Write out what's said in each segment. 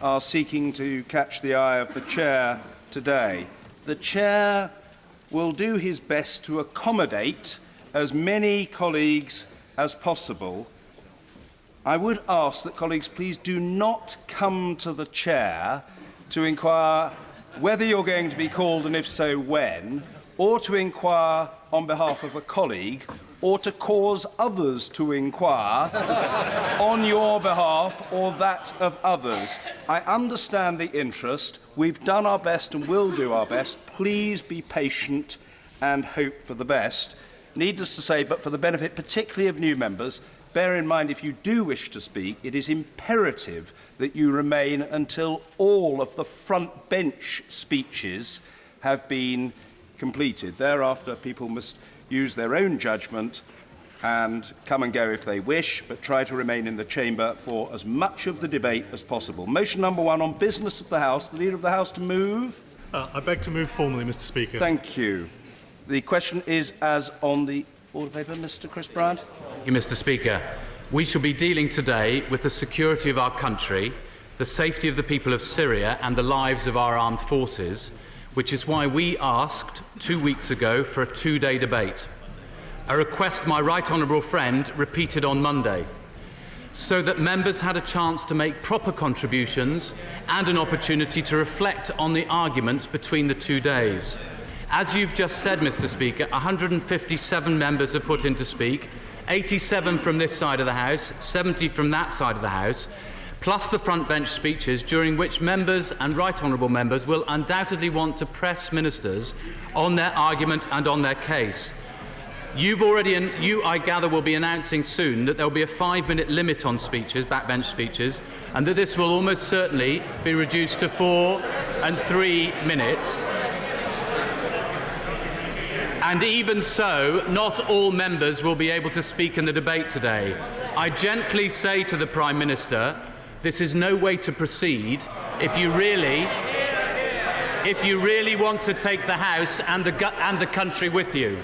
are seeking to catch the eye of the Chair today. The Chair will do his best to accommodate as many colleagues as possible. I would ask that colleagues please do not come to the Chair to inquire whether you're going to be called and if so when, or to inquire on behalf of a colleague, or to cause others to inquire on your behalf or that of others. I understand the interest. We've done our best and will do our best. Please be patient and hope for the best. Needless to say, but for the benefit particularly of new members, bear in mind if you do wish to speak, it is imperative that you remain until all of the front bench speeches have been completed. Thereafter, people must use their own judgment and come and go if they wish, but try to remain in the chamber for as much of the debate as possible. Motion number 1 on business of the House. The Leader of the House to move. I beg to move formally, Mr. Speaker. Thank you. The question is as on the order paper, Mr. Chris Bryant. Thank you, Mr. Speaker. We shall be dealing today with the security of our country, the safety of the people of Syria and the lives of our armed forces, which is why we asked 2 weeks ago for a 2-day debate, a request my right honourable friend repeated on Monday, so that members had a chance to make proper contributions and an opportunity to reflect on the arguments between the 2 days. As you've just said, Mr. Speaker, 157 members have put in to speak, 87 from this side of the House, 70 from that side of the House, plus the front bench speeches, during which members and right honourable members will undoubtedly want to press ministers on their argument and on their case. You, I gather, will be announcing soon that there will be a 5-minute limit on speeches, backbench speeches, and that this will almost certainly be reduced to 4 and 3 minutes. And even so, not all members will be able to speak in the debate today. I gently say to the Prime Minister, this is no way to proceed if you really want to take the House and the country with you.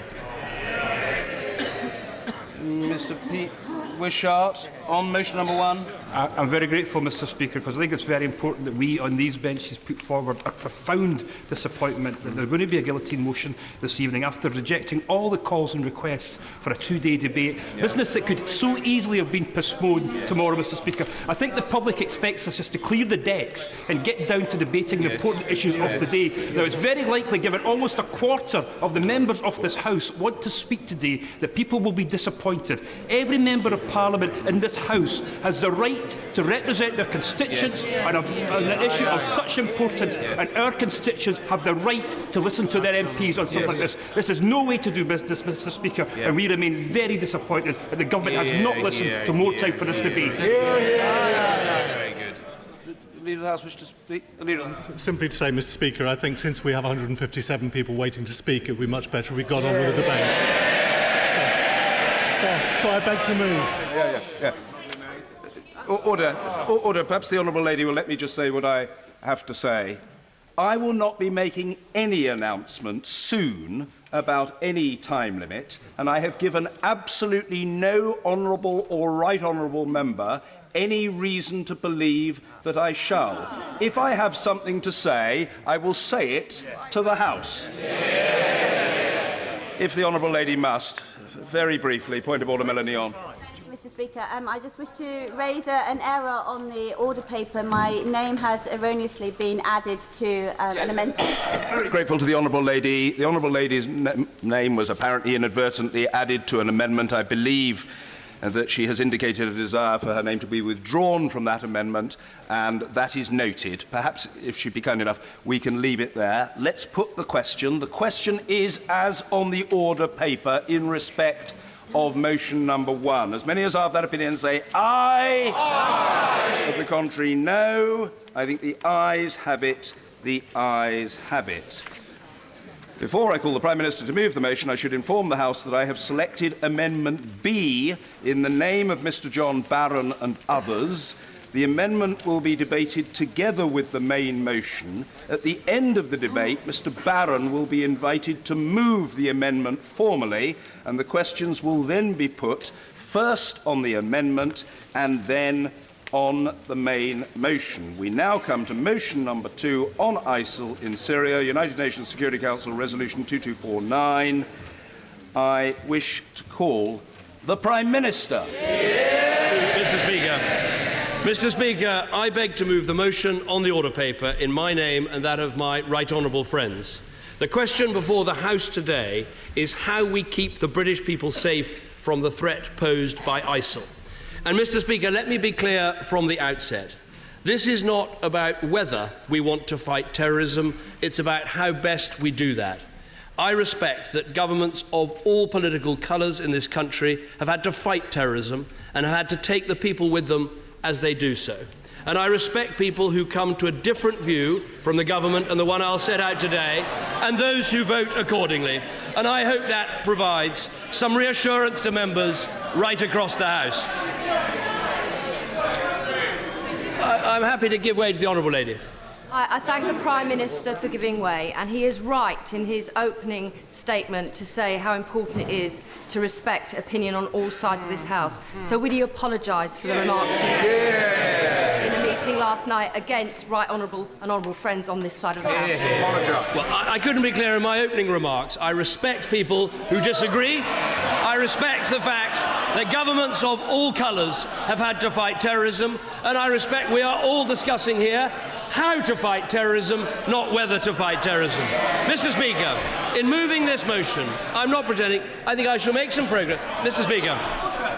Mr. Pete Wishart, on motion number 1. I'm very grateful, Mr. Speaker, because I think it's very important that we on these benches put forward a profound disappointment that there's going to be a guillotine motion this evening after rejecting all the calls and requests for a 2-day debate. Business that could so easily have been postponed tomorrow, Mr. Speaker. I think the public expects us just to clear the decks and get down to debating the important issues of the day. Now, it's very likely, given almost a quarter of the members of this House want to speak today, that people will be disappointed. Every member of Parliament in this House has the right to represent their constituents on an issue of such importance, and our constituents have the right to listen to their MPs on something like this. This is no way to do business, Mr. Speaker, and we remain very disappointed that the government has not listened to more time for this debate. Very good. The Leader of the House wishes to speak. The Leader of the House. Simply to say, Mr. Speaker, I think since we have 157 people waiting to speak, it would be much better if we got on with the debate. So I beg to move. Yeah. Order. Perhaps the Honourable Lady will let me just say what I have to say. I will not be making any announcement soon about any time limit, and I have given absolutely no honourable or right honourable member any reason to believe that I shall. If I have something to say, I will say it to the House. If the Honourable Lady must. Very briefly, point of order, Melanie On. Mr. Speaker, I just wish to raise an error on the order paper. My name has erroneously been added to an amendment. Very grateful to the Honourable Lady. The Honourable Lady's name was apparently inadvertently added to an amendment. I believe that she has indicated a desire for her name to be withdrawn from that amendment, and that is noted. Perhaps, if she'd be kind enough, we can leave it there. Let's put the question. The question is as on the order paper in respect of motion number 1. As many as are of that opinion say aye. Aye. Of the contrary, no. I think the ayes have it. The ayes have it. Before I call the Prime Minister to move the motion, I should inform the House that I have selected Amendment B in the name of Mr John Barron and others. The amendment will be debated together with the main motion. At the end of the debate, Mr Barron will be invited to move the amendment formally, and the questions will then be put first on the amendment and then on the main motion. We now come to motion number 2 on ISIL in Syria, United Nations Security Council Resolution 2249. I wish to call the Prime Minister. Mr. Speaker, I beg to move the motion on the order paper in my name and that of my right honourable friends. The question before the House today is how we keep the British people safe from the threat posed by ISIL. And, Mr. Speaker, let me be clear from the outset. This is not about whether we want to fight terrorism, it's about how best we do that. I respect that governments of all political colours in this country have had to fight terrorism and have had to take the people with them as they do so. And I respect people who come to a different view from the government and the one I'll set out today, and those who vote accordingly. And I hope that provides some reassurance to members right across the House. I'm happy to give way to the Honourable Lady. I thank the Prime Minister for giving way, and he is right in his opening statement to say how important it is to respect opinion on all sides of this House. So would he apologise for the remarks he made in a meeting last night against right honourable and honourable friends on this side of the House? Well, I couldn't be clearer in my opening remarks. I respect people who disagree. I respect the fact that governments of all colours have had to fight terrorism, and I respect we are all discussing here how to fight terrorism, not whether to fight terrorism. Mr. Speaker, in moving this motion, I'm not pretending, I think I shall make some progress. Mr. Speaker,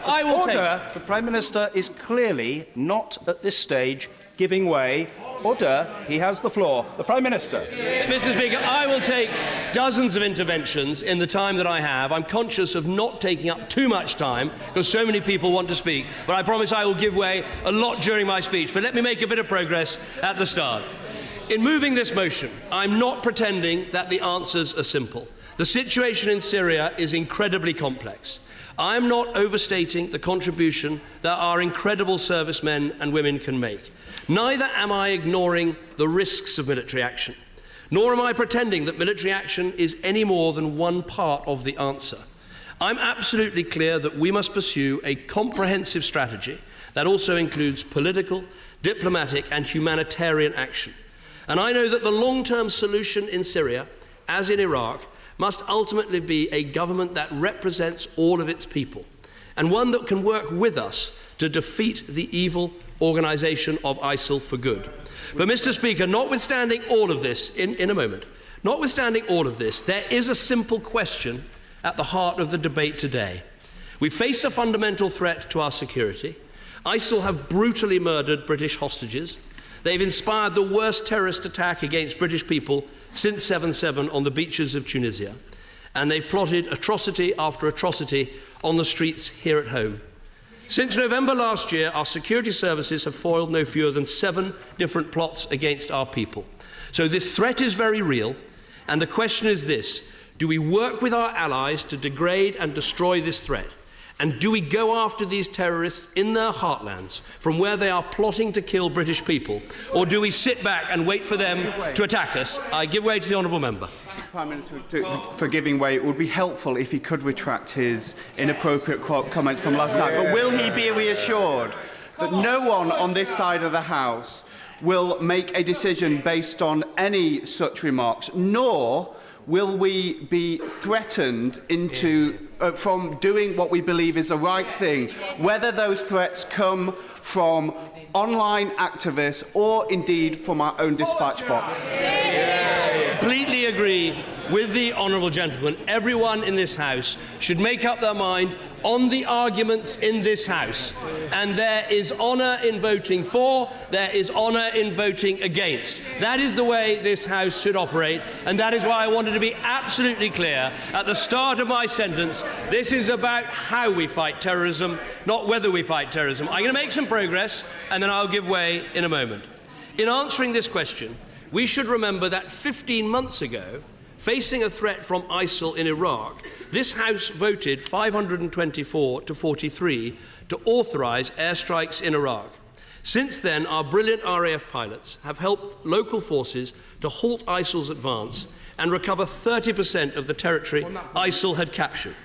I will Order. The Prime Minister is clearly not at this stage giving way. Order. He has the floor. The Prime Minister. Mr. Speaker, I will take dozens of interventions in the time that I have. I'm conscious of not taking up too much time because so many people want to speak, but I promise I will give way a lot during my speech. But let me make a bit of progress at the start. In moving this motion, I'm not pretending that the answers are simple. The situation in Syria is incredibly complex. I am not overstating the contribution that our incredible servicemen and women can make. Neither am I ignoring the risks of military action, nor am I pretending that military action is any more than one part of the answer. I'm absolutely clear that we must pursue a comprehensive strategy that also includes political, diplomatic and humanitarian action. And I know that the long-term solution in Syria, as in Iraq, must ultimately be a government that represents all of its people, and one that can work with us to defeat the evil organisation of ISIL for good. But, Mr. Speaker, notwithstanding all of this, in a moment, notwithstanding all of this, there is a simple question at the heart of the debate today. We face a fundamental threat to our security. ISIL have brutally murdered British hostages. They've inspired the worst terrorist attack against British people since 7/7 on the beaches of Tunisia. And they've plotted atrocity after atrocity on the streets here at home. Since November last year, our security services have foiled no fewer than 7 different plots against our people. So this threat is very real, and the question is this: do we work with our allies to degrade and destroy this threat? And do we go after these terrorists in their heartlands, from where they are plotting to kill British people? Or do we sit back and wait for them to attack us? I give way to the honourable member. Prime Minister, for giving way. It would be helpful if he could retract his inappropriate comments from last night. But will he be reassured that no one on this side of the House will make a decision based on any such remarks, nor will we be threatened into from doing what we believe is the right thing, whether those threats come from online activists or indeed from our own dispatch box? Completely agree with the honourable gentleman. Everyone in this House should make up their mind on the arguments in this House. And there is honour in voting for, there is honour in voting against. That is the way this House should operate, and that is why I wanted to be absolutely clear at the start of my sentence. This is about how we fight terrorism, not whether we fight terrorism. I'm going to make some progress, and then I'll give way in a moment. In answering this question, we should remember that 15 months ago, facing a threat from ISIL in Iraq, this House voted 524 to 43 to authorise airstrikes in Iraq. Since then, our brilliant RAF pilots have helped local forces to halt ISIL's advance and recover 30% of the territory ISIL had captured.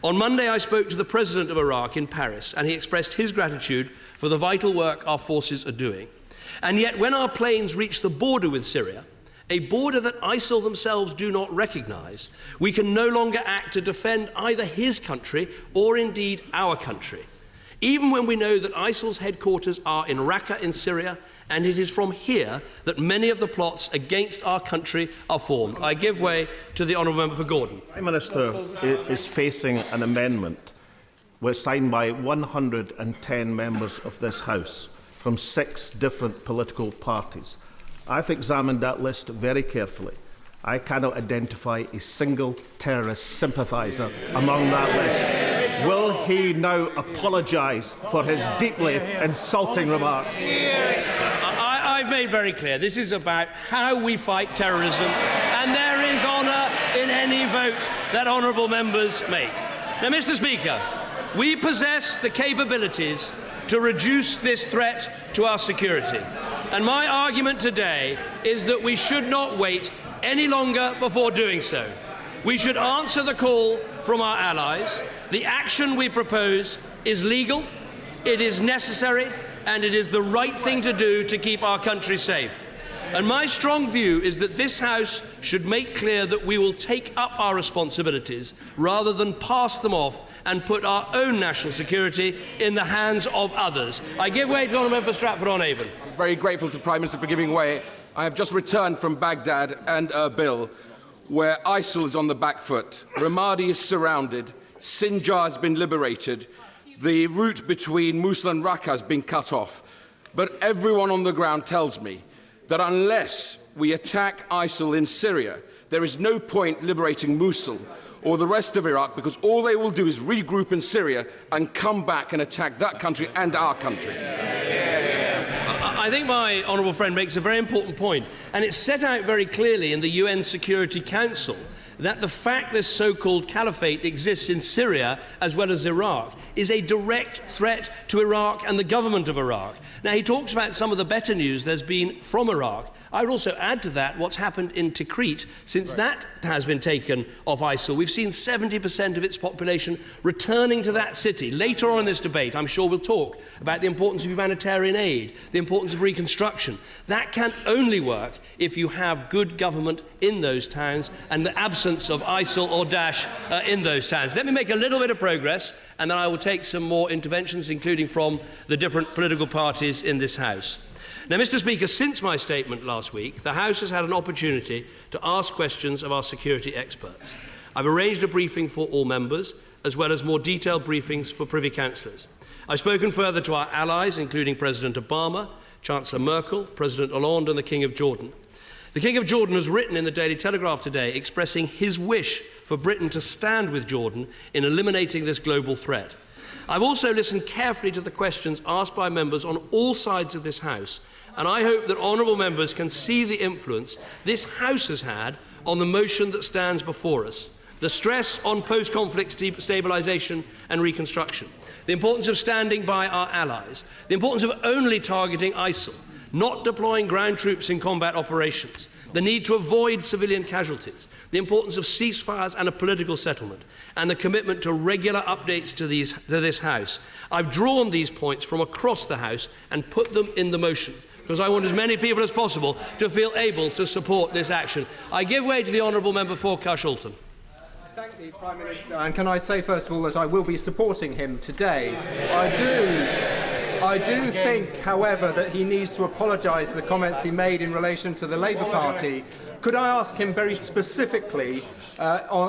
On Monday, I spoke to the President of Iraq in Paris, and he expressed his gratitude for the vital work our forces are doing. And yet, when our planes reach the border with Syria, a border that ISIL themselves do not recognise, we can no longer act to defend either his country or indeed our country. Even when we know that ISIL's headquarters are in Raqqa in Syria, and it is from here that many of the plots against our country are formed. I give way to the Honourable Member for Gordon. The Prime Minister is facing an amendment which was signed by 110 members of this House from 6 different political parties. I've examined that list very carefully. I cannot identify a single terrorist sympathiser among that list. Will he now apologise for his deeply insulting remarks? I've made very clear this is about how we fight terrorism, and there is honour in any vote that honourable members make. Now, Mr. Speaker, we possess the capabilities to reduce this threat to our security. And my argument today is that we should not wait any longer before doing so. We should answer the call from our allies. The action we propose is legal, it is necessary, and it is the right thing to do to keep our country safe. And my strong view is that this House should make clear that we will take up our responsibilities rather than pass them off and put our own national security in the hands of others. I give way to the Honourable Member for Stratford-on-Avon. I'm very grateful to the Prime Minister for giving way. I have just returned from Baghdad and Erbil, where ISIL is on the back foot. Ramadi is surrounded. Sinjar has been liberated. The route between Mosul and Raqqa has been cut off. But everyone on the ground tells me that unless we attack ISIL in Syria, there is no point liberating Mosul or the rest of Iraq, because all they will do is regroup in Syria and come back and attack that country and our country. I think my honourable friend makes a very important point, and it's set out very clearly in the UN Security Council that the fact this so-called caliphate exists in Syria as well as Iraq is a direct threat to Iraq and the government of Iraq. Now, he talks about some of the better news there's been from Iraq. I would also add to that what's happened in Tikrit since that has been taken off ISIL. We've seen 70% of its population returning to that city. Later on in this debate, I'm sure we'll talk about the importance of humanitarian aid, the importance of reconstruction. That can only work if you have good government in those towns and the absence of ISIL or Daesh in those towns. Let me make a little bit of progress, and then I will take some more interventions, including from the different political parties in this House. Now, Mr. Speaker, since my statement last week, the House has had an opportunity to ask questions of our security experts. I've arranged a briefing for all members, as well as more detailed briefings for Privy Councillors. I've spoken further to our allies, including President Obama, Chancellor Merkel, President Hollande and the King of Jordan. The King of Jordan has written in the Daily Telegraph today expressing his wish for Britain to stand with Jordan in eliminating this global threat. I've also listened carefully to the questions asked by members on all sides of this House, and I hope that honourable members can see the influence this House has had on the motion that stands before us. The stress on post-conflict stabilisation and reconstruction, the importance of standing by our allies, the importance of only targeting ISIL, not deploying ground troops in combat operations, the need to avoid civilian casualties, the importance of ceasefires and a political settlement, and the commitment to regular updates to this House. I've drawn these points from across the House and put them in the motion, because I want as many people as possible to feel able to support this action. I give way to the Honourable Member for Carshalton. I thank the Prime Minister, and can I say first of all that I will be supporting him today. I do think, however, that he needs to apologise for the comments he made in relation to the Labour Party. Could I ask him very specifically,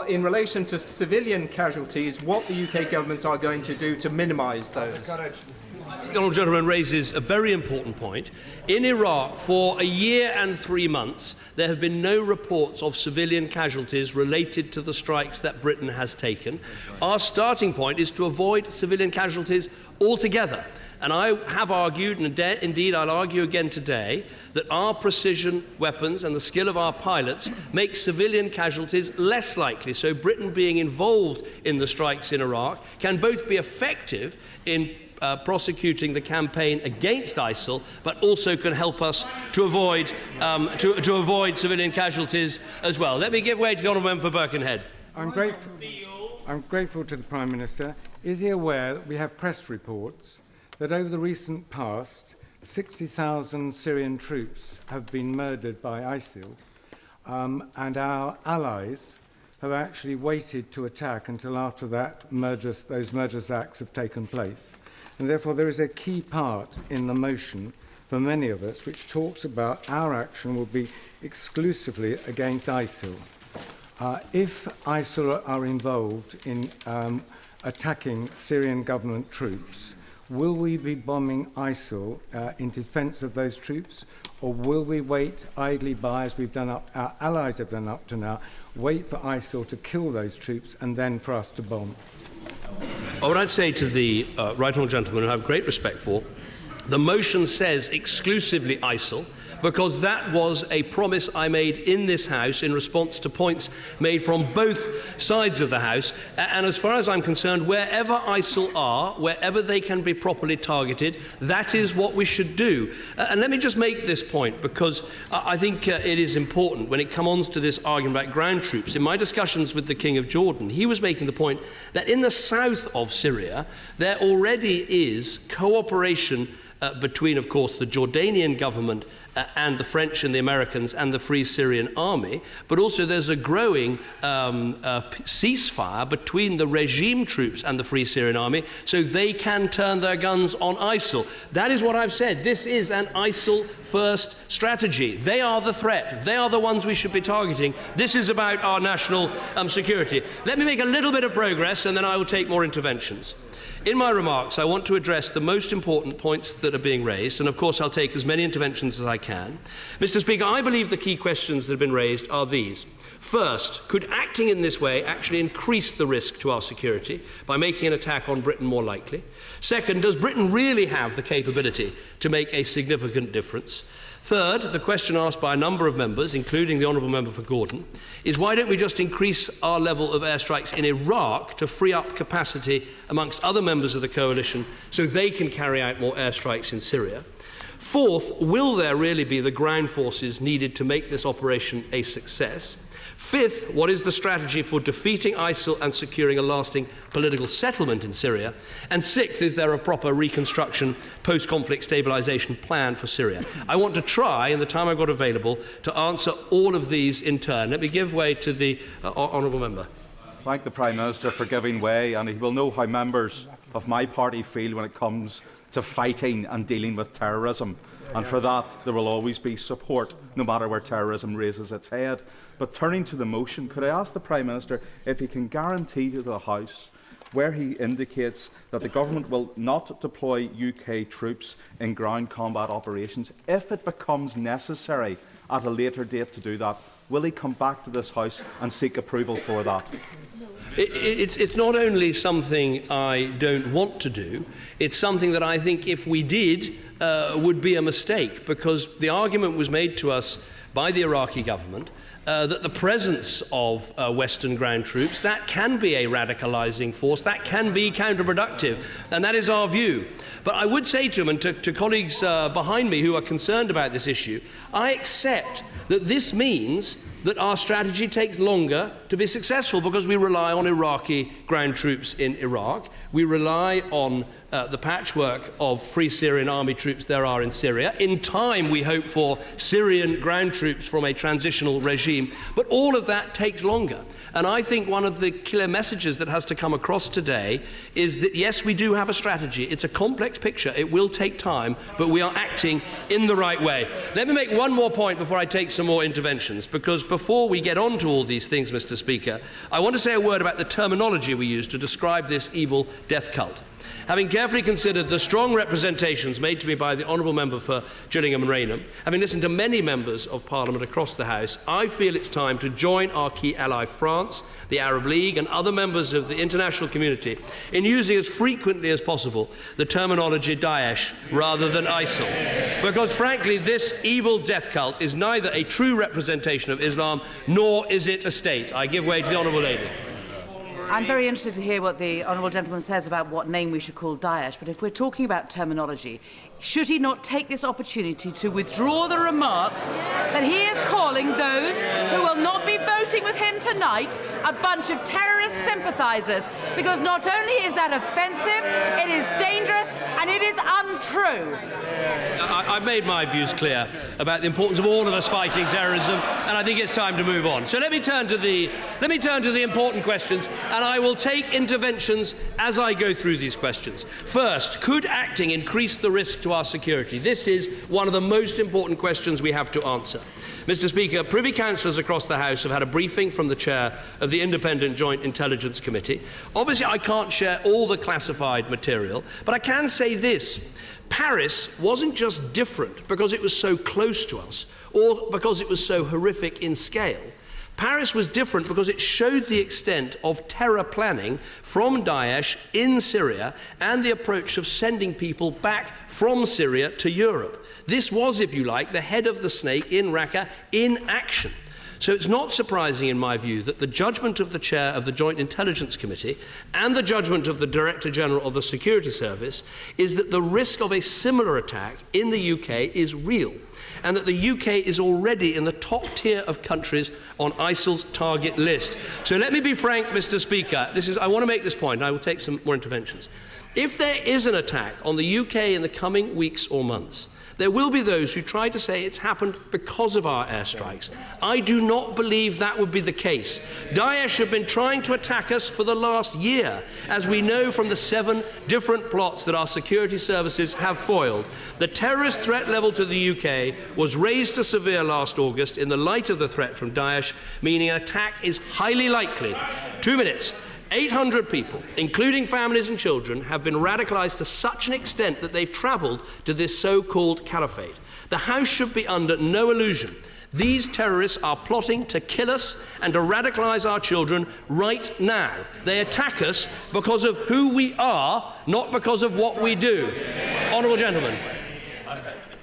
in relation to civilian casualties, what the UK government are going to do to minimise those? The honourable gentleman raises a very important point. In Iraq, for a year and 3 months, there have been no reports of civilian casualties related to the strikes that Britain has taken. Our starting point is to avoid civilian casualties altogether. And I have argued, and indeed I'll argue again today, that our precision weapons and the skill of our pilots make civilian casualties less likely. So Britain being involved in the strikes in Iraq can both be effective in prosecuting the campaign against ISIL, but also can help us to avoid civilian casualties as well. Let me give way to the honourable member for Birkenhead. I'm grateful. I'm grateful to the Prime Minister. Is he aware that we have press reports that over the recent past, 60,000 Syrian troops have been murdered by ISIL, and our allies have actually waited to attack until after those murderous acts have taken place. And therefore there is a key part in the motion for many of us which talks about our action will be exclusively against ISIL. If ISIL are involved in attacking Syrian government troops, will we be bombing ISIL in defence of those troops, or will we wait idly by, as our allies have done up to now, wait for ISIL to kill those troops and then for us to bomb? What I'd say to the right honourable gentleman, who I have great respect for, the motion says exclusively ISIL, because that was a promise I made in this House in response to points made from both sides of the House. And as far as I'm concerned, wherever ISIL are, wherever they can be properly targeted, that is what we should do. And let me just make this point, because I think it is important when it comes to this argument about ground troops. In my discussions with the King of Jordan, he was making the point that in the south of Syria, there already is cooperation between, of course, the Jordanian government and the French and the Americans and the Free Syrian Army, but also there's a growing ceasefire between the regime troops and the Free Syrian Army, so they can turn their guns on ISIL. That is what I've said. This is an ISIL-first strategy. They are the threat. They are the ones we should be targeting. This is about our national security. Let me make a little bit of progress, and then I will take more interventions. In my remarks, I want to address the most important points that are being raised, and of course I'll take as many interventions as I can. Mr. Speaker, I believe the key questions that have been raised are these. First, could acting in this way actually increase the risk to our security by making an attack on Britain more likely? Second, does Britain really have the capability to make a significant difference? Third, the question asked by a number of members, including the Honourable Member for Gordon, is why don't we just increase our level of airstrikes in Iraq to free up capacity amongst other members of the coalition so they can carry out more airstrikes in Syria? Fourth, will there really be the ground forces needed to make this operation a success? Fifth, what is the strategy for defeating ISIL and securing a lasting political settlement in Syria? And sixth, is there a proper reconstruction, post-conflict stabilisation plan for Syria? I want to try, in the time I've got available, to answer all of these in turn. Let me give way to the Honourable Member. Thank the Prime Minister for giving way, and he will know how members of my party feel when it comes to fighting and dealing with terrorism. And for that, there will always be support, no matter where terrorism raises its head. But turning to the motion, could I ask the Prime Minister if he can guarantee to the House, where he indicates that the government will not deploy UK troops in ground combat operations, if it becomes necessary at a later date to do that, will he come back to this House and seek approval for that? It's not only something I don't want to do, it's something that I think if we did would be a mistake, because the argument was made to us by the Iraqi government that the presence of Western ground troops, that can be a radicalising force, that can be counterproductive, and that is our view. But I would say to him, and to colleagues behind me who are concerned about this issue, I accept that this means that our strategy takes longer to be successful because we rely on Iraqi ground troops in Iraq. We rely on the patchwork of Free Syrian Army troops there are in Syria. In time, we hope for Syrian ground troops from a transitional regime. But all of that takes longer. And I think one of the clear messages that has to come across today is that, yes, we do have a strategy. It's a complex picture. It will take time, but we are acting in the right way. Let me make one more point before I take some more interventions, because before we get on to all these things, Mr. Speaker, I want to say a word about the terminology we use to describe this evil death cult. Having carefully considered the strong representations made to me by the Honourable Member for Gillingham and Rainham, having listened to many members of Parliament across the House, I feel it's time to join our key ally France, the Arab League and other members of the international community in using as frequently as possible the terminology Daesh rather than ISIL. Because frankly, this evil death cult is neither a true representation of Islam nor is it a state. I give way to the Honourable Lady. I'm very interested to hear what the honourable gentleman says about what name we should call Daesh, but if we're talking about terminology, should he not take this opportunity to withdraw the remarks that he is calling those who will not be voted meeting with him tonight a bunch of terrorist sympathisers, because not only is that offensive, it is dangerous and it is untrue. I've made my views clear about the importance of all of us fighting terrorism, and I think it's time to move on. So let me turn to the important questions, and I will take interventions as I go through these questions. First, could acting increase the risk to our security? This is one of the most important questions we have to answer. Mr. Speaker, Privy Councillors across the House have had a briefing from the chair of the Independent Joint Intelligence Committee. Obviously, I can't share all the classified material, but I can say this. Paris wasn't just different because it was so close to us or because it was so horrific in scale. Paris was different because it showed the extent of terror planning from Daesh in Syria and the approach of sending people back from Syria to Europe. This was, if you like, the head of the snake in Raqqa in action. So it's not surprising, in my view, that the judgment of the chair of the Joint Intelligence Committee and the judgment of the Director General of the Security Service is that the risk of a similar attack in the UK is real, and that the UK is already in the top tier of countries on ISIL's target list. So let me be frank, Mr. Speaker. I want to make this point, and I will take some more interventions. If there is an attack on the UK in the coming weeks or months, there will be those who try to say it's happened because of our airstrikes. I do not believe that would be the case. Daesh have been trying to attack us for the last year, as we know from the 7 different plots that our security services have foiled. The terrorist threat level to the UK was raised to severe last August in the light of the threat from Daesh, meaning an attack is highly likely. 2 minutes. 800 people, including families and children, have been radicalised to such an extent that they've travelled to this so-called caliphate. The House should be under no illusion. These terrorists are plotting to kill us and to radicalise our children right now. They attack us because of who we are, not because of what we do. Honourable gentleman.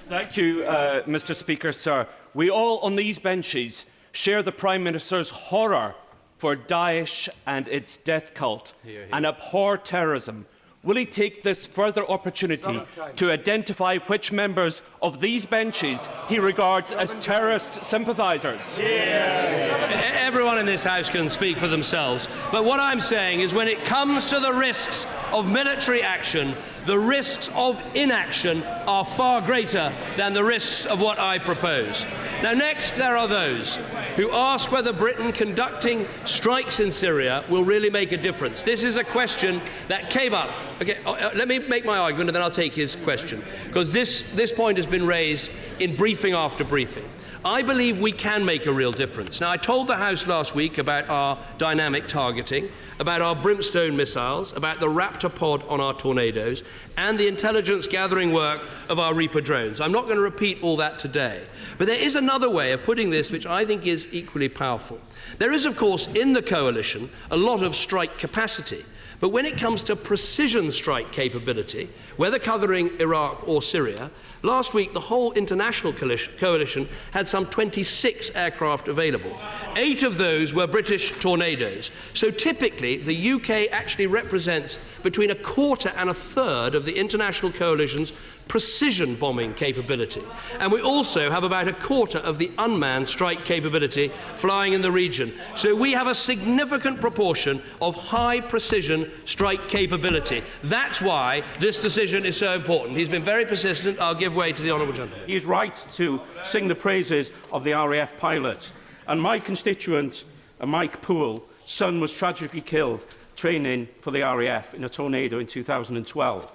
Thank you, Mr. Speaker, sir. We all on these benches share the Prime Minister's horror for Daesh and its death cult and abhor terrorism. Will he take this further opportunity to identify which members of these benches he regards as terrorist sympathisers? Everyone in this House can speak for themselves, but what I'm saying is when it comes to the risks of military action, the risks of inaction are far greater than the risks of what I propose. Now, next, there are those who ask whether Britain conducting strikes in Syria will really make a difference. This is a question that came up. Okay, let me make my argument and then I'll take his question, because this point has been raised in briefing after briefing. I believe we can make a real difference. Now, I told the House last week about our dynamic targeting, about our Brimstone missiles, about the Raptor pod on our Tornadoes, and the intelligence gathering work of our Reaper drones. I'm not going to repeat all that today. But there is another way of putting this which I think is equally powerful. There is, of course, in the coalition, a lot of strike capacity. But when it comes to precision strike capability, whether covering Iraq or Syria, last week the whole international coalition had some 26 aircraft available. 8 of those were British Tornadoes. So typically the UK actually represents between a quarter and a third of the international coalition's precision bombing capability. And we also have about a quarter of the unmanned strike capability flying in the region. So we have a significant proportion of high precision strike capability. That's why this decision is so important. He's been very persistent. I'll give way to the honourable gentleman. He is right to sing the praises of the RAF pilots. And my constituent, Mike Poole, son was tragically killed training for the RAF in a tornado in 2012.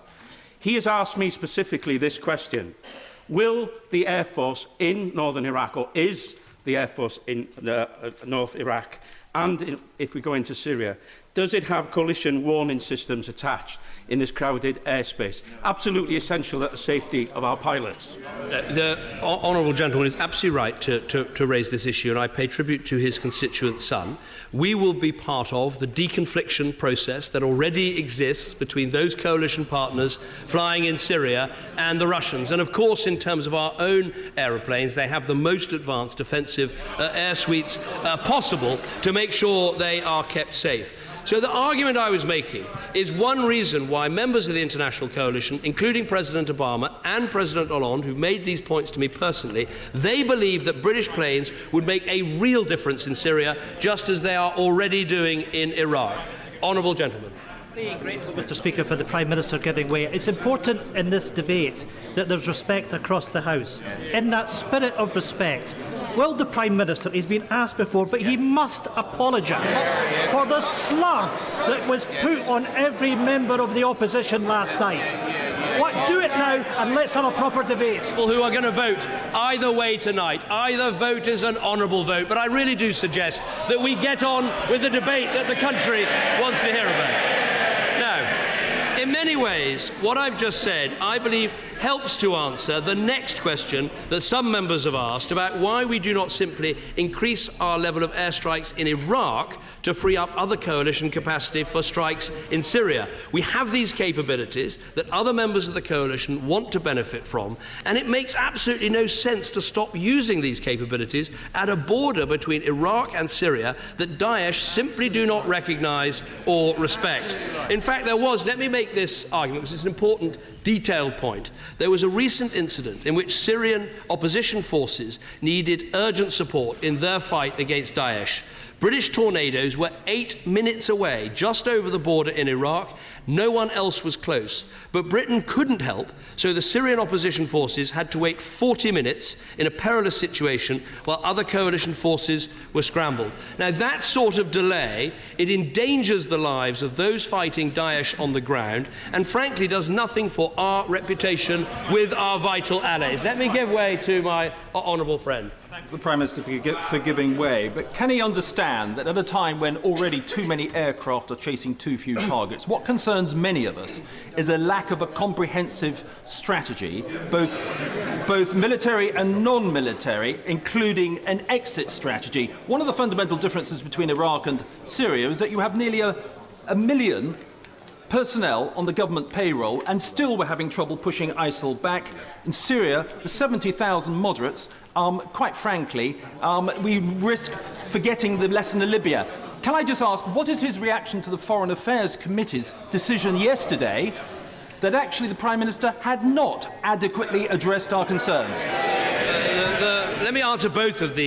He has asked me specifically this question. Will the Air Force in northern Iraq, or is the Air Force in North Iraq, and if we go into Syria, does it have coalition warning systems attached in this crowded airspace? Absolutely essential that the safety of our pilots. The honourable gentleman is absolutely right to raise this issue, and I pay tribute to his constituent son. We will be part of the deconfliction process that already exists between those coalition partners flying in Syria and the Russians. And of course, in terms of our own aeroplanes, they have the most advanced defensive air suites possible to make sure they are kept safe. So the argument I was making is one reason why members of the international coalition, including President Obama and President Hollande, who made these points to me personally, they believe that British planes would make a real difference in Syria, just as they are already doing in Iraq. Honourable gentleman. Very grateful, Mr. Speaker, for the Prime Minister giving way. It's important in this debate that there's respect across the House. In that spirit of respect, will the Prime Minister, he's been asked before, but he must apologise for the slur that was put on every member of the opposition last night. Do it now and let's have a proper debate. People who are going to vote either way tonight, either vote is an honourable vote, but I really do suggest that we get on with the debate that the country wants to hear about. Now, in many ways, what I've just said, I believe, helps to answer the next question that some members have asked about why we do not simply increase our level of airstrikes in Iraq to free up other coalition capacity for strikes in Syria. We have these capabilities that other members of the coalition want to benefit from, and it makes absolutely no sense to stop using these capabilities at a border between Iraq and Syria that Daesh simply do not recognise or respect. In fact, there was, let me make this argument because it's an important detailed point. There was a recent incident in which Syrian opposition forces needed urgent support in their fight against Daesh. British Tornadoes were 8 minutes away, just over the border in Iraq. No one else was close. But Britain couldn't help, so the Syrian opposition forces had to wait 40 minutes in a perilous situation while other coalition forces were scrambled. Now, that sort of delay, it endangers the lives of those fighting Daesh on the ground and frankly does nothing for our reputation with our vital allies. Let me give way to my honourable friend. Thank the Prime Minister for giving way, but can he understand that at a time when already too many aircraft are chasing too few targets, what concerns many of us is a lack of a comprehensive strategy, both military and non-military, including an exit strategy? One of the fundamental differences between Iraq and Syria is that you have nearly a million personnel on the government payroll, and still we're having trouble pushing ISIL back. In Syria, the 70,000 moderates, quite frankly, we risk forgetting the lesson in Libya. Can I just ask, what is his reaction to the Foreign Affairs Committee's decision yesterday that actually the Prime Minister had not adequately addressed our concerns? Let me answer both of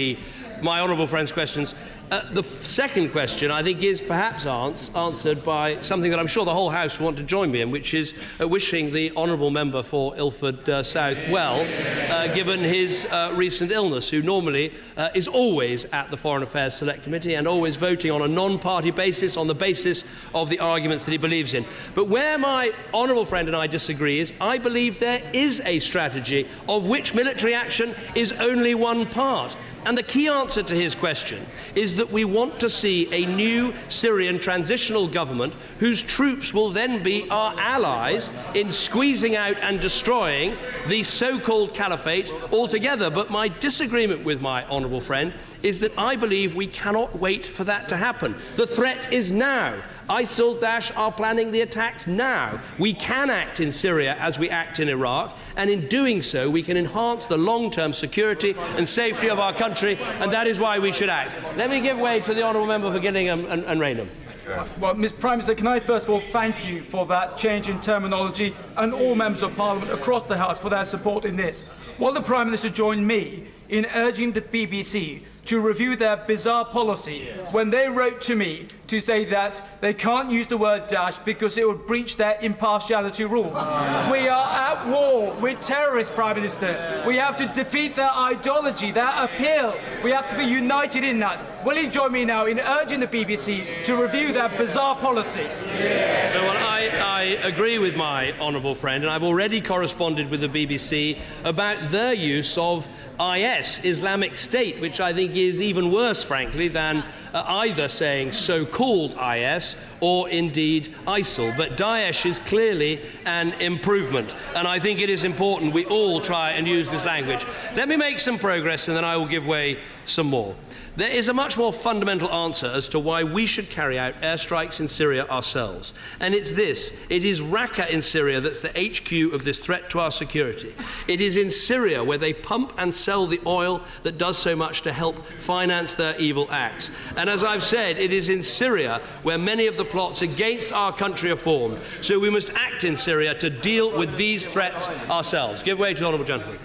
my honourable friend's questions. The second question, I think, is perhaps answered by something that I'm sure the whole House will want to join me in, which is wishing the honourable member for Ilford South well, given his recent illness, who normally is always at the Foreign Affairs Select Committee and always voting on a non-party basis, on the basis of the arguments that he believes in. But where my honourable friend and I disagree is I believe there is a strategy of which military action is only one part. And the key answer to his question is that we want to see a new Syrian transitional government whose troops will then be our allies in squeezing out and destroying the so-called caliphate altogether. But my disagreement with my honourable friend is that I believe we cannot wait for that to happen. The threat is now. ISIL, Daesh are planning the attacks now. We can act in Syria as we act in Iraq, and in doing so we can enhance the long-term security and safety of our country, and that is why we should act. Let me give way to the honourable member for Gillingham and Raynham. Well, Mr. Prime Minister, can I first of all thank you for that change in terminology and all members of Parliament across the House for their support in this. Will the Prime Minister join me in urging the BBC to review their bizarre policy when they wrote to me to say that they can't use the word Daesh because it would breach their impartiality rules? We are at war with terrorists, Prime Minister. We have to defeat their ideology, their appeal. We have to be united in that. Will he join me now in urging the BBC to review their bizarre policy? Well, I agree with my honourable friend, and I've already corresponded with the BBC about their use of IS, Islamic State, which I think is even worse, frankly, than either saying so-called IS or indeed ISIL. But Daesh is clearly an improvement, and I think it is important we all try and use this language. Let me make some progress, and then I will give way some more. There is a much more fundamental answer as to why we should carry out airstrikes in Syria ourselves, and it's this. It is Raqqa in Syria that's the HQ of this threat to our security. It is in Syria where they pump and sell the oil that does so much to help finance their evil acts. And as I've said, it is in Syria where many of the plots against our country are formed. So we must act in Syria to deal with these threats ourselves. Give way to the honourable gentleman.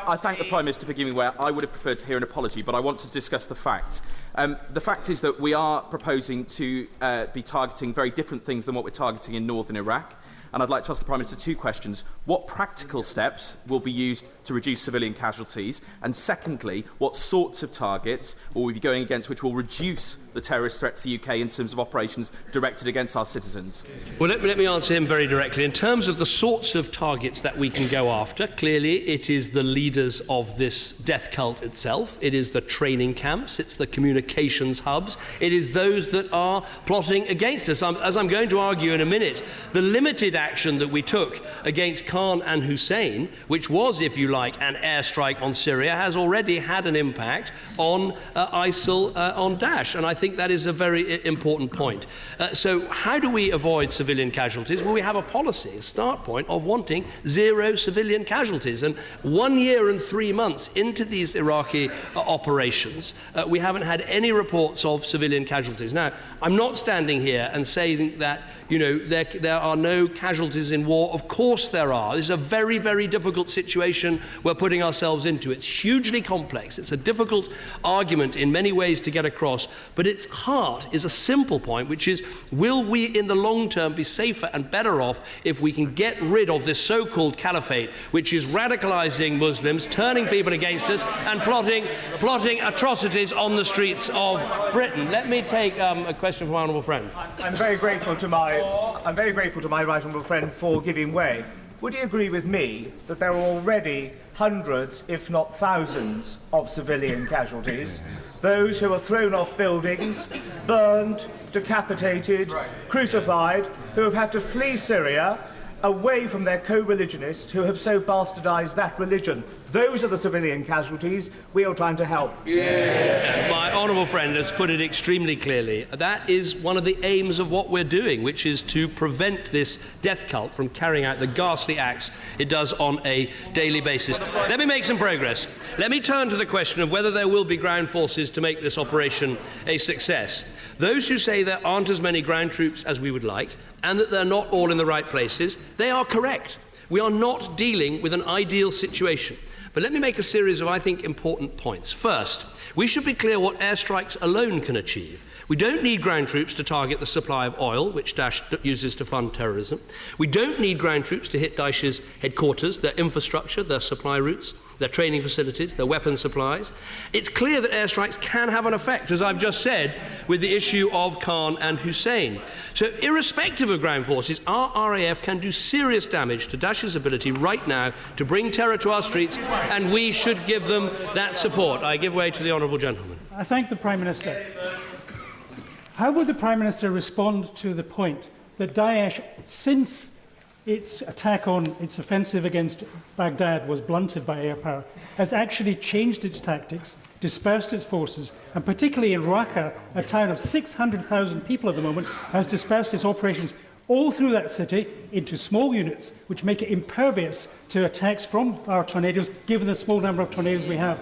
I thank the Prime Minister for giving way. I would have preferred to hear an apology, but I want to discuss the facts. The fact is that we are proposing to be targeting very different things than what we're targeting in northern Iraq. And I'd like to ask the Prime Minister two questions. What practical steps will be used to reduce civilian casualties? And secondly, what sorts of targets will we be going against which will reduce the terrorist threat to the UK in terms of operations directed against our citizens? Well, let me answer him very directly. In terms of the sorts of targets that we can go after, clearly it is the leaders of this death cult itself. It is the training camps. It's the communications hubs. It is those that are plotting against us. As I'm going to argue in a minute, the limited action that we took against Khan and Hussein, which was, if you like, an airstrike on Syria, has already had an impact on ISIL on Daesh. And I think that is a very important point. So how do we avoid civilian casualties? Well, we have a policy, a start point of wanting zero civilian casualties. And 1 year and 3 months into these Iraqi operations, we haven't had any reports of civilian casualties. Now, I'm not standing here and saying that, you know, there are no casualties in war. Of course there are. This is a very, very difficult situation we're putting ourselves into. It's hugely complex. It's a difficult argument in many ways to get across, but its heart is a simple point, which is, will we in the long term be safer and better off if we can get rid of this so-called caliphate, which is radicalizing Muslims, turning people against us, and plotting atrocities on the streets of Britain? Let me take a question from my honourable friend. I'm very grateful to my right honourable friend for giving way. Would you agree with me that there are already hundreds, if not thousands, of civilian casualties? Those who are thrown off buildings, burned, decapitated, crucified, who have had to flee Syria away from their co-religionists who have so bastardised that religion. Those are the civilian casualties we are trying to help. Yeah. My honourable friend has put it extremely clearly. That is one of the aims of what we're doing, which is to prevent this death cult from carrying out the ghastly acts it does on a daily basis. Let me make some progress. Let me turn to the question of whether there will be ground forces to make this operation a success. Those who say there aren't as many ground troops as we would like, and that they're not all in the right places, they are correct. We are not dealing with an ideal situation. But let me make a series of, I think, important points. First, we should be clear what airstrikes alone can achieve. We don't need ground troops to target the supply of oil, which Daesh uses to fund terrorism. We don't need ground troops to hit Daesh's headquarters, their infrastructure, their supply routes, their training facilities, their weapon supplies. It's clear that airstrikes can have an effect, as I've just said, with the issue of Khan and Hussein. So irrespective of ground forces, our RAF can do serious damage to Daesh's ability right now to bring terror to our streets, and we should give them that support. I give way to the honourable gentleman. I thank the Prime Minister. How would the Prime Minister respond to the point that Daesh, since its attack on its offensive against Baghdad was blunted by air power, has actually changed its tactics, dispersed its forces, and particularly in Raqqa, a town of 600,000 people at the moment, has dispersed its operations all through that city into small units, which make it impervious to attacks from our tornadoes, given the small number of tornadoes we have?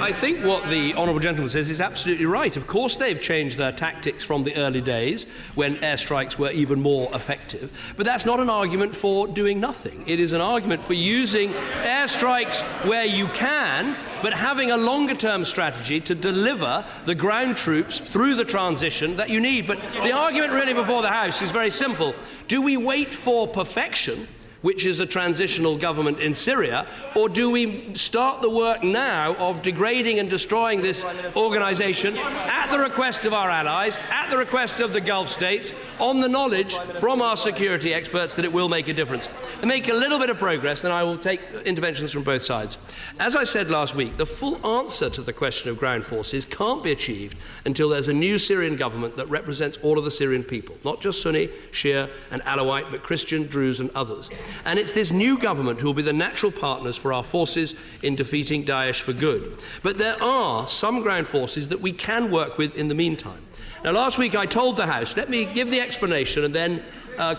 I think what the honourable gentleman says is absolutely right. Of course they've changed their tactics from the early days when airstrikes were even more effective. But that's not an argument for doing nothing. It is an argument for using airstrikes where you can, but having a longer-term strategy to deliver the ground troops through the transition that you need. But the argument really before the House is very simple. Do we wait for perfection, which is a transitional government in Syria, or do we start the work now of degrading and destroying this organisation at the request of our allies, at the request of the Gulf states, on the knowledge from our security experts that it will make a difference? And make a little bit of progress, then I will take interventions from both sides. As I said last week, the full answer to the question of ground forces can't be achieved until there's a new Syrian government that represents all of the Syrian people, not just Sunni, Shia and Alawite, but Christian, Druze and others. And it's this new government who will be the natural partners for our forces in defeating Daesh for good. But there are some ground forces that we can work with in the meantime. Now, last week I told the House, let me give the explanation and then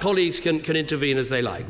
colleagues can intervene as they like.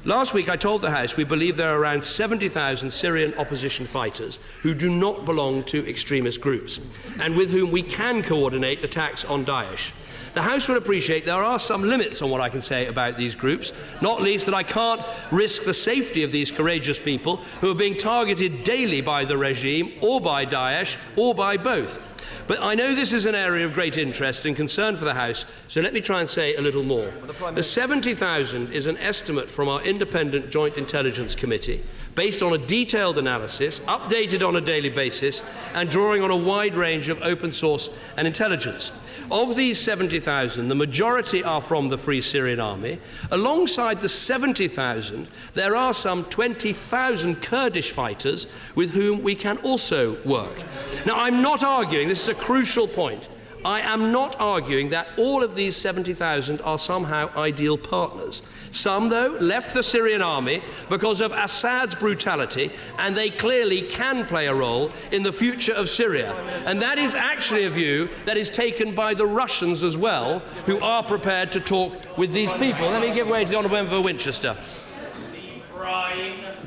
Last week I told the House we believe there are around 70,000 Syrian opposition fighters who do not belong to extremist groups and with whom we can coordinate attacks on Daesh. The House will appreciate there are some limits on what I can say about these groups, not least that I can't risk the safety of these courageous people who are being targeted daily by the regime or by Daesh or by both. But I know this is an area of great interest and concern for the House, so let me try and say a little more. The 70,000 is an estimate from our independent Joint Intelligence Committee, based on a detailed analysis, updated on a daily basis, and drawing on a wide range of open source and intelligence. Of these 70,000, the majority are from the Free Syrian Army. Alongside the 70,000, there are some 20,000 Kurdish fighters with whom we can also work. Now, I'm not arguing, this is a crucial point, I am not arguing that all of these 70,000 are somehow ideal partners. Some, though, left the Syrian army because of Assad's brutality, and they clearly can play a role in the future of Syria. And that is actually a view that is taken by the Russians as well, who are prepared to talk with these people. Let me give way to the Honourable Member for Winchester.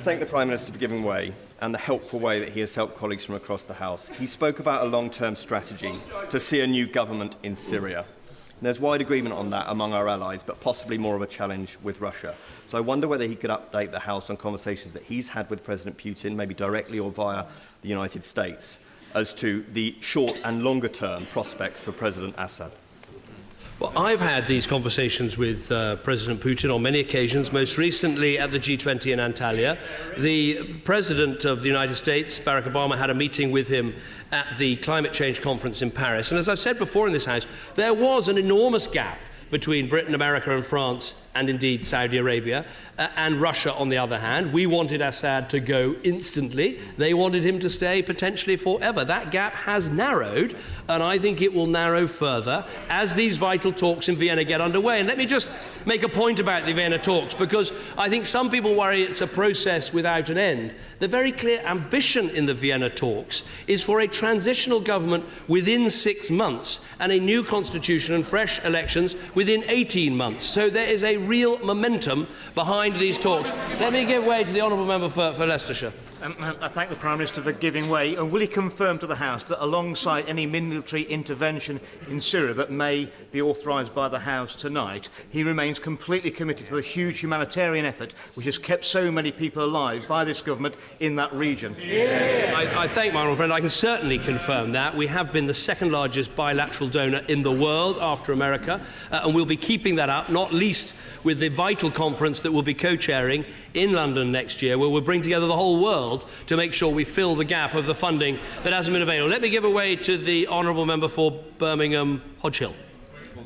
Thank the Prime Minister for giving way and the helpful way that he has helped colleagues from across the House. He spoke about a long-term strategy to see a new government in Syria. And there's wide agreement on that among our allies, but possibly more of a challenge with Russia. So I wonder whether he could update the House on conversations that he's had with President Putin, maybe directly or via the United States, as to the short and longer-term prospects for President Assad. Well, I've had these conversations with President Putin on many occasions, most recently at the G20 in Antalya. The President of the United States, Barack Obama, had a meeting with him at the climate change conference in Paris. And as I've said before in this House, there was an enormous gap between Britain, America and France, and indeed Saudi Arabia, and Russia on the other hand. We wanted Assad to go instantly. They wanted him to stay potentially forever. That gap has narrowed, and I think it will narrow further as these vital talks in Vienna get underway. And let me just make a point about the Vienna talks, because I think some people worry it's a process without an end. The very clear ambition in the Vienna talks is for a transitional government within 6 months and a new constitution and fresh elections within 18 months. So there is a real momentum behind these talks. Let me give way to the Honourable Member for Leicestershire. I thank the Prime Minister for giving way. And will he confirm to the House that alongside any military intervention in Syria that may be authorised by the House tonight, he remains completely committed to the huge humanitarian effort which has kept so many people alive by this government in that region? I thank my honourable friend. I can certainly confirm that. We have been the second largest bilateral donor in the world after America, and we'll be keeping that up, not least with the vital conference that we'll be co-chairing in London next year, where we'll bring together the whole world to make sure we fill the gap of the funding that hasn't been available. Let me give way to the Honourable Member for Birmingham Hodge-Hill.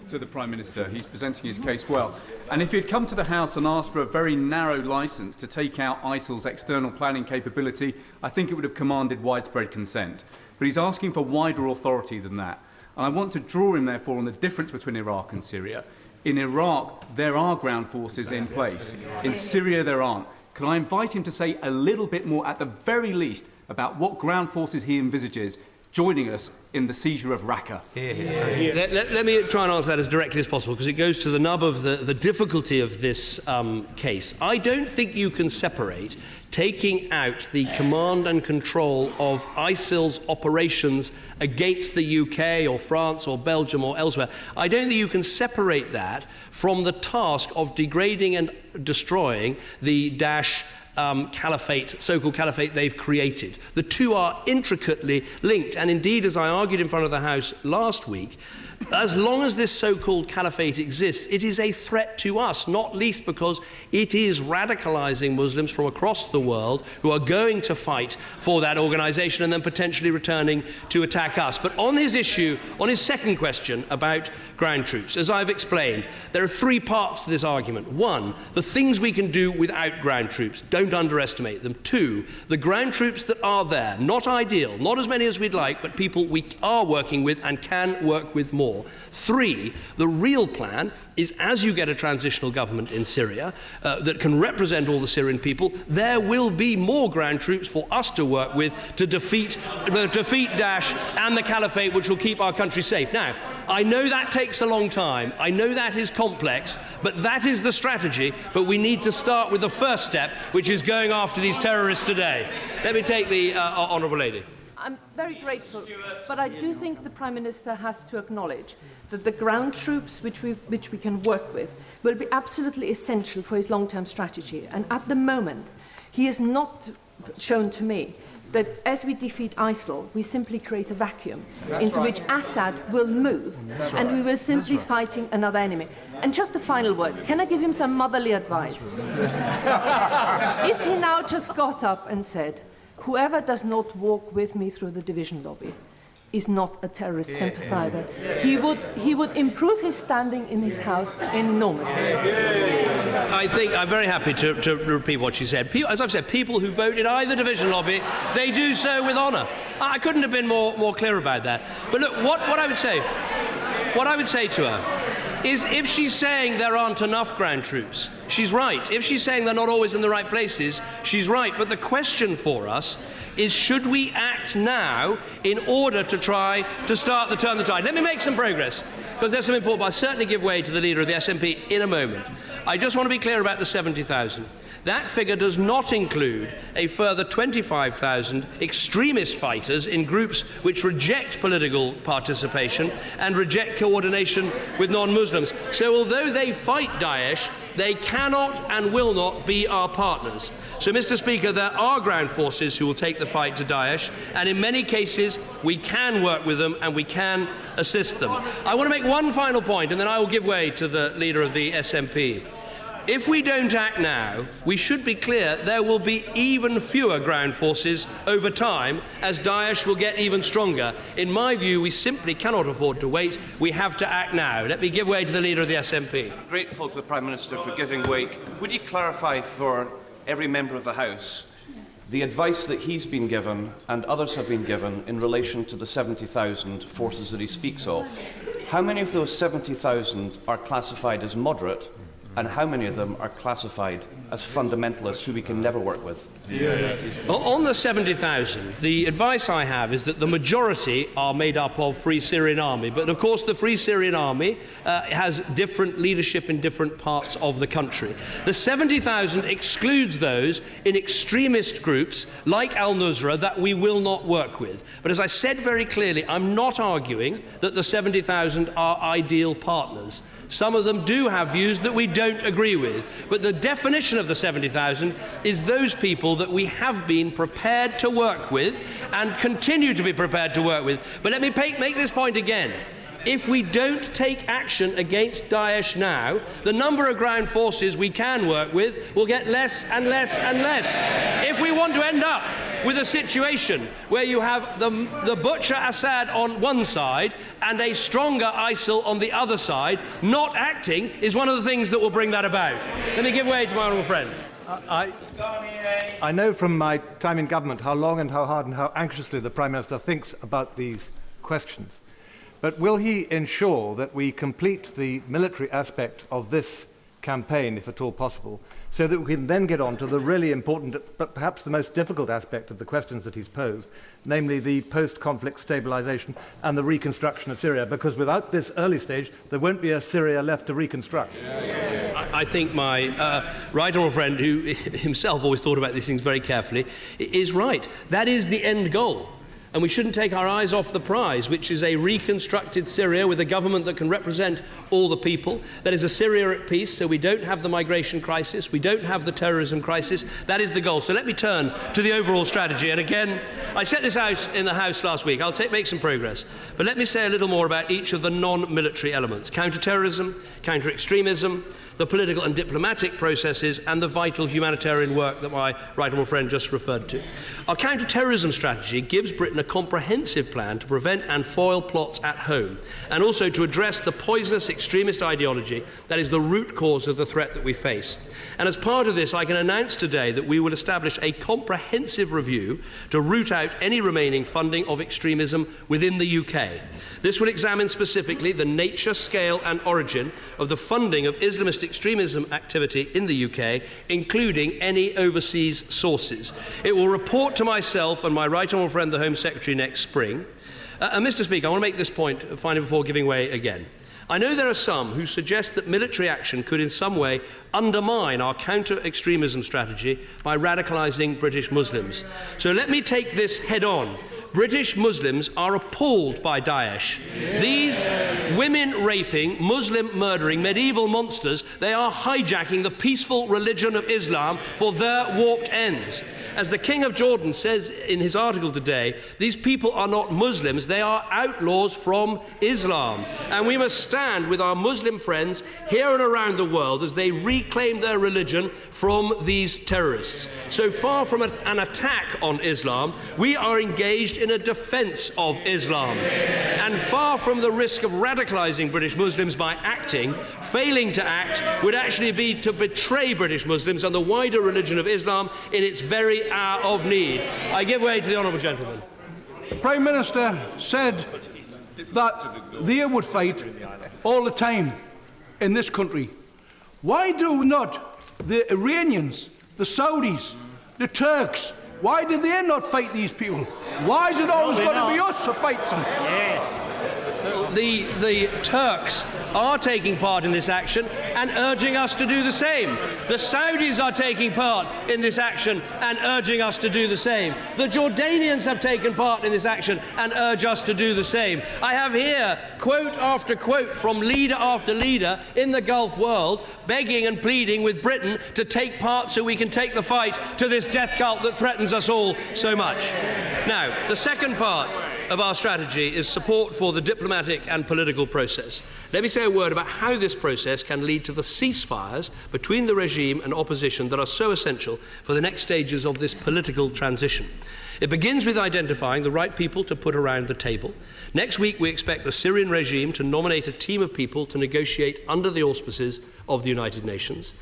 To the Prime Minister, he's presenting his case well. And if he'd come to the House and asked for a very narrow licence to take out ISIL's external planning capability, I think it would have commanded widespread consent. But he's asking for wider authority than that. And I want to draw him, therefore, on the difference between Iraq and Syria. In Iraq, there are ground forces in place. In Syria, there aren't. Can I invite him to say a little bit more, at the very least, about what ground forces he envisages joining us in the seizure of Raqqa? Let me try and answer that as directly as possible, because it goes to the nub of the difficulty of this case. I don't think you can separate taking out the command and control of ISIL's operations against the UK or France or Belgium or elsewhere. I don't think you can separate that from the task of degrading and destroying the Daesh caliphate, so-called caliphate they've created. The two are intricately linked, and indeed, as I argued in front of the House last week, as long as this so-called caliphate exists, it is a threat to us, not least because it is radicalising Muslims from across the world who are going to fight for that organisation and then potentially returning to attack us. But on his issue, on his second question about ground troops, as I've explained, there are three parts to this argument. One, the things we can do without ground troops don't don't underestimate them. 2, the ground troops that are there, not ideal, not as many as we'd like, but people we are working with and can work with more. 3, the real plan is, as you get a transitional government in Syria that can represent all the Syrian people, there will be more ground troops for us to work with to defeat Daesh and the caliphate, which will keep our country safe. Now, I know that takes a long time. I know that is complex, but that is the strategy. But we need to start with the first step, which is going after these terrorists today. Let me take the Honourable Lady. I'm very grateful, but I do think the Prime Minister has to acknowledge that the ground troops which we can work with will be absolutely essential for his long-term strategy. And at the moment, he has not shown to me that as we defeat ISIL, we simply create a vacuum into which Assad will move, and we will simply be fighting another enemy. And just the final word, can I give him some motherly advice? If he now just got up and said, whoever does not walk with me through the division lobby is not a terrorist sympathiser, he would improve his standing in his house enormously. I think I'm very happy to repeat what she said. As I've said, people who vote in either division lobby, they do so with honour. I couldn't have been more clear about that. But look, what I would say to her is, if she's saying there aren't enough ground troops, she's right. If she's saying they're not always in the right places, she's right. But the question for us is, should we act now in order to try to start to turn the tide? Let me make some progress, because there's some important. I'll certainly give way to the leader of the SNP in a moment. I just want to be clear about the 70,000. That figure does not include a further 25,000 extremist fighters in groups which reject political participation and reject coordination with non-Muslims. So although they fight Daesh, they cannot and will not be our partners. So, Mr. Speaker, there are ground forces who will take the fight to Daesh, and in many cases we can work with them and we can assist them. I want to make one final point, and then I will give way to the leader of the SNP. If we don't act now, we should be clear there will be even fewer ground forces over time as Daesh will get even stronger. In my view, we simply cannot afford to wait. We have to act now. Let me give way to the leader of the SNP. Grateful to the Prime Minister for giving way. Would you clarify for every member of the House the advice that he's been given and others have been given in relation to the 70,000 forces that he speaks of? How many of those 70,000 are classified as moderate, and how many of them are classified as fundamentalists who we can never work with? Well, on the 70,000, the advice I have is that the majority are made up of Free Syrian Army. But of course, the Free Syrian Army has different leadership in different parts of the country. The 70,000 excludes those in extremist groups like Al-Nusra that we will not work with. But as I said very clearly, I'm not arguing that the 70,000 are ideal partners. Some of them do have views that we don't agree with. But the definition of the 70,000 is those people that we have been prepared to work with and continue to be prepared to work with. But let me make this point again. If we don't take action against Daesh now, the number of ground forces we can work with will get less and less and less. If we want to end up with a situation where you have the butcher Assad on one side and a stronger ISIL on the other side, not acting is one of the things that will bring that about. Let me give way to my honourable friend. I know from my time in government how long and how hard and how anxiously the Prime Minister thinks about these questions. But will he ensure that we complete the military aspect of this campaign, if at all possible, so that we can then get on to the really important, but perhaps the most difficult aspect of the questions that he's posed, namely the post-conflict stabilisation and the reconstruction of Syria? Because without this early stage, there won't be a Syria left to reconstruct. I think my right honourable friend, who himself always thought about these things very carefully, is right. That is the end goal. And we shouldn't take our eyes off the prize, which is a reconstructed Syria with a government that can represent all the people. That is a Syria at peace, so we don't have the migration crisis, we don't have the terrorism crisis. That is the goal. So let me turn to the overall strategy. And again, I set this out in the House last week. I'll make some progress. But let me say a little more about each of the non-military elements. Counter-terrorism, counter-extremism, the political and diplomatic processes and the vital humanitarian work that my right honourable friend just referred to. Our counter-terrorism strategy gives Britain a comprehensive plan to prevent and foil plots at home, and also to address the poisonous extremist ideology that is the root cause of the threat that we face. And as part of this, I can announce today that we will establish a comprehensive review to root out any remaining funding of extremism within the UK. This will examine specifically the nature, scale and origin of the funding of Islamist extremism activity in the UK, including any overseas sources. It will report to myself and my right honourable friend, the Home Secretary, next spring. Mr. Speaker, I want to make this point finally before giving way again. I know there are some who suggest that military action could in some way undermine our counter-extremism strategy by radicalising British Muslims. So let me take this head on. British Muslims are appalled by Daesh. These women-raping, Muslim-murdering, medieval monsters, they are hijacking the peaceful religion of Islam for their warped ends. As the King of Jordan says in his article today, these people are not Muslims, they are outlaws from Islam. And we must stand with our Muslim friends here and around the world as they reclaim their religion from these terrorists. So far from an attack on Islam, we are engaged in a defence of Islam. And far from the risk of radicalising British Muslims by acting, failing to act would actually be to betray British Muslims and the wider religion of Islam in its very hour of need. I give way to the honourable gentleman. The Prime Minister said that they would fight all the time in this country. Why do not the Iranians, the Saudis, the Turks, why do they not fight these people? Why is it always going to be us who fight them? The Turks are taking part in this action and urging us to do the same. The Saudis are taking part in this action and urging us to do the same. The Jordanians have taken part in this action and urge us to do the same. I have here quote after quote from leader after leader in the Gulf world begging and pleading with Britain to take part so we can take the fight to this death cult that threatens us all so much. Now, the second part of our strategy is support for the diplomatic and political process. Let me say a word about how this process can lead to the ceasefires between the regime and opposition that are so essential for the next stages of this political transition. It begins with identifying the right people to put around the table. Next week, we expect the Syrian regime to nominate a team of people to negotiate under the auspices of the United Nations.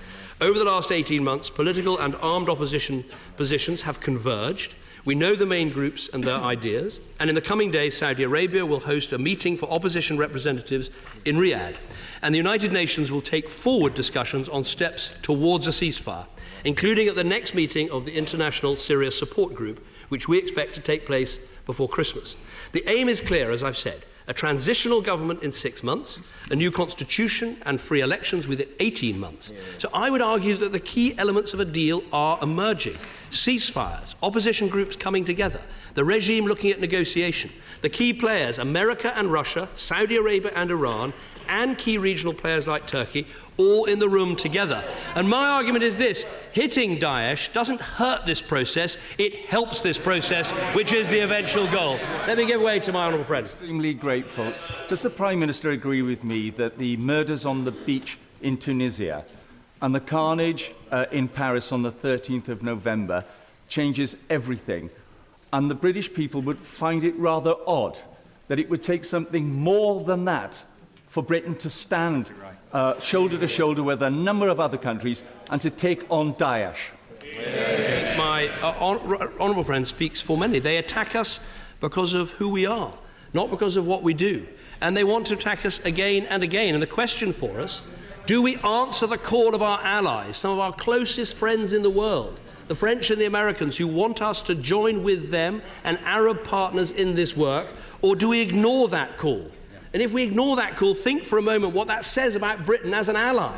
Over the last 18 months, political and armed opposition positions have converged. We know the main groups and their ideas, and in the coming days, Saudi Arabia will host a meeting for opposition representatives in Riyadh, and the United Nations will take forward discussions on steps towards a ceasefire, including at the next meeting of the International Syria Support Group, which we expect to take place before Christmas. The aim is clear, as I've said: a transitional government in 6 months, a new constitution and free elections within 18 months. So I would argue that the key elements of a deal are emerging. Ceasefires, opposition groups coming together, the regime looking at negotiation, the key players, America and Russia, Saudi Arabia and Iran, and key regional players like Turkey, all in the room together. And my argument is this: hitting Daesh doesn't hurt this process, it helps this process, which is the eventual goal. Let me give way to my honourable friend. Extremely grateful. Does the Prime Minister agree with me that the murders on the beach in Tunisia and the carnage in Paris on the 13th of November changes everything, and the British people would find it rather odd that it would take something more than that for Britain to stand shoulder to shoulder with a number of other countries and to take on Daesh? My honourable friend speaks for many. They attack us because of who we are, not because of what we do. And they want to attack us again and again. And the question for us: do we answer the call of our allies, some of our closest friends in the world, the French and the Americans, who want us to join with them and Arab partners in this work, or do we ignore that call? And if we ignore that call, think for a moment what that says about Britain as an ally.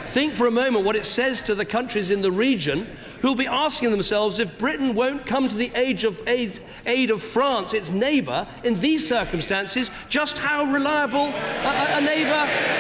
Think for a moment what it says to the countries in the region who will be asking themselves, if Britain won't come to the aid of France, its neighbour, in these circumstances, just how reliable a neighbour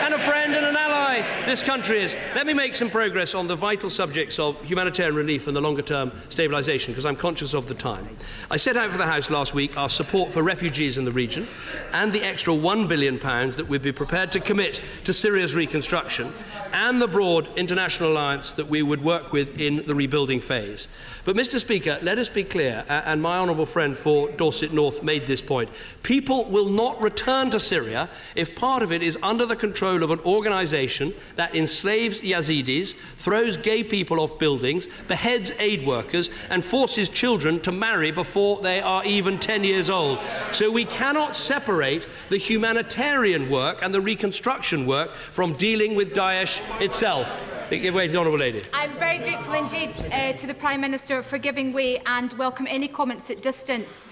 and a friend and an ally this country is. Let me make some progress on the vital subjects of humanitarian relief and the longer-term stabilisation, because I'm conscious of the time. I set out for the House last week our support for refugees in the region and the extra £1 billion that we'd be prepared to commit to Syria's reconstruction. and the broad international alliance that we would work with in the rebuilding phase. But, Mr. Speaker, let us be clear, and my honourable friend for Dorset North made this point. People will not return to Syria if part of it is under the control of an organisation that enslaves Yazidis, throws gay people off buildings, beheads aid workers, and forces children to marry before they are even 10 years old. So we cannot separate the humanitarian work and the reconstruction work from dealing with Daesh itself. Give way to the Honourable Lady. I'm very grateful indeed to the Prime Minister for giving way and welcome any comments that distance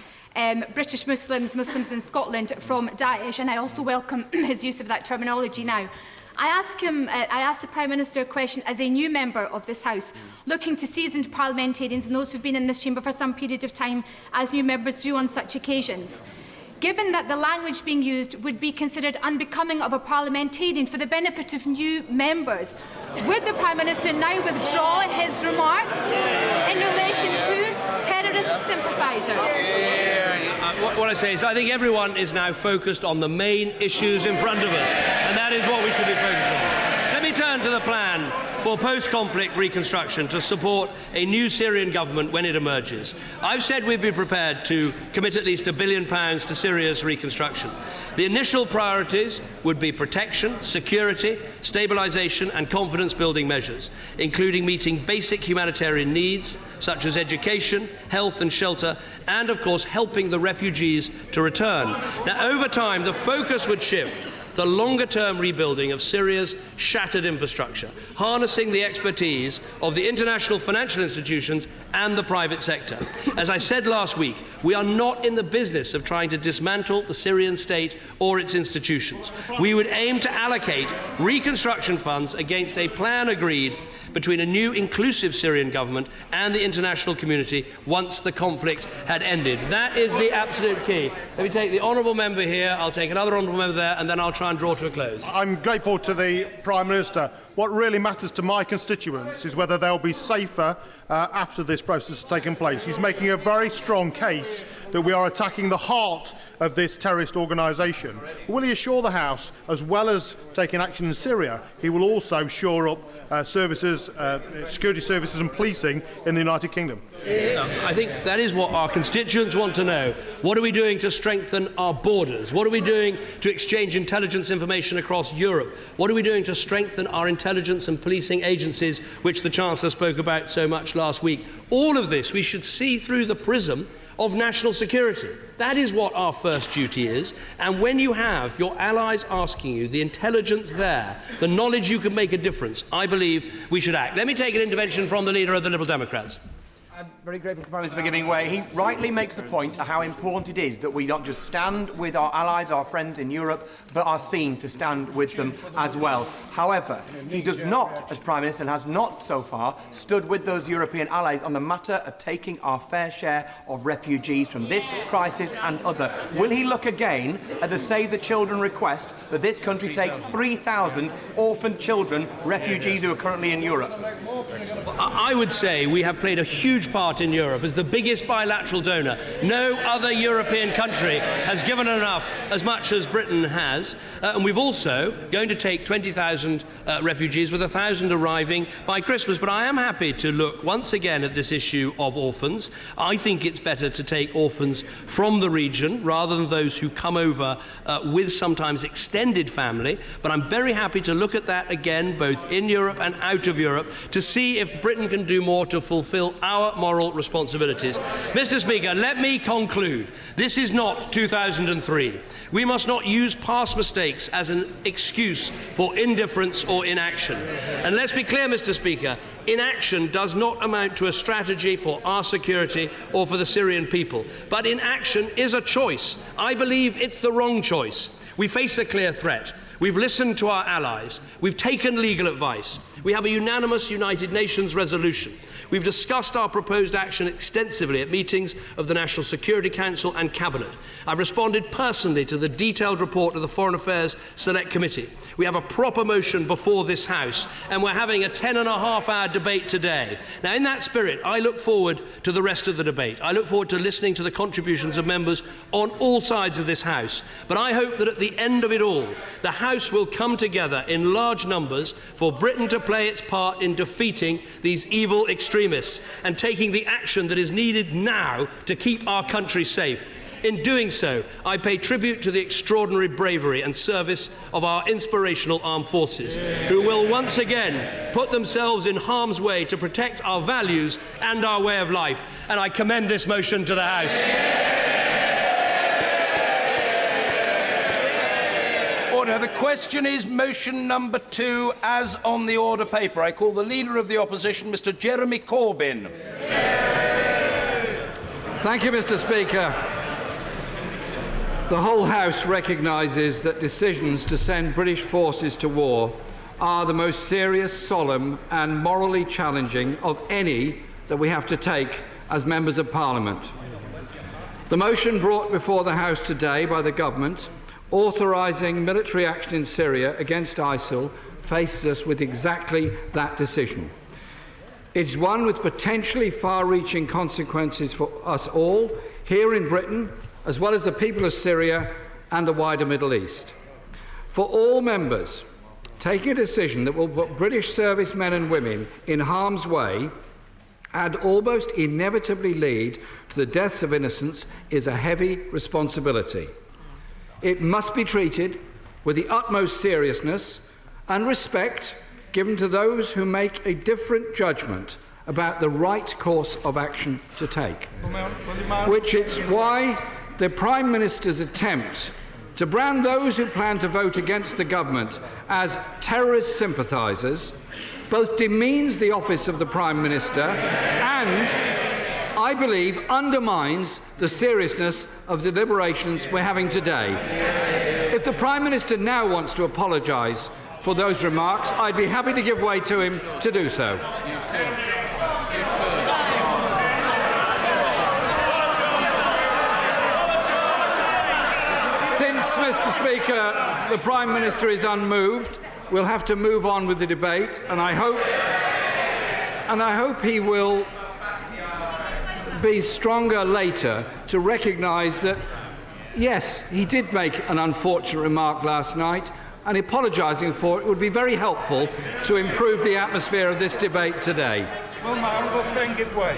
British Muslims in Scotland from Daesh, and I also welcome his use of that terminology now. I asked the Prime Minister a question as a new member of this House, looking to seasoned parliamentarians and those who have been in this chamber for some period of time, as new members do on such occasions. Given that the language being used would be considered unbecoming of a parliamentarian for the benefit of new members, would the Prime Minister now withdraw his remarks in relation to terrorist sympathisers? What I say is I think everyone is now focused on the main issues in front of us, and that is what we should be focused on. Let me turn to the plan for post-conflict reconstruction to support a new Syrian government when it emerges. I've said we'd be prepared to commit at least £1 billion to Syria's reconstruction. The initial priorities would be protection, security, stabilisation and confidence-building measures, including meeting basic humanitarian needs such as education, health and shelter, and of course helping the refugees to return. Now, over time, the focus would shift the longer-term rebuilding of Syria's shattered infrastructure, harnessing the expertise of the international financial institutions and the private sector. As I said last week, we are not in the business of trying to dismantle the Syrian state or its institutions. We would aim to allocate reconstruction funds against a plan agreed between a new inclusive Syrian government and the international community once the conflict had ended. That is the absolute key. Let me take the honourable member here, I'll take another honourable member there, and then I'll try and draw to a close. I'm grateful to the Prime Minister. What really matters to my constituents is whether they'll be safer after this process has taken place. He's making a very strong case that we are attacking the heart of this terrorist organisation. Will he assure the House, as well as taking action in Syria, he will also shore up services, security services and policing in the United Kingdom? I think that is what our constituents want to know. What are we doing to strengthen our borders? What are we doing to exchange intelligence information across Europe? What are we doing to strengthen our intelligence and policing agencies, which the Chancellor spoke about so much last week? All of this we should see through the prism of national security. That is what our first duty is. And when you have your allies asking you, the intelligence there, the knowledge you can make a difference, I believe we should act. Let me take an intervention from the Leader of the Liberal Democrats. I'm very grateful to the Prime Minister for giving way. He rightly makes the point of how important it is that we not just stand with our allies, our friends in Europe, but are seen to stand with them as well. However, he does not, as Prime Minister, and has not so far, stood with those European allies on the matter of taking our fair share of refugees from this crisis and other. Will he look again at the Save the Children request that this country takes 3,000 orphan children, refugees who are currently in Europe? I would say we have played a huge part in Europe as the biggest bilateral donor. No other European country has given enough, as much as Britain has, and we've also going to take 20,000 refugees, with 1,000 arriving by Christmas. But I am happy to look once again at this issue of orphans. I think it's better to take orphans from the region rather than those who come over with sometimes extended family. But I'm very happy to look at that again, both in Europe and out of Europe, to see if Britain can do more to fulfil our moral responsibilities. Mr. Speaker, let me conclude. This is not 2003. We must not use past mistakes as an excuse for indifference or inaction. And let's be clear, Mr. Speaker, inaction does not amount to a strategy for our security or for the Syrian people. But inaction is a choice. I believe it's the wrong choice. We face a clear threat. We've listened to our allies. We've taken legal advice. We have a unanimous United Nations resolution. We've discussed our proposed action extensively at meetings of the National Security Council and Cabinet. I've responded personally to the detailed report of the Foreign Affairs Select Committee. We have a proper motion before this House, and we're having a 10.5-hour debate today. Now, in that spirit, I look forward to the rest of the debate. I look forward to listening to the contributions of members on all sides of this House. But I hope that at the end of it all, the House will come together in large numbers for Britain to play its part in defeating these evil extremists and taking the action that is needed now to keep our country safe. In doing so, I pay tribute to the extraordinary bravery and service of our inspirational armed forces, who will once again put themselves in harm's way to protect our values and our way of life. And I commend this motion to the House. Order. The question is motion number 2 as on the order paper. I call the Leader of the Opposition, Mr Jeremy Corbyn. Thank you, Mr Speaker. The whole House recognises that decisions to send British forces to war are the most serious, solemn and morally challenging of any that we have to take as members of Parliament. The motion brought before the House today by the Government authorising military action in Syria against ISIL faces us with exactly that decision. It's one with potentially far-reaching consequences for us all, here in Britain, as well as the people of Syria and the wider Middle East. For all members, taking a decision that will put British servicemen and women in harm's way and almost inevitably lead to the deaths of innocents is a heavy responsibility. It must be treated with the utmost seriousness and respect given to those who make a different judgment about the right course of action to take, which is why the Prime Minister's attempt to brand those who plan to vote against the government as terrorist sympathisers both demeans the office of the Prime Minister and, I believe, undermines the seriousness of the deliberations we're having today. If the Prime Minister now wants to apologise for those remarks, I'd be happy to give way to him to do so. Mr Speaker, the Prime Minister is unmoved. We'll have to move on with the debate, and I hope he will be stronger later to recognise that, yes, he did make an unfortunate remark last night, and apologising for it would be very helpful to improve the atmosphere of this debate today. Will my honourable friend give way?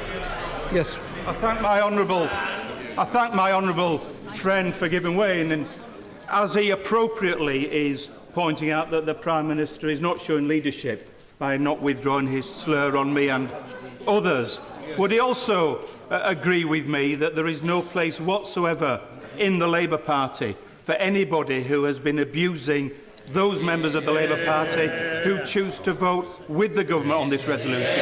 Yes. I thank my honourable friend for giving way, and as he appropriately is pointing out that the Prime Minister is not showing leadership by not withdrawing his slur on me and others, would he also agree with me that there is no place whatsoever in the Labour Party for anybody who has been abusing those members of the Labour Party who choose to vote with the government on this resolution?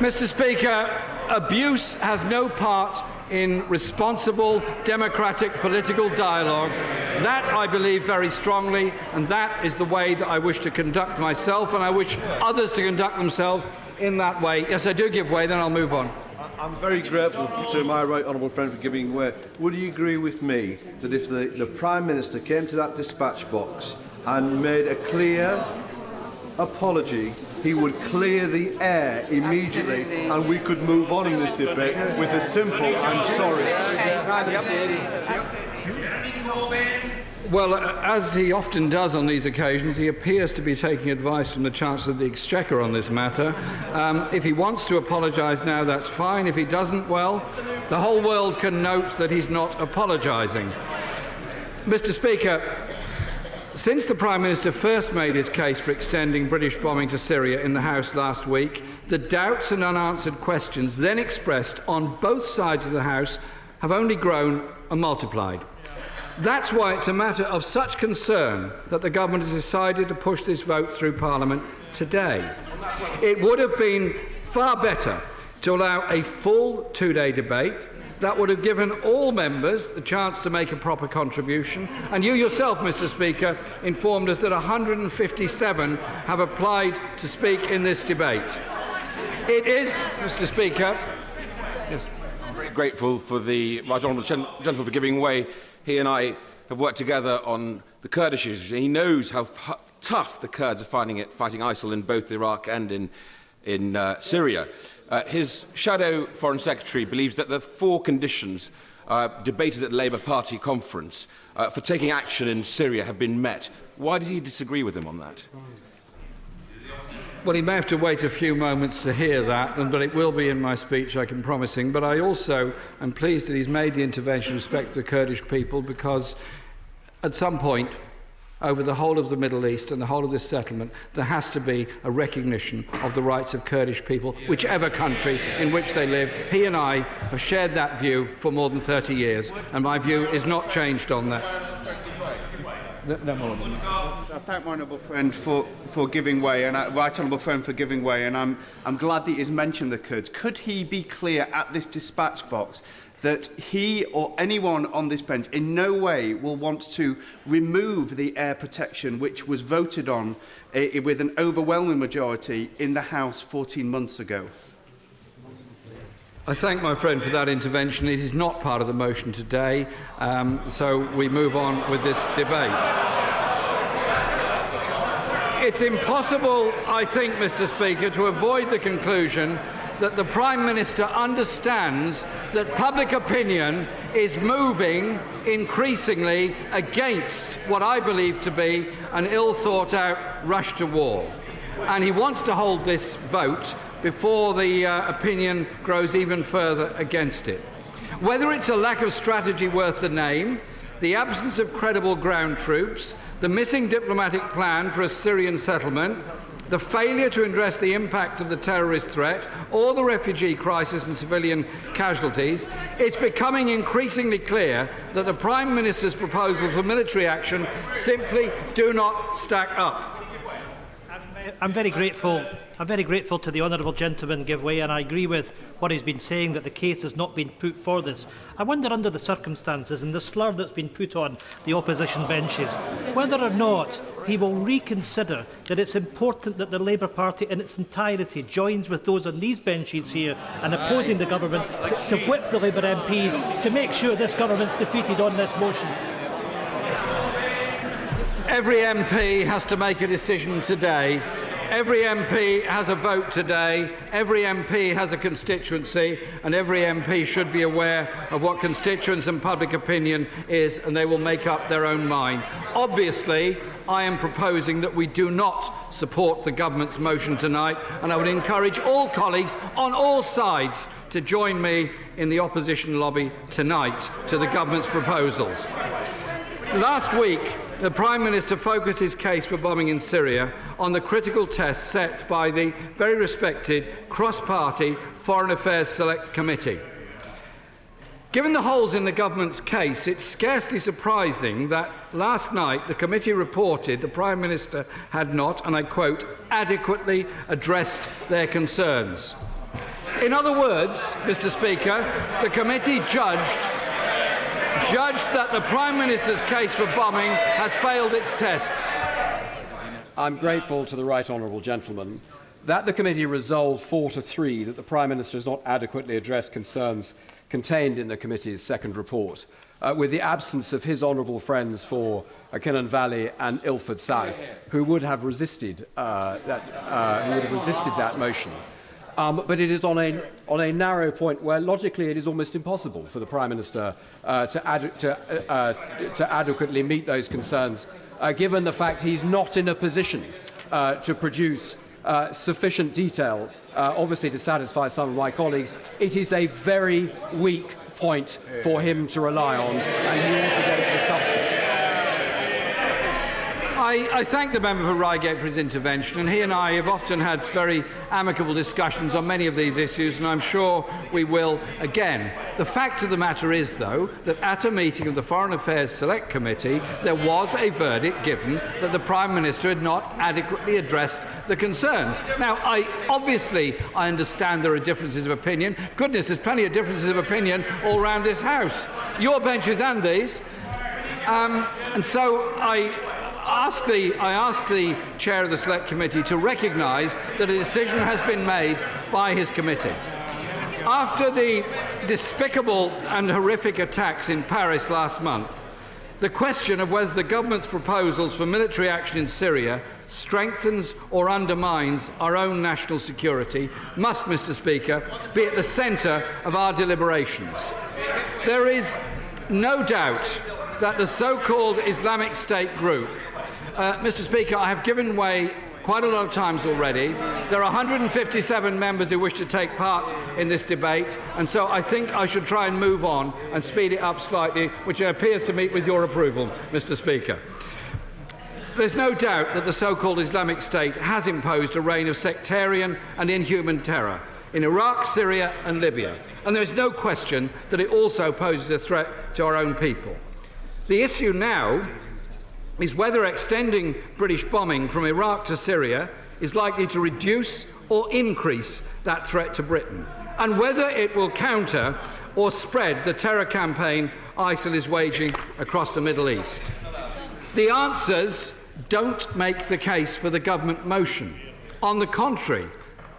Mr Speaker, abuse has no part in responsible, democratic political dialogue. That I believe very strongly, and that is the way that I wish to conduct myself, and I wish others to conduct themselves in that way. Yes, I do give way, then I'll move on. I'm very grateful to my right honourable friend for giving way. Would you agree with me that if the Prime Minister came to that dispatch box and made a clear apology, he would clear the air immediately and we could move on in this debate with a simple "I'm sorry"? Well, as he often does on these occasions, he appears to be taking advice from the Chancellor of the Exchequer on this matter. If he wants to apologise now, that's fine. If he doesn't, well, the whole world can note that he's not apologising. Mr Speaker, since the Prime Minister first made his case for extending British bombing to Syria in the House last week, the doubts and unanswered questions then expressed on both sides of the House have only grown and multiplied. That's why it's a matter of such concern that the Government has decided to push this vote through Parliament today. It would have been far better to allow a full two-day debate. That would have given all members the chance to make a proper contribution. And you yourself, Mr Speaker, informed us that 157 have applied to speak in this debate. It is, Mr Speaker... Yes. I'm very grateful for the Right Honourable Gentleman for giving way. He and I have worked together on the Kurdish issue. He knows how tough the Kurds are finding it, fighting ISIL in both Iraq and in Syria. His shadow Foreign Secretary believes that the 4 conditions debated at the Labour Party conference for taking action in Syria have been met. Why does he disagree with him on that? Well, he may have to wait a few moments to hear that, but it will be in my speech, I can promise him. But I also am pleased that he's made the intervention with respect to the Kurdish people, because at some point over the whole of the Middle East and the whole of this settlement, there has to be a recognition of the rights of Kurdish people, whichever country in which they live. He and I have shared that view for more than 30 years, and my view is not changed on that. I thank my honourable friend for giving way, and right honourable friend for giving way, and I'm glad that he has mentioned the Kurds. Could he be clear at this dispatch box that he or anyone on this bench in no way will want to remove the air protection which was voted on with an overwhelming majority in the House 14 months ago? I thank my friend for that intervention. It is not part of the motion today, so we move on with this debate. It's impossible, I think, Mr. Speaker, to avoid the conclusion that the Prime Minister understands that public opinion is moving increasingly against what I believe to be an ill-thought-out rush to war. And he wants to hold this vote before the opinion grows even further against it. Whether it's a lack of strategy worth the name, the absence of credible ground troops, the missing diplomatic plan for a Syrian settlement, the failure to address the impact of the terrorist threat or the refugee crisis and civilian casualties, it's becoming increasingly clear that the Prime Minister's proposals for military action simply do not stack up. I'm very grateful to the honourable gentleman give way, and I agree with what he's been saying, that the case has not been put for this. I wonder, under the circumstances and the slur that's been put on the opposition benches, whether or not he will reconsider that it's important that the Labour Party in its entirety joins with those on these benches here and opposing the government to whip the Labour MPs to make sure this government's defeated on this motion. Every MP has to make a decision today. Every MP has a vote today. Every MP has a constituency, and every MP should be aware of what constituents and public opinion is, and they will make up their own mind. Obviously, I am proposing that we do not support the government's motion tonight, and I would encourage all colleagues on all sides to join me in the opposition lobby tonight to the government's proposals. Last week, the Prime Minister focused his case for bombing in Syria on the critical test set by the very respected cross-party Foreign Affairs Select Committee. Given the holes in the government's case, it's scarcely surprising that last night the committee reported the Prime Minister had not, and I quote, adequately addressed their concerns. In other words, Mr. Speaker, the committee judged that the Prime Minister's case for bombing has failed its tests. I'm grateful to the right honourable gentleman that the committee resolved 4-3 that the Prime Minister has not adequately addressed concerns contained in the committee's second report, with the absence of his honourable friends for Kinnan Valley and Ilford South, who would have resisted that motion. But it is on a narrow point where logically it is almost impossible for the Prime Minister to adequately meet those concerns, given the fact he's not in a position to produce sufficient detail, obviously to satisfy some of my colleagues. It is a very weak point for him to rely on, and he ought to get into the substance. I thank the member for Reigate for his intervention, and he and I have often had very amicable discussions on many of these issues, and I'm sure we will again. The fact of the matter is, though, that at a meeting of the Foreign Affairs Select Committee, there was a verdict given that the Prime Minister had not adequately addressed the concerns. Now, I understand there are differences of opinion. Goodness, there's plenty of differences of opinion all around this House. Your benches and these. And so I ask the Chair of the Select Committee to recognise that a decision has been made by his committee. After the despicable and horrific attacks in Paris last month, the question of whether the government's proposals for military action in Syria strengthens or undermines our own national security must, Mr. Speaker, be at the centre of our deliberations. There is no doubt that the so-called Islamic State group, Mr. Speaker, I have given way quite a lot of times already. There are 157 members who wish to take part in this debate, and so I think I should try and move on and speed it up slightly, which appears to meet with your approval, Mr. Speaker. There's no doubt that the so-called Islamic State has imposed a reign of sectarian and inhuman terror in Iraq, Syria and Libya, and there's no question that it also poses a threat to our own people. The issue now is whether extending British bombing from Iraq to Syria is likely to reduce or increase that threat to Britain, and whether it will counter or spread the terror campaign ISIL is waging across the Middle East. The answers don't make the case for the government motion. On the contrary,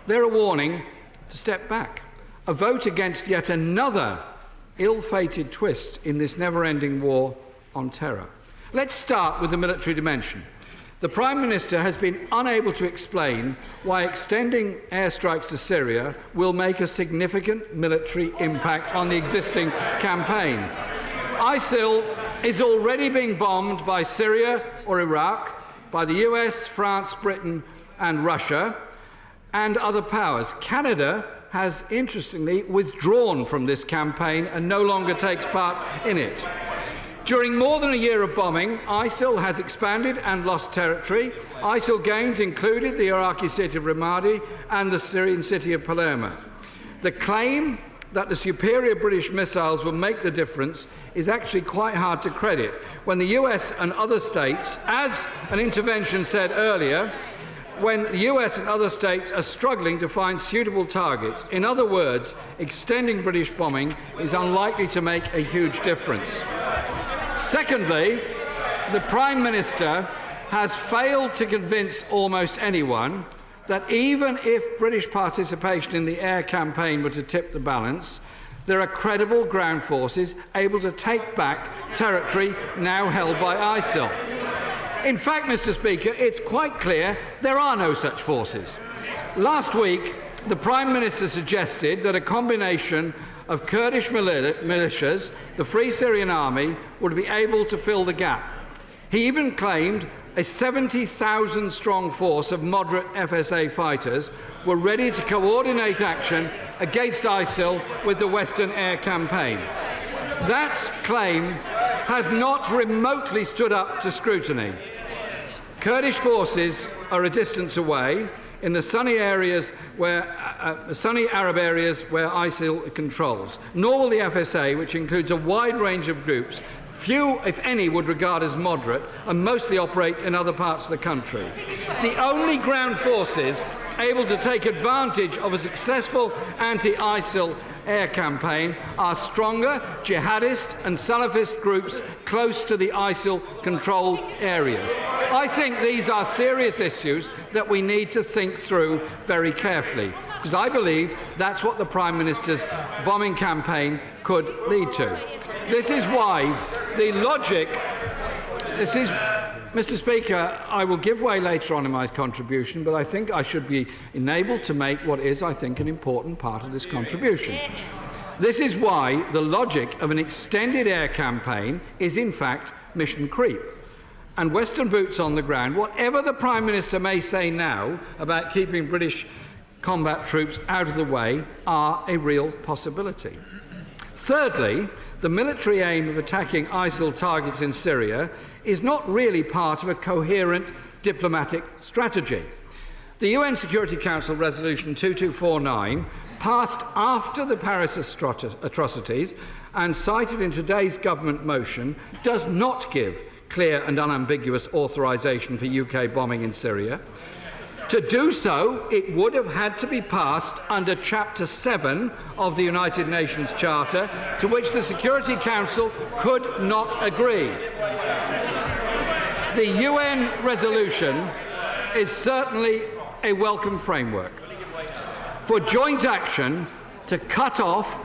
they're a warning to step back, a vote against yet another ill-fated twist in this never-ending war on terror. Let's start with the military dimension. The Prime Minister has been unable to explain why extending airstrikes to Syria will make a significant military impact on the existing campaign. ISIL is already being bombed by Syria or Iraq, by the US, France, Britain and Russia, and other powers. Canada has, interestingly, withdrawn from this campaign and no longer takes part in it. During more than a year of bombing, ISIL has expanded and lost territory. ISIL gains included the Iraqi city of Ramadi and the Syrian city of Palermo. The claim that the superior British missiles will make the difference is actually quite hard to credit when the US and other states, as an intervention said earlier, when the US and other states are struggling to find suitable targets. In other words, extending British bombing is unlikely to make a huge difference. Secondly, the Prime Minister has failed to convince almost anyone that even if British participation in the air campaign were to tip the balance, there are credible ground forces able to take back territory now held by ISIL. In fact, Mr. Speaker, it's quite clear there are no such forces. Last week, the Prime Minister suggested that a combination of Kurdish militias, the Free Syrian Army, would be able to fill the gap. He even claimed a 70,000-strong force of moderate FSA fighters were ready to coordinate action against ISIL with the Western air campaign. That claim has not remotely stood up to scrutiny. Kurdish forces are a distance away in the sunny Arab areas where ISIL controls, nor will the FSA, which includes a wide range of groups, few, if any, would regard as moderate and mostly operate in other parts of the country. The only ground forces able to take advantage of a successful anti-ISIL air campaign are stronger jihadist and Salafist groups close to the ISIL-controlled areas. I think these are serious issues that we need to think through very carefully, because I believe that's what the Prime Minister's bombing campaign could lead to. This is why the logic... Mr. Speaker, I will give way later on in my contribution, but I think I should be enabled to make what is, I think, an important part of this contribution. This is why the logic of an extended air campaign is, in fact, mission creep. And Western boots on the ground, whatever the Prime Minister may say now about keeping British combat troops out of the way, are a real possibility. Thirdly, the military aim of attacking ISIL targets in Syria is not really part of a coherent diplomatic strategy. The UN Security Council Resolution 2249, passed after the Paris atrocities and cited in today's government motion, does not give clear and unambiguous authorisation for UK bombing in Syria. To do so, it would have had to be passed under Chapter 7 of the United Nations Charter, to which the Security Council could not agree. The UN resolution is certainly a welcome framework for joint action to cut off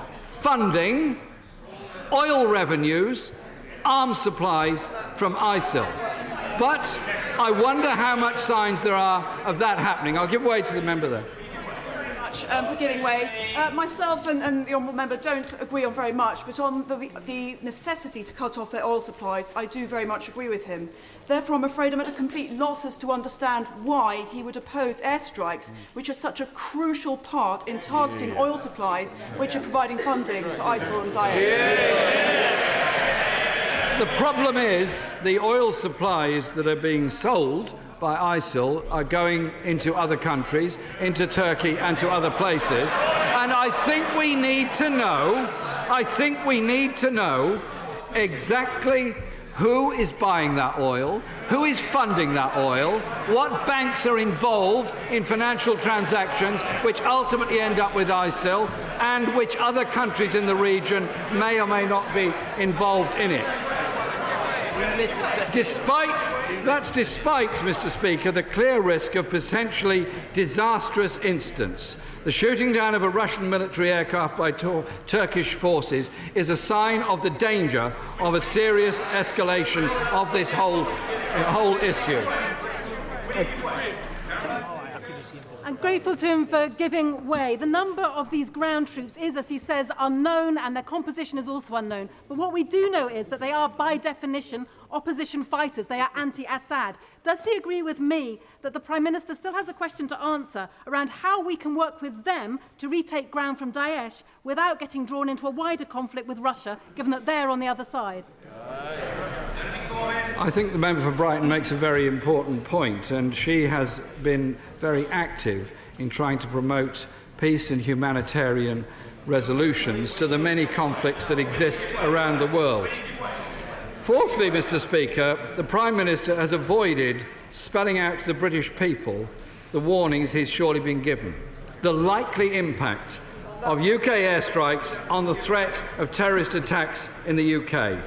funding, oil revenues, arms supplies from ISIL. But I wonder how much signs there are of that happening. I'll give way to the member there. much for giving way. Myself and the honourable member don't agree on very much, but on the necessity to cut off their oil supplies, I do very much agree with him. Therefore, I'm afraid I'm at a complete loss as to understand why he would oppose airstrikes, which are such a crucial part in targeting oil supplies, which are providing funding for ISIL and Daesh. The problem is the oil supplies that are being sold by ISIL are going into other countries, into Turkey and to other places. And I think we need to know exactly who is buying that oil, who is funding that oil, what banks are involved in financial transactions which ultimately end up with ISIL, and which other countries in the region may or may not be involved in it. Despite, Mr. Speaker, the clear risk of potentially disastrous incidents, the shooting down of a Russian military aircraft by Turkish forces is a sign of the danger of a serious escalation of this whole issue. I'm grateful to him for giving way. The number of these ground troops is, as he says, unknown, and their composition is also unknown. But what we do know is that they are, by definition, opposition fighters. They are anti-Assad. Does he agree with me that the Prime Minister still has a question to answer around how we can work with them to retake ground from Daesh without getting drawn into a wider conflict with Russia, given that they're on the other side? I think the member for Brighton makes a very important point, and she has been very active in trying to promote peace and humanitarian resolutions to the many conflicts that exist around the world. Fourthly, Mr. Speaker, the Prime Minister has avoided spelling out to the British people the warnings he's surely been given. The likely impact of UK airstrikes on the threat of terrorist attacks in the UK.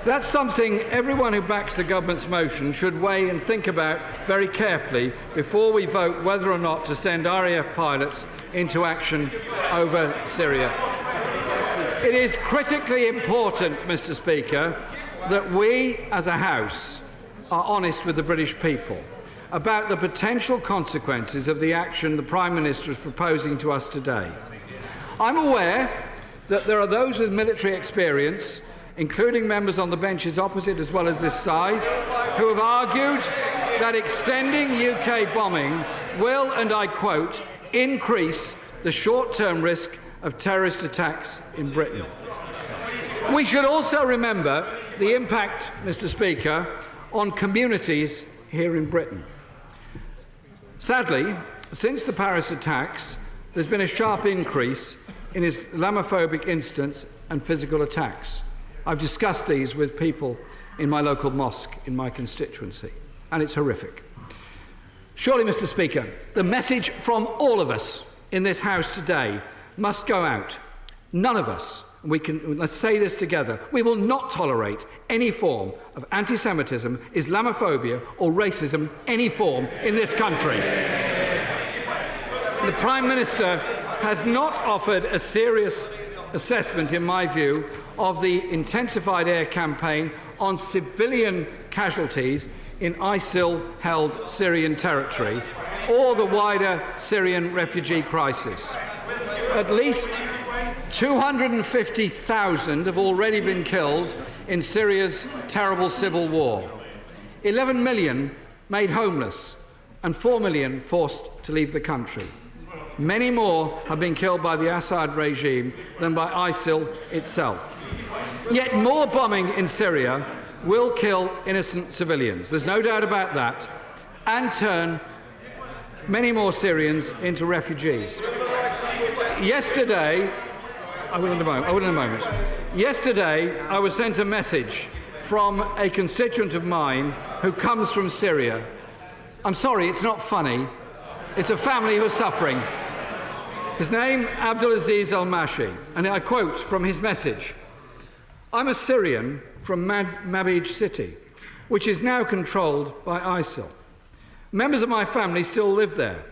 That's something everyone who backs the government's motion should weigh and think about very carefully before we vote whether or not to send RAF pilots into action over Syria. It is critically important, Mr. Speaker, that we as a House are honest with the British people about the potential consequences of the action the Prime Minister is proposing to us today. I'm aware that there are those with military experience, including members on the benches opposite as well as this side, who have argued that extending UK bombing will, and I quote, increase the short-term risk of terrorist attacks in Britain. We should also remember the impact, Mr. Speaker, on communities here in Britain. Sadly, since the Paris attacks, there's been a sharp increase in Islamophobic incidents and physical attacks. I've discussed these with people in my local mosque in my constituency, and it's horrific. Surely, Mr. Speaker, the message from all of us in this House today must go out. None of us, let's say this together, we will not tolerate any form of anti-Semitism, Islamophobia or racism, any form in this country. The Prime Minister has not offered a serious assessment, in my view, of the intensified air campaign on civilian casualties in ISIL-held Syrian territory or the wider Syrian refugee crisis. At least 250,000 have already been killed in Syria's terrible civil war, 11 million made homeless, and 4 million forced to leave the country. Many more have been killed by the Assad regime than by ISIL itself. Yet more bombing in Syria will kill innocent civilians. There's no doubt about that, and turn many more Syrians into refugees. Yesterday, I will in a moment. Yesterday, I was sent a message from a constituent of mine who comes from Syria. I'm sorry, it's not funny. It's a family who are suffering. His name, Abdulaziz Al-Mashi, and I quote from his message. I'm a Syrian from Mabij city, which is now controlled by ISIL. Members of my family still live there,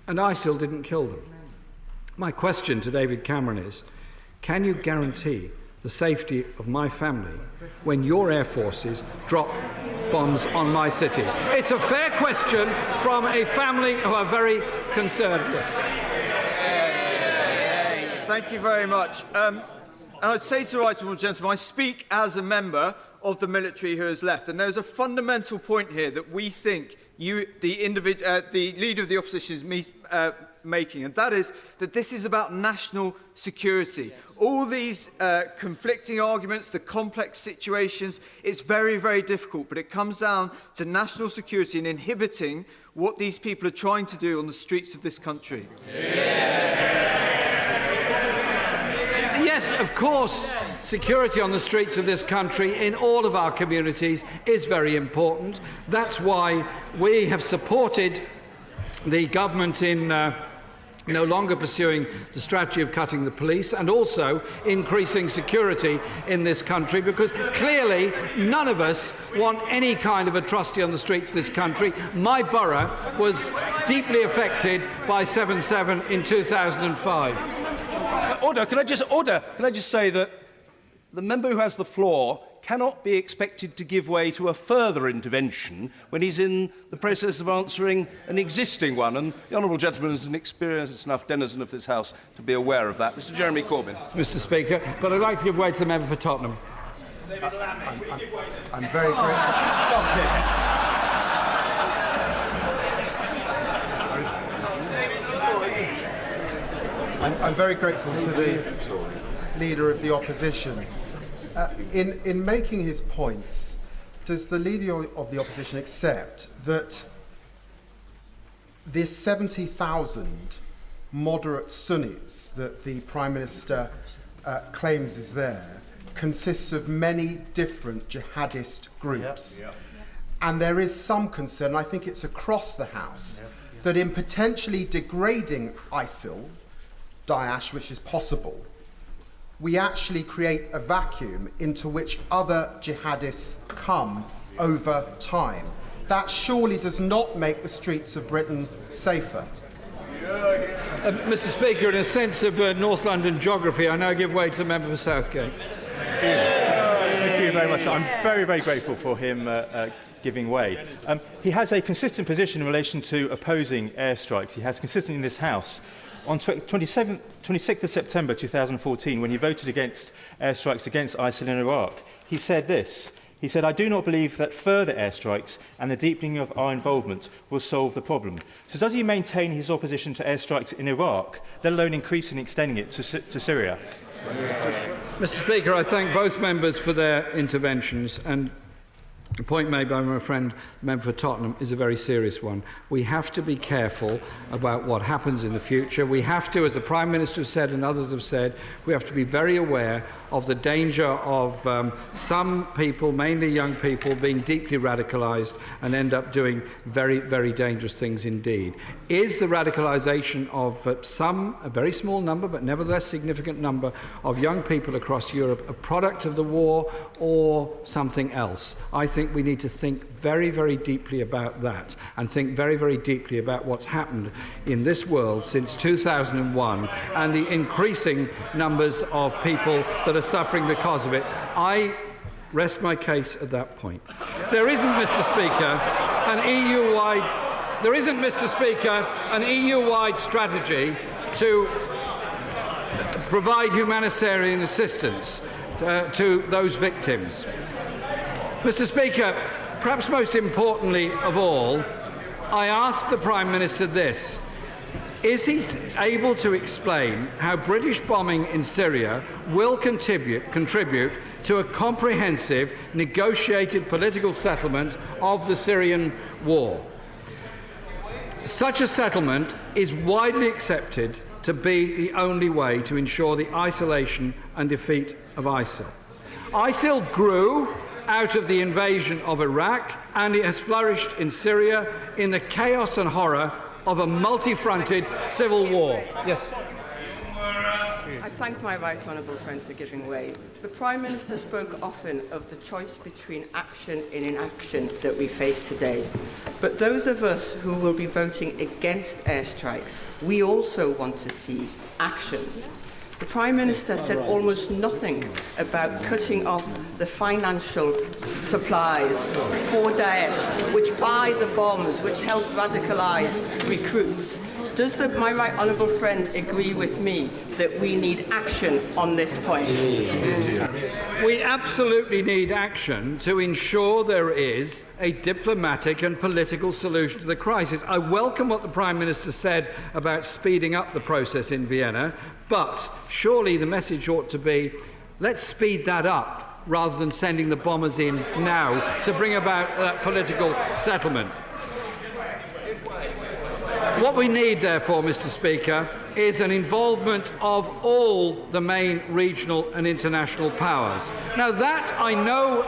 and ISIL didn't kill them. My question to David Cameron is, can you guarantee the safety of my family when your air forces drop bombs on my city? It's a fair question from a family who are very concerned. Yes. Thank you very much. And I'd say to the right honourable gentleman, I speak as a member of the military who has left, and there's a fundamental point here that we think the Leader of the Opposition is making, and that is that this is about national security. All these conflicting arguments, the complex situations, it's very, very difficult, but it comes down to national security and inhibiting what these people are trying to do on the streets of this country. Yes, of course, security on the streets of this country in all of our communities is very important. That's why we have supported the government in no longer pursuing the strategy of cutting the police and also increasing security in this country, because clearly none of us want any kind of atrocity on the streets of this country. My borough was deeply affected by 7/7 in 2005. Can I just say that the member who has the floor cannot be expected to give way to a further intervention when he's in the process of answering an existing one. And the honourable gentleman is an experienced enough denizen of this House to be aware of that. Mr Jeremy Corbyn. Mr Speaker, but I'd like to give way to the member for Tottenham. I'm very grateful. Stop it. I'm very grateful to the Leader of the Opposition. In making his points, does the Leader of the Opposition accept that this 70,000 moderate Sunnis that the Prime Minister claims is there consists of many different jihadist groups? And there is some concern, I think it's across the House, that in potentially degrading ISIL, Daesh, which is possible, we actually create a vacuum into which other jihadists come over time. That surely does not make the streets of Britain safer. Mr Speaker, in a sense of North London geography, I now give way to the member for Southgate. Thank you very much. I'm very, very grateful for him giving way. He has a consistent position in relation to opposing airstrikes. He has consistent in this House. On 26th of September 2014, when he voted against airstrikes against ISIL in Iraq, he said this. He said, "I do not believe that further airstrikes and the deepening of our involvement will solve the problem." So does he maintain his opposition to airstrikes in Iraq, let alone increasing and extending it to Syria? Mr Speaker, I thank both members for their interventions, and the point made by my friend, the member for Tottenham, is a very serious one. We have to be careful about what happens in the future. We have to, as the Prime Minister has said and others have said, we have to be very aware of the danger of some people, mainly young people, being deeply radicalised and end up doing very, very dangerous things indeed. Is the radicalisation of a very small number, but nevertheless significant number of young people across Europe a product of the war or something else? I think we need to think very, very deeply about that and think very, very deeply about what's happened in this world since 2001 and the increasing numbers of people that are suffering because of it. I rest my case at that point. There isn't, Mr Speaker, an EU-wide strategy to provide humanitarian assistance to those victims. Mr Speaker, perhaps most importantly of all, I ask the Prime Minister this. Is he able to explain how British bombing in Syria will contribute to a comprehensive, negotiated political settlement of the Syrian war? Such a settlement is widely accepted to be the only way to ensure the isolation and defeat of ISIL. ISIL grew out of the invasion of Iraq, and it has flourished in Syria in the chaos and horror of a multi-fronted civil war. Yes. I thank my right honourable friend for giving way. The Prime Minister spoke often of the choice between action and inaction that we face today. But those of us who will be voting against airstrikes, we also want to see action. The Prime Minister said almost nothing about cutting off the financial supplies for Daesh, which buy the bombs, which help radicalise recruits, Does my right honourable friend agree with me that we need action on this point? We absolutely need action to ensure there is a diplomatic and political solution to the crisis. I welcome what the Prime Minister said about speeding up the process in Vienna, but surely the message ought to be, let's speed that up rather than sending the bombers in now to bring about that political settlement. What we need, therefore, Mr. Speaker, is an involvement of all the main regional and international powers. Now, that I know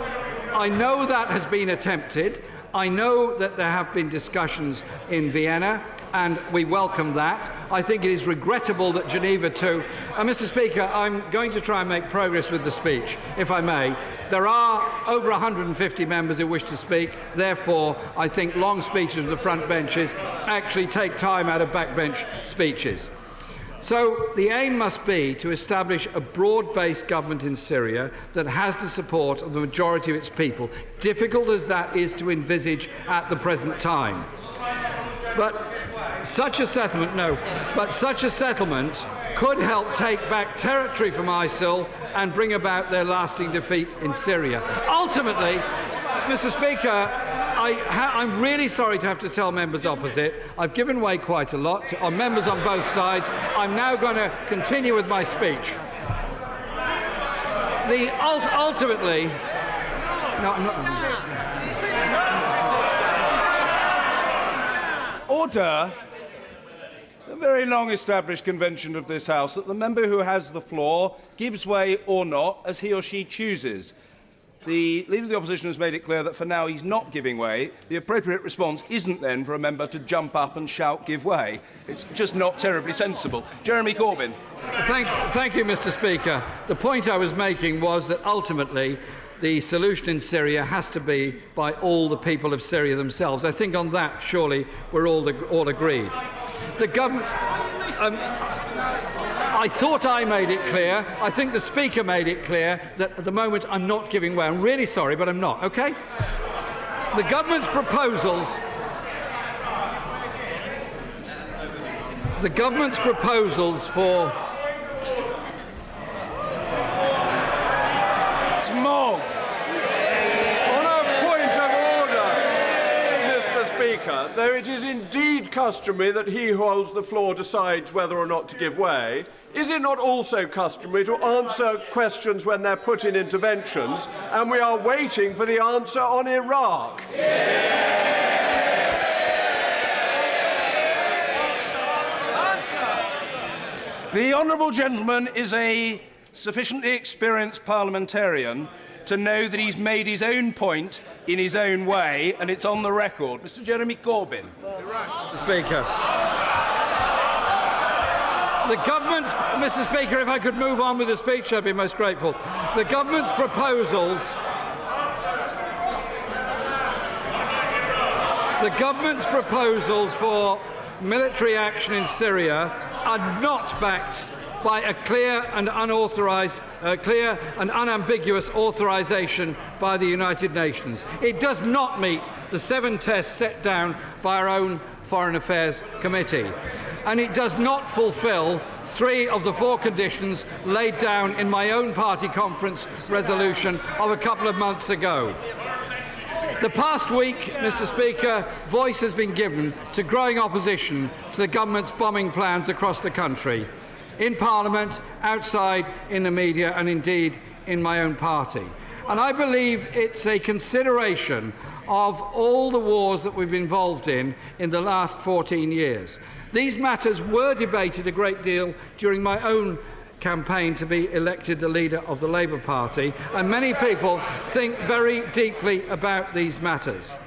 that has been attempted. I know that there have been discussions in Vienna, and we welcome that. I think it is regrettable that Geneva too. Mr. Speaker, I'm going to try and make progress with the speech, if I may. There are over 150 members who wish to speak. Therefore, I think long speeches from the front benches actually take time out of backbench speeches. So the aim must be to establish a broad-based government in Syria that has the support of the majority of its people, difficult as that is to envisage at the present time. But such a settlement could help take back territory from ISIL and bring about their lasting defeat in Syria. Ultimately, Mr. Speaker, I'm really sorry to have to tell members opposite. I've given way quite a lot on members on both sides. I'm now going to continue with my speech. Ultimately... No, I'm not... Order. A very long-established convention of this House that the member who has the floor gives way or not as he or she chooses. The Leader of the Opposition has made it clear that for now he's not giving way. The appropriate response isn't then for a member to jump up and shout, give way. It's just not terribly sensible. Jeremy Corbyn. Thank you, Mr. Speaker. The point I was making was that ultimately the solution in Syria has to be by all the people of Syria themselves. I think on that, surely, we're all agreed. The government... I thought I made it clear. I think the Speaker made it clear that at the moment I'm not giving way. I'm really sorry, but I'm not, OK? The government's proposals... The government's proposals for... Smog. On a point of order, Mr. Speaker, though it is indeed customary that he who holds the floor decides whether or not to give way, is it not also customary to answer questions when they're put in interventions, and we are waiting for the answer on Iraq? The honourable gentleman is a sufficiently experienced parliamentarian to know that he's made his own point in his own way, and it's on the record. Mr. Jeremy Corbyn. Mr. Speaker. The government's... Mr. Speaker, if I could move on with the speech, I'd be most grateful. The government's proposals... The government's proposals for military action in Syria are not backed by a clear and unambiguous authorisation by the United Nations. It does not meet the 7 tests set down by our own Foreign Affairs Committee. And it does not fulfil 3 of the 4 conditions laid down in my own party conference resolution of a couple of months ago. The past week, Mr. Speaker, voice has been given to growing opposition to the government's bombing plans across the country, in Parliament, outside, in the media, and indeed in my own party. And I believe it's a consideration of all the wars that we've been involved in the last 14 years. These matters were debated a great deal during my own campaign to be elected the leader of the Labour Party, and many people think very deeply about these matters.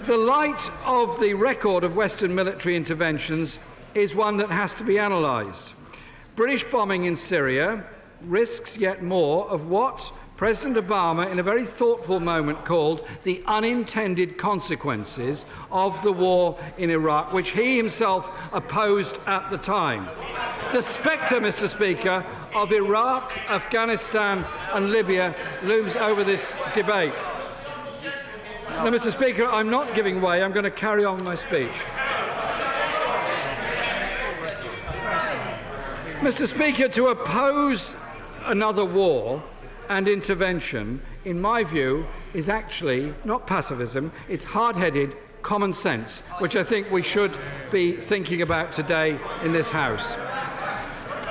The light of the record of Western military interventions is one that has to be analysed. British bombing in Syria risks yet more of what President Obama, in a very thoughtful moment, called the unintended consequences of the war in Iraq, which he himself opposed at the time. The spectre, Mr. Speaker, of Iraq, Afghanistan and Libya looms over this debate. Now, Mr. Speaker, I'm not giving way. I'm going to carry on with my speech. Mr. Speaker, to oppose another war and intervention, in my view, is actually not pacifism, it's hard-headed common sense, which I think we should be thinking about today in this House.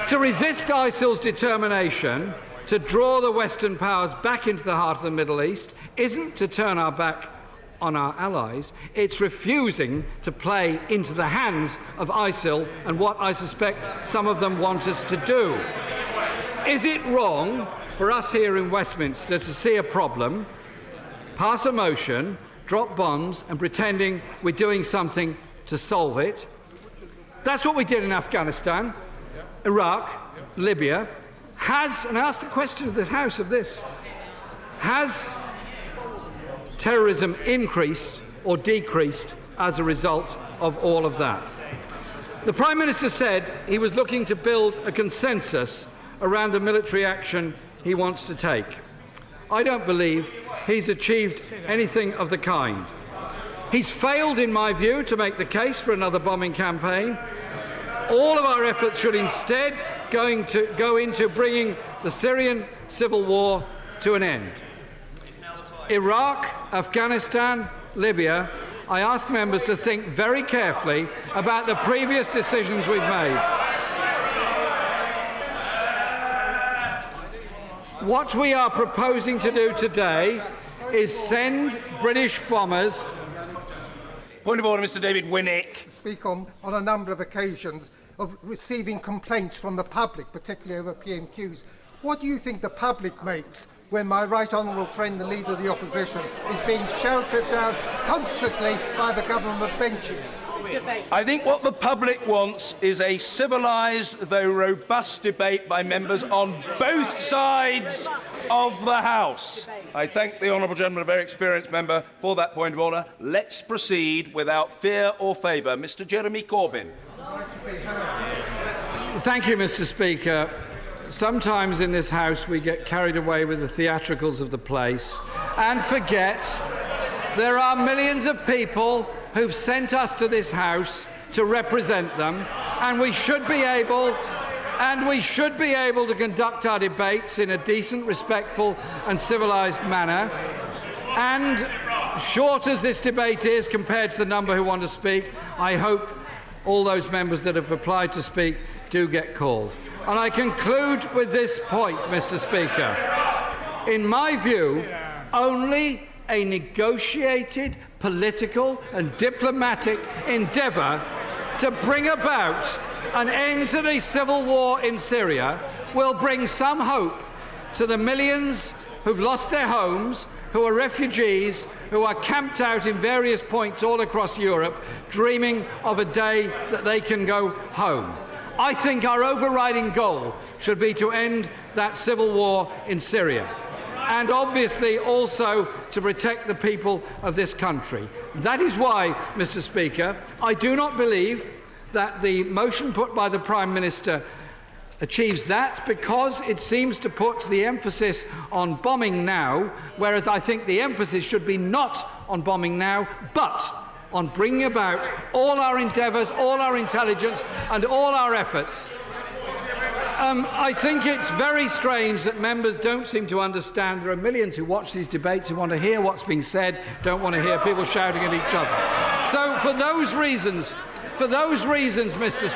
To resist ISIL's determination to draw the Western powers back into the heart of the Middle East isn't to turn our back on our allies, it's refusing to play into the hands of ISIL and what I suspect some of them want us to do. Is it wrong for us here in Westminster to see a problem, pass a motion, drop bombs and pretending we're doing something to solve it? That's what we did in Afghanistan, Iraq, Libya. And I ask the question of the House of this, has terrorism increased or decreased as a result of all of that? The Prime Minister said he was looking to build a consensus around the military action he wants to take. I don't believe he's achieved anything of the kind. He's failed, in my view, to make the case for another bombing campaign. All of our efforts should instead go into bringing the Syrian civil war to an end. Iraq, Afghanistan, Libya, I ask members to think very carefully about the previous decisions we've made. What we are proposing to do today is send British bombers. Point of order, Mr. David Winnick. Speak on a number of occasions of receiving complaints from the public, particularly over PMQs. What do you think the public makes when my right honourable friend, the Leader of the Opposition, is being shouted down constantly by the government benches? I think what the public wants is a civilised, though robust, debate by members on both sides of the House. I thank the honourable gentleman, a very experienced member, for that point of order. Let's proceed without fear or favour. Mr. Jeremy Corbyn. Thank you, Mr. Speaker. Sometimes in this House we get carried away with the theatricals of the place and forget there are millions of people who've sent us to this House to represent them, and we should be able to conduct our debates in a decent, respectful and civilised manner. And short as this debate is compared to the number who want to speak, I hope all those members that have applied to speak do get called. And I conclude with this point, Mr. Speaker. In my view, only a negotiated political and diplomatic endeavour to bring about an end to the civil war in Syria will bring some hope to the millions who've lost their homes, who are refugees, who are camped out in various points all across Europe, dreaming of a day that they can go home. I think our overriding goal should be to end that civil war in Syria, and obviously also to protect the people of this country. That is why, Mr. Speaker, I do not believe that the motion put by the Prime Minister achieves that, because it seems to put the emphasis on bombing now, whereas I think the emphasis should be not on bombing now, but on bringing about all our endeavours, all our intelligence and all our efforts. I think it's very strange that members don't seem to understand there are millions who watch these debates who want to hear what's being said, don't want to hear people shouting at each other. So for those reasons, Mr.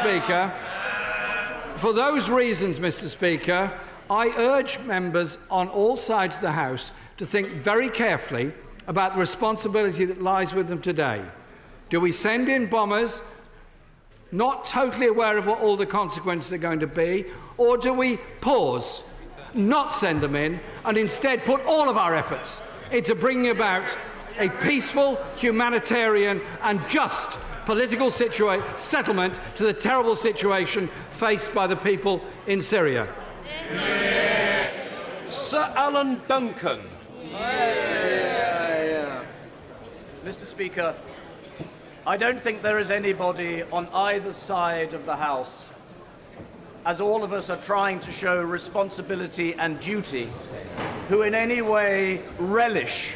Speaker, I urge members on all sides of the House to think very carefully about the responsibility that lies with them today. Do we send in bombers, not totally aware of what all the consequences are going to be, or do we pause, not send them in, and instead put all of our efforts into bringing about a peaceful, humanitarian and just political settlement to the terrible situation faced by the people in Syria? Sir Alan Duncan. Mr. Speaker, I don't think there is anybody on either side of the House, as all of us are trying to show responsibility and duty, who in any way relish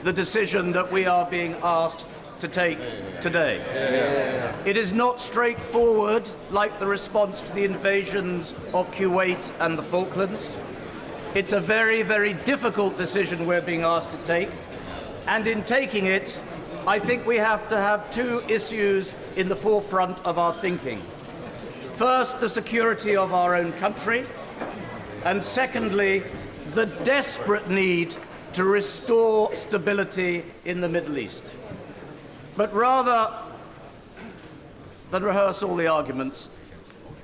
the decision that we are being asked to take today. It is not straightforward like the response to the invasions of Kuwait and the Falklands. It's a very, very difficult decision we're being asked to take, and in taking it, I think we have to have two issues in the forefront of our thinking. First, the security of our own country, and secondly, the desperate need to restore stability in the Middle East. But rather than rehearse all the arguments,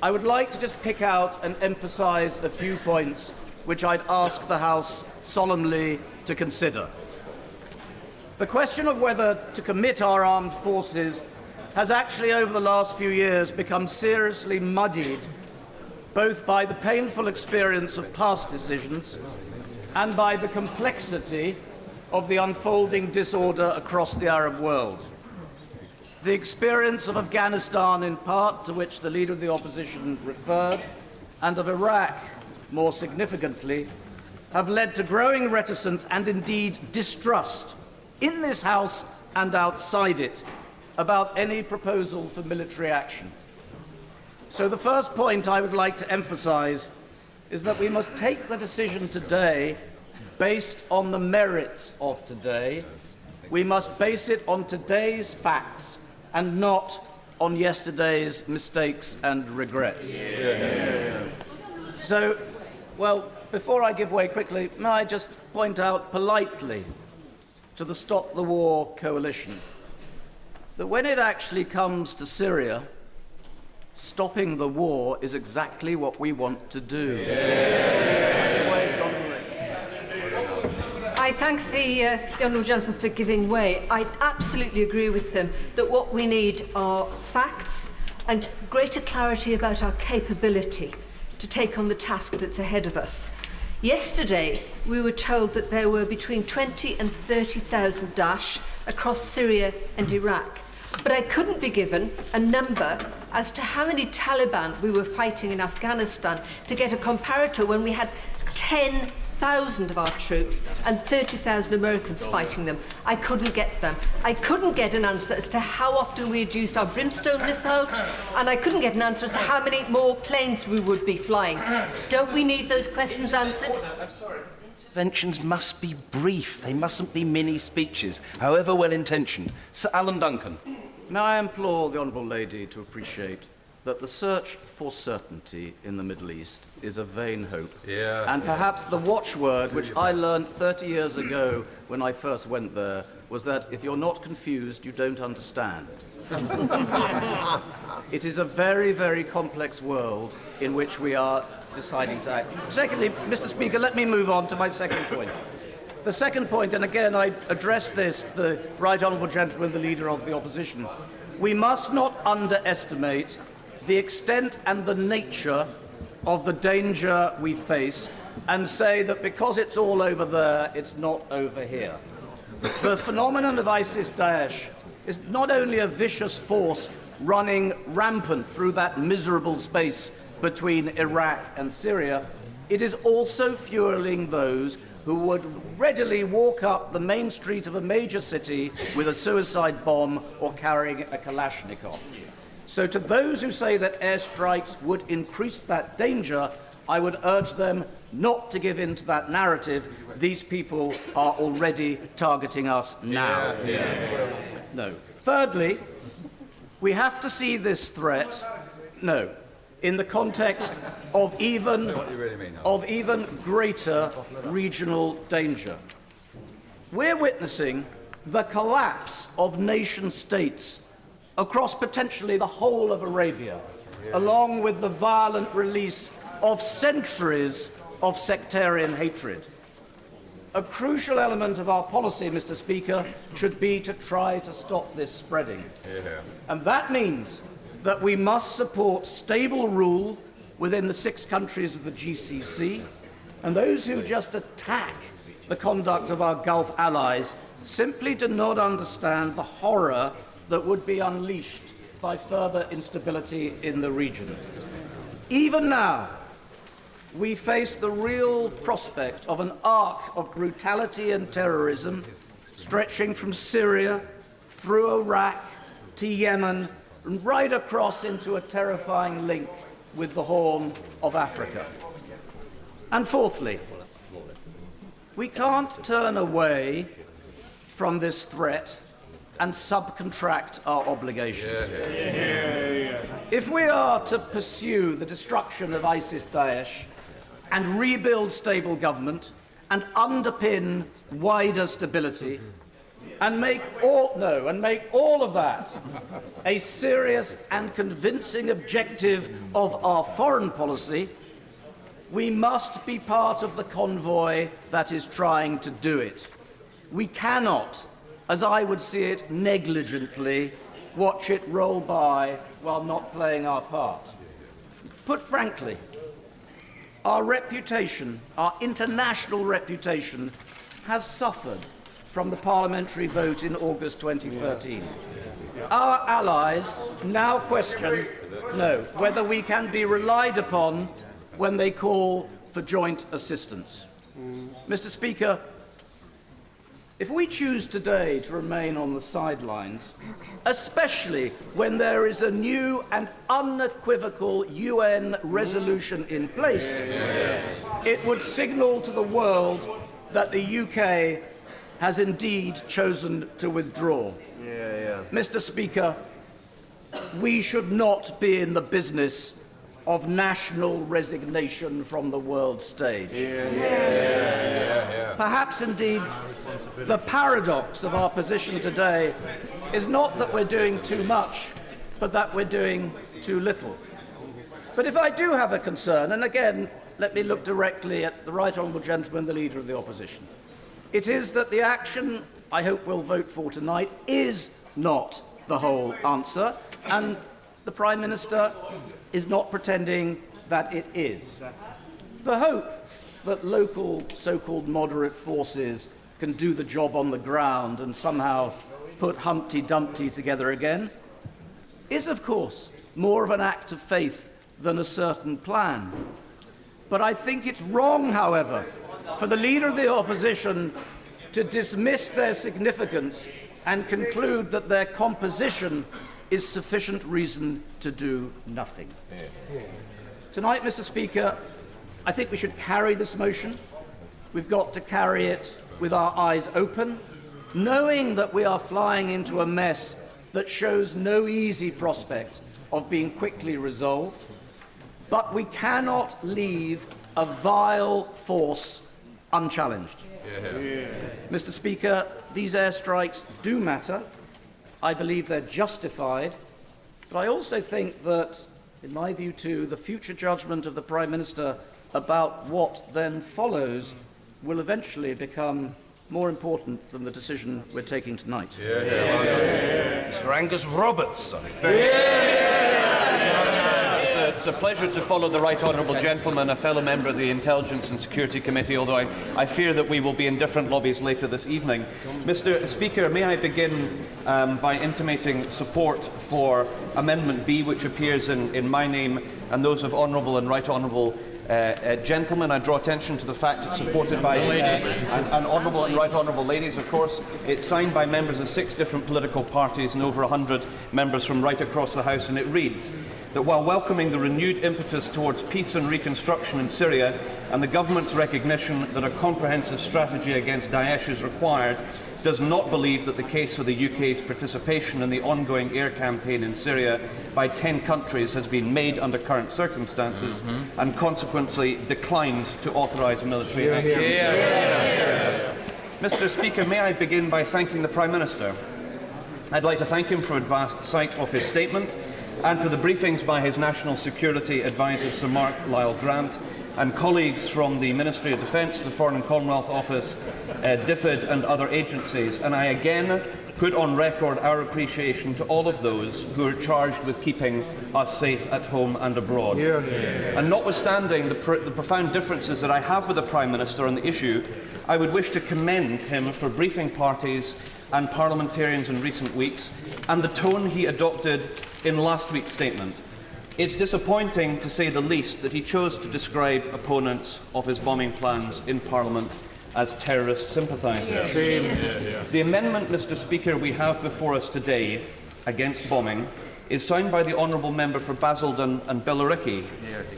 I would like to just pick out and emphasize a few points which I'd ask the House solemnly to consider. The question of whether to commit our armed forces has actually, over the last few years, become seriously muddied both by the painful experience of past decisions and by the complexity of the unfolding disorder across the Arab world. The experience of Afghanistan, in part, to which the Leader of the Opposition referred, and of Iraq, more significantly, have led to growing reticence and indeed distrust in this House and outside it about any proposal for military action. So the first point I would like to emphasize is that we must take the decision today based on the merits of today. We must base it on today's facts and not on yesterday's mistakes and regrets. So, well, before I give way quickly, may I just point out politely to the Stop the War coalition that when it actually comes to Syria, stopping the war is exactly what we want to do. I thank the Honourable Gentleman for giving way. I absolutely agree with him that what we need are facts and greater clarity about our capability to take on the task that's ahead of us. Yesterday, we were told that there were between 20 and 30,000 Daesh across Syria and Iraq. But I couldn't be given a number as to how many Taliban we were fighting in Afghanistan to get a comparator when we had 10,000 of our troops and 30,000 Americans fighting them. I couldn't get them. I couldn't get an answer as to how often we had used our brimstone missiles, and I couldn't get an answer as to how many more planes we would be flying. Don't we need those questions answered? Interventions must be brief. They mustn't be mini speeches, however well-intentioned. Sir Alan Duncan. May I implore the Honourable Lady to appreciate that the search for certainty in the Middle East is a vain hope. And perhaps the watchword, which I learned 30 years ago when I first went there, was that if you're not confused, you don't understand. It is a very, very complex world in which we are deciding to act. Secondly, Mr. Speaker, let me move on to my second point. The second point, and again I address this to the Right Honourable Gentleman, the Leader of the Opposition, we must not underestimate the extent and the nature of the danger we face and say that because it's all over there, it's not over here. The phenomenon of ISIS-Daesh is not only a vicious force running rampant through that miserable space between Iraq and Syria, it is also fueling those who would readily walk up the main street of a major city with a suicide bomb or carrying a Kalashnikov. So to those who say that airstrikes would increase that danger, I would urge them not to give in to that narrative. These people are already targeting us now. No. Thirdly, we have to see this threat, in the context of even greater regional danger. We're witnessing the collapse of nation states across potentially the whole of Arabia, along with the violent release of centuries of sectarian hatred. A crucial element of our policy, Mr. Speaker, should be to try to stop this spreading. And that means that we must support stable rule within the 6 countries of the GCC, and those who just attack the conduct of our Gulf allies simply do not understand the horror that would be unleashed by further instability in the region. Even now, we face the real prospect of an arc of brutality and terrorism stretching from Syria through Iraq to Yemen, and right across into a terrifying link with the Horn of Africa. And fourthly, we can't turn away from this threat and subcontract our obligations. If we are to pursue the destruction of ISIS-Daesh and rebuild stable government and underpin wider stability and make all of that a serious and convincing objective of our foreign policy, we must be part of the convoy that is trying to do it. We cannot, as I would see it, negligently watch it roll by while not playing our part. Put frankly, our reputation, our international reputation, has suffered from the parliamentary vote in August 2013. Our allies now question, whether we can be relied upon when they call for joint assistance. Mr. Speaker, if we choose today to remain on the sidelines, especially when there is a new and unequivocal UN resolution in place, it would signal to the world that the UK has indeed chosen to withdraw. Mr. Speaker, we should not be in the business of national resignation from the world stage. Perhaps indeed the paradox of our position today is not that we're doing too much, but that we're doing too little. But if I do have a concern, and again, let me look directly at the Right Honourable Gentleman, the Leader of the Opposition, it is that the action I hope we'll vote for tonight is not the whole answer, and the Prime Minister is not pretending that it is. The hope that local so-called moderate forces can do the job on the ground and somehow put Humpty Dumpty together again is, of course, more of an act of faith than a certain plan. But I think it's wrong, however, for the Leader of the Opposition to dismiss their significance and conclude that their composition is sufficient reason to do nothing. Tonight, Mr. Speaker, I think we should carry this motion. We've got to carry it with our eyes open, knowing that we are flying into a mess that shows no easy prospect of being quickly resolved. But we cannot leave a vile force unchallenged. Mr. Speaker, these airstrikes do matter. I believe they're justified. But I also think that, in my view too, the future judgment of the Prime Minister about what then follows will eventually become more important than the decision we're taking tonight. Mr. Angus Robertson. It's a pleasure to follow the Right Honourable Gentleman, a fellow member of the Intelligence and Security Committee, although I fear that we will be in different lobbies later this evening. Mr. Speaker, may I begin by intimating support for Amendment B, which appears in my name and those of Honourable and Right Honourable gentlemen. I draw attention to the fact it's supported by an Honourable and Right Honourable ladies, of course. It's signed by members of 6 different political parties and over 100 members from right across the House, and it reads that while welcoming the renewed impetus towards peace and reconstruction in Syria and the government's recognition that a comprehensive strategy against Daesh is required, does not believe that the case for the UK's participation in the ongoing air campaign in Syria by 10 countries has been made under current circumstances and consequently declines to authorise military action. Mr. Speaker, may I begin by thanking the Prime Minister. I'd like to thank him for advanced sight of his statement and for the briefings by his National Security Advisor, Sir Mark Lyle-Grant, and colleagues from the Ministry of Defence, the Foreign and Commonwealth Office, DFID and other agencies. And I again put on record our appreciation to all of those who are charged with keeping us safe at home and abroad. And notwithstanding the profound differences that I have with the Prime Minister on the issue, I would wish to commend him for briefing parties and parliamentarians in recent weeks and the tone he adopted in last week's statement. It's disappointing, to say the least, that he chose to describe opponents of his bombing plans in Parliament as terrorist sympathisers. The amendment, Mr. Speaker, we have before us today against bombing is signed by the Honourable Member for Basildon and Billericay,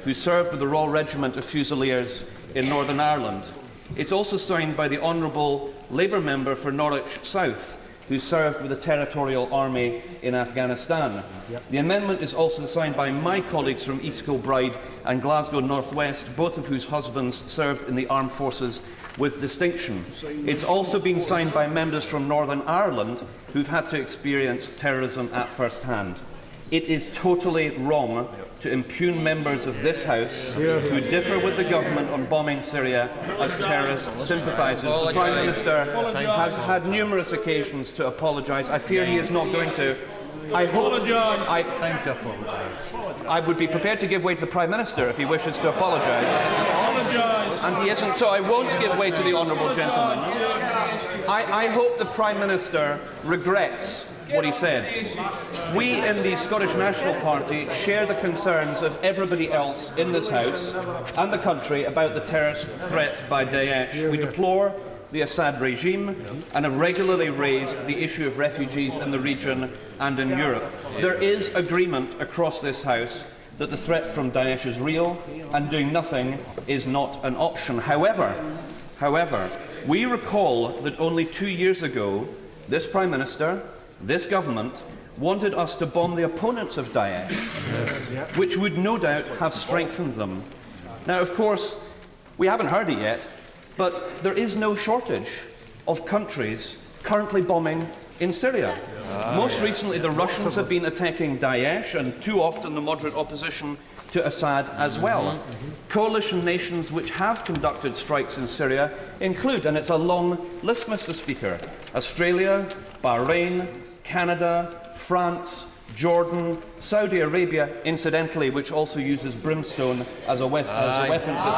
who served with the Royal Regiment of Fusiliers in Northern Ireland. It's also signed by the Honourable Labour Member for Norwich South, who served with the Territorial Army in Afghanistan. The amendment is also signed by my colleagues from East Kilbride and Glasgow North West, both of whose husbands served in the armed forces with distinction. It's also been signed by members from Northern Ireland who've had to experience terrorism at first hand. It is totally wrong to impugn members of this House who differ with the government on bombing Syria as terrorist sympathisers. The Prime Minister has had numerous occasions to apologise. I fear he is not going to. I would be prepared to give way to the Prime Minister if he wishes to apologise. And he isn't, so I won't give way to the honourable gentleman. I hope the Prime Minister regrets what he said. We in the Scottish National Party share the concerns of everybody else in this House and the country about the terrorist threat by Daesh. We deplore the Assad regime and have regularly raised the issue of refugees in the region and in Europe. There is agreement across this House that the threat from Daesh is real and doing nothing is not an option. However, we recall that only 2 years ago, this Prime Minister, this government, wanted us to bomb the opponents of Daesh, which would no doubt have strengthened them. Now, of course, we haven't heard it yet, but there is no shortage of countries currently bombing in Syria. Most recently, the Russians have been attacking Daesh, and too often the moderate opposition to Assad as well. Coalition nations which have conducted strikes in Syria include, and it's a long list, Mr. Speaker, Australia, Bahrain, Canada, France, Jordan, Saudi Arabia, incidentally, which also uses brimstone as a weapon system.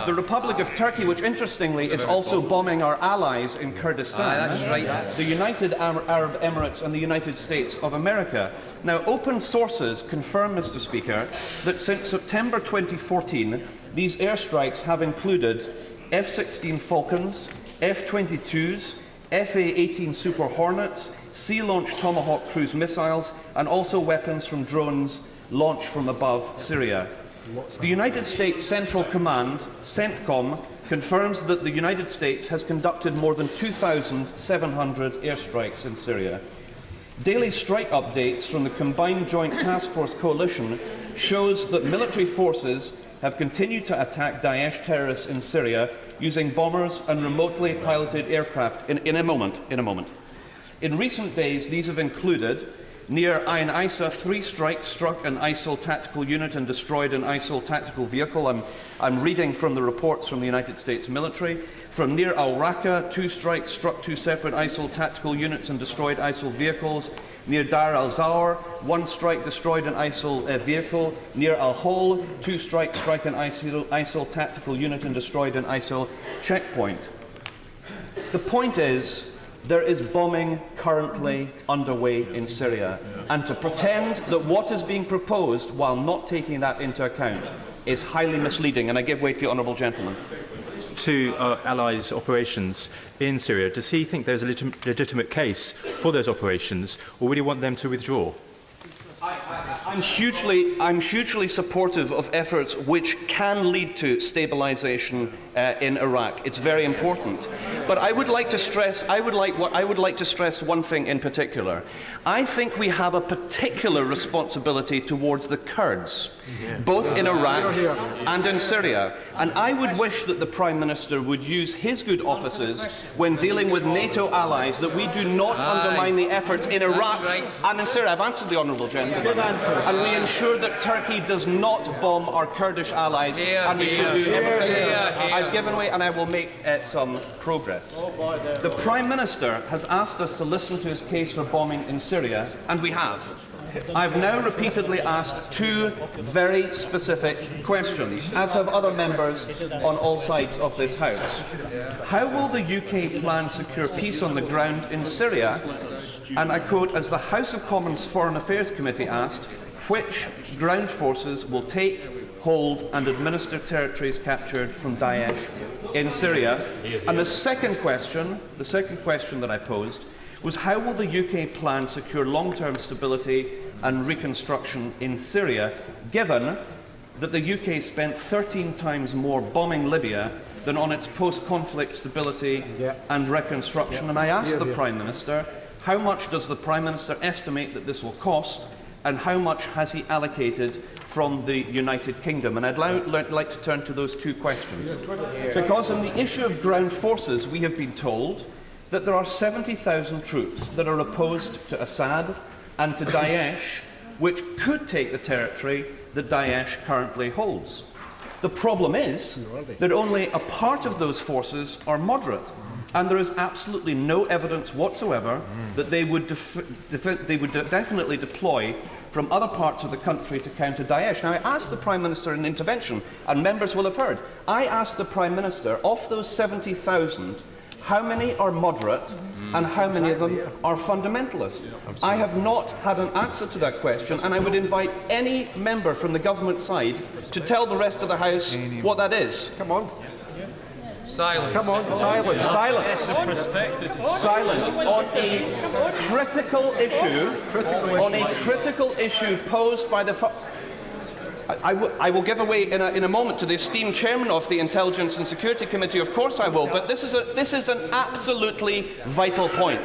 The Republic of Turkey, which interestingly is also bombing our allies in Kurdistan. That's right. The United Arab Emirates and the United States of America. Now, open sources confirm, Mr. Speaker, that since September 2014, these airstrikes have included F-16 Falcons, F-22s, FA-18 Super Hornets, sea-launched Tomahawk cruise missiles, and also weapons from drones launched from above Syria. The United States Central Command, CENTCOM, confirms that the United States has conducted more than 2,700 airstrikes in Syria. Daily strike updates from the Combined Joint Task Force Coalition shows that military forces have continued to attack Daesh terrorists in Syria using bombers and remotely piloted aircraft. In a moment. In recent days, these have included near Ain Issa, 3 strikes struck an ISIL tactical unit and destroyed an ISIL tactical vehicle. I'm reading from the reports from the United States military. From near Al-Raqqa, 2 strikes struck 2 separate ISIL tactical units and destroyed ISIL vehicles. Near Dar al-Zawr, 1 strike destroyed an ISIL vehicle. Near Al-Hol, 2 strikes struck an ISIL tactical unit and destroyed an ISIL checkpoint. The point is, there is bombing currently underway in Syria, and to pretend that what is being proposed while not taking that into account is highly misleading, and I give way to the honourable gentleman. To our allies' operations in Syria, does he think there's a legitimate case for those operations, or would he want them to withdraw? I'm hugely supportive of efforts which can lead to stabilisation in Iraq. It's very important. But I would like to stress one thing in particular. I think we have a particular responsibility towards the Kurds, both in Iraq and in Syria. And I would wish that the Prime Minister would use his good offices when dealing with NATO allies, that we do not undermine the efforts in Iraq and in Syria. I've answered the honourable gentleman. And we ensure that Turkey does not bomb our Kurdish allies, and we should do everything. I've given way, and I will make some progress. The Prime Minister has asked us to listen to his case for bombing in Syria, and we have. I've now repeatedly asked 2 very specific questions, as have other members on all sides of this House. How will the UK plan secure peace on the ground in Syria? And I quote, as the House of Commons Foreign Affairs Committee asked, which ground forces will take hold and administer territories captured from Daesh in Syria? And the second question that I posed was, how will the UK plan secure long-term stability and reconstruction in Syria, given that the UK spent 13 times more bombing Libya than on its post-conflict stability and reconstruction? And I asked the Prime Minister, how much does the Prime Minister estimate that this will cost, and how much has he allocated from the United Kingdom? And I'd like to turn to those two questions. Because on the issue of ground forces, we have been told that there are 70,000 troops that are opposed to Assad and to Daesh, which could take the territory that Daesh currently holds. The problem is that only a part of those forces are moderate, and there is absolutely no evidence whatsoever that they would definitely deploy from other parts of the country to counter Daesh. Now, I asked the Prime Minister in intervention, and members will have heard, I asked the Prime Minister, of those 70,000, how many are moderate and how many of them are fundamentalist? I have not had an answer to that question, and I would invite any member from the government side to tell the rest of the House what that is. Come on. Silence. Come on, silence. Silence. Silence on a critical issue posed by the. I will give away in a moment to the esteemed chairman of the Intelligence and Security Committee. Of course I will, but this is an absolutely vital point.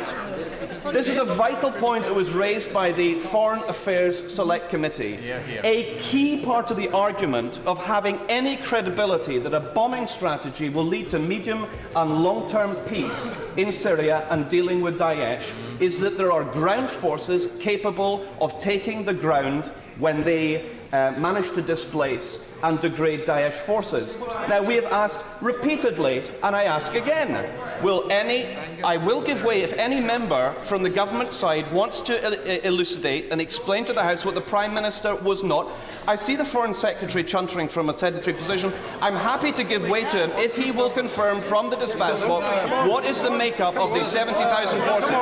This is a vital point that was raised by the Foreign Affairs Select Committee. A key part of the argument of having any credibility that a bombing strategy will lead to medium and long-term peace in Syria and dealing with Daesh is that there are ground forces capable of taking the ground when they manage to displace and degrade Daesh forces. Now, we have asked repeatedly, and I ask again, I will give way if any member from the government side wants to elucidate and explain to the House what the Prime Minister was not. I see the Foreign Secretary chuntering from a sedentary position. I'm happy to give way to him if he will confirm from the dispatch box what is the makeup of these 70,000 forces.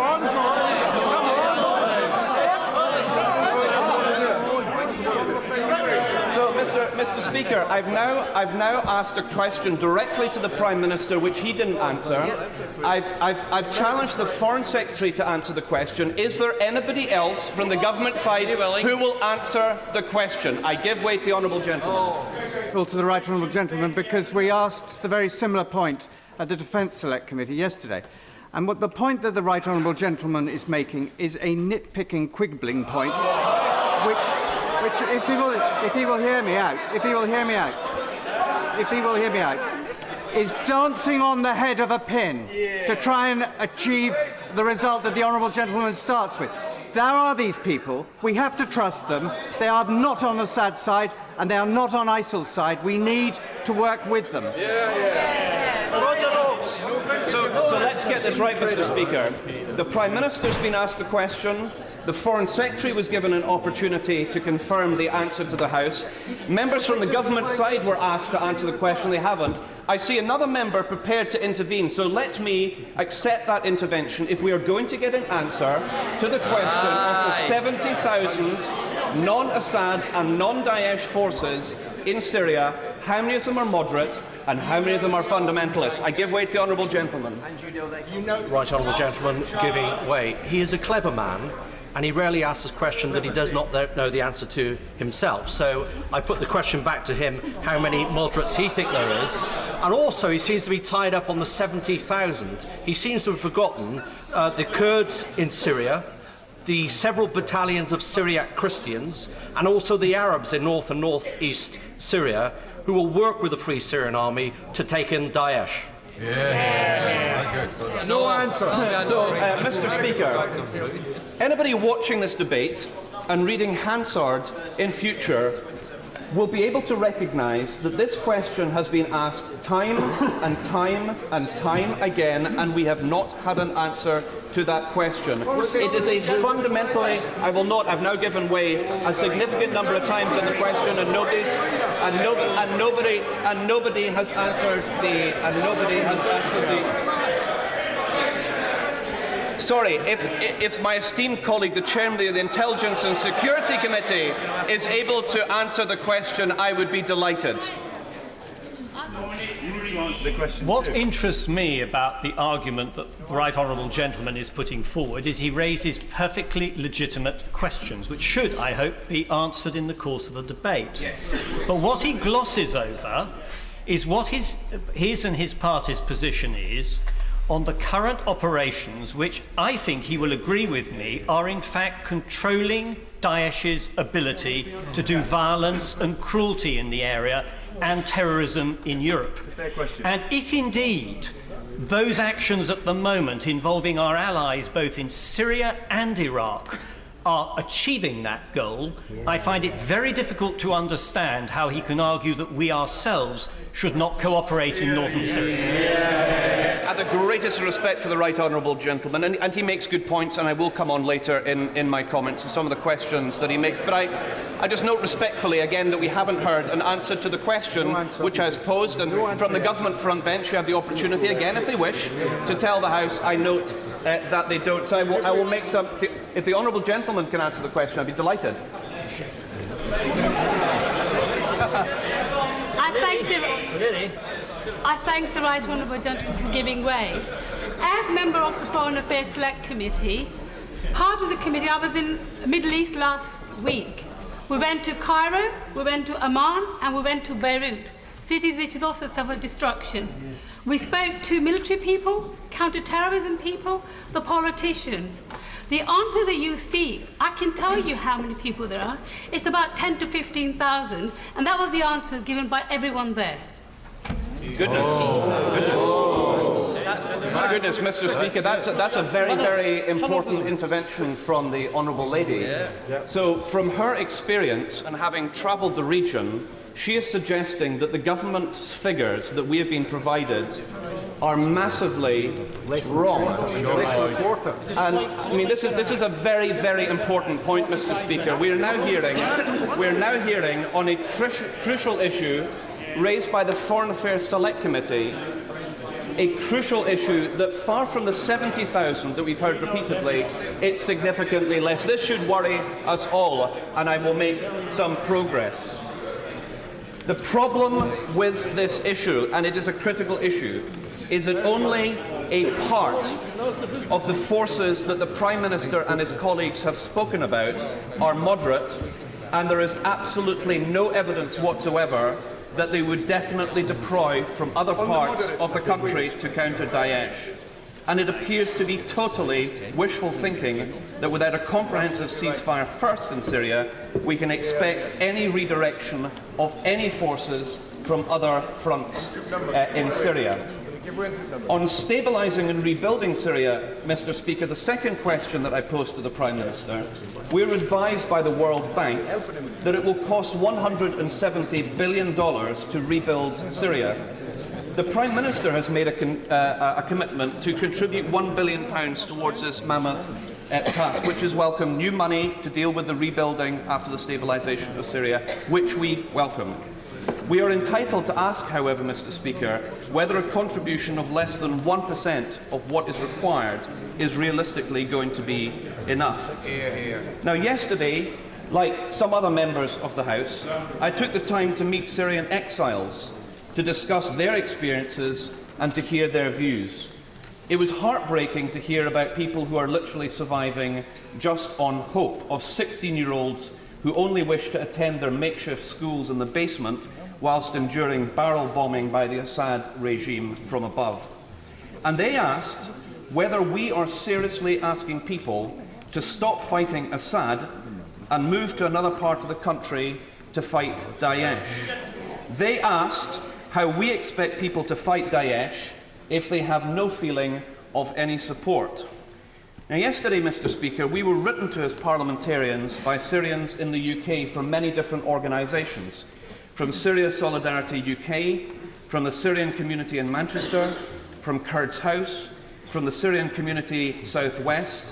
Mr. Speaker, I've now asked a question directly to the Prime Minister, which he didn't answer. I've challenged the Foreign Secretary to answer the question. Is there anybody else from the government side who will answer the question? I give way to the honourable gentleman. To the right honourable gentleman, because we asked the very similar point at the Defence Select Committee yesterday. And what the point that the right honourable gentleman is making is a nitpicking, quibbling point, which if he will hear me out, is dancing on the head of a pin to try and achieve the result that the honourable gentleman starts with. There are these people. We have to trust them. They are not on Assad's side, and they are not on ISIL's side. We need to work with them. So let's get this right, Mr. Speaker. The Prime Minister's been asked the question. The Foreign Secretary was given an opportunity to confirm the answer to the House. Members from the government side were asked to answer the question. They haven't. I see another member prepared to intervene, so let me accept that intervention if we are going to get an answer to the question of the 70,000 non-Assad and non-Daesh forces in Syria. How many of them are moderate and how many of them are fundamentalists? I give way to the honourable gentleman. And you know, right honourable gentleman, giving way. He is a clever man, and he rarely asks a question that he does not know the answer to himself. So I put the question back to him, how many moderates he thinks there is. And also, he seems to be tied up on the 70,000. He seems to have forgotten the Kurds in Syria, the several battalions of Syriac Christians, and also the Arabs in north and northeast Syria, who will work with the Free Syrian Army to take in Daesh. No answer. So, Mr. Speaker, anybody watching this debate and reading Hansard in future will be able to recognise that this question has been asked time and time and time again, and we have not had an answer to that question. It is a fundamentally, I've now given way a significant number of times on the question, and nobody has answered the. Sorry, if my esteemed colleague, the chairman of the Intelligence and Security Committee, is able to answer the question, I would be delighted. What interests me about the argument that the Right Honourable Gentleman is putting forward is he raises perfectly legitimate questions, which should, I hope, be answered in the course of the debate. Yes. But what he glosses over is what his and his party's position is on the current operations, which I think he will agree with me are in fact controlling Daesh's ability to do violence and cruelty in the area and terrorism in Europe. It's a fair question. And if indeed those actions at the moment involving our allies both in Syria and Iraq are achieving that goal, I find it very difficult to understand how he can argue that we ourselves should not cooperate in northern Syria. I have the greatest respect for the Right Honourable Gentleman, and he makes good points, and I will come on later in my comments to some of the questions that he makes. But I just note respectfully again that we haven't heard an answer to the question which I was posed, and from the government front bench you have the opportunity again, if they wish, to tell the House. I note that they don't. So I will make some. If the Honourable Gentleman can answer the question, I'd be delighted. I thank the Right Honourable Gentleman for giving way. As member of the Foreign Affairs Select Committee, part of the committee, I was in the Middle East last week. We went to Cairo, we went to Amman, and we went to Beirut, cities which has also suffered destruction. We spoke to military people, counter-terrorism people, the politicians. The answer that you seek, I can tell you how many people there are. It's about 10 to 15,000, and that was the answer given by everyone there. Goodness. My goodness, Mr. Speaker, that's a very, very important intervention from the Honourable Lady. So, from her experience and having travelled the region, she is suggesting that the government's figures that we have been provided are massively wrong. And I mean, this is a very, very important point, Mr. Speaker. We are now hearing on a crucial issue raised by the Foreign Affairs Select Committee, a crucial issue that, far from the 70,000 that we've heard repeatedly, it's significantly less. This should worry us all, and I will make some progress. The problem with this issue, and it is a critical issue, is that only a part of the forces that the Prime Minister and his colleagues have spoken about are moderate, and there is absolutely no evidence whatsoever that they would definitely deploy from other parts of the country to counter Daesh. And it appears to be totally wishful thinking that without a comprehensive ceasefire first in Syria, we can expect any redirection of any forces from other fronts in Syria. On stabilising and rebuilding Syria, Mr. Speaker, the second question that I posed to the Prime Minister, we're advised by the World Bank that it will cost $170 billion to rebuild Syria. The Prime Minister has made a commitment to contribute £1 billion towards this mammoth task, which is welcome. New money to deal with the rebuilding after the stabilisation of Syria, which we welcome. We are entitled to ask, however, Mr. Speaker, whether a contribution of less than 1% of what is required is realistically going to be enough. Now, yesterday, like some other members of the House, I took the time to meet Syrian exiles to discuss their experiences and to hear their views. It was heartbreaking to hear about people who are literally surviving just on hope, of 16-year-olds who only wish to attend their makeshift schools in the basement whilst enduring barrel bombing by the Assad regime from above. And they asked whether we are seriously asking people to stop fighting Assad and move to another part of the country to fight Daesh. They asked how we expect people to fight Daesh if they have no feeling of any support. Now, yesterday, Mr. Speaker, we were written to as parliamentarians by Syrians in the UK from many different organisations, from Syria Solidarity UK, from the Syrian community in Manchester, from Kurds House, from the Syrian community Southwest,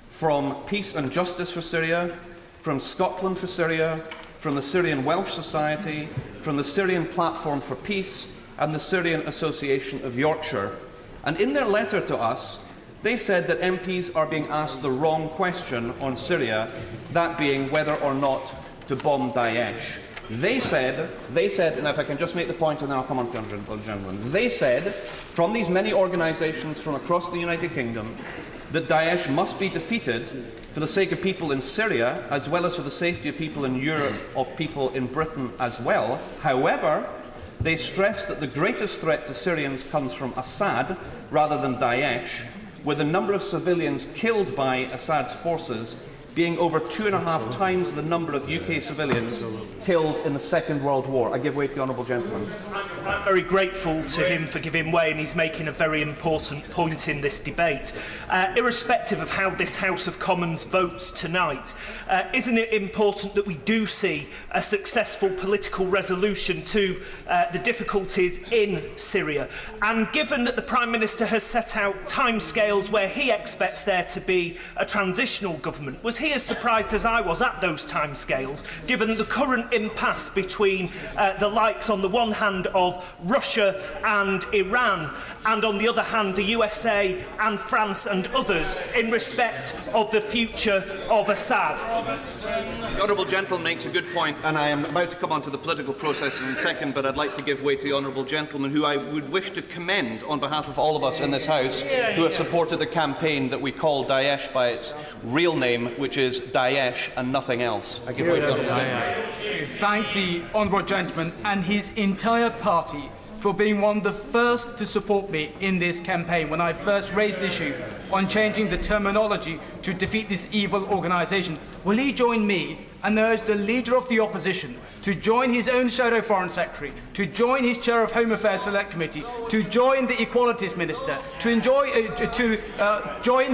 from Peace and Justice for Syria, from Scotland for Syria, from the Syrian Welsh Society, from the Syrian Platform for Peace, and the Syrian Association of Yorkshire. And in their letter to us, They said that MPs are being asked the wrong question on Syria, that being whether or not to bomb Daesh. They said, and if I can just make the point and then I'll come on to the gentleman, they said, from these many organisations from across the United Kingdom, that Daesh must be defeated for the sake of people in Syria, as well as for the safety of people in Europe, of people in Britain as well. However, they stressed that the greatest threat to Syrians comes from Assad rather than Daesh, with the number of civilians killed by Assad's forces being over 2.5 times the number of UK civilians killed in the Second World War. I give way to the honourable gentleman. I'm very grateful to him for giving way, and he's making a very important point in this debate. Irrespective of how this House of Commons votes tonight, isn't it important that we do see a successful political resolution to the difficulties in Syria? And given that the Prime Minister has set out timescales where he expects there to be a transitional government, was he as surprised as I was at those timescales, given the current impasse between the likes, on the one hand, of Russia and Iran, and on the other hand, the USA and France and others in respect of the future of Assad? The honourable gentleman makes a good point, and I am about to come on to the political process in a second, but I'd like to give way to the honourable gentleman, who I would wish to commend on behalf of all of us in this House who have supported the campaign that we call Daesh by its real name, which is Daesh and nothing else. I give way to the honourable gentleman. Thank the honourable gentleman and his entire party for being one of the first to support me in this campaign when I first raised the issue on changing the terminology to defeat this evil organisation. Will he join me and urge the Leader of the Opposition to join his own Shadow Foreign Secretary, to join his Chair of Home Affairs Select Committee, to join the Equalities Minister, to join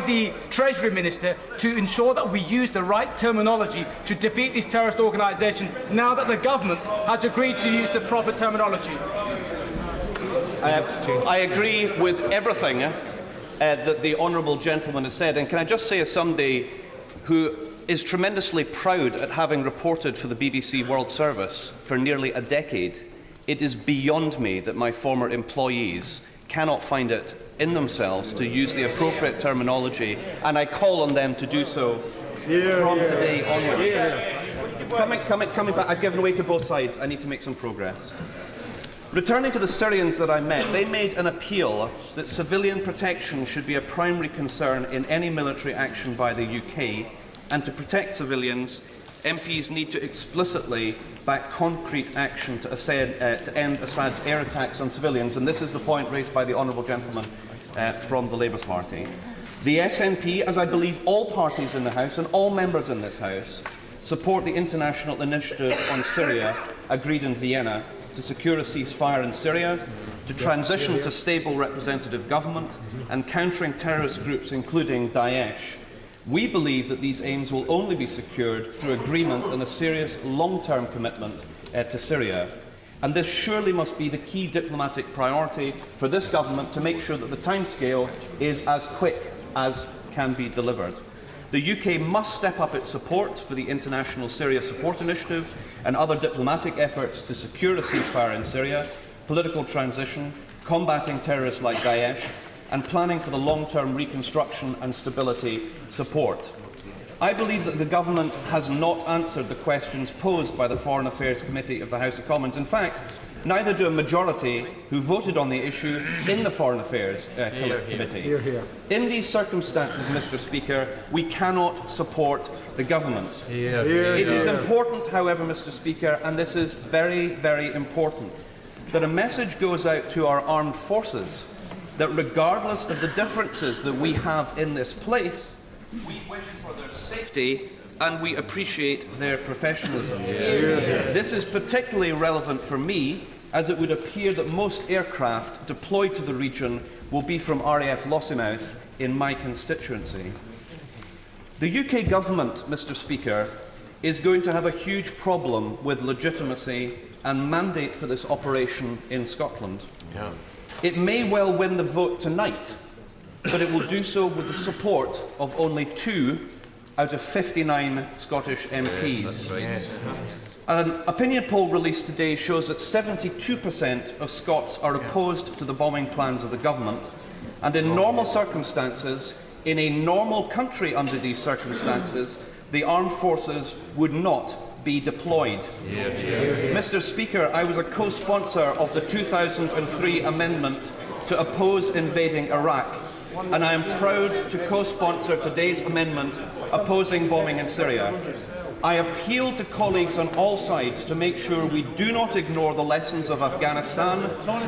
the Treasury Minister to ensure that we use the right terminology to defeat this terrorist organisation now that the government has agreed to use the proper terminology? I agree with everything that the honourable gentleman has said, and can I just say, as somebody who is tremendously proud at having reported for the BBC World Service for nearly a decade, it is beyond me that my former employees cannot find it in themselves to use the appropriate terminology, and I call on them to do so from today onwards. Coming back, I've given way to both sides. I need to make some progress. Returning to the Syrians that I met, they made an appeal that civilian protection should be a primary concern in any military action by the UK, and to protect civilians, MPs need to explicitly back concrete action to end Assad's air attacks on civilians, and this is the point raised by the honourable gentleman from the Labour Party. The SNP, as I believe all parties in the House and all members in this House, support the international initiative on Syria agreed in Vienna to secure a ceasefire in Syria, to transition to stable representative government, and countering terrorist groups including Daesh. We believe that these aims will only be secured through agreement and a serious long-term commitment to Syria. And this surely must be the key diplomatic priority for this government to make sure that the timescale is as quick as can be delivered. The UK must step up its support for the International Syria Support Initiative and other diplomatic efforts to secure a ceasefire in Syria, political transition, combating terrorists like Daesh, and planning for the long-term reconstruction and stability support. I believe that the government has not answered the questions posed by the Foreign Affairs Committee of the House of Commons. In fact, neither do a majority who voted on the issue in the Foreign Affairs Committee. In these circumstances, Mr. Speaker, we cannot support the government. It is important, however, Mr. Speaker, and this is very, very important, that a message goes out to our armed forces that regardless of the differences that we have in this place, we wish for their safety and we appreciate their professionalism. This is particularly relevant for me, as it would appear that most aircraft deployed to the region will be from RAF Lossiemouth in my constituency. The UK government, Mr. Speaker, is going to have a huge problem with legitimacy and mandate for this operation in Scotland. It may well win the vote tonight, but it will do so with the support of only 2 out of 59 Scottish MPs. An opinion poll released today shows that 72% of Scots are opposed to the bombing plans of the government, And in normal circumstances, in a normal country under these circumstances, the armed forces would not be deployed. Mr. Speaker, I was a co-sponsor of the 2003 amendment to oppose invading Iraq, and I am proud to co-sponsor today's amendment opposing bombing in Syria. I appeal to colleagues on all sides to make sure we do not ignore the lessons of Afghanistan,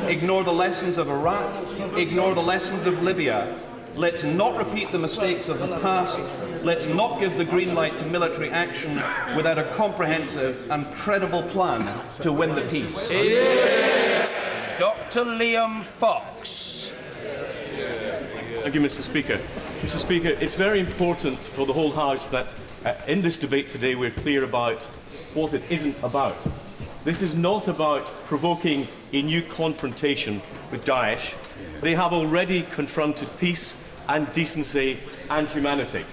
ignore the lessons of Iraq, ignore the lessons of Libya. Let's not repeat the mistakes of the past. Let's not give the green light to military action without a comprehensive and credible plan to win the peace. Dr. Liam Fox. Thank you, Mr. Speaker. Mr. Speaker, it's very important for the whole House that in this debate today we're clear about what it isn't about. This is not about provoking a new confrontation with Daesh. They have already confronted peace and decency and humanity.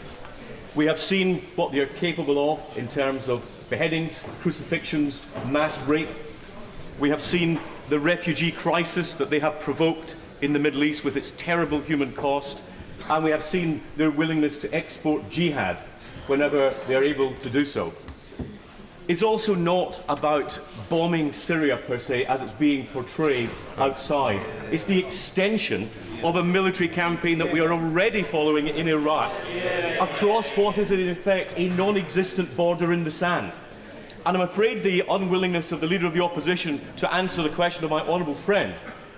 We have seen what they are capable of in terms of beheadings, crucifixions, mass rape. We have seen the refugee crisis that they have provoked in the Middle East with its terrible human cost, and we have seen their willingness to export jihad whenever they are able to do so. It's also not about bombing Syria per se as it's being portrayed outside. It's the extension of a military campaign that we are already following in Iraq across what is in effect a non-existent border in the sand. And I'm afraid the unwillingness of the Leader of the Opposition to answer the question of my honourable friend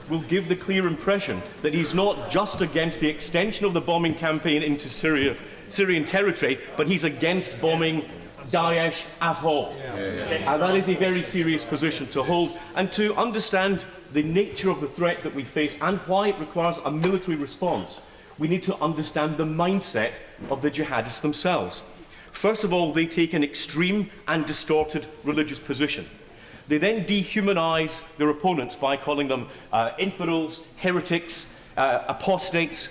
will give the clear impression that he's not just against the extension of the bombing campaign into Syrian territory, but he's against bombing Daesh at all. And that is a very serious position to hold, and to understand the nature of the threat that we face and why it requires a military response, we need to understand the mindset of the jihadists themselves. First of all, they take an extreme and distorted religious position. They then dehumanise their opponents by calling them infidels, heretics, apostates.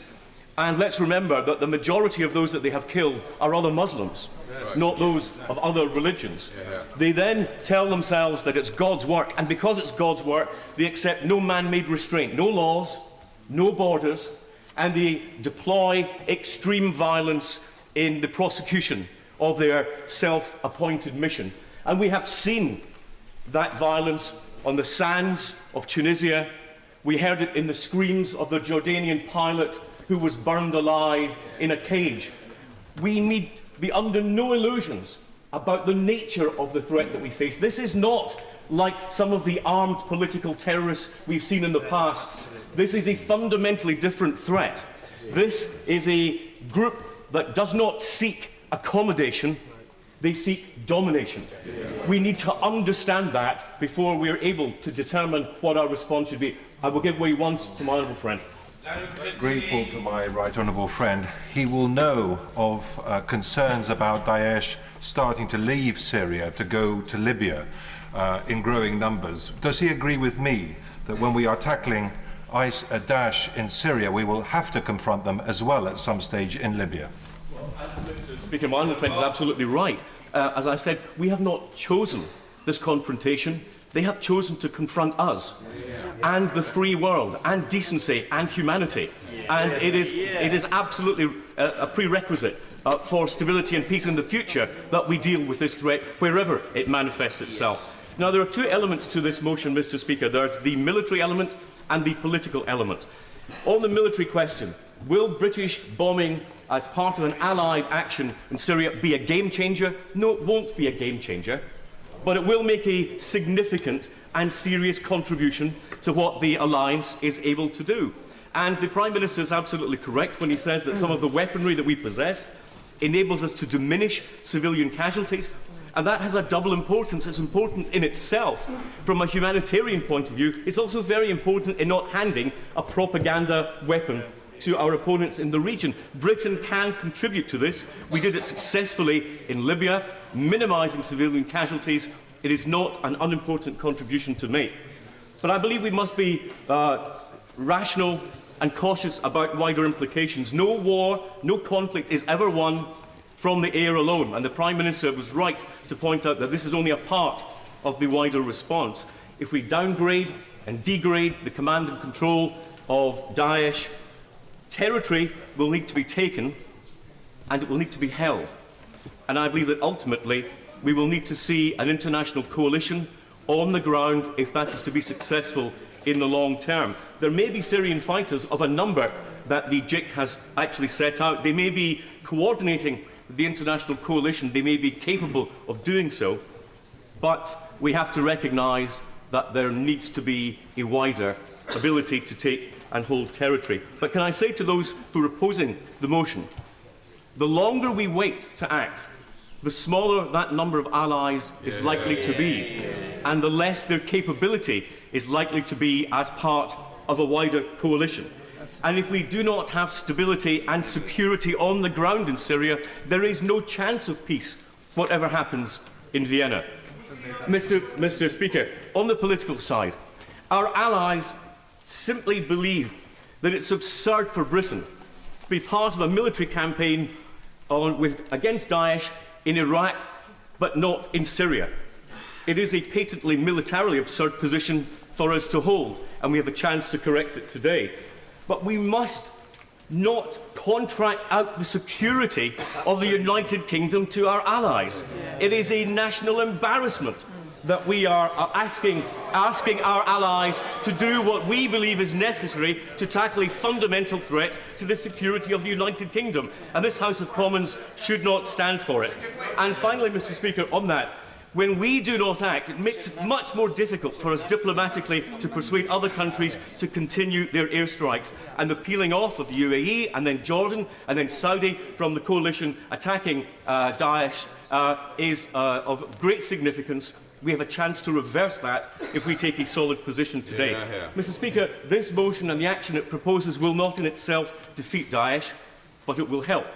And let's remember that the majority of those that they have killed are other Muslims, not those of other religions. They then tell themselves that it's God's work, and because it's God's work, they accept no man-made restraint, no laws, no borders, and they deploy extreme violence in the prosecution of their self-appointed mission. And we have seen that violence on the sands of Tunisia. We heard it in the screams of the Jordanian pilot who was burned alive in a cage. We need to be under no illusions about the nature of the threat that we face. This is not like some of the armed political terrorists we've seen in the past. This is a fundamentally different threat. This is a group that does not seek accommodation, they seek domination. We need to understand that before we are able to determine what our response should be. I will give way once to my honourable friend. Grateful to my right honourable friend. He will know of concerns about Daesh starting to leave Syria to go to Libya in growing numbers. Does he agree with me that when we are tackling Daesh in Syria, we will have to confront them as well at some stage in Libya? Mr. Speaker, my honourable friend is absolutely right. As I said, we have not chosen this confrontation. They have chosen to confront us and the free world and decency and humanity. And it is absolutely a prerequisite for stability and peace in the future that we deal with this threat wherever it manifests itself. Now, there are two elements to this motion, Mr. Speaker. There's the military element and the political element. On the military question, will British bombing as part of an allied action in Syria be a game changer? No, it won't be a game changer, but it will make a significant and serious contribution to what the alliance is able to do. And the Prime Minister is absolutely correct when he says that some of the weaponry that we possess enables us to diminish civilian casualties, and that has a double importance. It's important in itself from a humanitarian point of view. It's also very important in not handing a propaganda weapon to our opponents in the region. Britain can contribute to this. We did it successfully in Libya, minimising civilian casualties. It is not an unimportant contribution to make. But I believe we must be rational and cautious about wider implications. No war, no conflict is ever won from the air alone, and the Prime Minister was right to point out that this is only a part of the wider response. If we downgrade and degrade the command and control of Daesh, Territory will need to be taken and it will need to be held. And I believe that ultimately we will need to see an international coalition on the ground if that is to be successful in the long term. There may be Syrian fighters of a number that the JIC has actually set out. They may be coordinating the international coalition. They may be capable of doing so. But we have to recognise that there needs to be a wider ability to take and hold territory. But can I say to those who are opposing the motion, the longer we wait to act, the smaller that number of allies is likely to be, and the less their capability is likely to be as part of a wider coalition. And if we do not have stability and security on the ground in Syria, there is no chance of peace, whatever happens in Vienna. Mr. Speaker, on the political side, our allies simply believe that it's absurd for Britain to be part of a military campaign against Daesh in Iraq, but not in Syria. It is a patently militarily absurd position for us to hold, and we have a chance to correct it today. But we must not contract out the security of the United Kingdom to our allies. It is a national embarrassment that we are asking our allies to do what we believe is necessary to tackle a fundamental threat to the security of the United Kingdom. And this House of Commons should not stand for it. And finally, Mr. Speaker, on that, when we do not act, it makes it much more difficult for us diplomatically to persuade other countries to continue their airstrikes. And the peeling off of the UAE and then Jordan and then Saudi from the coalition attacking Daesh is of great significance. We have a chance to reverse that if we take a solid position today. Mr. Speaker, this motion and the action it proposes will not in itself defeat Daesh, but it will help.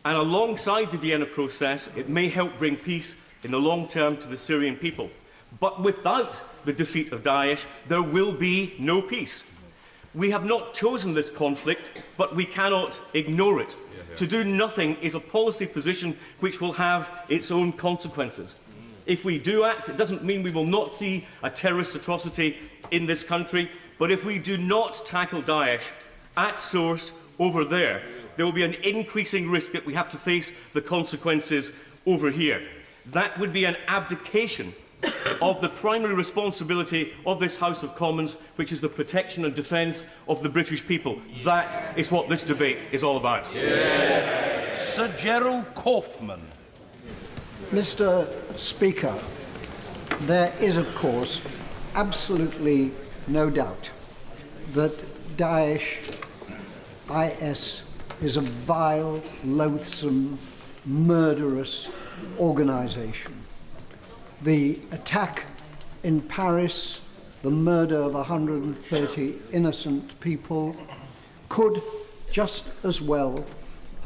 And alongside the Vienna process, it may help bring peace in the long term to the Syrian people. But without the defeat of Daesh, there will be no peace. We have not chosen this conflict, but we cannot ignore it. To do nothing is a policy position which will have its own consequences. If we do act, it doesn't mean we will not see a terrorist atrocity in this country, but if we do not tackle Daesh at source over there, there will be an increasing risk that we have to face the consequences over here. That would be an abdication of the primary responsibility of this House of Commons, which is the protection and defence of the British people. That is what this debate is all about. Sir Gerald Kaufman. Mr. Speaker, there is, of course, absolutely no doubt that Daesh, IS, is a vile, loathsome, murderous organisation. The attack in Paris, the murder of 130 innocent people, could just as well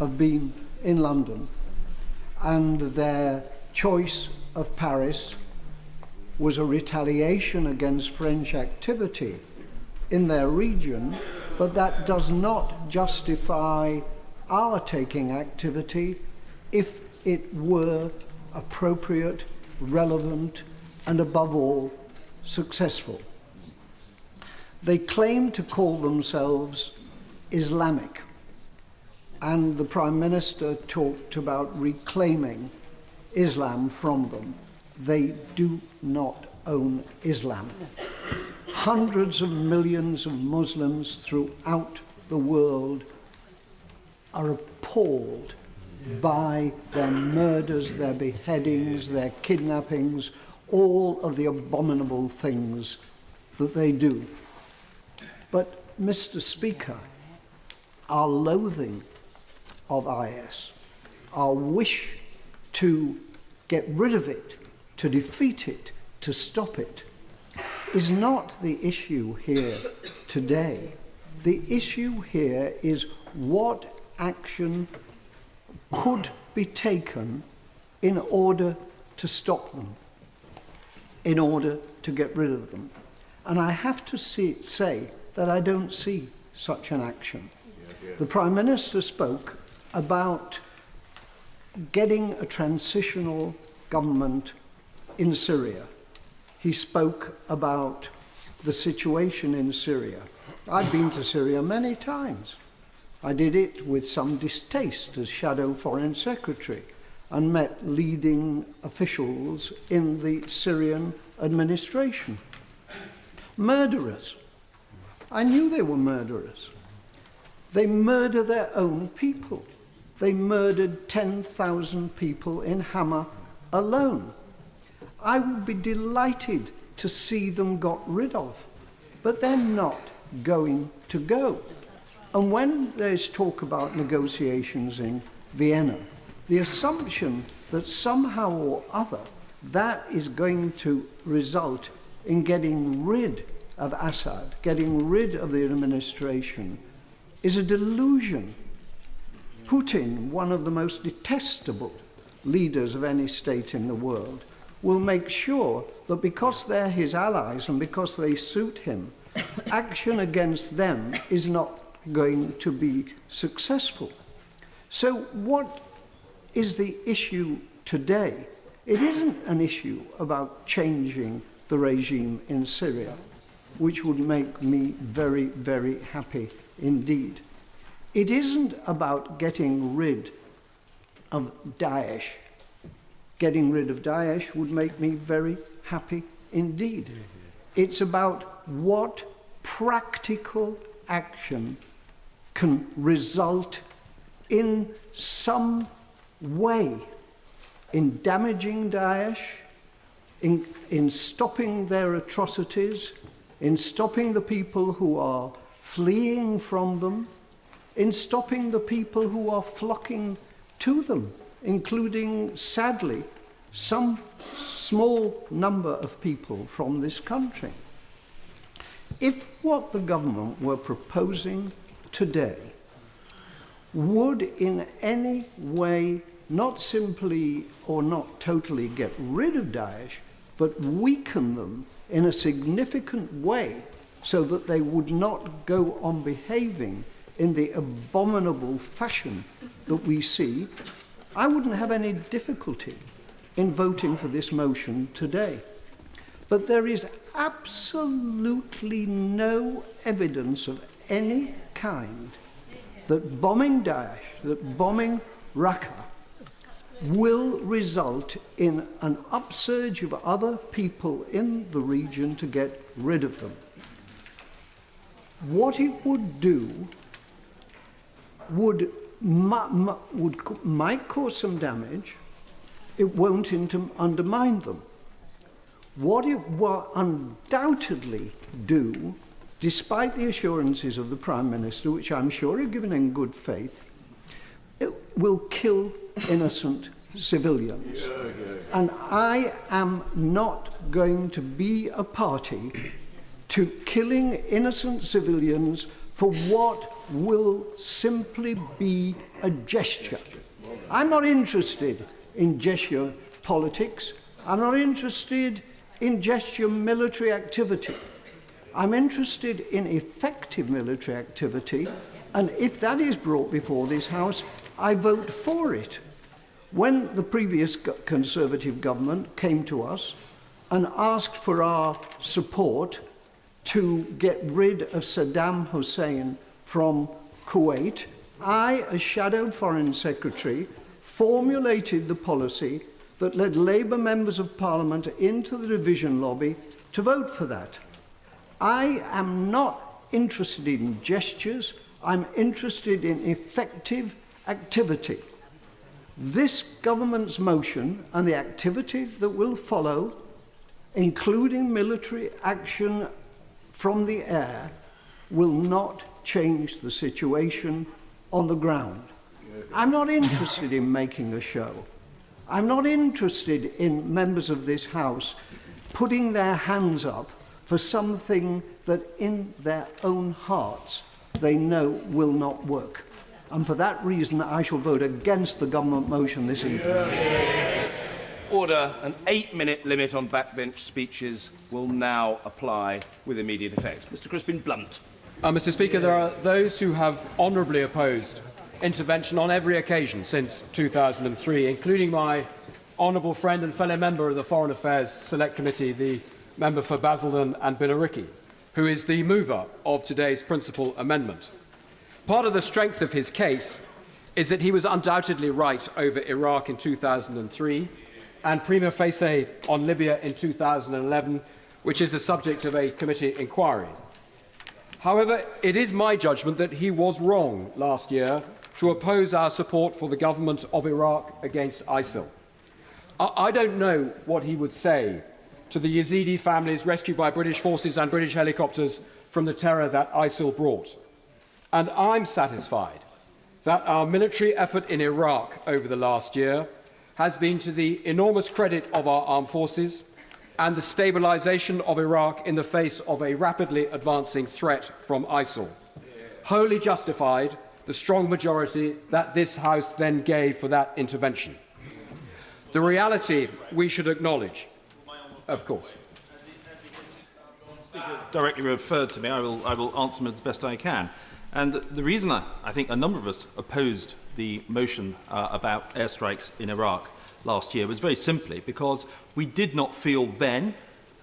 have been in London, and their choice of Paris was a retaliation against French activity in their region, but that does not justify our taking activity if it were appropriate, relevant, and above all, successful. They claim to call themselves Islamic, and the Prime Minister talked about reclaiming Islam from them. They do not own Islam. Hundreds of millions of Muslims throughout the world are appalled by their murders, their beheadings, their kidnappings, all of the abominable things that they do. But, Mr. Speaker, our loathing of IS, our wish to get rid of it, to defeat it, to stop it, is not the issue here today. The issue here is what action could be taken in order to stop them, in order to get rid of them. And I have to say that I don't see such an action. The Prime Minister spoke about getting a transitional government in Syria. He spoke about the situation in Syria. I've been to Syria many times. I did it with some distaste as Shadow Foreign Secretary and met leading officials in the Syrian administration. Murderers. I knew they were murderers. They murder their own people. They murdered 10,000 people in Hama alone. I would be delighted to see them got rid of, but they're not going to go. And when there's talk about negotiations in Vienna, the assumption that somehow or other that is going to result in getting rid of Assad, getting rid of the administration, is a delusion. Putin, one of the most detestable leaders of any state in the world, will make sure that because they're his allies and because they suit him, action against them is not going to be successful. So what is the issue today? It isn't an issue about changing the regime in Syria, which would make me very, very happy indeed. It isn't about getting rid of Daesh. Getting rid of Daesh would make me very happy indeed. It's about what practical action can result in some way in damaging Daesh, in stopping their atrocities, in stopping the people who are fleeing from them, in stopping the people who are flocking to them, including, sadly, some small number of people from this country. If what the government were proposing today would in any way not simply or not totally get rid of Daesh, but weaken them in a significant way so that they would not go on behaving in the abominable fashion that we see, I wouldn't have any difficulty in voting for this motion today. But there is absolutely no evidence of any kind that bombing Daesh, that bombing Raqqa, will result in an upsurge of other people in the region to get rid of them. What it would do might cause some damage. It won't undermine them. What it will undoubtedly do, despite the assurances of the Prime Minister, which I'm sure are given in good faith, it will kill innocent civilians. And I am not going to be a party to killing innocent civilians for what will simply be a gesture. I'm not interested in gesture politics. I'm not interested in gesture military activity. I'm interested in effective military activity, and if that is brought before this House, I vote for it. When the previous Conservative government came to us and asked for our support to get rid of Saddam Hussein from Kuwait, I, as Shadow Foreign Secretary, formulated the policy that led Labour members of Parliament into the division lobby to vote for that. I am not interested in gestures. I'm interested in effective activity. This government's motion and the activity that will follow, including military action from the air, will not change the situation on the ground. I'm not interested in making a show. I'm not interested in members of this House putting their hands up for something that in their own hearts they know will not work. And for that reason, I shall vote against the government motion this evening. Order. An 8-minute limit on backbench speeches will now apply with immediate effect. Mr. Crispin Blunt. Mr. Speaker, there are those who have honourably opposed intervention on every occasion since 2003, including my honourable friend and fellow member of the Foreign Affairs Select Committee, the member for Basildon and Billericay, who is the mover of today's principal amendment. Part of the strength of his case is that he was undoubtedly right over Iraq in 2003 and prima facie on Libya in 2011, which is the subject of a committee inquiry. However, it is my judgment that he was wrong last year to oppose our support for the government of Iraq against ISIL. I don't know what he would say to the Yazidi families rescued by British forces and British helicopters from the terror that ISIL brought. And I'm satisfied that our military effort in Iraq over the last year has been to the enormous credit of our armed forces and the stabilisation of Iraq in the face of a rapidly advancing threat from ISIL, wholly justified the strong majority that this House then gave for that intervention. The reality we should acknowledge, of course. Directly referred to me, I will answer them as best I can. And the reason I think a number of us opposed the motion about airstrikes in Iraq last year was very simply because we did not feel then,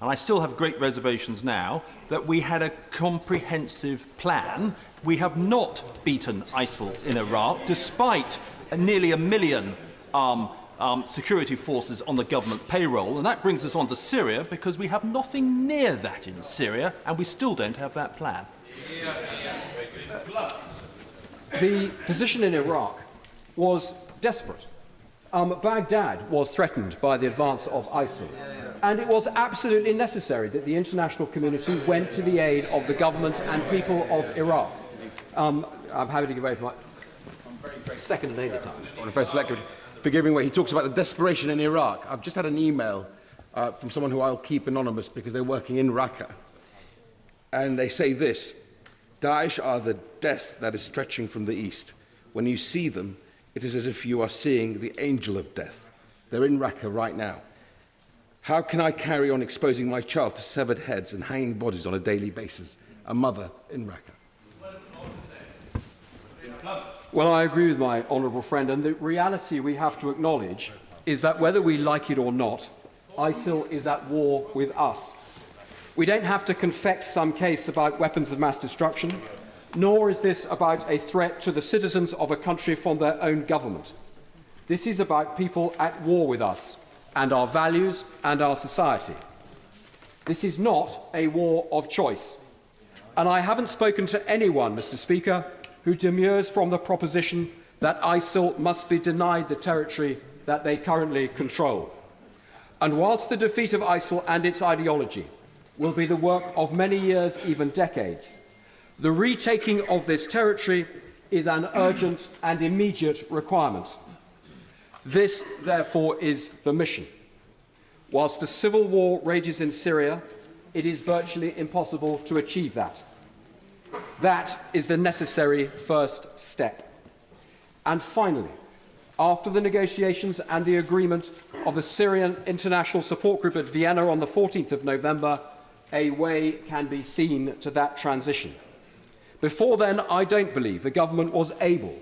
and I still have great reservations now, that we had a comprehensive plan. We have not beaten ISIL in Iraq, despite nearly 1 million security forces on the government payroll. And that brings us on to Syria, because we have nothing near that in Syria, and we still don't have that plan. The position in Iraq was desperate. Baghdad was threatened by the advance of ISIL, and it was absolutely necessary that the international community went to the aid of the government and people of Iraq. I'm happy to give away my second lady time. On First Select for giving way. He talks about the desperation in Iraq. I've just had an email from someone who I'll keep anonymous because they're working in Raqqa, and they say this: Daesh are the death that is stretching from the east. When you see them, it is as if you are seeing the angel of death. They're in Raqqa right now. How can I carry on exposing my child to severed heads and hanging bodies on a daily basis? A mother in Raqqa. Well, I agree with my honourable friend, and the reality we have to acknowledge is that whether we like it or not, ISIL is at war with us. We don't have to confect some case about weapons of mass destruction, nor is this about a threat to the citizens of a country from their own government. This is about people at war with us and our values and our society. This is not a war of choice. And I haven't spoken to anyone, Mr. Speaker, who demurs from the proposition that ISIL must be denied the territory that they currently control. And whilst the defeat of ISIL and its ideology will be the work of many years, even decades, the retaking of this territory is an urgent and immediate requirement. This, therefore, is the mission. Whilst the civil war rages in Syria, it is virtually impossible to achieve that. That is the necessary first step. And finally, after the negotiations and the agreement of the Syrian International Support Group at Vienna on the 14th of November, a way can be seen to that transition. Before then, I don't believe the government was able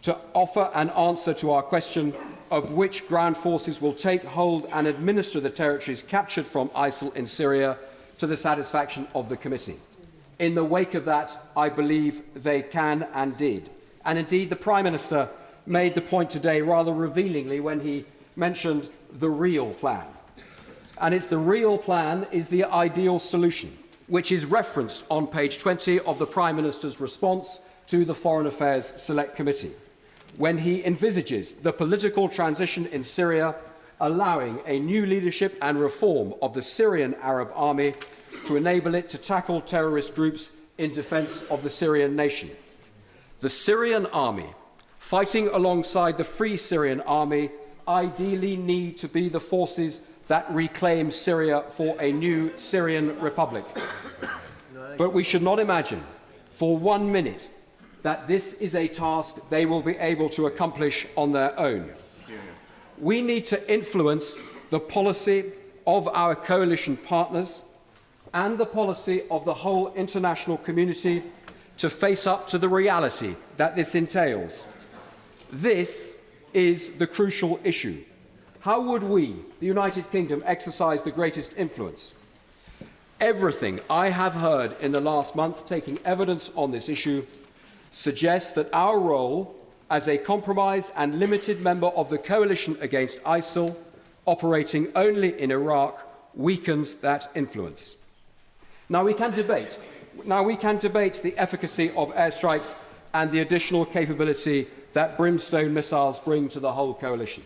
to offer an answer to our question of which ground forces will take hold and administer the territories captured from ISIL in Syria to the satisfaction of the committee. In the wake of that, I believe they can and did. And indeed, the Prime Minister made the point today rather revealingly when he mentioned the real plan. And it's the real plan is the ideal solution, which is referenced on page 20 of the Prime Minister's response to the Foreign Affairs Select Committee, when he envisages the political transition in Syria, allowing a new leadership and reform of the Syrian Arab Army to enable it to tackle terrorist groups in defence of the Syrian nation. The Syrian army, fighting alongside the Free Syrian Army, ideally need to be the forces that reclaim Syria for a new Syrian republic. But we should not imagine for 1 minute that this is a task they will be able to accomplish on their own. We need to influence the policy of our coalition partners and the policy of the whole international community to face up to the reality that this entails. This is the crucial issue. How would we, the United Kingdom, exercise the greatest influence? Everything I have heard in the last month taking evidence on this issue suggests that our role as a compromised and limited member of the coalition against ISIL, operating only in Iraq, weakens that influence. Now we can debate the efficacy of airstrikes and the additional capability that brimstone missiles bring to the whole coalition.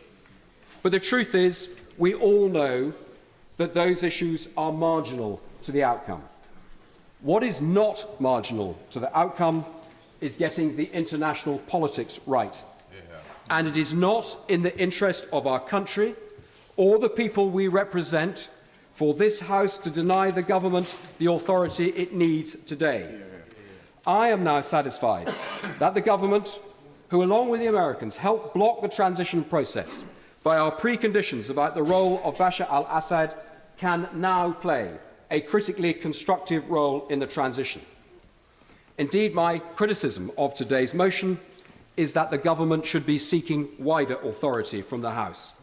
But the truth is, we all know that those issues are marginal to the outcome. What is not marginal to the outcome is getting the international politics right. And it is not in the interest of our country or the people we represent for this House to deny the government the authority it needs today. I am now satisfied that the government, who along with the Americans helped block the transition process by our preconditions about the role of Bashar al-Assad, can now play a critically constructive role in the transition. Indeed, my criticism of today's motion is that the government should be seeking wider authority from the House.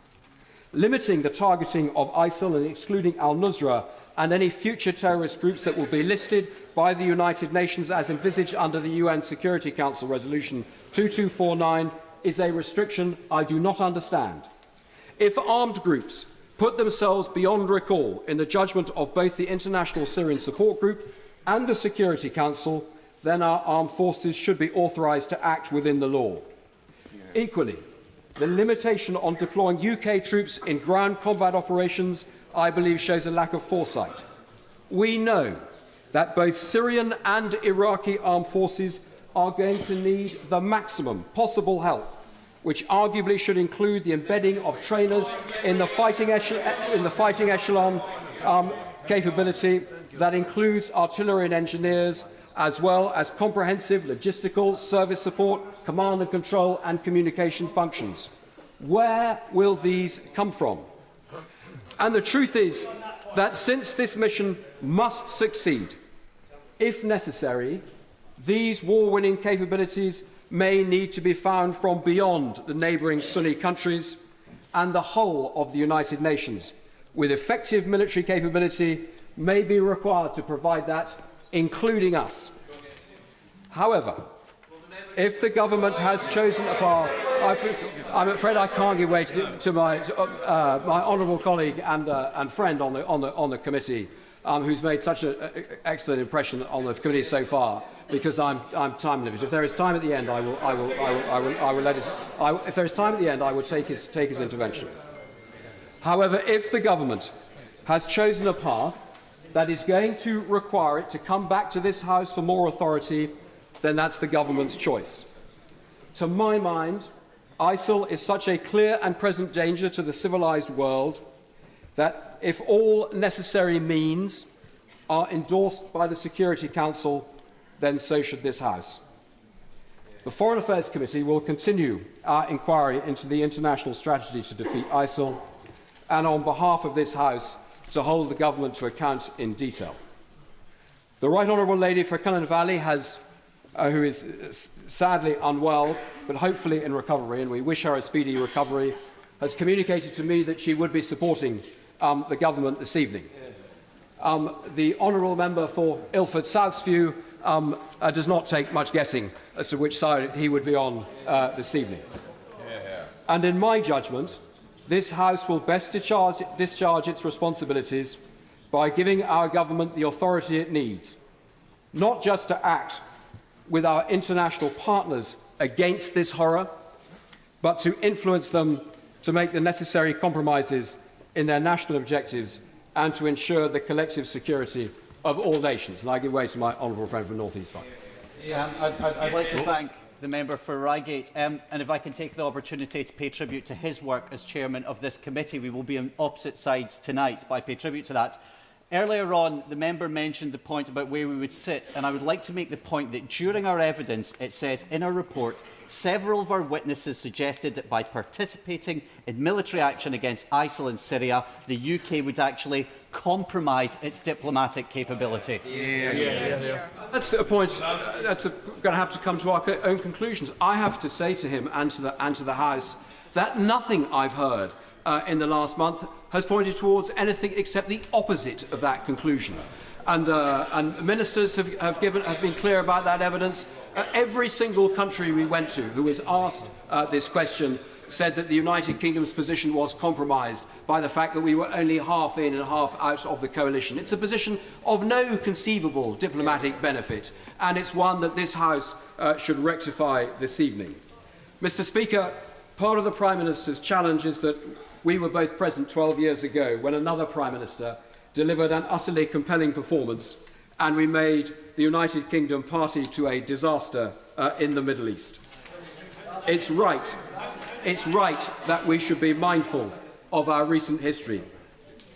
Limiting the targeting of ISIL and excluding al-Nusra and any future terrorist groups that will be listed by the United Nations as envisaged under the UN Security Council Resolution 2249 is a restriction I do not understand. If armed groups put themselves beyond recall in the judgment of both the International Syrian Support Group and the Security Council, then our armed forces should be authorised to act within the law. Equally, the limitation on deploying UK troops in ground combat operations, I believe, shows a lack of foresight. We know that both Syrian and Iraqi armed forces are going to need the maximum possible help, which arguably should include the embedding of trainers in the fighting echelon capability that includes artillery and engineers, as well as comprehensive logistical, service support, command and control and communication functions. Where will these come from? And the truth is that since this mission must succeed, if necessary, these war-winning capabilities may need to be found from beyond the neighbouring Sunni countries and the whole of the United Nations, with effective military capability may be required to provide that, including us. However, if the government has chosen a path, I'm afraid I can't give way to my honourable colleague and friend on the committee, who's made such an excellent impression on the committee so far, because I'm time limited. If there is time at the end, I will let his. If there is time at the end, I will take his intervention. However, if the government has chosen a path that is going to require it to come back to this House for more authority, then that's the government's choice. To my mind, ISIL is such a clear and present danger to the civilised world that if all necessary means are endorsed by the Security Council, then so should this House. The Foreign Affairs Committee will continue our inquiry into the international strategy to defeat ISIL, and on behalf of this House, to hold the government to account in detail. The Right Honourable Lady for Cullen Valley who is sadly unwell, but hopefully in recovery, and we wish her a speedy recovery, has communicated to me that she would be supporting the government this evening. The Honourable Member for Ilford Southsview does not take much guessing as to which side he would be on this evening. And in my judgment, this House will best discharge its responsibilities by giving our government the authority it needs, not just to act with our international partners against this horror, but to influence them to make the necessary compromises in their national objectives and to ensure the collective security of all nations. And I give way to my honourable friend from North East. I'd like to thank the member for Reigate, and if I can take the opportunity to pay tribute to his work as chairman of this committee. We will be on opposite sides tonight, but I pay tribute to that. Earlier on, the member mentioned the point about where we would sit, and I would like to make the point that during our evidence, it says in our report, several of our witnesses suggested that by participating in military action against ISIL in Syria, the UK would actually compromise its diplomatic capability. That's a point that's going to have to come to our own conclusions. I have to say to him and to the House that nothing I've heard in the last month has pointed towards anything except the opposite of that conclusion. and ministers have been clear about that evidence. Every single country we went to who was asked this question said that the United Kingdom's position was compromised by the fact that we were only half in and half out of the coalition. It's a position of no conceivable diplomatic benefit, and it's one that this House should rectify this evening. Mr. Speaker, part of the Prime Minister's challenge is that we were both present 12 years ago when another Prime Minister delivered an utterly compelling performance, and we made the United Kingdom party to a disaster in the Middle East. It's right that we should be mindful of our recent history,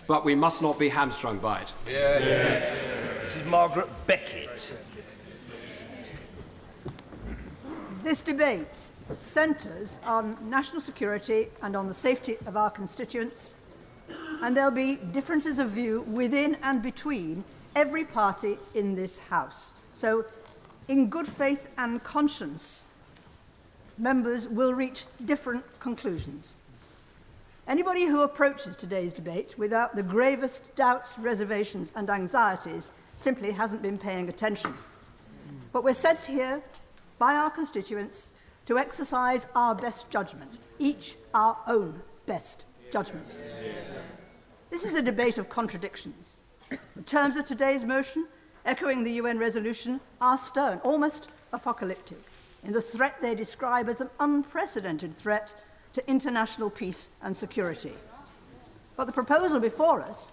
but we must not be hamstrung by it. This is Margaret Beckett. This debate centres on national security and on the safety of our constituents, and there'll be differences of view within and between every party in this House. So, in good faith and conscience, members will reach different conclusions. Anybody who approaches today's debate without the gravest doubts, reservations and anxieties simply hasn't been paying attention. But we're sent here by our constituents to exercise our best judgment, each our own best judgment. This is a debate of contradictions. The terms of today's motion, echoing the UN resolution, are stern, almost apocalyptic, in the threat they describe as an unprecedented threat to international peace and security. But the proposal before us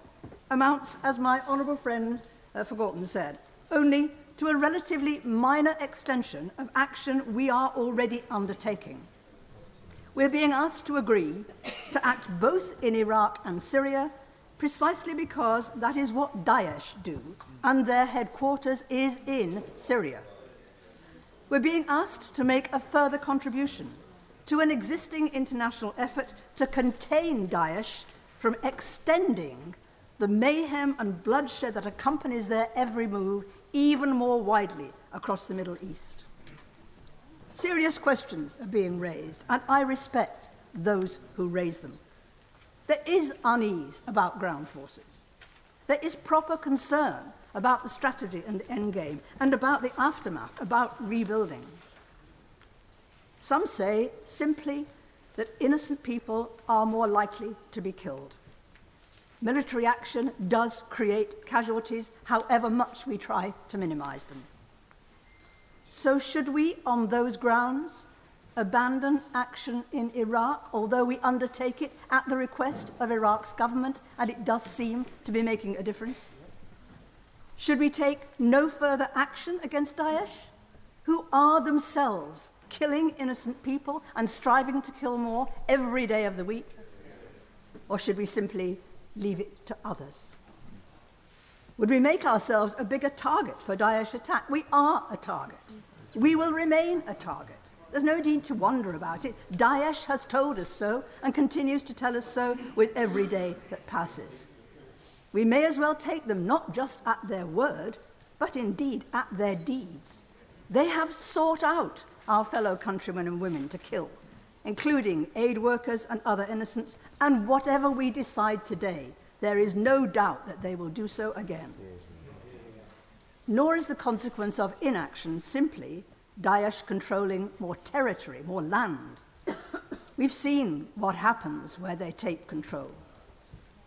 amounts, as my honourable friend Forgotten said, only to a relatively minor extension of action we are already undertaking. We're being asked to agree to act both in Iraq and Syria precisely because that is what Daesh do, and their headquarters is in Syria. We're being asked to make a further contribution to an existing international effort to contain Daesh from extending the mayhem and bloodshed that accompanies their every move even more widely across the Middle East. Serious questions are being raised, and I respect those who raise them. There is unease about ground forces. There is proper concern about the strategy and the endgame, and about the aftermath, about rebuilding. Some say simply that innocent people are more likely to be killed. Military action does create casualties, however much we try to minimize them. So should we, on those grounds, abandon action in Iraq, although we undertake it at the request of Iraq's government, and it does seem to be making a difference? Should we take no further action against Daesh, who are themselves killing innocent people and striving to kill more every day of the week? Or should we simply leave it to others? Would we make ourselves a bigger target for Daesh attack? We are a target. We will remain a target. There's no need to wonder about it. Daesh has told us so and continues to tell us so with every day that passes. We may as well take them not just at their word, but indeed at their deeds. They have sought out our fellow countrymen and women to kill, including aid workers and other innocents, and whatever we decide today, there is no doubt that they will do so again. Nor is the consequence of inaction simply Daesh controlling more territory, more land. We've seen what happens where they take control.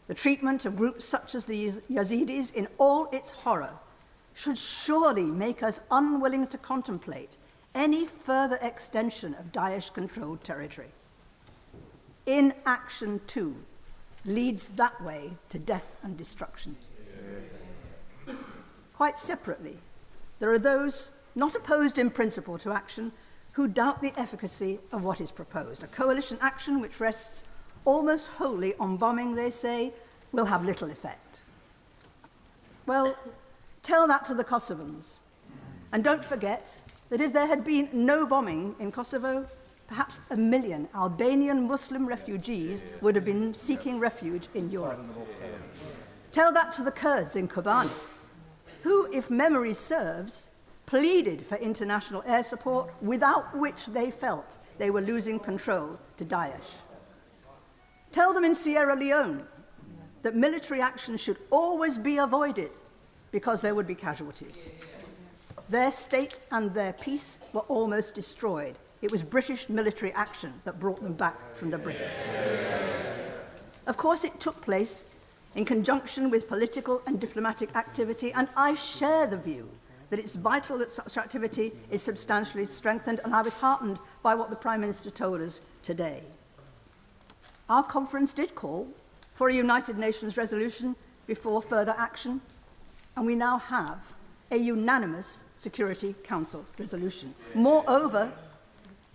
The treatment of groups such as the Yazidis in all its horror should surely make us unwilling to contemplate any further extension of Daesh-controlled territory. Inaction, too, leads that way to death and destruction. Quite separately, there are those not opposed in principle to action who doubt the efficacy of what is proposed. A coalition action which rests almost wholly on bombing, they say, will have little effect. Well, tell that to the Kosovans. And don't forget that if there had been no bombing in Kosovo, perhaps 1 million Albanian Muslim refugees would have been seeking refuge in Europe. Tell that to the Kurds in Kobani, who, if memory serves, pleaded for international air support without which they felt they were losing control to Daesh. Tell them in Sierra Leone that military action should always be avoided because there would be casualties. Their state and their peace were almost destroyed. It was British military action that brought them back from the brink. Of course, it took place in conjunction with political and diplomatic activity, and I share the view that it's vital that such activity is substantially strengthened, and I was heartened by what the Prime Minister told us today. Our conference did call for a United Nations resolution before further action, and we now have a unanimous Security Council resolution. Moreover,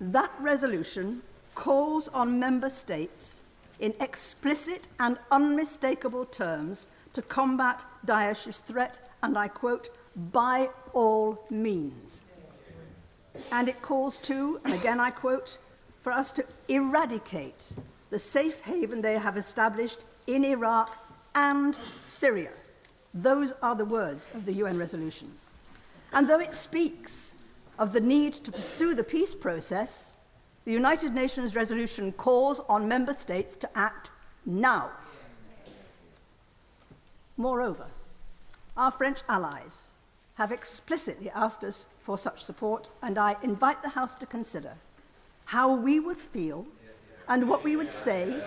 that resolution calls on member states in explicit and unmistakable terms to combat Daesh's threat, and I quote, by all means. And it calls to, and again I quote, for us to eradicate the safe haven they have established in Iraq and Syria. Those are the words of the UN resolution. And though it speaks of the need to pursue the peace process, the United Nations resolution calls on member states to act now. Moreover, our French allies have explicitly asked us for such support, and I invite the House to consider how we would feel and what we would say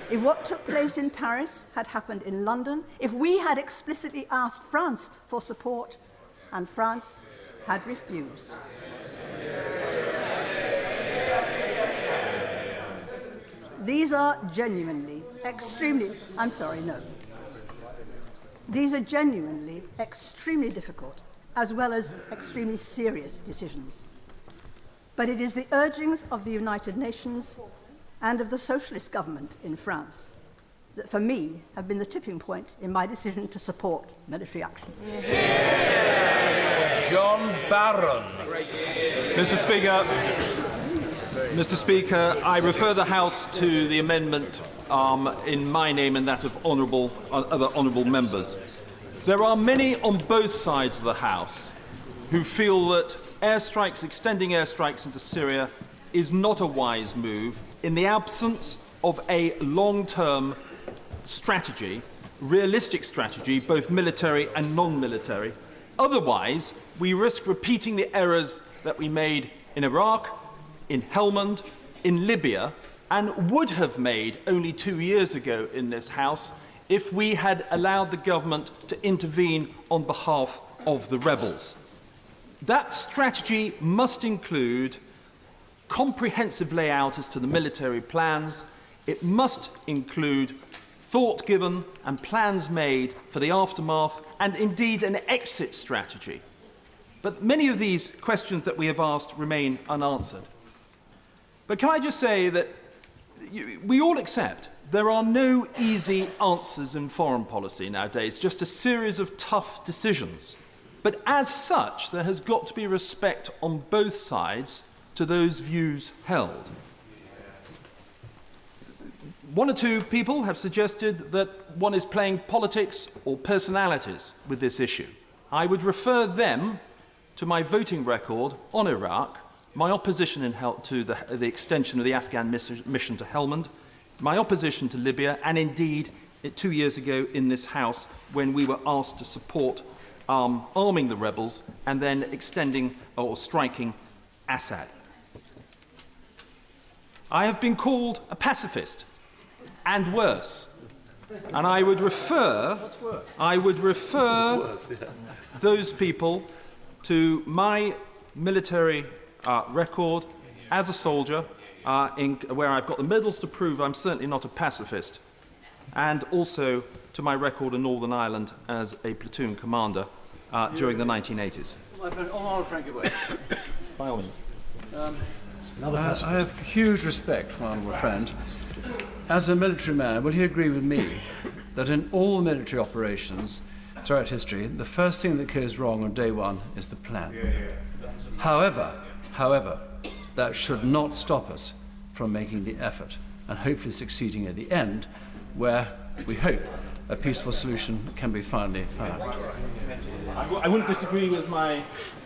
if what took place in Paris had happened in London, if we had explicitly asked France for support and France had refused. These are genuinely, These are genuinely extremely difficult, as well as extremely serious decisions. But it is the urgings of the United Nations and of the socialist government in France that, for me, have been the tipping point in my decision to support military action. John Barron. Mr. Speaker, I refer the House to the amendment in my name and that of other honourable members. There are many on both sides of the House who feel that extending airstrikes into Syria is not a wise move in the absence of a long-term strategy, realistic strategy, both military and non-military. Otherwise, we risk repeating the errors that we made in Iraq, in Helmand, in Libya, and would have made only 2 years ago in this House if we had allowed the government to intervene on behalf of the rebels. That strategy must include comprehensive layout as to the military plans. It must include thought given and plans made for the aftermath, and indeed an exit strategy. But many of these questions that we have asked remain unanswered. But can I just say that we all accept there are no easy answers in foreign policy nowadays, just a series of tough decisions. But as such, there has got to be respect on both sides to those views held. One or two people have suggested that one is playing politics or personalities with this issue. I would refer them to my voting record on Iraq, my opposition to the extension of the Afghan mission to Helmand, my opposition to Libya, and indeed 2 years ago in this House when we were asked to support arming the rebels and then extending or striking Assad. I have been called a pacifist and worse, and I would refer those people to my military record as a soldier, where I've got the medals to prove I'm certainly not a pacifist, and also to my record in Northern Ireland as a platoon commander during the 1980s. By all means. I have huge respect for my honourable friend. As a military man, will he agree with me that in all military operations throughout history, the first thing that goes wrong on day one is the plan? However, that should not stop us from making the effort and hopefully succeeding at the end, where we hope a peaceful solution can be finally found. I wouldn't disagree with my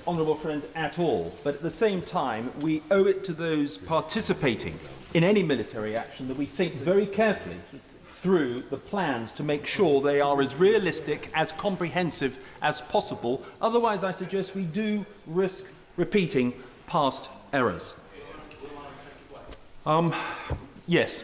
honourable friend at all, but at the same time, we owe it to those participating in any military action that we think very carefully through the plans to make sure they are as realistic, as comprehensive as possible. Otherwise, I suggest we do risk repeating past errors. Yes.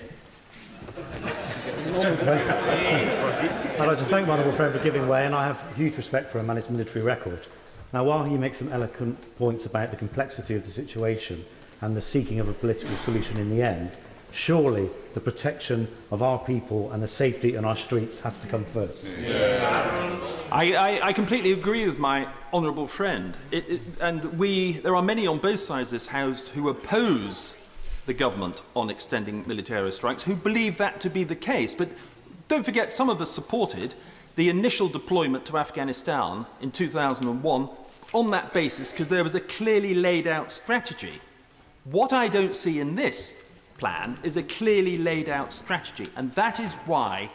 I'd like to thank my honourable friend for giving way, and I have huge respect for him and his military record. Now, while he makes some eloquent points about the complexity of the situation and the seeking of a political solution in the end, surely the protection of our people and the safety on our streets has to come first. I completely agree with my honourable friend. There are many on both sides of this House who oppose the government on extending military airstrikes, who believe that to be the case. But don't forget, some of us supported the initial deployment to Afghanistan in 2001 on that basis because there was a clearly laid out strategy. What I don't see in this plan is a clearly laid out strategy, and that is why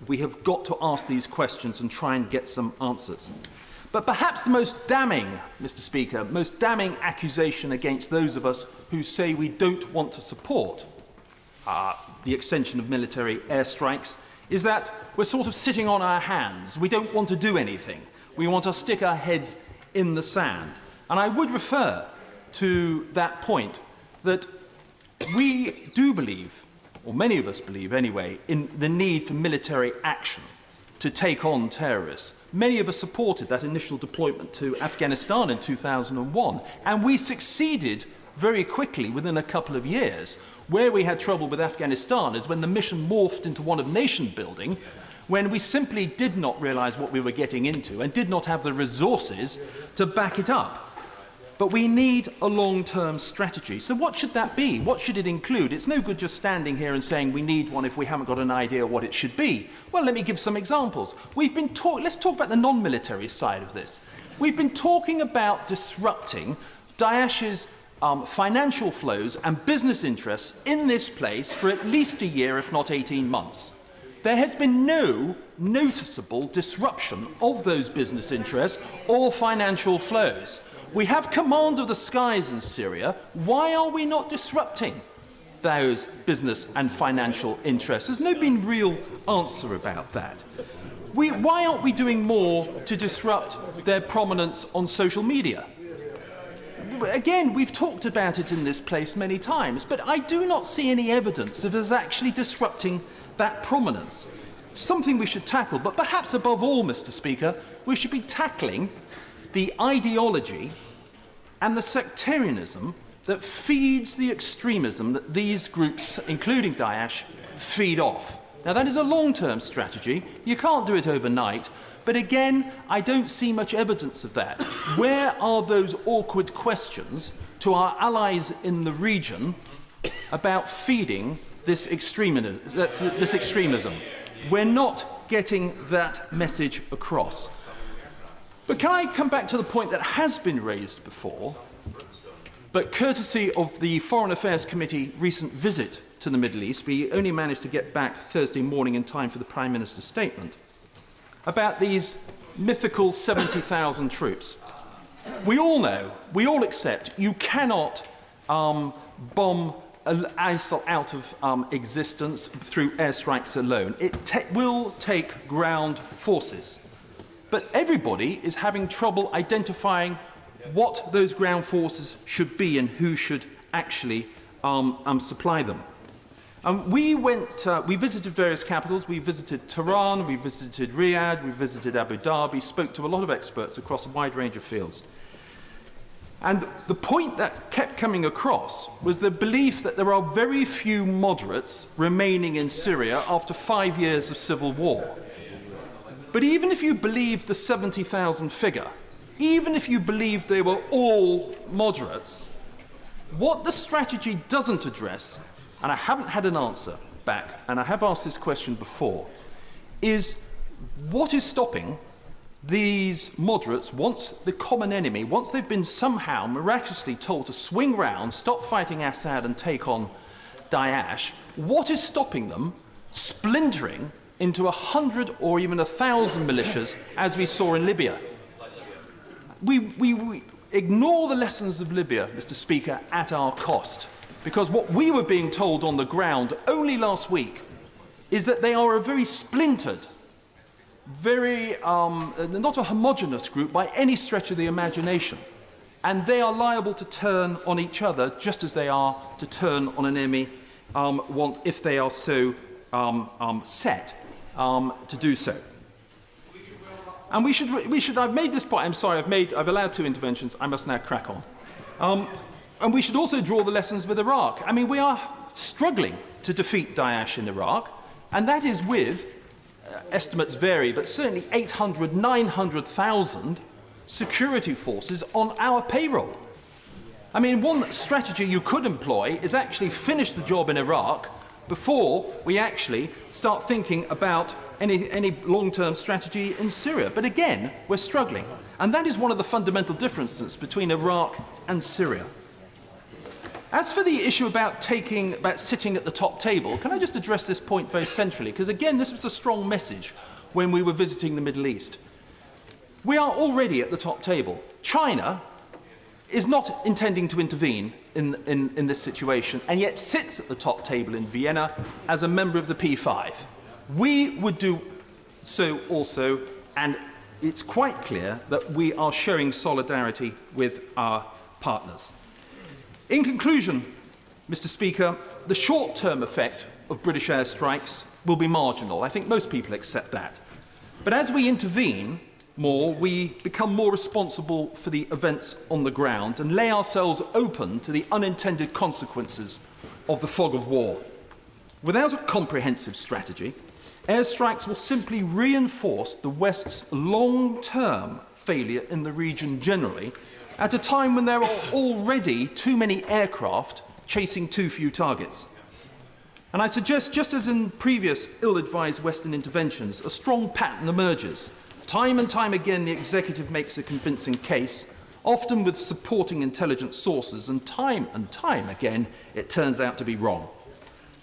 we have got to ask these questions and try and get some answers. But perhaps the most damning, Mr. Speaker, most damning accusation against those of us who say we don't want to support the extension of military airstrikes is that we're sort of sitting on our hands. We don't want to do anything. We want to stick our heads in the sand. And I would refer to that point that we do believe, or many of us believe anyway, in the need for military action to take on terrorists. Many of us supported that initial deployment to Afghanistan in 2001, and we succeeded very quickly within a couple of years. Where we had trouble with Afghanistan is when the mission morphed into one of nation building, when we simply did not realise what we were getting into and did not have the resources to back it up. But we need a long-term strategy. So what should that be? What should it include? It's no good just standing here and saying we need one if we haven't got an idea what it should be. Well, let me give some examples. Let's talk about the non-military side of this. We've been talking about disrupting Daesh's financial flows and business interests in this place for at least a year, if not 18 months. There has been no noticeable disruption of those business interests or financial flows. We have command of the skies in Syria. Why are we not disrupting those business and financial interests? There's no been real answer about that. Why aren't we doing more to disrupt their prominence on social media? Again, we've talked about it in this place many times, but I do not see any evidence of us actually disrupting that prominence. Something we should tackle, but perhaps above all, Mr. Speaker, we should be tackling the ideology and the sectarianism that feeds the extremism that these groups, including Daesh, feed off. Now, that is a long-term strategy. You can't do it overnight. But again, I don't see much evidence of that. Where are those awkward questions to our allies in the region about feeding this extremism? We're not getting that message across. But can I come back to the point that has been raised before, but courtesy of the Foreign Affairs Committee recent visit to the Middle East, we only managed to get back Thursday morning in time for the Prime Minister's statement, about these mythical 70,000 troops. We all know, we all accept, you cannot bomb ISIL out of existence through airstrikes alone. It will take ground forces. But everybody is having trouble identifying what those ground forces should be and who should actually supply them. We visited various capitals. We visited Tehran, we visited Riyadh, we visited Abu Dhabi, spoke to a lot of experts across a wide range of fields. And the point that kept coming across was the belief that there are very few moderates remaining in Syria after 5 years of civil war. But even if you believe the 70,000 figure, even if you believe they were all moderates, what the strategy doesn't address, and I haven't had an answer back, and I have asked this question before, is what is stopping these moderates, once the common enemy, once they've been somehow miraculously told to swing round, stop fighting Assad and take on Daesh, what is stopping them splintering into 100 or even 1,000 militias, as we saw in Libya? We ignore the lessons of Libya, Mr. Speaker, at our cost. Because what we were being told on the ground only last week is that they are a very splintered, very not a homogenous group by any stretch of the imagination. And they are liable to turn on each other just as they are to turn on an enemy if they are so set to do so. And we should, I've made this point, I'm sorry, I've allowed 2 interventions, I must now crack on. And we should also draw the lessons with Iraq. I mean, we are struggling to defeat Daesh in Iraq, and that is with, estimates vary, but certainly 800, 900,000 security forces on our payroll. I mean, one strategy you could employ is actually finish the job in Iraq before we actually start thinking about any long-term strategy in Syria. But again, we're struggling. And that is one of the fundamental differences between Iraq and Syria. As for the issue about sitting at the top table, can I just address this point very centrally? Because again, this was a strong message when we were visiting the Middle East. We are already at the top table. China is not intending to intervene in this situation, and yet sits at the top table in Vienna as a member of the P5. We would do so also, and it's quite clear that we are showing solidarity with our partners. In conclusion, Mr. Speaker, the short-term effect of British airstrikes will be marginal. I think most people accept that. But as we intervene more, we become more responsible for the events on the ground and lay ourselves open to the unintended consequences of the fog of war. Without a comprehensive strategy, airstrikes will simply reinforce the West's long-term failure in the region generally, at a time when there are already too many aircraft chasing too few targets. And I suggest, just as in previous ill-advised Western interventions, a strong pattern emerges. Time and time again, the executive makes a convincing case, often with supporting intelligence sources, and time again, it turns out to be wrong.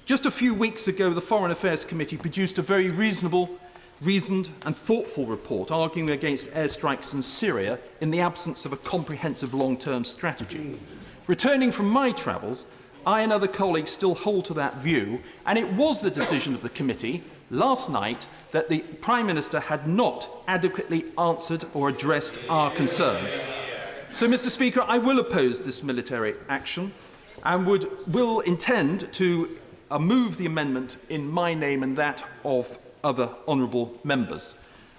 Just a few weeks ago, the Foreign Affairs Committee produced a very reasoned and thoughtful report arguing against airstrikes in Syria in the absence of a comprehensive long-term strategy. Returning from my travels, I and other colleagues still hold to that view, and it was the decision of the committee last night that the Prime Minister had not adequately answered or addressed our concerns. So, Mr. Speaker, I will oppose this military action and will intend to move the amendment in my name and that of other honourable members.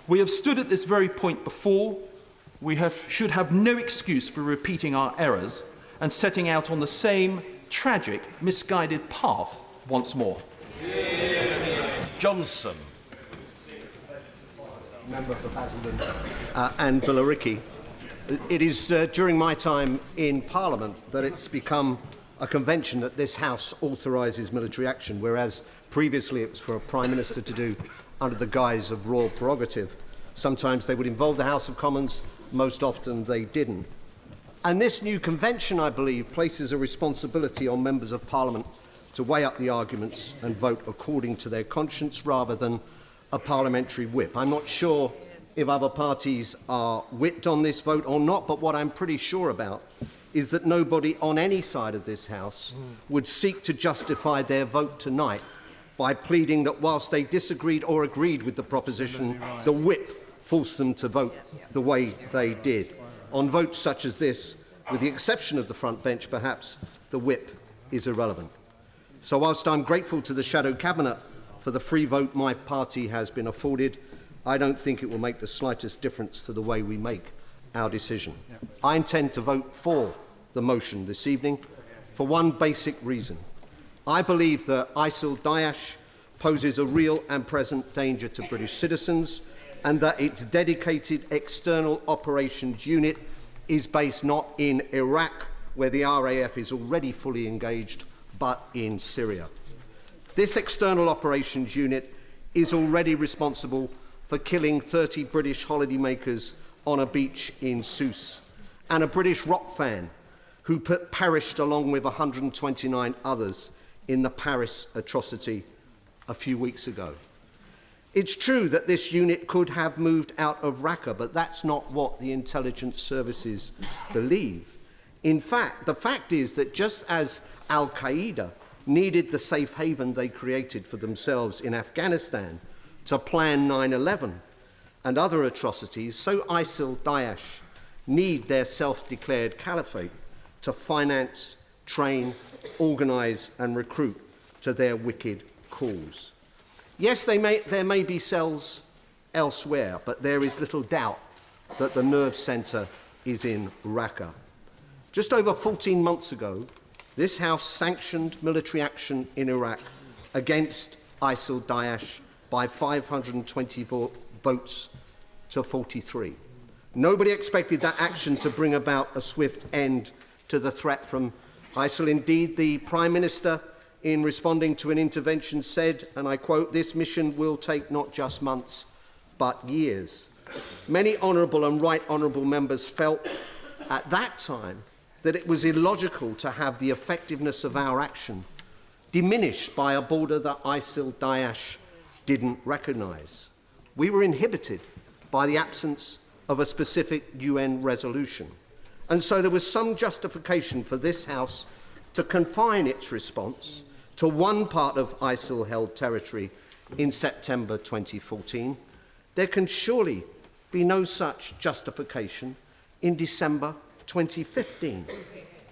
We have stood at this very point before. We should have no excuse for repeating our errors and setting out on the same tragic, misguided path once more. Johnson. Member for Basildon and Billericay. It is during my time in Parliament that it's become a convention that this House authorises military action, whereas previously it was for a Prime Minister to do under the guise of royal prerogative. Sometimes they would involve the House of Commons, most often they didn't. And this new convention, I believe, places a responsibility on members of Parliament to weigh up the arguments and vote according to their conscience rather than a parliamentary whip. I'm not sure if other parties are whipped on this vote or not, but what I'm pretty sure about is that nobody on any side of this House would seek to justify their vote tonight by pleading that whilst they disagreed or agreed with the proposition, the whip forced them to vote the way they did. On votes such as this, with the exception of the front bench, perhaps the whip is irrelevant. So whilst I'm grateful to the Shadow Cabinet for the free vote my party has been afforded, I don't think it will make the slightest difference to the way we make our decision. I intend to vote for the motion this evening for one basic reason. I believe that ISIL Daesh poses a real and present danger to British citizens, and that its dedicated external operations unit is based not in Iraq, where the RAF is already fully engaged, but in Syria. This external operations unit is already responsible for killing 30 British holidaymakers on a beach in Sousse, and a British rock fan who perished along with 129 others in the Paris atrocity a few weeks ago. It's true that this unit could have moved out of Raqqa, but that's not what the intelligence services believe. In fact, the fact is that just as Al-Qaeda needed the safe haven they created for themselves in Afghanistan to plan 9/11 and other atrocities, so ISIL Daesh need their self-declared caliphate to finance, train, organise and recruit to their wicked cause. Yes, there may be cells elsewhere, but there is little doubt that the nerve centre is in Raqqa. Just over 14 months ago, this House sanctioned military action in Iraq against ISIL Daesh by 524 votes to 43. Nobody expected that action to bring about a swift end to the threat from ISIL. Indeed, the Prime Minister, in responding to an intervention, said, and I quote, "This mission will take not just months, but years." Many honourable and right honourable members felt at that time that it was illogical to have the effectiveness of our action diminished by a border that ISIL Daesh didn't recognise. We were inhibited by the absence of a specific UN resolution. And so there was some justification for this House to confine its response to one part of ISIL-held territory in September 2014. There can surely be no such justification in December 2015.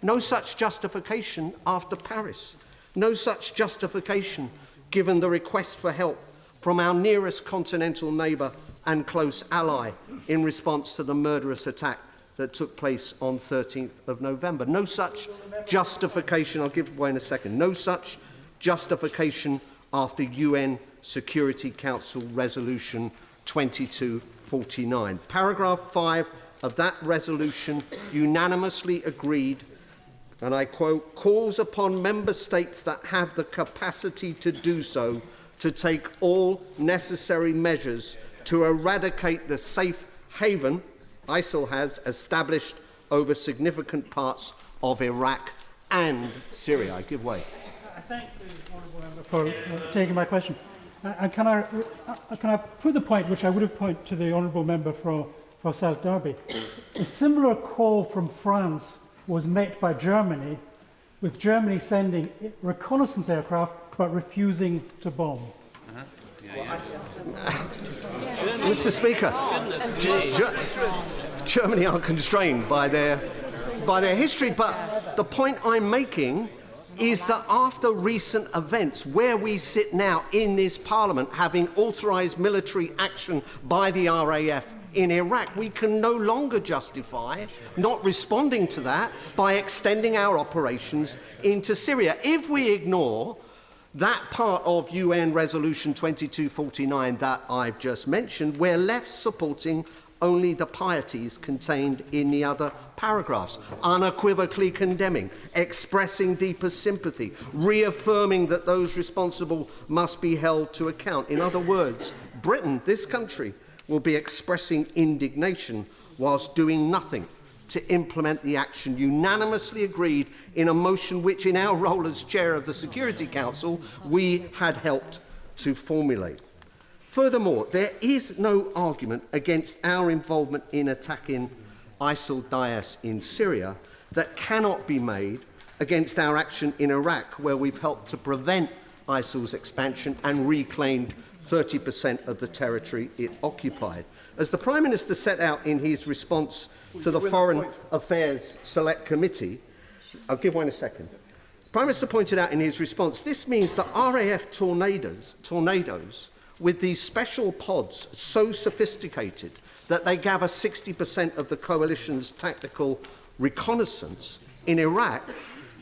No such justification after Paris. No such justification given the request for help from our nearest continental neighbour and close ally in response to the murderous attack that took place on 13th of November. No such justification, I'll give way in a second, no such justification after UN Security Council Resolution 2249. Paragraph 5 of that resolution unanimously agreed, and I quote, "calls upon member states that have the capacity to do so to take all necessary measures to eradicate the safe haven ISIL has established over significant parts of Iraq and Syria." I give way. I thank the honourable member for taking my question. And can I put the point, which I would have put to the honourable member for South Derby? A similar call from France was met by Germany, with Germany sending reconnaissance aircraft but refusing to bomb. Mr. Speaker, Germany are constrained by their history, but the point I'm making is that after recent events, where we sit now in this Parliament, having authorised military action by the RAF in Iraq, we can no longer justify not responding to that by extending our operations into Syria. If we ignore that part of UN Resolution 2249 that I've just mentioned, we're left supporting only the pieties contained in the other paragraphs, unequivocally condemning, expressing deepest sympathy, reaffirming that those responsible must be held to account. In other words, Britain, this country, will be expressing indignation whilst doing nothing to implement the action unanimously agreed in a motion which, in our role as chair of the Security Council, we had helped to formulate. Furthermore, there is no argument against our involvement in attacking ISIL Daesh in Syria that cannot be made against our action in Iraq, where we've helped to prevent ISIL's expansion and reclaimed 30% of the territory it occupied. As the Prime Minister set out in his response to the Foreign Affairs Select Committee, I'll give one a second. The Prime Minister pointed out in his response, this means that RAF tornadoes with these special pods so sophisticated that they gather 60% of the coalition's tactical reconnaissance in Iraq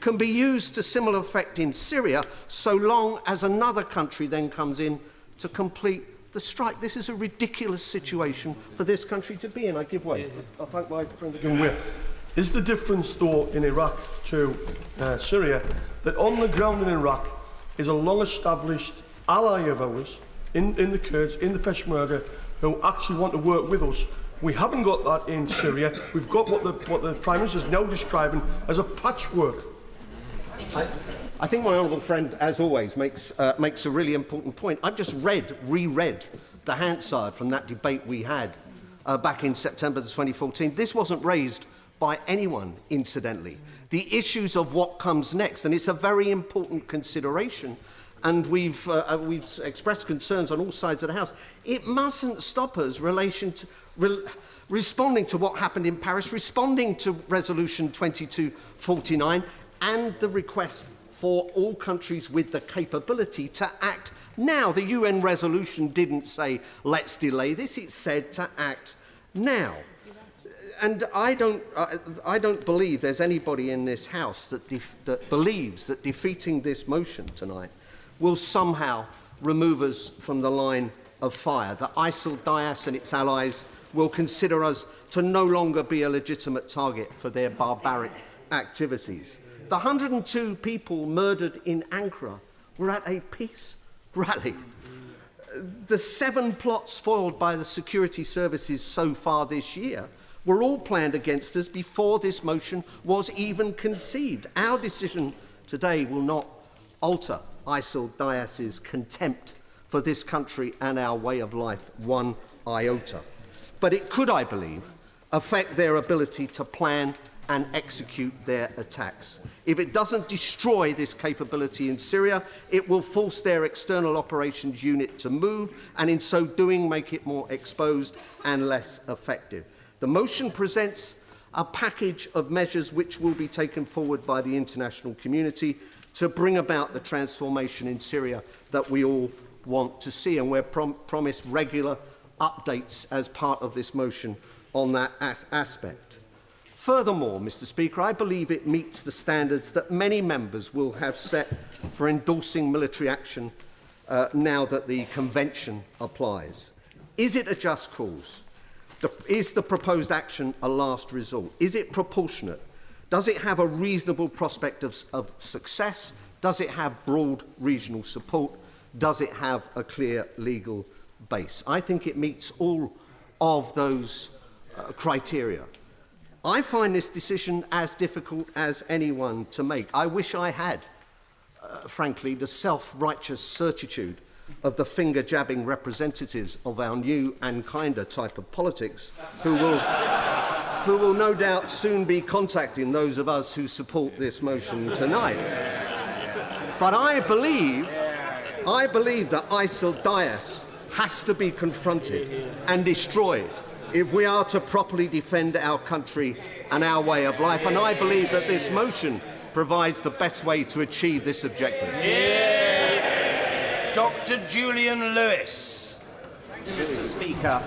can be used to similar effect in Syria, so long as another country then comes in to complete the strike. This is a ridiculous situation for this country to be in. I give way. I thank my friend again. Is the difference, though, in Iraq to Syria, that on the ground in Iraq is a long-established ally of ours in the Kurds, in the Peshmerga, who actually want to work with us? We haven't got that in Syria. We've got what the Prime Minister is now describing as a patchwork. I think my honourable friend, as always, makes a really important point. I've just reread the Hansard from that debate we had back in September 2014. This wasn't raised by anyone, incidentally. the issues of what comes next, and it's a very important consideration, and we've expressed concerns on all sides of the House. It mustn't stop us responding to what happened in Paris, responding to Resolution 2249, and the request for all countries with the capability to act now. The UN resolution didn't say, let's delay this, it said to act now. And I don't believe there's anybody in this House that believes that defeating this motion tonight will somehow remove us from the line of fire, that ISIL, Daesh and its allies will consider us to no longer be a legitimate target for their barbaric activities. The 102 people murdered in Ankara were at a peace rally. The 7 plots foiled by the security services so far this year were all planned against us before this motion was even conceived. Our decision today will not alter ISIL Daesh's contempt for this country and our way of life one iota. But it could, I believe, affect their ability to plan and execute their attacks. If it doesn't destroy this capability in Syria, it will force their external operations unit to move, and in so doing make it more exposed and less effective. The motion presents a package of measures which will be taken forward by the international community to bring about the transformation in Syria that we all want to see, and we're promised regular updates as part of this motion on that aspect. Furthermore, Mr. Speaker, I believe it meets the standards that many members will have set for endorsing military action now that the Convention applies. Is it a just cause? Is the proposed action a last resort? Is it proportionate? Does it have a reasonable prospect of success? Does it have broad regional support? Does it have a clear legal base? I think it meets all of those criteria. I find this decision as difficult as anyone to make. I wish I had, frankly, the self-righteous certitude of the finger-jabbing representatives of our new and kinder type of politics who will no doubt soon be contacting those of us who support this motion tonight. But I believe that ISIL Daesh has to be confronted and destroyed if we are to properly defend our country and our way of life. And I believe that this motion provides the best way to achieve this objective. Dr. Julian Lewis. Mr. Speaker,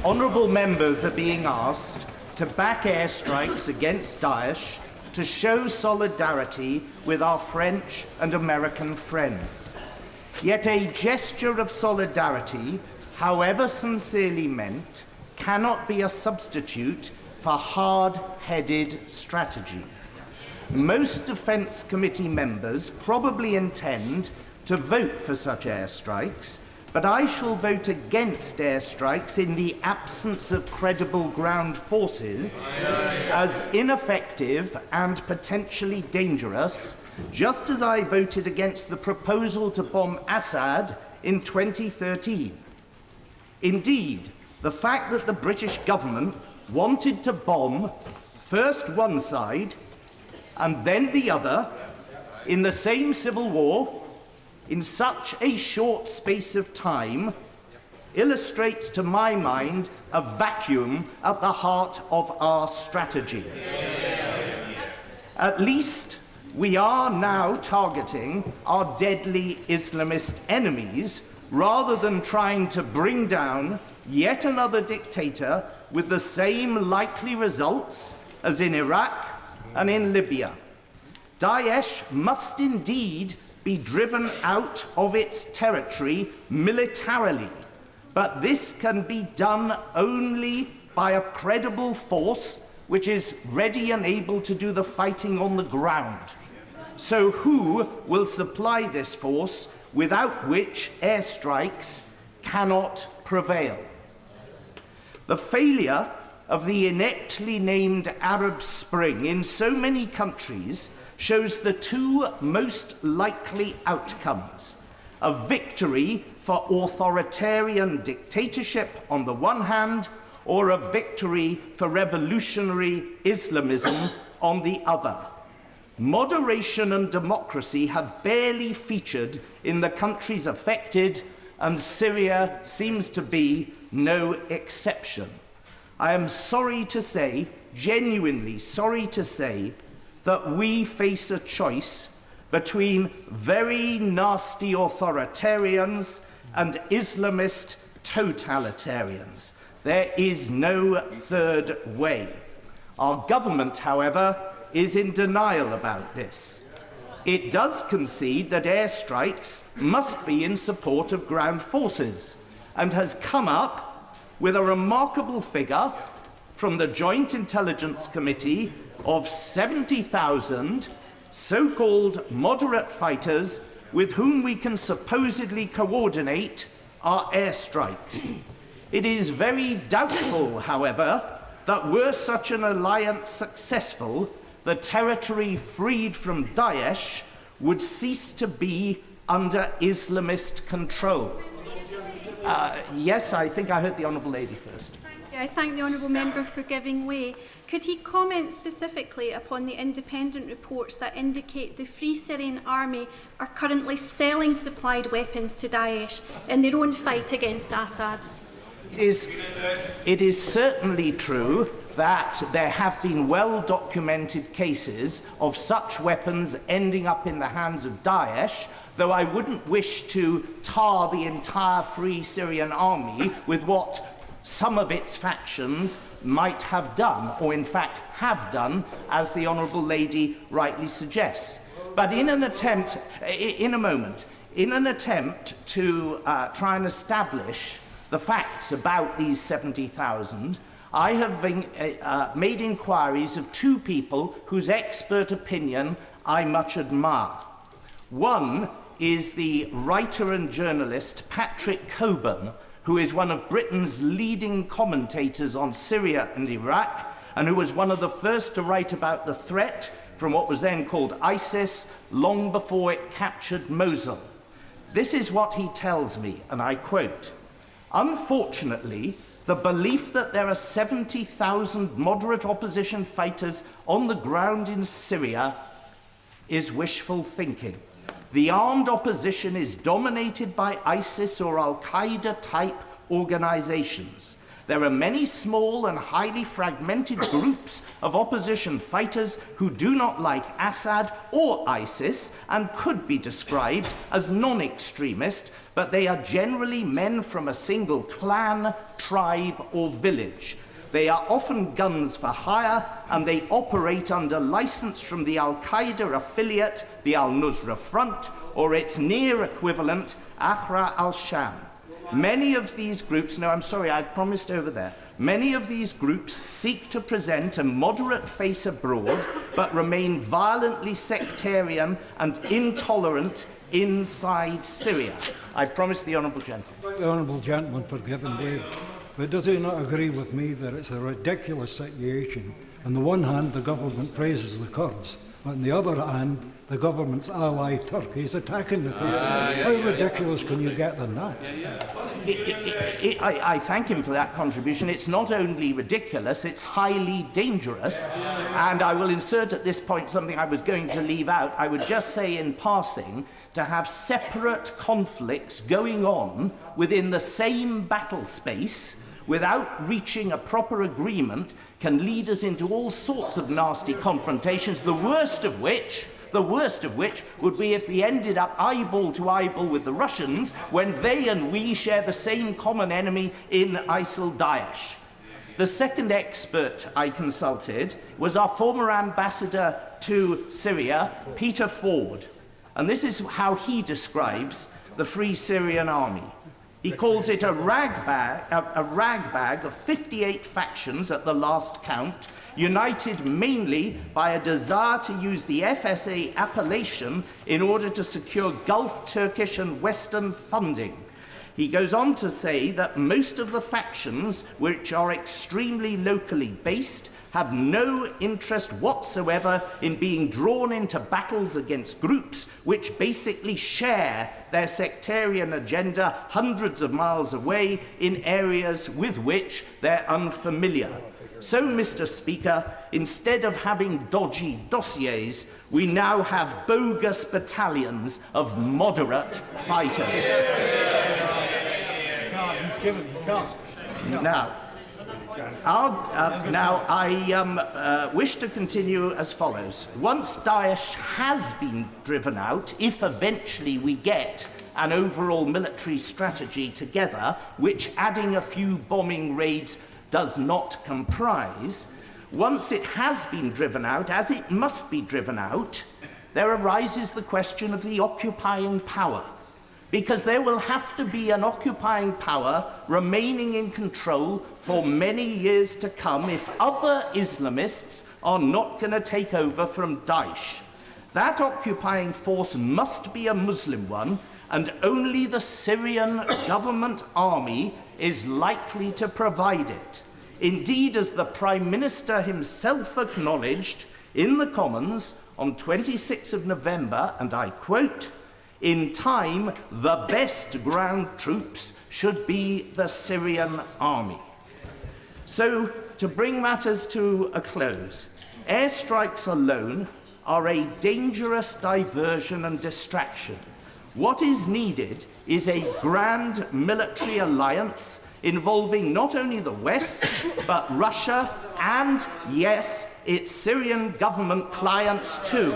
honourable members are being asked to back airstrikes against Daesh to show solidarity with our French and American friends. Yet a gesture of solidarity, however sincerely meant, cannot be a substitute for hard-headed strategy. Most Defence Committee members probably intend to vote for such airstrikes, but I shall vote against airstrikes in the absence of credible ground forces as ineffective and potentially dangerous, just as I voted against the proposal to bomb Assad in 2013. Indeed, the fact that the British government wanted to bomb first one side and then the other in the same civil war in such a short space of time illustrates, to my mind, a vacuum at the heart of our strategy. At least we are now targeting our deadly Islamist enemies rather than trying to bring down yet another dictator with the same likely results as in Iraq and in Libya. Daesh must indeed be driven out of its territory militarily, but this can be done only by a credible force which is ready and able to do the fighting on the ground. So who will supply this force without which airstrikes cannot prevail? The failure of the ineptly named Arab Spring in so many countries shows the two most likely outcomes: a victory for authoritarian dictatorship on the one hand, or a victory for revolutionary Islamism on the other. Moderation and democracy have barely featured in the countries affected, and Syria seems to be no exception. I am sorry to say, genuinely sorry to say, that we face a choice between very nasty authoritarians and Islamist totalitarians. There is no third way. Our government, however, is in denial about this. It does concede that airstrikes must be in support of ground forces and has come up with a remarkable figure from the Joint Intelligence Committee of 70,000 so-called moderate fighters with whom we can supposedly coordinate our airstrikes. It is very doubtful, however, that were such an alliance successful, the territory freed from Daesh would cease to be under Islamist control. Yes, I think I heard the Honourable Lady first. I thank the Honourable Member for giving way. Could he comment specifically upon the independent reports that indicate the Free Syrian Army are currently selling supplied weapons to Daesh in their own fight against Assad? It is certainly true that there have been well-documented cases of such weapons ending up in the hands of Daesh, though I wouldn't wish to tar the entire Free Syrian Army with what some of its factions might have done, or in fact have done, as the Honourable Lady rightly suggests. But in an attempt, to try and establish the facts about these 70,000, I have made inquiries of two people whose expert opinion I much admire. One is the writer and journalist Patrick Cockburn, who is one of Britain's leading commentators on Syria and Iraq, and who was one of the first to write about the threat from what was then called ISIS long before it captured Mosul. This is what he tells me, and I quote, "Unfortunately, the belief that there are 70,000 moderate opposition fighters on the ground in Syria is wishful thinking. The armed opposition is dominated by ISIS or Al-Qaeda type organizations. There are many small and highly fragmented groups of opposition fighters who do not like Assad or ISIS and could be described as non-extremist, but they are generally men from a single clan, tribe, or village. They are often guns for hire, and they operate under license from the Al-Qaeda affiliate, the Al-Nusra Front, or its near equivalent, Ahrar al-Sham. Many of these groups, no, I'm sorry, I've promised over there. Many of these groups seek to present a moderate face abroad, but remain violently sectarian and intolerant inside Syria." I promise the Honourable Gentleman. Thank the Honourable Gentleman for giving way. But does he not agree with me that it's a ridiculous situation? On the one hand, the government praises the Kurds. On the other hand, the government's ally Turkey is attacking the Kurds. How ridiculous can you get than that? I thank him for that contribution. It's not only ridiculous, it's highly dangerous. And I will insert at this point something I was going to leave out. I would just say in passing, to have separate conflicts going on within the same battle space without reaching a proper agreement can lead us into all sorts of nasty confrontations, the worst of which would be if we ended up eyeball to eyeball with the Russians when they and we share the same common enemy in ISIL Daesh. The second expert I consulted was our former ambassador to Syria, Peter Ford. And this is how he describes the Free Syrian Army. He calls it a rag bag of 58 factions at the last count, united mainly by a desire to use the FSA appellation in order to secure Gulf, Turkish and Western funding. He goes on to say that most of the factions, which are extremely locally based, have no interest whatsoever in being drawn into battles against groups which basically share their sectarian agenda hundreds of miles away in areas with which they're unfamiliar. So, Mr. Speaker, instead of having dodgy dossiers, we now have bogus battalions of moderate fighters. Now, I wish to continue as follows. Once Daesh has been driven out, if eventually we get an overall military strategy together, which adding a few bombing raids does not comprise, once it has been driven out, as it must be driven out, there arises the question of the occupying power. Because there will have to be an occupying power remaining in control for many years to come if other Islamists are not going to take over from Daesh. That occupying force must be a Muslim one, and only the Syrian government army is likely to provide it. Indeed, as the Prime Minister himself acknowledged in the Commons on 26th of November, and I quote, "In time, the best ground troops should be the Syrian army." So, to bring matters to a close, airstrikes alone are a dangerous diversion and distraction. What is needed is a grand military alliance involving not only the West, but Russia and, yes, its Syrian government clients too.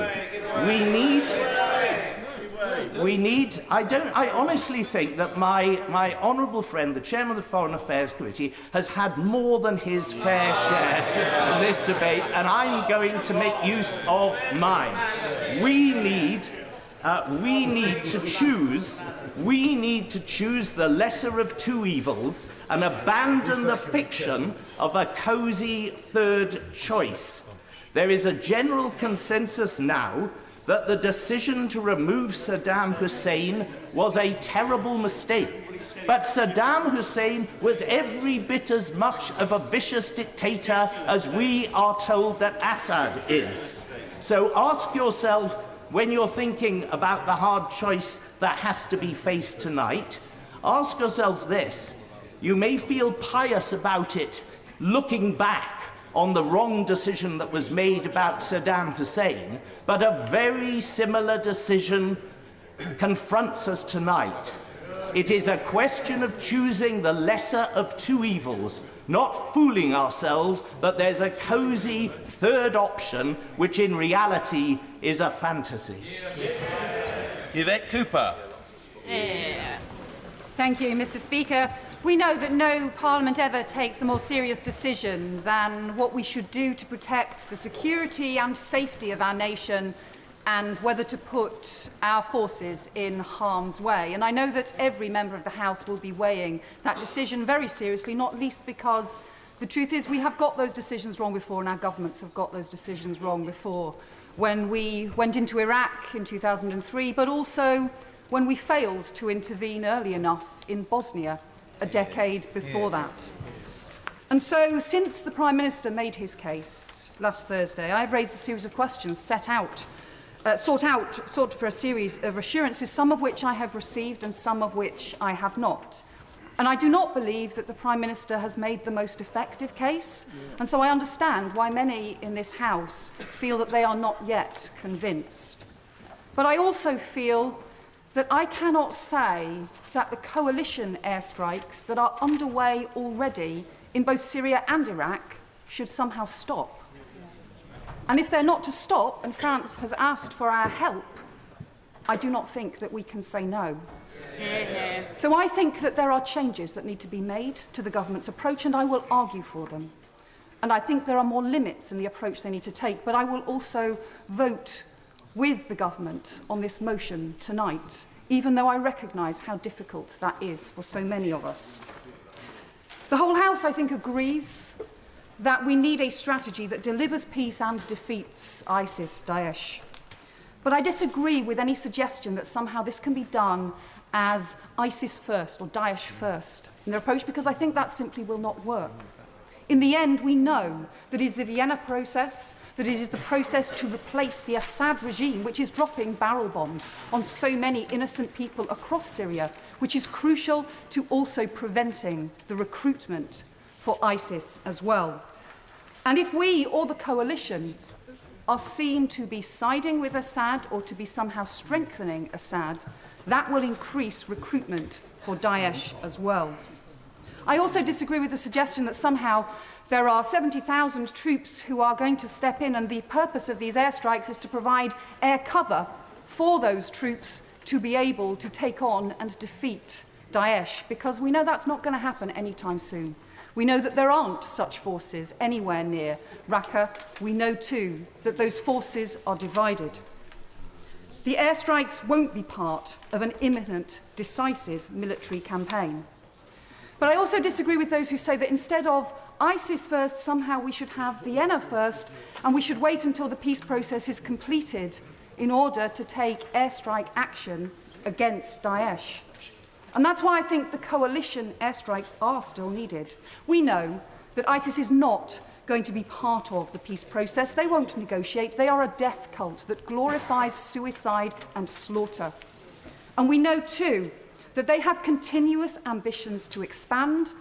I honestly think that my honourable friend, the chairman of the Foreign Affairs Committee, has had more than his fair share in this debate, and I'm going to make use of mine. We need to choose the lesser of two evils and abandon the fiction of a cosy third choice. There is a general consensus now that the decision to remove Saddam Hussein was a terrible mistake. But Saddam Hussein was every bit as much of a vicious dictator as we are told that Assad is. So ask yourself, when you're thinking about the hard choice that has to be faced tonight, ask yourself this. You may feel pious about it, looking back on the wrong decision that was made about Saddam Hussein, but a very similar decision confronts us tonight. It is a question of choosing the lesser of two evils, not fooling ourselves that there's a cosy third option, which in reality is a fantasy. Yvette Cooper. Thank you, Mr. Speaker. We know that no Parliament ever takes a more serious decision than what we should do to protect the security and safety of our nation and whether to put our forces in harm's way. And I know that every member of the House will be weighing that decision very seriously, not least because the truth is we have got those decisions wrong before, and our governments have got those decisions wrong before. When we went into Iraq in 2003, but also when we failed to intervene early enough in Bosnia a decade before that. And so, since the Prime Minister made his case last Thursday, I've raised a series of questions, sought for a series of assurances, some of which I have received and some of which I have not. And I do not believe that the Prime Minister has made the most effective case, and so I understand why many in this House feel that they are not yet convinced. But I also feel that I cannot say that the coalition airstrikes that are underway already in both Syria and Iraq should somehow stop. And if they're not to stop, and France has asked for our help, I do not think that we can say no. So I think that there are changes that need to be made to the government's approach, and I will argue for them. And I think there are more limits in the approach they need to take, but I will also vote with the government on this motion tonight, even though I recognise how difficult that is for so many of us. The whole House, I think, agrees that we need a strategy that delivers peace and defeats ISIS, Daesh. But I disagree with any suggestion that somehow this can be done as ISIS first or Daesh first in their approach, because I think that simply will not work. In the end, we know that it is the Vienna process, that it is the process to replace the Assad regime, which is dropping barrel bombs on so many innocent people across Syria, which is crucial to also preventing the recruitment for ISIS as well. And if we or the coalition are seen to be siding with Assad or to be somehow strengthening Assad, that will increase recruitment for Daesh as well. I also disagree with the suggestion that somehow there are 70,000 troops who are going to step in, and the purpose of these airstrikes is to provide air cover for those troops to be able to take on and defeat Daesh, because we know that's not going to happen anytime soon. We know that there aren't such forces anywhere near Raqqa. We know too that those forces are divided. The airstrikes won't be part of an imminent, decisive military campaign. But I also disagree with those who say that instead of ISIS first, somehow we should have Vienna first, and we should wait until the peace process is completed in order to take airstrike action against Daesh. And that's why I think the coalition airstrikes are still needed. We know that ISIS is not going to be part of the peace process. They won't negotiate. They are a death cult that glorifies suicide and slaughter. And we know too that they have continuous ambitions to expand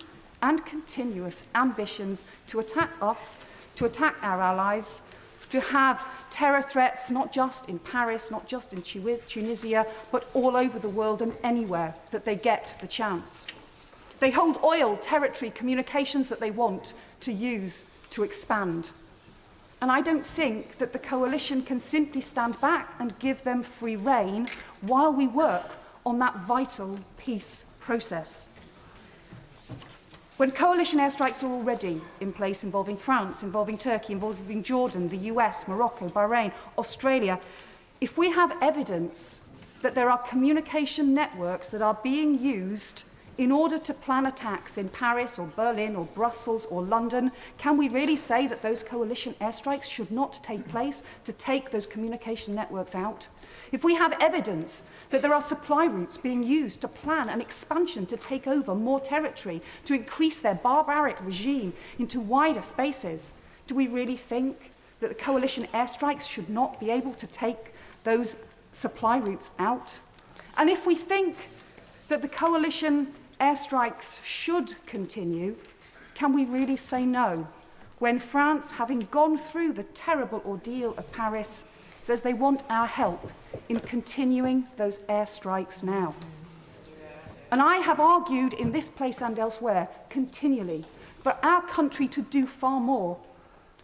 and continuous ambitions to attack us, to attack our allies, to have terror threats not just in Paris, not just in Tunisia, but all over the world and anywhere that they get the chance. They hold oil, territory, communications that they want to use to expand. And I don't think that the coalition can simply stand back and give them free rein while we work on that vital peace process. When coalition airstrikes are already in place involving France, involving Turkey, involving Jordan, the US, Morocco, Bahrain, Australia, if we have evidence that there are communication networks that are being used in order to plan attacks in Paris or Berlin or Brussels or London, can we really say that those coalition airstrikes should not take place to take those communication networks out? If we have evidence that there are supply routes being used to plan an expansion to take over more territory, to increase their barbaric regime into wider spaces, do we really think that the coalition airstrikes should not be able to take those supply routes out? And if we think that the coalition airstrikes should continue, can we really say no when France, having gone through the terrible ordeal of Paris, says they want our help in continuing those airstrikes now? And I have argued in this place and elsewhere continually for our country to do far more,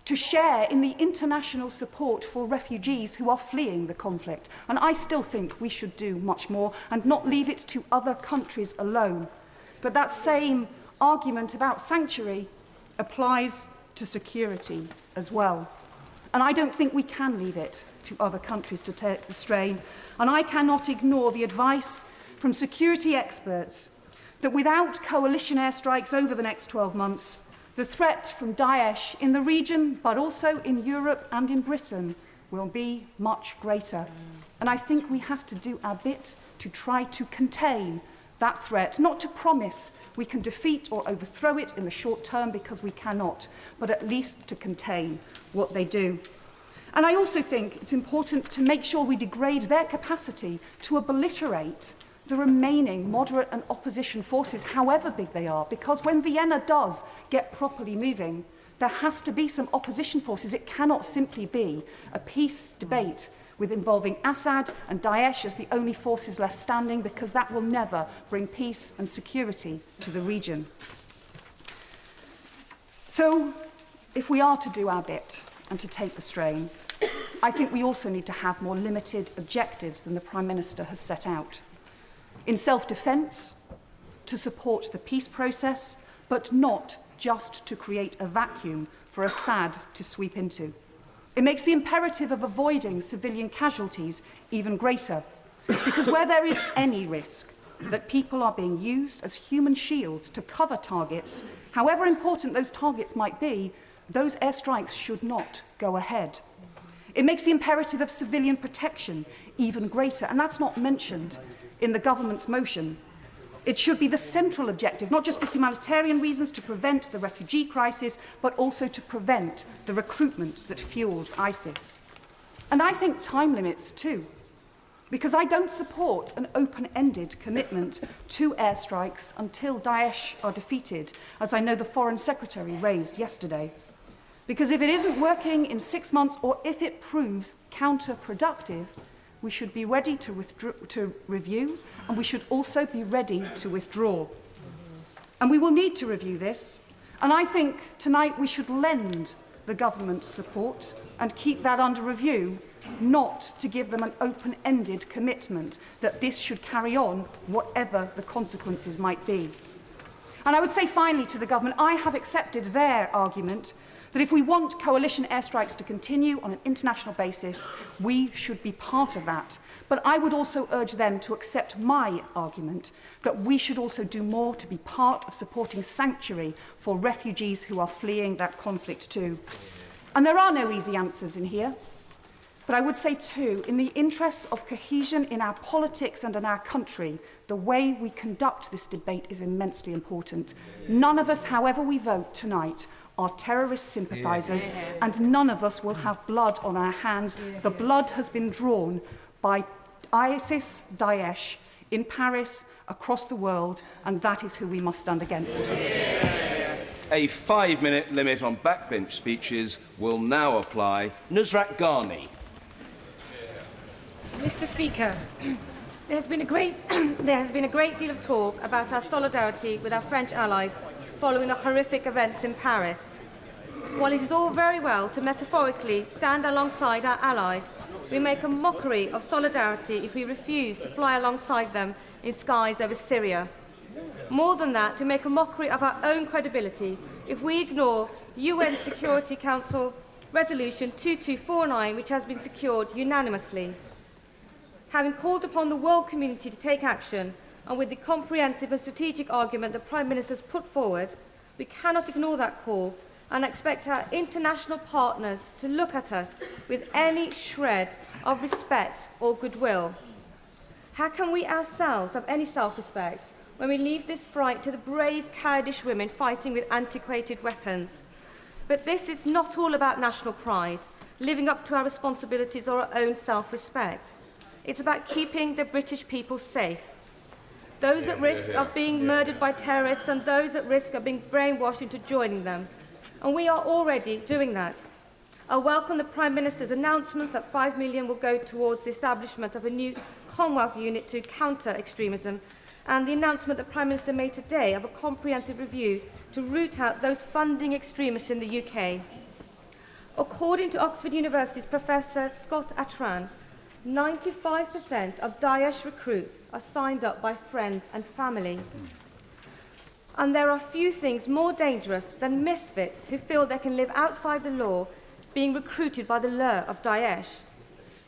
to share in the international support for refugees who are fleeing the conflict. And I still think we should do much more and not leave it to other countries alone. But that same argument about sanctuary applies to security as well. And I don't think we can leave it to other countries to take the strain. And I cannot ignore the advice from security experts that without coalition airstrikes over the next 12 months, the threat from Daesh in the region, but also in Europe and in Britain, will be much greater. And I think we have to do our bit to try to contain that threat, not to promise we can defeat or overthrow it in the short term, because we cannot, but at least to contain what they do. And I also think it's important to make sure we degrade their capacity to obliterate the remaining moderate and opposition forces, however big they are, because when Vienna does get properly moving, there has to be some opposition forces. It cannot simply be a peace debate with involving Assad and Daesh as the only forces left standing, because that will never bring peace and security to the region. So, if we are to do our bit and to take the strain, I think we also need to have more limited objectives than the Prime Minister has set out. In self-defence, to support the peace process, but not just to create a vacuum for Assad to sweep into. It makes the imperative of avoiding civilian casualties even greater, because where there is any risk that people are being used as human shields to cover targets, however important those targets might be, those airstrikes should not go ahead. It makes the imperative of civilian protection even greater, and that's not mentioned in the government's motion. It should be the central objective, not just for humanitarian reasons to prevent the refugee crisis, but also to prevent the recruitment that fuels ISIS. And I think time limits too, because I don't support an open-ended commitment to airstrikes until Daesh are defeated, as I know the Foreign Secretary raised yesterday. Because if it isn't working in 6 months, or if it proves counterproductive, we should be ready to review, and we should also be ready to withdraw. And we will need to review this. And I think tonight we should lend the government support and keep that under review, not to give them an open-ended commitment that this should carry on, whatever the consequences might be. And I would say finally to the government, I have accepted their argument that if we want coalition airstrikes to continue on an international basis, we should be part of that. But I would also urge them to accept my argument that we should also do more to be part of supporting sanctuary for refugees who are fleeing that conflict too. And there are no easy answers in here. But I would say too, in the interests of cohesion in our politics and in our country, the way we conduct this debate is immensely important. None of us, however we vote tonight, are terrorist sympathisers, and none of us will have blood on our hands. The blood has been drawn by ISIS, Daesh, in Paris, across the world, and that is who we must stand against. A 5-minute limit on backbench speeches will now apply. Nusrat Ghani. Mr. Speaker, there has been a great deal of talk about our solidarity with our French allies following the horrific events in Paris. While it is all very well to metaphorically stand alongside our allies, we make a mockery of solidarity if we refuse to fly alongside them in skies over Syria. More than that, we make a mockery of our own credibility if we ignore UN Security Council Resolution 2249, which has been secured unanimously. Having called upon the world community to take action, and with the comprehensive and strategic argument the Prime Minister has put forward, we cannot ignore that call and expect our international partners to look at us with any shred of respect or goodwill. How can we ourselves have any self-respect when we leave this fight to the brave Kurdish women fighting with antiquated weapons? But this is not all about national pride, living up to our responsibilities or our own self-respect. It's about keeping the British people safe. Those at risk of being murdered by terrorists and those at risk of being brainwashed into joining them. And we are already doing that. I welcome the Prime Minister's announcement that £5 million will go towards the establishment of a new Commonwealth unit to counter extremism, and the announcement the Prime Minister made today of a comprehensive review to root out those funding extremists in the UK. According to Oxford University's Professor Scott Atran, 95% of Daesh recruits are signed up by friends and family. And there are few things more dangerous than misfits who feel they can live outside the law being recruited by the lure of Daesh.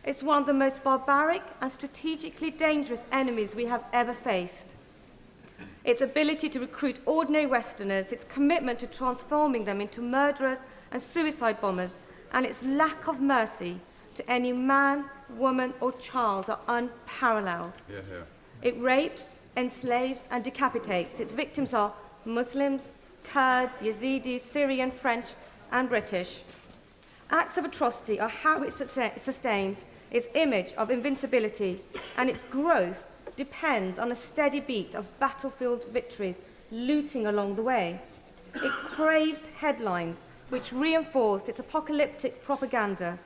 It's one of the most barbaric and strategically dangerous enemies we have ever faced. Its ability to recruit ordinary Westerners, its commitment to transforming them into murderers and suicide bombers, and its lack of mercy to any man, woman or child are unparalleled. It rapes, enslaves and decapitates. Its victims are Muslims, Kurds, Yazidis, Syrian, French and British. Acts of atrocity are how it sustains its image of invincibility, and its growth depends on a steady beat of battlefield victories looting along the way. It craves headlines which reinforce its apocalyptic propaganda,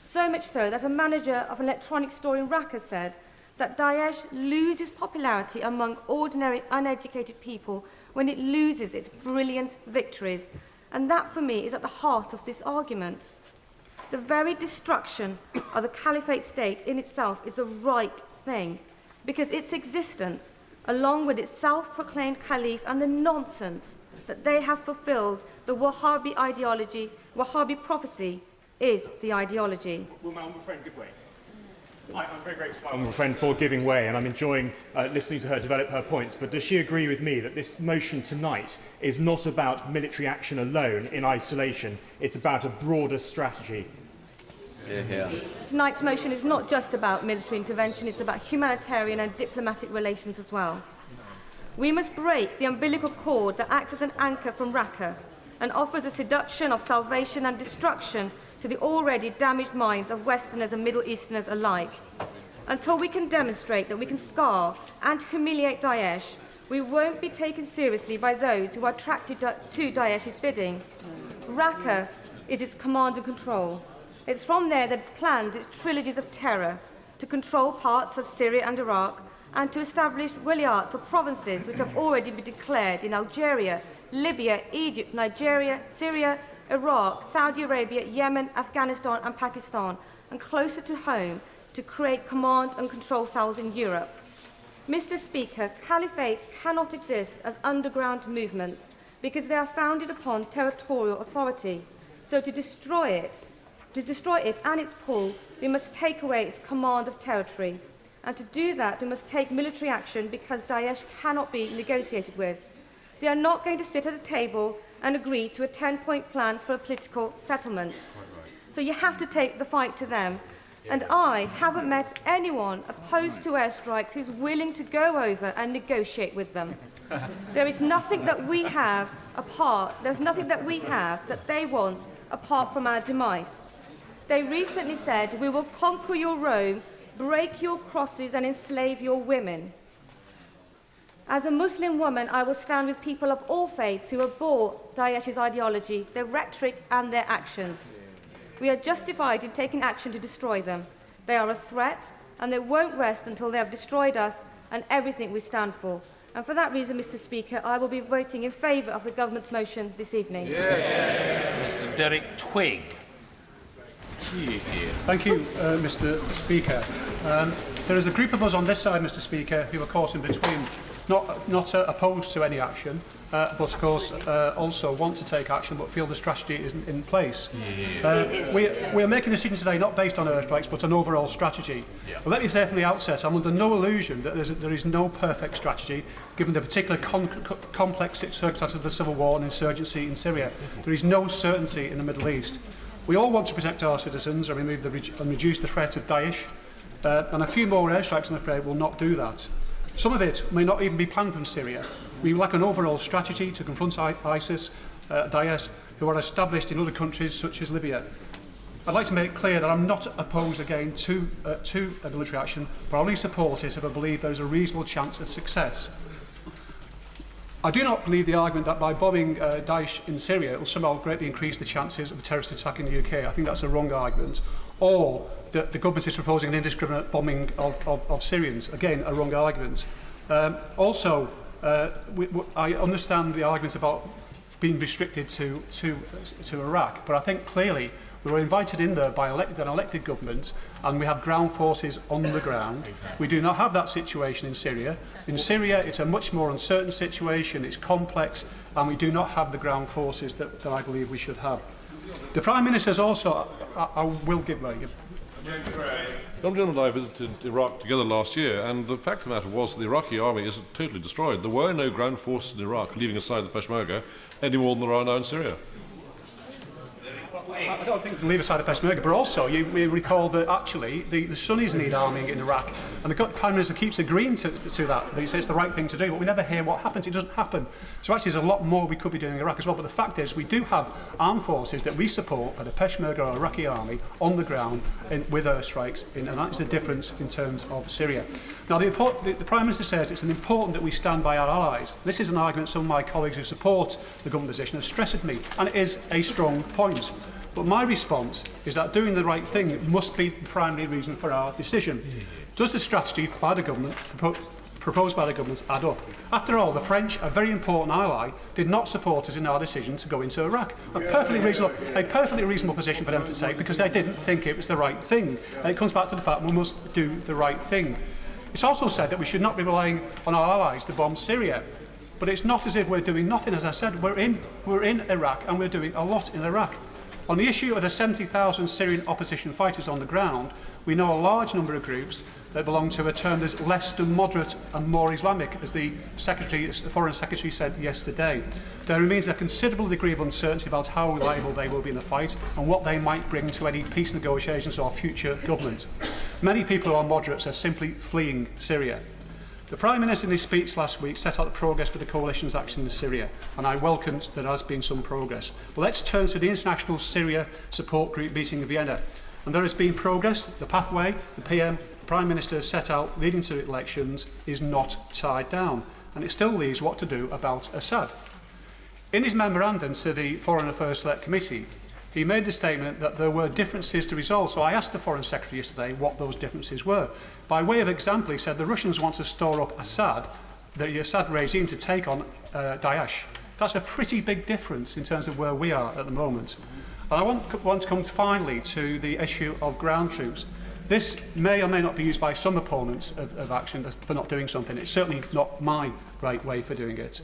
so much so that a manager of an electronics store in Raqqa said that Daesh loses popularity among ordinary, uneducated people when it loses its brilliant victories. And that, for me, is at the heart of this argument. The very destruction of the Caliphate state in itself is the right thing, because its existence, along with its self-proclaimed caliph and the nonsense that they have fulfilled the Wahhabi ideology, Wahhabi prophecy, is the ideology. Will my honourable friend give way? I'm very grateful to my honourable friend for giving way, and I'm enjoying listening to her develop her points. But does she agree with me that this motion tonight is not about military action alone in isolation? It's about a broader strategy. Tonight's motion is not just about military intervention, it's about humanitarian and diplomatic relations as well. We must break the umbilical cord that acts as an anchor from Raqqa and offers a seduction of salvation and destruction to the already damaged minds of Westerners and Middle Easterners alike. Until we can demonstrate that we can scar and humiliate Daesh, we won't be taken seriously by those who are attracted to Daesh's bidding. Raqqa is its command and control. It's from there that it plans its trilogies of terror to control parts of Syria and Iraq and to establish wilayats or provinces which have already been declared in Algeria, Libya, Egypt, Nigeria, Syria, Iraq, Saudi Arabia, Yemen, Afghanistan and Pakistan, and closer to home to create command and control cells in Europe. Mr. Speaker, caliphates cannot exist as underground movements because they are founded upon territorial authority. So to destroy it and its pull, we must take away its command of territory. And to do that, we must take military action because Daesh cannot be negotiated with. They are not going to sit at a table and agree to a 10-point plan for a political settlement. So you have to take the fight to them. And I haven't met anyone opposed to airstrikes who's willing to go over and negotiate with them. There is nothing that we have that they want apart from our demise. They recently said, "We will conquer your Rome, break your crosses and enslave your women." As a Muslim woman, I will stand with people of all faiths who abhor Daesh's ideology, their rhetoric and their actions. We are justified in taking action to destroy them. They are a threat, and they won't rest until they have destroyed us and everything we stand for. And for that reason, Mr. Speaker, I will be voting in favour of the government's motion this evening. Mr. Derek Twigg. Thank you, Mr. Speaker. There is a group of us on this side, Mr. Speaker, who are caught in between, not opposed to any action, but of course also want to take action but feel the strategy isn't in place. We are making a decision today not based on airstrikes but an overall strategy. But let me say from the outset, I'm under no illusion that there is no perfect strategy given the particular complex circumstances of the civil war and insurgency in Syria. There is no certainty in the Middle East. We all want to protect our citizens and reduce the threat of Daesh, and a few more airstrikes, I'm afraid, will not do that. Some of it may not even be planned from Syria. We lack an overall strategy to confront ISIS, Daesh, who are established in other countries such as Libya. I'd like to make it clear that I'm not opposed again to military action, but I only support it if I believe there is a reasonable chance of success. I do not believe the argument that by bombing Daesh in Syria it will somehow greatly increase the chances of a terrorist attack in the UK. I think that's a wrong argument. Or that the government is proposing an indiscriminate bombing of Syrians. Again, a wrong argument. I understand the argument about being restricted to Iraq, but I think clearly we were invited in there by an elected government, and we have ground forces on the ground. We do not have that situation in Syria. In Syria, it's a much more uncertain situation, it's complex, and we do not have the ground forces that I believe we should have. The Prime Minister has also, I will give way. John General and I visited Iraq together last year, and the fact of the matter was the Iraqi army is totally destroyed. There were no ground forces in Iraq, leaving aside the Peshmerga, any more than there are now in Syria. I don't think leave aside the Peshmerga, but also you may recall that actually the Sunnis need arming in Iraq, and the Prime Minister keeps agreeing to that. He says it's the right thing to do, but we never hear what happens. It doesn't happen. So actually there's a lot more we could be doing in Iraq as well, but the fact is we do have armed forces that we support by the Peshmerga or Iraqi army on the ground with airstrikes, and that is the difference in terms of Syria. Now the Prime Minister says it's important that we stand by our allies. This is an argument some of my colleagues who support the government position have stressed at me, and it is a strong point. But my response is that doing the right thing must be the primary reason for our decision. Does the strategy by the government, proposed by the government, add up? After all, the French, a very important ally, did not support us in our decision to go into Iraq. A perfectly reasonable position for them to take because they didn't think it was the right thing. And it comes back to the fact we must do the right thing. It's also said that we should not be relying on our allies to bomb Syria. But it's not as if we're doing nothing. As I said, we're in Iraq and we're doing a lot in Iraq. On the issue of the 70,000 Syrian opposition fighters on the ground, we know a large number of groups that belong to a term that's less than moderate and more Islamic, as the Foreign Secretary said yesterday. There remains a considerable degree of uncertainty about how reliable they will be in the fight and what they might bring to any peace negotiations or future government. Many people who are moderates are simply fleeing Syria. The Prime Minister in his speech last week set out the progress for the coalition's action in Syria, and I welcomed that there has been some progress. But let's turn to the International Syria Support Group meeting in Vienna. And there has been progress. The pathway the Prime Minister has set out leading to elections is not tied down, and it still leaves what to do about Assad. In his memorandum to the Foreign Affairs Select Committee, he made the statement that there were differences to resolve. So I asked the Foreign Secretary yesterday what those differences were. By way of example, he said the Russians want to store up the Assad regime to take on Daesh. That's a pretty big difference in terms of where we are at the moment. And I want to come finally to the issue of ground troops. This may or may not be used by some opponents of action for not doing something. It's certainly not my right way for doing it.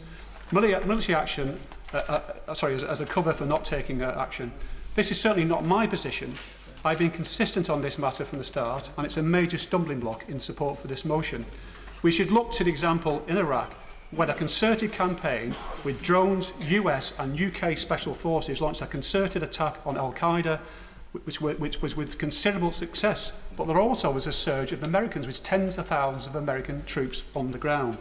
Military action, as a cover for not taking action. This is certainly not my position. I've been consistent on this matter from the start, and it's a major stumbling block in support for this motion. We should look to the example in Iraq, where a concerted campaign with drones, US and UK special forces launched a concerted attack on Al-Qaeda, which was with considerable success. But there also was a surge of Americans, with tens of thousands of American troops on the ground.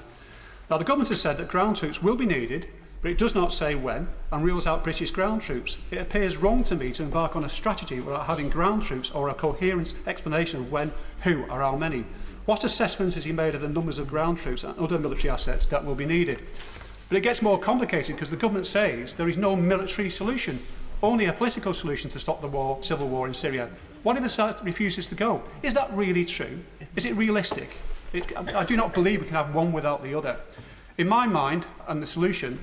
Now, the government has said that ground troops will be needed, but it does not say when, and rules out British ground troops. It appears wrong to me to embark on a strategy without having ground troops or a coherent explanation of when, who, or how many. What assessment has he made of the numbers of ground troops and other military assets that will be needed? But it gets more complicated because the government says there is no military solution, only a political solution to stop the civil war in Syria. What if Assad refuses to go? Is that really true? Is it realistic? I do not believe we can have one without the other. In my mind, and the solution,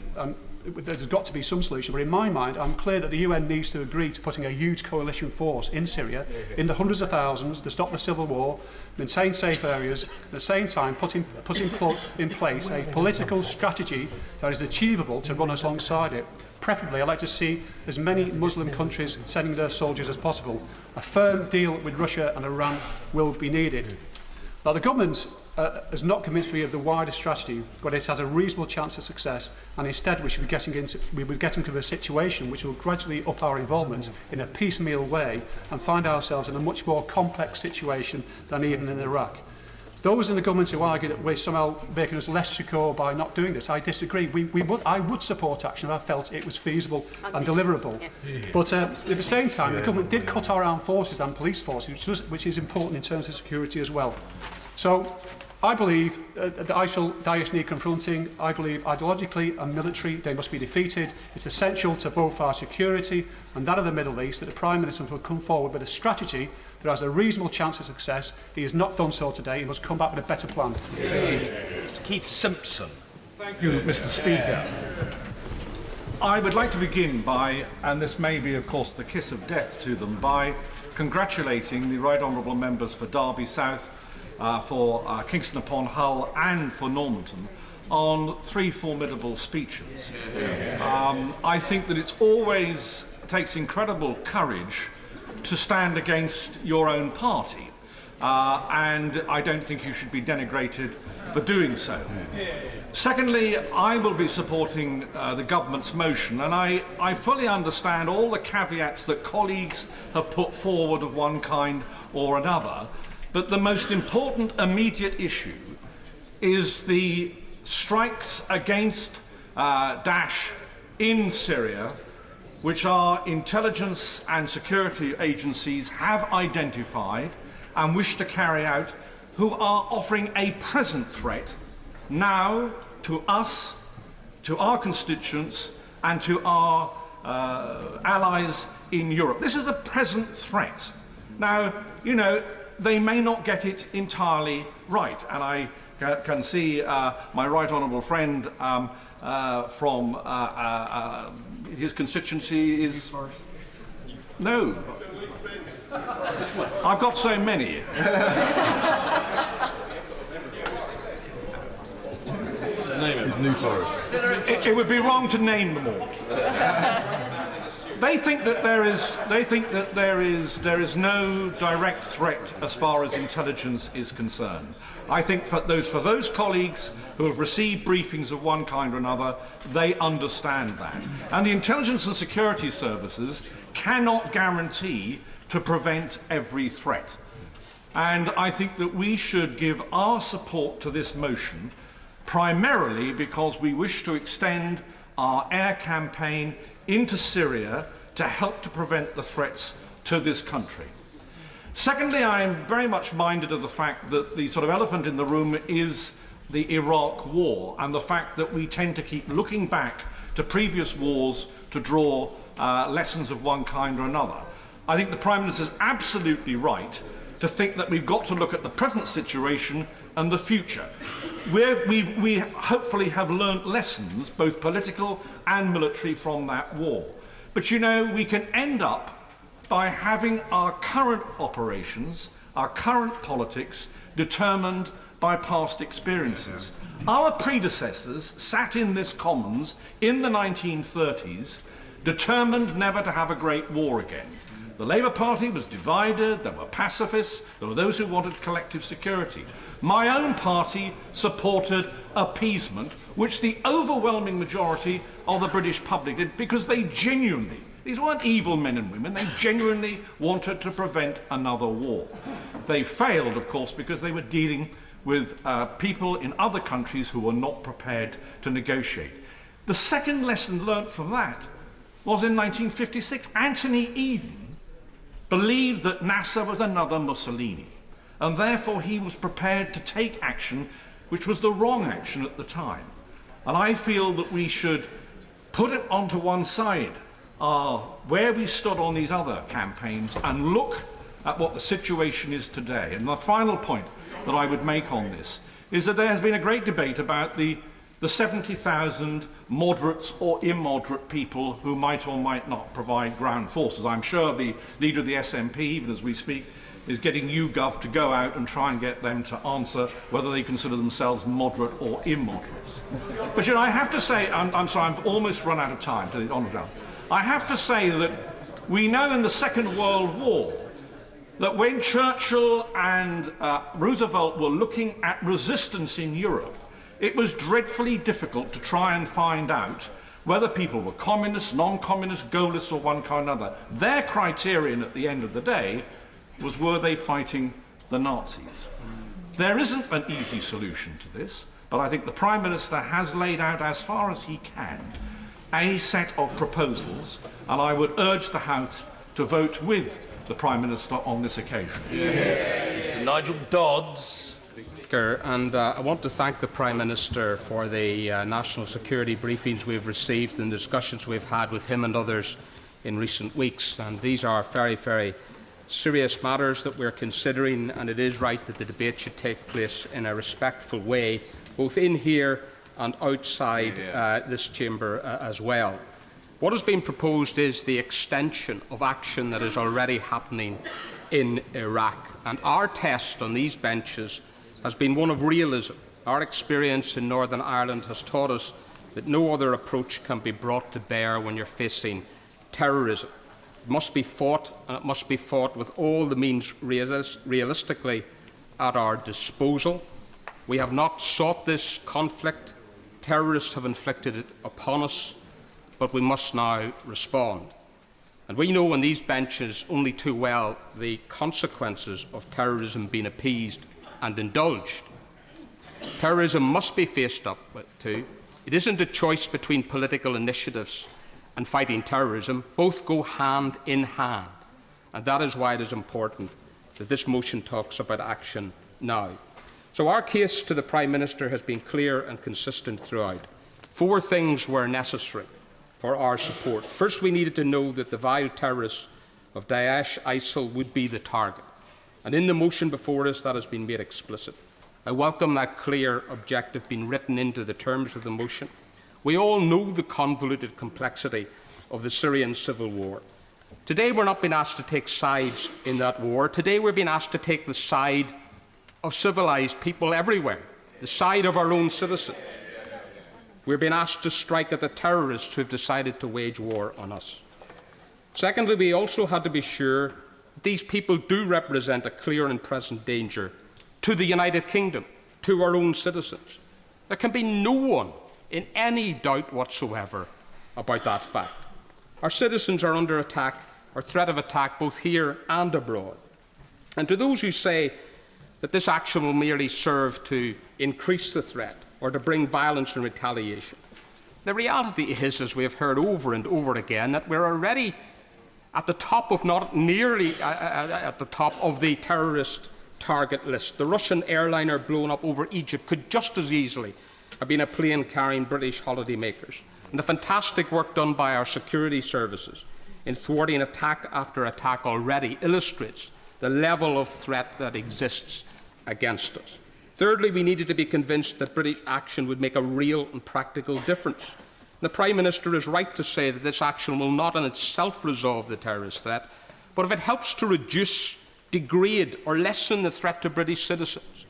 there's got to be some solution, but in my mind, I'm clear that the UN needs to agree to putting a huge coalition force in Syria, in the hundreds of thousands, to stop the civil war, maintain safe areas, at the same time put in place a political strategy that is achievable to run alongside it. Preferably, I'd like to see as many Muslim countries sending their soldiers as possible. A firm deal with Russia and Iran will be needed. Now, the government has not convinced me of the wider strategy, but it has a reasonable chance of success, and instead we should be getting into a situation which will gradually up our involvement in a piecemeal way and find ourselves in a much more complex situation than even in Iraq. Those in the government who argue that we're somehow making us less secure by not doing this, I disagree. I would support action if I felt it was feasible and deliverable. But at the same time, the government did cut our armed forces and police forces, which is important in terms of security as well. So I believe that Daesh need confronting. I believe ideologically and military they must be defeated. It's essential to both our security and that of the Middle East that the Prime Minister will come forward with a strategy that has a reasonable chance of success. He has not done so today. He must come back with a better plan. Mr. Keith Simpson. Thank you, Mr. Speaker. I would like to begin by, and this may be, of course, the kiss of death to them, by congratulating the Right Honourable members for Derby South, for Kingston upon Hull and for Normanton on 3 formidable speeches. I think that it always takes incredible courage to stand against your own party, and I don't think you should be denigrated for doing so. Secondly, I will be supporting the government's motion, and I fully understand all the caveats that colleagues have put forward of one kind or another. But the most important immediate issue is the strikes against Daesh in Syria, which our intelligence and security agencies have identified and wish to carry out, who are offering a present threat now to us, to our constituents, and to our allies in Europe. This is a present threat. Now, you know, they may not get it entirely right, and I can see my right honourable friend from his constituency is... No. I've got so many. Name it. New Forest. It would be wrong to name them all. They think that there is no direct threat as far as intelligence is concerned. I think for those colleagues who have received briefings of one kind or another, they understand that. And the intelligence and security services cannot guarantee to prevent every threat. And I think that we should give our support to this motion primarily because we wish to extend our air campaign into Syria to help to prevent the threats to this country. Secondly, I am very much minded of the fact that the sort of elephant in the room is the Iraq war and the fact that we tend to keep looking back to previous wars to draw lessons of one kind or another. I think the Prime Minister is absolutely right to think that we've got to look at the present situation and the future. We hopefully have learnt lessons, both political and military, from that war. But you know, we can end up by having our current operations, our current politics, determined by past experiences. Our predecessors sat in this Commons in the 1930s, determined never to have a great war again. The Labour Party was divided, there were pacifists, there were those who wanted collective security. My own party supported appeasement, which the overwhelming majority of the British public did, because they genuinely, these weren't evil men and women, they genuinely wanted to prevent another war. They failed, of course, because they were dealing with people in other countries who were not prepared to negotiate. The second lesson learnt from that was in 1956. Anthony Eden believed that Nasser was another Mussolini, and therefore he was prepared to take action which was the wrong action at the time. And I feel that we should put it onto one side, where we stood on these other campaigns, and look at what the situation is today. And the final point that I would make on this is that there has been a great debate about the 70,000 moderates or immoderate people who might or might not provide ground forces. I'm sure the leader of the SNP, even as we speak, is getting YouGov to go out and try and get them to answer whether they consider themselves moderate or immoderates. But you know, I have to say, I'm sorry, I've almost run out of time, to the Honourable Gentleman. I have to say that we know in the Second World War that when Churchill and Roosevelt were looking at resistance in Europe, it was dreadfully difficult to try and find out whether people were communists, non-communists, goalists, or one kind or another. Their criterion at the end of the day was, were they fighting the Nazis? There isn't an easy solution to this, but I think the Prime Minister has laid out, as far as he can, a set of proposals, and I would urge the House to vote with the Prime Minister on this occasion. Mr. Nigel Dodds. And I want to thank the Prime Minister for the national security briefings we've received and the discussions we've had with him and others in recent weeks. And these are very, very serious matters that we're considering, and it is right that the debate should take place in a respectful way, both in here and outside this chamber as well. What has been proposed is the extension of action that is already happening in Iraq. And our test on these benches has been one of realism. Our experience in Northern Ireland has taught us that no other approach can be brought to bear when you're facing terrorism. It must be fought, and it must be fought with all the means realistically at our disposal. We have not sought this conflict. Terrorists have inflicted it upon us, but we must now respond. And we know on these benches only too well the consequences of terrorism being appeased and indulged. Terrorism must be faced up to. It isn't a choice between political initiatives and fighting terrorism. Both go hand in hand. And that is why it is important that this motion talks about action now. So our case to the Prime Minister has been clear and consistent throughout. 4 things were necessary for our support. First, we needed to know that the vile terrorists of Daesh, ISIL would be the target. And in the motion before us, that has been made explicit. I welcome that clear objective being written into the terms of the motion. We all know the convoluted complexity of the Syrian civil war. Today, we're not being asked to take sides in that war. Today, we're being asked to take the side of civilised people everywhere, the side of our own citizens. We're being asked to strike at the terrorists who have decided to wage war on us. Secondly, we also had to be sure these people do represent a clear and present danger to the United Kingdom, to our own citizens. There can be no one in any doubt whatsoever about that fact. Our citizens are under attack, or threat of attack, both here and abroad. And to those who say that this action will merely serve to increase the threat or to bring violence and retaliation, the reality is, as we have heard over and over again, that we're already at the top, if not nearly at the top of the terrorist target list. The Russian airliner blown up over Egypt could just as easily have been a plane carrying British holidaymakers. And the fantastic work done by our security services in thwarting attack after attack already illustrates the level of threat that exists against us. Thirdly, we needed to be convinced that British action would make a real and practical difference. The Prime Minister is right to say that this action will not in itself resolve the terrorist threat, but if it helps to reduce, degrade or lessen the threat to British citizens,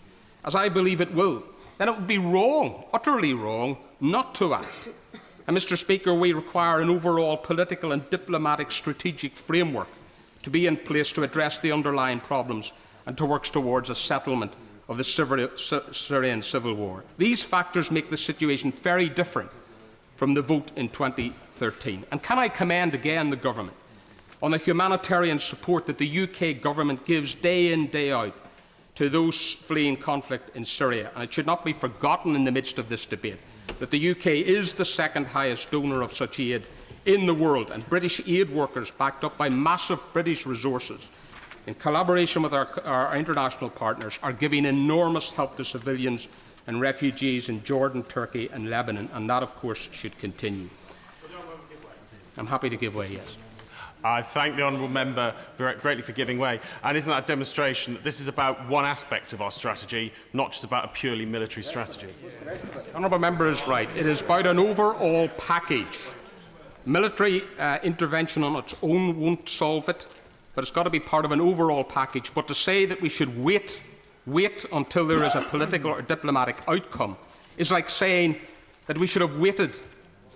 as I believe it will, then it would be wrong, utterly wrong, not to act. And Mr. Speaker, we require an overall political and diplomatic strategic framework to be in place to address the underlying problems and to work towards a settlement of the Syrian civil war. These factors make the situation very different from the vote in 2013. And can I commend again the government on the humanitarian support that the UK government gives day in, day out to those fleeing conflict in Syria. And it should not be forgotten in the midst of this debate that the UK is the second highest donor of such aid in the world, and British aid workers, backed up by massive British resources, in collaboration with our international partners, are giving enormous help to civilians and refugees in Jordan, Turkey and Lebanon, and that, of course, should continue. I'm happy to give way, yes. I thank the honourable member greatly for giving way. And isn't that a demonstration that this is about one aspect of our strategy, not just about a purely military strategy? The honourable member is right. It is about an overall package. Military intervention on its own won't solve it, but it's got to be part of an overall package. But to say that we should wait until there is a political or diplomatic outcome is like saying that we should have waited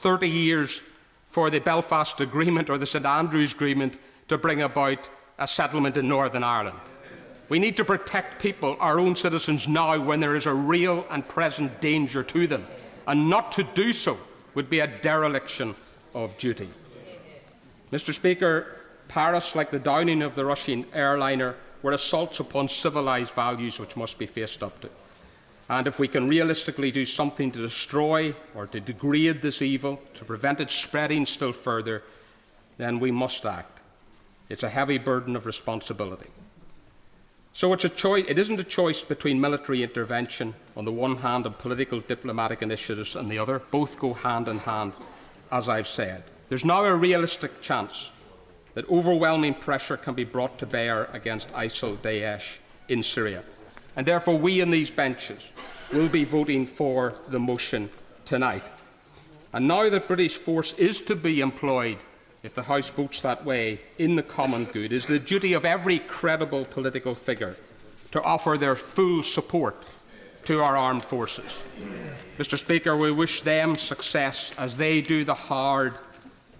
30 years for the Belfast Agreement or the St Andrews Agreement to bring about a settlement in Northern Ireland. We need to protect people, our own citizens, now when there is a real and present danger to them, and not to do so would be a dereliction of duty. Mr. Speaker, Paris, like the downing of the Russian airliner, were assaults upon civilised values which must be faced up to. And if we can realistically do something to destroy or to degrade this evil, to prevent it spreading still further, then we must act. It's a heavy burden of responsibility. So it isn't a choice between military intervention on the one hand and political diplomatic initiatives on the other. Both go hand in hand, as I've said. There's now a realistic chance that overwhelming pressure can be brought to bear against ISIL Daesh in Syria. And therefore we in these benches will be voting for the motion tonight. And now that British force is to be employed, if the House votes that way, in the common good, it is the duty of every credible political figure to offer their full support to our armed forces. Mr. Speaker, we wish them success as they do the hard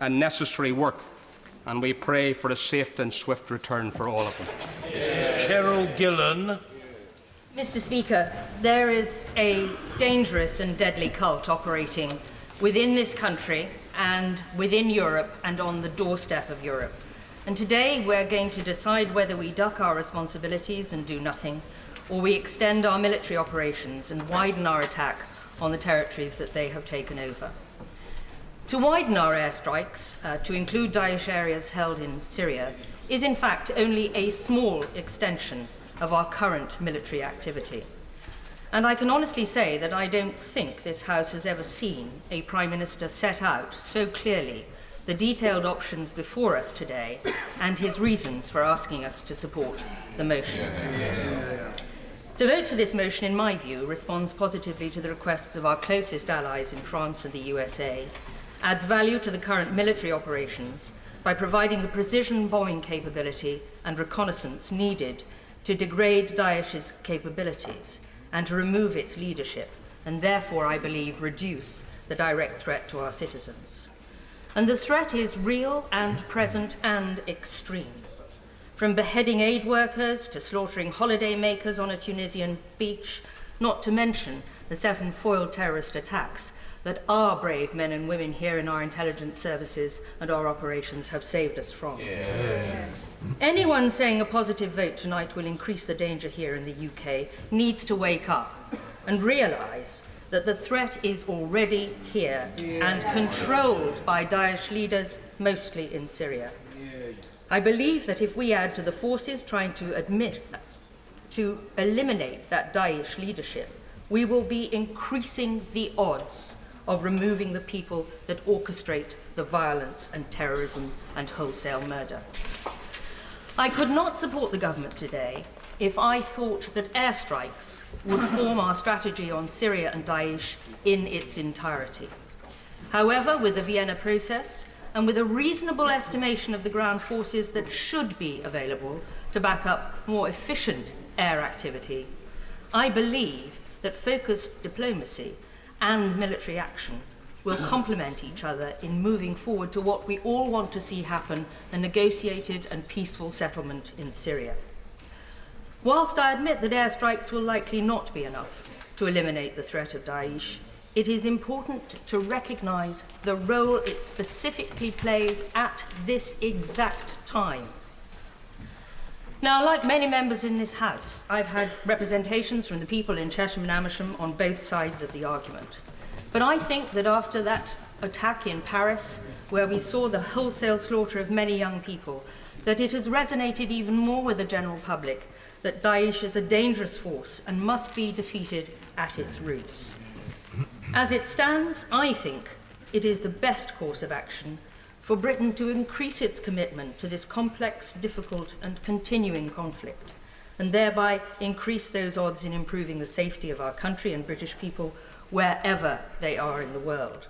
and necessary work, and we pray for a safe and swift return for all of them. Cheryl Gillen. Mr. Speaker, there is a dangerous and deadly cult operating within this country and within Europe and on the doorstep of Europe. And today we're going to decide whether we duck our responsibilities and do nothing, or we extend our military operations and widen our attack on the territories that they have taken over. To widen our airstrikes, to include Daesh areas held in Syria, is in fact only a small extension of our current military activity. And I can honestly say that I don't think this House has ever seen a Prime Minister set out so clearly the detailed options before us today and his reasons for asking us to support the motion. To vote for this motion, in my view, responds positively to the requests of our closest allies in France and the USA, adds value to the current military operations by providing the precision bombing capability and reconnaissance needed to degrade Daesh's capabilities and to remove its leadership, and therefore, I believe, reduce the direct threat to our citizens. And the threat is real and present and extreme. From beheading aid workers to slaughtering holidaymakers on a Tunisian beach, not to mention the 7 foiled terrorist attacks that our brave men and women here in our intelligence services and our operations have saved us from. Anyone saying a positive vote tonight will increase the danger here in the UK needs to wake up and realise that the threat is already here and controlled by Daesh leaders, mostly in Syria. I believe that if we add to the forces trying to eliminate that Daesh leadership, we will be increasing the odds of removing the people that orchestrate the violence and terrorism and wholesale murder. I could not support the government today if I thought that airstrikes would form our strategy on Syria and Daesh in its entirety. However, with the Vienna process and with a reasonable estimation of the ground forces that should be available to back up more efficient air activity, I believe that focused diplomacy and military action will complement each other in moving forward to what we all want to see happen, a negotiated and peaceful settlement in Syria. Whilst I admit that airstrikes will likely not be enough to eliminate the threat of Daesh, it is important to recognise the role it specifically plays at this exact time. Now, like many members in this House, I've had representations from the people in Chesham and Amersham on both sides of the argument. But I think that after that attack in Paris, where we saw the wholesale slaughter of many young people, that it has resonated even more with the general public that Daesh is a dangerous force and must be defeated at its roots. As it stands, I think it is the best course of action for Britain to increase its commitment to this complex, difficult and continuing conflict, and thereby increase those odds in improving the safety of our country and British people wherever they are in the world.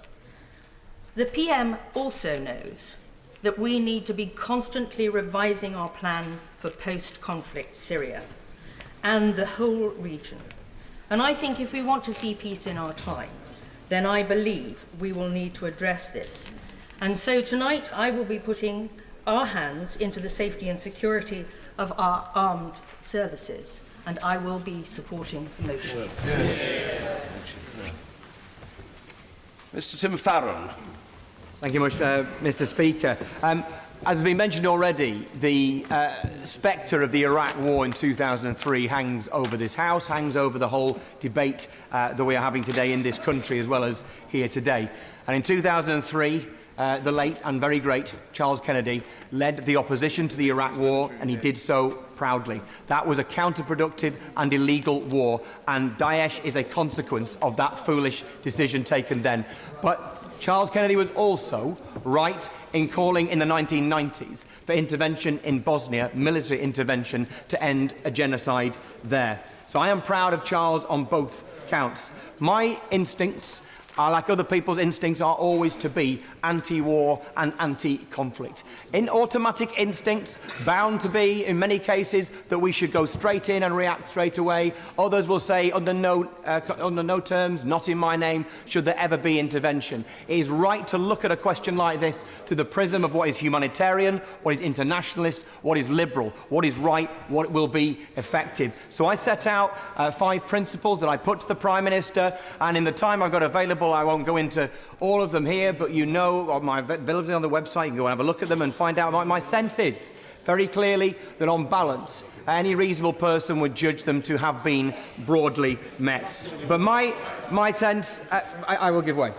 The PM also knows that we need to be constantly revising our plan for post-conflict Syria and the whole region. And I think if we want to see peace in our time, then I believe we will need to address this. And so tonight I will be putting our hands into the safety and security of our armed services, and I will be supporting the motion. Mr. Tim Farron. Thank you much, Mr. Speaker. As has been mentioned already, the spectre of the Iraq War in 2003 hangs over this House, hangs over the whole debate that we are having today in this country as well as here today. And in 2003, the late and very great Charles Kennedy led the opposition to the Iraq War, and he did so proudly. That was a counterproductive and illegal war, and Daesh is a consequence of that foolish decision taken then. But Charles Kennedy was also right in calling in the 1990s for intervention in Bosnia, military intervention, to end a genocide there. So I am proud of Charles on both counts. My instincts, like other people's instincts, are always to be anti-war and anti-conflict. In automatic instincts, bound to be, in many cases, that we should go straight in and react straight away. Others will say, under no terms, not in my name, should there ever be intervention. It is right to look at a question like this through the prism of what is humanitarian, what is internationalist, what is liberal, what is right, what will be effective. So I set out 5 principles that I put to the Prime Minister, and in the time I've got available, I won't go into all of them here, but you know my availability on the website. You can go and have a look at them and find out. My sense is very clearly that on balance, any reasonable person would judge them to have been broadly met. But my sense, I will give way.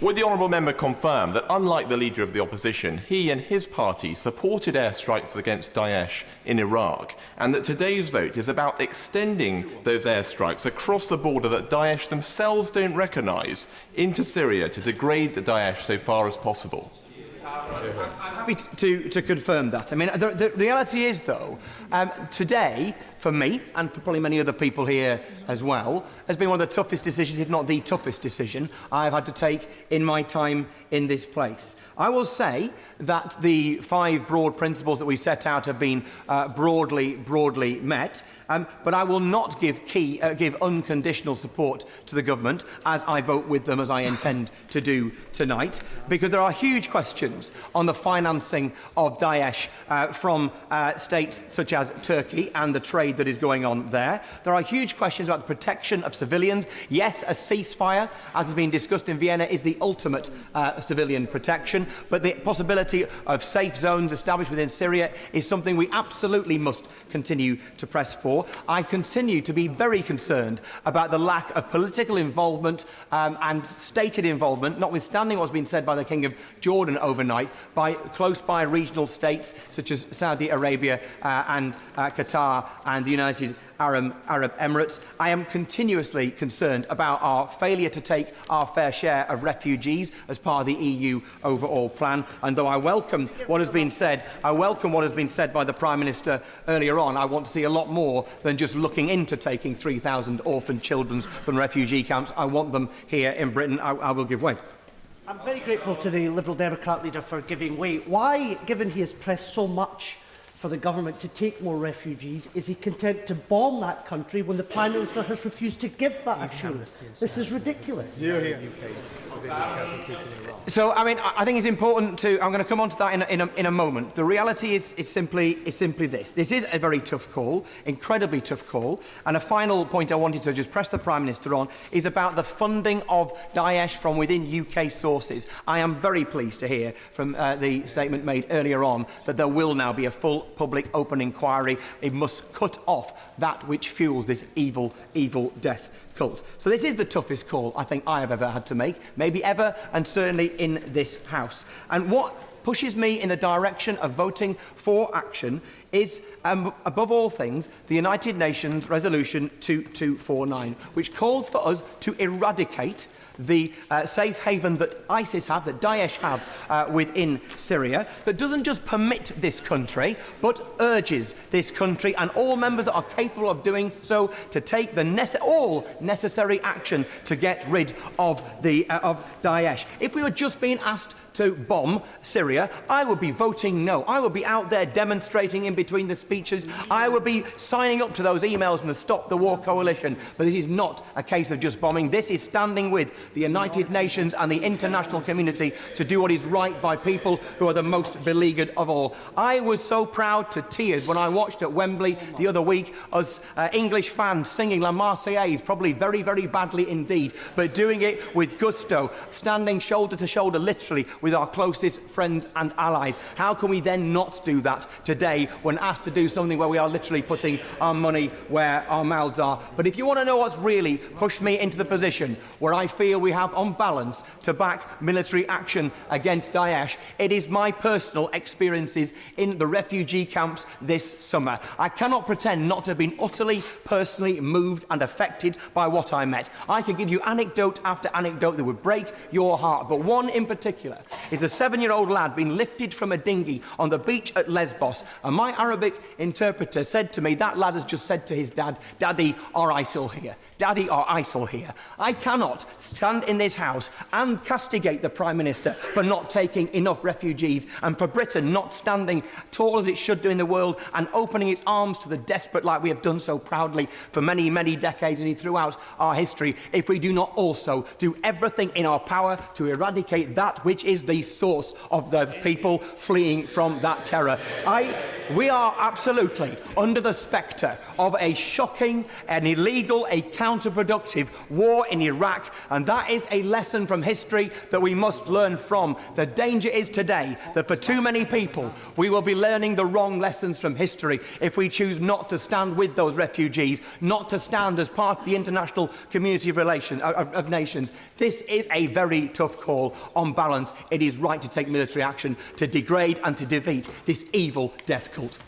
Would the honourable member confirm that, unlike the Leader of the Opposition, he and his party supported airstrikes against Daesh in Iraq, and that today's vote is about extending those airstrikes across the border that Daesh themselves don't recognise into Syria to degrade the Daesh so far as possible? I'm happy to confirm that. I mean, the reality is, though, today, for me, and for probably many other people here as well, has been one of the toughest decisions, if not the toughest decision, I've had to take in my time in this place. I will say that the 5 broad principles that we set out have been broadly met, but I will not give unconditional support to the government as I vote with them, as I intend to do tonight, because there are huge questions on the financing of Daesh from states such as Turkey and the trade that is going on there. There are huge questions about the protection of civilians. Yes, a ceasefire, as has been discussed in Vienna, is the ultimate civilian protection, but the possibility of safe zones established within Syria is something we absolutely must continue to press for. I continue to be very concerned about the lack of political involvement and stated involvement, notwithstanding what's been said by the King of Jordan overnight, tonight by close-by regional states such as Saudi Arabia and Qatar and the United Arab Emirates. I am continuously concerned about our failure to take our fair share of refugees as part of the EU overall plan. And though I welcome what has been said, by the Prime Minister earlier on, I want to see a lot more than just looking into taking 3,000 orphan children from refugee camps. I want them here in Britain. I will give way. I'm very grateful to the Liberal Democrat leader for giving way. Why, given he has pressed so much for the government to take more refugees, is he content to bomb that country when the Prime Minister has refused to give that assurance? This is ridiculous. So, I mean, I think it's important to... I'm going to come on to that in a moment. The reality is simply this. This is a very tough call, incredibly tough call. And a final point I wanted to just press the Prime Minister on is about the funding of Daesh from within UK sources. I am very pleased to hear from the statement made earlier on that there will now be a full public open inquiry. It must cut off that which fuels this evil, evil death cult. So this is the toughest call I think I have ever had to make, maybe ever, and certainly in this House. And what pushes me in the direction of voting for action is, above all things, the United Nations Resolution 2249, which calls for us to eradicate the safe haven that ISIS have, that Daesh have within Syria, that doesn't just permit this country, but urges this country and all members that are capable of doing so to take the all necessary action to get rid of Daesh. If we were just being asked to bomb Syria, I would be voting no. I would be out there demonstrating in between the speeches. I would be signing up to those emails and the Stop the War Coalition. But this is not a case of just bombing. This is standing with the United Nations and the international community to do what is right by people who are the most beleaguered of all. I was so proud to tears when I watched at Wembley the other week as English fans singing La Marseillaise, probably very, very badly indeed, but doing it with gusto, standing shoulder to shoulder, literally, with our closest friends and allies. How can we then not do that today when asked to do something where we are literally putting our money where our mouths are? But if you want to know what's really pushed me into the position where I feel we have, on balance, to back military action against Daesh, it is my personal experiences in the refugee camps this summer. I cannot pretend not to have been utterly, personally moved and affected by what I met. I could give you anecdote after anecdote that would break your heart, but one in particular is a 7-year-old lad being lifted from a dinghy on the beach at Lesbos, and my Arabic interpreter said to me, that lad has just said to his dad, "Daddy, are ISIL here? Daddy, are ISIL here?" I cannot stand in this House and castigate the Prime Minister for not taking enough refugees and for Britain not standing tall as it should do in the world and opening its arms to the desperate like we have done so proudly for many, many decades and throughout our history, if we do not also do everything in our power to eradicate that which is the source of the people fleeing from that terror. We are absolutely under the spectre of a shocking, an illegal, a counterproductive war in Iraq, and that is a lesson from history that we must learn from. The danger is today that for too many people we will be learning the wrong lessons from history if we choose not to stand with those refugees, not to stand as part of the international community of nations. This is a very tough call. On balance, it is right to take military action to degrade and to defeat this evil death cult.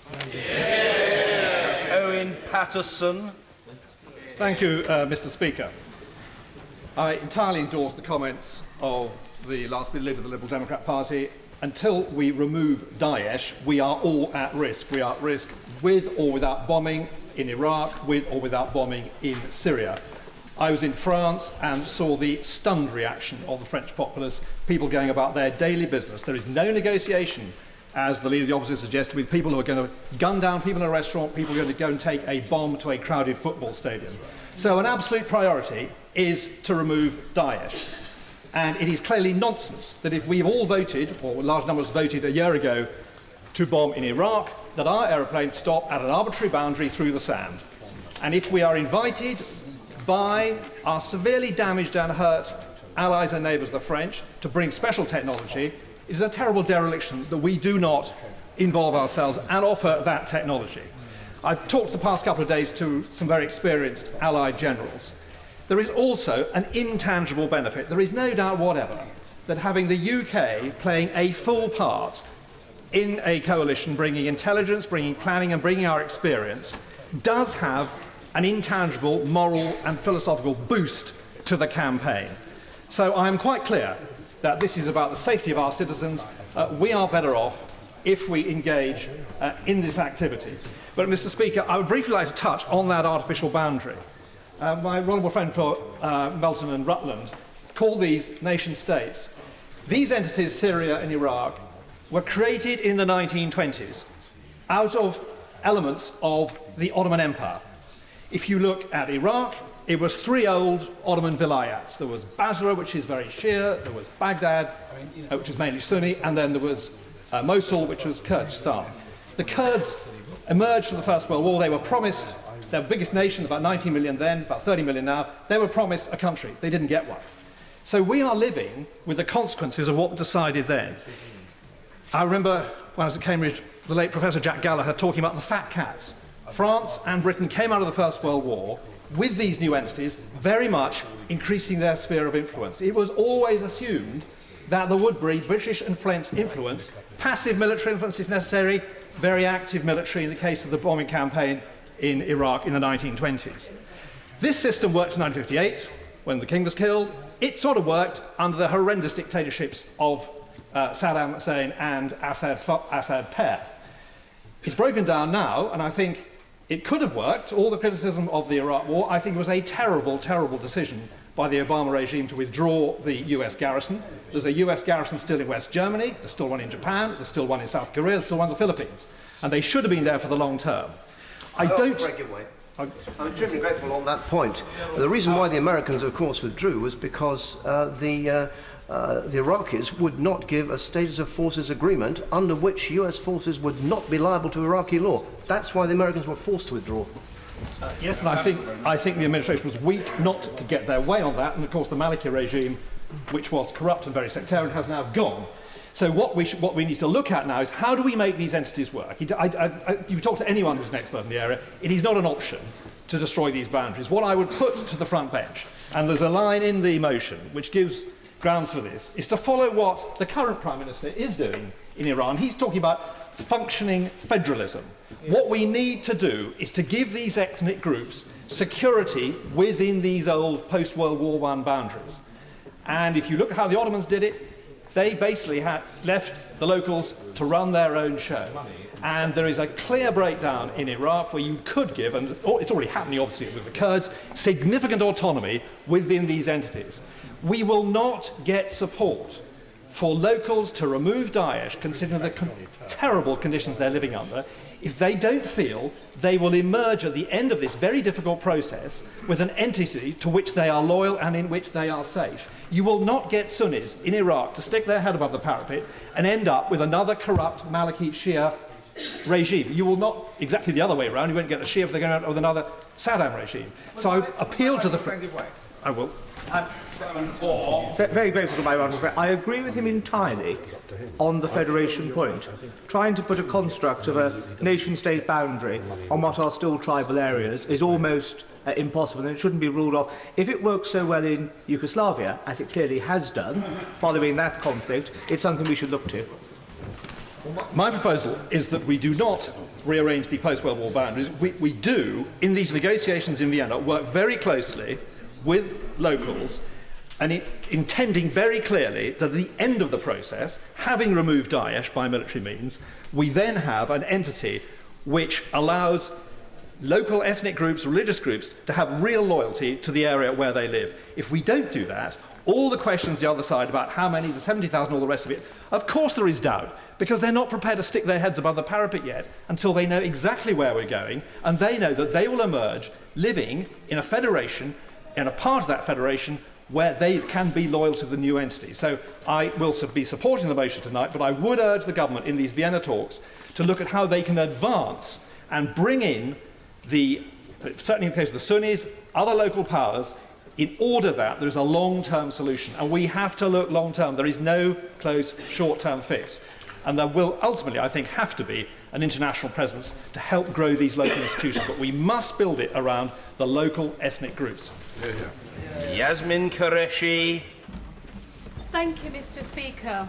Owen Patterson. Thank you, Mr. Speaker. I entirely endorse the comments of the last leader of the Liberal Democrat Party. Until we remove Daesh, we are all at risk. We are at risk with or without bombing in Iraq, with or without bombing in Syria. I was in France and saw the stunned reaction of the French populace, people going about their daily business. There is no negotiation, as the leader of the opposition suggested, with people who are going to gun down people in a restaurant, people who are going to go and take a bomb to a crowded football stadium. So an absolute priority is to remove Daesh. And it is clearly nonsense that if we've all voted, or large numbers voted a year ago, to bomb in Iraq, that our aeroplanes stop at an arbitrary boundary through the sand. And if we are invited by our severely damaged and hurt allies and neighbours, the French, to bring special technology, it is a terrible dereliction that we do not involve ourselves and offer that technology. I've talked the past couple of days to some very experienced Allied generals. There is also an intangible benefit, there is no doubt whatever, that having the UK playing a full part in a coalition, bringing intelligence, bringing planning and bringing our experience, does have an intangible moral and philosophical boost to the campaign. So I am quite clear that this is about the safety of our citizens. We are better off if we engage in this activity. But, Mr. Speaker, I would briefly like to touch on that artificial boundary. My honourable friend for Melton and Rutland called these nation-states. These entities, Syria and Iraq, were created in the 1920s out of elements of the Ottoman Empire. If you look at Iraq, it was three old Ottoman vilayats. There was Basra, which is very Shia, there was Baghdad, which is mainly Sunni, and then there was Mosul, which was Kurdistan. The Kurds emerged from the First World War. They were promised, their biggest nation, about 19 million then, about 30 million now, they were promised a country. They didn't get one. So we are living with the consequences of what was decided then. I remember when I was at Cambridge, the late Professor Jack Gallagher talking about the fat cats. France and Britain came out of the First World War with these new entities very much increasing their sphere of influence. It was always assumed that there would be British and French influence, passive military influence if necessary, very active military in the case of the bombing campaign in Iraq in the 1920s. This system worked in 1958 when the king was killed. It sort of worked under the horrendous dictatorships of Saddam Hussein and Assad pair. It's broken down now, and I think it could have worked. All the criticism of the Iraq War, I think it was a terrible, terrible decision by the Obama regime to withdraw the US garrison. There's a US garrison still in West Germany, there's still one in Japan, there's still one in South Korea, there's still one in the Philippines. And they should have been there for the long term. I'm extremely grateful on that point. The reason why the Americans, of course, withdrew was because the Iraqis would not give a status of forces agreement under which US forces would not be liable to Iraqi law. That's why the Americans were forced to withdraw. Yes, and I think the administration was weak not to get their way on that, and of course the Maliki regime, which was corrupt and very sectarian, has now gone. So what we need to look at now is how do we make these entities work? You talk to anyone who's an expert in the area, it is not an option to destroy these boundaries. What I would put to the front bench, and there's a line in the motion which gives grounds for this, is to follow what the current Prime Minister is doing in Iran. He's talking about functioning federalism. What we need to do is to give these ethnic groups security within these old post-World War I boundaries. And if you look at how the Ottomans did it, they basically left the locals to run their own show. And there is a clear breakdown in Iraq where you could give, and it's already happening obviously with the Kurds, significant autonomy within these entities. We will not get support for locals to remove Daesh, considering the terrible conditions they're living under, if they don't feel they will emerge at the end of this very difficult process with an entity to which they are loyal and in which they are safe. You will not get Sunnis in Iraq to stick their head above the parapet and end up with another corrupt Maliki Shia regime. You will not exactly the other way around. You won't get the Shia if they're going out with another Saddam regime. So I appeal to the... I will. Very grateful to my honourable friend. I agree with him entirely on the federation point. Trying to put a construct of a nation-state boundary on what are still tribal areas is almost impossible, and it shouldn't be ruled off. If it works so well in Yugoslavia, as it clearly has done, following that conflict, it's something we should look to. My proposal is that we do not rearrange the post-World War boundaries. We do, in these negotiations in Vienna, work very closely with locals and intending very clearly that at the end of the process, having removed Daesh by military means, we then have an entity which allows local ethnic groups, religious groups, to have real loyalty to the area where they live. If we don't do that, all the questions the other side about how many, the 70,000, all the rest of it, of course there is doubt, because they're not prepared to stick their heads above the parapet yet until they know exactly where we're going, and they know that they will emerge living in a federation, in a part of that federation, where they can be loyal to the new entity. So I will be supporting the motion tonight, but I would urge the government in these Vienna talks to look at how they can advance and bring in certainly in the case of the Sunnis, other local powers, in order that there is a long-term solution. And we have to look long-term. There is no close short-term fix. And there will ultimately, I think, have to be an international presence to help grow these local institutions. But we must build it around the local ethnic groups. Yasmin Qureshi. Thank you, Mr. Speaker.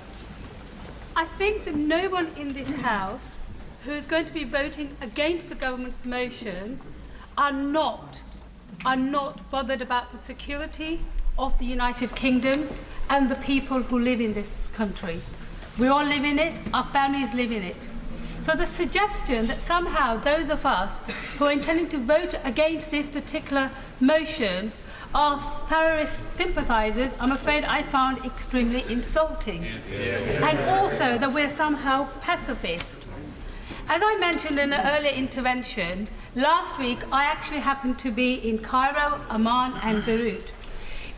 I think that no one in this House who is going to be voting against the government's motion are not bothered about the security of the United Kingdom and the people who live in this country. We all live in it, our families live in it. So the suggestion that somehow those of us who are intending to vote against this particular motion are terrorist sympathisers, I'm afraid I found extremely insulting. And also that we're somehow pacifist. As I mentioned in an earlier intervention, last week I actually happened to be in Cairo, Amman and Beirut.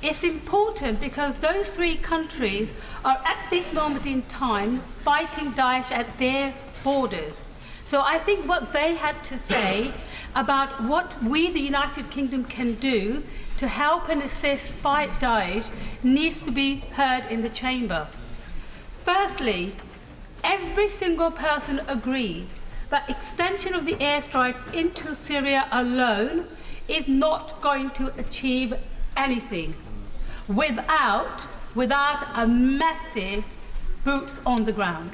It's important because those three countries are at this moment in time fighting Daesh at their borders. So I think what they had to say about what we, the United Kingdom, can do to help and assist fight Daesh needs to be heard in the chamber. Firstly, every single person agreed that extension of the airstrikes into Syria alone is not going to achieve anything without a massive boots on the ground.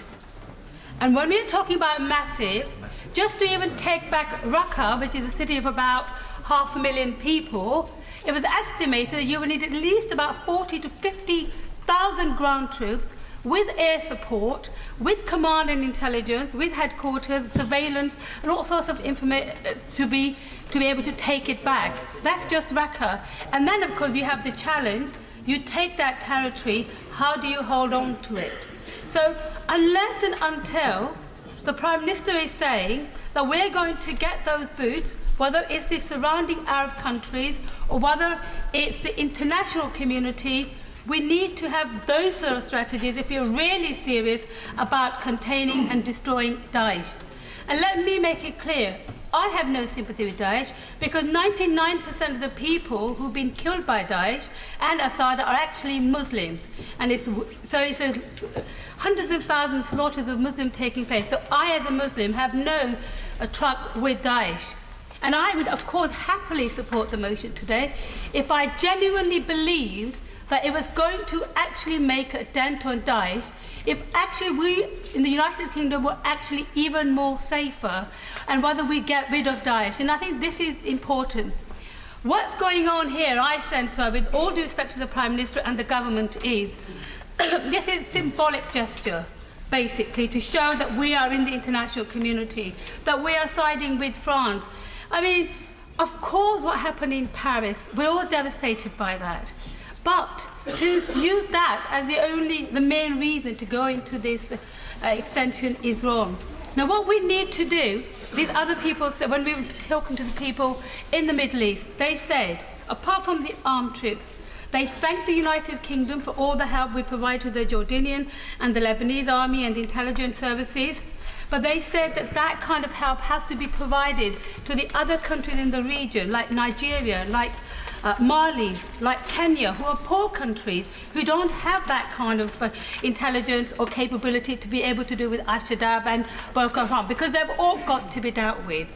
And when we're talking about massive, just to even take back Raqqa, which is a city of about 500,000 people, it was estimated that you would need at least about 40 to 50,000 ground troops with air support, with command and intelligence, with headquarters, surveillance, and all sorts of information to be able to take it back. That's just Raqqa. And then, of course, you have the challenge. You take that territory, how do you hold on to it? So unless and until the Prime Minister is saying that we're going to get those boots, whether it's the surrounding Arab countries or whether it's the international community, we need to have those sort of strategies if you're really serious about containing and destroying Daesh. And let me make it clear, I have no sympathy with Daesh because 99% of the people who've been killed by Daesh and Assad are actually Muslims. And it's hundreds of thousands of slaughters of Muslims taking place. So I, as a Muslim, have no truck with Daesh. And I would, of course, happily support the motion today if I genuinely believed that it was going to actually make a dent on Daesh, if actually we in the United Kingdom were actually even more safer, and whether we get rid of Daesh. And I think this is important. What's going on here, I sense, with all due respect to the Prime Minister and the government, is this is a symbolic gesture, basically, to show that we are in the international community, that we are siding with France. I mean, of course, what happened in Paris, we're all devastated by that. But to use that as the main reason to go into this extension is wrong. Now, what we need to do, these other people said, when we were talking to the people in the Middle East, they said, apart from the armed troops, they thanked the United Kingdom for all the help we provide to the Jordanian and the Lebanese army and the intelligence services. But they said that that kind of help has to be provided to the other countries in the region, like Nigeria, like Mali, like Kenya, who are poor countries, who don't have that kind of intelligence or capability to be able to do with Al-Shabaab and Boko Haram, because they've all got to be dealt with.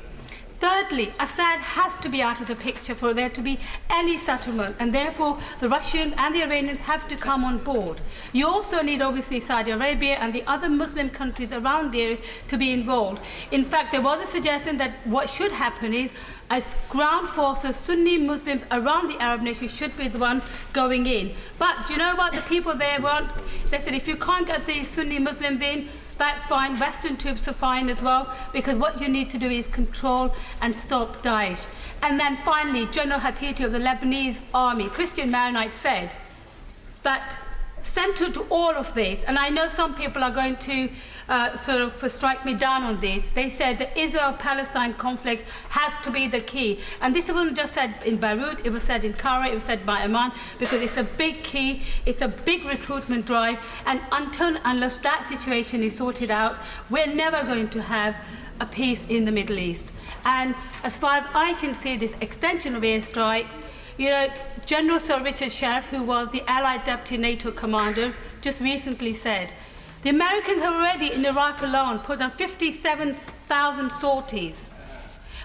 Thirdly, Assad has to be out of the picture for there to be any settlement, and therefore the Russians and the Iranians have to come on board. You also need, obviously, Saudi Arabia and the other Muslim countries around there to be involved. In fact, there was a suggestion that what should happen is as ground forces, Sunni Muslims around the Arab nations should be the one going in. But you know what? The people there they said, if you can't get the Sunni Muslims in, that's fine. Western troops are fine as well, because what you need to do is control and stop Daesh. And then finally, General Hatiti of the Lebanese army, Christian Maronite, said that central to all of this, and I know some people are going to sort of strike me down on this, they said the Israel-Palestine conflict has to be the key. And this wasn't just said in Beirut, it was said in Cairo, it was said by Amman, because it's a big key, it's a big recruitment drive, and unless that situation is sorted out, we're never going to have a peace in the Middle East. And as far as I can see, this extension of airstrikes, you know, General Sir Richard Sheriff, who was the Allied Deputy NATO Commander, just recently said, the Americans have already, in Iraq alone, put on 57,000 sorties.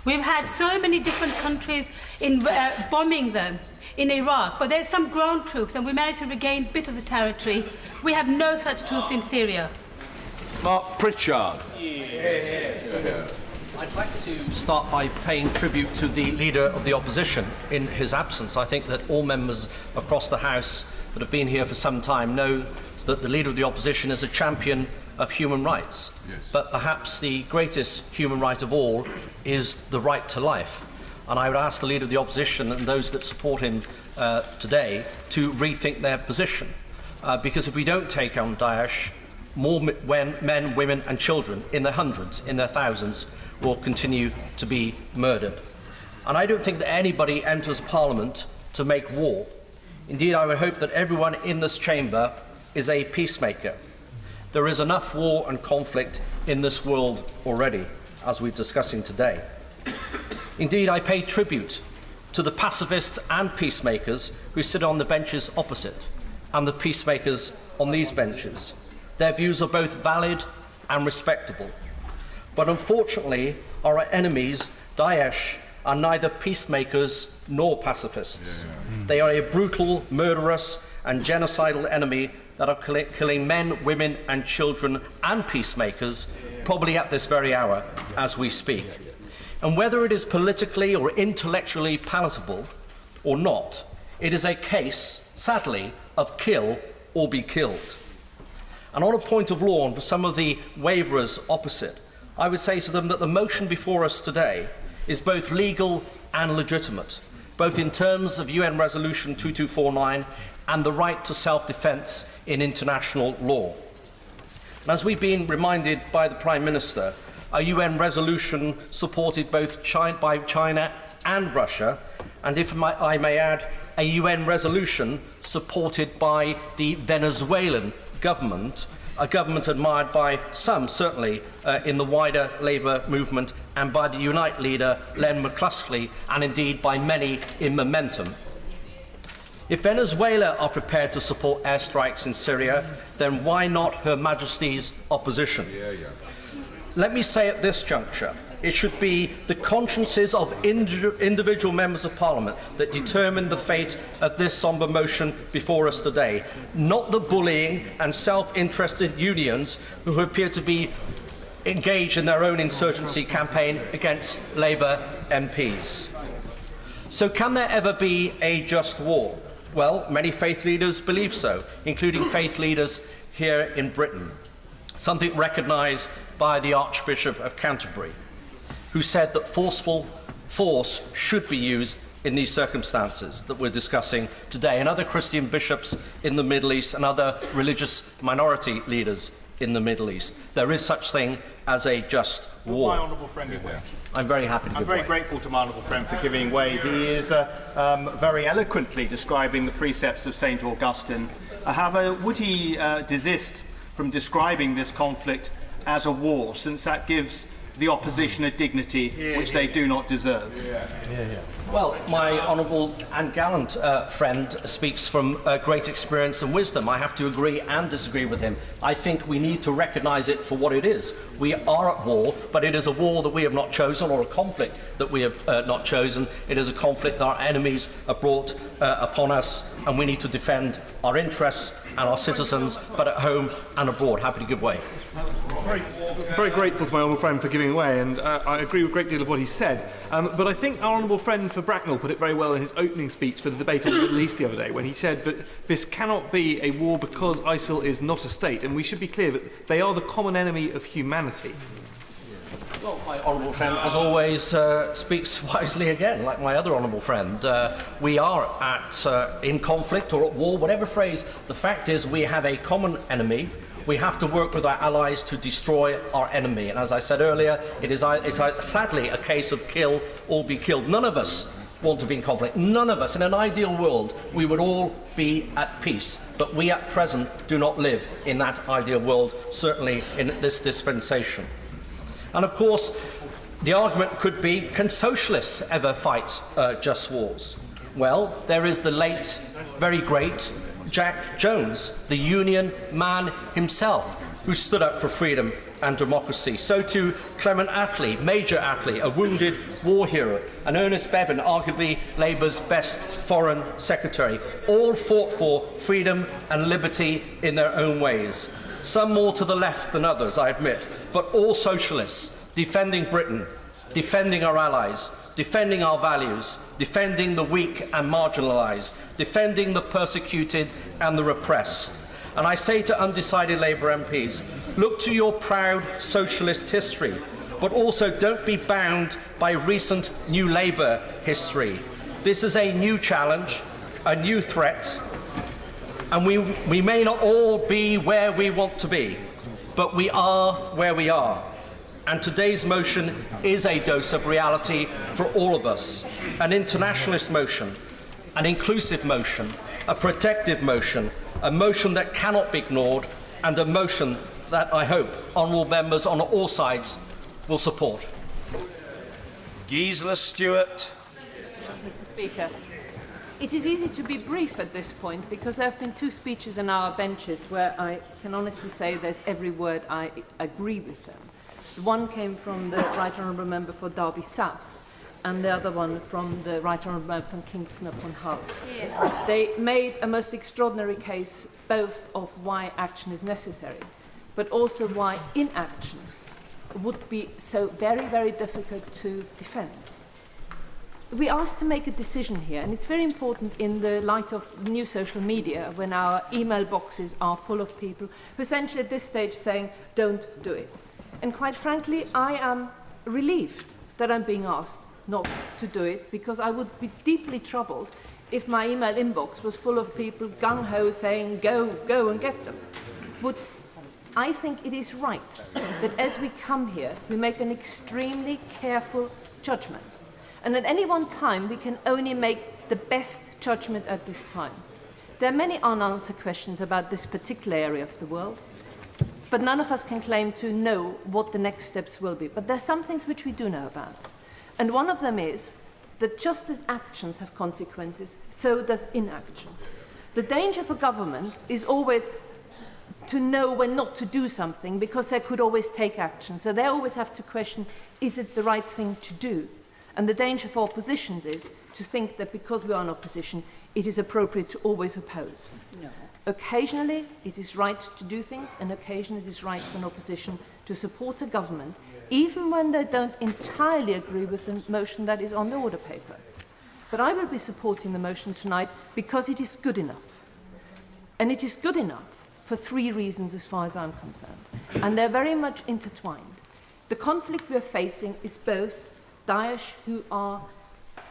We've had so many different countries in bombing them. in Iraq, but there's some ground troops and we managed to regain a bit of the territory. We have no such troops in Syria. Mark Pritchard. I'd like to start by paying tribute to the Leader of the Opposition in his absence. I think that all members across the House that have been here for some time know that the Leader of the Opposition is a champion of human rights. Yes. But perhaps the greatest human right of all is the right to life. And I would ask the Leader of the Opposition and those that support him today to rethink their position. Because if we don't take on Daesh, more men, women and children, in their hundreds, in their thousands, will continue to be murdered. And I don't think that anybody enters Parliament to make war. Indeed, I would hope that everyone in this chamber is a peacemaker. There is enough war and conflict in this world already, as we're discussing today. Indeed, I pay tribute to the pacifists and peacemakers who sit on the benches opposite, and the peacemakers on these benches. Their views are both valid and respectable. But unfortunately, our enemies, Daesh, are neither peacemakers nor pacifists. They are a brutal, murderous and genocidal enemy that are killing men, women and children and peacemakers, probably at this very hour as we speak. And whether it is politically or intellectually palatable or not, it is a case, sadly, of kill or be killed. And on a point of law, and for some of the waverers opposite, I would say to them that the motion before us today is both legal and legitimate, both in terms of UN Resolution 2249 and the right to self-defence in international law. And as we've been reminded by the Prime Minister, a UN resolution supported both by China and Russia, and if I may add, a UN resolution supported by the Venezuelan government, a government admired by some, certainly, in the wider Labour movement, and by the Unite leader, Len McCluskey, and indeed by many in Momentum. If Venezuela are prepared to support airstrikes in Syria, then why not Her Majesty's opposition? Let me say at this juncture, it should be the consciences of individual members of Parliament that determine the fate of this sombre motion before us today, not the bullying and self-interested unions who appear to be engaged in their own insurgency campaign against Labour MPs. So can there ever be a just war? Well, many faith leaders believe so, including faith leaders here in Britain, something recognised by the Archbishop of Canterbury, who said that forceful force should be used in these circumstances that we're discussing today, and other Christian bishops in the Middle East and other religious minority leaders in the Middle East. There is such thing as a just war. My honourable friend is there. I'm very happy to I'm give very way. grateful to my honourable friend for giving way. He is very eloquently describing the precepts of St. Augustine. However, would he desist from describing this conflict as a war, since that gives the opposition a dignity which they do not deserve? Well, my honourable and gallant friend speaks from great experience and wisdom. I have to agree and disagree with him. I think we need to recognise it for what it is. We are at war, but it is a war that we have not chosen, or a conflict that we have not chosen. It is a conflict that our enemies have brought upon us, and we need to defend our interests and our citizens, but at home and abroad. Happy to give way. Very grateful to my honourable friend for giving way, and I agree with a great deal of what he said. But I think our honourable friend for Bracknell put it very well in his opening speech for the debate on the Middle East the other day, when he said that this cannot be a war because ISIL is not a state, and we should be clear that they are the common enemy of humanity. Well, my honourable friend, as always, speaks wisely again, like my other honourable friend. We are in conflict or at war, whatever phrase. The fact is we have a common enemy. We have to work with our allies to destroy our enemy. And as I said earlier, it's sadly a case of kill or be killed. None of us want to be in conflict. None of us. In an ideal world, we would all be at peace. But we at present do not live in that ideal world, certainly in this dispensation. And of course, the argument could be, can socialists ever fight just wars? Well, there is the late, very great Jack Jones, the Union man himself, who stood up for freedom and democracy. So too Clement Attlee, Major Attlee, a wounded war hero, and Ernest Bevin, arguably Labour's best foreign secretary, all fought for freedom and liberty in their own ways. Some more to the left than others, I admit, but all socialists, defending Britain, defending our allies, defending our values, defending the weak and marginalised, defending the persecuted and the repressed. And I say to undecided Labour MPs, look to your proud socialist history, but also don't be bound by recent New Labour history. This is a new challenge, a new threat, and we may not all be where we want to be, but we are where we are. And today's motion is a dose of reality for all of us. An internationalist motion, an inclusive motion, a protective motion, a motion that cannot be ignored, and a motion that I hope honourable members on all sides will support. Gisela Stewart. Mr. Speaker, it is easy to be brief at this point because there have been two speeches on our benches where I can honestly say there's every word I agree with them. One came from the Right Honourable Member for Derby South, and the other one from the Right Honourable Member from Kingston upon Hull. Yeah. They made a most extraordinary case both of why action is necessary, but also why inaction would be so very, very difficult to defend. We asked to make a decision here, and it's very important in the light of new social media when our email boxes are full of people who essentially at this stage saying, don't do it. And quite frankly, I am relieved that I'm being asked not to do it, because I would be deeply troubled if my email inbox was full of people gung-ho saying, go and get them. But I think it is right that as we come here, we make an extremely careful judgment. And at any one time, we can only make the best judgment at this time. There are many unanswered questions about this particular area of the world, but none of us can claim to know what the next steps will be. But there are some things which we do know about. And one of them is that just as actions have consequences, so does inaction. The danger for government is always to know when not to do something, because they could always take action. So they always have to question, is it the right thing to do? And the danger for oppositions is to think that because we are in opposition, it is appropriate to always oppose. No. Occasionally, it is right to do things, and occasionally it is right for an opposition to support a government, even when they don't entirely agree with the motion that is on the order paper. But I will be supporting the motion tonight because it is good enough. And it is good enough for three reasons as far as I'm concerned. And they're very much intertwined. The conflict we're facing is both Daesh, who are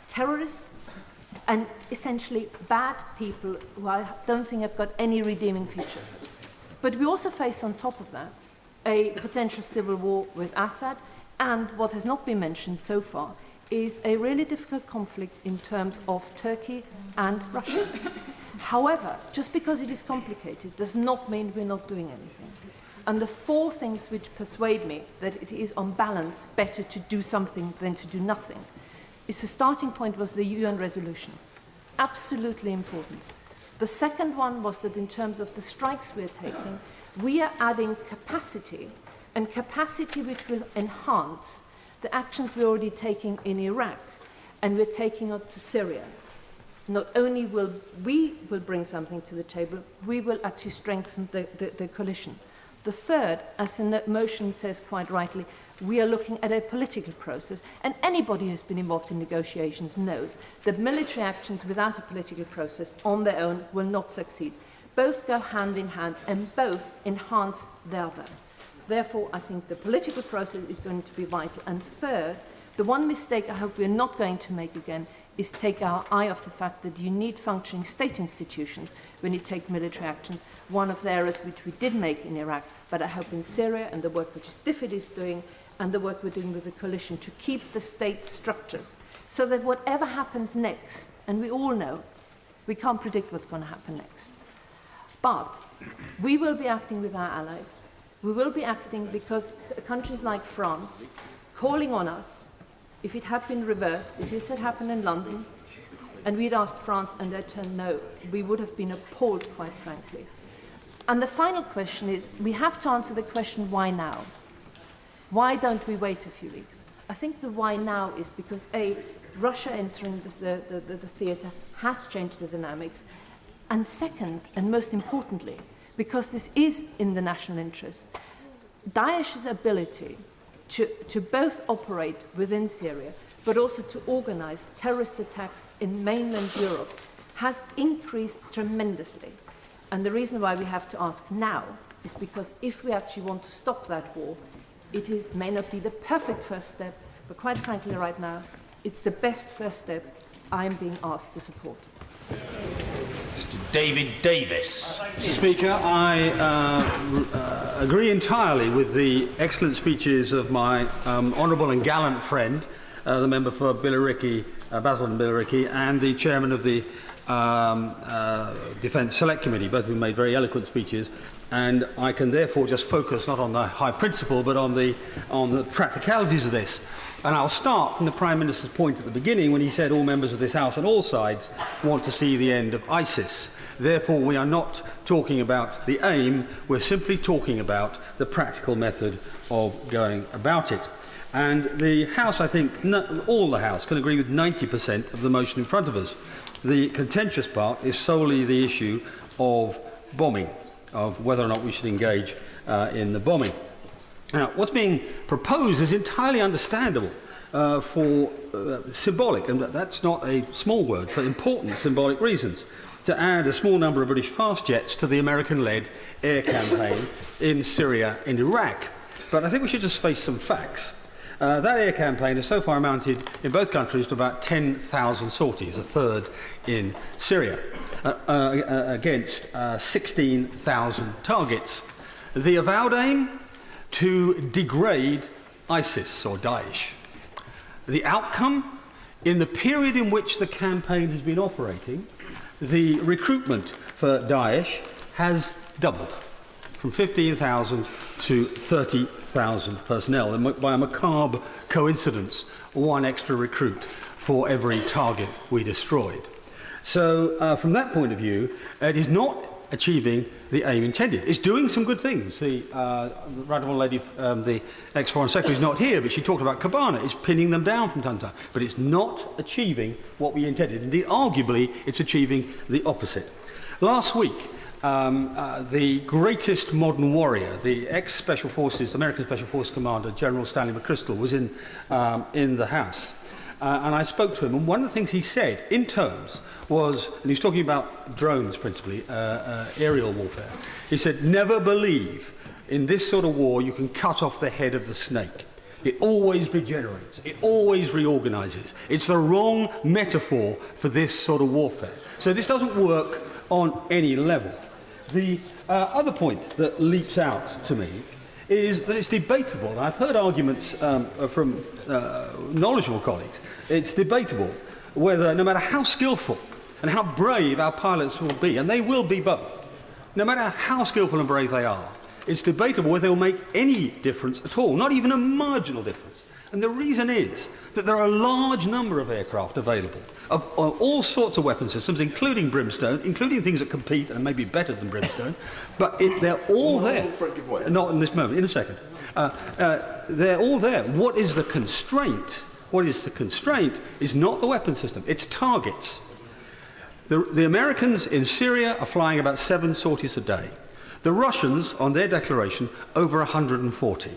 terrorists and essentially bad people who I don't think have got any redeeming features. But we also face on top of that a potential civil war with Assad, and what has not been mentioned so far is a really difficult conflict in terms of Turkey and Russia. However, just because it is complicated does not mean we're not doing anything. And the four things which persuade me that it is on balance better to do something than to do nothing is the starting point was the UN resolution. Absolutely important. The second one was that in terms of the strikes we're taking, we are adding capacity, and capacity which will enhance the actions we're already taking in Iraq, and we're taking it to Syria. Not only will we bring something to the table, we will actually strengthen the coalition. The third, as the motion says quite rightly, we are looking at a political process, and anybody who's been involved in negotiations knows that military actions without a political process on their own will not succeed. Both go hand in hand, and both enhance the other. Therefore, I think the political process is going to be vital. And third, the one mistake I hope we're not going to make again is take our eye off the fact that you need functioning state institutions when you take military actions. One of the errors which we did make in Iraq, but I hope in Syria and the work which DFID is doing and the work we're doing with the coalition to keep the state structures so that whatever happens next, and we all know we can't predict what's going to happen next, but we will be acting with our allies. We will be acting because countries like France calling on us, if it had been reversed, if this had happened in London, and we'd asked France and they turned no, we would have been appalled, quite frankly. And the final question is, we have to answer the question, why now? Why don't we wait a few weeks? I think the why now is because, A, Russia entering the theatre has changed the dynamics, and second, and most importantly, because this is in the national interest, Daesh's ability to both operate within Syria but also to organize terrorist attacks in mainland Europe has increased tremendously. And the reason why we have to ask now is because if we actually want to stop that war, it may not be the perfect first step, but quite frankly right now, it's the best first step I'm being asked to support. Mr. David Davis. Mr. Speaker, I agree entirely with the excellent speeches of my honourable and gallant friend, the member for Billericay, Basil and Billericay, and the chairman of the Defence Select Committee. Both of them made very eloquent speeches, and I can therefore just focus not on the high principle but on the practicalities of this. And I'll start from the Prime Minister's point at the beginning when he said all members of this House on all sides want to see the end of ISIS. Therefore, we are not talking about the aim, we're simply talking about the practical method of going about it. And the House, I think, all the House can agree with 90% of the motion in front of us. The contentious part is solely the issue of bombing, of whether or not we should engage in the bombing. Now, what's being proposed is entirely understandable for symbolic, and that's not a small word, for important symbolic reasons, to add a small number of British fast jets to the American-led air campaign in Syria and Iraq. But I think we should just face some facts. That air campaign has so far amounted in both countries to about 10,000 sorties, a third in Syria, against 16,000 targets. The avowed aim? To degrade ISIS or Daesh. The outcome? In the period in which the campaign has been operating, the recruitment for Daesh has doubled, from 15,000 to 30,000 personnel, and by a macabre coincidence, one extra recruit for every target we destroyed. So from that point of view, it is not achieving the aim intended. It's doing some good things. The right honourable lady, the ex-Foreign Secretary, is not here, but she talked about Kobane. It's pinning them down from time to time. But it's not achieving what we intended. Indeed, arguably, it's achieving the opposite. Last week, the greatest modern warrior, the ex-Special Forces, American Special Forces Commander, General Stanley McChrystal, was in the House. And I spoke to him, and one of the things he said in terms was, and he was talking about drones principally, aerial warfare. He said, never believe in this sort of war you can cut off the head of the snake. It always regenerates. It always reorganises. It's the wrong metaphor for this sort of warfare. So this doesn't work on any level. The other point that leaps out to me is that it's debatable, and I've heard arguments from knowledgeable colleagues, it's debatable whether, no matter how skillful and how brave our pilots will be, and they will be both, no matter how skillful and brave they are, it's debatable whether they will make any difference at all, not even a marginal difference. And the reason is that there are a large number of aircraft available, of all sorts of weapon systems, including Brimstone, including things that compete and may be better than Brimstone, but they're all there. Not in this moment, in a second. They're all there. What is the constraint? What is the constraint is not the weapon system, it's targets. The Americans in Syria are flying about 7 sorties a day. The Russians, on their declaration, over 140.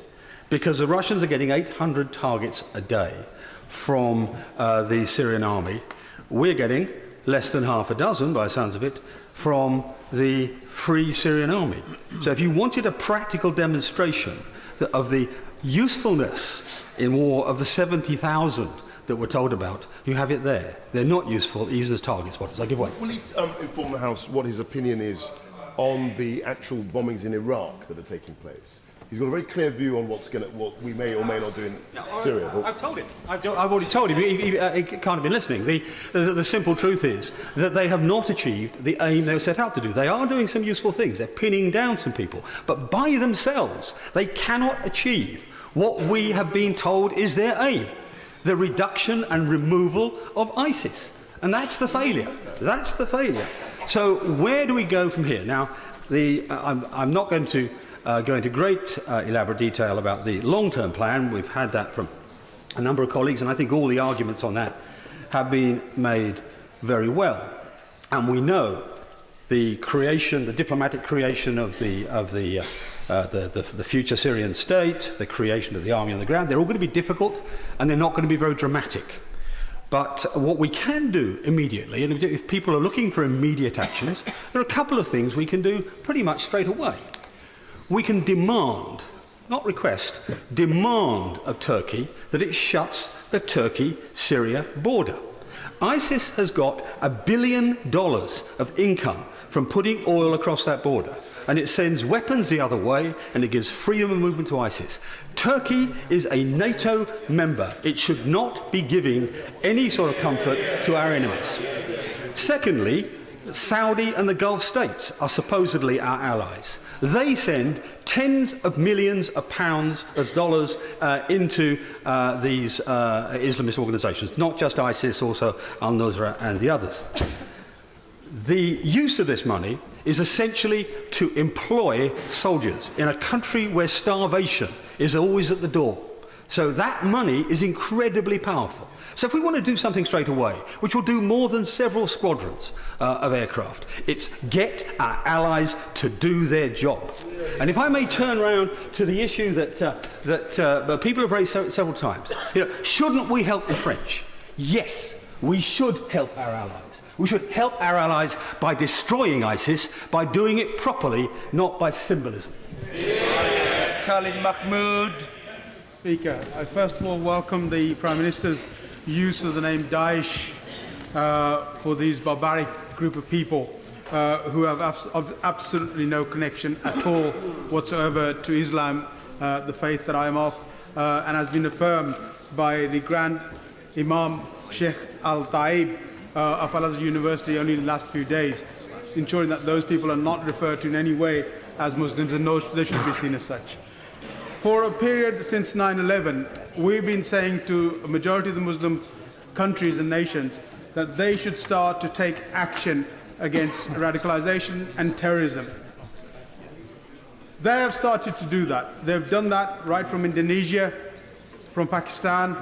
Because the Russians are getting 800 targets a day from the Syrian army. We're getting less than half a dozen, by the sounds of it, from the Free Syrian Army. So if you wanted a practical demonstration of the usefulness in war of the 70,000 that we're told about, you have it there. They're not useful even as target spotters. I give way. Will he inform the House what his opinion is on the actual bombings in Iraq that are taking place? He's got a very clear view on what we may or may not do in Syria. I've told him. I've already told him. He can't have been listening. The simple truth is that they have not achieved the aim they were set out to do. They are doing some useful things. They're pinning down some people. But by themselves, they cannot achieve what we have been told is their aim, the reduction and removal of ISIS. And that's the failure. That's the failure. So where do we go from here? Now, I'm not going to go into great elaborate detail about the long-term plan. We've had that from a number of colleagues, and I think all the arguments on that have been made very well. And we know the diplomatic creation of the future Syrian state, the creation of the army on the ground, they're all going to be difficult and they're not going to be very dramatic. But what we can do immediately, and if people are looking for immediate actions, there are a couple of things we can do pretty much straight away. We can demand, not request, demand of Turkey that it shuts the Turkey-Syria border. ISIS has got $1 billion of income from putting oil across that border, and it sends weapons the other way, and it gives freedom of movement to ISIS. Turkey is a NATO member. It should not be giving any sort of comfort to our enemies. Secondly, Saudi and the Gulf states are supposedly our allies. They send tens of millions of pounds, as dollars, into these Islamist organisations, not just ISIS, also al-Nusra and the others. The use of this money is essentially to employ soldiers in a country where starvation is always at the door. So that money is incredibly powerful. So if we want to do something straight away, which will do more than several squadrons of aircraft, it's get our allies to do their job. And if I may turn around to the issue that people have raised several times, shouldn't we help the French? Yes, we should help our allies. We should help our allies by destroying ISIS, by doing it properly, not by symbolism. Khalid Mahmood. Speaker, I first of all welcome the Prime Minister's use of the name Daesh for these barbaric group of people who have absolutely no connection at all whatsoever to Islam, the faith that I am of, and has been affirmed by the Grand Imam Sheikh Al-Taib of Al-Azhar University only in the last few days, ensuring that those people are not referred to in any way as Muslims, and they should be seen as such. For a period since 9/11, we've been saying to a majority of the Muslim countries and nations that they should start to take action against radicalization and terrorism. They have started to do that. They've done that right from Indonesia, from Pakistan,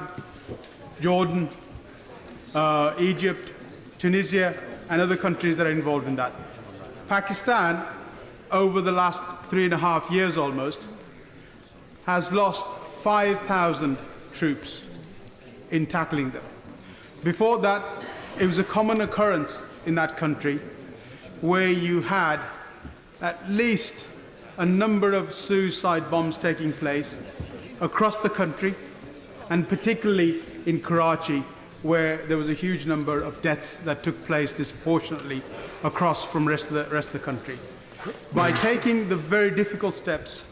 Jordan, Egypt, Tunisia, and other countries that are involved in that. Pakistan, over the last 3.5 years almost, has lost 5,000 troops in tackling them. Before that, it was a common occurrence in that country where you had at least a number of suicide bombs taking place across the country, and particularly in Karachi, where there was a huge number of deaths that took place disproportionately across from the rest of the country. By taking the very difficult steps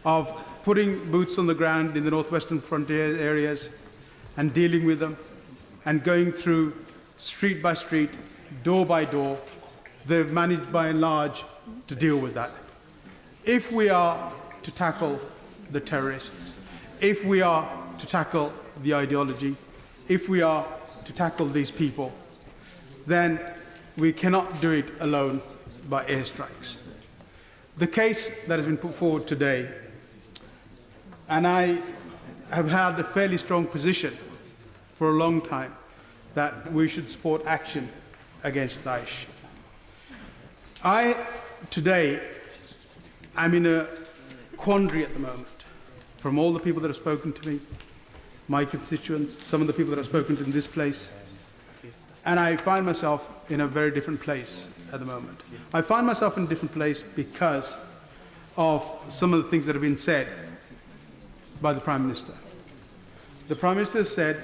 of putting boots on the ground in the northwestern frontier areas and dealing with them and going through street by street, door by door, they've managed by and large to deal with that. If we are to tackle the terrorists, if we are to tackle the ideology, if we are to tackle these people, then we cannot do it alone by airstrikes. The case that has been put forward today, and I have had a fairly strong position for a long time that we should support action against Daesh. Today, I'm in a quandary at the moment from all the people that have spoken to me, my constituents, some of the people that have spoken to in this place, and I find myself in a very different place at the moment. I find myself in a different place because of some of the things that have been said by the Prime Minister. The Prime Minister said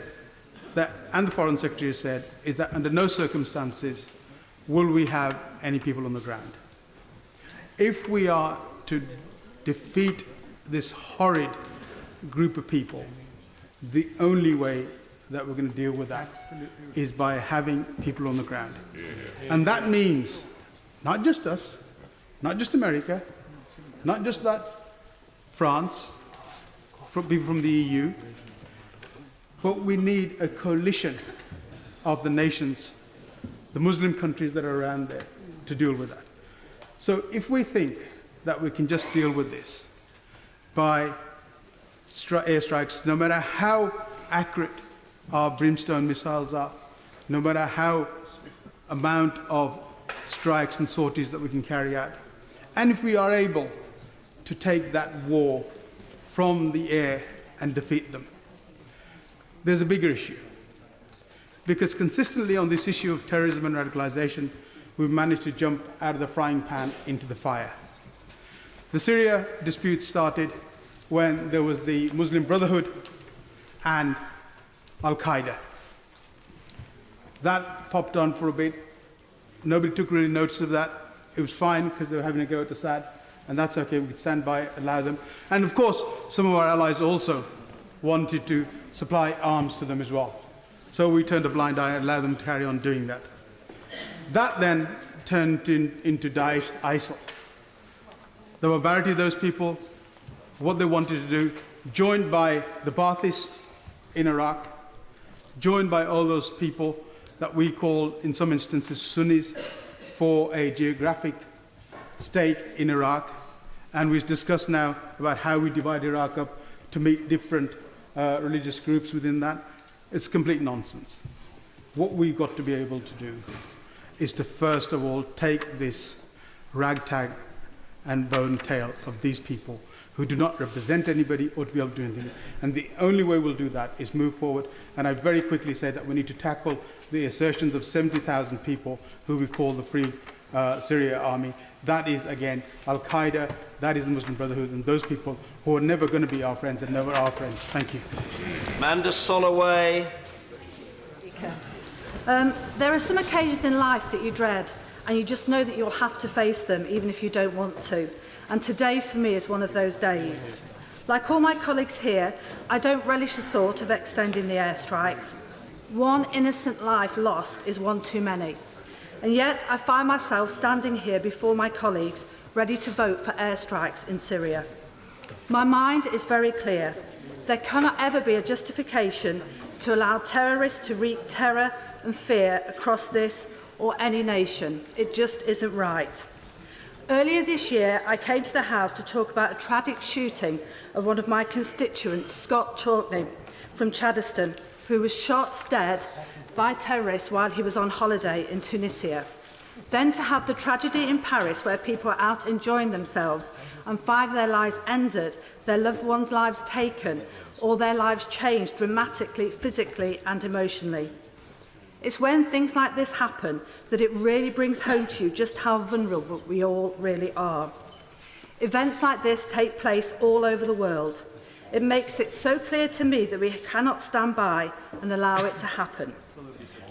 that, and the Foreign Secretary has said, is that under no circumstances will we have any people on the ground. If we are to defeat this horrid group of people, the only way that we're going to deal with that is by having people on the ground. And that means not just us, not just America, not just that France, from people from the EU, but we need a coalition of the nations, the Muslim countries that are around there, to deal with that. So if we think that we can just deal with this by airstrikes, no matter how accurate our brimstone missiles are, no matter how amount of strikes and sorties that we can carry out, and if we are able to take that war from the air and defeat them, there's a bigger issue. Because consistently on this issue of terrorism and radicalization, we've managed to jump out of the frying pan into the fire. The Syria dispute started when there was the Muslim Brotherhood and Al-Qaeda. That popped on for a bit. Nobody took really notice of that. It was fine because they were having a go at Assad, and that's okay, we could stand by, allow them. And of course, some of our allies also wanted to supply arms to them as well. So we turned a blind eye and allowed them to carry on doing that. That then turned into Daesh, ISIL. The barbarity of those people, what they wanted to do, joined by the Baathists in Iraq, joined by all those people that we call, in some instances, Sunnis, for a geographic stake in Iraq. And we've discussed now about how we divide Iraq up to meet different religious groups within that. It's complete nonsense. What we've got to be able to do is to, first of all, take this ragtag and bone tail of these people who do not represent anybody or to be able to do anything. And the only way we'll do that is move forward. And I very quickly say that we need to tackle the assertions of 70,000 people who we call the Free Syria Army. That is, again, Al-Qaeda, that is the Muslim Brotherhood, and those people who are never going to be our friends and never are friends. Thank you. Amanda Soloway. There are some occasions in life that you dread, and you just know that you'll have to face them, even if you don't want to. And today, for me, is one of those days. Like all my colleagues here, I don't relish the thought of extending the airstrikes. One innocent life lost is one too many. And yet, I find myself standing here before my colleagues, ready to vote for airstrikes in Syria. My mind is very clear. There cannot ever be a justification to allow terrorists to wreak terror and fear across this or any nation. It just isn't right. Earlier this year, I came to the House to talk about a tragic shooting of one of my constituents, Scott Chalkney, from Chaddeston, who was shot dead by terrorists while he was on holiday in Tunisia. Then to have the tragedy in Paris, where people are out enjoying themselves and find their lives ended, their loved ones' lives taken, or their lives changed dramatically, physically and emotionally. It's when things like this happen that it really brings home to you just how vulnerable we all really are. Events like this take place all over the world. It makes it so clear to me that we cannot stand by and allow it to happen.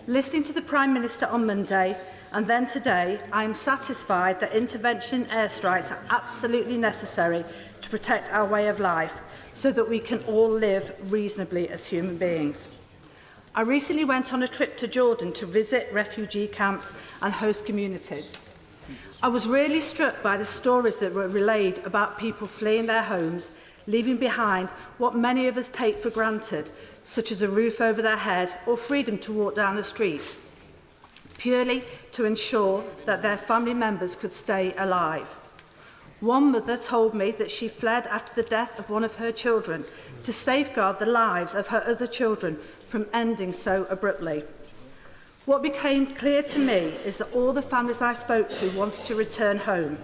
Listening to the Prime Minister on Monday and then today, I am satisfied that intervention airstrikes are absolutely necessary to protect our way of life so that we can all live reasonably as human beings. I recently went on a trip to Jordan to visit refugee camps and host communities. I was really struck by the stories that were relayed about people fleeing their homes, leaving behind what many of us take for granted, such as a roof over their head or freedom to walk down the street, purely to ensure that their family members could stay alive. One mother told me that she fled after the death of one of her children to safeguard the lives of her other children from ending so abruptly. What became clear to me is that all the families I spoke to wanted to return home,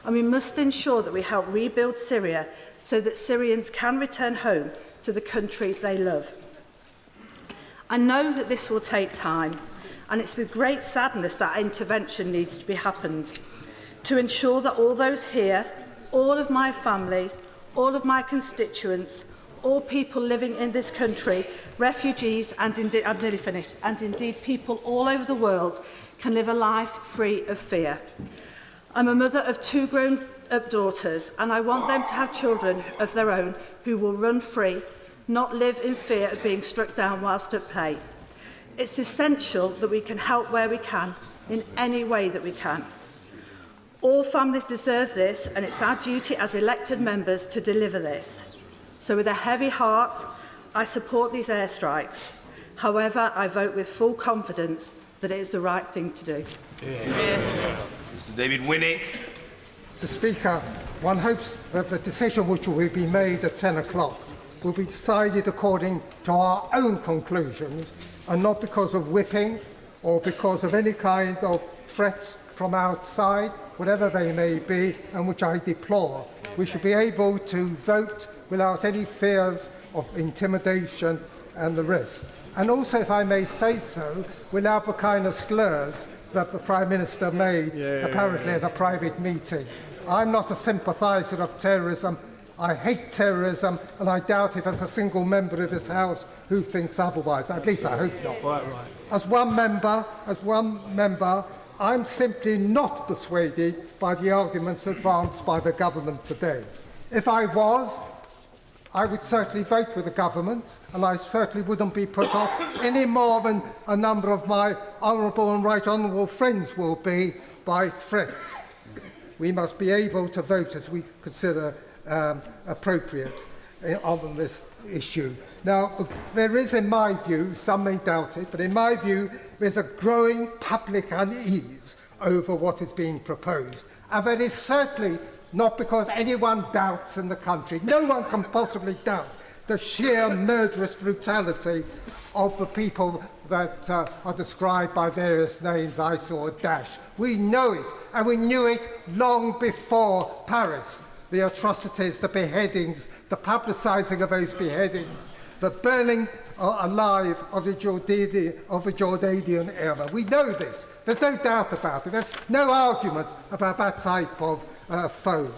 and we must ensure that we help rebuild Syria so that Syrians can return home to the country they love. I know that this will take time, and it's with great sadness that intervention needs to be happened to ensure that all those here, all of my family, all of my constituents, all people living in this country, refugees and indeed, I'm nearly finished, and indeed people all over the world can live a life free of fear. I'm a mother of 2 grown-up daughters, and I want them to have children of their own who will run free, not live in fear of being struck down whilst at play. It's essential that we can help where we can, in any way that we can. All families deserve this, and it's our duty as elected members to deliver this. So with a heavy heart, I support these airstrikes. However, I vote with full confidence that it is the right thing to do. Mr. David Winnick. Mr. Speaker, one hopes that the decision which will be made at 10 o'clock will be decided according to our own conclusions and not because of whipping or because of any kind of threats from outside, whatever they may be, and which I deplore. We should be able to vote without any fears of intimidation and the rest. And also, if I may say so, without the kind of slurs that the Prime Minister made apparently as a private meeting. I'm not a sympathiser of terrorism. I hate terrorism, and I doubt if there's a single member of this House who thinks otherwise. At least I hope not. Right. As one member, I'm simply not persuaded by the arguments advanced by the government today. If I was, I would certainly vote with the government, and I certainly wouldn't be put off any more than a number of my honourable and right honourable friends will be by threats. We must be able to vote as we consider appropriate on this issue. Now, there is, in my view, some may doubt it, but in my view, there's a growing public unease over what is being proposed. And that is certainly not because anyone doubts in the country. No one can possibly doubt the sheer murderous brutality of the people that are described by various names, ISIL or Daesh. We know it, and we knew it long before Paris. The atrocities, the beheadings, the publicising of those beheadings, the burning alive of the Jordanian era. We know this. There's no doubt about it. There's no argument about that type of foe.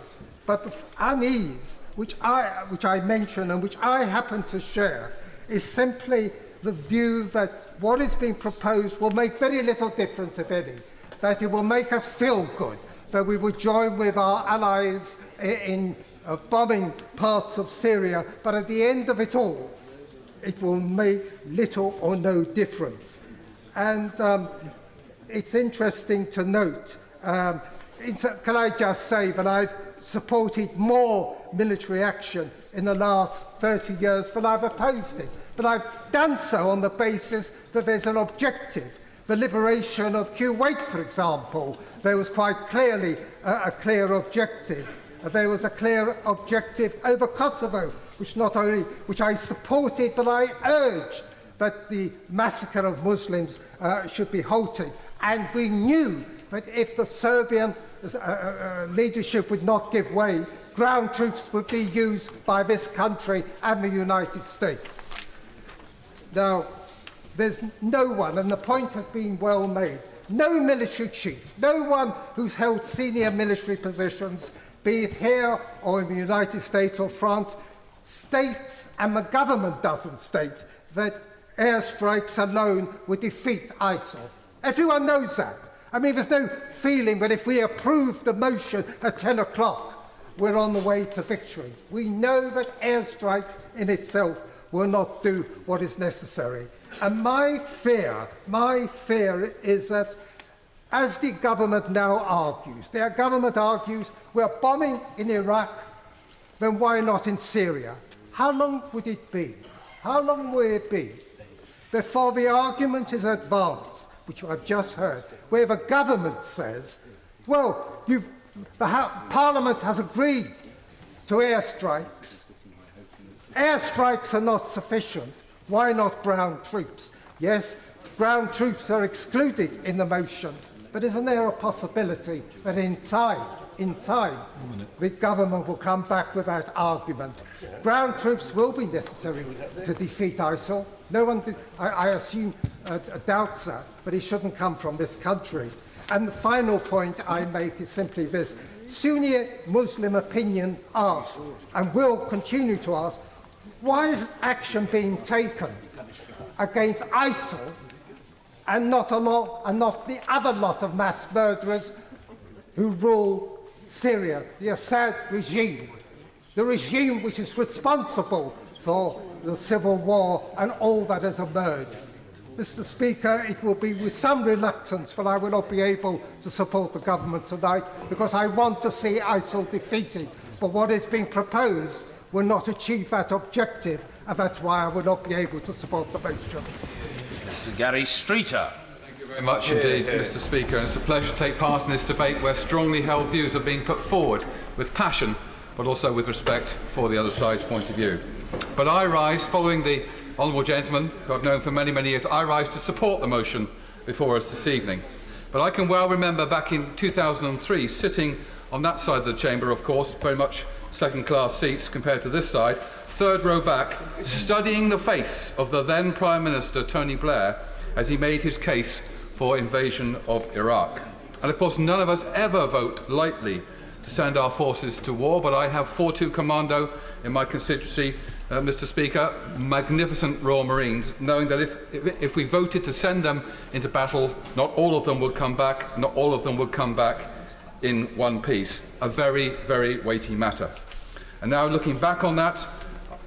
But the unease, which I mention and which I happen to share, is simply the view that what is being proposed will make very little difference, if any, that it will make us feel good, that we will join with our allies in bombing parts of Syria, but at the end of it all, it will make little or no difference. And it's interesting to note, can I just say that I've supported more military action in the last 30 years than I've opposed it. But I've done so on the basis that there's an objective. The liberation of Kuwait, for example, there was quite clearly a clear objective. There was a clear objective over Kosovo, which I supported, but I urged that the massacre of Muslims should be halted. And we knew that if the Serbian leadership would not give way, ground troops would be used by this country and the United States. Now, there's no one, and the point has been well made, no military chief, no one who's held senior military positions, be it here or in the United States or France, states, and the government doesn't state, that airstrikes alone would defeat ISIL. Everyone knows that. I mean, there's no feeling that if we approve the motion at 10 o'clock, we're on the way to victory. We know that airstrikes in itself will not do what is necessary. And my fear is that, as the government now argues, their government argues, we're bombing in Iraq, then why not in Syria? How long would it be? How long will it be before the argument is advanced, which I've just heard, where the government says, well, Parliament has agreed to airstrikes. Airstrikes are not sufficient. Why not ground troops? Yes, ground troops are excluded in the motion, but isn't there a possibility that in time, the government will come back with that argument? Ground troops will be necessary to defeat ISIL. No one, I assume, doubts that, but it shouldn't come from this country. And the final point I make is simply this. Sunni Muslim opinion asks, and will continue to ask, why is action being taken against ISIL and not the other lot of mass murderers who rule Syria, the Assad regime, the regime which is responsible for the civil war and all that has emerged? Mr. Speaker, it will be with some reluctance that I will not be able to support the government tonight, because I want to see ISIL defeated. But what is being proposed will not achieve that objective, and that's why I will not be able to support the motion. Mr. Gary Streeter. Thank you very Very much indeed, Mr. Speaker, and it's a pleasure to take part in this debate where strongly held views are being put forward with passion, but also with respect for the other side's point of view. But I rise, following the honourable gentleman, who I've known for many, many years, I rise to support the motion before us this evening. But I can well remember back in 2003, sitting on that side of the chamber, of course, very much second-class seats compared to this side, third row back, studying the face of the then Prime Minister, Tony Blair, as he made his case for invasion of Iraq. And of course, none of us ever vote lightly to send our forces to war, but I have 4-2 Commando in my constituency, Mr. Speaker, magnificent Royal Marines, knowing that if we voted to send them into battle, not all of them would come back, not all of them would come back in one piece. A very, very weighty matter. And now, looking back on that,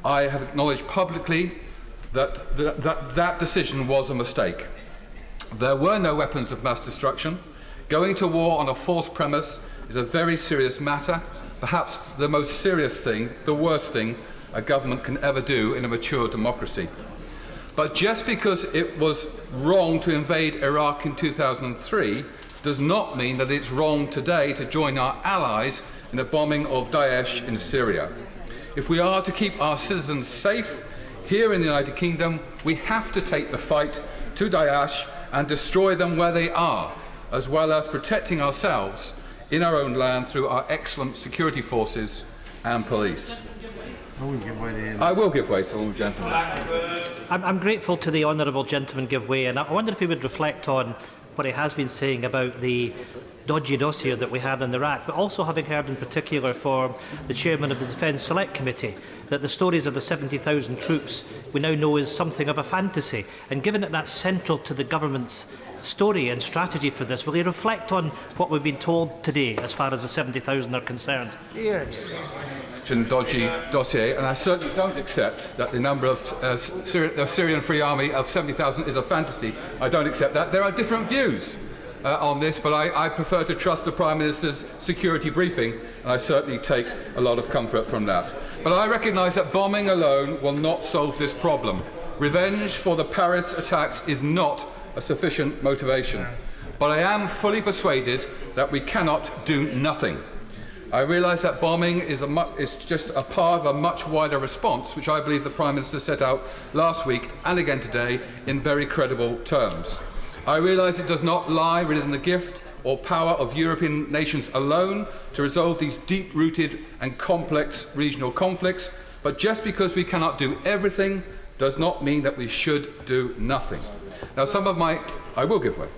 I have acknowledged publicly that decision was a mistake. There were no weapons of mass destruction. Going to war on a false premise is a very serious matter, perhaps the most serious thing, the worst thing a government can ever do in a mature democracy. But just because it was wrong to invade Iraq in 2003 does not mean that it's wrong today to join our allies in a bombing of Daesh in Syria. If we are to keep our citizens safe here in the United Kingdom, we have to take the fight to Daesh and destroy them where they are, as well as protecting ourselves in our own land through our excellent security forces and police. I will give way to the gentleman. I'm grateful to the honourable gentleman give way, and I wonder if he would reflect on what he has been saying about the dodgy dossier that we had in Iraq, but also having heard in particular from the chairman of the Defence Select Committee that the stories of the 70,000 troops we now know is something of a fantasy. And given that that's central to the government's story and strategy for this, will he reflect on what we've been told today as far as the 70,000 are concerned? Yeah. Dodgy dossier, and I certainly don't accept that the number of the Syrian Free Army of 70,000 is a fantasy. I don't accept that. There are different views on this, but I prefer to trust the Prime Minister's security briefing, and I certainly take a lot of comfort from that. But I recognise that bombing alone will not solve this problem. Revenge for the Paris attacks is not a sufficient motivation. But I am fully persuaded that we cannot do nothing. I realise that bombing is just a part of a much wider response, which I believe the Prime Minister set out last week and again today in very credible terms. I realise it does not lie within the gift or power of European nations alone to resolve these deep-rooted and complex regional conflicts, but just because we cannot do everything does not mean that we should do nothing. Now, I will give way.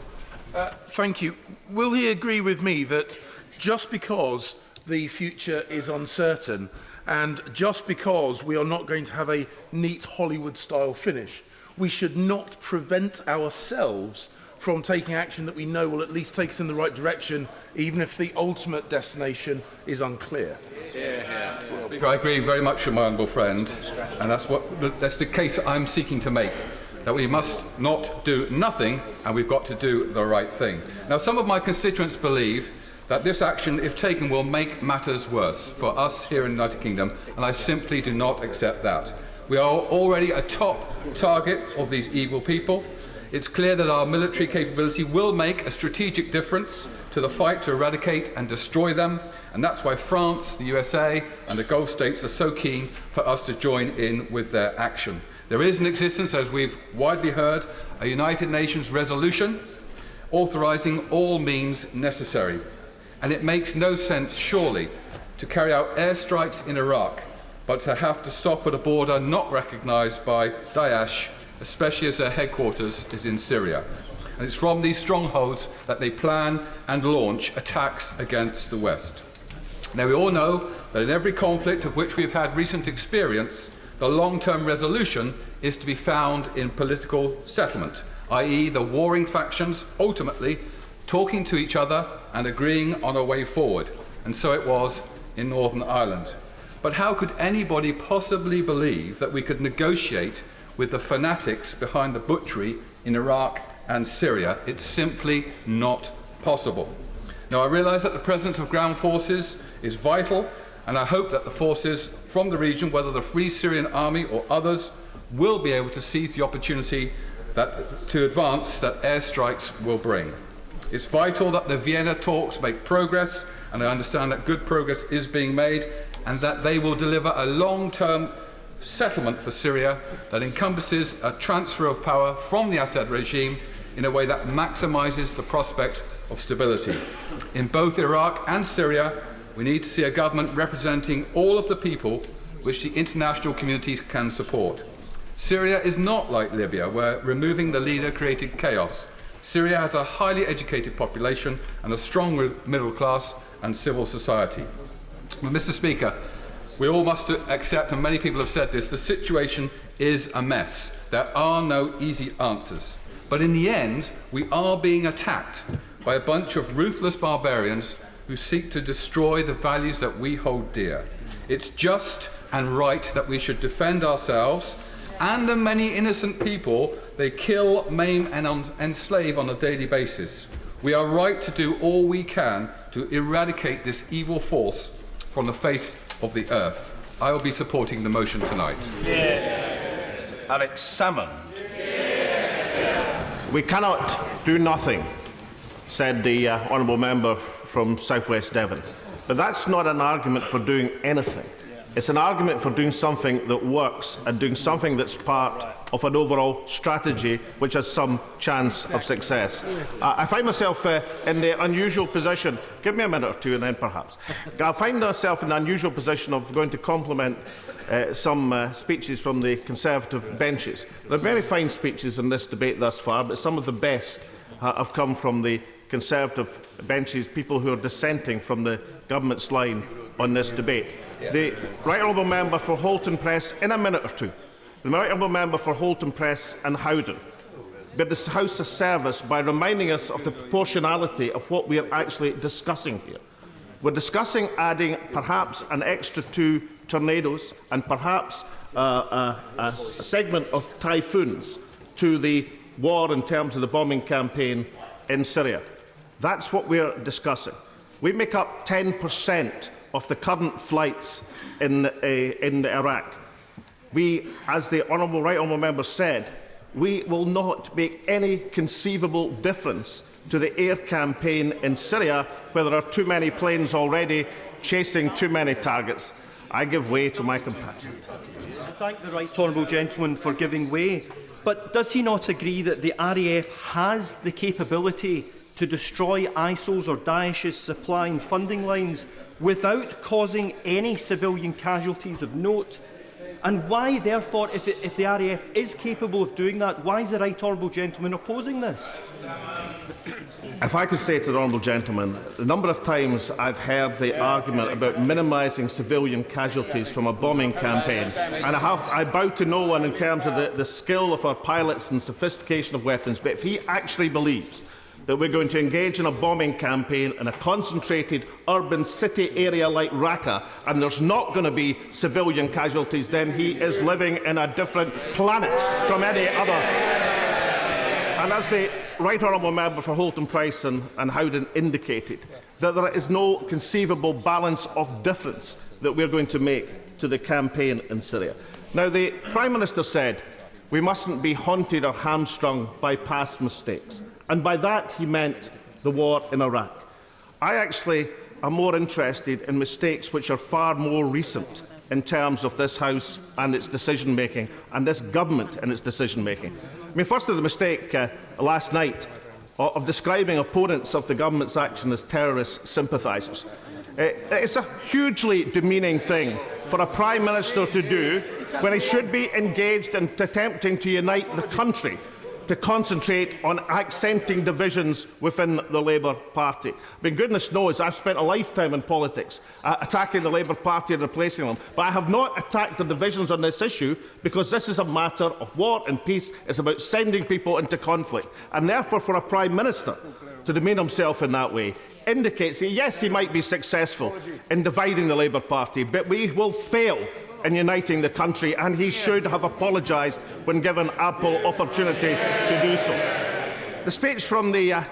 Thank you. Will he agree with me that just because the future is uncertain and just because we are not going to have a neat Hollywood-style finish, we should not prevent ourselves from taking action that we know will at least take us in the right direction, even if the ultimate destination is unclear? Speaker, I agree very much with my honourable friend, and that's the case I'm seeking to make, that we must not do nothing and we've got to do the right thing. Now, some of my constituents believe that this action, if taken, will make matters worse for us here in the United Kingdom, and I simply do not accept that. We are already a top target of these evil people. It's clear that our military capability will make a strategic difference to the fight to eradicate and destroy them, and that's why France, the USA, and the Gulf states are so keen for us to join in with their action. There is in existence, as we've widely heard, a United Nations resolution authorising all means necessary. And it makes no sense, surely, to carry out airstrikes in Iraq, but to have to stop at a border not recognised by Daesh, especially as their headquarters is in Syria. And it's from these strongholds that they plan and launch attacks against the West. Now, we all know that in every conflict of which we've had recent experience, the long-term resolution is to be found in political settlement, i.e. the warring factions ultimately talking to each other and agreeing on a way forward. And so it was in Northern Ireland. But how could anybody possibly believe that we could negotiate with the fanatics behind the butchery in Iraq and Syria? It's simply not possible. Now, I realise that the presence of ground forces is vital, and I hope that the forces from the region, whether the Free Syrian Army or others, will be able to seize the opportunity to advance that airstrikes will bring. It's vital that the Vienna talks make progress, and I understand that good progress is being made, and that they will deliver a long-term settlement for Syria that encompasses a transfer of power from the Assad regime in a way that maximises the prospect of stability. In both Iraq and Syria, we need to see a government representing all of the people which the international community can support. Syria is not like Libya, where removing the leader created chaos. Syria has a highly educated population and a strong middle class and civil society. But, Mr. Speaker, we all must accept, and many people have said this, the situation is a mess. There are no easy answers. But in the end, we are being attacked by a bunch of ruthless barbarians who seek to destroy the values that we hold dear. It's just and right that we should defend ourselves and the many innocent people they kill, maim and enslave on a daily basis. We are right to do all we can to eradicate this evil force from the face of the earth. I will be supporting the motion tonight. Mr. Alex Salmon. We cannot do nothing, said the honourable member from South West Devon. But that's not an argument for doing anything. It's an argument for doing something that works and doing something that's part of an overall strategy which has some chance of success. I find myself in the unusual position, give me a minute or two and then perhaps, I find myself in the unusual position of going to compliment some speeches from the Conservative benches. There are very fine speeches in this debate thus far, but some of the best have come from the Conservative benches, people who are dissenting from the government's line on this debate. The Right Honourable Member for Holton Press, in a minute or two, the Right Honourable Member for Holton Press and Howden did this House a service by reminding us of the proportionality of what we are actually discussing here. We're discussing adding perhaps an extra 2 tornadoes and perhaps a segment of typhoons to the war in terms of the bombing campaign in Syria. That's what we're discussing. We make up 10% of the current flights in Iraq. We, as the Right Honourable Member said, we will not make any conceivable difference to the air campaign in Syria where there are too many planes already chasing too many targets. I give way to my companion. I thank the Right Honourable Gentleman for giving way, but does he not agree that the RAF has the capability to destroy ISIL's or Daesh's supply and funding lines without causing any civilian casualties of note? And why, therefore, if the RAF is capable of doing that, why is the Right Honourable Gentleman opposing this? If I could say to the Honourable Gentleman, the number of times I've heard the argument about minimising civilian casualties from a bombing campaign, and I bow to no one in terms of the skill of our pilots and sophistication of weapons, but if he actually believes that we're going to engage in a bombing campaign in a concentrated urban city area like Raqqa, and there's not going to be civilian casualties, then he is living in a different planet from any other. And as the Right Honourable Member for Holton Price and Howden indicated, that there is no conceivable balance of difference that we're going to make to the campaign in Syria. Now, the Prime Minister said we mustn't be haunted or hamstrung by past mistakes. And by that he meant the war in Iraq. I actually am more interested in mistakes which are far more recent in terms of this House and its decision-making, and this government and its decision-making. I mean, first of the mistake last night of describing opponents of the government's action as terrorist sympathisers. It's a hugely demeaning thing for a Prime Minister to do when he should be engaged in attempting to unite the country, to concentrate on accenting divisions within the Labour Party. I mean, goodness knows I've spent a lifetime in politics attacking the Labour Party and replacing them, but I have not attacked the divisions on this issue because this is a matter of war and peace. It's about sending people into conflict. And therefore, for a Prime Minister to demean himself in that way indicates that, yes, he might be successful in dividing the Labour Party, but we will fail in uniting the country, and he should have apologised when given ample opportunity to do so. The speech from the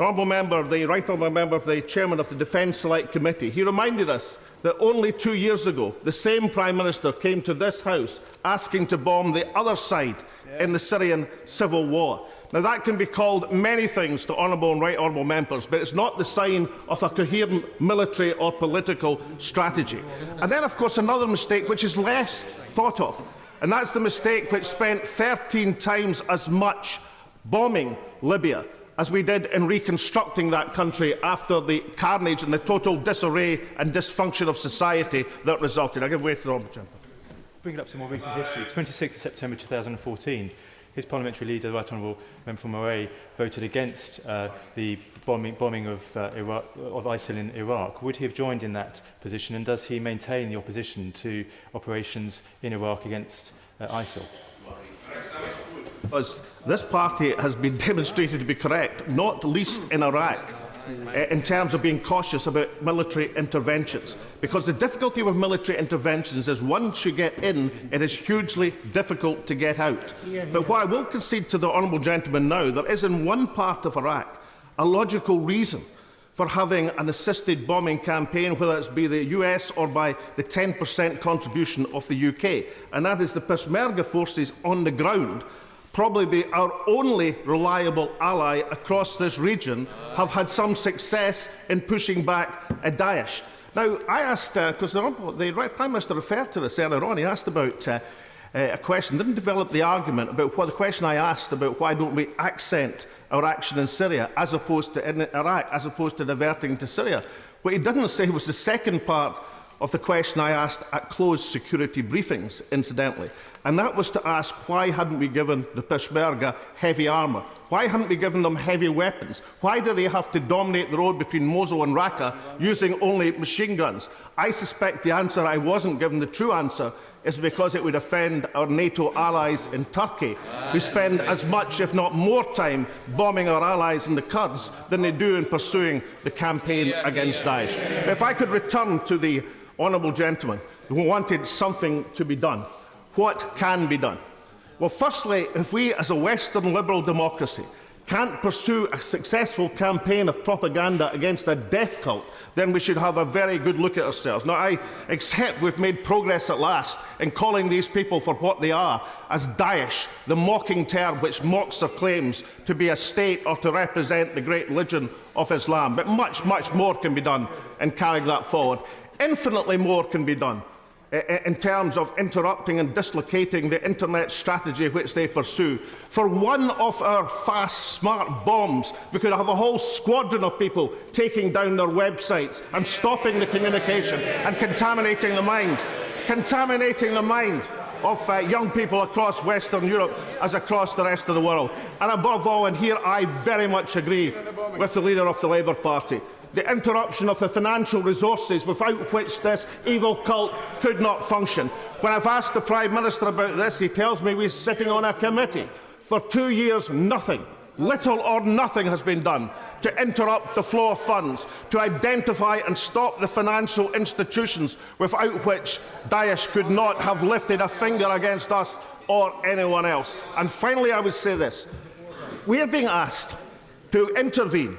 the right honourable member, the chairman of the Defence Select Committee, he reminded us that only 2 years ago, the same Prime Minister came to this House asking to bomb the other side in the Syrian civil war. Now, that can be called many things to honourable and right honourable members, but it's not the sign of a coherent military or political strategy. And then, of course, another mistake which is less thought of, and that's the mistake which spent 13 times as much bombing Libya as we did in reconstructing that country after the carnage and the total disarray and dysfunction of society that resulted. I give way to the Honourable Gentleman. Bring it up to more recent history. 26th September 2014, his parliamentary leader, the Right Honourable Member for Moray, voted against the bombing of ISIL in Iraq. Would he have joined in that position, and does he maintain the opposition to operations in Iraq against ISIL? Because this party has been demonstrated to be correct, not least in Iraq, in terms of being cautious about military interventions. Because the difficulty with military interventions is once you get in, it is hugely difficult to get out. But what I will concede to the honourable gentleman now, there is in one part of Iraq a logical reason for having an assisted bombing campaign, whether it be the US or by the 10% contribution of the UK, and that is the Peshmerga forces on the ground, probably be our only reliable ally across this region, have had some success in pushing back Daesh. Now, I asked, because the Prime Minister referred to this earlier on, he asked about a question, didn't develop the argument about what the question I asked about why don't we accent our action in Syria as opposed to in Iraq, as opposed to diverting to Syria. What he didn't say was the second part of the question I asked at closed security briefings, incidentally, and that was to ask why hadn't we given the Peshmerga heavy armour? Why hadn't we given them heavy weapons? Why do they have to dominate the road between Mosul and Raqqa using only machine guns? I suspect the answer I wasn't given, the true answer, is because it would offend our NATO allies in Turkey, who spend as much, if not more time, bombing our allies in the Kurds than they do in pursuing the campaign against Daesh. If I could return to the honourable gentleman who wanted something to be done, what can be done? Well, firstly, if we as a Western liberal democracy can't pursue a successful campaign of propaganda against a death cult, then we should have a very good look at ourselves. Now, I accept we've made progress at last in calling these people for what they are, as Daesh, the mocking term which mocks their claims to be a state or to represent the great religion of Islam. But much, much more can be done in carrying that forward. Infinitely more can be done in terms of interrupting and dislocating the internet strategy which they pursue. For one of our fast, smart bombs, we could have a whole squadron of people taking down their websites and stopping the communication and contaminating the mind of young people across Western Europe as across the rest of the world. And above all, and here I very much agree with the leader of the Labour Party, the interruption of the financial resources without which this evil cult could not function. When I've asked the Prime Minister about this, he tells me we're sitting on a committee. For 2 years, nothing, little or nothing has been done to interrupt the flow of funds, to identify and stop the financial institutions without which Daesh could not have lifted a finger against us or anyone else. And finally, I would say this. We are being asked to intervene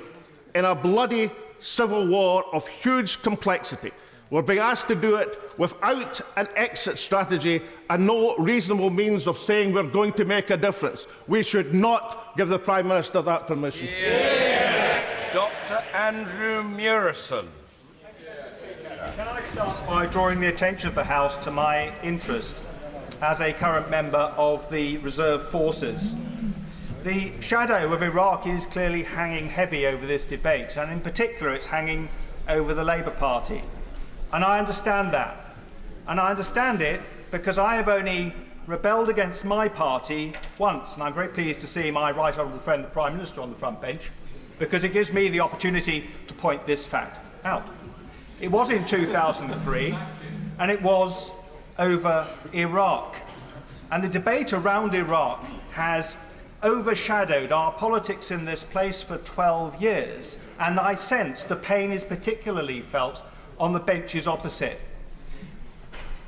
in a bloody civil war of huge complexity. We're being asked to do it without an exit strategy and no reasonable means of saying we're going to make a difference. We should not give the Prime Minister that permission. Dr. Andrew Murison. Can I start by drawing the attention of the House to my interest as a current member of the Reserve Forces? The shadow of Iraq is clearly hanging heavy over this debate, and in particular it's hanging over the Labour Party. And I understand that. And I understand it because I have only rebelled against my party once, and I'm very pleased to see my right honourable friend, the Prime Minister, on the front bench, because it gives me the opportunity to point this fact out. It was in 2003, and it was over Iraq. And the debate around Iraq has overshadowed our politics in this place for 12 years, and I sense the pain is particularly felt on the benches opposite.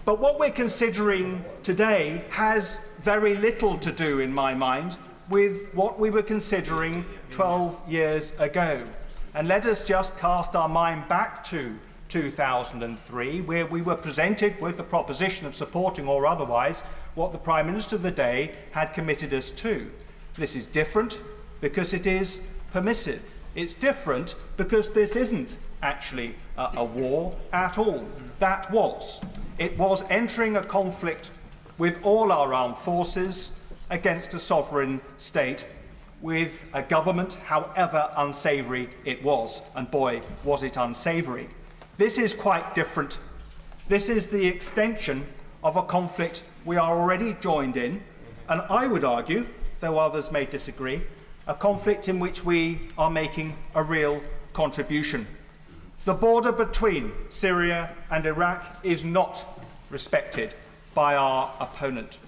But what we're considering today has very little to do, in my mind, with what we were considering 12 years ago. And let us just cast our mind back to 2003, where we were presented with the proposition of supporting or otherwise what the Prime Minister of the day had committed us to. This is different because it is permissive. It's different because this isn't actually a war at all. That was. It was entering a conflict with all our armed forces against a sovereign state with a government, however unsavoury it was. And boy, was it unsavoury. This is quite different. This is the extension of a conflict we are already joined in, and I would argue, though others may disagree, a conflict in which we are making a real contribution. The border between Syria and Iraq is not respected by our opponent.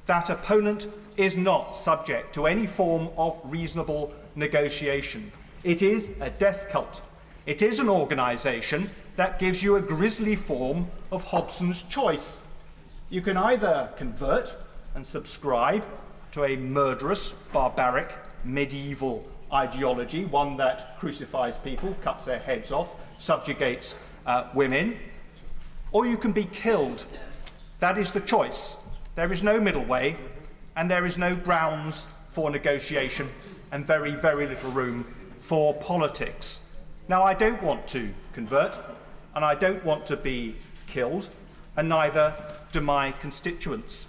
That opponent is not subject to any form of reasonable negotiation. It is a death cult. It is an organisation that gives you a grisly form of Hobson's choice. You can either convert and subscribe to a murderous, barbaric, medieval ideology, one that crucifies people, cuts their heads off, subjugates women, or you can be killed. That is the choice. There is no middle way, and there is no grounds for negotiation, and very, very little room for politics. Now, I don't want to convert, and I don't want to be killed, and neither do my constituents.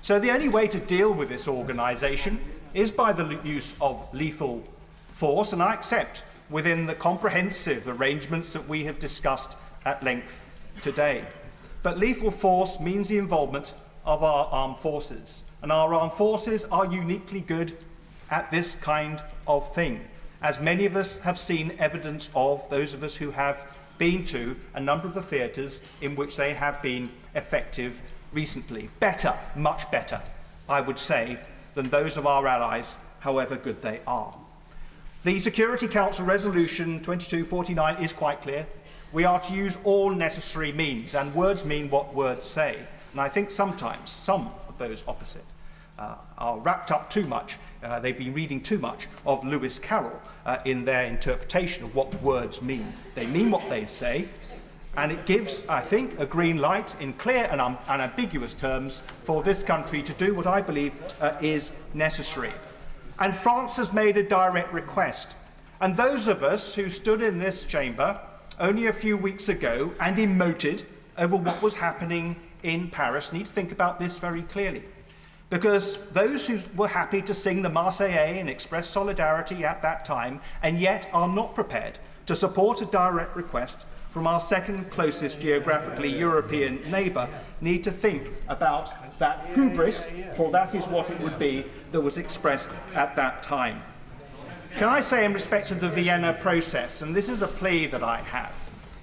So the only way to deal with this organisation is by the use of lethal force, and I accept within the comprehensive arrangements that we have discussed at length today. But lethal force means the involvement of our armed forces, and our armed forces are uniquely good at this kind of thing, as many of us have seen evidence of, those of us who have been to a number of the theatres in which they have been effective recently. Better, much better, I would say, than those of our allies, however good they are. The Security Council Resolution 2249 is quite clear. We are to use all necessary means, and words mean what words say. And I think sometimes some of those opposite are wrapped up too much. They've been reading too much of Lewis Carroll in their interpretation of what words mean. They mean what they say, and it gives, I think, a green light in clear and unambiguous terms for this country to do what I believe is necessary. And France has made a direct request. And those of us who stood in this chamber only a few weeks ago and emoted over what was happening in Paris need to think about this very clearly. Because those who were happy to sing the Marseillaise and express solidarity at that time, and yet are not prepared to support a direct request from our second closest geographically European neighbour, need to think about that hubris, for that is what it would be, that was expressed at that time. Can I say in respect to the Vienna process, and this is a plea that I have,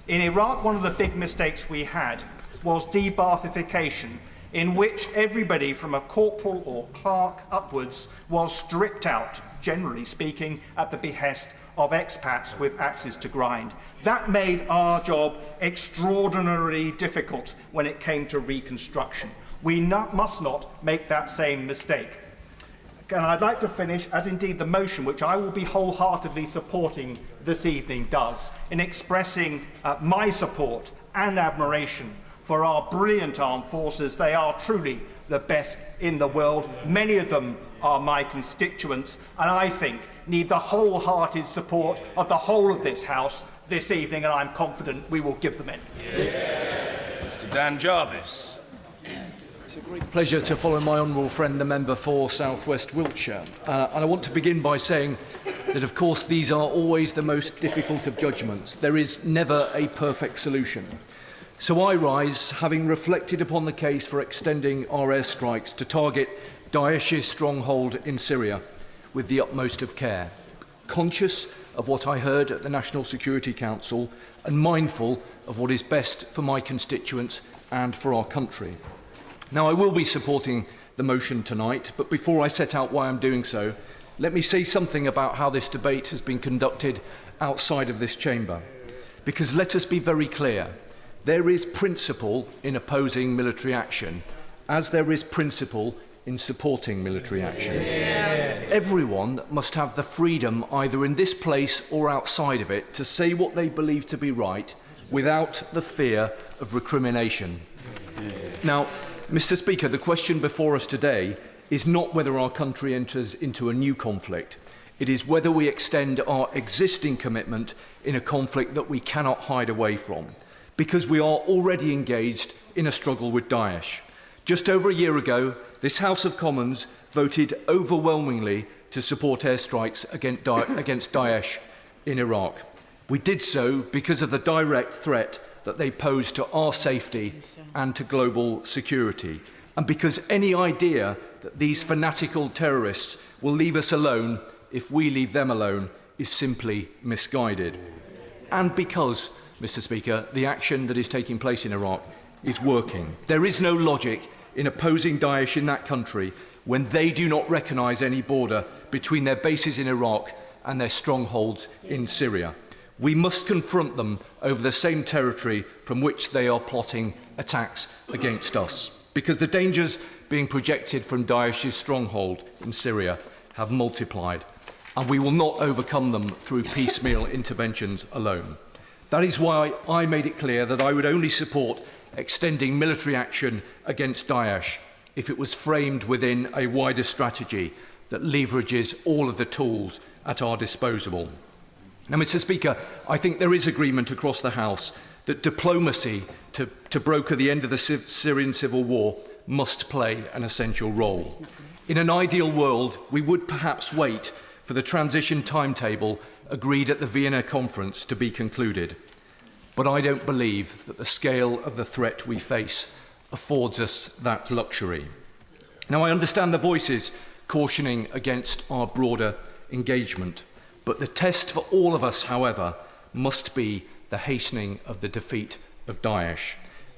in Iraq one of the big mistakes we had was de-Baathification, in which everybody from a corporal or clerk upwards was stripped out, generally speaking, at the behest of expats with axes to grind. That made our job extraordinarily difficult when it came to reconstruction. We must not make that same mistake. And I'd like to finish, as indeed the motion, which I will be wholeheartedly supporting this evening does, in expressing my support and admiration for our brilliant armed forces. They are truly the best in the world. Many of them are my constituents, and I think need the wholehearted support of the whole of this House this evening, and I'm confident we will give them it. Mr. Dan Jarvis. It's a great pleasure to follow my honourable friend, the member for South West Wiltshire. And I want to begin by saying that, of course, these are always the most difficult of judgments. There is never a perfect solution. So I rise, having reflected upon the case for extending our airstrikes to target Daesh's stronghold in Syria with the utmost of care, conscious of what I heard at the National Security Council and mindful of what is best for my constituents and for our country. Now, I will be supporting the motion tonight, but before I set out why I'm doing so, let me say something about how this debate has been conducted outside of this chamber. Because let us be very clear, there is principle in opposing military action, as there is principle in supporting military action. everyone must have the freedom, either in this place or outside of it, to say what they believe to be right without the fear of recrimination. Now, Mr. Speaker, the question before us today is not whether our country enters into a new conflict. It is whether we extend our existing commitment in a conflict that we cannot hide away from, because we are already engaged in a struggle with Daesh. Just over a year ago, this House of Commons voted overwhelmingly to support airstrikes against Daesh in Iraq. We did so because of the direct threat that they pose to our safety and to global security, and because any idea that these fanatical terrorists will leave us alone if we leave them alone is simply misguided. And because, Mr. Speaker, the action that is taking place in Iraq is working. There is no logic in opposing Daesh in that country when they do not recognise any border between their bases in Iraq and their strongholds in Syria. We must confront them over the same territory from which they are plotting attacks against us, because the dangers being projected from Daesh's stronghold in Syria have multiplied, and we will not overcome them through piecemeal interventions alone. That is why I made it clear that I would only support extending military action against Daesh if it was framed within a wider strategy that leverages all of the tools at our disposal. Now, Mr. Speaker, I think there is agreement across the House that diplomacy to broker the end of the Syrian civil war must play an essential role. In an ideal world, we would perhaps wait for the transition timetable agreed at the Vienna conference to be concluded. But I don't believe that the scale of the threat we face affords us that luxury. Now, I understand the voices cautioning against our broader engagement, but the test for all of us, however, must be the hastening of the defeat of Daesh.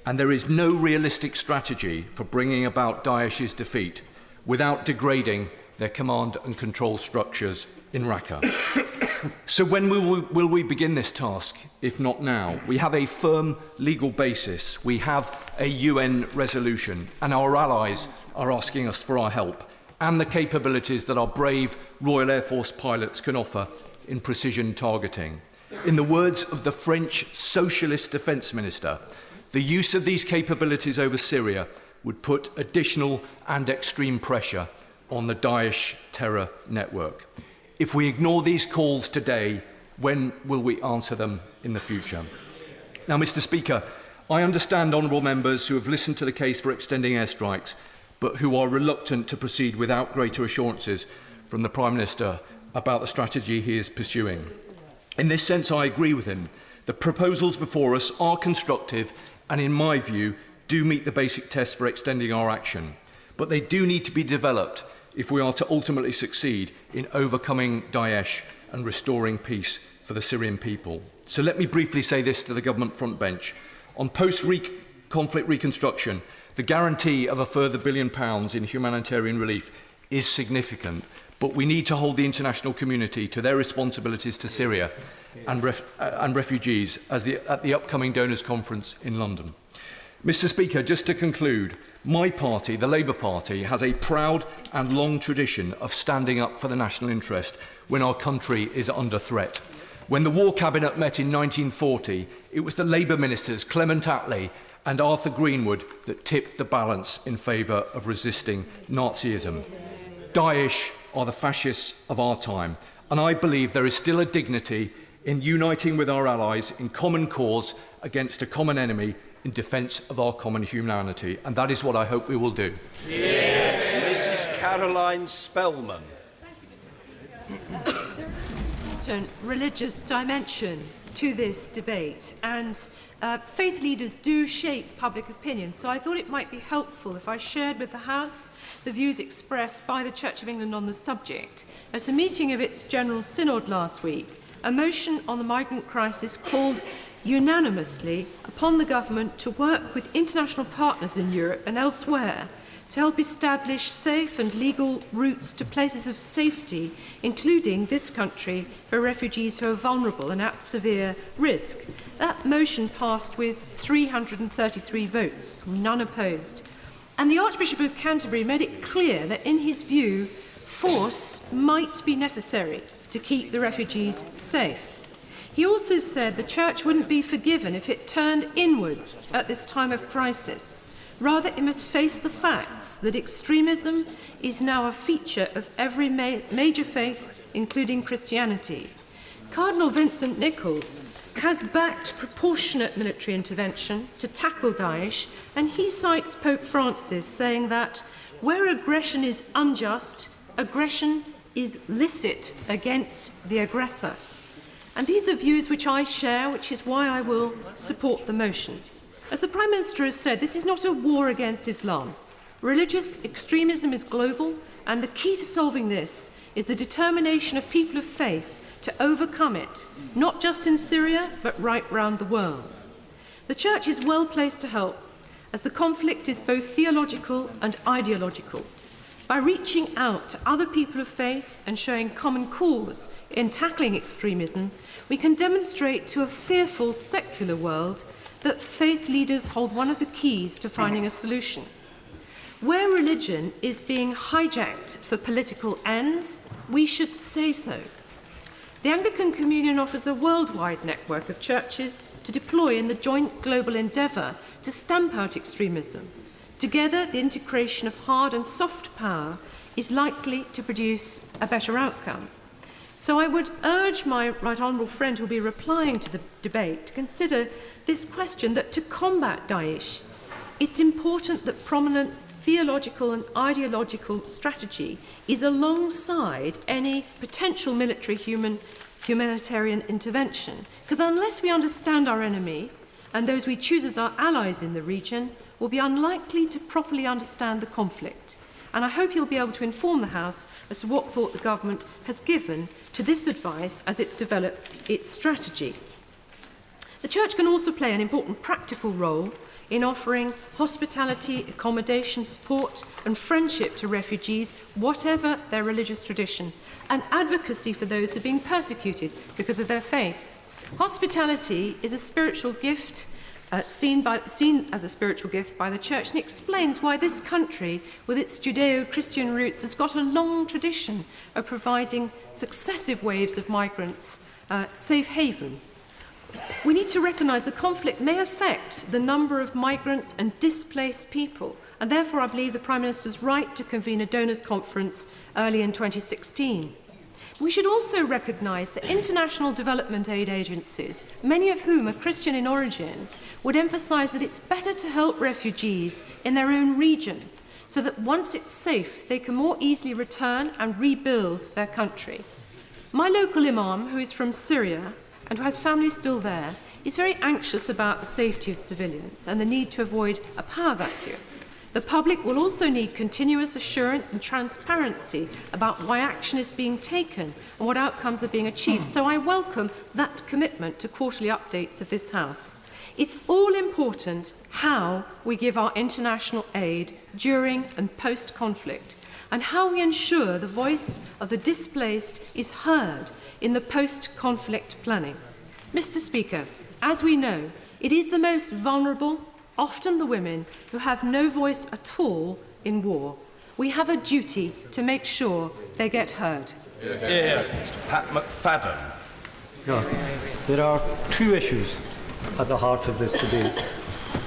And there is no realistic strategy for bringing about Daesh's defeat without degrading their command and control structures in Raqqa. So when will we begin this task, if not now? We have a firm legal basis, we have a UN resolution, and our allies are asking us for our help and the capabilities that our brave Royal Air Force pilots can offer in precision targeting. In the words of the French Socialist Defence Minister, the use of these capabilities over Syria would put additional and extreme pressure on the Daesh terror network. If we ignore these calls today, when will we answer them in the future? Now, Mr. Speaker, I understand honourable members who have listened to the case for extending airstrikes, but who are reluctant to proceed without greater assurances from the Prime Minister about the strategy he is pursuing. In this sense, I agree with him. The proposals before us are constructive and, in my view, do meet the basic test for extending our action. But they do need to be developed if we are to ultimately succeed in overcoming Daesh and restoring peace for the Syrian people. So let me briefly say this to the government front bench. On post-conflict reconstruction, the guarantee of a further £1 billion in humanitarian relief is significant, but we need to hold the international community to their responsibilities to Syria and refugees at the upcoming donors conference in London. Mr. Speaker, just to conclude, my party, the Labour Party, has a proud and long tradition of standing up for the national interest when our country is under threat. When the War Cabinet met in 1940, it was the Labour ministers Clement Attlee and Arthur Greenwood that tipped the balance in favour of resisting Nazism. Daesh are the fascists of our time, and I believe there is still a dignity in uniting with our allies in common cause against a common enemy in defence of our common humanity, and that is what I hope we will do. Mrs. Caroline Spellman. Religious dimension to this debate, and faith leaders do shape public opinion, so I thought it might be helpful if I shared with the House the views expressed by the Church of England on the subject. At a meeting of its General Synod last week, a motion on the migrant crisis called unanimously upon the government to work with international partners in Europe and elsewhere to help establish safe and legal routes to places of safety, including this country, for refugees who are vulnerable and at severe risk. That motion passed with 333 votes, none opposed. And the Archbishop of Canterbury made it clear that, in his view, force might be necessary to keep the refugees safe. He also said the Church wouldn't be forgiven if it turned inwards at this time of crisis. Rather, it must face the facts that extremism is now a feature of every major faith, including Christianity. Cardinal Vincent Nichols has backed proportionate military intervention to tackle Daesh, and he cites Pope Francis saying that where aggression is unjust, aggression is licit against the aggressor. And these are views which I share, which is why I will support the motion. As the Prime Minister has said, this is not a war against Islam. Religious extremism is global, and the key to solving this is the determination of people of faith to overcome it, not just in Syria, but right round the world. The Church is well placed to help, as the conflict is both theological and ideological. By reaching out to other people of faith and showing common cause in tackling extremism, we can demonstrate to a fearful secular world that faith leaders hold one of the keys to finding a solution. Where religion is being hijacked for political ends, we should say so. The Anglican Communion offers a worldwide network of churches to deploy in the joint global endeavour to stamp out extremism. Together, the integration of hard and soft power is likely to produce a better outcome. So I would urge my right honourable friend who will be replying to the debate to consider this question, that to combat Daesh, it's important that prominent theological and ideological strategy is alongside any potential military humanitarian intervention. Because unless we understand our enemy and those we choose as our allies in the region, we'll be unlikely to properly understand the conflict. And I hope you'll be able to inform the House as to what thought the government has given to this advice as it develops its strategy. The Church can also play an important practical role in offering hospitality, accommodation, support and friendship to refugees, whatever their religious tradition, and advocacy for those who are being persecuted because of their faith. Hospitality is a spiritual gift, seen as a spiritual gift by the Church, and explains why this country, with its Judeo-Christian roots, has got a long tradition of providing successive waves of migrants safe haven. We need to recognise the conflict may affect the number of migrants and displaced people, and therefore I believe the Prime Minister's right to convene a donors' conference early in 2016. We should also recognise that international development aid agencies, many of whom are Christian in origin, would emphasise that it's better to help refugees in their own region, so that once it's safe, they can more easily return and rebuild their country. My local imam, who is from Syria, and who has family still there, is very anxious about the safety of civilians and the need to avoid a power vacuum. The public will also need continuous assurance and transparency about why action is being taken and what outcomes are being achieved. So I welcome that commitment to quarterly updates of this House. It's all important how we give our international aid during and post-conflict, and how we ensure the voice of the displaced is heard in the post-conflict planning. Mr. Speaker, as we know, it is the most vulnerable, often the women, who have no voice at all in war. We have a duty to make sure they get heard. Mr. Pat McFadden. There are two issues at the heart of this debate.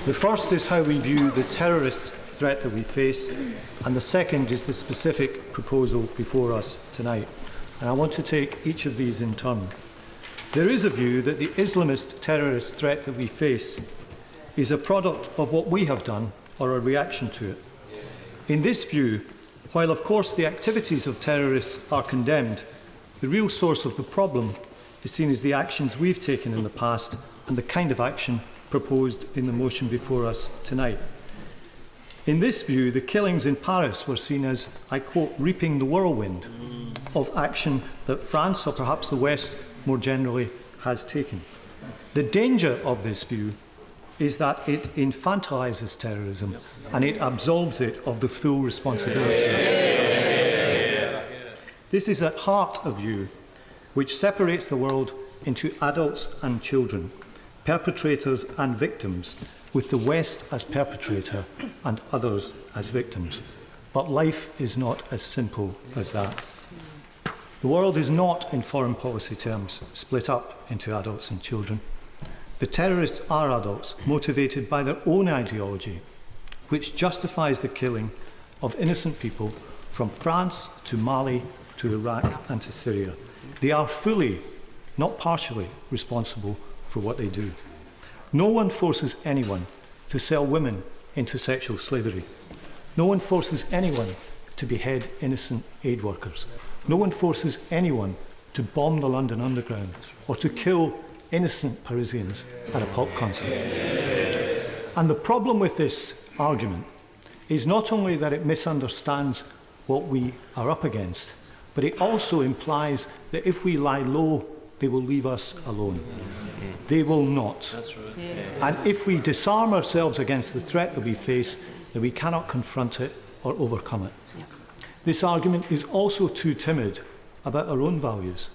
The first is how we view the terrorist threat that we face, and the second is the specific proposal before us tonight. And I want to take each of these in turn. There is a view that the Islamist terrorist threat that we face is a product of what we have done or a reaction to it. In this view, while of course the activities of terrorists are condemned, the real source of the problem is seen as the actions we've taken in the past and the kind of action proposed in the motion before us tonight. In this view, the killings in Paris were seen as, I quote, reaping the whirlwind of action that France, or perhaps the West more generally, has taken. The danger of this view is that it infantilises terrorism and it absolves it of the full responsibility. This is at heart a view which separates the world into adults and children, perpetrators and victims, with the West as perpetrator and others as victims. But life is not as simple as that. The world is not, in foreign policy terms, split up into adults and children. The terrorists are adults motivated by their own ideology, which justifies the killing of innocent people from France to Mali to Iraq and to Syria. They are fully, not partially, responsible for what they do. No one forces anyone to sell women into sexual slavery. No one forces anyone to behead innocent aid workers. No one forces anyone to bomb the London Underground or to kill innocent Parisians at a pop concert. And the problem with this argument is not only that it misunderstands what we are up against, but it also implies that if we lie low, they will leave us alone. They will not. That's right. And if we disarm ourselves against the threat that we face, then we cannot confront it or overcome it. This argument is also too timid about our own values.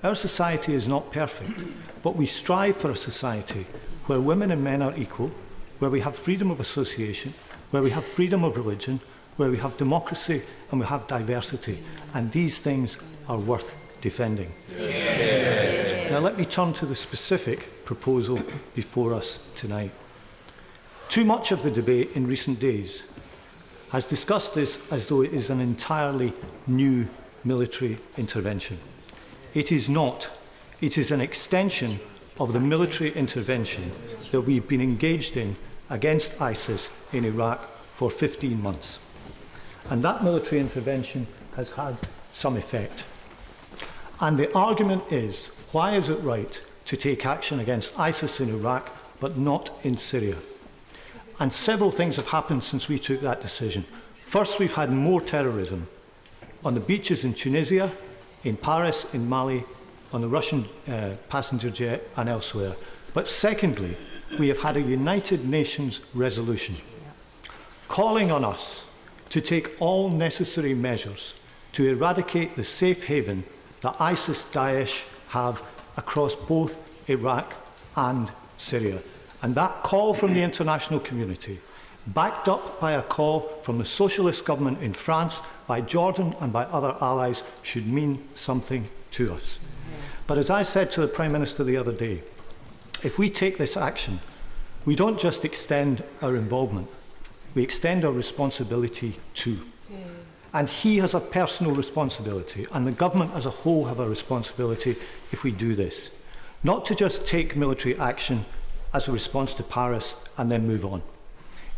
Our society is not perfect, but we strive for a society where women and men are equal, where we have freedom of association, where we have freedom of religion, where we have democracy and we have diversity. And these things are worth defending. Yeah. Now let me turn to the specific proposal before us tonight. Too much of the debate in recent days has discussed this as though it is an entirely new military intervention. It is not. It is an extension of the military intervention that we've been engaged in against ISIS in Iraq for 15 months. And that military intervention has had some effect. And the argument is, why is it right to take action against ISIS in Iraq but not in Syria? And several things have happened since we took that decision. First, we've had more terrorism on the beaches in Tunisia, in Paris, in Mali, on the Russian passenger jet and elsewhere. But secondly, we have had a United Nations resolution calling on us to take all necessary measures to eradicate the safe haven that ISIS-Daesh have across both Iraq and Syria. And that call from the international community, backed up by a call from the socialist government in France, by Jordan and by other allies, should mean something to us. But as I said to the Prime Minister the other day, if we take this action, we don't just extend our involvement, we extend our responsibility too. And he has a personal responsibility, and the government as a whole have a responsibility if we do this. Not to just take military action as a response to Paris and then move on.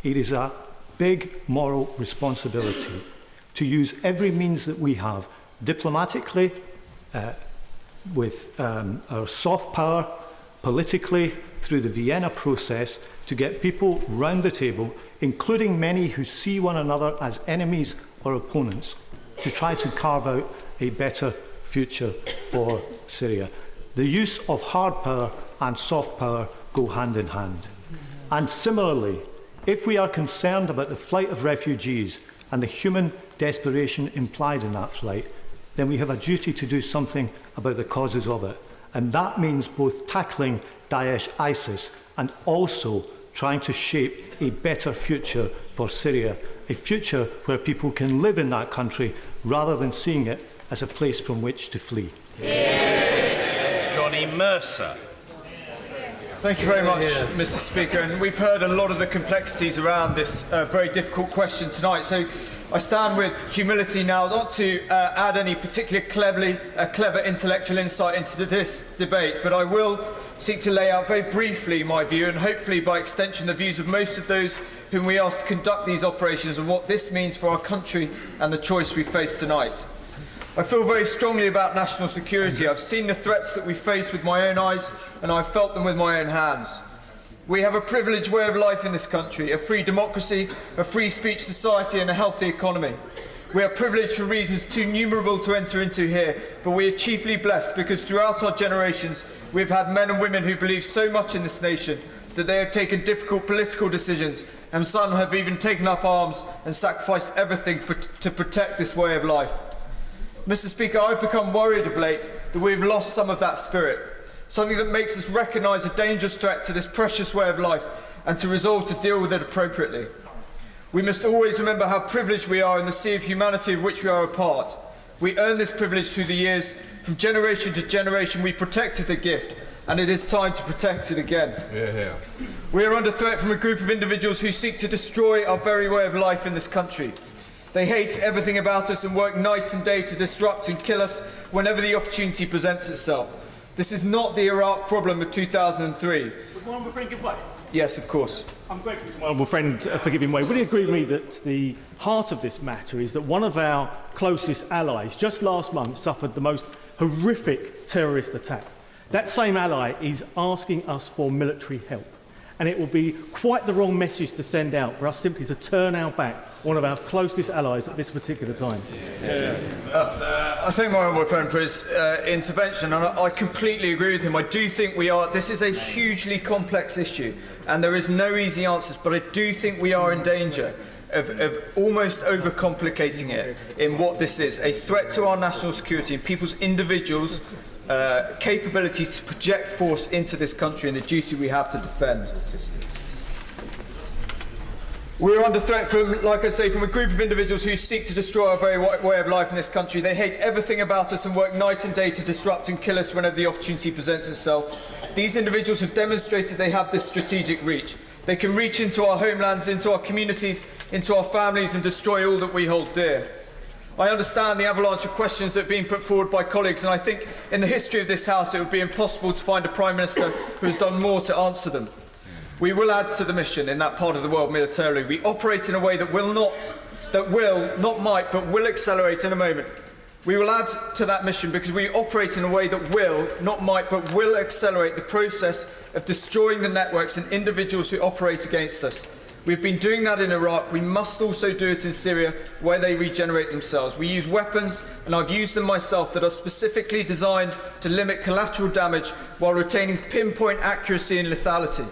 It is a big moral responsibility to use every means that we have, diplomatically, with our soft power, politically, through the Vienna process, to get people round the table, including many who see one another as enemies or opponents, to try to carve out a better future for Syria. The use of hard power and soft power go hand in hand. And similarly, if we are concerned about the flight of refugees and the human desperation implied in that flight, then we have a duty to do something about the causes of it. And that means both tackling Daesh ISIS and also trying to shape a better future for Syria, a future where people can live in that country rather than seeing it as a place from which to flee. Johnny Mercer. Thank you very much, Mr. Speaker. And we've heard a lot of the complexities around this very difficult question tonight. So I stand with humility now, not to add any particular clever intellectual insight into this debate, but I will seek to lay out very briefly my view, and hopefully by extension the views of most of those whom we asked to conduct these operations, and what this means for our country and the choice we face tonight. I feel very strongly about national security. I've seen the threats that we face with my own eyes, and I've felt them with my own hands. We have a privileged way of life in this country, a free democracy, a free speech society and a healthy economy. We are privileged for reasons too numerable to enter into here, but we are chiefly blessed because throughout our generations we have had men and women who believe so much in this nation that they have taken difficult political decisions, and some have even taken up arms and sacrificed everything to protect this way of life. Mr. Speaker, I've become worried of late that we've lost some of that spirit, something that makes us recognise a dangerous threat to this precious way of life and to resolve to deal with it appropriately. We must always remember how privileged we are in the sea of humanity of which we are a part. We earned this privilege through the years. From generation to generation, we protected the gift, and it is time to protect it again. Yeah. We are under threat from a group of individuals who seek to destroy our very way of life in this country. They hate everything about us and work night and day to disrupt and kill us whenever the opportunity presents itself. This is not the Iraq problem of 2003. Would my honourable friend give way? Yes, of course. I'm grateful to my honourable friend for giving way. Would he agree with me that the heart of this matter is that one of our closest allies just last month suffered the most horrific terrorist attack? That same ally is asking us for military help. And it will be quite the wrong message to send out for us simply to turn our back on one of our closest allies at this particular time. I thank my honourable friend for his intervention, and I completely agree with him. I do think this is a hugely complex issue, and there is no easy answers, but I do think we are in danger of almost overcomplicating it in what this is, a threat to our national security and people's individuals' capability to project force into this country and the duty we have to defend. We're under threat from, like I say, from a group of individuals who seek to destroy our very way of life in this country. They hate everything about us and work night and day to disrupt and kill us whenever the opportunity presents itself. These individuals have demonstrated they have this strategic reach. They can reach into our homelands, into our communities, into our families and destroy all that we hold dear. I understand the avalanche of questions that are being put forward by colleagues, and I think in the history of this House it would be impossible to find a Prime Minister who has done more to answer them. We will add to the mission in that part of the world militarily. We operate in a way that not might, but will accelerate in a moment. We will add to that mission because we operate in a way that will, not might, but will accelerate the process of destroying the networks and individuals who operate against us. We've been doing that in Iraq. We must also do it in Syria, where they regenerate themselves. We use weapons, and I've used them myself, that are specifically designed to limit collateral damage while retaining pinpoint accuracy and lethality.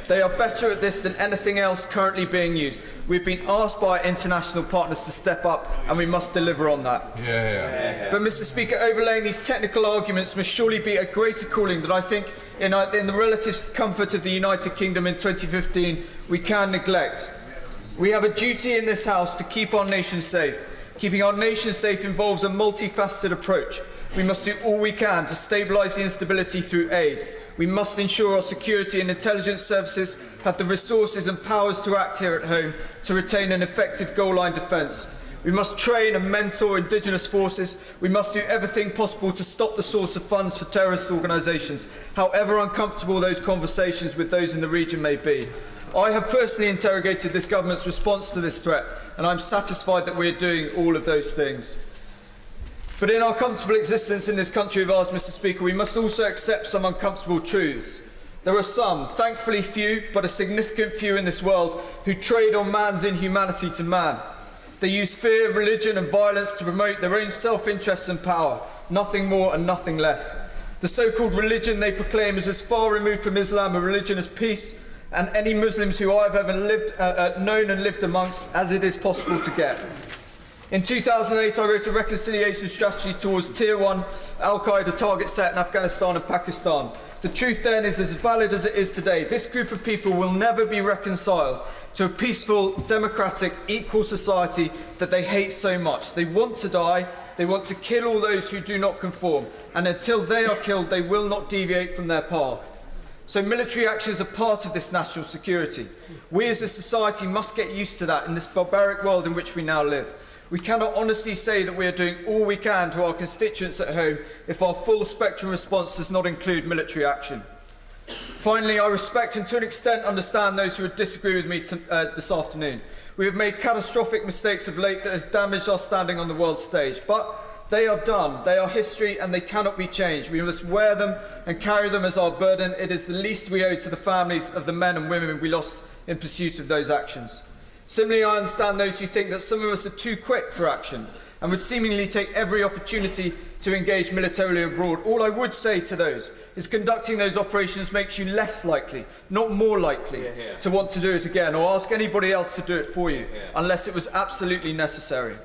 They are better at this than anything else currently being used. We've been asked by our international partners to step up, and we must deliver on that. But, Mr. Speaker, overlaying these technical arguments must surely be a greater calling that I think, in the relative comfort of the United Kingdom in 2015, we can neglect. We have a duty in this House to keep our nation safe. Keeping our nation safe involves a multifaceted approach. We must do all we can to stabilise the instability through aid. We must ensure our security and intelligence services have the resources and powers to act here at home to retain an effective goal-line defence. We must train and mentor indigenous forces. We must do everything possible to stop the source of funds for terrorist organisations, however uncomfortable those conversations with those in the region may be. I have personally interrogated this government's response to this threat, and I'm satisfied that we are doing all of those things. But in our comfortable existence in this country of ours, Mr. Speaker, we must also accept some uncomfortable truths. There are some, thankfully few, but a significant few in this world, who trade on man's inhumanity to man. They use fear, religion and violence to promote their own self-interests and power, nothing more and nothing less. The so-called religion they proclaim is as far removed from Islam, a religion as peace, and any Muslims who I have ever known and lived amongst as it is possible to get. In 2008, I wrote a reconciliation strategy towards Tier 1 Al-Qaeda target set in Afghanistan and Pakistan. The truth then is as valid as it is today. This group of people will never be reconciled to a peaceful, democratic, equal society that they hate so much. They want to die, they want to kill all those who do not conform, and until they are killed, they will not deviate from their path. So military action is a part of this national security. We as a society must get used to that in this barbaric world in which we now live. We cannot honestly say that we are doing all we can to our constituents at home if our full spectrum response does not include military action. Finally, I respect and to an extent understand those who would disagree with me this afternoon. We have made catastrophic mistakes of late that has damaged our standing on the world stage, but they are done, they are history and they cannot be changed. We must wear them and carry them as our burden. It is the least we owe to the families of the men and women we lost in pursuit of those actions. Similarly, I understand those who think that some of us are too quick for action and would seemingly take every opportunity to engage militarily abroad. All I would say to those is conducting those operations makes you less likely, not more likely, to want to do it again or ask anybody else to do it for you, unless it was absolutely necessary.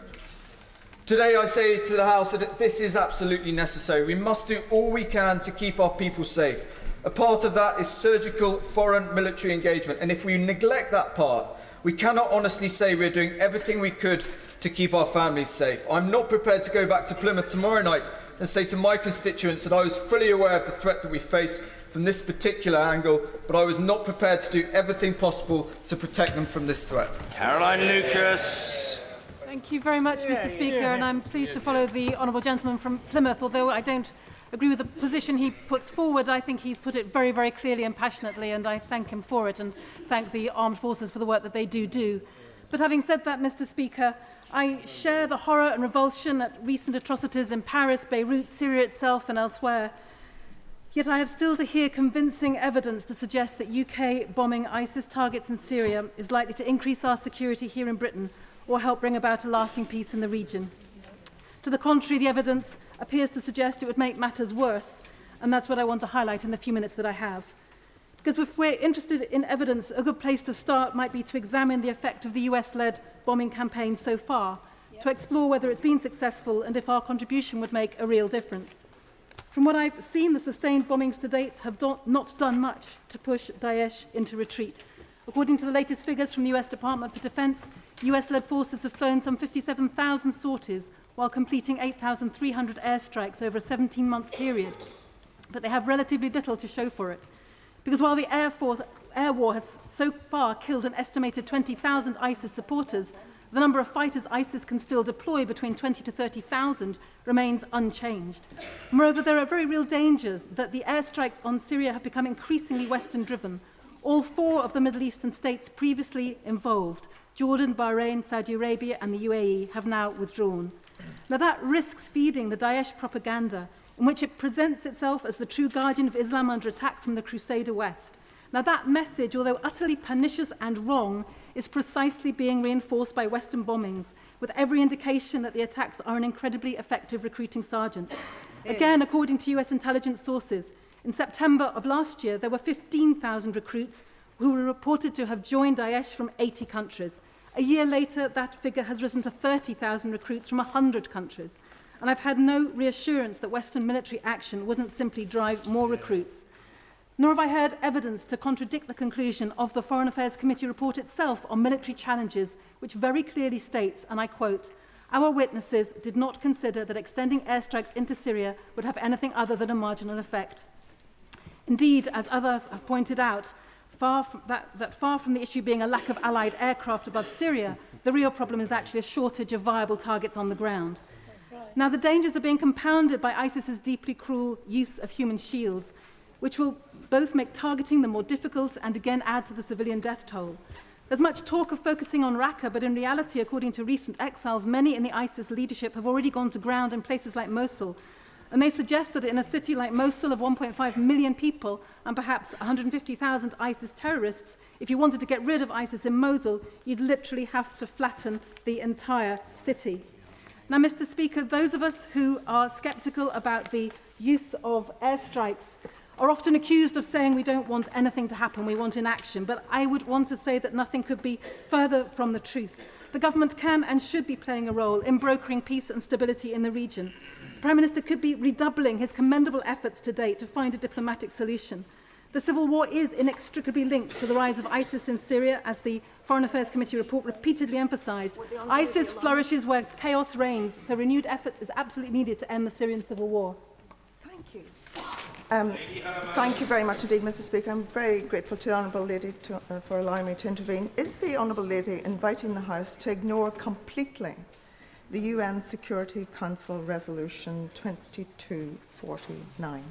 Today I say to the House that this is absolutely necessary. We must do all we can to keep our people safe. A part of that is surgical foreign military engagement, and if we neglect that part, We cannot honestly say we're doing everything we could to keep our families safe. I'm not prepared to go back to Plymouth tomorrow night and say to my constituents that I was fully aware of the threat that we face from this particular angle, but I was not prepared to do everything possible to protect them from this threat. Caroline Lucas. Thank you very much, Mr. Speaker, and I'm pleased to follow the honourable gentleman from Plymouth. Although I don't agree with the position he puts forward, I think he's put it very, very clearly and passionately, and I thank him for it and thank the armed forces for the work that they do. But having said that, Mr. Speaker, I share the horror and revulsion at recent atrocities in Paris, Beirut, Syria itself and elsewhere. Yet I have still to hear convincing evidence to suggest that UK bombing ISIS targets in Syria is likely to increase our security here in Britain or help bring about a lasting peace in the region. To the contrary, the evidence appears to suggest it would make matters worse, and that's what I want to highlight in the few minutes that I have. Because if we're interested in evidence, a good place to start might be to examine the effect of the US-led bombing campaign so far, to explore whether it's been successful and if our contribution would make a real difference. From what I've seen, the sustained bombings to date have not done much to push Daesh into retreat. According to the latest figures from the US Department for Defense, US-led forces have flown some 57,000 sorties while completing 8,300 airstrikes over a 17-month period. But they have relatively little to show for it. Because while the air war has so far killed an estimated 20,000 ISIS supporters, the number of fighters ISIS can still deploy, between 20 to 30,000, remains unchanged. Moreover, there are very real dangers that the airstrikes on Syria have become increasingly Western-driven. All 4 of the Middle Eastern states previously involved, Jordan, Bahrain, Saudi Arabia and the UAE, have now withdrawn. Now that risks feeding the Daesh propaganda, in which it presents itself as the true guardian of Islam under attack from the Crusader West. Now that message, although utterly pernicious and wrong, is precisely being reinforced by Western bombings, with every indication that the attacks are an incredibly effective recruiting sergeant. Again, according to US intelligence sources, in September of last year, there were 15,000 recruits who were reported to have joined Daesh from 80 countries. A year later, that figure has risen to 30,000 recruits from 100 countries. And I've had no reassurance that Western military action wouldn't simply drive more recruits. Nor have I heard evidence to contradict the conclusion of the Foreign Affairs Committee report itself on military challenges, which very clearly states, and I quote, "Our witnesses did not consider that extending airstrikes into Syria would have anything other than a marginal effect." Indeed, as others have pointed out, far from the issue being a lack of Allied aircraft above Syria, the real problem is actually a shortage of viable targets on the ground. Now, the dangers are being compounded by ISIS's deeply cruel use of human shields, which will both make targeting them more difficult and again add to the civilian death toll. There's much talk of focusing on Raqqa, but in reality, according to recent exiles, many in the ISIS leadership have already gone to ground in places like Mosul. And they suggest that in a city like Mosul of 1.5 million people and perhaps 150,000 ISIS terrorists, if you wanted to get rid of ISIS in Mosul, you'd literally have to flatten the entire city. Now, Mr. Speaker, those of us who are sceptical about the use of airstrikes are often accused of saying we don't want anything to happen, we want inaction. But I would want to say that nothing could be further from the truth. The government can and should be playing a role in brokering peace and stability in the region. The Prime Minister could be redoubling his commendable efforts to date to find a diplomatic solution. The civil war is inextricably linked to the rise of ISIS in Syria, as the Foreign Affairs Committee report repeatedly emphasised. ISIS flourishes where chaos reigns, so renewed efforts is absolutely needed to end the Syrian civil war. Thank you. Thank you very much indeed, Mr. Speaker. I'm very grateful to the Honourable Lady for allowing me to intervene. Is the Honourable Lady inviting the House to ignore completely the UN Security Council Resolution 2249?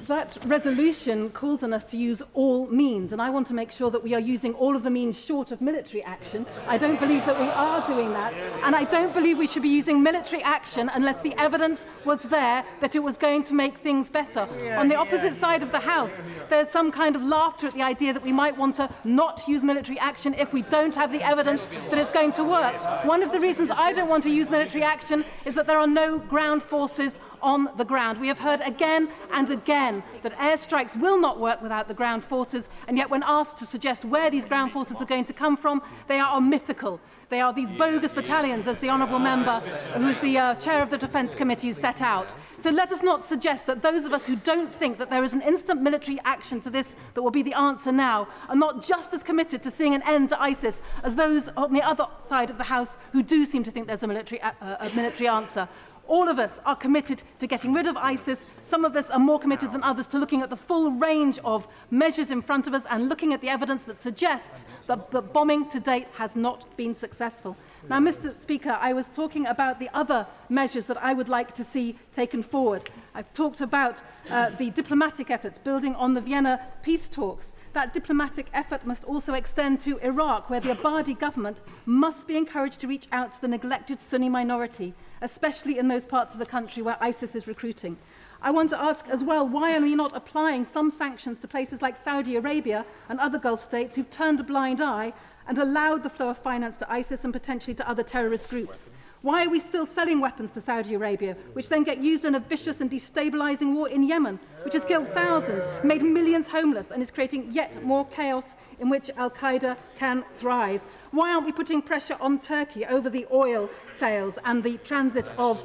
That resolution calls on us to use all means, and I want to make sure that we are using all of the means short of military action. I don't believe that we are doing that, and I don't believe we should be using military action unless the evidence was there that it was going to make things better. On the opposite side of the House, there's some kind of laughter at the idea that we might want to not use military action if we don't have the evidence that it's going to work. One of the reasons I don't want to use military action is that there are no ground forces on the ground. We have heard again and again that airstrikes will not work without the ground forces, and yet when asked to suggest where these ground forces are going to come from, they are mythical. They are these bogus battalions, as the honourable member, who is the chair of the Defence Committee, set out. So let us not suggest that those of us who don't think that there is an instant military action to this that will be the answer now are not just as committed to seeing an end to ISIS as those on the other side of the House who do seem to think there's a military answer. All of us are committed to getting rid of ISIS. Some of us are more committed than others to looking at the full range of measures in front of us and looking at the evidence that suggests that the bombing to date has not been successful. Now, Mr. Speaker, I was talking about the other measures that I would like to see taken forward. I've talked about the diplomatic efforts building on the Vienna peace talks. That diplomatic effort must also extend to Iraq, where the Abadi government must be encouraged to reach out to the neglected Sunni minority, especially in those parts of the country where ISIS is recruiting. I want to ask as well, why are we not applying some sanctions to places like Saudi Arabia and other Gulf states who've turned a blind eye and allowed the flow of finance to ISIS and potentially to other terrorist groups? Why are we still selling weapons to Saudi Arabia, which then get used in a vicious and destabilising war in Yemen, which has killed thousands, made millions homeless, and is creating yet more chaos in which Al-Qaeda can thrive? Why aren't we putting pressure on Turkey over the oil sales and the transit of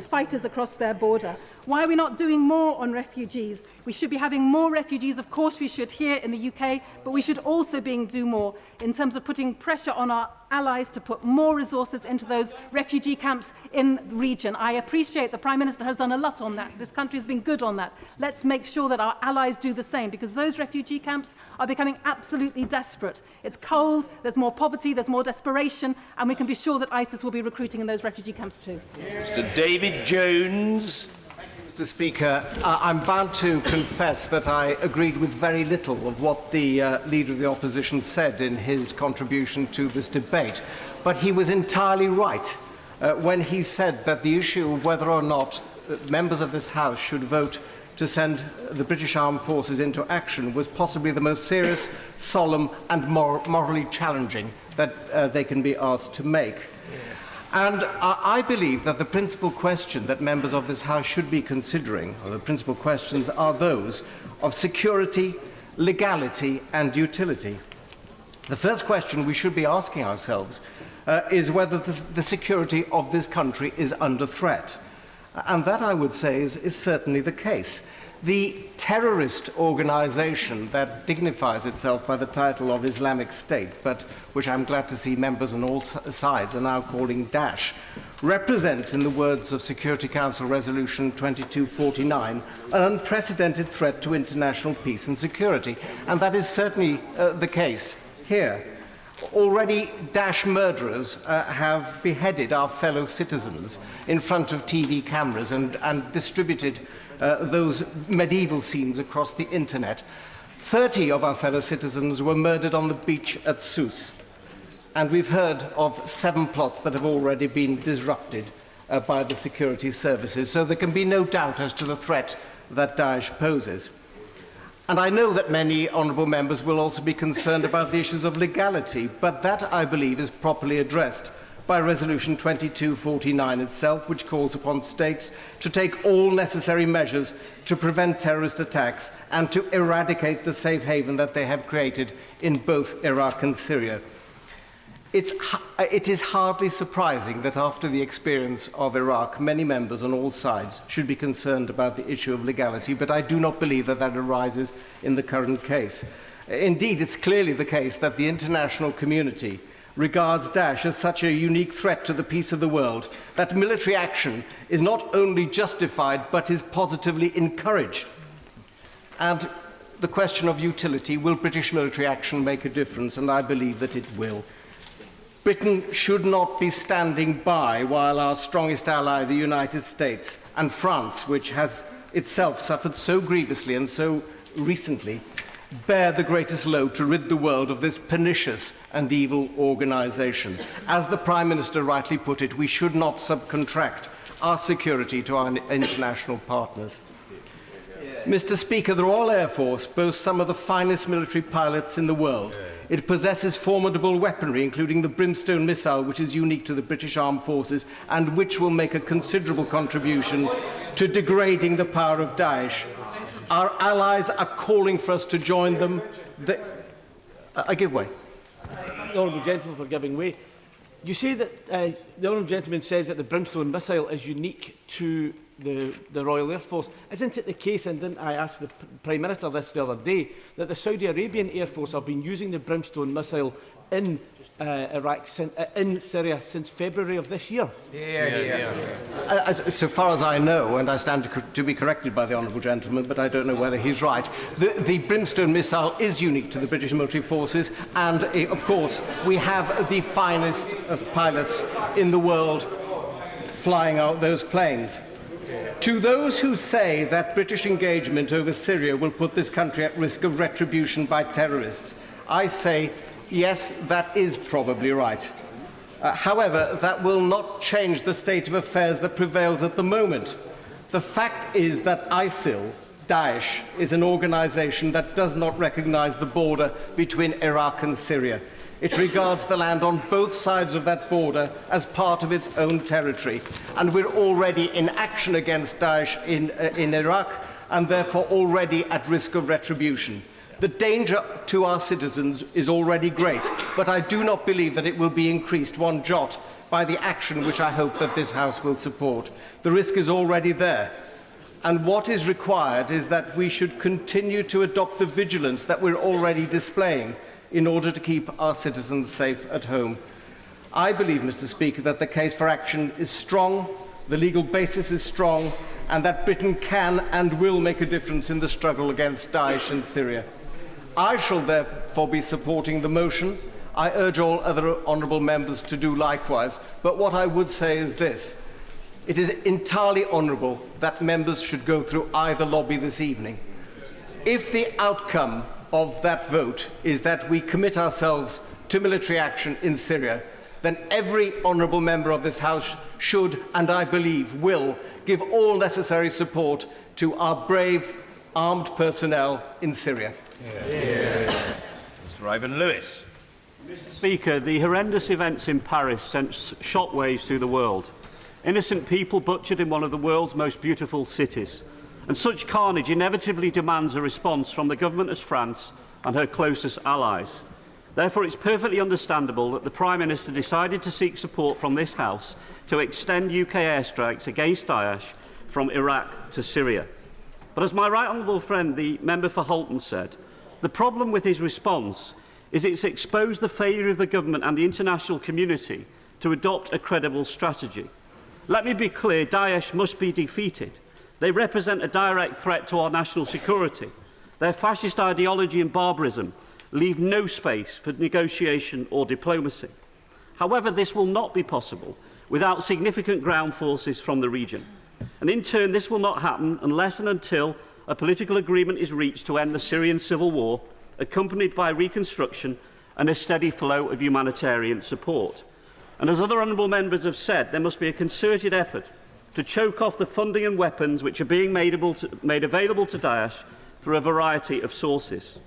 fighters across their border? Why are we not doing more on refugees? We should be having more refugees, of course we should, here in the UK, but we should also do more in terms of putting pressure on our allies to put more resources into those refugee camps in the region. I appreciate the Prime Minister has done a lot on that. This country has been good on that. Let's make sure that our allies do the same, because those refugee camps are becoming absolutely desperate. It's cold, there's more poverty, there's more desperation, and we can be sure that ISIS will be recruiting in those refugee camps too. Mr. David Jones. Mr. Speaker, I'm bound to confess that I agreed with very little of what the Leader of the Opposition said in his contribution to this debate. But he was entirely right when he said that the issue of whether or not members of this House should vote to send the British Armed Forces into action was possibly the most serious, solemn and morally challenging that they can be asked to make. And I believe that the principal question that members of this House should be considering, or the principal questions, are those of security, legality and utility. The first question we should be asking ourselves is whether the security of this country is under threat. And that, I would say, is certainly the case. The terrorist organization that dignifies itself by the title of Islamic State, but which I'm glad to see members on all sides are now calling Daesh, represents, in the words of Security Council Resolution 2249, an unprecedented threat to international peace and security. And that is certainly the case here. Already, Daesh murderers have beheaded our fellow citizens in front of TV cameras and distributed those medieval scenes across the internet. 30 of our fellow citizens were murdered on the beach at Sousse. And we've heard of 7 plots that have already been disrupted by the security services. So there can be no doubt as to the threat that Daesh poses. And I know that many honourable members will also be concerned about the issues of legality, but that, I believe, is properly addressed by Resolution 2249 itself, which calls upon states to take all necessary measures to prevent terrorist attacks and to eradicate the safe haven that they have created in both Iraq and Syria. It is hardly surprising that after the experience of Iraq, many members on all sides should be concerned about the issue of legality, but I do not believe that that arises in the current case. Indeed, it's clearly the case that the international community regards Daesh as such a unique threat to the peace of the world that military action is not only justified but is positively encouraged. And the question of utility, will British military action make a difference? And I believe that it will. Britain should not be standing by while our strongest ally, the United States, and France, which has itself suffered so grievously and so recently, bear the greatest load to rid the world of this pernicious and evil organisation. As the Prime Minister rightly put it, we should not subcontract our security to our international partners. Mr. Speaker, the Royal Air Force boasts some of the finest military pilots in the world. It possesses formidable weaponry, including the Brimstone missile, which is unique to the British Armed Forces and which will make a considerable contribution to degrading the power of Daesh. Our allies are calling for us to join them. I give way. The honourable gentleman for giving way. You say that the honourable gentleman says that the Brimstone missile is unique to the Royal Air Force. Isn't it the case, and didn't I ask the Prime Minister this the other day, that the Saudi Arabian Air Force have been using the Brimstone missile in in Syria since February of this year? So far as I know, and I stand to be corrected by the honourable gentleman, but I don't know whether he's right, the Brimstone missile is unique to the British military forces, and of course we have the finest of pilots in the world flying out those planes. To those who say that British engagement over Syria will put this country at risk of retribution by terrorists, I say, yes, that is probably right. However, that will not change the state of affairs that prevails at the moment. The fact is that ISIL, Daesh, is an organisation that does not recognise the border between Iraq and Syria. It regards the land on both sides of that border as part of its own territory. And we're already in action against Daesh in Iraq, and therefore already at risk of retribution. The danger to our citizens is already great, but I do not believe that it will be increased one jot by the action which I hope that this House will support. The risk is already there. And what is required is that we should continue to adopt the vigilance that we're already displaying in order to keep our citizens safe at home. I believe, Mr. Speaker, that the case for action is strong, the legal basis is strong, and that Britain can and will make a difference in the struggle against Daesh in Syria. I shall therefore be supporting the motion. I urge all other honourable members to do likewise. But what I would say is this. It is entirely honourable that members should go through either lobby this evening. If the outcome of that vote is that we commit ourselves to military action in Syria, then every honourable member of this House should, and I believe will, give all necessary support to our brave armed personnel in Syria. Mr. Ivan Lewis. Mr. Speaker, the horrendous events in Paris sent shockwaves through the world. Innocent people butchered in one of the world's most beautiful cities. And such carnage inevitably demands a response from the government of France and her closest allies. Therefore, it's perfectly understandable that the Prime Minister decided to seek support from this House to extend UK airstrikes against Daesh from Iraq to Syria. But as my right honourable friend, the member for Halton, said, the problem with his response is it's exposed the failure of the government and the international community to adopt a credible strategy. Let me be clear, Daesh must be defeated. They represent a direct threat to our national security. Their fascist ideology and barbarism leave no space for negotiation or diplomacy. However, this will not be possible without significant ground forces from the region. And in turn, this will not happen unless and until a political agreement is reached to end the Syrian civil war, accompanied by reconstruction and a steady flow of humanitarian support. And as other honourable members have said, there must be a concerted effort to choke off the funding and weapons which are being made available to Daesh through a variety of sources.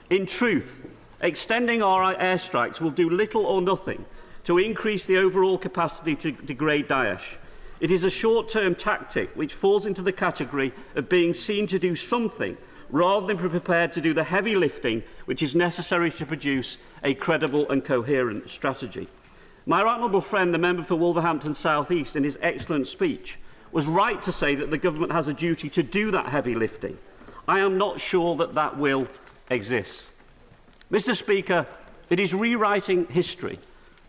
In truth, extending our airstrikes will do little or nothing to increase the overall capacity to degrade Daesh. It is a short-term tactic which falls into the category of being seen to do something rather than prepared to do the heavy lifting which is necessary to produce a credible and coherent strategy. My right honourable friend, the member for Wolverhampton South East, in his excellent speech, was right to say that the government has a duty to do that heavy lifting. I am not sure that that will exist. Mr. Speaker, it is rewriting history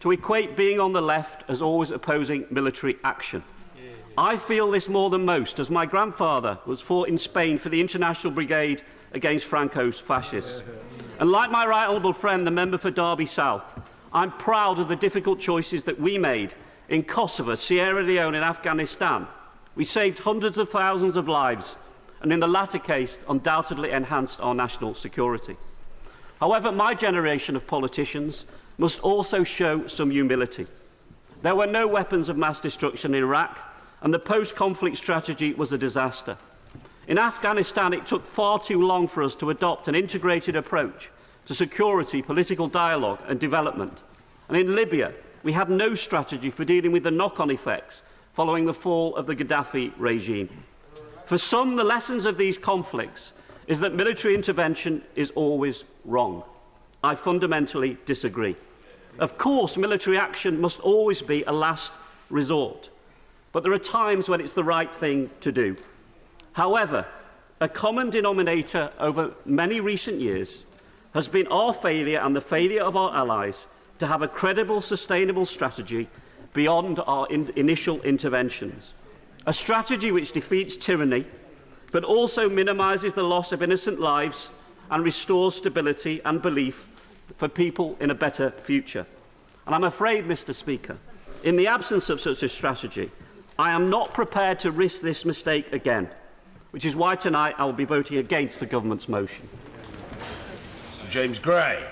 to equate being on the left as always opposing military action. I feel this more than most, as my grandfather was fought in Spain for the International Brigade against Franco's fascists. And like my right honourable friend, the member for Derby South, I'm proud of the difficult choices that we made in Kosovo, Sierra Leone and Afghanistan. We saved hundreds of thousands of lives and in the latter case undoubtedly enhanced our national security. However, my generation of politicians must also show some humility. There were no weapons of mass destruction in Iraq, and the post-conflict strategy was a disaster. In Afghanistan, it took far too long for us to adopt an integrated approach to security, political dialogue and development. And in Libya, we had no strategy for dealing with the knock-on effects following the fall of the Gaddafi regime. For some, the lessons of these conflicts is that military intervention is always wrong. I fundamentally disagree. Of course, military action must always be a last resort, but there are times when it's the right thing to do. However, a common denominator over many recent years has been our failure and the failure of our allies to have a credible, sustainable strategy beyond our initial interventions. A strategy which defeats tyranny, but also minimises the loss of innocent lives and restores stability and belief for people in a better future. And I'm afraid, Mr. Speaker, in the absence of such a strategy, I am not prepared to risk this mistake again, which is why tonight I will be voting against the government's motion. Mr. James Gray.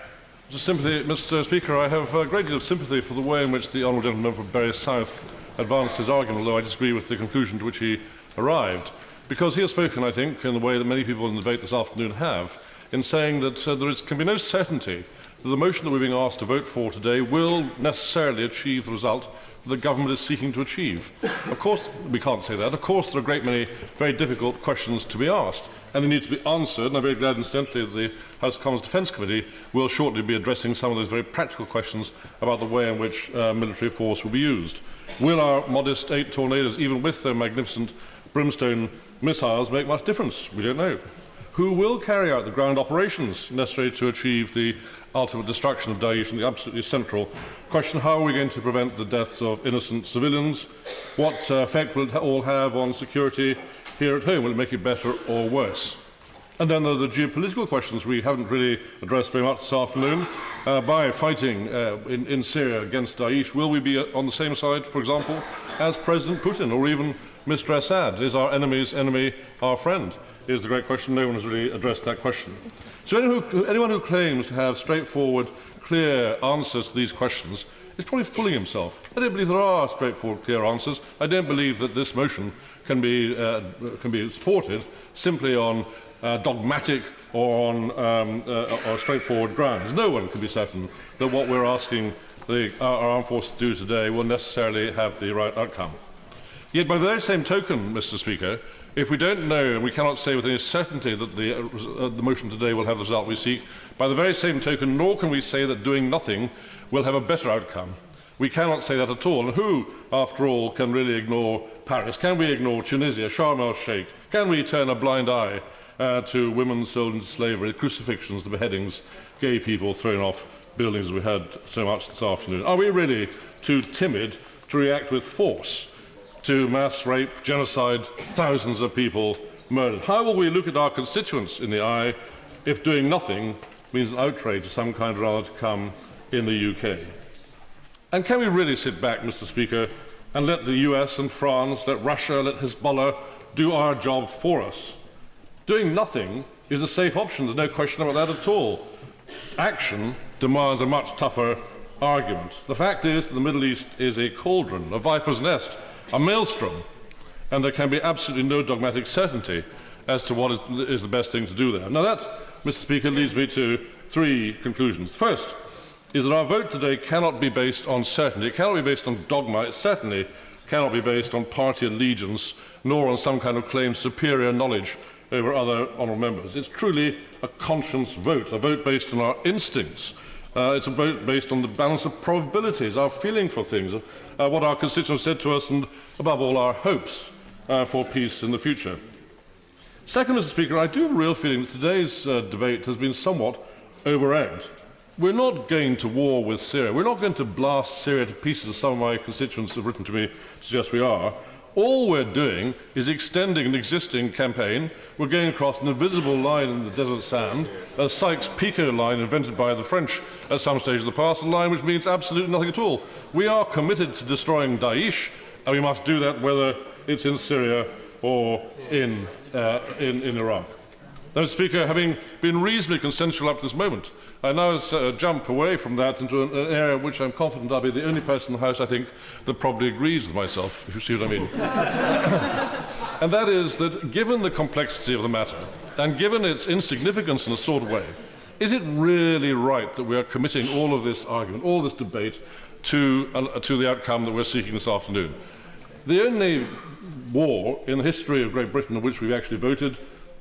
Just sympathy, Mr. Speaker, I have a great deal of sympathy for the way in which the honourable gentleman from Bury South advanced his argument, although I disagree with the conclusion to which he arrived, because he has spoken, I think, in the way that many people in the debate this afternoon have, in saying that can be no certainty that the motion that we're being asked to vote for today will necessarily achieve the result the government is seeking to achieve. Of course, we can't say that. Of course, there are a great many very difficult questions to be asked, and they need to be answered, and I'm very glad, incidentally, that the House of Commons Defence Committee will shortly be addressing some of those very practical questions about the way in which military force will be used. Will our modest 8 Tornadoes, even with their magnificent brimstone missiles, make much difference? We don't know. Who will carry out the ground operations necessary to achieve the ultimate destruction of Daesh? And the absolutely central question, how are we going to prevent the deaths of innocent civilians? What effect will it all have on security here at home? Will it make it better or worse? And then there are the geopolitical questions we haven't really addressed very much this afternoon. By fighting in Syria against Daesh, will we be on the same side, for example, as President Putin or even Mr. Assad? Is our enemy's enemy our friend? Is the great question. No one has really addressed that question. So anyone who claims to have straightforward, clear answers to these questions is probably fooling himself. I don't believe there are straightforward, clear answers. I don't believe that this motion can be supported simply on dogmatic or on or straightforward grounds. No one can be certain that what we're asking our armed forces to do today will necessarily have the right outcome. Yet by the very same token, Mr. Speaker, if we don't know and we cannot say with any certainty that the motion today will have the result we seek, by the very same token, nor can we say that doing nothing will have a better outcome. We cannot say that at all. And who, after all, can really ignore Paris? Can we ignore Tunisia, Sharm el-Sheikh? Can we turn a blind eye to women sold into slavery, crucifixions, the beheadings, gay people thrown off buildings as we heard so much this afternoon? Are we really too timid to react with force to mass rape, genocide, thousands of people murdered? How will we look at our constituents in the eye if doing nothing means an outrage of some kind or other to come in the UK? And can we really sit back, Mr. Speaker, and let the US and France, let Russia, let Hezbollah do our job for us? Doing nothing is a safe option. There's no question about that at all. Action demands a much tougher argument. The fact is that the Middle East is a cauldron, a viper's nest, a maelstrom, and there can be absolutely no dogmatic certainty as to what is the best thing to do there. Now that, Mr. Speaker, leads me to 3 conclusions. The first is that our vote today cannot be based on certainty. It cannot be based on dogma. It certainly cannot be based on party allegiance, nor on some kind of claimed superior knowledge over other honourable members. It's truly a conscience vote, a vote based on our instincts. It's a vote based on the balance of probabilities, our feeling for things, what our constituents said to us, and above all, our hopes for peace in the future. Second, Mr. Speaker, I do have a real feeling that today's debate has been somewhat over-egged. We're not going to war with Syria. We're not going to blast Syria to pieces, as some of my constituents have written to me to suggest we are. All we're doing is extending an existing campaign. We're going across an invisible line in the desert sand, a Sykes-Picot line invented by the French at some stage of the past, a line which means absolutely nothing at all. We are committed to destroying Daesh, and we must do that whether it's in Syria or in Iraq. Now, Mr. Speaker, having been reasonably consensual up to this moment, I now jump away from that into an area which I'm confident I'll be the only person in the House, I think, that probably agrees with myself, if you see what I mean. And that is that, given the complexity of the matter, and given its insignificance in a sort of way, is it really right that we are committing all of this argument, all this debate, to the outcome that we're seeking this afternoon? The only war in the history of Great Britain in which we've actually voted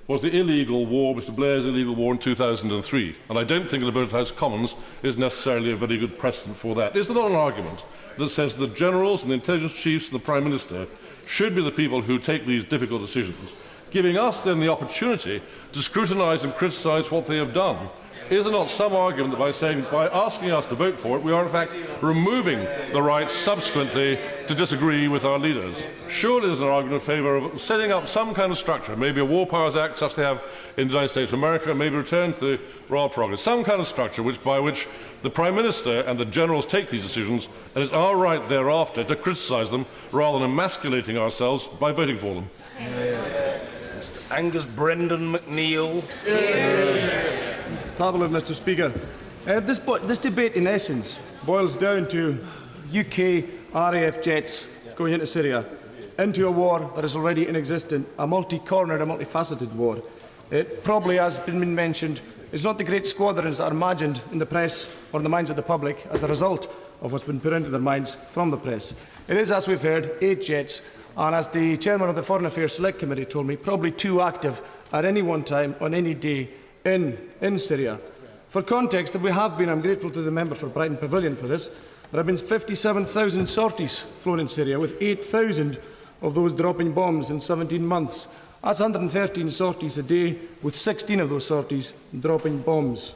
was the illegal war, Mr Blair's illegal war in 2003. And I don't think the vote of the House of Commons is necessarily a very good precedent for that. Is there not an argument that says the generals and the intelligence chiefs and the Prime Minister should be the people who take these difficult decisions, giving us then the opportunity to scrutinise and criticise what they have done? Is there not some argument that by asking us to vote for it, we are in fact removing the right subsequently to disagree with our leaders? Surely there's an argument in favour of setting up some kind of structure, maybe a War Powers Act such as they have in the United States of America, maybe return to the Royal Prerogative, some kind of structure by which the Prime Minister and the generals take these decisions, and it's our right thereafter to criticise them rather than emasculating ourselves by voting for them. Mr Angus Brendan McNeill. Mr Speaker. This debate, in essence, boils down to UK RAF jets going into Syria, into a war that is already in existence, a multi-cornered, a multifaceted war. It probably has been mentioned, it's not the great squadrons that are imagined in the press or in the minds of the public as a result of what's been put into their minds from the press. It is, as we've heard, 8 jets, and as the chairman of the Foreign Affairs Select Committee told me, probably 2 active at any one time on any day in Syria. For context, that we have been, I'm grateful to the member for Brighton Pavilion for this, there have been 57,000 sorties flown in Syria, with 8,000 of those dropping bombs in 17 months. That's 113 sorties a day, with 16 of those sorties dropping bombs.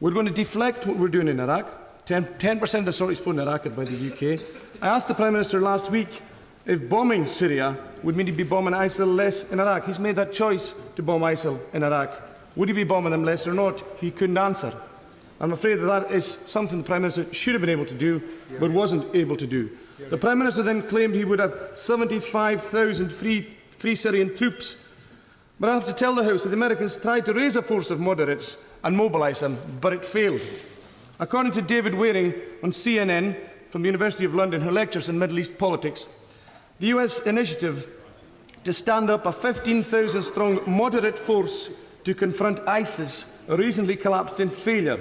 We're going to deflect what we're doing in Iraq. 10% of the sorties flown in Iraq are by the UK. I asked the Prime Minister last week if bombing Syria would mean he'd be bombing ISIL less in Iraq. He's made that choice to bomb ISIL in Iraq. Would he be bombing them less or not? He couldn't answer. I'm afraid that is something the Prime Minister should have been able to do, but wasn't able to do. The Prime Minister then claimed he would have 75,000 free Syrian troops. But I have to tell the House that the Americans tried to raise a force of moderates and mobilise them, but it failed. According to David Waring on CNN from the University of London, who lectures in Middle East politics, the US initiative to stand up a 15,000-strong moderate force to confront ISIS recently collapsed in failure.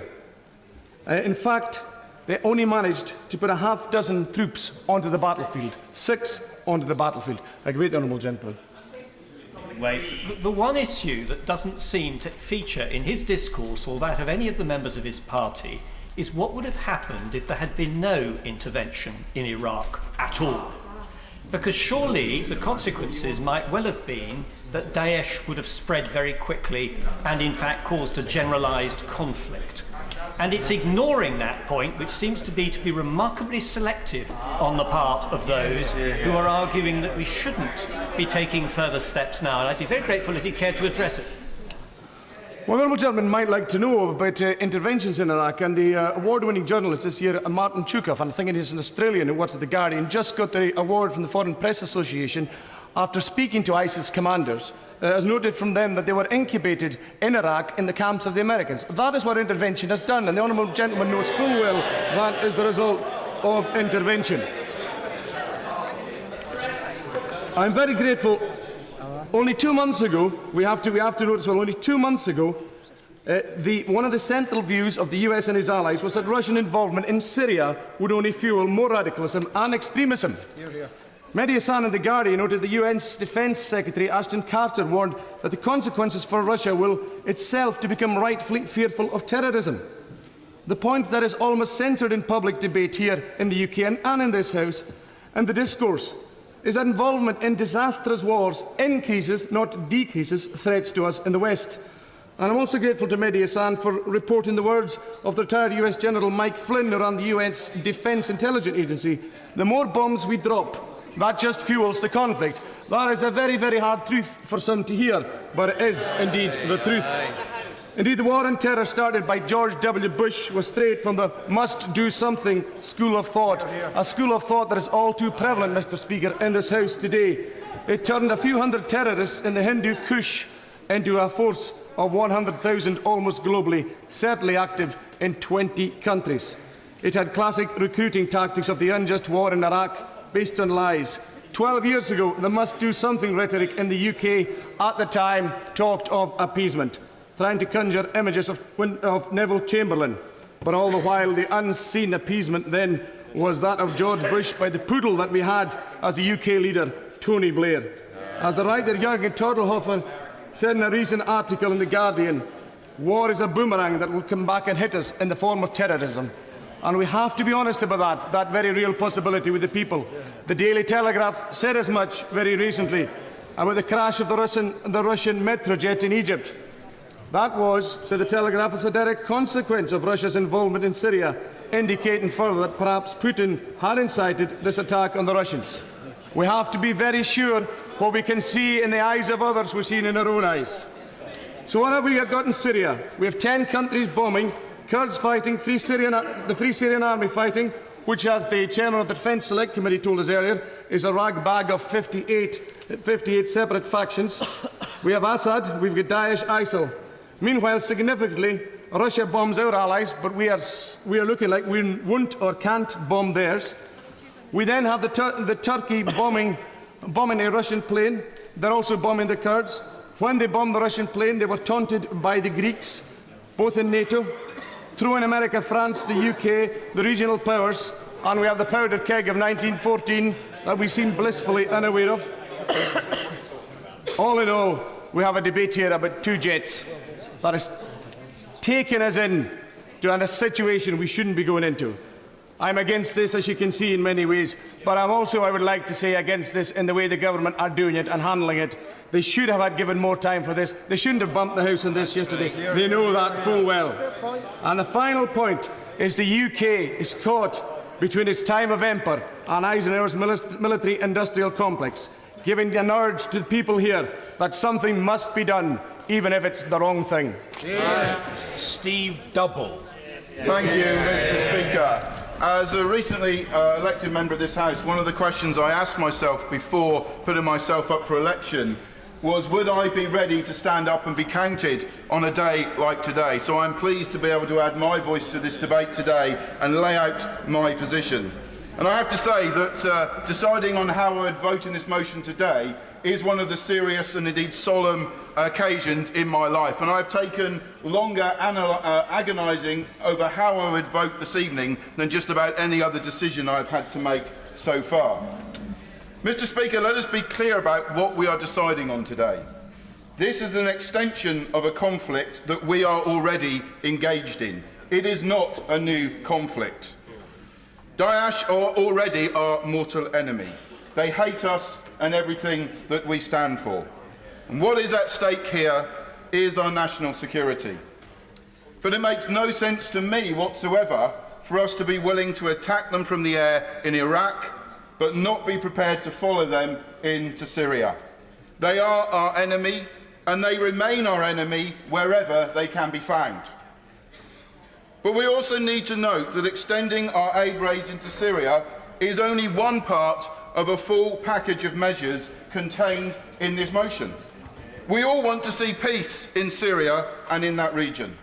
In fact, they only managed to put a half-dozen troops onto the battlefield, 6 onto the battlefield. I great the honourable gentleman. The one issue that doesn't seem to feature in his discourse or that of any of the members of his party is what would have happened if there had been no intervention in Iraq at all. Because surely the consequences might well have been that Daesh would have spread very quickly and in fact caused a generalised conflict. And it's ignoring that point, which seems to be remarkably selective on the part of those who are arguing that we shouldn't be taking further steps now. And I'd be very grateful if you cared to address it. Well, the honourable gentleman might like to know about interventions in Iraq, and the award-winning journalist this year, Martin Chukov, and I think it is an Australian who works at The Guardian, just got the award from the Foreign Press Association after speaking to ISIS commanders, has noted from them that they were incubated in Iraq in the camps of the Americans. That is what intervention has done, and the honourable gentleman knows full well that is the result of intervention. I'm very grateful. Only 2 months ago, we have to notice, well, only 2 months ago, one of the central views of the US and its allies was that Russian involvement in Syria would only fuel more radicalism and extremism. Mehdi Hassan in The Guardian noted the UN's Defence Secretary Ashton Carter warned that the consequences for Russia will itself to become rightfully fearful of terrorism. The point that is almost censored in public debate here in the UK and in this House, and the discourse, is that involvement in disastrous wars increases, not decreases, threats to us in the West. And I'm also grateful to Mehdi Hassan for reporting the words of the retired US General Mike Flynn around the US Defence Intelligence Agency. The more bombs we drop, that just fuels the conflict. That is a very, very hard truth for some to hear, but it is indeed the truth. Indeed, the war on terror started by George W. Bush was straight from the must-do-something school of thought, a school of thought that is all too prevalent, Mr. Speaker, in this House today. It turned a few hundred terrorists in the Hindu Kush into a force of 100,000 almost globally, certainly active in 20 countries. It had classic recruiting tactics of the unjust war in Iraq based on lies. 12 years ago, the must-do-something rhetoric in the UK at the time talked of appeasement, trying to conjure images of Neville Chamberlain. But all the while, the unseen appeasement then was that of George Bush by the poodle that we had as the UK leader Tony Blair. As the writer Jürgen Todelhofer said in a recent article in The Guardian, war is a boomerang that will come back and hit us in the form of terrorism. And we have to be honest about that very real possibility with the people. The Daily Telegraph said as much very recently about the crash of the Russian Metrojet in Egypt. That was, said the Telegraph, as a direct consequence of Russia's involvement in Syria, indicating further that perhaps Putin had incited this attack on the Russians. We have to be very sure what we can see in the eyes of others we've seen in our own eyes. So what have we got in Syria? We have 10 countries bombing, Kurds fighting, the Free Syrian Army fighting, which, as the chairman of the Defence Select Committee told us earlier, is a rag bag of 58 separate factions. We have Assad, we've got Daesh, ISIL. Meanwhile, significantly, Russia bombs our allies, but we are looking like we won't or can't bomb theirs. We then have the Turkey bombing a Russian plane. They're also bombing the Kurds. When they bombed the Russian plane, they were taunted by the Greeks, both in NATO. Throw in America, France, the UK, the regional powers, and we have the powder keg of 1914 that we seem blissfully unaware of. All in all, we have a debate here about two jets that is taking us into a situation we shouldn't be going into. I'm against this, as you can see, in many ways, but I'm also, I would like to say, against this in the way the government are doing it and handling it. They should have had given more time for this. They shouldn't have bumped the House on this yesterday. They know that full well. And the final point is the UK is caught between its time of emperor and Eisenhower's military-industrial complex, giving an urge to the people here that something must be done, even if it's the wrong thing. Steve Double. Thank you, Mr. Speaker. As a recently elected member of this House, one of the questions I asked myself before putting myself up for election was, would I be ready to stand up and be counted on a day like today? So I'm pleased to be able to add my voice to this debate today and lay out my position. And I have to say that deciding on how I would vote in this motion today is one of the serious and indeed solemn occasions in my life. And I've taken longer agonising over how I would vote this evening than just about any other decision I've had to make so far. Mr. Speaker, let us be clear about what we are deciding on today. This is an extension of a conflict that we are already engaged in. It is not a new conflict. Daesh are already our mortal enemy. They hate us and everything that we stand for. And what is at stake here is our national security. But it makes no sense to me whatsoever for us to be willing to attack them from the air in Iraq, but not be prepared to follow them into Syria. They are our enemy, and they remain our enemy wherever they can be found. But we also need to note that extending our aid raids into Syria is only one part of a full package of measures contained in this motion. We all want to see peace in Syria and in that region.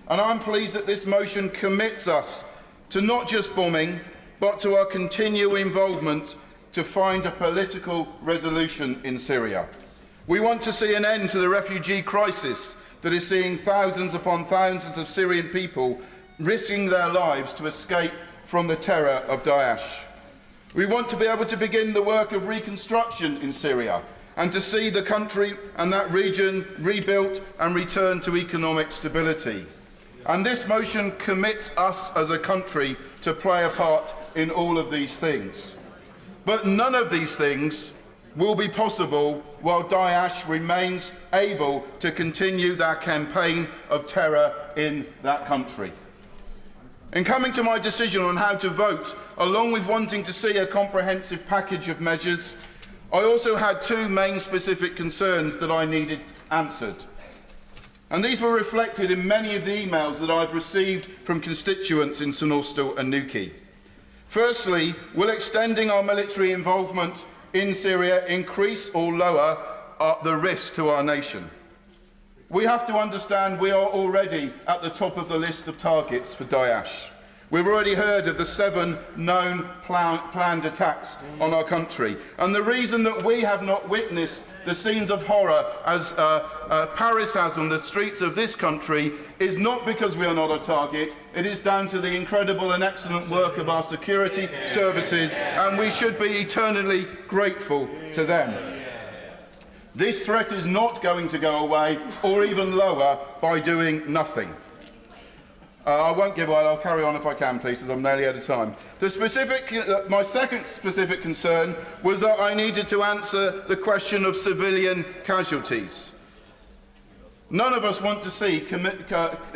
And I'm pleased that this motion commits us to not just bombing, but to our continued involvement to find a political resolution in Syria. We want to see an end to the refugee crisis that is seeing thousands upon thousands of Syrian people risking their lives to escape from the terror of Daesh. We want to be able to begin the work of reconstruction in Syria and to see the country and that region rebuilt and return to economic stability. And this motion commits us as a country to play a part in all of these things. But none of these things will be possible while Daesh remains able to continue their campaign of terror in that country. In coming to my decision on how to vote, along with wanting to see a comprehensive package of measures, I also had two main specific concerns that I needed answered. And these were reflected in many of the emails that I've received from constituents in St Austell and Newquay. Firstly, will extending our military involvement in Syria increase or lower the risk to our nation? We have to understand we are already at the top of the list of targets for Daesh. We've already heard of the 7 known planned attacks on our country. And the reason that we have not witnessed the scenes of horror as Paris has on the streets of this country is not because we are not a target. It is down to the incredible and excellent work of our security services, and we should be eternally grateful to them. This threat is not going to go away or even lower by doing nothing. I won't give away, I'll carry on if I can, please, as I'm nearly out of time. My second specific concern was that I needed to answer the question of civilian casualties. None of us want to see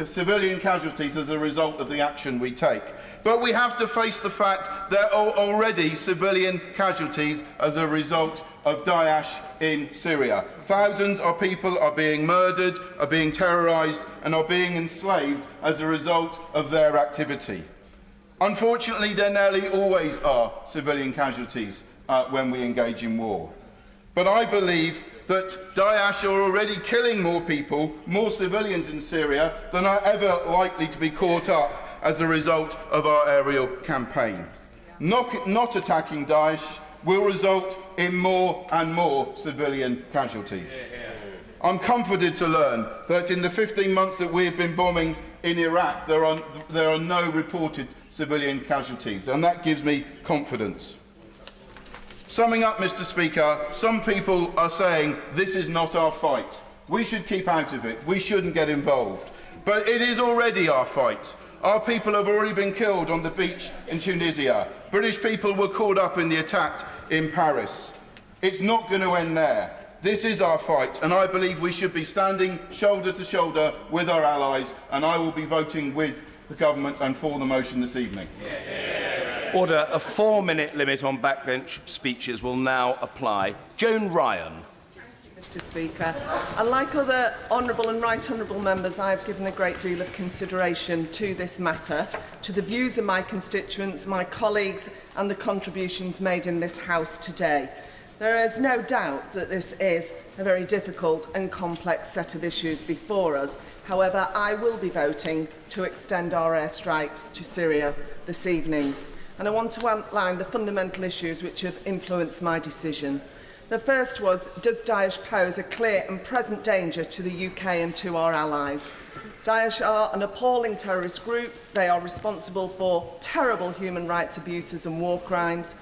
civilian casualties as a result of the action we take. But we have to face the fact there are already civilian casualties as a result of Daesh in Syria. Thousands of people are being murdered, are being terrorised, and are being enslaved as a result of their activity. Unfortunately, there nearly always are civilian casualties when we engage in war. But I believe that Daesh are already killing more people, more civilians in Syria, than are ever likely to be caught up as a result of our aerial campaign. Not attacking Daesh will result in more and more civilian casualties. I'm comforted to learn that in the 15 months that we have been bombing in Iraq, there are no reported civilian casualties, and that gives me confidence. Summing up, Mr. Speaker, some people are saying this is not our fight. We should keep out of it. We shouldn't get involved. But it is already our fight. Our people have already been killed on the beach in Tunisia. British people were caught up in the attack in Paris. It's not going to end there. This is our fight, and I believe we should be standing shoulder to shoulder with our allies, and I will be voting with the government and for the motion this evening. Order. A 4-minute limit on backbench speeches will now apply. Joan Ryan. Mr. Speaker, unlike other honourable and right honourable members, I have given a great deal of consideration to this matter, to the views of my constituents, my colleagues and the contributions made in this House today. There is no doubt that this is a very difficult and complex set of issues before us. However, I will be voting to extend our airstrikes to Syria this evening. And I want to outline the fundamental issues which have influenced my decision. The first was, does Daesh pose a clear and present danger to the UK and to our allies? Daesh are an appalling terrorist group. They are responsible for terrible human rights abuses and war crimes.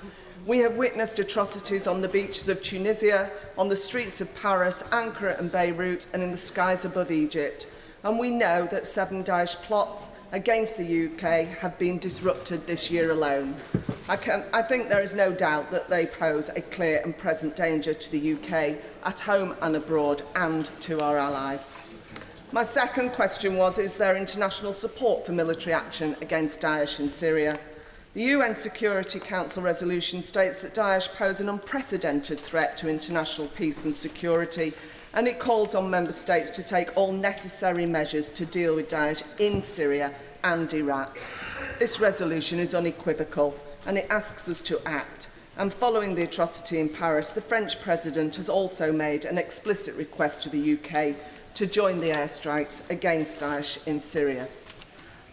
We have witnessed atrocities on the beaches of Tunisia, on the streets of Paris, Ankara and Beirut, and in the skies above Egypt. And we know that 7 Daesh plots against the UK have been disrupted this year alone. I think there is no doubt that they pose a clear and present danger to the UK, at home and abroad, and to our allies. My second question was, is there international support for military action against Daesh in Syria? The UN Security Council resolution states that Daesh pose an unprecedented threat to international peace and security, and it calls on member states to take all necessary measures to deal with Daesh in Syria and Iraq. This resolution is unequivocal, and it asks us to act. And following the atrocity in Paris, the French President has also made an explicit request to the UK to join the airstrikes against Daesh in Syria.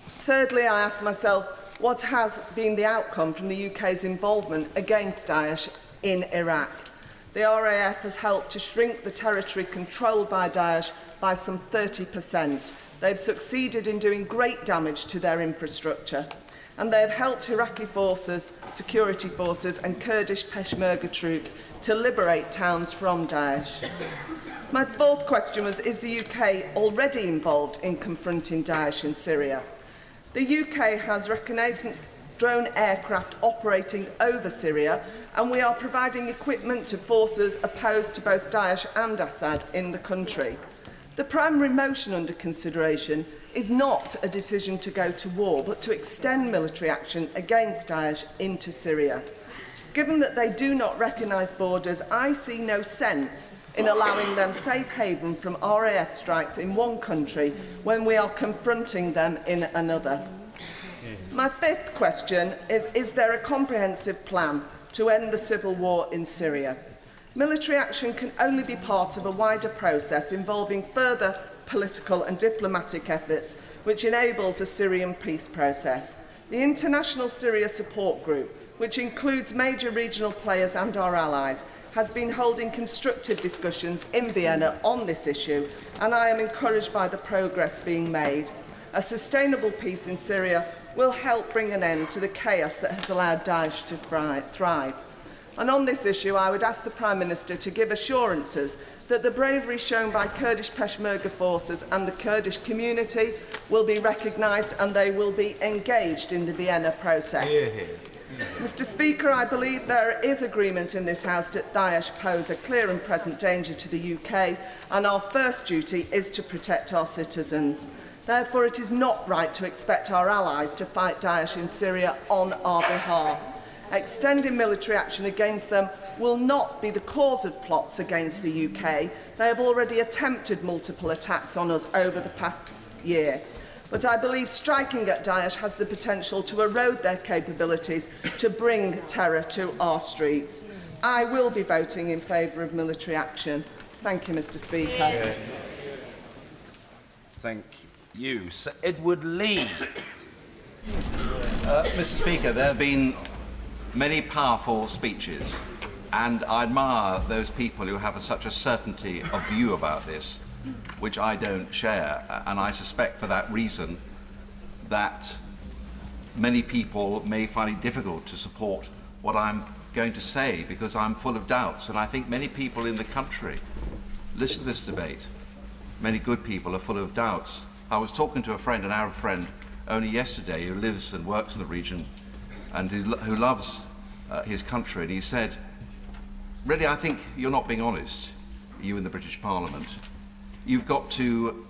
Thirdly, I ask myself, what has been the outcome from the UK's involvement against Daesh in Iraq? The RAF has helped to shrink the territory controlled by Daesh by some 30%. They've succeeded in doing great damage to their infrastructure, and they have helped Iraqi forces, security forces and Kurdish Peshmerga troops to liberate towns from Daesh. My fourth question was, is the UK already involved in confronting Daesh in Syria? The UK has reconnaissance drone aircraft operating over Syria, and we are providing equipment to forces opposed to both Daesh and Assad in the country. The primary motion under consideration is not a decision to go to war, but to extend military action against Daesh into Syria. Given that they do not recognise borders, I see no sense in allowing them safe haven from RAF strikes in one country when we are confronting them in another. My fifth question is there a comprehensive plan to end the civil war in Syria? Military action can only be part of a wider process involving further political and diplomatic efforts which enables a Syrian peace process. The International Syria Support Group, which includes major regional players and our allies, has been holding constructive discussions in Vienna on this issue, and I am encouraged by the progress being made. A sustainable peace in Syria will help bring an end to the chaos that has allowed Daesh to thrive. And on this issue, I would ask the Prime Minister to give assurances that the bravery shown by Kurdish Peshmerga forces and the Kurdish community will be recognised and they will be engaged in the Vienna process. Hear, hear. Mr. Speaker, I believe there is agreement in this House that Daesh pose a clear and present danger to the UK, and our first duty is to protect our citizens. Therefore, it is not right to expect our allies to fight Daesh in Syria on our behalf. Extending military action against them will not be the cause of plots against the UK. They have already attempted multiple attacks on us over the past year. But I believe striking at Daesh has the potential to erode their capabilities to bring terror to our streets. I will be voting in favour of military action. Thank you, Mr. Speaker. Thank you. Sir Edward Lee. Mr. Speaker, there have been many powerful speeches, and I admire those people who have such a certainty of view about this, which I don't share, and I suspect for that reason that many people may find it difficult to support what I'm going to say because I'm full of doubts, and I think many people in the country listen to this debate. Many good people are full of doubts. I was talking to a friend, an Arab friend, only yesterday who lives and works in the region and who loves his country, and he said, really, I think you're not being honest, you in the British Parliament. You've got to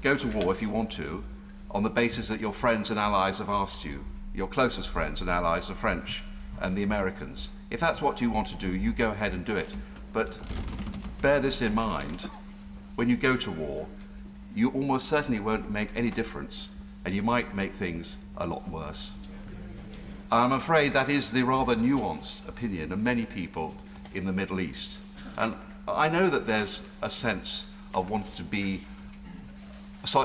go to war if you want to, on the basis that your friends and allies have asked you. Your closest friends and allies, the French and the Americans. If that's what you want to do, you go ahead and do it. But bear this in mind, when you go to war, you almost certainly won't make any difference, and you might make things a lot worse. I'm afraid that is the rather nuanced opinion of many people in the Middle East. And I know that there's a sense of wanting to be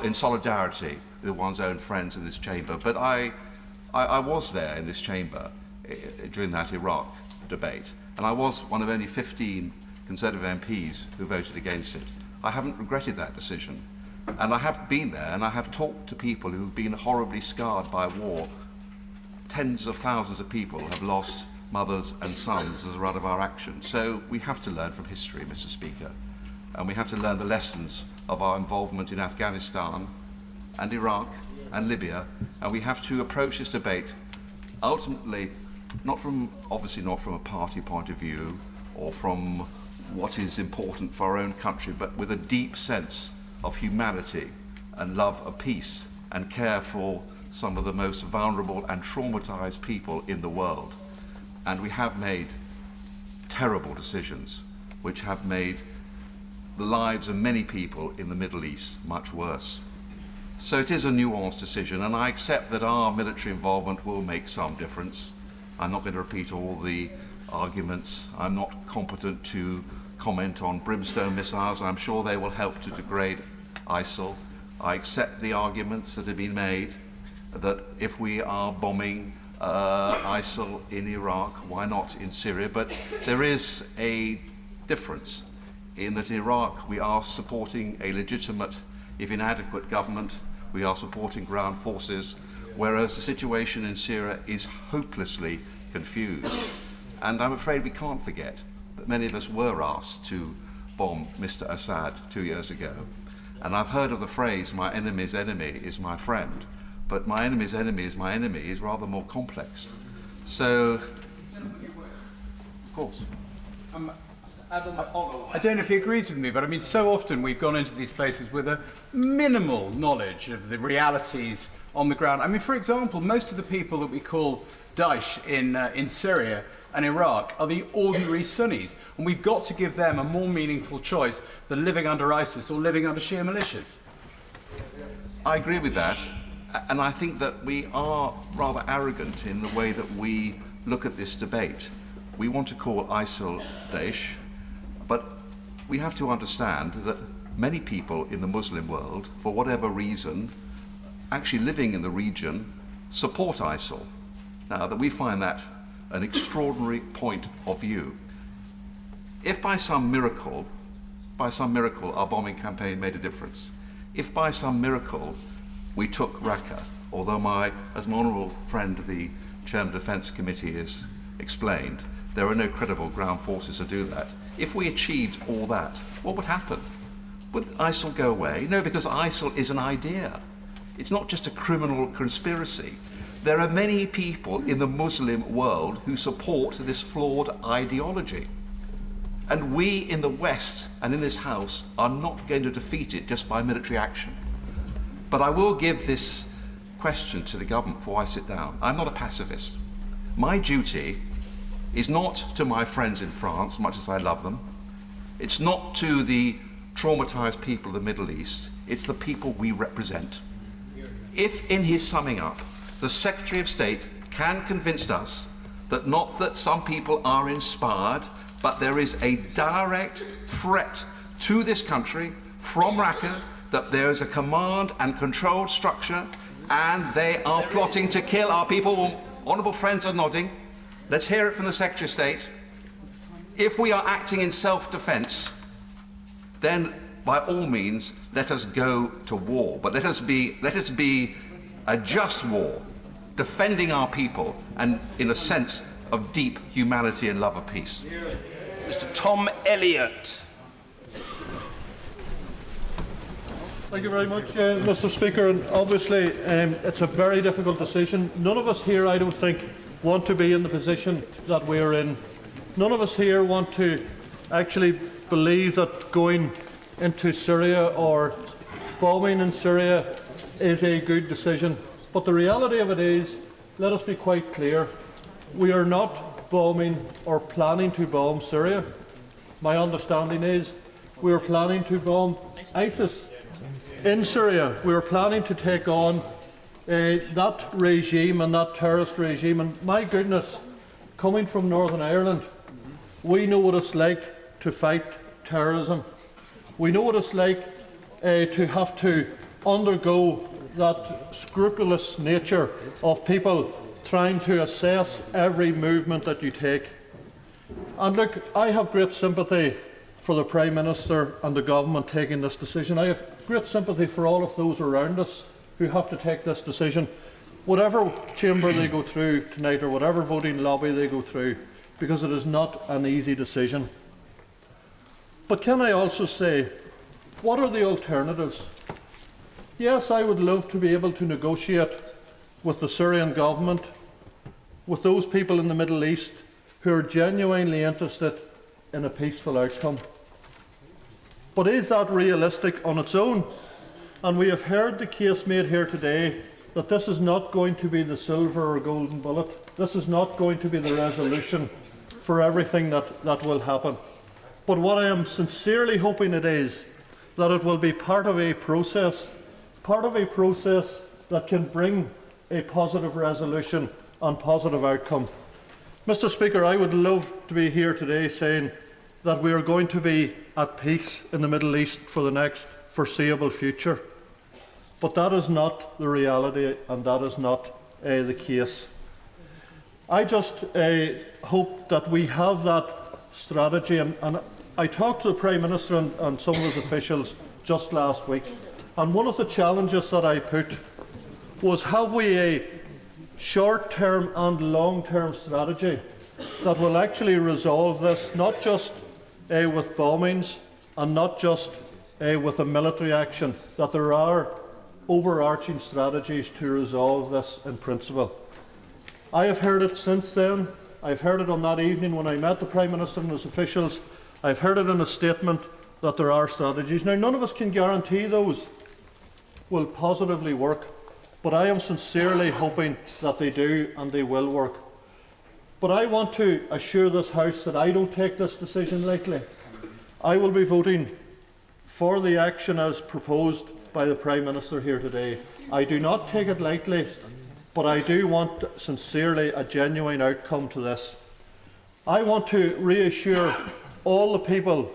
in solidarity with one's own friends in this chamber, but I was there in this chamber during that Iraq debate, and I was one of only 15 Conservative MPs who voted against it. I haven't regretted that decision, and I have been there and I have talked to people who've been horribly scarred by war. Tens of thousands of people have lost mothers and sons as a result of our actions. So we have to learn from history, Mr. Speaker, and we have to learn the lessons of our involvement in Afghanistan and Iraq and Libya, and we have to approach this debate ultimately obviously not from a party point of view or from what is important for our own country, but with a deep sense of humanity and love of peace and care for some of the most vulnerable and traumatized people in the world. And we have made terrible decisions which have made the lives of many people in the Middle East much worse. So it is a nuanced decision, and I accept that our military involvement will make some difference. I'm not going to repeat all the arguments. I'm not competent to comment on brimstone missiles. I'm sure they will help to degrade ISIL. I accept the arguments that have been made that if we are bombing ISIL in Iraq, why not in Syria? But there is a difference in that in Iraq we are supporting a legitimate, if inadequate, government. We are supporting ground forces, whereas the situation in Syria is hopelessly confused. And I'm afraid we can't forget that many of us were asked to bomb Mr. Assad 2 years ago. And I've heard of the phrase, my enemy's enemy is my friend. But my enemy's enemy is my enemy is rather more complex. So, of course. I don't know if he agrees with me, but I mean, so often we've gone into these places with a minimal knowledge of the realities on the ground. I mean, for example, most of the people that we call Daesh in Syria and Iraq are the ordinary Sunnis, and we've got to give them a more meaningful choice than living under ISIS or living under Shia militias. I agree with that. And I think that we are rather arrogant in the way that we look at this debate. We want to call ISIL Daesh, but we have to understand that many people in the Muslim world, for whatever reason, actually living in the region, support ISIL. Now, that we find that an extraordinary point of view. If by some miracle our bombing campaign made a difference, if by some miracle we took Raqqa, although as my honourable friend, the Chairman of the Defence Committee, has explained, there are no credible ground forces to do that. If we achieved all that, what would happen? Would ISIL go away? No, because ISIL is an idea. It's not just a criminal conspiracy. There are many people in the Muslim world who support this flawed ideology. And we in the West and in this House are not going to defeat it just by military action. But I will give this question to the government before I sit down. I'm not a pacifist. My duty is not to my friends in France, much as I love them. It's not to the traumatised people of the Middle East. It's the people we represent. If, in his summing up, the Secretary of State can convince us that not that some people are inspired, but there is a direct threat to this country from Raqqa, that there is a command and controlled structure, and they are plotting to kill our people. Honourable friends are nodding. Let's hear it from the Secretary of State. If we are acting in self-defence, then by all means let us go to war. But let us be a just war, defending our people and in a sense of deep humanity and love of peace. Mr. Tom Elliott. Thank you very much, Mr. Speaker. And obviously, it's a very difficult decision. None of us here, I don't think, want to be in the position that we're in. None of us here want to actually believe that going into Syria or bombing in Syria is a good decision. But the reality of it is, let us be quite clear, we are not bombing or planning to bomb Syria. My understanding is we are planning to bomb ISIS in Syria. We are planning to take on that regime and that terrorist regime. And my goodness, coming from Northern Ireland, we know what it's like to fight terrorism. We know what it's like to have to undergo that scrupulous nature of people trying to assess every movement that you take. And look, I have great sympathy for the Prime Minister and the government taking this decision. I have great sympathy for all of those around us who have to take this decision, whatever chamber they go through tonight or whatever voting lobby they go through, because it is not an easy decision. But can I also say, what are the alternatives? Yes, I would love to be able to negotiate with the Syrian government, with those people in the Middle East who are genuinely interested in a peaceful outcome. But is that realistic on its own? And we have heard the case made here today that this is not going to be the silver or golden bullet. This is not going to be the resolution for everything that will happen. But what I am sincerely hoping it is, that it will be part of a process that can bring a positive resolution and positive outcome. Mr. Speaker, I would love to be here today saying that we are going to be at peace in the Middle East for the next foreseeable future. But that is not the reality, and that is not the case. I just hope that we have that strategy. And I talked to the Prime Minister and some of his officials just last week. And one of the challenges that I put was, have we a short-term and long-term strategy that will actually resolve this, not just with bombings and not just with a military action, that there are overarching strategies to resolve this in principle. I have heard it since then. I've heard it on that evening when I met the Prime Minister and his officials. I've heard it in a statement that there are strategies. Now, none of us can guarantee those will positively work, but I am sincerely hoping that they do and they will work. But I want to assure this House that I don't take this decision lightly. I will be voting for the action as proposed by the Prime Minister here today. I do not take it lightly, but I do want sincerely a genuine outcome to this. I want to reassure all the people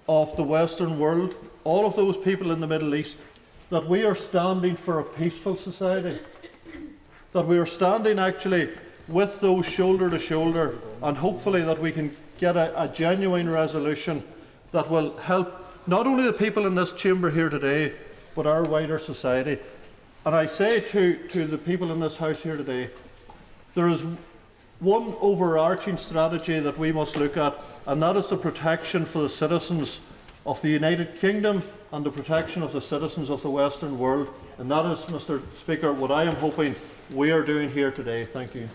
of the Western world, all of those people in the Middle East, that we are standing for a peaceful society. that we are standing actually with those shoulder to shoulder, and hopefully that we can get a genuine resolution that will help not only the people in this chamber here today, but our wider society. And I say to the people in this House here today, there is one overarching strategy that we must look at, and that is the protection for the citizens of the United Kingdom and the protection of the citizens of the Western world. And that is, Mr. Speaker, what I am hoping we are doing here today. Thank you.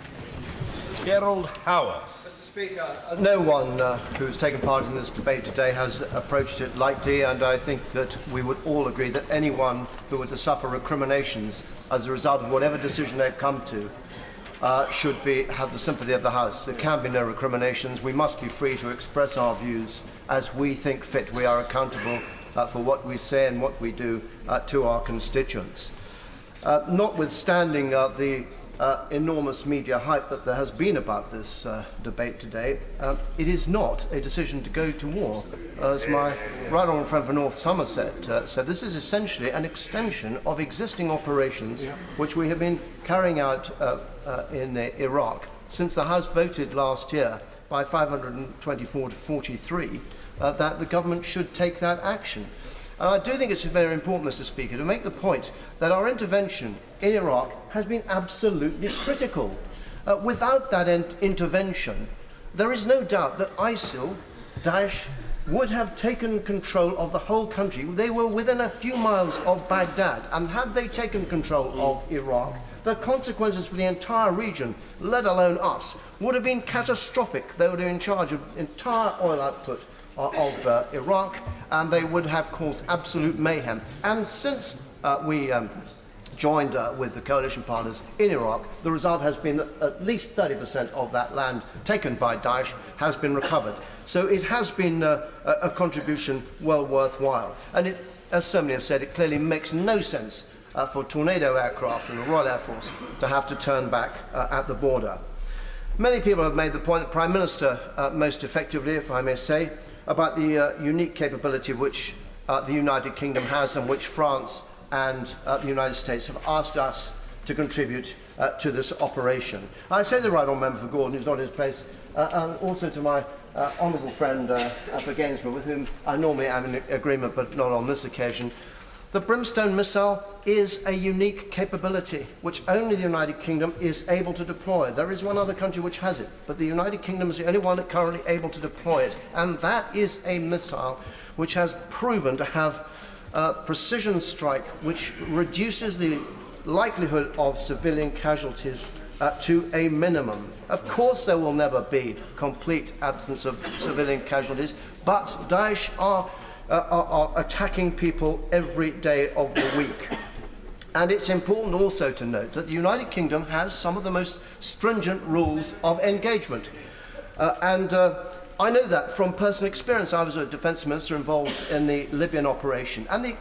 Gerald Howarth. Speaker, no one who's taken part in this debate today has approached it lightly, and I think that we would all agree that anyone who were to suffer recriminations as a result of whatever decision they've come to should have the sympathy of the House. There can be no recriminations. We must be free to express our views as we think fit. We are accountable for what we say and what we do to our constituents. Notwithstanding the enormous media hype that there has been about this debate today, it is not a decision to go to war. As my right honourable friend for North Somerset said, this is essentially an extension of existing operations which we have been carrying out in Iraq since the House voted last year by 524 to 43 that the government should take that action. And I do think it's very important, Mr. Speaker, to make the point that our intervention in Iraq has been absolutely critical. Without that intervention, there is no doubt that ISIL, Daesh, would have taken control of the whole country. They were within a few miles of Baghdad, and had they taken control of Iraq, the consequences for the entire region, let alone us, would have been catastrophic. They would have been in charge of entire oil output of Iraq, and they would have caused absolute mayhem. And since we joined with the coalition partners in Iraq, the result has been that at least 30% of that land taken by Daesh has been recovered. So it has been a contribution well worthwhile. And it, as so many have said, it clearly makes no sense for Tornado aircraft and the Royal Air Force to have to turn back at the border. Many people have made the point, the Prime Minister most effectively, if I may say, about the unique capability which the United Kingdom has and which France and the United States have asked us to contribute to this operation. I say the right honourable member for Gordon, who's not in his place, and also to my honourable friend for Gainsborough, with whom I normally am in agreement but not on this occasion. The Brimstone missile is a unique capability which only the United Kingdom is able to deploy. There is one other country which has it, but the United Kingdom is the only one currently able to deploy it. And that is a missile which has proven to have precision strike, which reduces the likelihood of civilian casualties to a minimum. Of course, there will never be complete absence of civilian casualties, but Daesh are attacking people every day of the week. And it's important also to note that the United Kingdom has some of the most stringent rules of engagement. I know that from personal experience. I was a defence minister involved in the Libyan operation, and the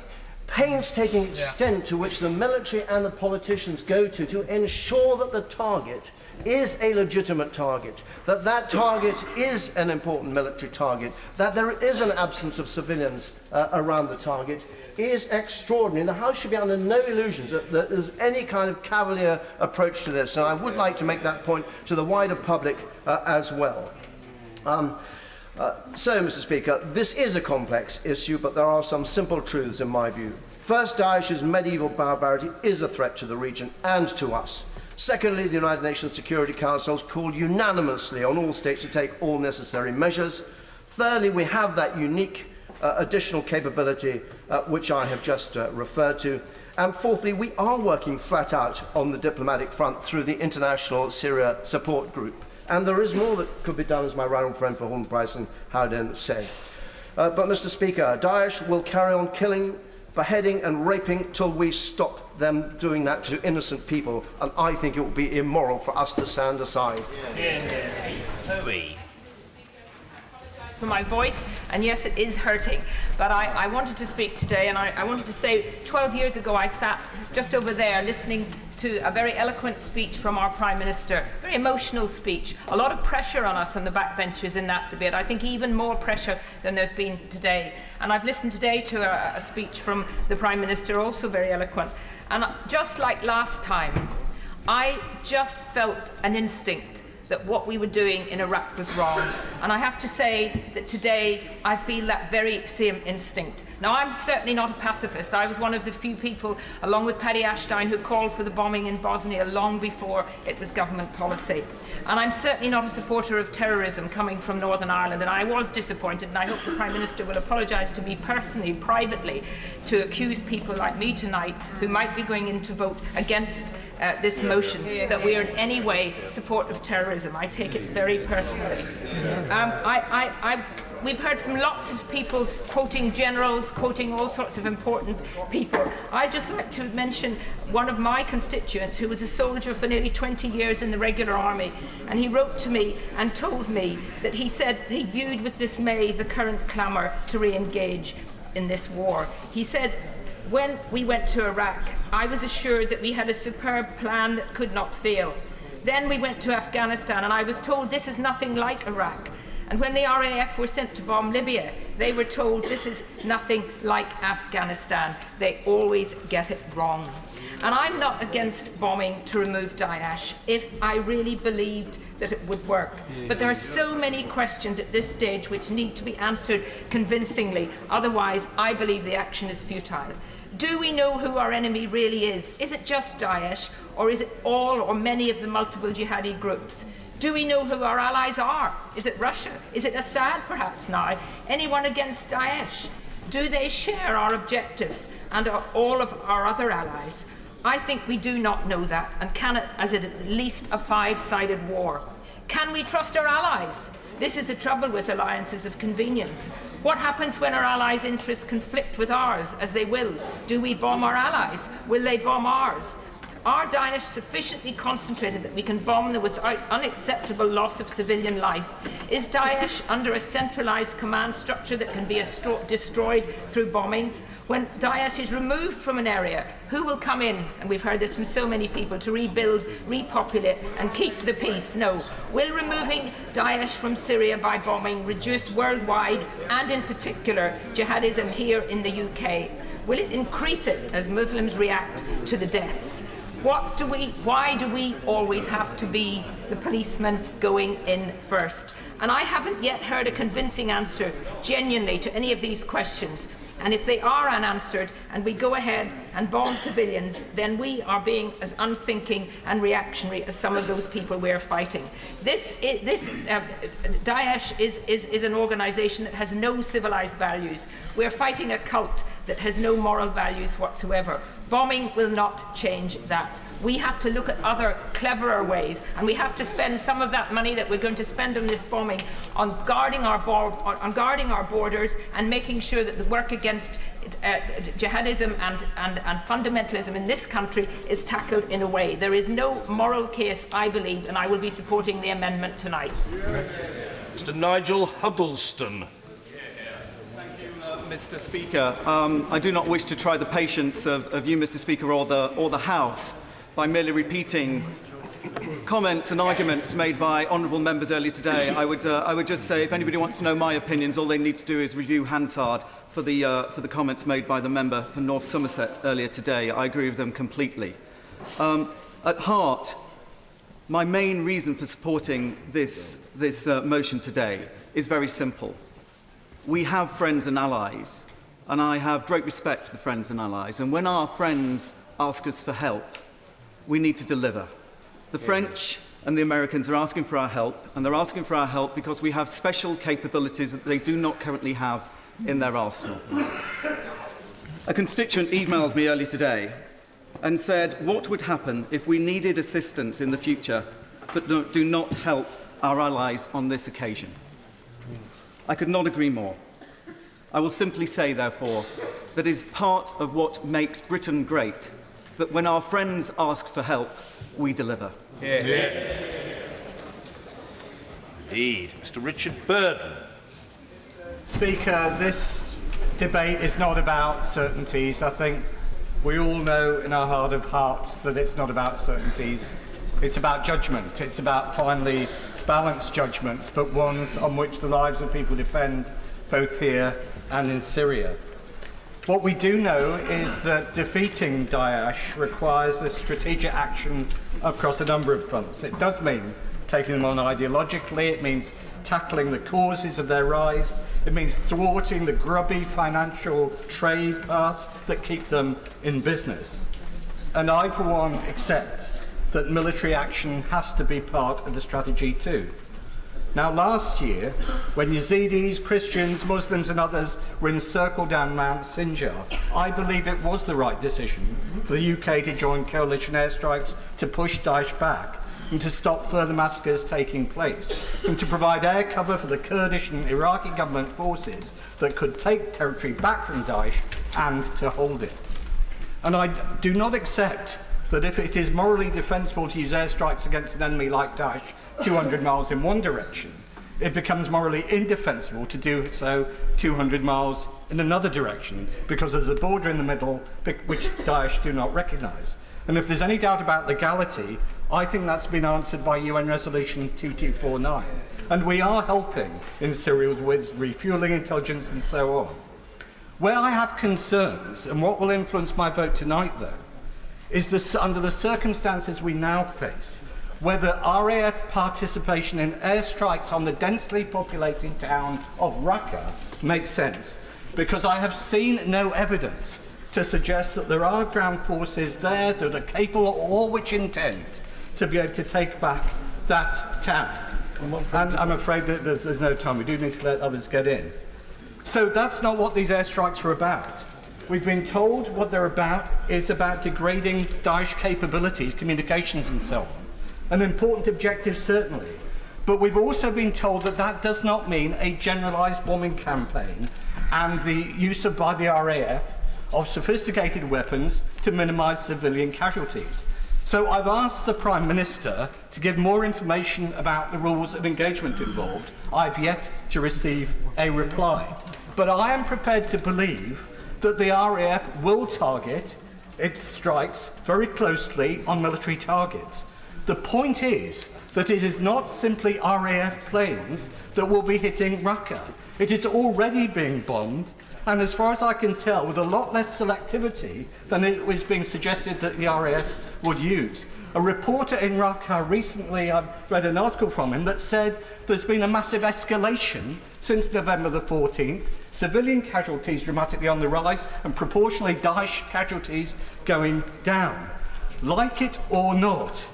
painstaking extent to which the military and the politicians go to ensure that the target is a legitimate target, that that target is an important military target, that there is an absence of civilians around the target, is extraordinary. The House should be under no illusions that there's any kind of cavalier approach to this, and I would like to make that point to the wider public as well. So, Mr. Speaker, this is a complex issue, but there are some simple truths in my view. First, Daesh's medieval barbarity is a threat to the region and to us. Secondly, the United Nations Security Council has called unanimously on all states to take all necessary measures. Thirdly, we have that unique additional capability which I have just referred to. And fourthly, we are working flat out on the diplomatic front through the International Syria Support Group. And there is more that could be done, as my right honourable friend for Horton Price and Howden said. But, Mr. Speaker, Daesh will carry on killing, beheading and raping till we stop them doing that to innocent people. And I think it would be immoral for us to stand aside. For my voice, and yes, it is hurting, but I wanted to speak today, and I wanted to say 12 years ago I sat just over there listening to a very eloquent speech from our Prime Minister, very emotional speech, a lot of pressure on us on the backbenches in that debate, I think even more pressure than there's been today. And I've listened today to a speech from the Prime Minister, also very eloquent. And just like last time, I just felt an instinct that what we were doing in Iraq was wrong. And I have to say that today I feel that very same instinct. Now, I'm certainly not a pacifist. I was one of the few people, along with Paddy Ashdown, who called for the bombing in Bosnia long before it was government policy. And I'm certainly not a supporter of terrorism coming from Northern Ireland. And I was disappointed, and I hope the Prime Minister will apologise to me personally, privately, to accuse people like me tonight who might be going in to vote against this motion, that we are in any way support of terrorism. I take it very personally. We've heard from lots of people quoting generals, quoting all sorts of important people. I'd just like to mention one of my constituents who was a soldier for nearly 20 years in the regular army, and he wrote to me and told me that he said he viewed with dismay the current clamour to re-engage in this war. He says, when we went to Iraq, I was assured that we had a superb plan that could not fail. Then we went to Afghanistan, and I was told this is nothing like Iraq. And when the RAF were sent to bomb Libya, they were told this is nothing like Afghanistan. They always get it wrong. And I'm not against bombing to remove Daesh if I really believed that it would work. But there are so many questions at this stage which need to be answered convincingly. Otherwise, I believe the action is futile. Do we know who our enemy really is? Is it just Daesh, or is it all or many of the multiple jihadi groups? Do we know who our allies are? Is it Russia? Is it Assad, perhaps now? Anyone against Daesh? Do they share our objectives and all of our other allies? I think we do not know that, and can it, as it is at least a five-sided war. Can we trust our allies? This is the trouble with alliances of convenience. What happens when our allies' interests conflict with ours, as they will? Do we bomb our allies? Will they bomb ours? Are Daesh sufficiently concentrated that we can bomb them without unacceptable loss of civilian life? Is Daesh under a centralised command structure that can be destroyed through bombing? When Daesh is removed from an area, who will come in, and we've heard this from so many people, to rebuild, repopulate and keep the peace? No. Will removing Daesh from Syria by bombing reduce worldwide, and in particular jihadism here in the UK? Will it increase it as Muslims react to the deaths? Why do we always have to be the policeman going in first? And I haven't yet heard a convincing answer genuinely to any of these questions. And if they are unanswered and we go ahead and bomb civilians, then we are being as unthinking and reactionary as some of those people we're fighting. Daesh is an organisation that has no civilised values. We're fighting a cult that has no moral values whatsoever. Bombing will not change that. We have to look at other cleverer ways, and we have to spend some of that money that we're going to spend on this bombing on guarding our borders and making sure that the work against jihadism and fundamentalism in this country is tackled in a way. There is no moral case, I believe, and I will be supporting the amendment tonight. Mr. Nigel Huddleston. Mr. Speaker, I do not wish to try the patience of you, Mr. Speaker, or the House by merely repeating comments and arguments made by honourable members earlier today. I would just say, if anybody wants to know my opinions, all they need to do is review Hansard for the comments made by the member for North Somerset earlier today. I agree with them completely. At heart, my main reason for supporting this motion today is very simple. We have friends and allies, and I have great respect for the friends and allies. And when our friends ask us for help, we need to deliver. The French and the Americans are asking for our help, and they're asking for our help because we have special capabilities that they do not currently have in their arsenal. A constituent emailed me earlier today and said, what would happen if we needed assistance in the future but do not help our allies on this occasion? I could not agree more. I will simply say, therefore, that it is part of what makes Britain great that when our friends ask for help, we deliver. Indeed. Mr. Richard Burden. Speaker, this debate is not about certainties. I think we all know in our heart of hearts that it's not about certainties. It's about judgment. It's about finally balanced judgments, but ones on which the lives of people depend, both here and in Syria. What we do know is that defeating Daesh requires a strategic action across a number of fronts. It does mean taking them on ideologically, it means tackling the causes of their rise, it means thwarting the grubby financial trade paths that keep them in business. And I, for one, accept that military action has to be part of the strategy too. Now, last year, when Yazidis, Christians, Muslims and others were encircled down Mount Sinjar, I believe it was the right decision for the UK to join coalition airstrikes to push Daesh back and to stop further massacres taking place, and to provide air cover for the Kurdish and Iraqi government forces that could take territory back from Daesh and to hold it. And I do not accept that if it is morally defensible to use airstrikes against an enemy like Daesh 200 miles in one direction, it becomes morally indefensible to do so 200 miles in another direction, because there's a border in the middle which Daesh do not recognise. And if there's any doubt about legality, I think that's been answered by UN Resolution 2249. And we are helping in Syria with refuelling, intelligence and so on. Where I have concerns, and what will influence my vote tonight though, is this, under the circumstances we now face, whether RAF participation in airstrikes on the densely populated town of Raqqa makes sense. Because I have seen no evidence to suggest that there are ground forces there that are capable or which intend to be able to take back that town. And I'm afraid that there's no time. We do need to let others get in. So that's not what these airstrikes are about. We've been told what they're about is about degrading Daesh capabilities, communications and so on. An important objective, certainly. But we've also been told that that does not mean a generalised bombing campaign and the use of, by the RAF, of sophisticated weapons to minimise civilian casualties. So I've asked the Prime Minister to give more information about the rules of engagement involved. I've yet to receive a reply. But I am prepared to believe that the RAF will target its strikes very closely on military targets. The point is that it is not simply RAF planes that will be hitting Raqqa. It is already being bombed, and as far as I can tell, with a lot less selectivity than it was being suggested that the RAF would use. A reporter in Raqqa recently, I read an article from him that said there's been a massive escalation since November the 14th, civilian casualties dramatically on the rise and proportionally Daesh casualties going down. Like it or not,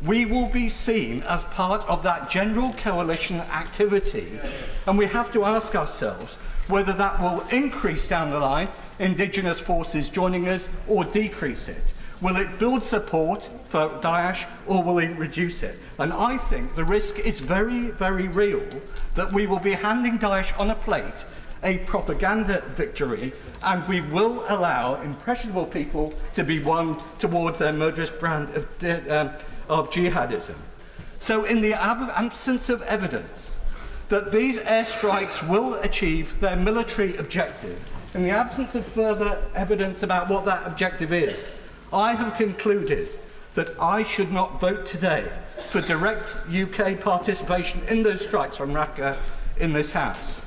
we will be seen as part of that general coalition activity, and we have to ask ourselves whether that will increase down the line, indigenous forces joining us, or decrease it. Will it build support for Daesh, or will it reduce it? And I think the risk is very, very real that we will be handing Daesh on a plate a propaganda victory, and we will allow impressionable people to be won towards their murderous brand of jihadism. So in the absence of evidence that these airstrikes will achieve their military objective, in the absence of further evidence about what that objective is, I have concluded that I should not vote today for direct UK participation in those strikes from Raqqa in this House.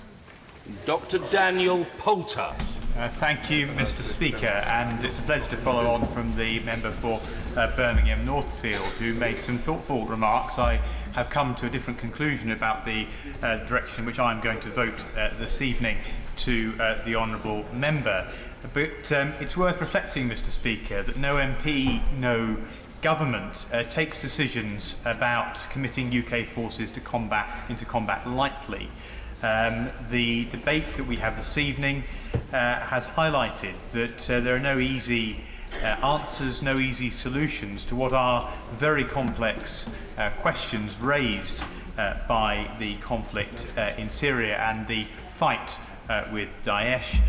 Dr. Daniel Poulter. Thank you, Mr. Speaker, and it's a pleasure to follow on from the member for Birmingham Northfield, who made some thoughtful remarks. I have come to a different conclusion about the direction in which I'm going to vote this evening to the honourable member. But it's worth reflecting, Mr. Speaker, that no MP, no government takes decisions about committing UK forces into combat lightly. The debate that we have this evening has highlighted that there are no easy answers, no easy solutions to what are very complex questions raised by the conflict in Syria and the fight with Daesh.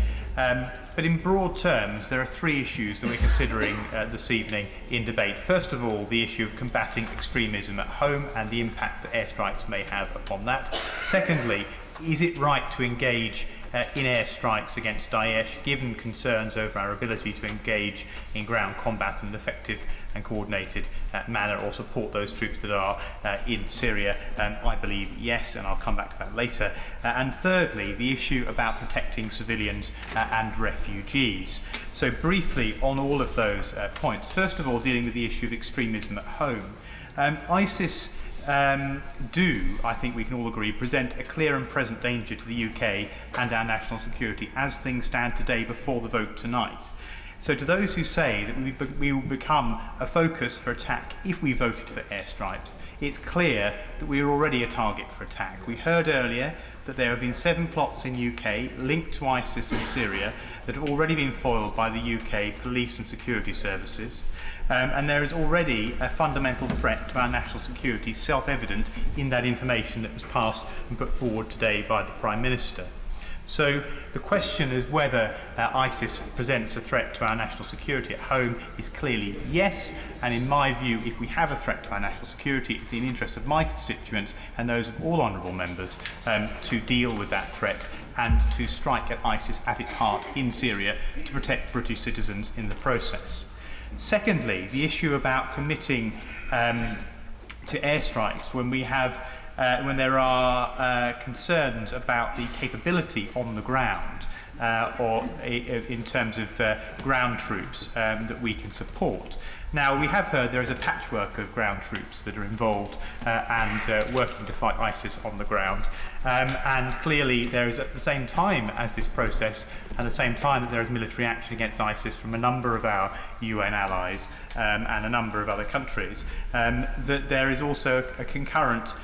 But in broad terms, there are three issues that we're considering this evening in debate. First of all, the issue of combating extremism at home and the impact that airstrikes may have upon that. Secondly, is it right to engage in airstrikes against Daesh, given concerns over our ability to engage in ground combat in an effective and coordinated manner, or support those troops that are in Syria? I believe yes, and I'll come back to that later. And thirdly, the issue about protecting civilians and refugees. So briefly on all of those points. First of all, dealing with the issue of extremism at home. ISIS I think we can all agree, present a clear and present danger to the UK and our national security as things stand today before the vote tonight. So to those who say that we will become a focus for attack if we voted for airstrikes, it's clear that we are already a target for attack. We heard earlier that there have been 7 plots in UK linked to ISIS in Syria that have already been foiled by the UK police and security services. And there is already a fundamental threat to our national security, self-evident in that information that was passed and put forward today by the Prime Minister. So the question of whether ISIS presents a threat to our national security at home is clearly yes, and in my view, if we have a threat to our national security, it's in the interest of my constituents and those of all honourable members to deal with that threat and to strike at ISIS at its heart in Syria to protect British citizens in the process. Secondly, the issue about committing to airstrikes when we have when there are concerns about the capability on the ground or in terms of ground troops that we can support. Now, we have heard there is a patchwork of ground troops that are involved and working to fight ISIS on the ground. And clearly there is, at the same time as this process, and the same time that there is military action against ISIS from a number of our UN allies and a number of other countries, that there is also a concurrent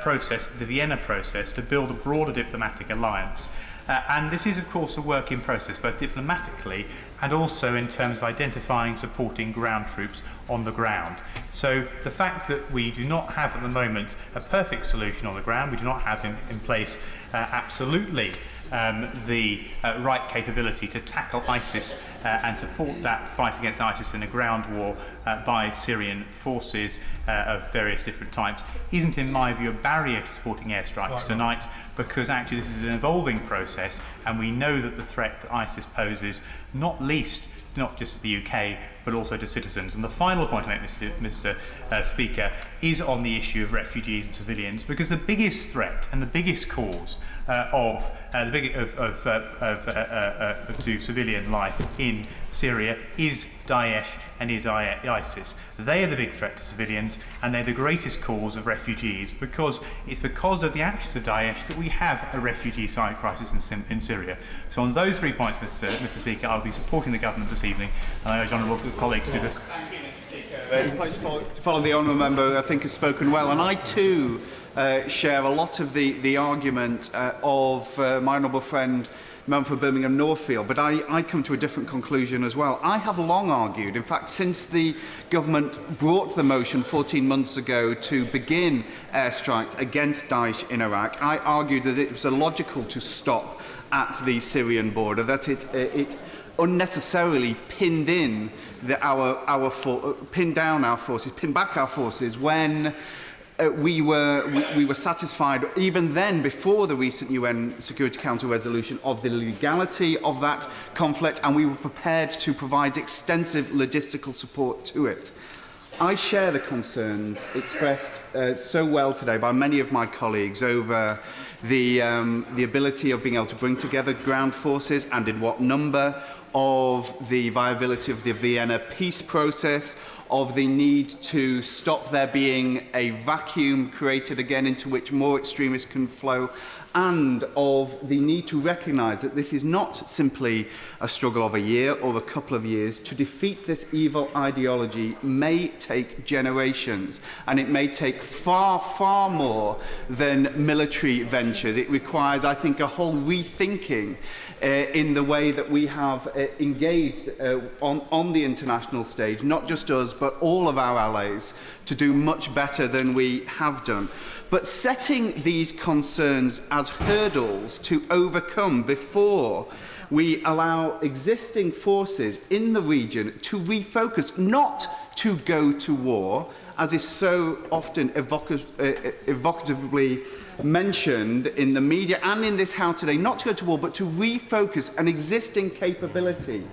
process, the Vienna process, to build a broader diplomatic alliance. And this is, of course, a work in process, both diplomatically and also in terms of identifying, supporting ground troops on the ground. So the fact that we do not have at the moment a perfect solution on the ground, we do not have in place absolutely the right capability to tackle ISIS and support that fight against ISIS in a ground war by Syrian forces of various different types, isn't, in my view, a barrier to supporting airstrikes tonight, because actually this is an evolving process, and we know that the threat that ISIS poses, not least, not just to the UK, but also to citizens. And the final point I make, Mr. Speaker, is on the issue of refugees and civilians, because the biggest threat and the biggest cause to civilian life in Syria is Daesh and is ISIS. They are the big threat to civilians, and they're the greatest cause of refugees, because it's because of the actions of Daesh that we have a refugee crisis in Syria. So on those 3 points, Mr. Speaker, I'll be supporting the government this evening, and I urge honourable colleagues to do this. To follow the honourable member, I think has spoken well, and I too share a lot of the argument of my honourable friend, member for Birmingham Northfield, but I come to a different conclusion as well. I have long argued, in fact, since the government brought the motion 14 months ago to begin airstrikes against Daesh in Iraq, I argued that it was illogical to stop at the Syrian border, that it unnecessarily pinned in pinned down our forces, pinned back our forces when we were satisfied, even then, before the recent UN Security Council resolution, of the legality of that conflict, and we were prepared to provide extensive logistical support to it. I share the concerns expressed so well today by many of my colleagues over the ability of being able to bring together ground forces and in what number, of the viability of the Vienna peace process, of the need to stop there being a vacuum created again into which more extremists can flow, and of the need to recognise that this is not simply a struggle of a year or a couple of years. To defeat this evil ideology may take generations, and it may take far, far more than military ventures. It requires, I think, a whole rethinking in the way that we have engaged on the international stage, not just us, but all of our allies, to do much better than we have done. But setting these concerns as hurdles to overcome before we allow existing forces in the region to refocus, not to go to war, as is so often evocatively mentioned in the media and in this House today, not to go to war, but to refocus an existing capability,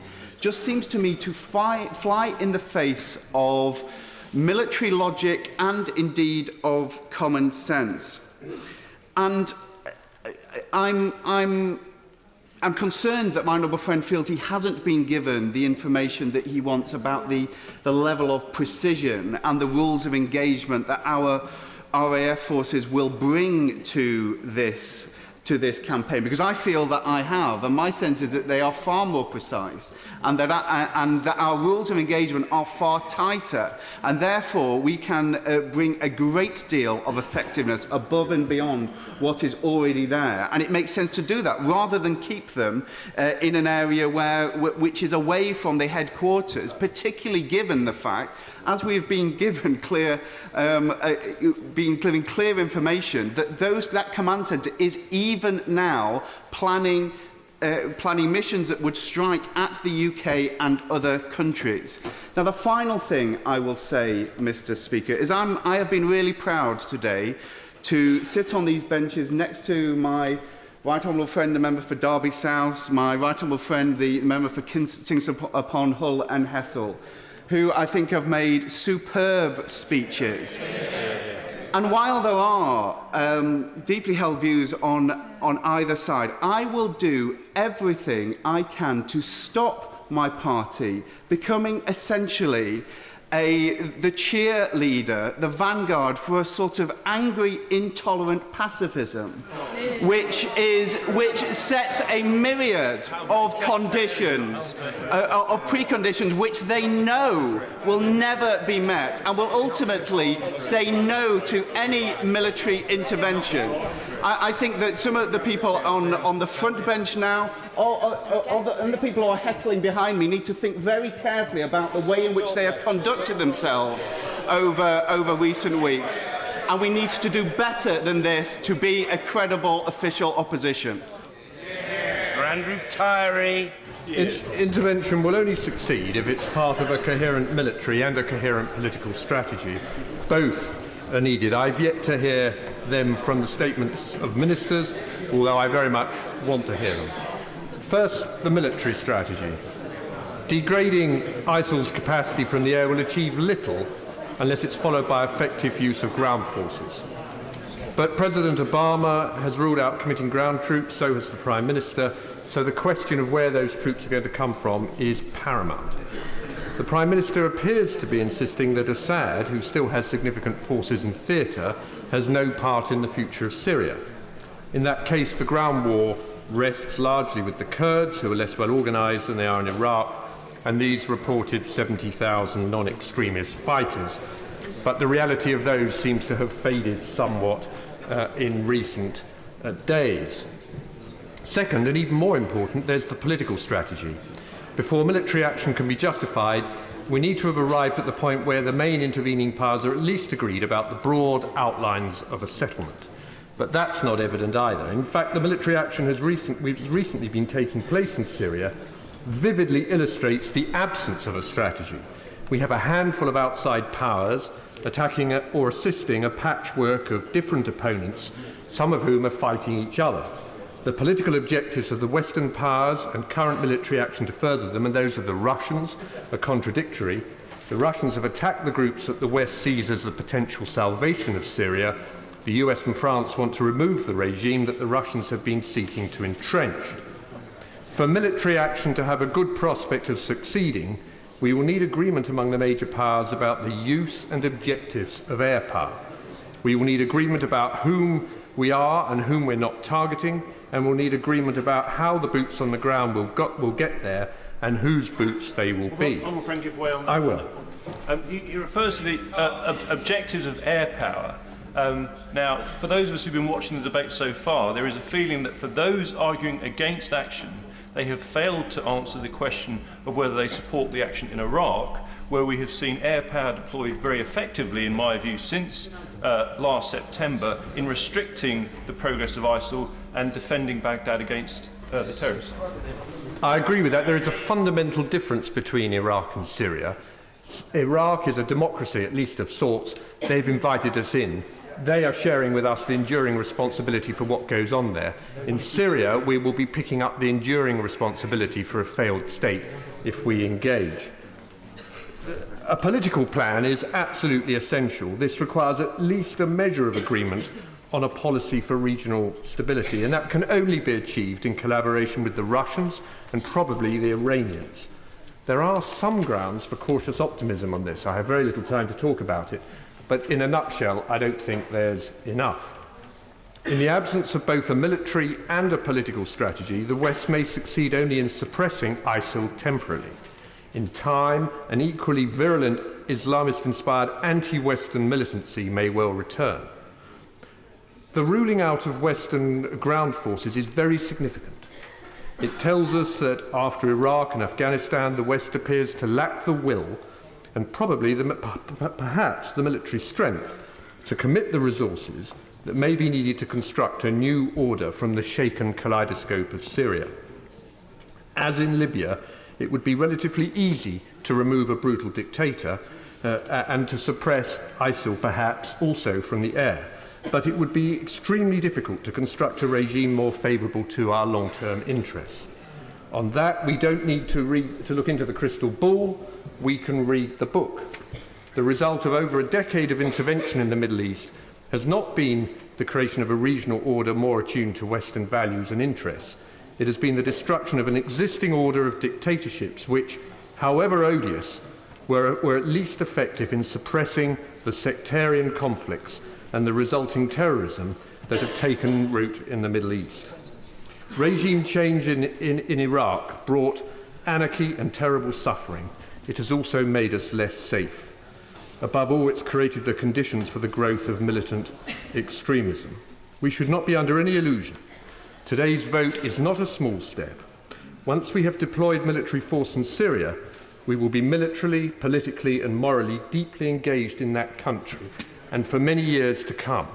just seems to me to fly in the face of military logic and indeed of common sense. And I'm concerned that my honourable friend feels he hasn't been given the information that he wants about the level of precision and the rules of engagement that our RAF forces will bring to this campaign, because I feel that I have, and my sense is that they are far more precise, and that our rules of engagement are far tighter, and therefore we can bring a great deal of effectiveness above and beyond what is already there. And it makes sense to do that rather than keep them in an area which is away from the headquarters, particularly given the fact, as we've been given clear information, that that command centre is even now planning missions that would strike at the UK and other countries. Now, the final thing I will say, Mr. Speaker, is I have been really proud today to sit on these benches next to my right honourable friend, the member for Derby South, my right honourable friend, the member for Kingston upon Hull and Hessel, who I think have made superb speeches. And while there are deeply held views on either side, I will do everything I can to stop my party becoming essentially the cheerleader, the vanguard for a sort of angry, intolerant pacifism, which sets a myriad of conditions, of preconditions, which they know will never be met, and will ultimately say no to any military intervention. I think that some of the people on the front bench now, and the people who are heckling behind me, need to think very carefully about the way in which they have conducted themselves over recent weeks. And we need to do better than this to be a credible official opposition. Mr. Andrew Tyree. Intervention will only succeed if it's part of a coherent military and a coherent political strategy. Both are needed. I've yet to hear them from the statements of ministers, although I very much want to hear them. First, the military strategy. Degrading ISIL's capacity from the air will achieve little unless it's followed by effective use of ground forces. But President Obama has ruled out committing ground troops, so has the Prime Minister, so the question of where those troops are going to come from is paramount. The Prime Minister appears to be insisting that Assad, who still has significant forces in theatre, has no part in the future of Syria. In that case, the ground war rests largely with the Kurds, who are less well organised than they are in Iraq, and these reported 70,000 non-extremist fighters. But the reality of those seems to have faded somewhat in recent days. Second, and even more important, there's the political strategy. Before military action can be justified, we need to have arrived at the point where the main intervening powers are at least agreed about the broad outlines of a settlement. But that's not evident either. In fact, the military action which has recently been taking place in Syria vividly illustrates the absence of a strategy. We have a handful of outside powers attacking or assisting a patchwork of different opponents, some of whom are fighting each other. The political objectives of the Western powers and current military action to further them and those of the Russians are contradictory. The Russians have attacked the groups that the West sees as the potential salvation of Syria. The US and France want to remove the regime that the Russians have been seeking to entrench. For military action to have a good prospect of succeeding, we will need agreement among the major powers about the use and objectives of air power. We will need agreement about whom we are and whom we're not targeting, and we'll need agreement about how the boots on the ground will get there and whose boots they will be. Honourable friend, give way on that. I will. He refers to the objectives of air power. Now, for those of us who've been watching the debate so far, there is a feeling that for those arguing against action, they have failed to answer the question of whether they support the action in Iraq, where we have seen air power deployed very effectively, in my view, since last September in restricting the progress of ISIL and defending Baghdad against the terrorists. I agree with that. There is a fundamental difference between Iraq and Syria. Iraq is a democracy, at least of sorts. They've invited us in. They are sharing with us the enduring responsibility for what goes on there. In Syria, we will be picking up the enduring responsibility for a failed state if we engage. A political plan is absolutely essential. This requires at least a measure of agreement on a policy for regional stability, and that can only be achieved in collaboration with the Russians and probably the Iranians. There are some grounds for cautious optimism on this. I have very little time to talk about it, but in a nutshell, I don't think there's enough. In the absence of both a military and a political strategy, the West may succeed only in suppressing ISIL temporarily. In time, an equally virulent Islamist-inspired anti-Western militancy may well return. The ruling out of Western ground forces is very significant. It tells us that after Iraq and Afghanistan, the West appears to lack the will and probably perhaps the military strength to commit the resources that may be needed to construct a new order from the shaken kaleidoscope of Syria. As in Libya, it would be relatively easy to remove a brutal dictator and to suppress ISIL perhaps also from the air. But it would be extremely difficult to construct a regime more favourable to our long-term interests. On that, we don't need to look into the crystal ball, we can read the book. The result of over a decade of intervention in the Middle East has not been the creation of a regional order more attuned to Western values and interests. It has been the destruction of an existing order of dictatorships which, however odious, were at least effective in suppressing the sectarian conflicts and the resulting terrorism that have taken root in the Middle East. Regime change in Iraq brought anarchy and terrible suffering. It has also made us less safe. Above all, it's created the conditions for the growth of militant extremism. We should not be under any illusion. Today's vote is not a small step. Once we have deployed military force in Syria, we will be militarily, politically and morally deeply engaged in that country, and for many years to come.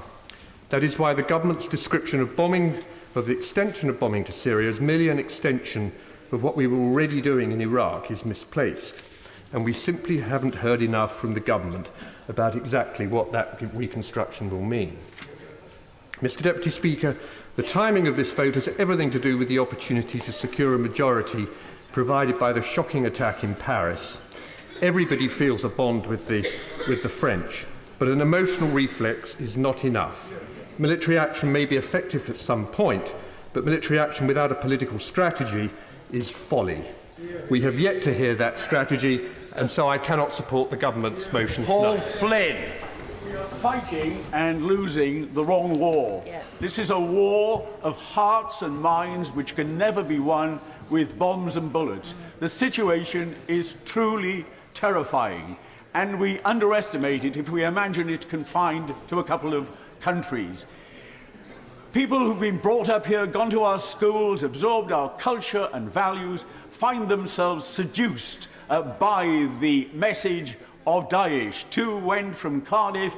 That is why the government's description of the extension of bombing to Syria is merely an extension of what we were already doing in Iraq is misplaced. And we simply haven't heard enough from the government about exactly what that reconstruction will mean. Mr. Deputy Speaker, the timing of this vote has everything to do with the opportunity to secure a majority provided by the shocking attack in Paris. Everybody feels a bond with the French, but an emotional reflex is not enough. Military action may be effective at some point, but military action without a political strategy is folly. We have yet to hear that strategy, and so I cannot support the government's motion Paul tonight. Flynn. Fighting and losing the wrong war. Yeah. This is a war of hearts and minds which can never be won with bombs and bullets. The situation is truly terrifying, and we underestimate it if we imagine it confined to a couple of countries. People who've been brought up here, gone to our schools, absorbed our culture and values, find themselves seduced by the message of Daesh. Two went from Cardiff,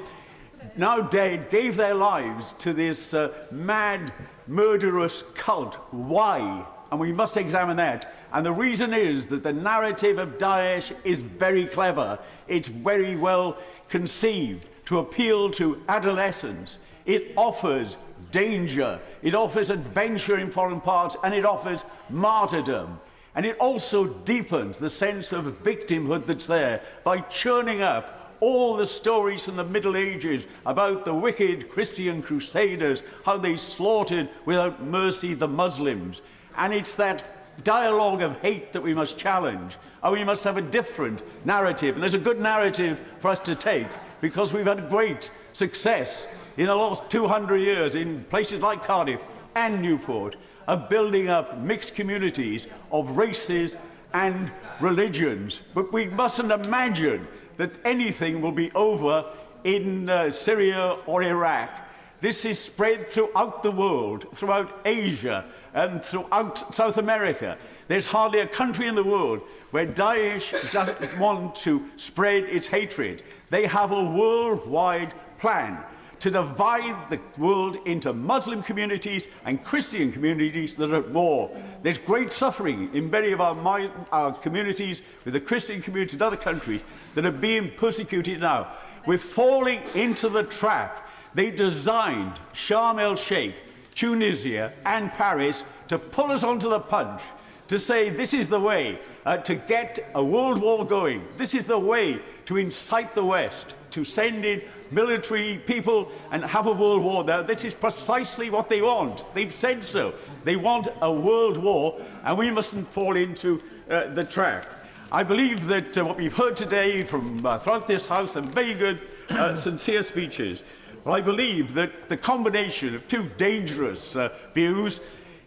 now dead, gave their lives to this mad, murderous cult. Why? And we must examine that. And the reason is that the narrative of Daesh is very clever. It's very well conceived to appeal to adolescents. It offers danger, it offers adventure in foreign parts, and it offers martyrdom. And it also deepens the sense of victimhood that's there by churning up all the stories from the Middle Ages about the wicked Christian crusaders, how they slaughtered without mercy the Muslims. And it's that dialogue of hate that we must challenge, and we must have a different narrative. And there's a good narrative for us to take, because we've had great success in the last 200 years in places like Cardiff and Newport of building up mixed communities of races and religions. But we mustn't imagine that anything will be over in Syria or Iraq. This is spread throughout the world, throughout Asia and throughout South America. There's hardly a country in the world where Daesh doesn't want to spread its hatred. They have a worldwide plan to divide the world into Muslim communities and Christian communities that are at war. There's great suffering in many of our communities, with the Christian communities in other countries that are being persecuted now. We're falling into the trap. They designed Sharm el-Sheikh, Tunisia and Paris to pull us onto the punch, to say this is the way to get a world war going. This is the way to incite the West to send in military people and have a world war there. This is precisely what they want. They've said so. They want a world war, and we mustn't fall into the trap. I believe that what we've heard today from throughout this House are very good, sincere speeches. Well, I believe that the combination of two dangerous views,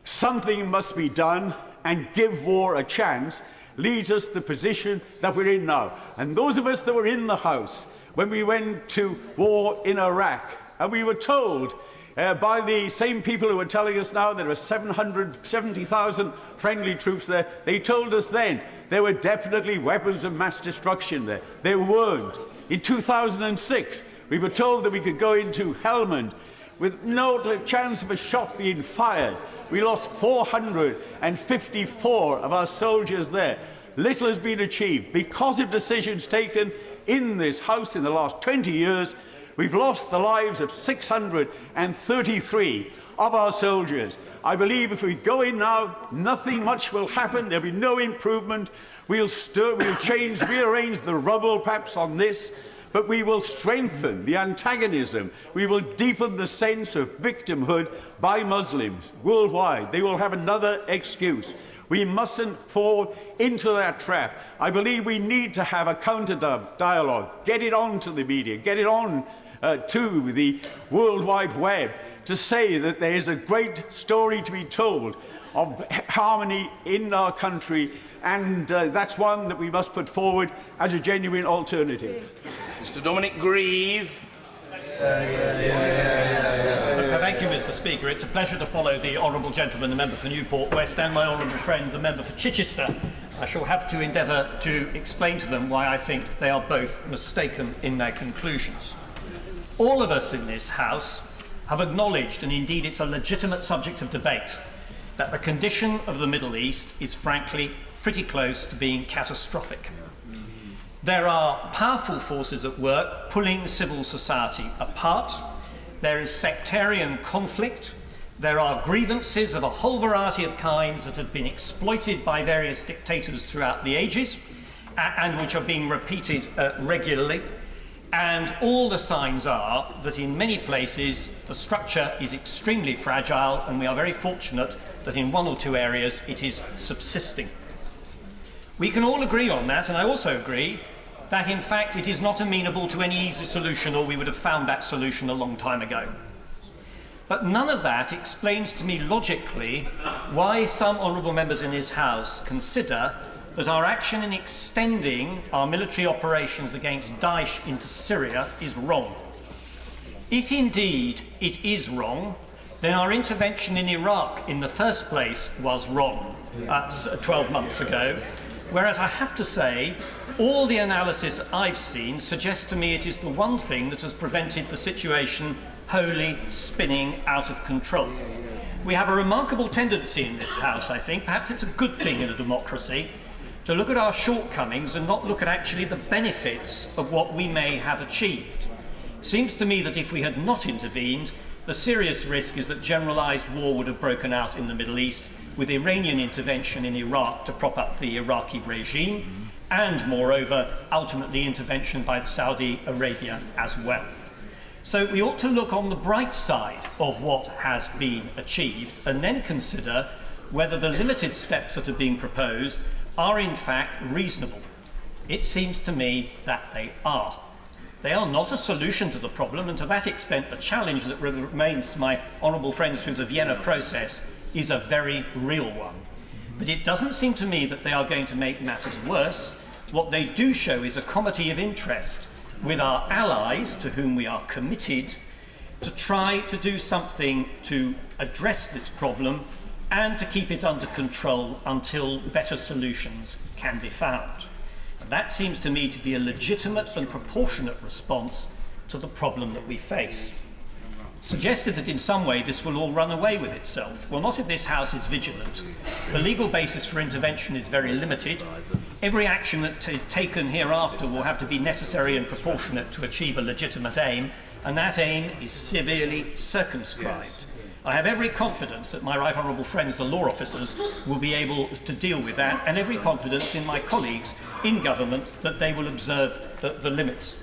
something must be done and give war a chance, leads us to the position that we're in now. And those of us that were in the House when we went to war in Iraq, and we were told by the same people who are telling us now there are 770,000 friendly troops there, they told us then there were definitely weapons of mass destruction there. There weren't. In 2006, we were told that we could go into Helmand with no chance of a shot being fired. We lost 454 of our soldiers there. Little has been achieved. Because of decisions taken in this House in the last 20 years, we've lost the lives of 633 of our soldiers. I believe if we go in now, nothing much will happen. There'll be no improvement. We'll change, rearrange the rubble perhaps on this, but we will strengthen the antagonism. We will deepen the sense of victimhood by Muslims worldwide. They will have another excuse. We mustn't fall into that trap. I believe we need to have a counter-dialogue, get it on to the media, get it on to the World Wide Web, to say that there is a great story to be told of harmony in our country, and that's one that we must put forward as a genuine alternative. Mr. Dominic Grieve. Thank you, Mr. Speaker. It's a pleasure to follow the honourable gentleman, the member for Newport West, and my honourable friend, the member for Chichester. I shall have to endeavour to explain to them why I think they are both mistaken in their conclusions. All of us in this House have acknowledged, and indeed it's a legitimate subject of debate, that the condition of the Middle East is frankly pretty close to being catastrophic. There are powerful forces at work pulling civil society apart. There is sectarian conflict. There are grievances of a whole variety of kinds that have been exploited by various dictators throughout the ages and which are being repeated regularly. And all the signs are that in many places the structure is extremely fragile, and we are very fortunate that in one or two areas it is subsisting. We can all agree on that, and I also agree that in fact it is not amenable to any easy solution, or we would have found that solution a long time ago. But none of that explains to me logically why some honourable members in this House consider that our action in extending our military operations against Daesh into Syria is wrong. If indeed it is wrong, then our intervention in Iraq in the first place was wrong 12 months ago. Whereas I have to say, all the analysis I've seen suggests to me it is the one thing that has prevented the situation wholly spinning out of control. We have a remarkable tendency in this House, I think, perhaps it's a good thing in a democracy, to look at our shortcomings and not look at actually the benefits of what we may have achieved. It seems to me that if we had not intervened, the serious risk is that generalised war would have broken out in the Middle East, with Iranian intervention in Iraq to prop up the Iraqi regime, and moreover, ultimately intervention by Saudi Arabia as well. So we ought to look on the bright side of what has been achieved and then consider whether the limited steps that are being proposed are in fact reasonable. It seems to me that they are. They are not a solution to the problem, and to that extent the challenge that remains to my honourable friends through the Vienna process is a very real one. But it doesn't seem to me that they are going to make matters worse. What they do show is a comity of interest with our allies, to whom we are committed, to try to do something to address this problem and to keep it under control until better solutions can be found. And that seems to me to be a legitimate and proportionate response to the problem that we face. suggested that in some way this will all run away with itself. Well, not if this House is vigilant. The legal basis for intervention is very limited. Every action that is taken hereafter will have to be necessary and proportionate to achieve a legitimate aim, and that aim is severely circumscribed. I have every confidence that my right honourable friends, the law officers, will be able to deal with that, and every confidence in my colleagues in government that they will observe the limits.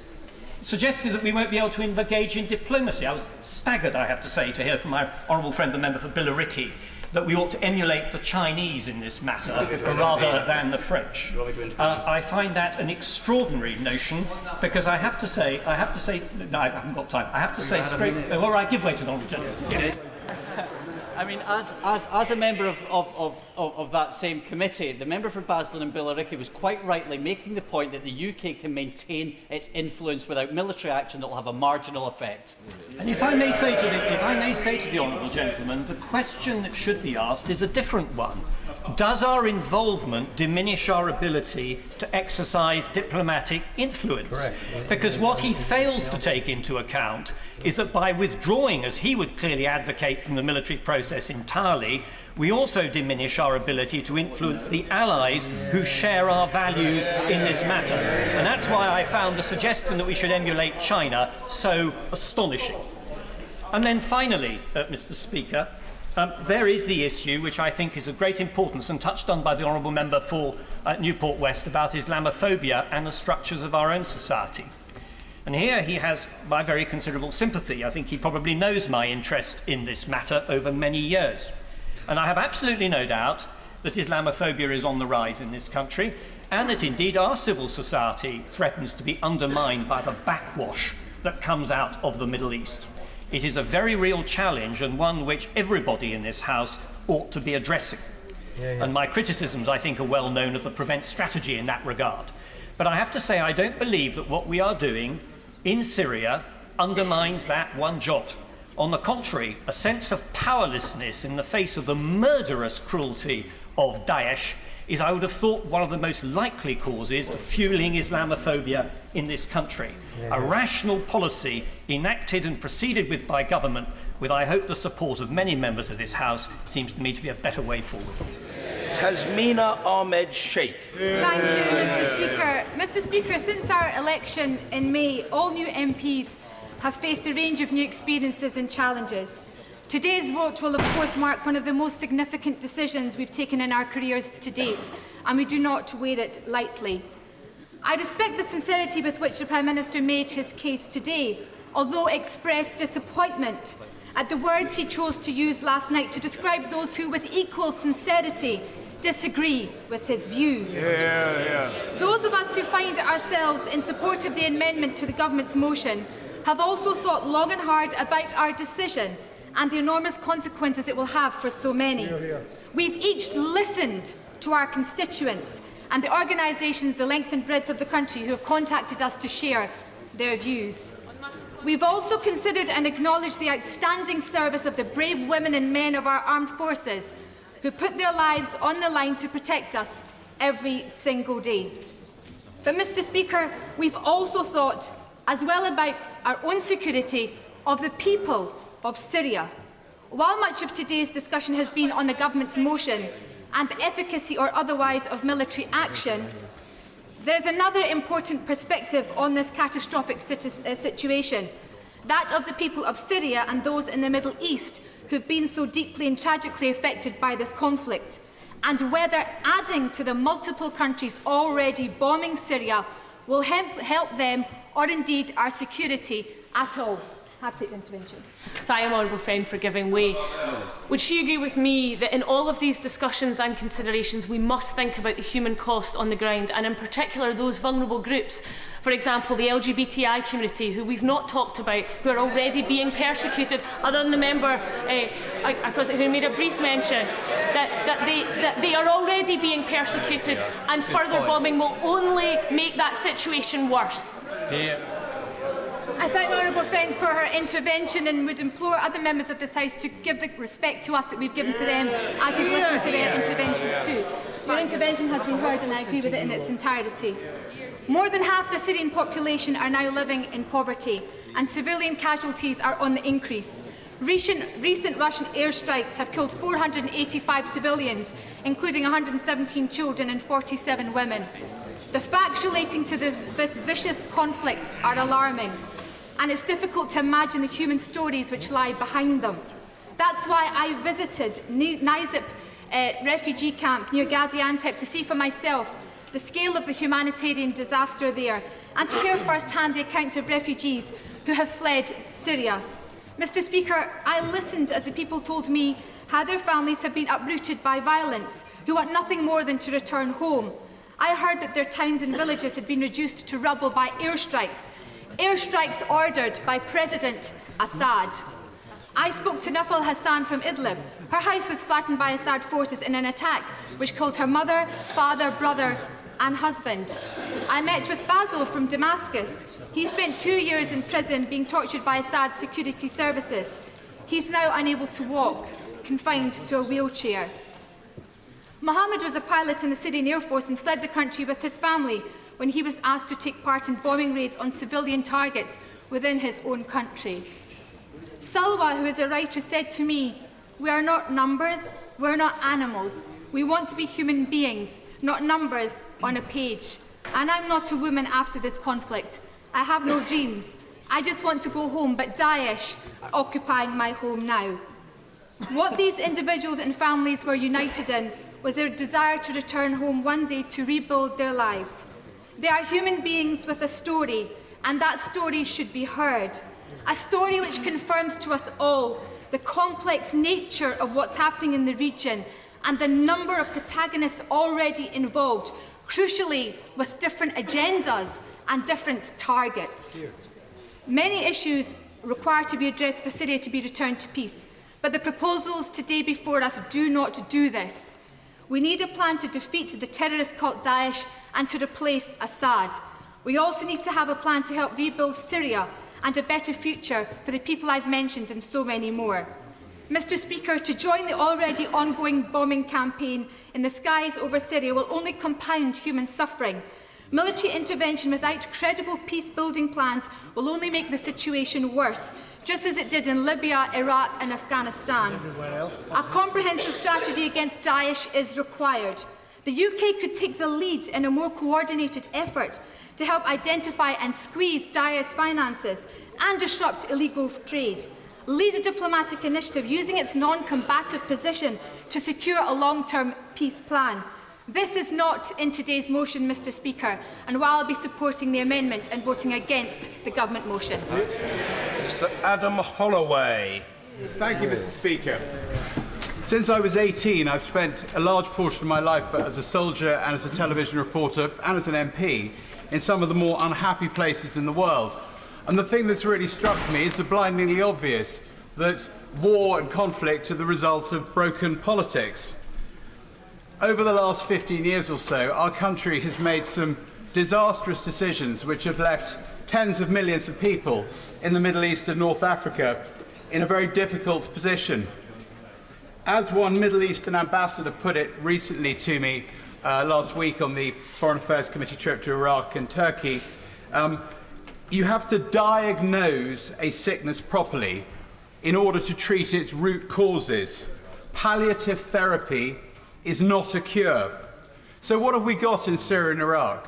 Suggested that we won't be able to engage in diplomacy. I was staggered, I have to say, to hear from my honourable friend, the member for Billericay, that we ought to emulate the Chinese in this matter rather than the French. I find that an extraordinary notion, because I have to say, no, I haven't got time. I have to say straight. All right, give way to the honourable gentleman. I mean, as a member of that same committee, the member for Basildon and Billericay was quite rightly making the point that the UK can maintain its influence without military action that will have a marginal effect. And if I may say to the honourable gentleman, the question that should be asked is a different one. Does our involvement diminish our ability to exercise diplomatic influence? Correct. Because what he fails to take into account is that by withdrawing, as he would clearly advocate, from the military process entirely, we also diminish our ability to influence the allies who share our values in this matter. And that's why I found the suggestion that we should emulate China so astonishing. And then finally, Mr. Speaker, there is the issue, which I think is of great importance and touched on by the honourable member for Newport West, about Islamophobia and the structures of our own society. And here he has my very considerable sympathy. I think he probably knows my interest in this matter over many years. And I have absolutely no doubt that Islamophobia is on the rise in this country, and that indeed our civil society threatens to be undermined by the backwash that comes out of the Middle East. It is a very real challenge, and one which everybody in this House ought to be addressing. And my criticisms, I think, are well known of the Prevent strategy in that regard. But I have to say, I don't believe that what we are doing in Syria undermines that one jot. On the contrary, a sense of powerlessness in the face of the murderous cruelty of Daesh is, I would have thought, one of the most likely causes of fueling Islamophobia in this country. A rational policy enacted and proceeded with by government, with, I hope, the support of many members of this House, seems to me to be a better way forward. Tasmina Ahmed Sheikh. Thank you, Mr. Speaker. Mr. Speaker, since our election in May, all new MPs have faced a range of new experiences and challenges. Today's vote will, of course, mark one of the most significant decisions we've taken in our careers to date, and we do not wear it lightly. I respect the sincerity with which the Prime Minister made his case today, although expressed disappointment at the words he chose to use last night to describe those who, with equal sincerity, disagree with his view. Those of us who find ourselves in support of the amendment to the Government's motion have also thought long and hard about our decision and the enormous consequences it will have for so many. We've each listened to our constituents and the organisations the length and breadth of the country who have contacted us to share their views. We've also considered and acknowledged the outstanding service of the brave women and men of our armed forces who put their lives on the line to protect us every single day. But, Mr. Speaker, we've also thought as well about our own security of the people of Syria. While much of today's discussion has been on the Government's motion and the efficacy or otherwise of military action, there is another important perspective on this catastrophic situation, that of the people of Syria and those in the Middle East who have been so deeply and tragically affected by this conflict, and whether adding to the multiple countries already bombing Syria will help them or indeed our security at all. Happy intervention. Thank you, Honourable Friend, for giving way. Would she agree with me that in all of these discussions and considerations we must think about the human cost on the ground, and in particular those vulnerable groups, for example the LGBTI community, who we've not talked about, who are already being persecuted, other than the member who made a brief mention that they are already being persecuted, and further bombing will only make that situation worse. I thank the Honourable Friend for her intervention and would implore other members of this House to give the respect to us that we've given to them as we've listened to their interventions too. Your intervention has been heard and I agree with it in its entirety. More than half the Syrian population are now living in poverty and civilian casualties are on the increase. Recent Russian airstrikes have killed 485 civilians, including 117 children and 47 women. The facts relating to this vicious conflict are alarming, and it's difficult to imagine the human stories which lie behind them. That's why I visited Nizip refugee camp near Gaziantep to see for myself the scale of the humanitarian disaster there, and to hear firsthand the accounts of refugees who have fled Syria. Mr. Speaker, I listened as the people told me how their families have been uprooted by violence, who want nothing more than to return home. I heard that their towns and villages had been reduced to rubble by airstrikes ordered by President Assad. I spoke to Nafal Hassan from Idlib. Her house was flattened by Assad forces in an attack which killed her mother, father, brother and husband. I met with Basil from Damascus. He spent 2 years in prison being tortured by Assad's security services. He's now unable to walk, confined to a wheelchair. Mohammed was a pilot in the Syrian Air Force and fled the country with his family when he was asked to take part in bombing raids on civilian targets within his own country. Salwa, who is a writer, said to me, "We are not numbers, we're not animals. We want to be human beings, not numbers on a page. And I'm not a woman after this conflict. I have no dreams. I just want to go home, but Daesh are occupying my home now." What these individuals and families were united in was their desire to return home one day to rebuild their lives. They are human beings with a story, and that story should be heard. A story which confirms to us all the complex nature of what's happening in the region and the number of protagonists already involved, crucially with different agendas and different targets. Many issues require to be addressed for Syria to be returned to peace, but the proposals today before us do not do this. We need a plan to defeat the terrorist cult Daesh and to replace Assad. We also need to have a plan to help rebuild Syria and a better future for the people I've mentioned and so many more. Mr. Speaker, to join the already ongoing bombing campaign in the skies over Syria will only compound human suffering. Military intervention without credible peace-building plans will only make the situation worse, just as it did in Libya, Iraq and Afghanistan. A comprehensive strategy against Daesh is required. The UK could take the lead in a more coordinated effort to help identify and squeeze Daesh's finances and disrupt illegal trade. Lead a diplomatic initiative using its non-combative position to secure a long-term peace plan. This is not in today's motion, Mr. Speaker, and while I'll be supporting the amendment and voting against the government motion. Mr. Adam Holloway. Thank you, Mr. Speaker. Since I was 18, I've spent a large portion of my life, but as a soldier and as a television reporter and as an MP, in some of the more unhappy places in the world. And the thing that's really struck me is the blindingly obvious, that war and conflict are the result of broken politics. Over the last 15 years or so, our country has made some disastrous decisions which have left tens of millions of people in the Middle East and North Africa in a very difficult position. As one Middle Eastern ambassador put it recently to me last week on the Foreign Affairs Committee trip to Iraq and Turkey, you have to diagnose a sickness properly in order to treat its root causes. Palliative therapy is not a cure. So what have we got in Syria and Iraq?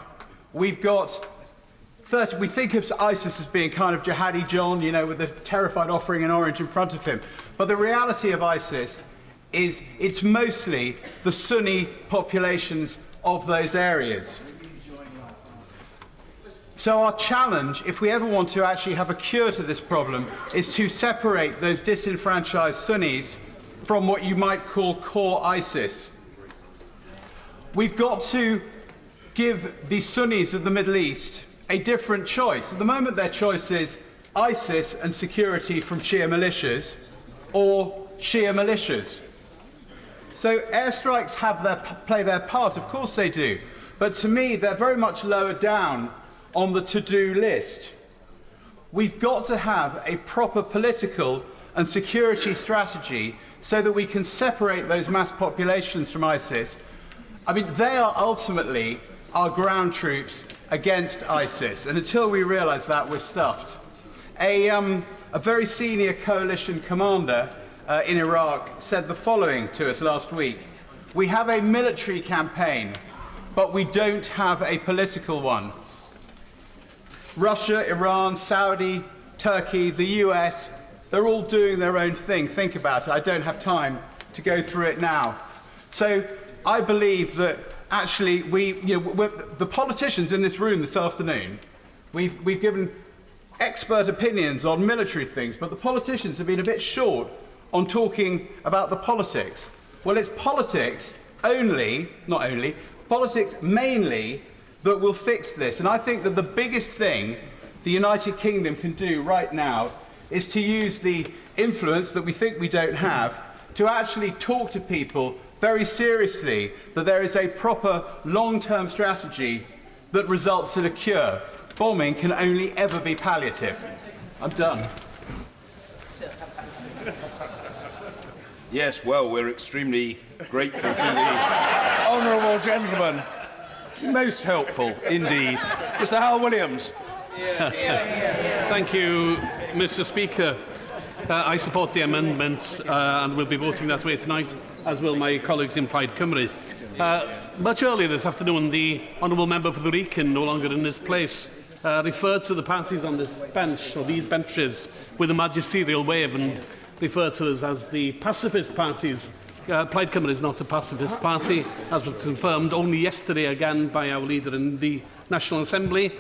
We've got we think of ISIS as being kind of Jihadi John, you know, with a terrified offering in orange in front of him. But the reality of ISIS is it's mostly the Sunni populations of those areas. So our challenge, if we ever want to actually have a cure to this problem, is to separate those disenfranchised Sunnis from what you might call core ISIS. We've got to give the Sunnis of the Middle East a different choice. At the moment, their choice is ISIS and security from Shia militias or Shia militias. So airstrikes play their part, of course they do. But to me, they're very much lower down on the to-do list. We've got to have a proper political and security strategy so that we can separate those mass populations from ISIS. I mean, they are ultimately our ground troops against ISIS, and until we realise that, we're stuffed. A a very senior coalition commander in Iraq said the following to us last week: "We have a military campaign, but we don't have a political one." Russia, Iran, Saudi, Turkey, the US, they're all doing their own thing. Think about it. I don't have time to go through it now. So I believe that actually the politicians in this room this afternoon, we've given expert opinions on military things, but the politicians have been a bit short on talking about the politics. Well, it's politics politics mainly that will fix this. And I think that the biggest thing the United Kingdom can do right now is to use the influence that we think we don't have to actually talk to people very seriously that there is a proper long-term strategy that results in a cure. Bombing can only ever be palliative. I'm done. Yes, well, we're extremely grateful to the honourable gentleman. Most helpful indeed. Mr. Howell Williams. Thank you, Mr. Speaker. I support the amendments and will be voting that way tonight, as will my colleagues in Plaid Cymru. Much earlier this afternoon, the Honourable Member for the Wrekin, no longer in this place, referred to the parties on this bench, or these benches, with a magisterial wave and referred to us as the pacifist parties. Plaid Cymru is not a pacifist party, as was confirmed only yesterday again by our leader in the National Assembly.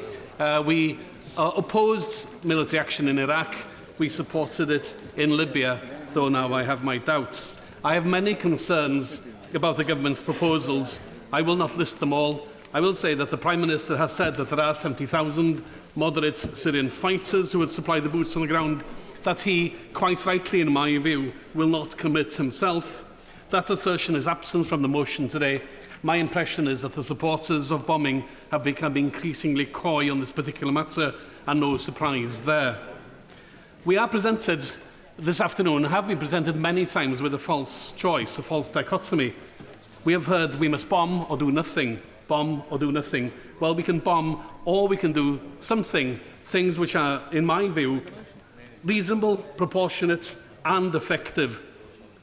We opposed military action in Iraq. We supported it in Libya, though now I have my doubts. I have many concerns about the government's proposals. I will not list them all. I will say that the Prime Minister has said that there are 70,000 moderate Syrian fighters who would supply the boots on the ground, that he, quite rightly in my view, will not commit himself. That assertion is absent from the motion today. My impression is that the supporters of bombing have become increasingly coy on this particular matter, and no surprise there. We are presented this afternoon, have been presented many times with a false choice, a false dichotomy. We have heard we must bomb or do nothing, bomb or do nothing. Well, we can bomb or we can do something, things which are, in my view, reasonable, proportionate and effective.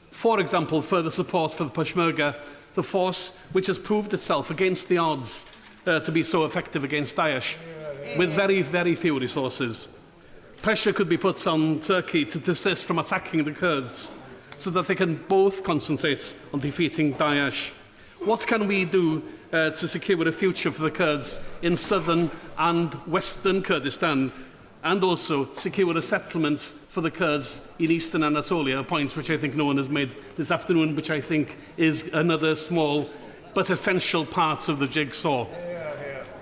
For example, further support for the Peshmerga, the force which has proved itself against the odds to be so effective against Daesh, with very, very few resources. Pressure could be put on Turkey to desist from attacking the Kurds so that they can both concentrate on defeating Daesh. What can we do to secure a future for the Kurds in southern and western Kurdistan, and also secure a settlement for the Kurds in eastern Anatolia, a point which I think no one has made this afternoon, which I think is another small but essential part of the jigsaw.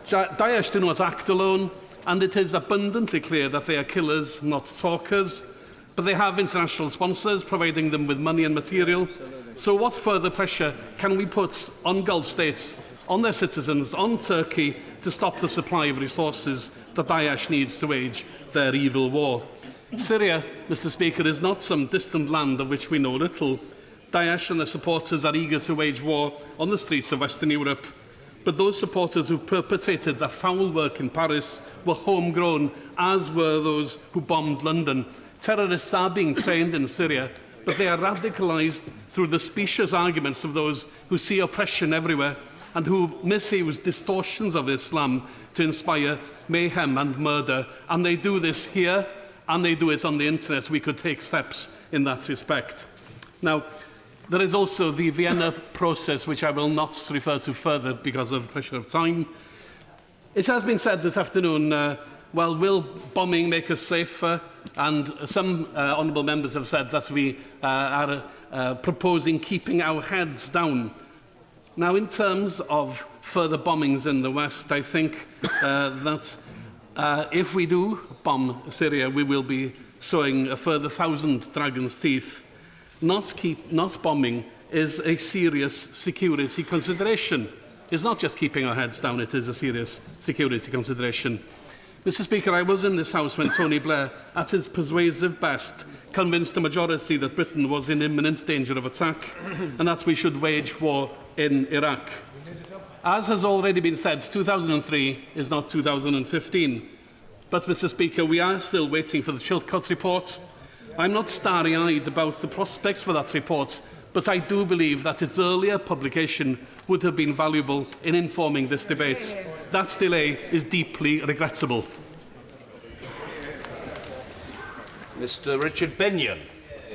Daesh do not act alone, and it is abundantly clear that they are killers, not talkers, but they have international sponsors providing them with money and material. So what further pressure can we put on Gulf states, on their citizens, on Turkey, to stop the supply of resources that Daesh needs to wage their evil war? Syria, Mr. Speaker, is not some distant land of which we know little. Daesh and their supporters are eager to wage war on the streets of Western Europe. But those supporters who perpetrated their foul work in Paris were homegrown, as were those who bombed London. Terrorists are being trained in Syria, but they are radicalised through the specious arguments of those who see oppression everywhere and who misuse distortions of Islam to inspire mayhem and murder. And they do this here, and they do it on the internet. We could take steps in that respect. Now, there is also the Vienna process, which I will not refer to further because of pressure of time. It has been said this afternoon, well, will bombing make us safer? And some honourable members have said that we are proposing keeping our heads down. Now, in terms of further bombings in the West, I think that if we do bomb Syria, we will be sowing a further 1,000 dragon's teeth. Not bombing is a serious security consideration. It's not just keeping our heads down, it is a serious security consideration. Mr. Speaker, I was in this House when Tony Blair, at his persuasive best, convinced the majority that Britain was in imminent danger of attack and that we should wage war in Iraq. As has already been said, 2003 is not 2015. But, Mr Speaker, we are still waiting for the Chilcot report. I'm not starry-eyed about the prospects for that report, but I do believe that its earlier publication would have been valuable in informing this debate. That delay is deeply regrettable. Mr Richard Benyon.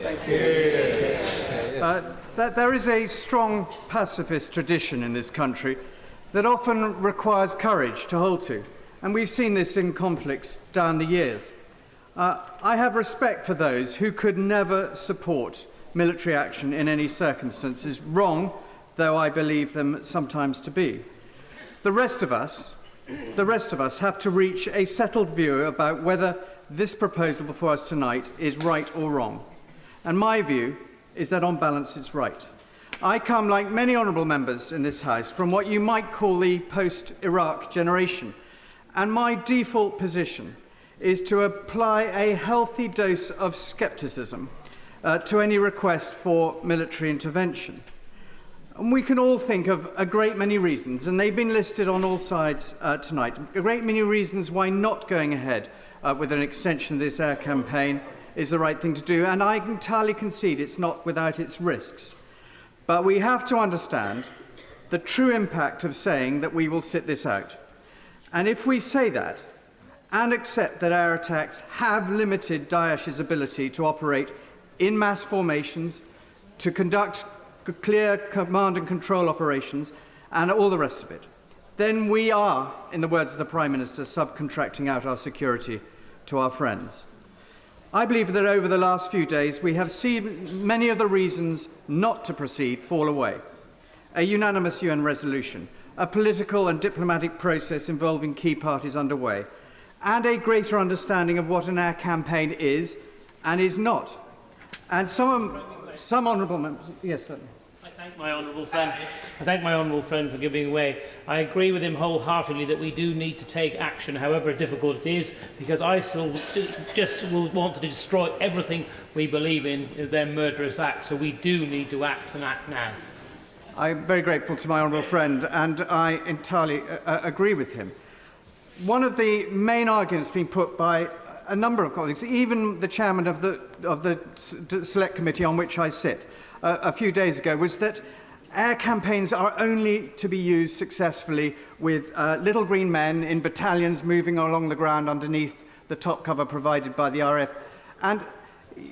Thank you. There is a strong pacifist tradition in this country that often requires courage to hold to, and we've seen this in conflicts down the years. I have respect for those who could never support military action in any circumstances, wrong though I believe them sometimes to be. The rest of us have to reach a settled view about whether this proposal before us tonight is right or wrong. And my view is that on balance it's right. I come, like many honourable members in this House, from what you might call the post-Iraq generation. And my default position is to apply a healthy dose of scepticism to any request for military intervention. And we can all think of a great many reasons, and they've been listed on all sides tonight, a great many reasons why not going ahead with an extension of this air campaign is the right thing to do, and I entirely concede it's not without its risks. But we have to understand the true impact of saying that we will sit this out. And if we say that, and accept that air attacks have limited Daesh's ability to operate in mass formations, to conduct clear command and control operations, and all the rest of it, then we are, in the words of the Prime Minister, subcontracting out our security to our friends. I believe that over the last few days we have seen many of the reasons not to proceed fall away. A unanimous UN resolution, a political and diplomatic process involving key parties underway, and a greater understanding of what an air campaign is and is not. And some honourable members... Yes, certainly. I thank my honourable friend for giving way. I agree with him wholeheartedly that we do need to take action, however difficult it is, because ISIL just will want to destroy everything we believe in their murderous act. So we do need to act, and act now. I'm very grateful to my honourable friend, and I entirely agree with him. One of the main arguments being put by a number of colleagues, even the chairman of the Select Committee on which I sit, a few days ago, was that air campaigns are only to be used successfully with little green men in battalions moving along the ground underneath the top cover provided by the RAF. And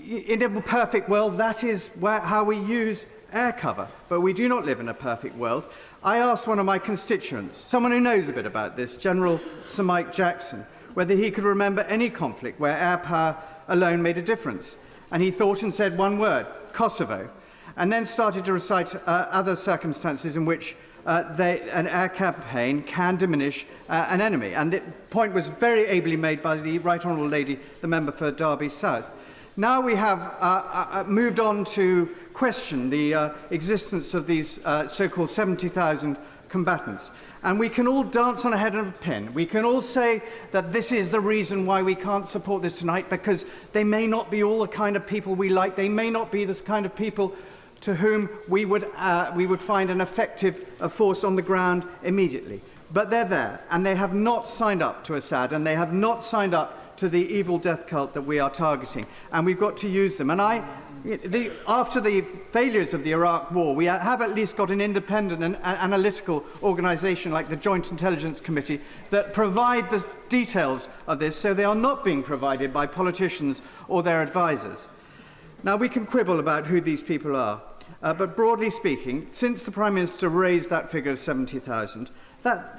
in a perfect world, that is how we use air cover. But we do not live in a perfect world. I asked one of my constituents, someone who knows a bit about this, General Sir Mike Jackson, whether he could remember any conflict where air power alone made a difference. And he thought and said one word, Kosovo, and then started to recite other circumstances in which an air campaign can diminish an enemy. And the point was very ably made by the Right Honourable Lady, the member for Derby South. Now we have moved on to question the existence of these so-called 70,000 combatants. And we can all dance on a head of a pin. We can all say that this is the reason why we can't support this tonight, because they may not be all the kind of people we like. They may not be the kind of people to whom we would find an effective force on the ground immediately. But they're there, and they have not signed up to Assad, and they have not signed up to the evil death cult that we are targeting. And we've got to use them. And after the failures of the Iraq War, we have at least got an independent and analytical organisation like the Joint Intelligence Committee that provide the details of this, so they are not being provided by politicians or their advisers. Now, we can quibble about who these people are, but broadly speaking, since the Prime Minister raised that figure of 70,000,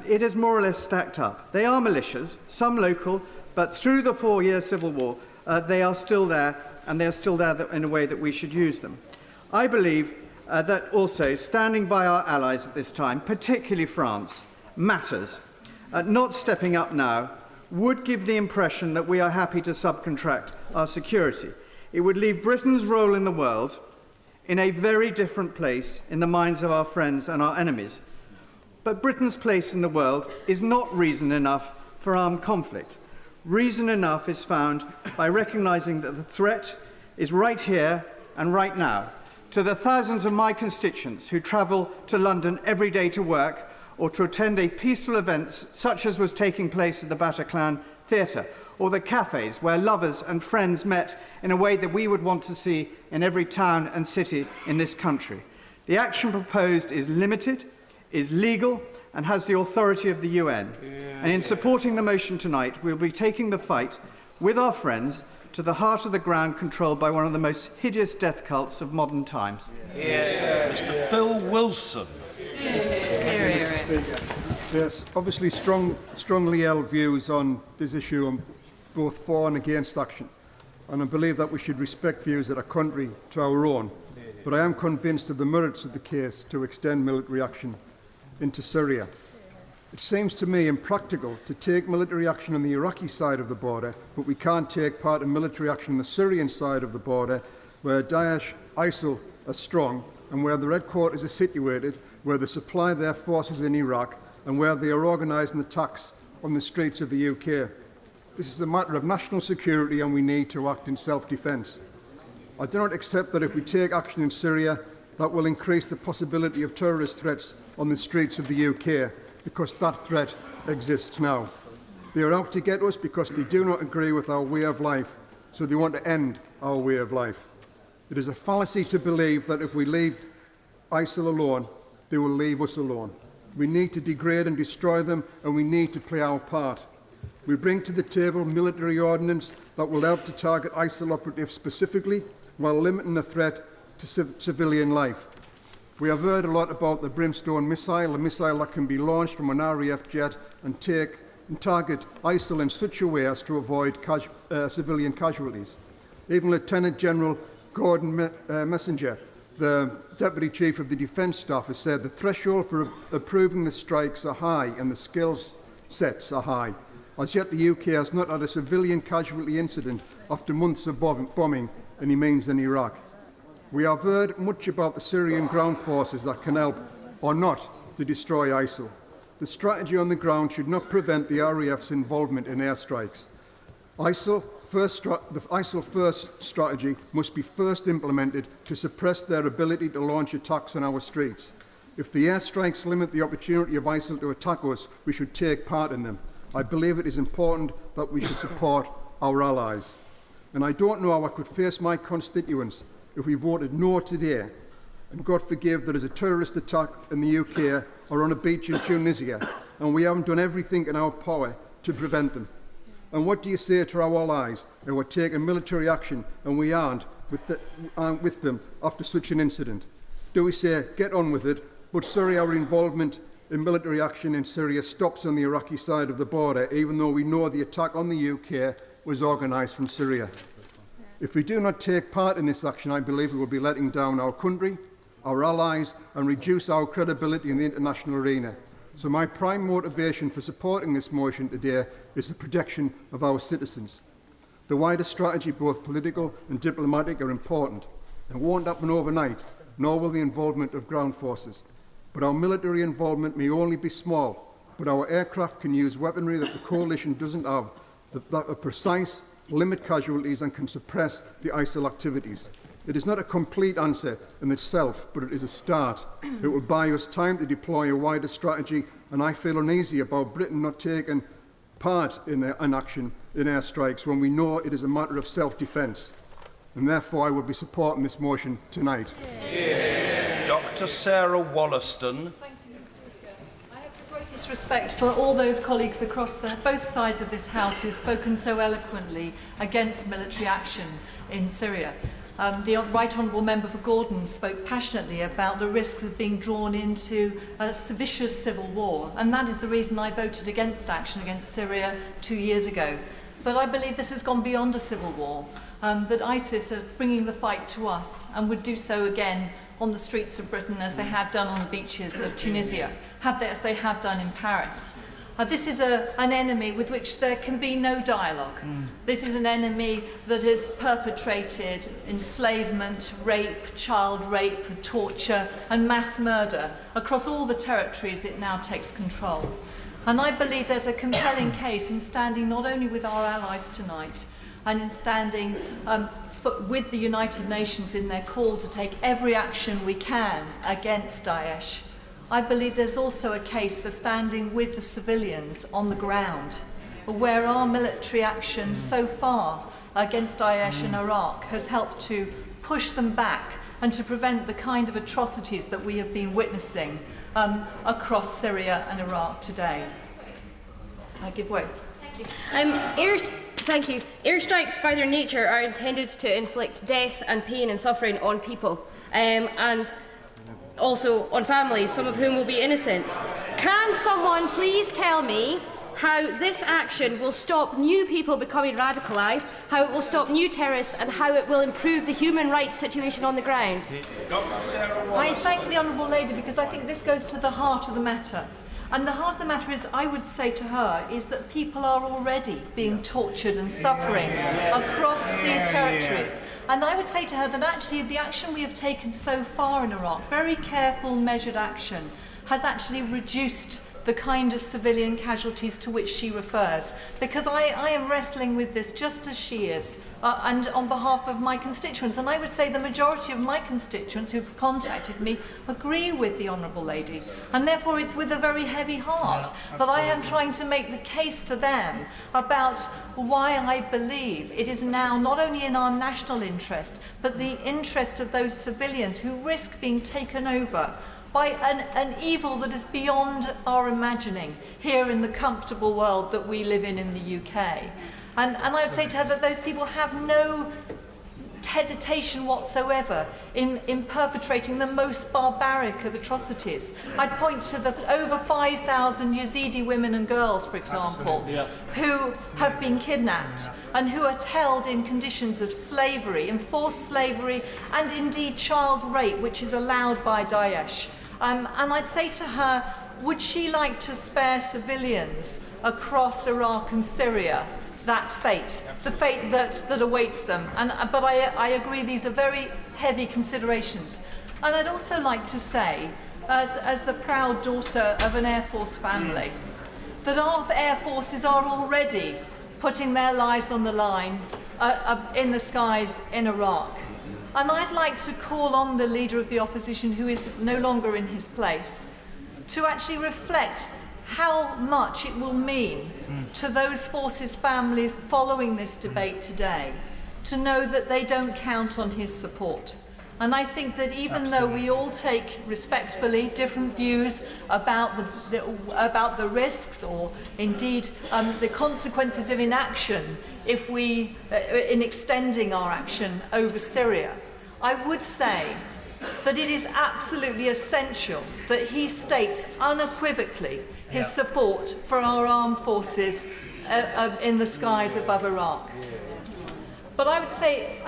it has more or less stacked up. They are militias, some local, but through the 4-year civil war, they are still there, and they are still there in a way that we should use them. I believe that also standing by our allies at this time, particularly France, matters. Not stepping up now would give the impression that we are happy to subcontract our security. It would leave Britain's role in the world in a very different place in the minds of our friends and our enemies. But Britain's place in the world is not reason enough for armed conflict. Reason enough is found by recognising that the threat is right here and right now. To the thousands of my constituents who travel to London every day to work or to attend a peaceful event such as was taking place at the Bataclan Theatre, or the cafes where lovers and friends met in a way that we would want to see in every town and city in this country. The action proposed is limited, is legal, and has the authority of the UN. And in supporting the motion tonight, we'll be taking the fight with our friends to the heart of the ground controlled by one of the most hideous death cults of modern times. Mr. Phil Wilson. Yes, obviously strongly held views on this issue on both for and against action. And I believe that we should respect views that are contrary to our own. But I am convinced of the merits of the case to extend military action into Syria. It seems to me impractical to take military action on the Iraqi side of the border, but we can't take part in military action on the Syrian side of the border, where Daesh, ISIL are strong, and where their headquarters are situated, where they supply their forces in Iraq, and where they are organising attacks on the streets of the UK. This is a matter of national security, and we need to act in self-defence. I do not accept that if we take action in Syria, that will increase the possibility of terrorist threats on the streets of the UK, because that threat exists now. They are out to get us because they do not agree with our way of life, so they want to end our way of life. It is a fallacy to believe that if we leave ISIL alone, they will leave us alone. We need to degrade and destroy them, and we need to play our part. We bring to the table military ordnance that will help to target ISIL operatives specifically, while limiting the threat to civilian life. We have heard a lot about the Brimstone missile, a missile that can be launched from an RAF jet and target ISIL in such a way as to avoid civilian casualties. Even Lieutenant General Gordon Messenger, the Deputy Chief of the Defence Staff, has said the threshold for approving the strikes are high and the skills sets are high. As yet, the UK has not had a civilian casualty incident after months of bombing, and he means in Iraq. We have heard much about the Syrian ground forces that can help, or not, to destroy ISIL. The strategy on the ground should not prevent the RAF's involvement in airstrikes. The ISIL first strategy must be first implemented to suppress their ability to launch attacks on our streets. If the airstrikes limit the opportunity of ISIL to attack us, we should take part in them. I believe it is important that we should support our allies. And I don't know how I could face my constituents if we voted no today, and God forgive there is a terrorist attack in the UK or on a beach in Tunisia, and we haven't done everything in our power to prevent them. And what do you say to our allies who are taking military action and we aren't with them after such an incident? Do we say, get on with it, but sorry, our involvement in military action in Syria stops on the Iraqi side of the border, even though we know the attack on the UK was organised from Syria? If we do not take part in this action, I believe we will be letting down our country, our allies, and reduce our credibility in the international arena. So my prime motivation for supporting this motion today is the protection of our citizens. The wider strategy, both political and diplomatic, are important and won't happen overnight, nor will the involvement of ground forces. But our military involvement may only be small, but our aircraft can use weaponry that the coalition doesn't have, that are precise, limit casualties and can suppress the ISIL activities. It is not a complete answer in itself, but it is a start. It will buy us time to deploy a wider strategy, and I feel uneasy about Britain not taking part in an action in airstrikes when we know it is a matter of self-defence. And therefore I will be supporting this motion tonight. Dr. Sarah Wollaston. Greatest respect for all those colleagues across both sides of this House who have spoken so eloquently against military action in Syria. The Right Honourable Member for Gordon spoke passionately about the risks of being drawn into a vicious civil war, and that is the reason I voted against action against Syria 2 years ago. But I believe this has gone beyond a civil war, that ISIS are bringing the fight to us and would do so again on the streets of Britain as they have done on the beaches of Tunisia, as they have done in Paris. This is an enemy with which there can be no dialogue. This is an enemy that has perpetrated enslavement, rape, child rape, torture and mass murder across all the territories it now takes control. And I believe there's a compelling case in standing not only with our allies tonight and in standing with the United Nations in their call to take every action we can against Daesh. I believe there's also a case for standing with the civilians on the ground where our military action so far against Daesh in Iraq has helped to push them back and to prevent the kind of atrocities that we have been witnessing across Syria and Iraq today. I give way. Thank you. Airstrikes by their nature are intended to inflict death and pain and suffering on people, and also on families, some of whom will be innocent. Can someone please tell me how this action will stop new people becoming radicalised, how it will stop new terrorists, and how it will improve the human rights situation on the ground? I thank the Honourable Lady because I think this goes to the heart of the matter. And the heart of the matter is, I would say to her, is that people are already being tortured and suffering across these territories. And I would say to her that actually the action we have taken so far in Iraq, very careful, measured action, has actually reduced the kind of civilian casualties to which she refers. Because I am wrestling with this just as she is, and on behalf of my constituents. And I would say the majority of my constituents who've contacted me agree with the Honourable Lady. And therefore it's with a very heavy heart that I am trying to make the case to them about why I believe it is now not only in our national interest, but the interest of those civilians who risk being taken over by an evil that is beyond our imagining here in the comfortable world that we live in the UK. And I would say to her that those people have no hesitation whatsoever in perpetrating the most barbaric of atrocities. I'd point to the over 5,000 Yazidi women and girls, for example, who have been kidnapped and who are held in conditions of slavery, enforced slavery, and indeed child rape, which is allowed by Daesh. And I'd say to her, would she like to spare civilians across Iraq and Syria that fate, the fate that awaits them? But I agree these are very heavy considerations. And I'd also like to say, as the proud daughter of an Air Force family, that our Air Forces are already putting their lives on the line in the skies in Iraq. And I'd like to call on the Leader of the Opposition, who is no longer in his place, to actually reflect how much it will mean to those forces' families following this debate today, to know that they don't count on his support. And I think that even though we all take respectfully different views about the risks or indeed the consequences of inaction if we in extending our action over Syria, I would say that it is absolutely essential that he states unequivocally his support for our armed forces in the skies above Iraq. But I would say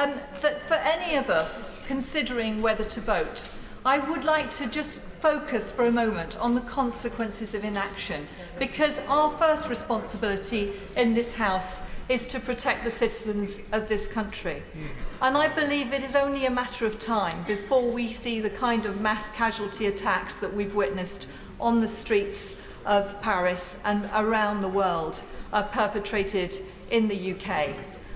that for any of us considering whether to vote, I would like to just focus for a moment on the consequences of inaction, because our first responsibility in this House is to protect the citizens of this country. And I believe it is only a matter of time before we see the kind of mass casualty attacks that we've witnessed on the streets of Paris and around the world perpetrated in the UK.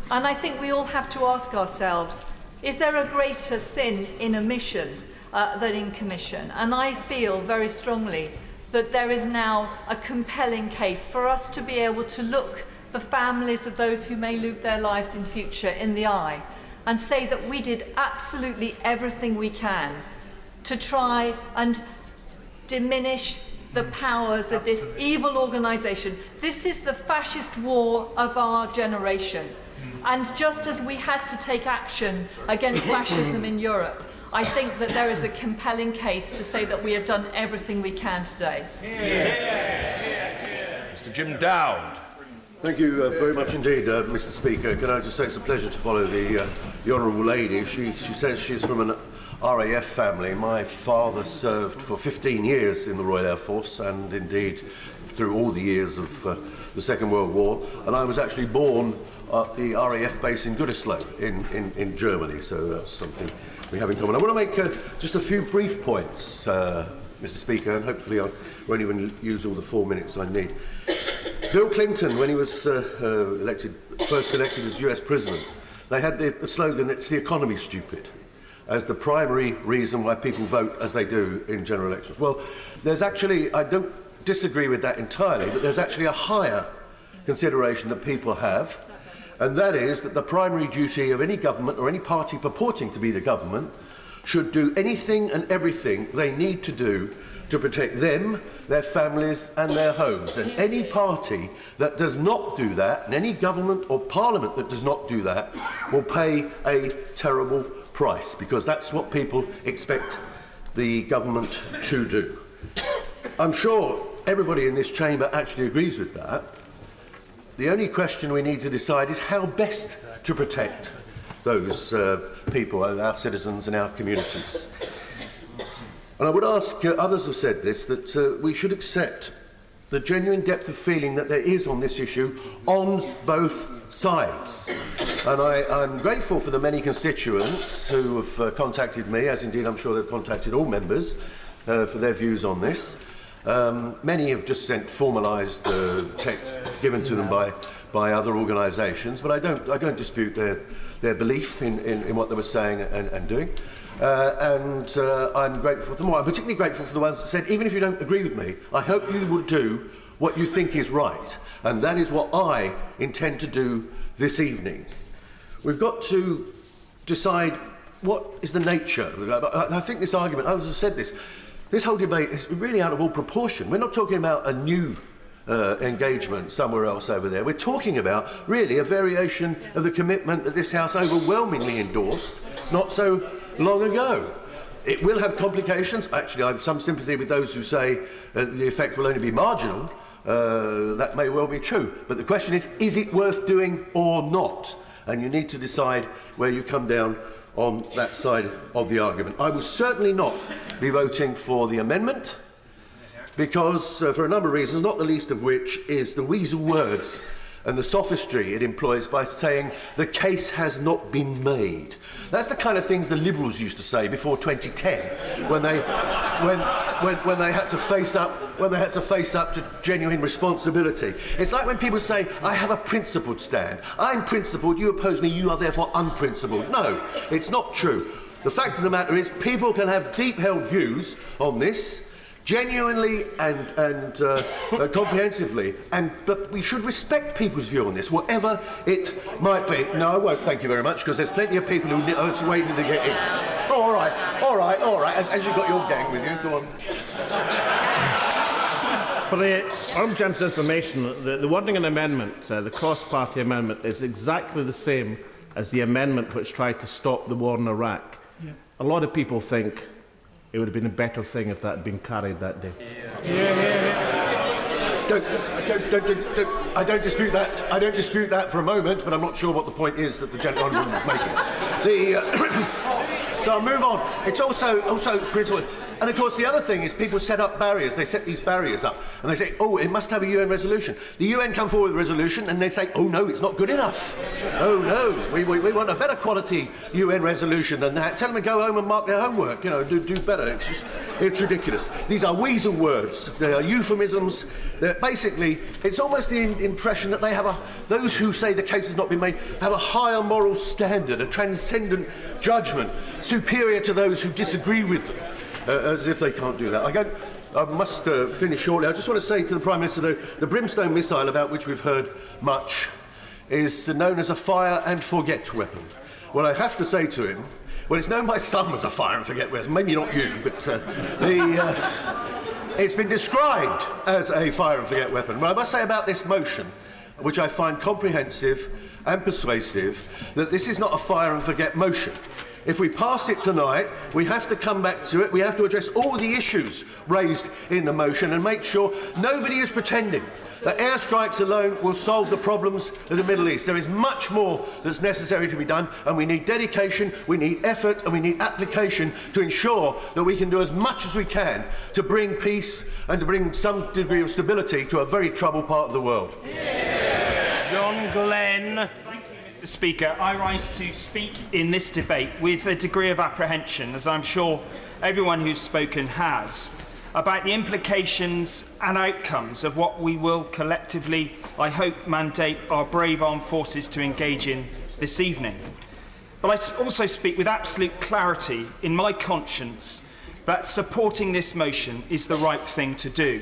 And I think we all have to ask ourselves, is there a greater sin in omission than in commission? And I feel very strongly that there is now a compelling case for us to be able to look the families of those who may lose their lives in future in the eye and say that we did absolutely everything we can to try and diminish the powers of this evil organisation. This is the fascist war of our generation. And just as we had to take action against fascism in Europe, I think that there is a compelling case to say that we have done everything we can today. Mr. Jim Dowd. Thank you very much indeed, Mr. Speaker. Can I just say it's a pleasure to follow the Honourable Lady. She says she's from an RAF family. My father served for 15 years in the Royal Air Force and indeed through all the years of the Second World War. And I was actually born at the RAF base in Gütersloh in Germany, so that's something we have in common. I want to make just a few brief points, Mr. Speaker, and hopefully I won't even use all the 4 minutes I need. Bill Clinton, when he was first elected as US President, they had the slogan, "It's the economy, stupid," as the primary reason why people vote as they do in general elections. Well, there's actually, I don't disagree with that entirely, but there's actually a higher consideration that people have, and that is that the primary duty of any government or any party purporting to be the government should do anything and everything they need to do to protect them, their families and their homes. And any party that does not do that, and any government or parliament that does not do that, will pay a terrible price, because that's what people expect the government to do. I'm sure everybody in this chamber actually agrees with that. The only question we need to decide is how best to protect those people, our citizens and our communities. And I would ask, others have said this, that we should accept the genuine depth of feeling that there is on this issue on both sides. And I'm grateful for the many constituents who have contacted me, as indeed I'm sure they've contacted all members, for their views on this. Many have just sent formalised text given to them by other organisations, but I don't dispute their belief in what they were saying and doing. And I'm grateful for them. I'm particularly grateful for the ones that said, even if you don't agree with me, I hope you will do what you think is right. And that is what I intend to do this evening. We've got to decide what is the nature. I think this argument, others have said this whole debate is really out of all proportion. We're not talking about a new engagement somewhere else over there. We're talking about really a variation of the commitment that this House overwhelmingly endorsed not so long ago. It will have complications. Actually, I have some sympathy with those who say the effect will only be marginal. That may well be true. But the question is it worth doing or not? And you need to decide where you come down on that side of the argument. I will certainly not be voting for the amendment, because for a number of reasons, not the least of which is the weasel words and the sophistry it employs by saying the case has not been made. That's the kind of things the Liberals used to say before 2010, when they had to face up to genuine responsibility. It's like when people say, I have a principled stand. I'm principled, you oppose me, you are therefore unprincipled. No, it's not true. The fact of the matter is people can have deep-held views on this, genuinely and comprehensively, but we should respect people's view on this, whatever it might be. No, I won't, thank you very much, because there's plenty of people who are waiting to get in. Oh, all right, as you've got your gang with you, go on. For the Honourable Gentleman's information, the wording in the amendment, the cross-party amendment, is exactly the same as the amendment which tried to stop the war in Iraq. Yeah. A lot of people think it would have been a better thing if that had been carried that day. I don't dispute that. I don't dispute that for a moment, but I'm not sure what the point is that the gentleman was making. So I'll move on. It's also principle. And of course, the other thing is people set up barriers. They set these barriers up, and they say, "Oh, it must have a UN resolution." The UN come forward with a resolution, and they say, "Oh no, it's not good enough. Oh no, we want a better quality UN resolution than that." Tell them to go home and mark their homework. You know, do better. It's ridiculous. These are weasel words. They are euphemisms. Basically, it's almost the impression that they have those who say the case has not been made have a higher moral standard, a transcendent judgment, superior to those who disagree with them. As if they can't do that. I must finish shortly. I just want to say to the Prime Minister, the brimstone missile, about which we've heard much, is known as a fire and forget weapon. What I have to say to him, well, it's known by some as a fire and forget weapon, maybe not you, but it's been described as a fire and forget weapon. Well, I must say about this motion, which I find comprehensive and persuasive, that this is not a fire and forget motion. If we pass it tonight, we have to come back to it. We have to address all the issues raised in the motion and make sure nobody is pretending that airstrikes alone will solve the problems of the Middle East. There is much more that's necessary to be done, and we need dedication, we need effort, and we need application to ensure that we can do as much as we can to bring peace and to bring some degree of stability to a very troubled part of the world. John Glenn. Mr. Speaker, I rise to speak in this debate with a degree of apprehension, as I'm sure everyone who's spoken has, about the implications and outcomes of what we will collectively, I hope, mandate our brave armed forces to engage in this evening. But I also speak with absolute clarity in my conscience that supporting this motion is the right thing to do.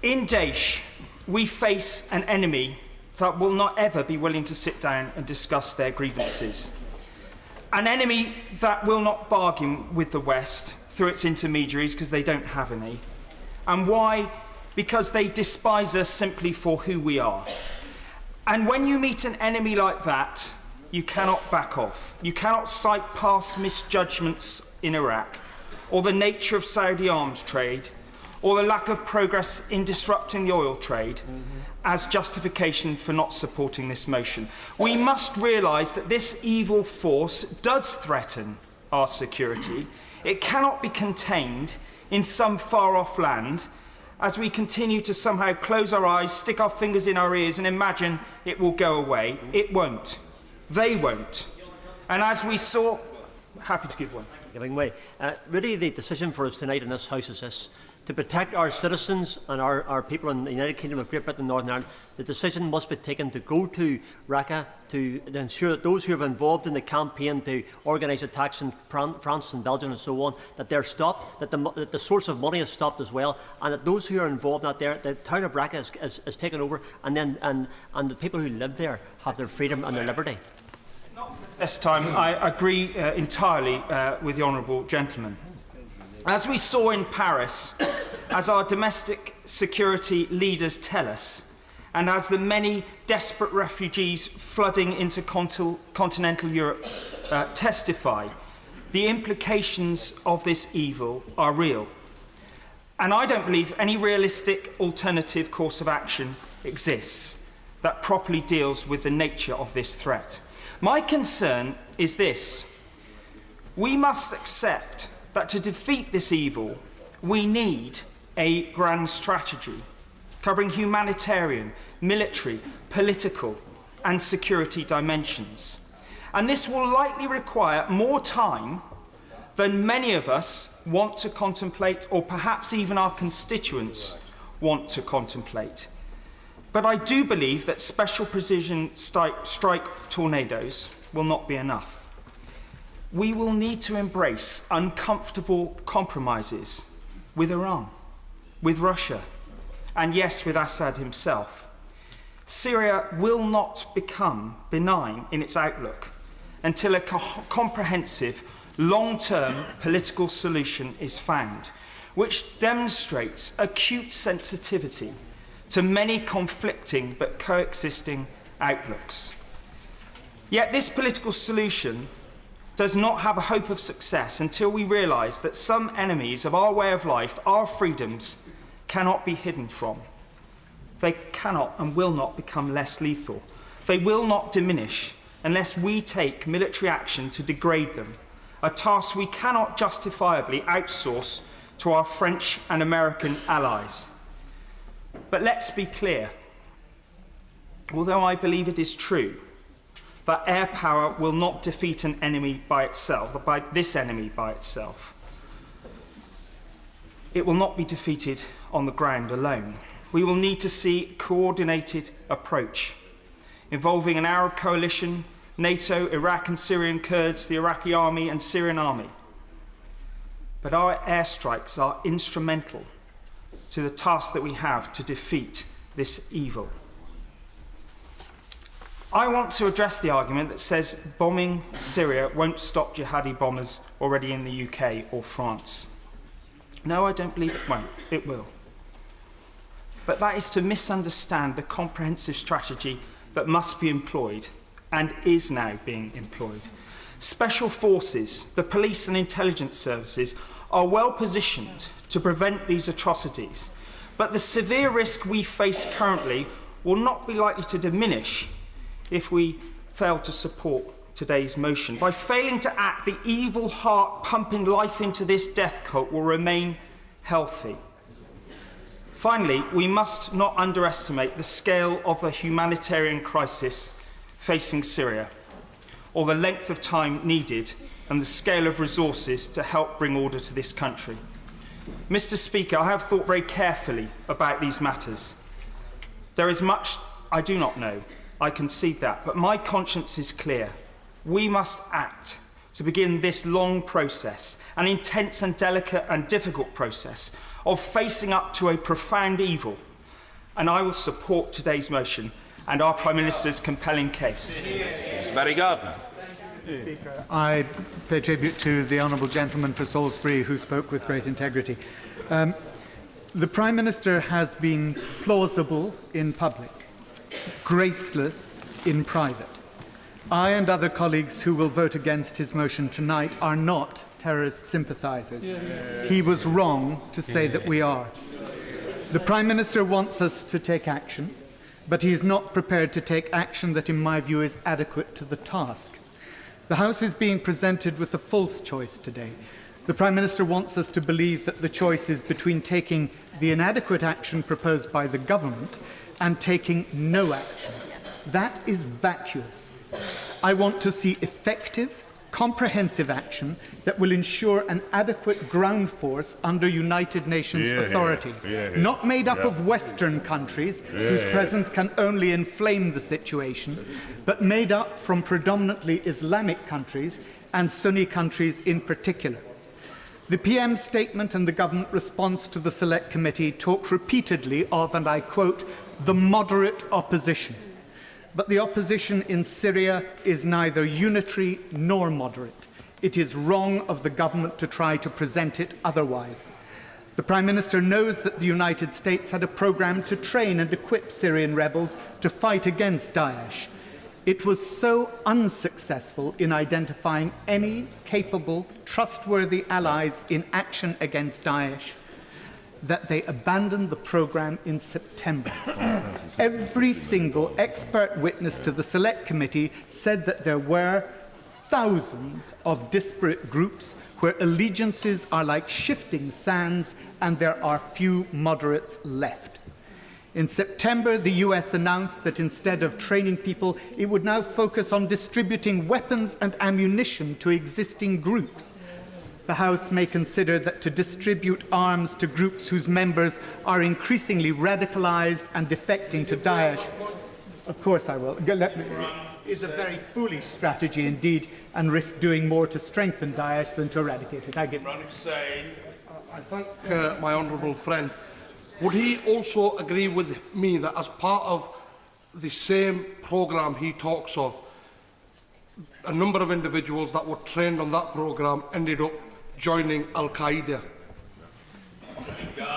In Daesh, we face an enemy that will not ever be willing to sit down and discuss their grievances. An enemy that will not bargain with the West through its intermediaries because they don't have any. And why? Because they despise us simply for who we are. And when you meet an enemy like that, you cannot back off. You cannot cite past misjudgments in Iraq, or the nature of Saudi arms trade, or the lack of progress in disrupting the oil trade as justification for not supporting this motion. We must realise that this evil force does threaten our security. It cannot be contained in some far-off land as we continue to somehow close our eyes, stick our fingers in our ears and imagine it will go away. It won't. They won't. And as we saw... Happy to give one. Giving way. Really, the decision for us tonight in this House is this: to protect our citizens and our people in the United Kingdom of Great Britain and Northern Ireland. The decision must be taken to go to Raqqa to ensure that those who are involved in the campaign to organise attacks in France and Belgium and so on, that they're stopped, that the source of money is stopped as well, and that those who are involved out there, the town of Raqqa is taken over, and then and the people who live there have their freedom and their liberty. This time, I agree entirely with the honourable gentleman. As we saw in Paris, as our domestic security leaders tell us, and as the many desperate refugees flooding into continental Europe testify, the implications of this evil are real. And I don't believe any realistic alternative course of action exists that properly deals with the nature of this threat. My concern is this: we must accept that to defeat this evil, we need a grand strategy covering humanitarian, military, political and security dimensions. And this will likely require more time than many of us want to contemplate, or perhaps even our constituents want to contemplate. But I do believe that special precision strike tornadoes will not be enough. We will need to embrace uncomfortable compromises with Iran, with Russia, and yes, with Assad himself. Syria will not become benign in its outlook until a comprehensive, long-term political solution is found, which demonstrates acute sensitivity to many conflicting but coexisting outlooks. Yet this political solution does not have a hope of success until we realise that some enemies of our way of life, our freedoms, cannot be hidden from. They cannot and will not become less lethal. They will not diminish unless we take military action to degrade them, a task we cannot justifiably outsource to our French and American allies. But let's be clear. Although I believe it is true that air power will not defeat an enemy by itself, by this enemy by itself, it will not be defeated on the ground alone. We will need to see a coordinated approach involving an Arab coalition, NATO, Iraq and Syrian Kurds, the Iraqi army and Syrian army. But our airstrikes are instrumental to the task that we have to defeat this evil. I want to address the argument that says bombing Syria won't stop jihadi bombers already in the UK or France. No, I don't believe it won't. It will. But that is to misunderstand the comprehensive strategy that must be employed and is now being employed. Special forces, the police and intelligence services are well positioned to prevent these atrocities, but the severe risk we face currently will not be likely to diminish if we fail to support today's motion. By failing to act, the evil heart pumping life into this death cult will remain healthy. Finally, we must not underestimate the scale of the humanitarian crisis facing Syria, or the length of time needed and the scale of resources to help bring order to this country. Mr. Speaker, I have thought very carefully about these matters. There is much I do not know, I concede that, but my conscience is clear. We must act to begin this long process, an intense and delicate and difficult process of facing up to a profound evil and I will support today's motion and our Prime Minister's compelling case. Mr. Barry Gardner. I pay tribute to the honourable gentleman for Salisbury who spoke with great integrity. The Prime Minister has been plausible in public, graceless in private. I and other colleagues who will vote against his motion tonight are not terrorist sympathisers. He was wrong to say that we are. The Prime Minister wants us to take action, but he is not prepared to take action that, in my view, is adequate to the task. The House is being presented with a false choice today. The Prime Minister wants us to believe that the choice is between taking the inadequate action proposed by the government and taking no action. That is vacuous. I want to see effective, comprehensive action that will ensure an adequate ground force under United Nations authority, not made up of Western countries whose presence can only inflame the situation, but made up from predominantly Islamic countries and Sunni countries in particular. The PM's statement and the government response to the Select Committee talk repeatedly of, and I quote, the moderate opposition. But the opposition in Syria is neither unitary nor moderate. It is wrong of the government to try to present it otherwise. The Prime Minister knows that the United States had a programme to train and equip Syrian rebels to fight against Daesh. It was so unsuccessful in identifying any capable, trustworthy allies in action against Daesh that they abandoned the programme in September. Every single expert witness to the Select Committee said that there were thousands of disparate groups where allegiances are like shifting sands and there are few moderates left. In September, the US announced that instead of training people, it would now focus on distributing weapons and ammunition to existing groups. The House may consider that to distribute arms to groups whose members are increasingly radicalised and defecting to Daesh, of course I will, is a very foolish strategy indeed and risks doing more to strengthen Daesh than to eradicate it. I thank my honourable friend. Would he also agree with me that as part of the same programme he talks of, a number of individuals that were trained on that programme ended up joining Al-Qaeda?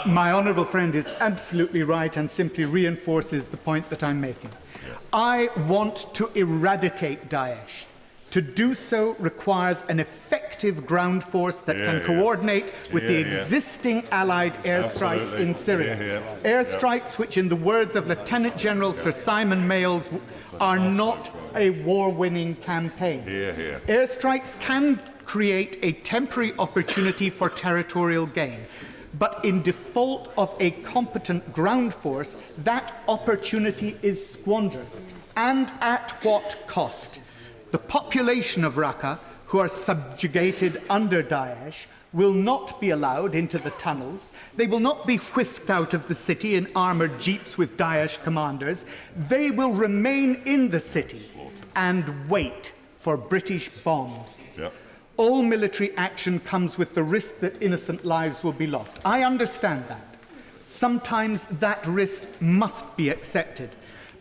My honourable friend is absolutely right and simply reinforces the point that I'm making. I want to eradicate Daesh. To do so requires an effective ground force that can coordinate with the existing Allied airstrikes in Syria. Airstrikes which, in the words of Lieutenant General Sir Simon Males, are not a war-winning campaign. Airstrikes can create a temporary opportunity for territorial gain. But in default of a competent ground force, that opportunity is squandered. And at what cost? The population of Raqqa, who are subjugated under Daesh, will not be allowed into the tunnels. They will not be whisked out of the city in armoured jeeps with Daesh commanders. They will remain in the city and wait for British bombs. All military action comes with the risk that innocent lives will be lost. I understand that. Sometimes that risk must be accepted,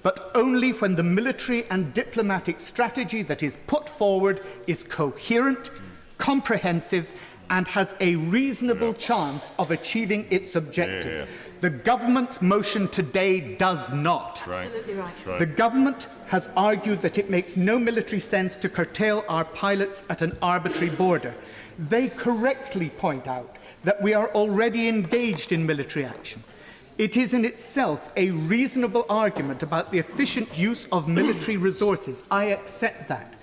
but only when the military and diplomatic strategy that is put forward is coherent, comprehensive, and has a reasonable chance of achieving its objectives. The government's motion today does not. Absolutely right. The government has argued that it makes no military sense to curtail our pilots at an arbitrary border. They correctly point out that we are already engaged in military action. It is in itself a reasonable argument about the efficient use of military resources. I accept that.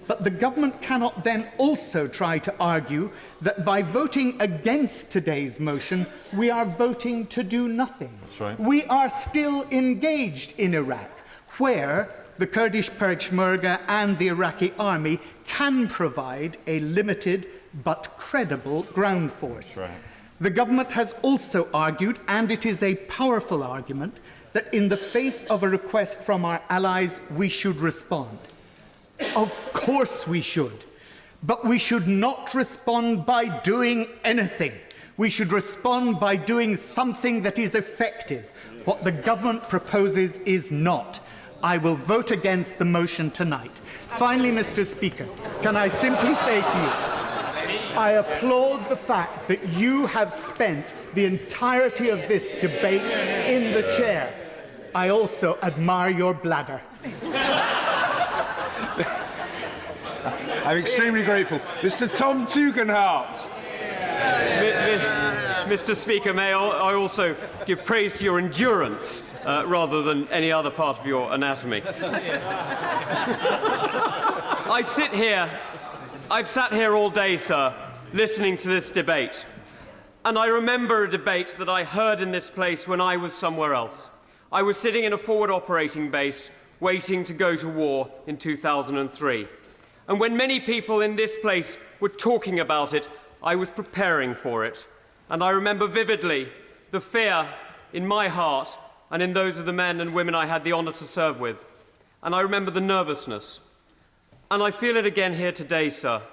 But the government cannot then also try to argue that by voting against today's motion, we are voting to do nothing. That's right. We are still engaged in Iraq, where the Kurdish Peshmerga and the Iraqi army can provide a limited but credible ground force. Right. The government has also argued, and it is a powerful argument, that in the face of a request from our allies, we should respond. Of course we should. But we should not respond by doing anything. We should respond by doing something that is effective. What the government proposes is not. I will vote against the motion tonight. Finally, Mr. Speaker, can I simply say to you, I applaud the fact that you have spent the entirety of this debate in the chair. I also admire your bladder. I'm extremely grateful. Mr. Tom Tugendhat. Mr. Speaker, may I also give praise to your endurance rather than any other part of your anatomy. I've sat here all day, sir, listening to this debate. And I remember a debate that I heard in this place when I was somewhere else. I was sitting in a forward operating base waiting to go to war in 2003. And when many people in this place were talking about it, I was preparing for it. And I remember vividly the fear in my heart and in those of the men and women I had the honour to serve with. And I remember the nervousness. And I feel it again here today, sir,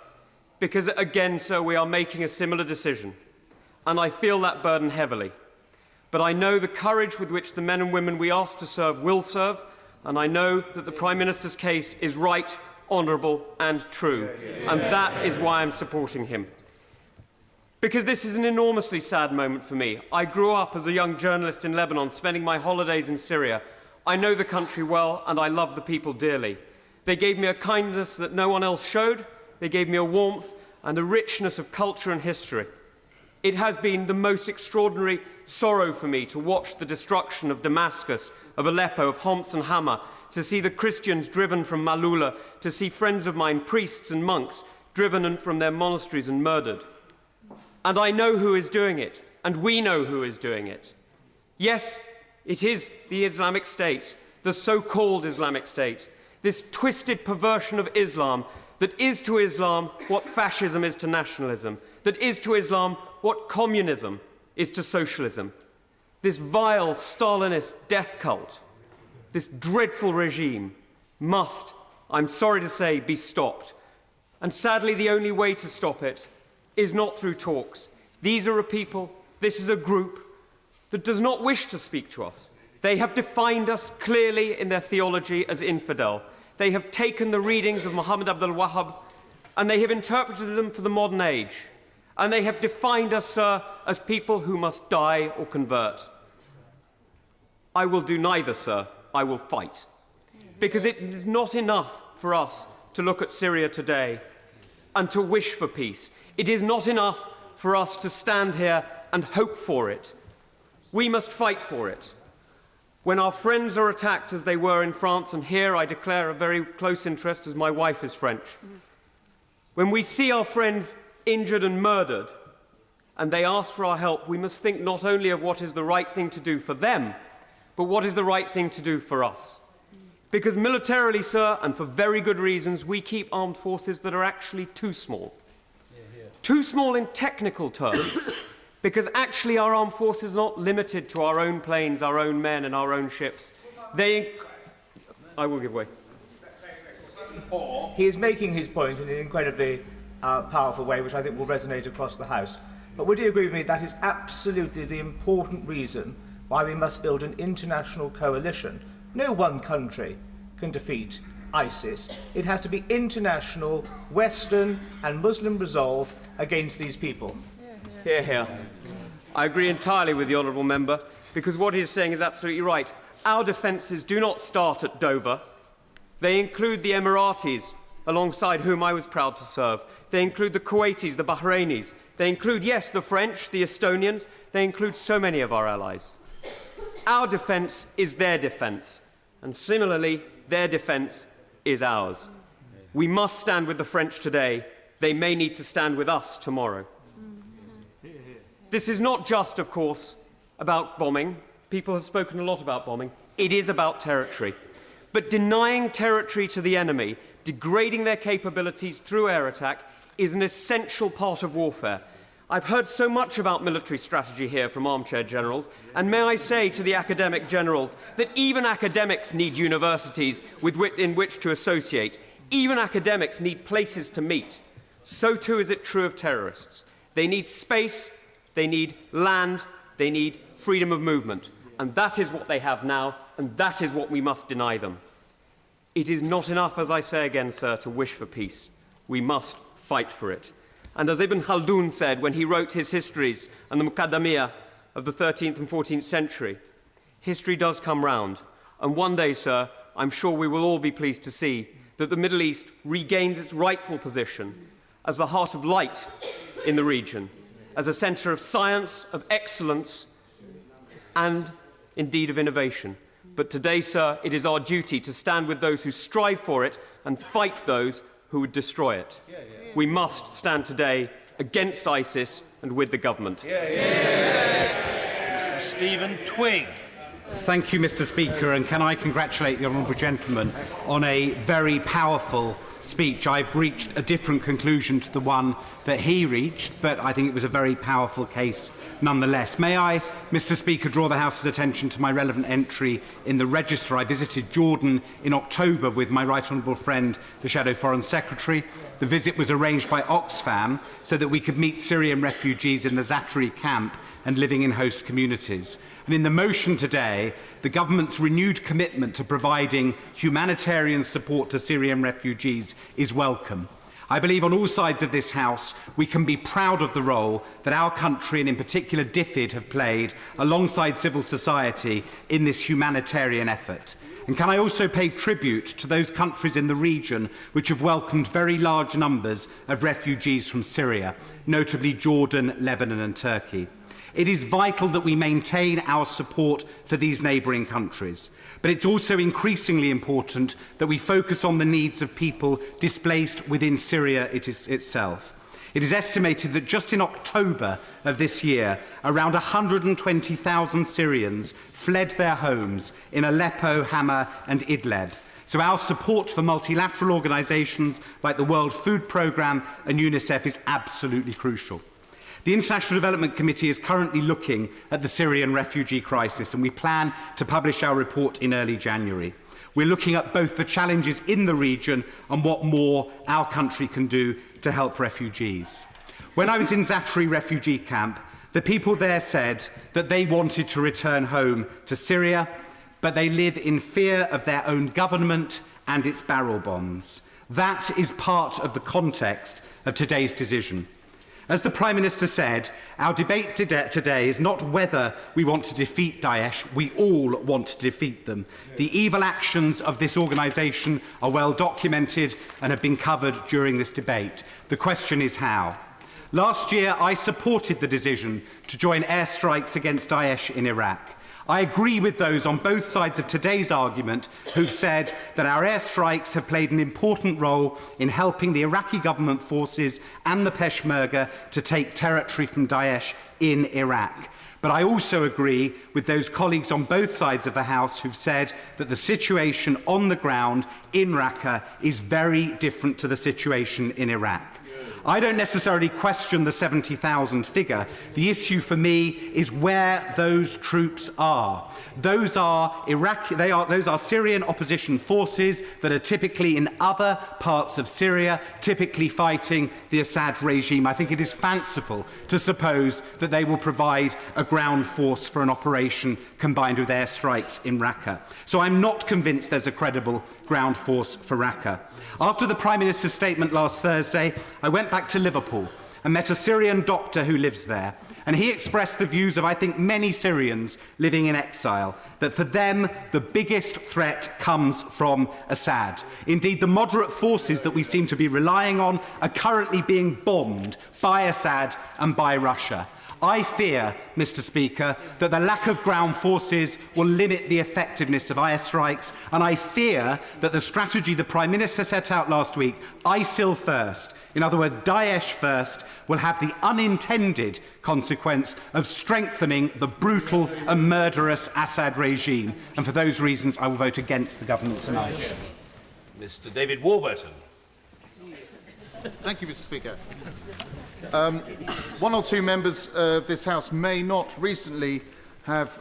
because again, sir, we are making a similar decision. And I feel that burden heavily. But I know the courage with which the men and women we asked to serve will serve, and I know that the Prime Minister's case is right, honourable and true. And that is why I'm supporting him. Because this is an enormously sad moment for me. I grew up as a young journalist in Lebanon, spending my holidays in Syria. I know the country well, and I love the people dearly. They gave me a kindness that no one else showed. They gave me a warmth and a richness of culture and history. It has been the most extraordinary sorrow for me to watch the destruction of Damascus, of Aleppo, of Homs and Hama, to see the Christians driven from Malula, to see friends of mine, priests and monks, driven from their monasteries and murdered. And I know who is doing it, and we know who is doing it. Yes, it is the Islamic State, the so-called Islamic State, this twisted perversion of Islam that is to Islam what fascism is to nationalism, that is to Islam what communism is to socialism. This vile Stalinist death cult, this dreadful regime must, I'm sorry to say, be stopped. And sadly, the only way to stop it is not through talks. These are a people, this is a group that does not wish to speak to us. They have defined us clearly in their theology as infidel. They have taken the readings of Muhammad Abdul Wahhab and they have interpreted them for the modern age. And they have defined us, sir, as people who must die or convert. I will do neither, sir. I will fight. Because it is not enough for us to look at Syria today and to wish for peace. It is not enough for us to stand here and hope for it. We must fight for it. When our friends are attacked as they were in France, and here I declare a very close interest as my wife is French, when we see our friends injured and murdered, and they ask for our help, we must think not only of what is the right thing to do for them, but what is the right thing to do for us. Because militarily, sir, and for very good reasons, we keep armed forces that are actually too small. Too small in technical terms, because actually our armed forces are not limited to our own planes, our own men and our own ships. I will give way. He is making his point in an incredibly powerful way, which I think will resonate across the House. But would you agree with me that is absolutely the important reason why we must build an international coalition? No one country can defeat ISIS. It has to be international, Western and Muslim resolve against these people. Hear, hear. I agree entirely with the honourable member, because what he is saying is absolutely right. Our defences do not start at Dover. They include the Emiratis, alongside whom I was proud to serve. They include the Kuwaitis, the Bahrainis. They include, yes, the French, the Estonians. They include so many of our allies. Our defence is their defence, and similarly, their defence is ours. We must stand with the French today. They may need to stand with us tomorrow. This is not just, of course, about bombing. People have spoken a lot about bombing. It is about territory. But denying territory to the enemy, degrading their capabilities through air attack, is an essential part of warfare. I've heard so much about military strategy here from armchair generals, and may I say to the academic generals that even academics need universities in which to associate. Even academics need places to meet. So too is it true of terrorists. They need space, they need land, they need freedom of movement. And that is what they have now, and that is what we must deny them. It is not enough, as I say again, sir, to wish for peace. We must fight for it. And as Ibn Khaldun said when he wrote his histories and the Muqaddamiyah of the 13th and 14th century, history does come round. And one day, sir, I'm sure we will all be pleased to see that the Middle East regains its rightful position as the heart of light in the region, as a centre of science, of excellence, and indeed of innovation. But today, sir, it is our duty to stand with those who strive for it and fight those who would destroy it. We must stand today against ISIS and with the government. Mr. Stephen Twigg. Thank you, Mr. Speaker, and can I congratulate the honourable gentleman on a very powerful speech. I've reached a different conclusion to the one that he reached, but I think it was a very powerful case nonetheless. May I, Mr. Speaker, draw the House's attention to my relevant entry in the Register. I visited Jordan in October with my right honourable friend, the Shadow Foreign Secretary. The visit was arranged by Oxfam so that we could meet Syrian refugees in the Zatari camp and living in host communities. And in the motion today, the government's renewed commitment to providing humanitarian support to Syrian refugees is welcome. I believe on all sides of this House we can be proud of the role that our country, and in particular DFID, have played alongside civil society in this humanitarian effort. And can I also pay tribute to those countries in the region which have welcomed very large numbers of refugees from Syria, notably Jordan, Lebanon and Turkey. It is vital that we maintain our support for these neighbouring countries. But it's also increasingly important that we focus on the needs of people displaced within Syria itself. It is estimated that just in October of this year, around 120,000 Syrians fled their homes in Aleppo, Hama and Idlib. So our support for multilateral organisations like the World Food Programme and UNICEF is absolutely crucial. The International Development Committee is currently looking at the Syrian refugee crisis, and we plan to publish our report in early January. We're looking at both the challenges in the region and what more our country can do to help refugees. When I was in Zatari refugee camp, the people there said that they wanted to return home to Syria, but they live in fear of their own government and its barrel bombs. That is part of the context of today's decision. As the Prime Minister said, our debate today is not whether we want to defeat Daesh. We all want to defeat them. The evil actions of this organisation are well documented and have been covered during this debate. The question is how. Last year, I supported the decision to join airstrikes against Daesh in Iraq. I agree with those on both sides of today's argument who've said that our airstrikes have played an important role in helping the Iraqi government forces and the Peshmerga to take territory from Daesh in Iraq. But I also agree with those colleagues on both sides of the House who've said that the situation on the ground in Raqqa is very different to the situation in Iraq. I don't necessarily question the 70,000 figure. The issue for me is where those troops are. Those are Syrian opposition forces that are typically in other parts of Syria, typically fighting the Assad regime. I think it is fanciful to suppose that they will provide a ground force for an operation combined with airstrikes in Raqqa. So I'm not convinced there's a credible ground force for Raqqa. After the Prime Minister's statement last Thursday, I went back to Liverpool and met a Syrian doctor who lives there. And he expressed the views of, I think, many Syrians living in exile, that for them, the biggest threat comes from Assad. Indeed, the moderate forces that we seem to be relying on are currently being bombed by Assad and by Russia. I fear, Mr. Speaker, that the lack of ground forces will limit the effectiveness of airstrikes, and I fear that the strategy the Prime Minister set out last week, ISIL first, in other words, Daesh first, will have the unintended consequence of strengthening the brutal and murderous Assad regime. And for those reasons, I will vote against the government tonight. Mr. David Warburton. Thank you, Mr. Speaker. One or two members of this House may not recently have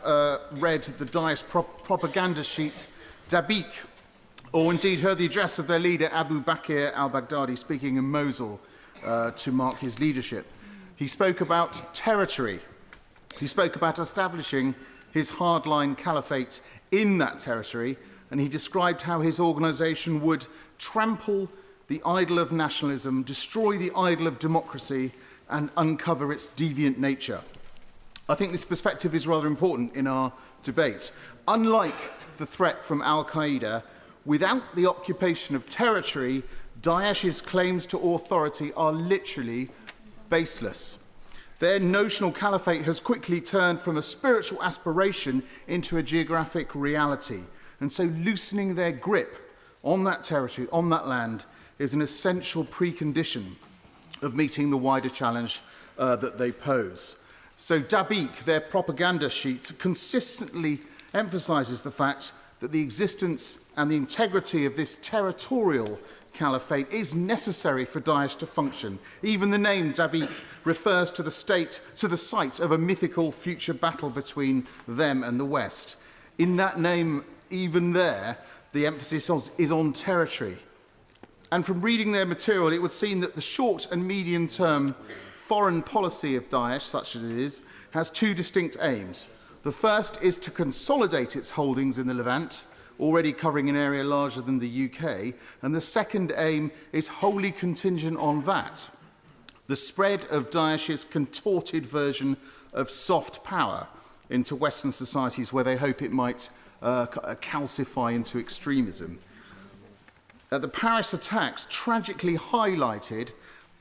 read the Daesh propaganda sheet Dabiq, or indeed heard the address of their leader Abu Bakr al-Baghdadi speaking in Mosul to mark his leadership. He spoke about territory. He spoke about establishing his hardline caliphate in that territory, and he described how his organisation would trample the idol of nationalism, destroy the idol of democracy, and uncover its deviant nature. I think this perspective is rather important in our debate. Unlike the threat from Al-Qaeda, without the occupation of territory, Daesh's claims to authority are literally baseless. Their notional caliphate has quickly turned from a spiritual aspiration into a geographic reality. And so loosening their grip on that territory, on that land, is an essential precondition of meeting the wider challenge that they pose. So Dabiq, their propaganda sheet, consistently emphasises the fact that the existence and the integrity of this territorial caliphate is necessary for Daesh to function. Even the name Dabiq refers to the site of a mythical future battle between them and the West. In that name, even there, the emphasis is on territory. And from reading their material, it would seem that the short and medium-term foreign policy of Daesh, such as it is, has two distinct aims. The first is to consolidate its holdings in the Levant, already covering an area larger than the UK, and the second aim is wholly contingent on that, the spread of Daesh's contorted version of soft power into Western societies where they hope it might calcify into extremism. The Paris attacks tragically highlighted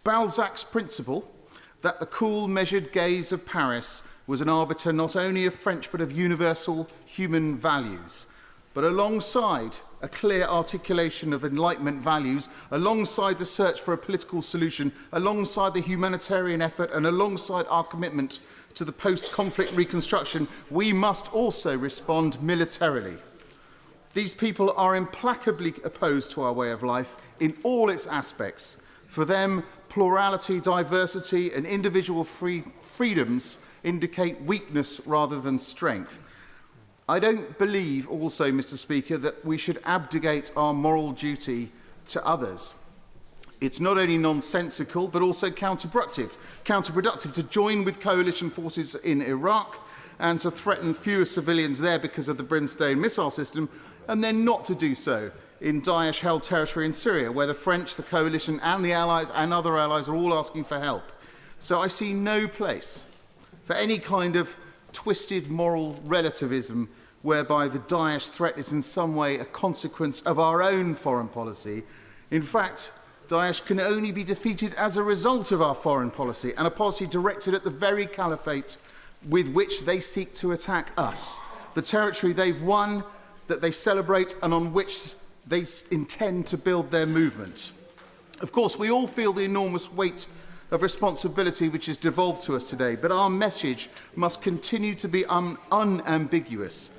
Balzac's principle that the cool, measured gaze of Paris was an arbiter not only of French but of universal human values. But alongside a clear articulation of Enlightenment values, alongside the search for a political solution, alongside the humanitarian effort, and alongside our commitment to the post-conflict reconstruction, we must also respond militarily. These people are implacably opposed to our way of life in all its aspects. For them, plurality, diversity, and individual freedoms indicate weakness rather than strength. I don't believe also, Mr. Speaker, that we should abdicate our moral duty to others. It's not only nonsensical, but also counterproductive to join with coalition forces in Iraq and to threaten fewer civilians there because of the Brimstone missile system, and then not to do so in Daesh-held territory in Syria, where the French, the coalition, and the allies and other allies are all asking for help. So I see no place for any kind of twisted moral relativism whereby the Daesh threat is in some way a consequence of our own foreign policy. In fact, Daesh can only be defeated as a result of our foreign policy, and a policy directed at the very caliphate with which they seek to attack us, the territory they've won, that they celebrate, and on which they intend to build their movement. Of course, we all feel the enormous weight of responsibility which is devolved to us today, but our message must continue to be unambiguous,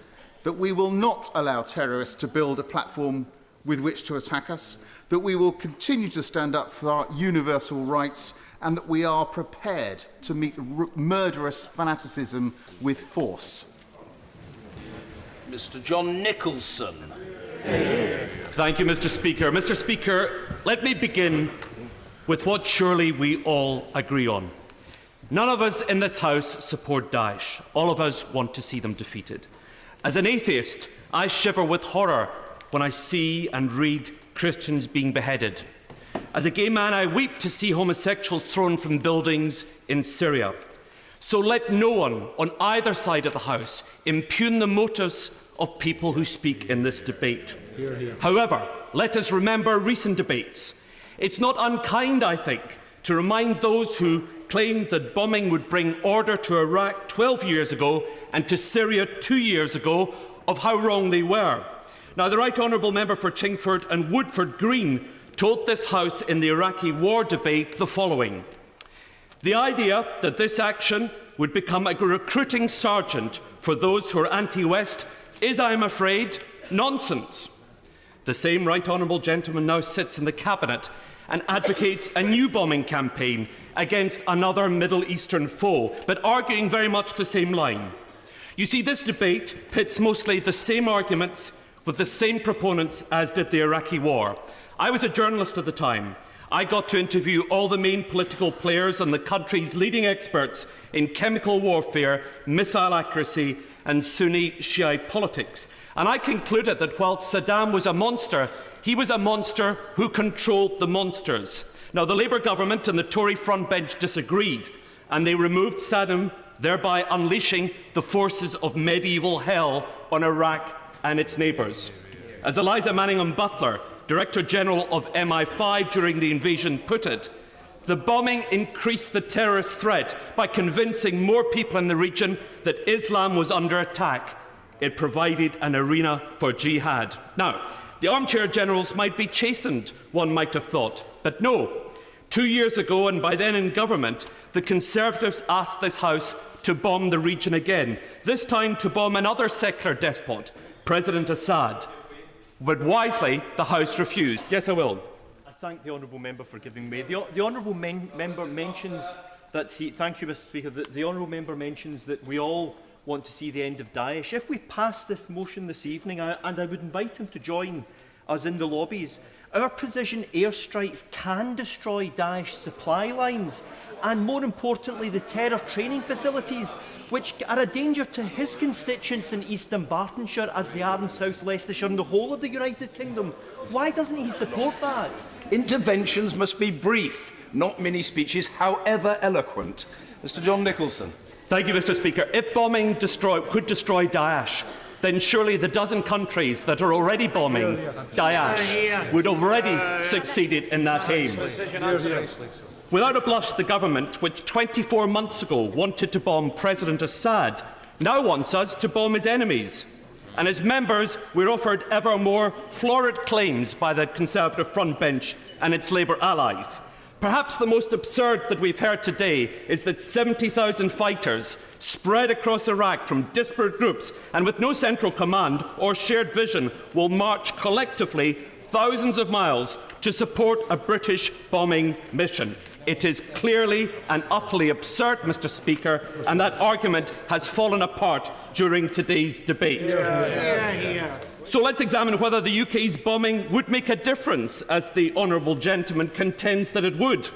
that we will not allow terrorists to build a platform with which to attack us, that we will continue to stand up for our universal rights, and that we are prepared to meet murderous fanaticism with force. Mr. John Nicholson. Thank you, Mr. Speaker. Mr. Speaker, let me begin with what surely we all agree on. None of us in this House support Daesh. All of us want to see them defeated. As an atheist, I shiver with horror when I see and read Christians being beheaded. As a gay man, I weep to see homosexuals thrown from buildings in Syria. So let no one on either side of the House impugn the motives of people who speak in this debate. Hear, hear. However, let us remember recent debates. It's not unkind, I think, to remind those who claimed that bombing would bring order to Iraq 12 years ago and to Syria 2 years ago of how wrong they were. Now, the Right Honourable Member for Chingford and Woodford Green told this House in the Iraqi war debate the following: the idea that this action would become a recruiting sergeant for those who are anti-West is, I'm afraid, nonsense. The same Right Honourable gentleman now sits in the Cabinet and advocates a new bombing campaign against another Middle Eastern foe, but arguing very much the same line. You see, this debate pits mostly the same arguments with the same proponents as did the Iraqi war. I was a journalist at the time. I got to interview all the main political players and the country's leading experts in chemical warfare, missile accuracy, and Sunni Shiite politics. And I concluded that whilst Saddam was a monster, he was a monster who controlled the monsters. Now, the Labour government and the Tory frontbench disagreed, and they removed Saddam, thereby unleashing the forces of medieval hell on Iraq and its neighbours. As Eliza Manningham-Butler, Director General of MI5 during the invasion, put it, the bombing increased the terrorist threat by convincing more people in the region that Islam was under attack. It provided an arena for jihad. Now, the armchair generals might be chastened, one might have thought, but no. 2 years ago, and by then in government, the Conservatives asked this House to bomb the region again, this time to bomb another secular despot, President Assad. But wisely, the House refused. Yes, I will. I thank the honourable member for giving way. The honourable member mentions that thank you, Mr. Speaker. The honourable member mentions that we all want to see the end of Daesh. If we pass this motion this evening, and I would invite him to join us in the lobbies, our precision airstrikes can destroy Daesh supply lines and, more importantly, the terror training facilities, which are a danger to his constituents in East Dunbartonshire as they are in South Leicestershire and the whole of the United Kingdom. Why doesn't he support that? Interventions must be brief, not mini speeches, however eloquent. Mr. John Nicholson. Thank you, Mr. Speaker. If bombing could destroy Daesh, then surely the dozen countries that are already bombing Daesh would already succeeded in that aim. Without a blush, the government, which 24 months ago wanted to bomb President Assad, now wants us to bomb his enemies. And as members, we're offered ever more florid claims by the Conservative frontbench and its Labour allies. Perhaps the most absurd that we've heard today is that 70,000 fighters spread across Iraq from disparate groups and with no central command or shared vision will march collectively thousands of miles to support a British bombing mission. It is clearly and utterly absurd, Mr. Speaker, and that argument has fallen apart during today's debate. So let's examine whether the UK's bombing would make a difference, as the honourable gentleman contends that it would.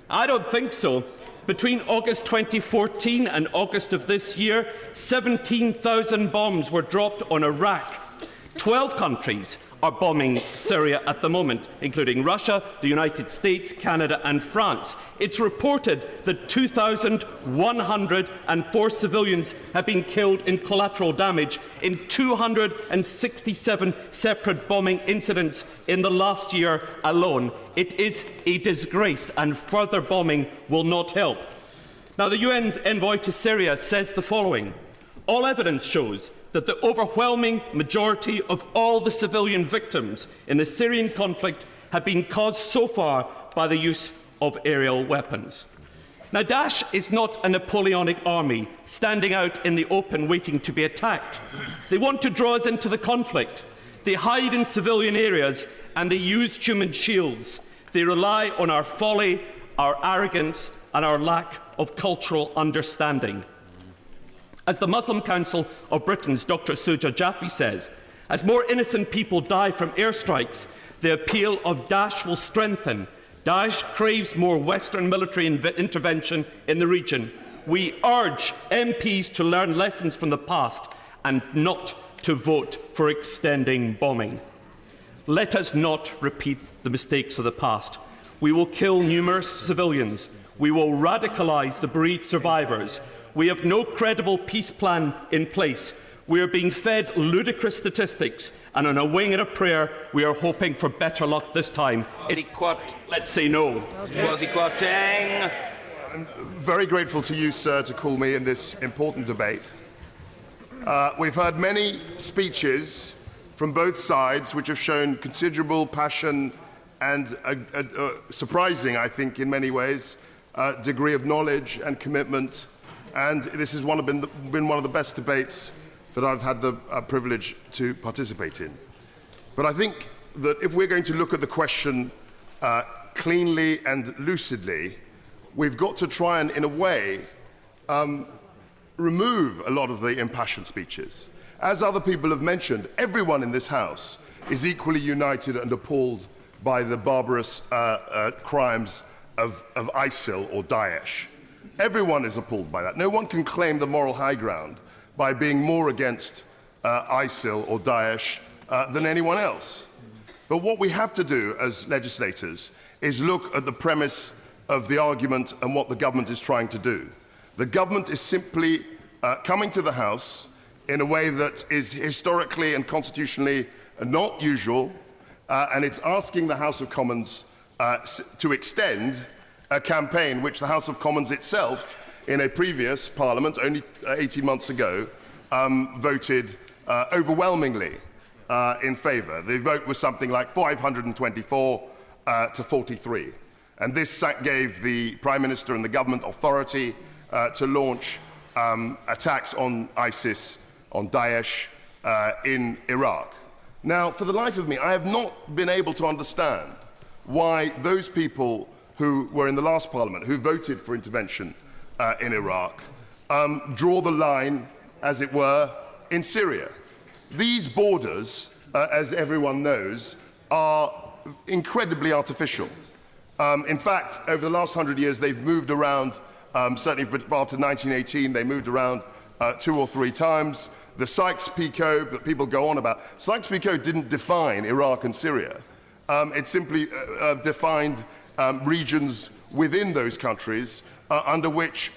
I don't think so. Between August 2014 and August of this year, 17,000 bombs were dropped on Iraq. 12 countries are bombing Syria at the moment, including Russia, the United States, Canada and France. It's reported that 2,104 civilians have been killed in collateral damage in 267 separate bombing incidents in the last year alone. It is a disgrace, and further bombing will not help. Now, the UN's envoy to Syria says the following: all evidence shows that the overwhelming majority of all the civilian victims in the Syrian conflict have been caused so far by the use of aerial weapons. Now, Daesh is not a Napoleonic army standing out in the open waiting to be attacked. They want to draw us into the conflict. They hide in civilian areas and they use human shields. They rely on our folly, our arrogance and our lack of cultural understanding. As the Muslim Council of Britain's Dr. Suja Jaffe says, as more innocent people die from airstrikes, the appeal of Daesh will strengthen. Daesh craves more Western military intervention in the region. We urge MPs to learn lessons from the past and not to vote for extending bombing. Let us not repeat the mistakes of the past. We will kill numerous civilians. We will radicalise the bereaved survivors. We have no credible peace plan in place. We are being fed ludicrous statistics, and on a wing and a prayer, we are hoping for better luck this time. Let's say no. I'm very grateful to you, sir, to call me in this important debate. We've heard many speeches from both sides which have shown considerable passion and a surprising, I think, in many ways, degree of knowledge and commitment. And this has been one of the best debates that I've had the privilege to participate in. But I think that if we're going to look at the question cleanly and lucidly, we've got to try and, in a way, remove a lot of the impassioned speeches. As other people have mentioned, everyone in this House is equally united and appalled by the barbarous crimes of ISIL or Daesh. Everyone is appalled by that. No one can claim the moral high ground by being more against ISIL or Daesh than anyone else. But what we have to do as legislators is look at the premise of the argument and what the government is trying to do. The government is simply coming to the House in a way that is historically and constitutionally not usual, and it's asking the House of Commons to extend a campaign which the House of Commons itself, in a previous Parliament, only 18 months ago, voted overwhelmingly in favour. The vote was something like 524 to 43. And this gave the Prime Minister and the government authority to launch attacks on ISIS, on Daesh, in Iraq. Now, for the life of me, I have not been able to understand why those people who were in the last Parliament, who voted for intervention in Iraq, draw the line, as it were, in Syria. These borders, as everyone knows, are incredibly artificial. In fact, over the last 100 years, they've moved around, certainly after 1918, they moved around 2 or 3 times. The Sykes-Picot that people go on about, Sykes-Picot didn't define Iraq and Syria. It simply defined regions within those countries under which,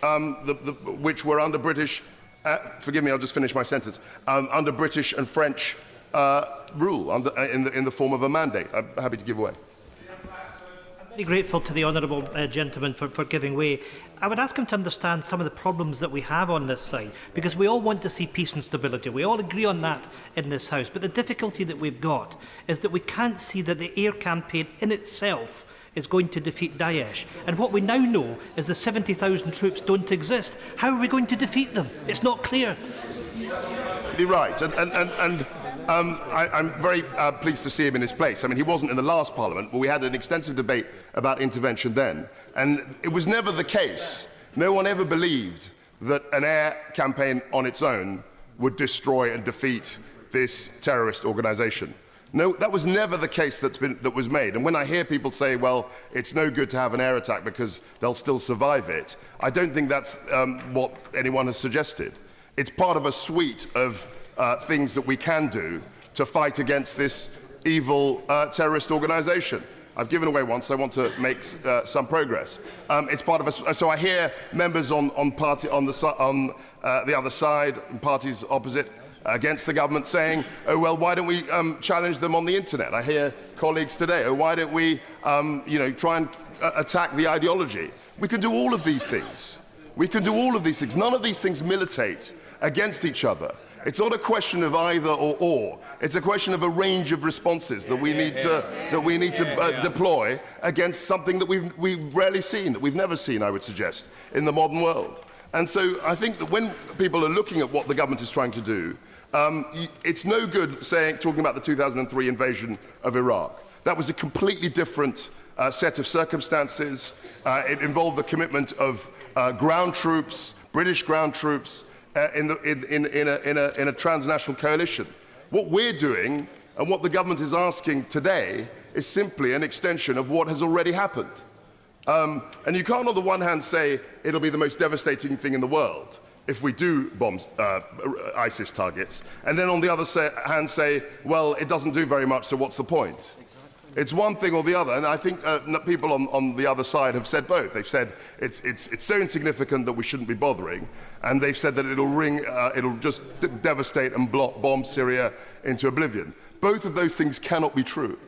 which were under British, forgive me, I'll just finish my sentence, under British and French rule in the form of a mandate. I'm happy to give away. I'm very grateful to the honourable gentleman for giving way. I would ask him to understand some of the problems that we have on this side, because we all want to see peace and stability. We all agree on that in this House. But the difficulty that we've got is that we can't see that the air campaign in itself is going to defeat Daesh. And what we now know is the 70,000 troops don't exist. How are we going to defeat them? It's not clear. You're right. I'm very pleased to see him in his place. I mean, he wasn't in the last Parliament, but we had an extensive debate about intervention then. And it was never the case. No one ever believed that an air campaign on its own would destroy and defeat this terrorist organisation. No, that was never the case that was made. And when I hear people say, well, it's no good to have an air attack because they'll still survive it, I don't think that's what anyone has suggested. It's part of a suite of things that we can do to fight against this evil terrorist organisation. I've given away once. I want to make some progress. It's part of a. So I hear members on the other side, and parties opposite, against the government, saying, "Oh well, why don't we challenge them on the internet?" I hear colleagues today, "Oh, why don't we, try and attack the ideology?" We can do all of these things. We can do all of these things. None of these things militate against each other. It's not a question of either or. It's a question of a range of responses that we need to deploy against something that we've rarely seen, that we've never seen, I would suggest, in the modern world. And so I think that when people are looking at what the government is trying to do, it's no good talking about the 2003 invasion of Iraq. That was a completely different set of circumstances. It involved the commitment of ground troops, British ground troops, in a transnational coalition. What we're doing and what the government is asking today is simply an extension of what has already happened. And you can't on the one hand say it'll be the most devastating thing in the world if we do bomb ISIS targets, and then on the other hand say, well, it doesn't do very much, so what's the point? It's one thing or the other, and I think people on the other side have said both. They've said it's so insignificant that we shouldn't be bothering, and they've said that it'll just devastate and bomb Syria into oblivion. Both of those things cannot be true.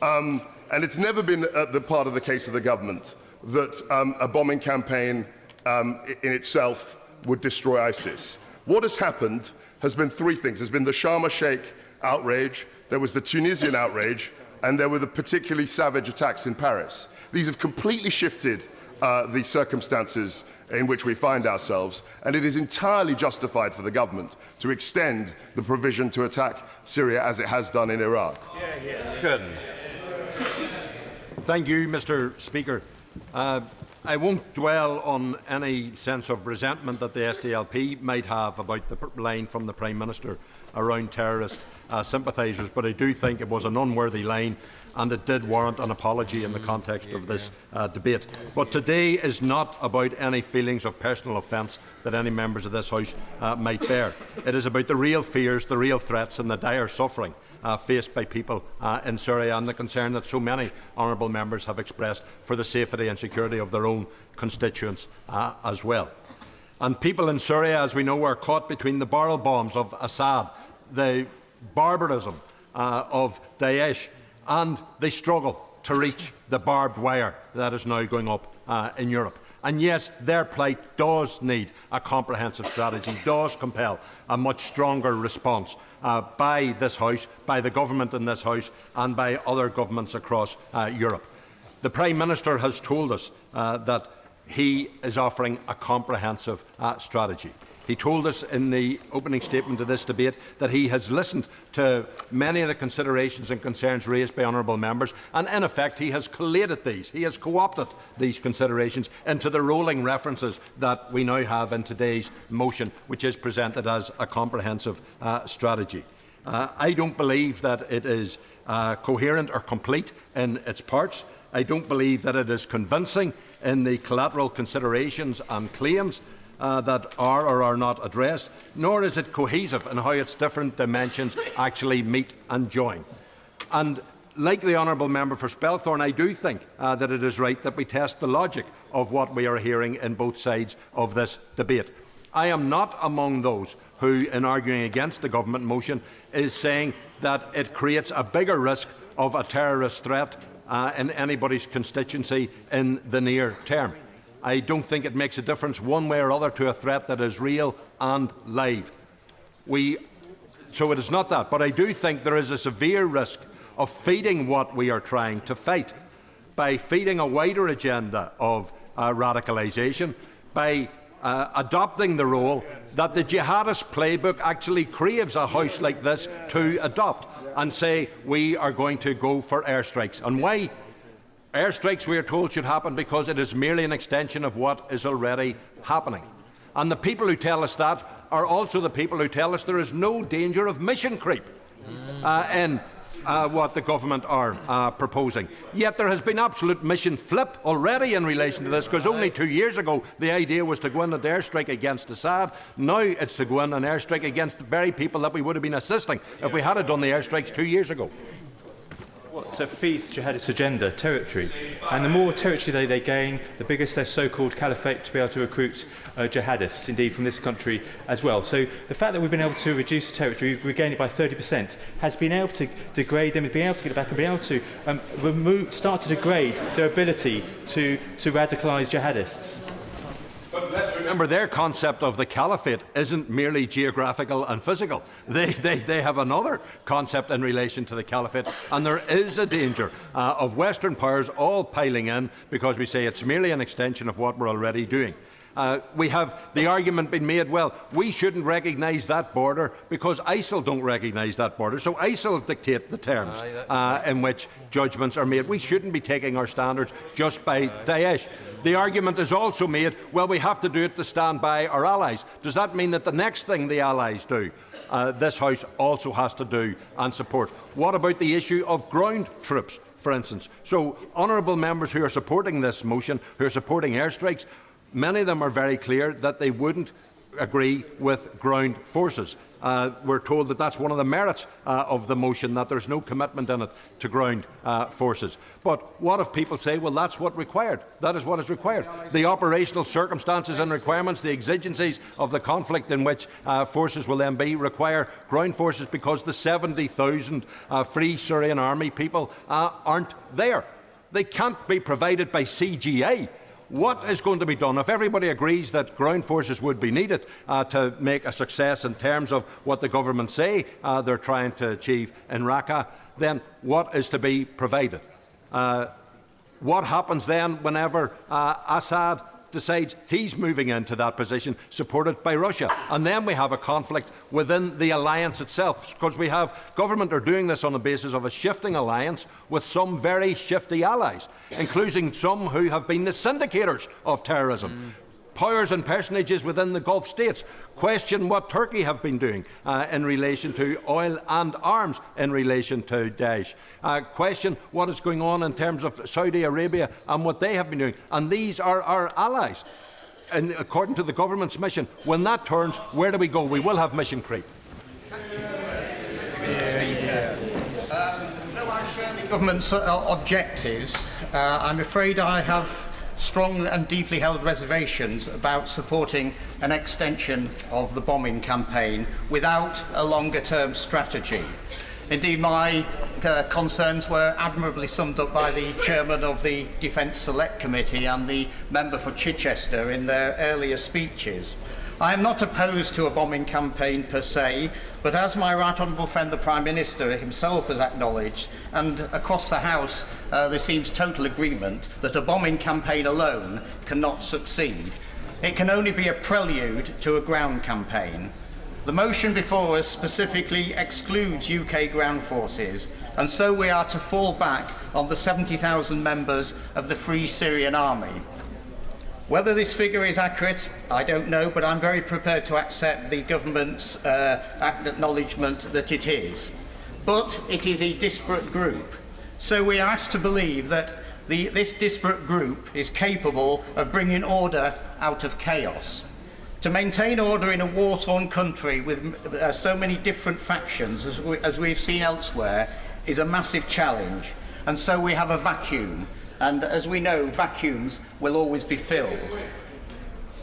And it's never been the part of the case of the government that a bombing campaign in itself would destroy ISIS. What has happened has been 3 things. There's been the Sharm el-Sheikh outrage, there was the Tunisian outrage, and there were the particularly savage attacks in Paris. These have completely shifted the circumstances in which we find ourselves, and it is entirely justified for the government to extend the provision to attack Syria as it has done in Iraq. Curtin. Thank you, Mr. Speaker. I won't dwell on any sense of resentment that the SDLP might have about the line from the Prime Minister around terrorist sympathisers, but I do think it was an unworthy line, and it did warrant an apology in the context of this debate. But today is not about any feelings of personal offence that any members of this House might bear. It is about the real fears, the real threats and the dire suffering faced by people in Syria, and the concern that so many honourable members have expressed for the safety and security of their own constituents as well. And people in Syria, as we know, are caught between the barrel bombs of Assad, the barbarism of Daesh, and they struggle to reach the barbed wire that is now going up in Europe. And yes, their plight does need a comprehensive strategy, does compel a much stronger response by this House, by the government in this House, and by other governments across Europe. The Prime Minister has told us that he is offering a comprehensive strategy. He told us in the opening statement of this debate that he has listened to many of the considerations and concerns raised by honourable members, and in effect he has collated these. He has co-opted these considerations into the rolling references that we now have in today's motion, which is presented as a comprehensive strategy. I don't believe that it is coherent or complete in its parts. I don't believe that it is convincing in the collateral considerations and claims that are or are not addressed, nor is it cohesive in how its different dimensions actually meet and join. And like the honourable member for Spelthorne, I do think that it is right that we test the logic of what we are hearing in both sides of this debate. I am not among those who, in arguing against the government motion, is saying that it creates a bigger risk of a terrorist threat in anybody's constituency in the near term. I don't think it makes a difference one way or other to a threat that is real and live. So it is not that. But I do think there is a severe risk of feeding what we are trying to fight, by feeding a wider agenda of radicalisation, by adopting the role that the jihadist playbook actually craves a House like this to adopt, and say we are going to go for airstrikes. And why? Airstrikes, we are told, should happen because it is merely an extension of what is already happening. And the people who tell us that are also the people who tell us there is no danger of mission creep in what the government are proposing. Yet there has been absolute mission flip already in relation to this, because only 2 years ago the idea was to go in an airstrike against Assad. Now it's to go in an airstrike against the very people that we would have been assisting if we had done the airstrikes 2 years ago. What feeds the jihadist agenda? Territory. And the more territory they gain, the bigger their so-called caliphate to be able to recruit jihadists, indeed from this country as well. So the fact that we've been able to reduce territory, regain it by 30%, has been able to degrade them, been able to get it back, and been able to start to degrade their ability to radicalise jihadists. But let's remember, their concept of the caliphate isn't merely geographical and physical. They have another concept in relation to the caliphate, and there is a danger of Western powers all piling in because we say it's merely an extension of what we're already doing. We have the argument been made, well, we shouldn't recognise that border because ISIL don't recognise that border, so ISIL dictate the terms in which judgments are made. We shouldn't be taking our standards just by Daesh. The argument is also made, well, we have to do it to stand by our allies. Does that mean that the next thing the allies do, this House also has to do and support? What about the issue of ground troops, for instance? So, honourable members who are supporting this motion, who are supporting airstrikes, many of them are very clear that they wouldn't agree with ground forces. We're told that that's one of the merits of the motion, that there's no commitment in it to ground forces. But what if people say, well, that's what required? That is what is required. The operational circumstances and requirements, the exigencies of the conflict in which forces will then be, require ground forces because the 70,000 Free Syrian Army people aren't there. They can't be provided by CGA. What is going to be done if everybody agrees that ground forces would be needed to make a success in terms of what the government say they're trying to achieve in Raqqa? Then what is to be provided? What happens then whenever Assad decides he's moving into that position, supported by Russia? And then we have a conflict within the alliance itself, because we have government are doing this on the basis of a shifting alliance with some very shifty allies, including some who have been the syndicators of terrorism. powers and personages within the Gulf states. Question what Turkey have been doing in relation to oil and arms in relation to Daesh. Question what is going on in terms of Saudi Arabia and what they have been doing. And these are our allies. And according to the government's mission, when that turns, where do we go? We will have mission creep. Though I share the government's objectives, I'm afraid I have strong and deeply held reservations about supporting an extension of the bombing campaign without a longer-term strategy. Indeed, my concerns were admirably summed up by the chairman of the Defence Select Committee and the member for Chichester in their earlier speeches. I am not opposed to a bombing campaign per se, but as my right honourable friend the Prime Minister himself has acknowledged, and across the House there seems total agreement that a bombing campaign alone cannot succeed. It can only be a prelude to a ground campaign. The motion before us specifically excludes UK ground forces, and so we are to fall back on the 70,000 members of the Free Syrian Army. Whether this figure is accurate, I don't know, but I'm very prepared to accept the government's acknowledgement that it is. But it is a disparate group, so we are asked to believe that this disparate group is capable of bringing order out of chaos. To maintain order in a war-torn country with so many different factions, as we've seen elsewhere, is a massive challenge. And so we have a vacuum. And as we know, vacuums will always be filled.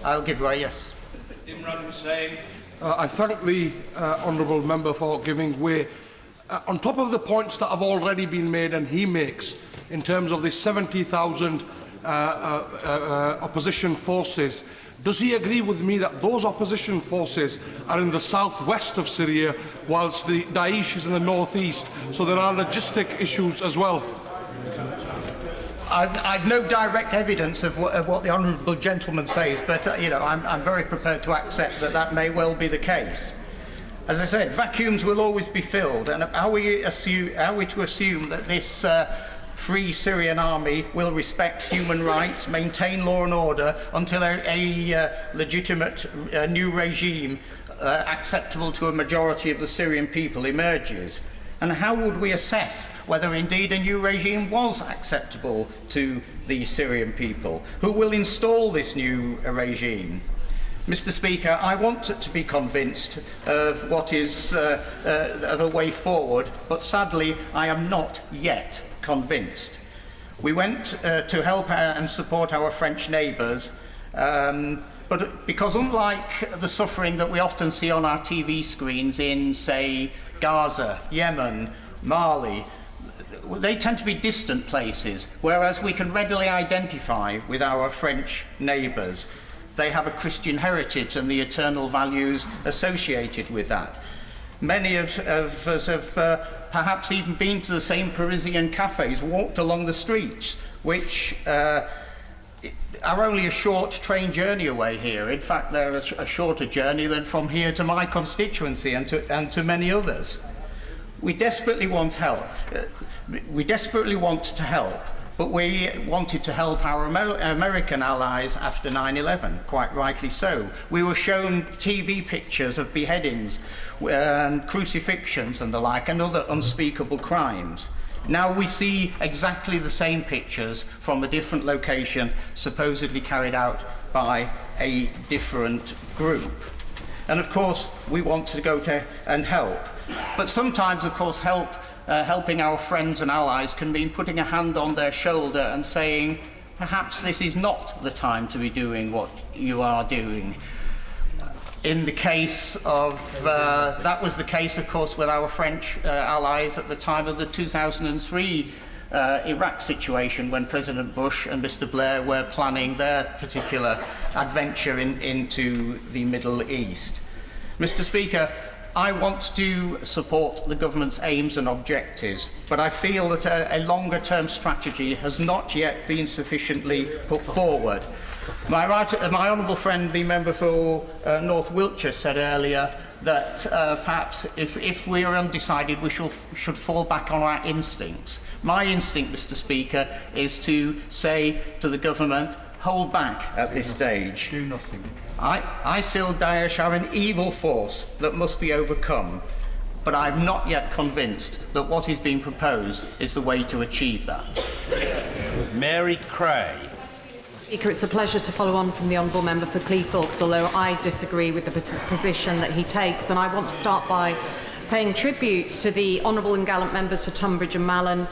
I'll give way, yes. I thank the honourable member for giving way. On top of the points that have already been made and he makes in terms of the 70,000 opposition forces, does he agree with me that those opposition forces are in the southwest of Syria whilst the Daesh is in the northeast, so there are logistic issues as well? I've no direct evidence of what the honourable gentleman says, but I'm very prepared to accept that that may well be the case. As I said, vacuums will always be filled, and are we to assume that this Free Syrian Army will respect human rights, maintain law and order until a legitimate new regime acceptable to a majority of the Syrian people emerges? And how would we assess whether indeed a new regime was acceptable to the Syrian people? Who will install this new regime? Mr. Speaker, I want to be convinced of what is of a way forward, but sadly I am not yet convinced. We went to help and support our French neighbours, but because unlike the suffering that we often see on our TV screens in, say, Gaza, Yemen, Mali, they tend to be distant places, whereas we can readily identify with our French neighbours. They have a Christian heritage and the eternal values associated with that. Many of us have perhaps even been to the same Parisian cafes, walked along the streets, which are only a short train journey away here. In fact, they're a shorter journey than from here to my constituency and to many others. We desperately want help. We desperately want to help, but we wanted to help our American allies after 9/11, quite rightly so. We were shown TV pictures of beheadings and crucifixions and the like, and other unspeakable crimes. Now we see exactly the same pictures from a different location, supposedly carried out by a different group. And of course, we want to go to and help. But sometimes, of course, helping our friends and allies can mean putting a hand on their shoulder and saying, perhaps this is not the time to be doing what you are doing. In the case of, that was the case, of course, with our French allies at the time of the 2003 Iraq situation, when President Bush and Mr. Blair were planning their particular adventure into the Middle East. Mr. Speaker, I want to support the government's aims and objectives, but I feel that a longer-term strategy has not yet been sufficiently put forward. My honourable friend, the member for North Wiltshire, said earlier that perhaps if we are undecided, we should fall back on our instincts. My instinct, Mr. Speaker, is to say to the government, hold back at this stage. Do nothing. ISIL Daesh are an evil force that must be overcome, but I'm not yet convinced that what is being proposed is the way to achieve that. Mary Cray. Speaker, it's a pleasure to follow on from the Honourable Member for Cleethorpes, although I disagree with the position that he takes. And I want to start by paying tribute to the Honourable and Gallant members for Tunbridge and Mallan,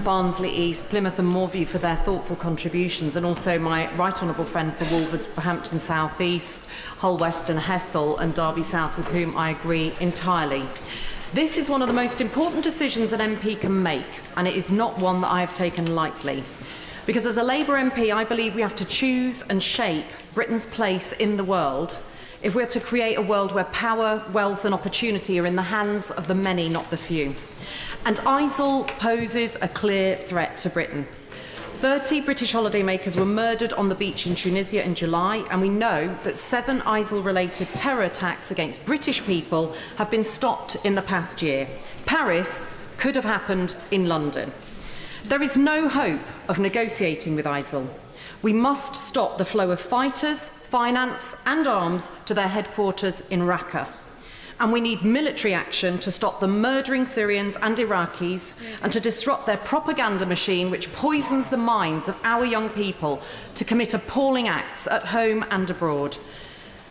Barnsley East, Plymouth and Moorview for their thoughtful contributions, and also my Right Honourable friend for Wolverhampton South East, Hull West and Hessel, and Derby South, with whom I agree entirely. This is one of the most important decisions an MP can make, and it is not one that I have taken lightly. Because as a Labour MP, I believe we have to choose and shape Britain's place in the world if we're to create a world where power, wealth and opportunity are in the hands of the many, not the few. And ISIL poses a clear threat to Britain. 30 British holidaymakers were murdered on the beach in Tunisia in July, and we know that 7 ISIL-related terror attacks against British people have been stopped in the past year. Paris could have happened in London. There is no hope of negotiating with ISIL. We must stop the flow of fighters, finance and arms to their headquarters in Raqqa. And we need military action to stop them murdering Syrians and Iraqis and to disrupt their propaganda machine, which poisons the minds of our young people to commit appalling acts at home and abroad.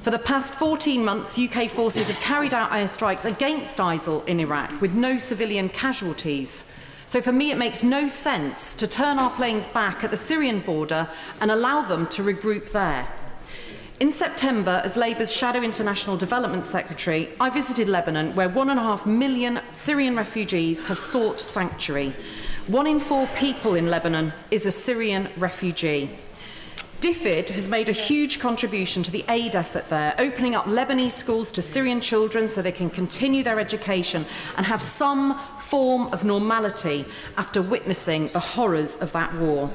For the past 14 months, UK forces have carried out airstrikes against ISIL in Iraq with no civilian casualties. So for me, it makes no sense to turn our planes back at the Syrian border and allow them to regroup there. In September, as Labour's Shadow International Development Secretary, I visited Lebanon, where 1.5 million Syrian refugees have sought sanctuary. 1 in 4 people in Lebanon is a Syrian refugee. DFID has made a huge contribution to the aid effort there, opening up Lebanese schools to Syrian children so they can continue their education and have some form of normality after witnessing the horrors of that war.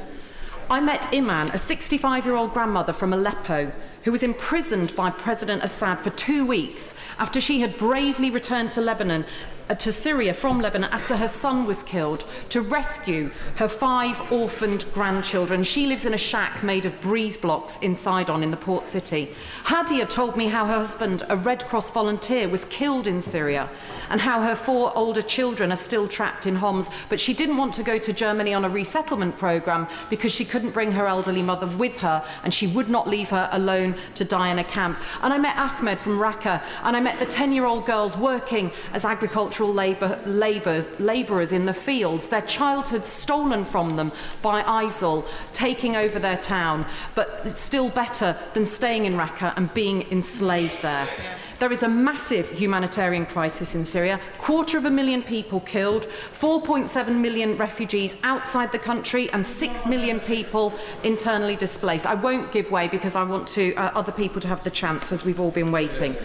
I met Iman, a 65-year-old grandmother from Aleppo, who was imprisoned by President Assad for 2 weeks after she had bravely returned to Syria from Lebanon after her son was killed to rescue her 5 orphaned grandchildren. She lives in a shack made of breeze blocks in Sidon in the port city. Hadia told me how her husband, a Red Cross volunteer, was killed in Syria and how her 4 older children are still trapped in Homs, but she didn't want to go to Germany on a resettlement programme because she couldn't bring her elderly mother with her and she would not leave her alone to die in a camp. And I met Ahmed from Raqqa, and I met the 10-year-old girls working as agricultural labourers in the fields, their childhood stolen from them by ISIL, taking over their town, but still better than staying in Raqqa and being enslaved there. There is a massive humanitarian crisis in Syria, 250,000 people killed, 4.7 million refugees outside the country and 6 million people internally displaced. I won't give way because I want other people to have the chance, as we've all been waiting.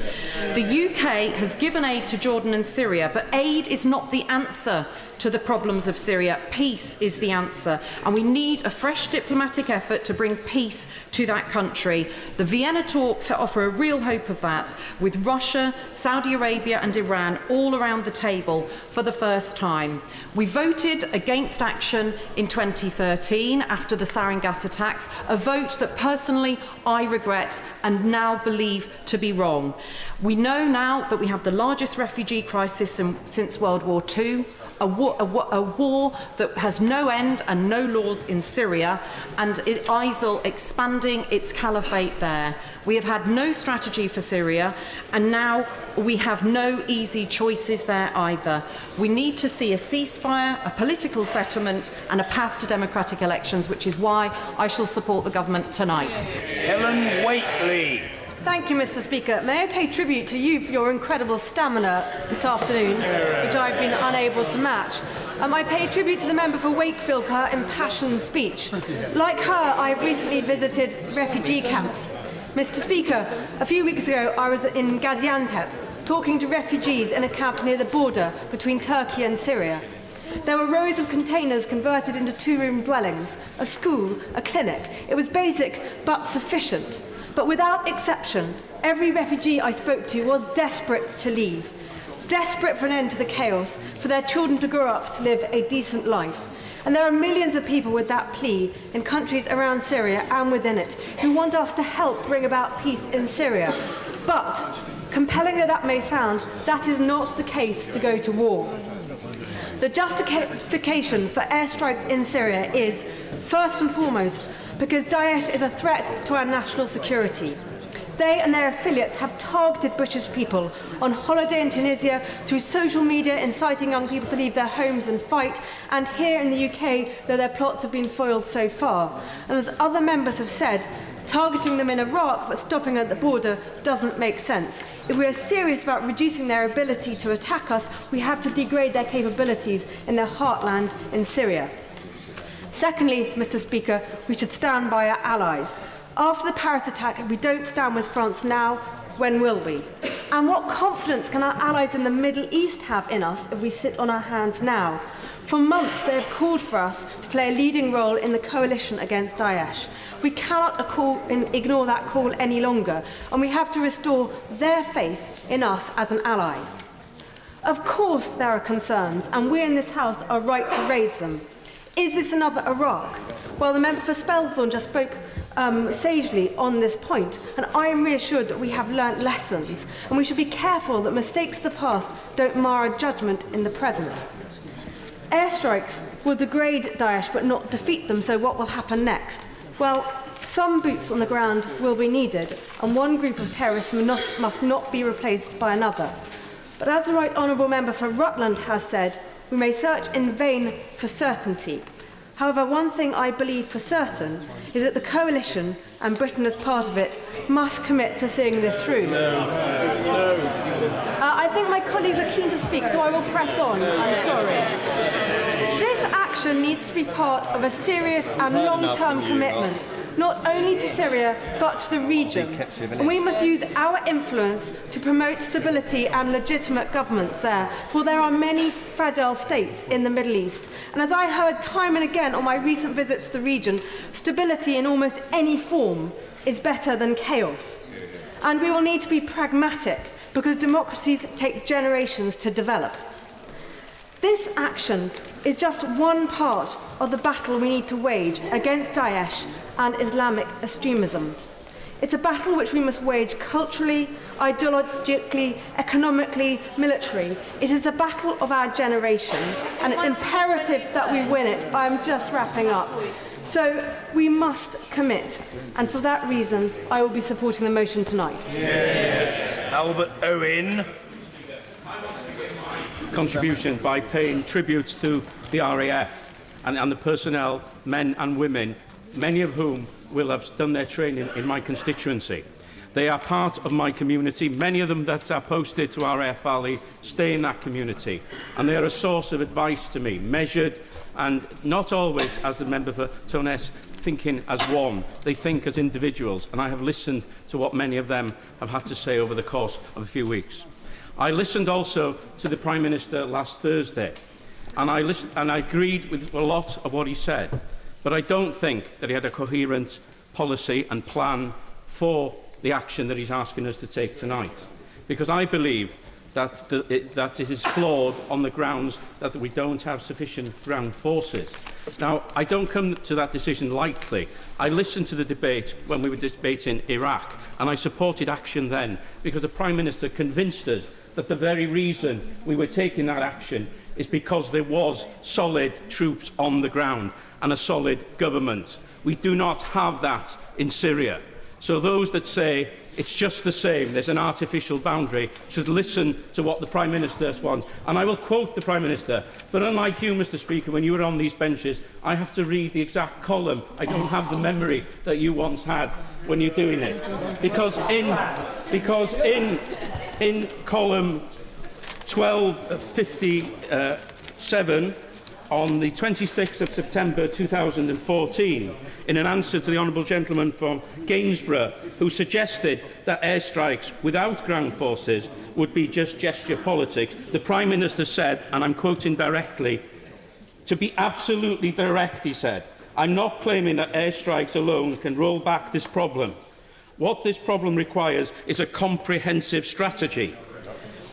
The UK has given aid to Jordan and Syria, but aid is not the answer to the problems of Syria. Peace is the answer, and we need a fresh diplomatic effort to bring peace to that country. The Vienna talks offer a real hope of that, with Russia, Saudi Arabia and Iran all around the table for the first time. We voted against action in 2013 after the sarin gas attacks, a vote that personally I regret and now believe to be wrong. We know now that we have the largest refugee crisis since World War II, a war that has no end and no laws in Syria, and ISIL expanding its caliphate there. We have had no strategy for Syria, and now we have no easy choices there either. We need to see a ceasefire, a political settlement, and a path to democratic elections, which is why I shall support the government tonight. Helen Whately. Thank you, Mr. Speaker. May I pay tribute to you for your incredible stamina this afternoon, which I've been unable to match. I pay tribute to the member for Wakefield for her impassioned speech. Like her, I have recently visited refugee camps. Mr. Speaker, a few weeks ago I was in Gaziantep talking to refugees in a camp near the border between Turkey and Syria. There were rows of containers converted into 2-room dwellings, a school, a clinic. It was basic but sufficient. But without exception, every refugee I spoke to was desperate to leave, desperate for an end to the chaos, for their children to grow up to live a decent life. And there are millions of people with that plea in countries around Syria and within it who want us to help bring about peace in Syria. But, compelling though that may sound, that is not the case to go to war. The justification for airstrikes in Syria is, first and foremost, because Daesh is a threat to our national security. They and their affiliates have targeted British people on holiday in Tunisia, through social media inciting young people to leave their homes and fight, and here in the UK, though their plots have been foiled so far. And as other members have said, targeting them in Iraq but stopping at the border doesn't make sense. If we are serious about reducing their ability to attack us, we have to degrade their capabilities in their heartland in Syria. Secondly, Mr. Speaker, we should stand by our allies. After the Paris attack, if we don't stand with France now, when will we? And what confidence can our allies in the Middle East have in us if we sit on our hands now? For months, they have called for us to play a leading role in the coalition against Daesh. We cannot ignore that call any longer, and we have to restore their faith in us as an ally. Of course, there are concerns, and we in this House are right to raise them. Is this another Iraq? Well, the member for Spelthorne just spoke sagely on this point, and I am reassured that we have learnt lessons, and we should be careful that mistakes of the past don't mar our judgment in the present. Airstrikes will degrade Daesh but not defeat them, so what will happen next? Well, some boots on the ground will be needed, and one group of terrorists must not be replaced by another. But as the Right Honourable Member for Rutland has said, we may search in vain for certainty. However, one thing I believe for certain is that the coalition, and Britain as part of it, must commit to seeing this through. I think my colleagues are keen to speak, so I will press on. I'm sorry. This action needs to be part of a serious and long-term commitment, not only to Syria, but to the region. And we must use our influence to promote stability and legitimate governments there, for there are many fragile states in the Middle East. And as I heard time and again on my recent visits to the region, stability in almost any form is better than chaos. And we will need to be pragmatic, because democracies take generations to develop. This action is just one part of the battle we need to wage against Daesh and Islamic extremism. It's a battle which we must wage culturally, ideologically, economically, militarily. It is a battle of our generation, and it's imperative that we win it. I'm just wrapping up. So we must commit, and for that reason, I will be supporting the motion tonight. Albert Owen. Contribution by paying tributes to the RAF and the personnel, men and women, many of whom will have done their training in my constituency. They are part of my community. Many of them that are posted to RAF Valley stay in that community, and they are a source of advice to me, measured and not always, as the member for Toness, thinking as one. They think as individuals, and I have listened to what many of them have had to say over the course of a few weeks. I listened also to the Prime Minister last Thursday, and I agreed with a lot of what he said, but I don't think that he had a coherent policy and plan for the action that he's asking us to take tonight, because I believe that it is flawed on the grounds that we don't have sufficient ground forces. Now, I don't come to that decision lightly. I listened to the debate when we were debating Iraq, and I supported action then, because the Prime Minister convinced us that the very reason we were taking that action is because there was solid troops on the ground and a solid government. We do not have that in Syria. So those that say it's just the same, there's an artificial boundary, should listen to what the Prime Minister wants. And I will quote the Prime Minister, but unlike you, Mr Speaker, when you were on these benches, I have to read the exact column. I don't have the memory that you once had when you're doing it. Because in column 1257, on the 26th of September 2014, in an answer to the honourable gentleman from Gainsborough, who suggested that airstrikes without ground forces would be just gesture politics, the Prime Minister said, and I'm quoting directly, "To be absolutely direct," he said, "I'm not claiming that airstrikes alone can roll back this problem. What this problem requires is a comprehensive strategy.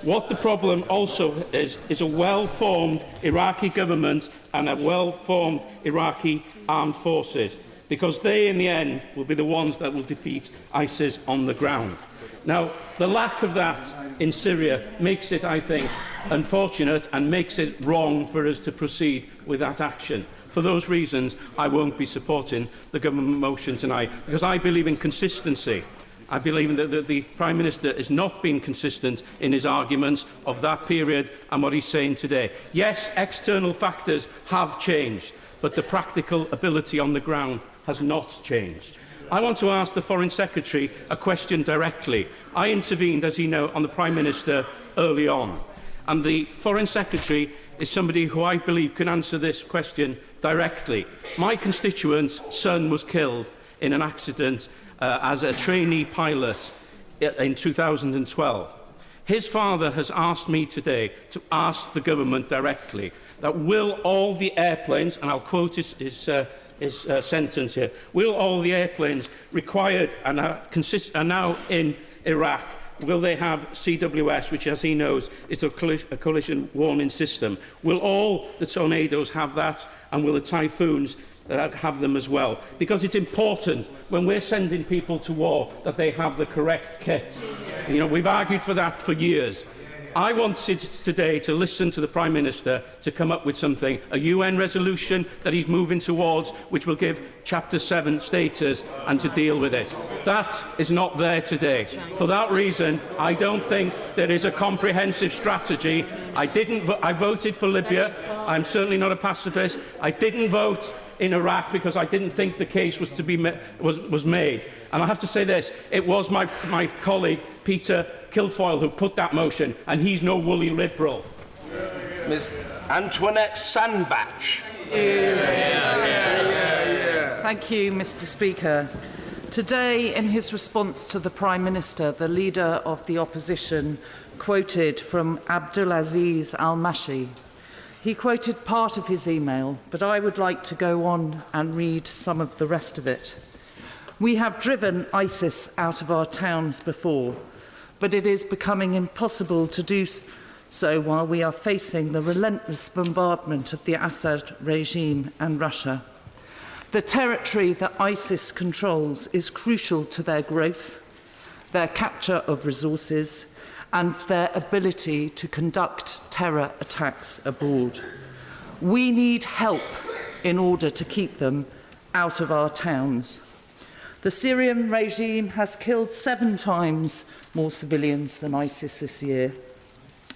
What the problem also is a well-formed Iraqi government and a well-formed Iraqi armed forces, because they, in the end, will be the ones that will defeat ISIS on the ground. Now, the lack of that in Syria makes it, I think, unfortunate and makes it wrong for us to proceed with that action. For those reasons, I won't be supporting the government motion tonight, because I believe in consistency. I believe that the Prime Minister is not being consistent in his arguments of that period and what he's saying today. Yes, external factors have changed, but the practical ability on the ground has not changed. I want to ask the Foreign Secretary a question directly. I intervened, as you know, on the Prime Minister early on, and the Foreign Secretary is somebody who I believe can answer this question directly. My constituent's son was killed in an accident as a trainee pilot in 2012. His father has asked me today to ask the government directly that will all the airplanes, and I'll quote his sentence here, will all the airplanes required and are now in Iraq, will they have CWS, which, as he knows, is a collision warning system? Will all the tornadoes have that, and will the typhoons have them as well? Because it's important when we're sending people to war that they have the correct kit. You know, we've argued for that for years. I wanted today to listen to the Prime Minister to come up with something, a UN resolution that he's moving towards, which will give Chapter 7 status and to deal with it. That is not there today. For that reason, I don't think there is a comprehensive strategy. I voted for Libya. I'm certainly not a pacifist. I didn't vote in Iraq because I didn't think the case was to be was made. And I have to say this, it was my colleague Peter Kilfoyle who put that motion, and he's no woolly liberal. Ms. Antoinette Sandbach. Thank you, Mr. Speaker. Today, in his response to the Prime Minister, the Leader of the Opposition quoted from Abdulaziz al-Mashi. He quoted part of his email, but I would like to go on and read some of the rest of it. We have driven ISIS out of our towns before, but it is becoming impossible to do so while we are facing the relentless bombardment of the Assad regime and Russia. The territory that ISIS controls is crucial to their growth, their capture of resources, and their ability to conduct terror attacks abroad. We need help in order to keep them out of our towns. The Syrian regime has killed 7 times more civilians than ISIS this year.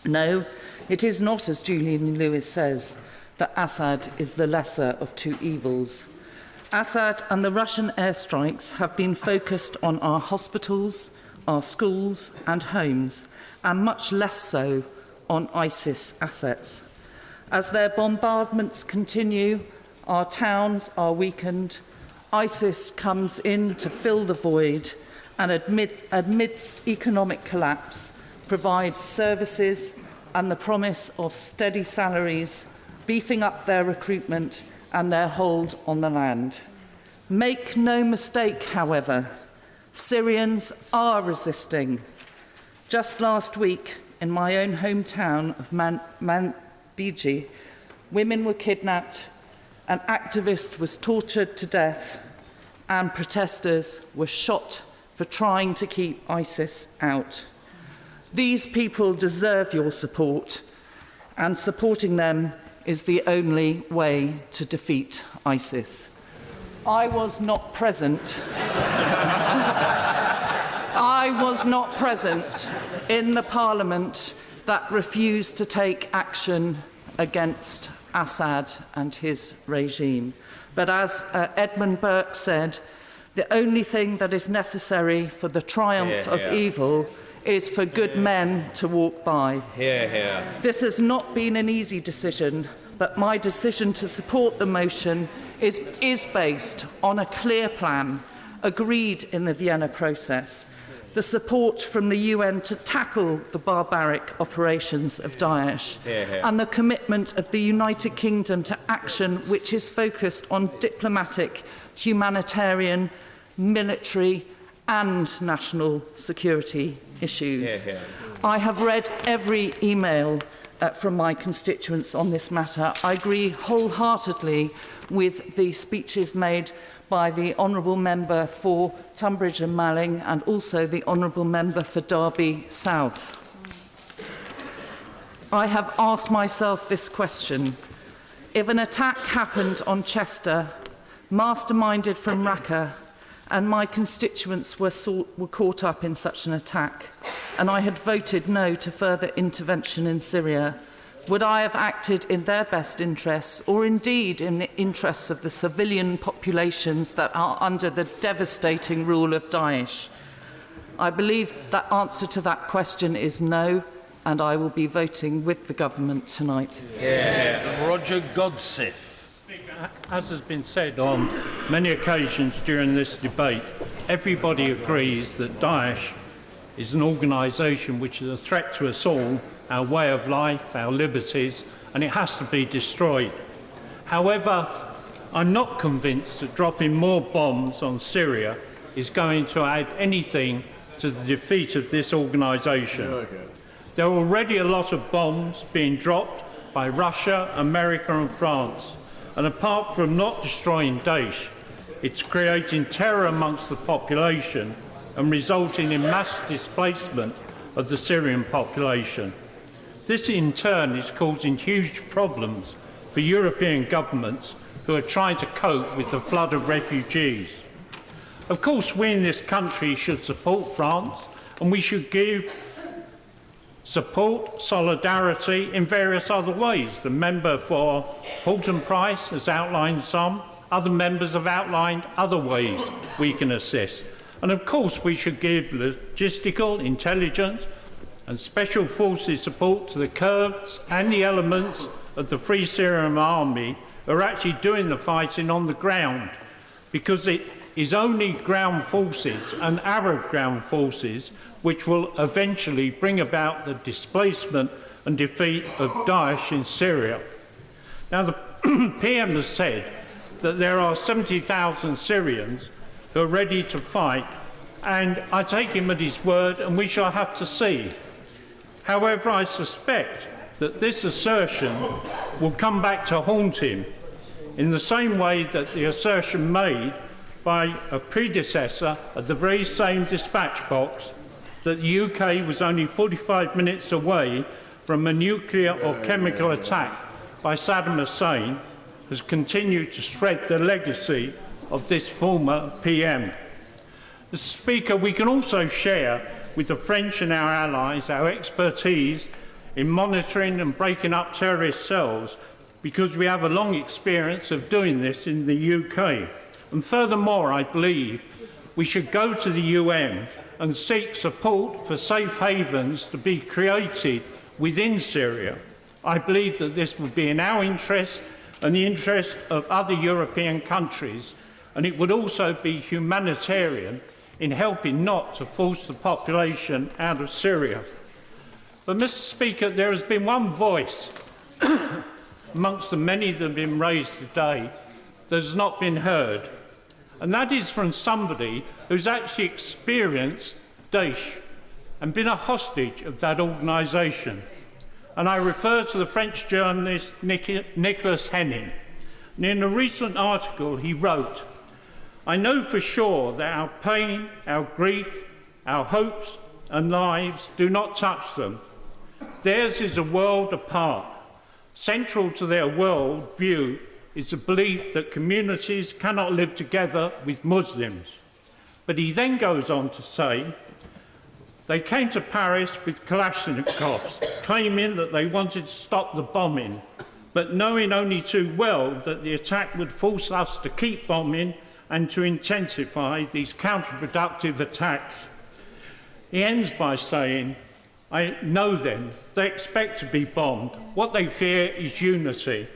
No, it is not, as Julian Lewis says, that Assad is the lesser of 2 evils. Assad and the Russian airstrikes have been focused on our hospitals, our schools and homes, and much less so on ISIS assets. As their bombardments continue, our towns are weakened, ISIS comes in to fill the void, and amidst economic collapse, provides services and the promise of steady salaries, beefing up their recruitment and their hold on the land. Make no mistake, however, Syrians are resisting. Just last week, in my own hometown of Manbiji, women were kidnapped, an activist was tortured to death, and protesters were shot for trying to keep ISIS out. These people deserve your support, and supporting them is the only way to defeat ISIS. I was not present. I was not present in the parliament that refused to take action against Assad and his regime. But as Edmund Burke said, the only thing that is necessary for the triumph of evil is for good men to walk by. This has not been an easy decision, but my decision to support the motion is based on a clear plan agreed in the Vienna process, the support from the UN to tackle the barbaric operations of Daesh, and the commitment of the United Kingdom to action which is focused on diplomatic, humanitarian, military and national security issues. I have read every email from my constituents on this matter. I agree wholeheartedly with the speeches made by the Honourable Member for Tunbridge and Malling and also the Honourable Member for Derby South. I have asked myself this question. If an attack happened on Chester, masterminded from Raqqa, and my constituents were caught up in such an attack, and I had voted no to further intervention in Syria, would I have acted in their best interests, or indeed in the interests of the civilian populations that are under the devastating rule of Daesh? I believe that answer to that question is no, and I will be voting with the government tonight. Roger Godsiff. As has been said on many occasions during this debate, everybody agrees that Daesh is an organisation which is a threat to us all, our way of life, our liberties, and it has to be destroyed. However, I'm not convinced that dropping more bombs on Syria is going to add anything to the defeat of this organisation. There are already a lot of bombs being dropped by Russia, America and France. And apart from not destroying Daesh, it's creating terror amongst the population and resulting in mass displacement of the Syrian population. This in turn is causing huge problems for European governments who are trying to cope with the flood of refugees. Of course, we in this country should support France, and we should give support, solidarity in various other ways. The member for Halton Price has outlined some, other members have outlined other ways we can assist. And of course we should give logistical, intelligence and special forces support to the Kurds and the elements of the Free Syrian Army who are actually doing the fighting on the ground, because it is only ground forces and Arab ground forces which will eventually bring about the displacement and defeat of Daesh in Syria. Now, the PM has said that there are 70,000 Syrians who are ready to fight, and I take him at his word, and we shall have to see. However, I suspect that this assertion will come back to haunt him in the same way that the assertion made by a predecessor at the very same dispatch box that the UK was only 45 minutes away from a nuclear or chemical attack by Saddam Hussein has continued to shred the legacy of this former PM. Mr. Speaker, we can also share with the French and our allies our expertise in monitoring and breaking up terrorist cells, because we have a long experience of doing this in the UK. And furthermore, I believe we should go to the UN and seek support for safe havens to be created within Syria. I believe that this would be in our interest and the interest of other European countries, and it would also be humanitarian in helping not to force the population out of Syria. But, Mr. Speaker, there has been one voice amongst the many that have been raised today that has not been heard, and that is from somebody who's actually experienced Daesh and been a hostage of that organisation. And I refer to the French journalist Nicolas Henning. And in a recent article he wrote, "I know for sure that our pain, our grief, our hopes and lives do not touch them. Theirs is a world apart. Central to their world view is the belief that communities cannot live together with Muslims." But he then goes on to say, "They came to Paris with Kalashnikovs, claiming that they wanted to stop the bombing, but knowing only too well that the attack would force us to keep bombing and to intensify these counterproductive attacks." He ends by saying, "I know them. They expect to be bombed. What they fear is unity."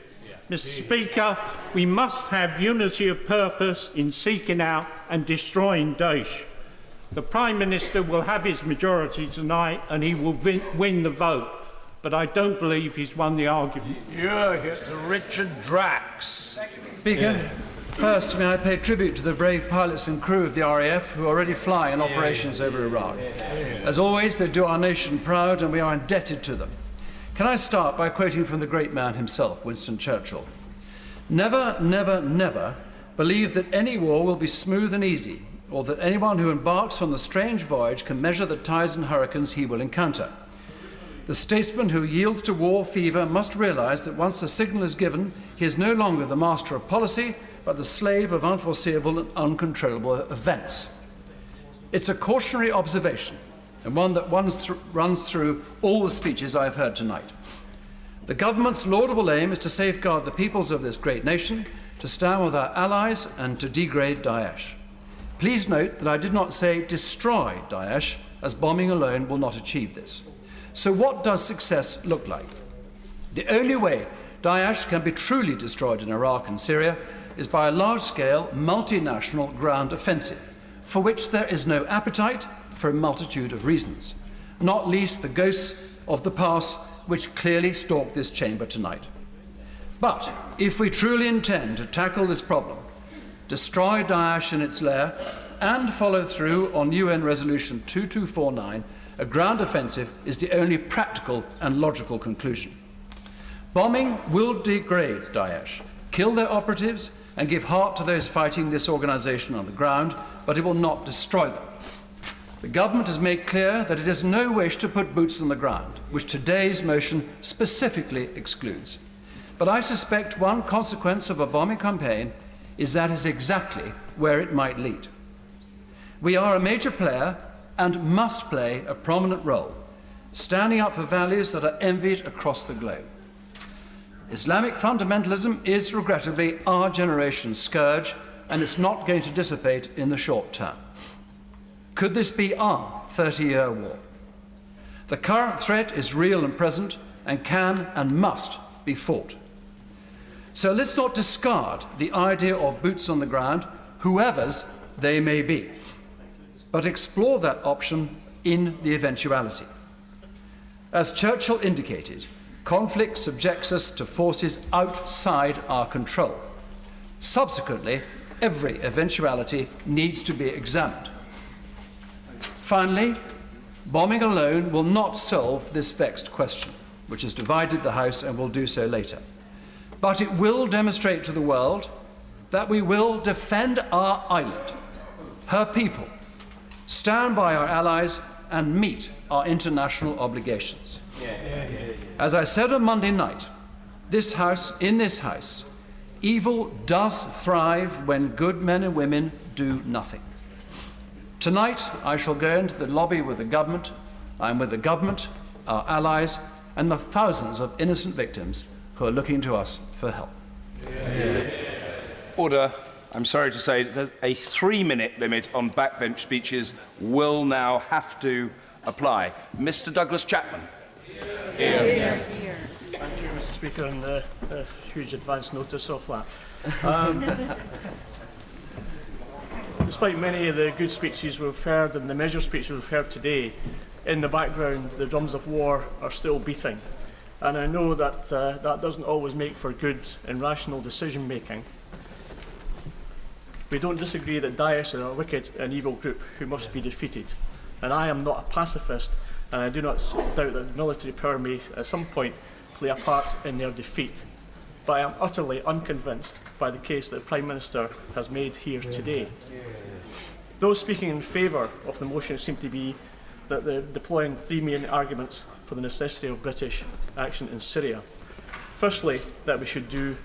Mr. Speaker, we must have unity of purpose in seeking out and destroying Daesh. The Prime Minister will have his majority tonight and he will win the vote, but I don't believe he's won the argument. Mr. Richard Drax. Speaker, First, may I pay tribute to the brave pilots and crew of the RAF who already fly in operations over Iraq. As always, they do our nation proud, and we are indebted to them. Can I start by quoting from the great man himself, Winston Churchill? Never, never, never believe that any war will be smooth and easy, or that anyone who embarks on the strange voyage can measure the tides and hurricanes he will encounter. The statesman who yields to war fever must realise that once the signal is given, he is no longer the master of policy, but the slave of unforeseeable and uncontrollable events. It's a cautionary observation, and one that runs through all the speeches I've heard tonight. The government's laudable aim is to safeguard the peoples of this great nation, to stand with our allies, and to degrade Daesh. Please note that I did not say destroy Daesh, as bombing alone will not achieve this. So what does success look like? The only way Daesh can be truly destroyed in Iraq and Syria is by a large-scale, multinational ground offensive, for which there is no appetite for a multitude of reasons, not least the ghosts of the past which clearly stalk this chamber tonight. But if we truly intend to tackle this problem, destroy Daesh in its lair, and follow through on UN Resolution 2249, a ground offensive is the only practical and logical conclusion. Bombing will degrade Daesh, kill their operatives, and give heart to those fighting this organisation on the ground, but it will not destroy them. The government has made clear that it has no wish to put boots on the ground, which today's motion specifically excludes. But I suspect one consequence of a bombing campaign is that is exactly where it might lead. We are a major player and must play a prominent role, standing up for values that are envied across the globe. Islamic fundamentalism is regrettably our generation's scourge, and it's not going to dissipate in the short term. Could this be our 30-year war? The current threat is real and present and can and must be fought. So let's not discard the idea of boots on the ground, whoever's they may be, but explore that option in the eventuality. As Churchill indicated, conflict subjects us to forces outside our control. Subsequently, every eventuality needs to be examined. Finally, bombing alone will not solve this vexed question, which has divided the House and will do so later. But it will demonstrate to the world that we will defend our island, her people, stand by our allies, and meet our international obligations. As I said on Monday night, in this House, evil does thrive when good men and women do nothing. Tonight, I shall go into the lobby with the government. I'm with the government, our allies, and the thousands of innocent victims who are looking to us for help. Order. I'm sorry to say that a 3-minute limit on backbench speeches will now have to apply. Mr. Douglas Chapman. Here. Thank you, Mr. Speaker, and the huge advance notice of that. Despite many of the good speeches we've heard and the measure speeches we've heard today, in the background the drums of war are still beating. And I know that that doesn't always make for good and rational decision making. We don't disagree that Daesh are a wicked and evil group who must be defeated. And I am not a pacifist, and I do not doubt that military power may at some point play a part in their defeat. But I am utterly unconvinced by the case that the Prime Minister has made here today. Those speaking in favour of the motion seem to be that they're deploying 3 main arguments for the necessity of British action in Syria. Firstly, that we should do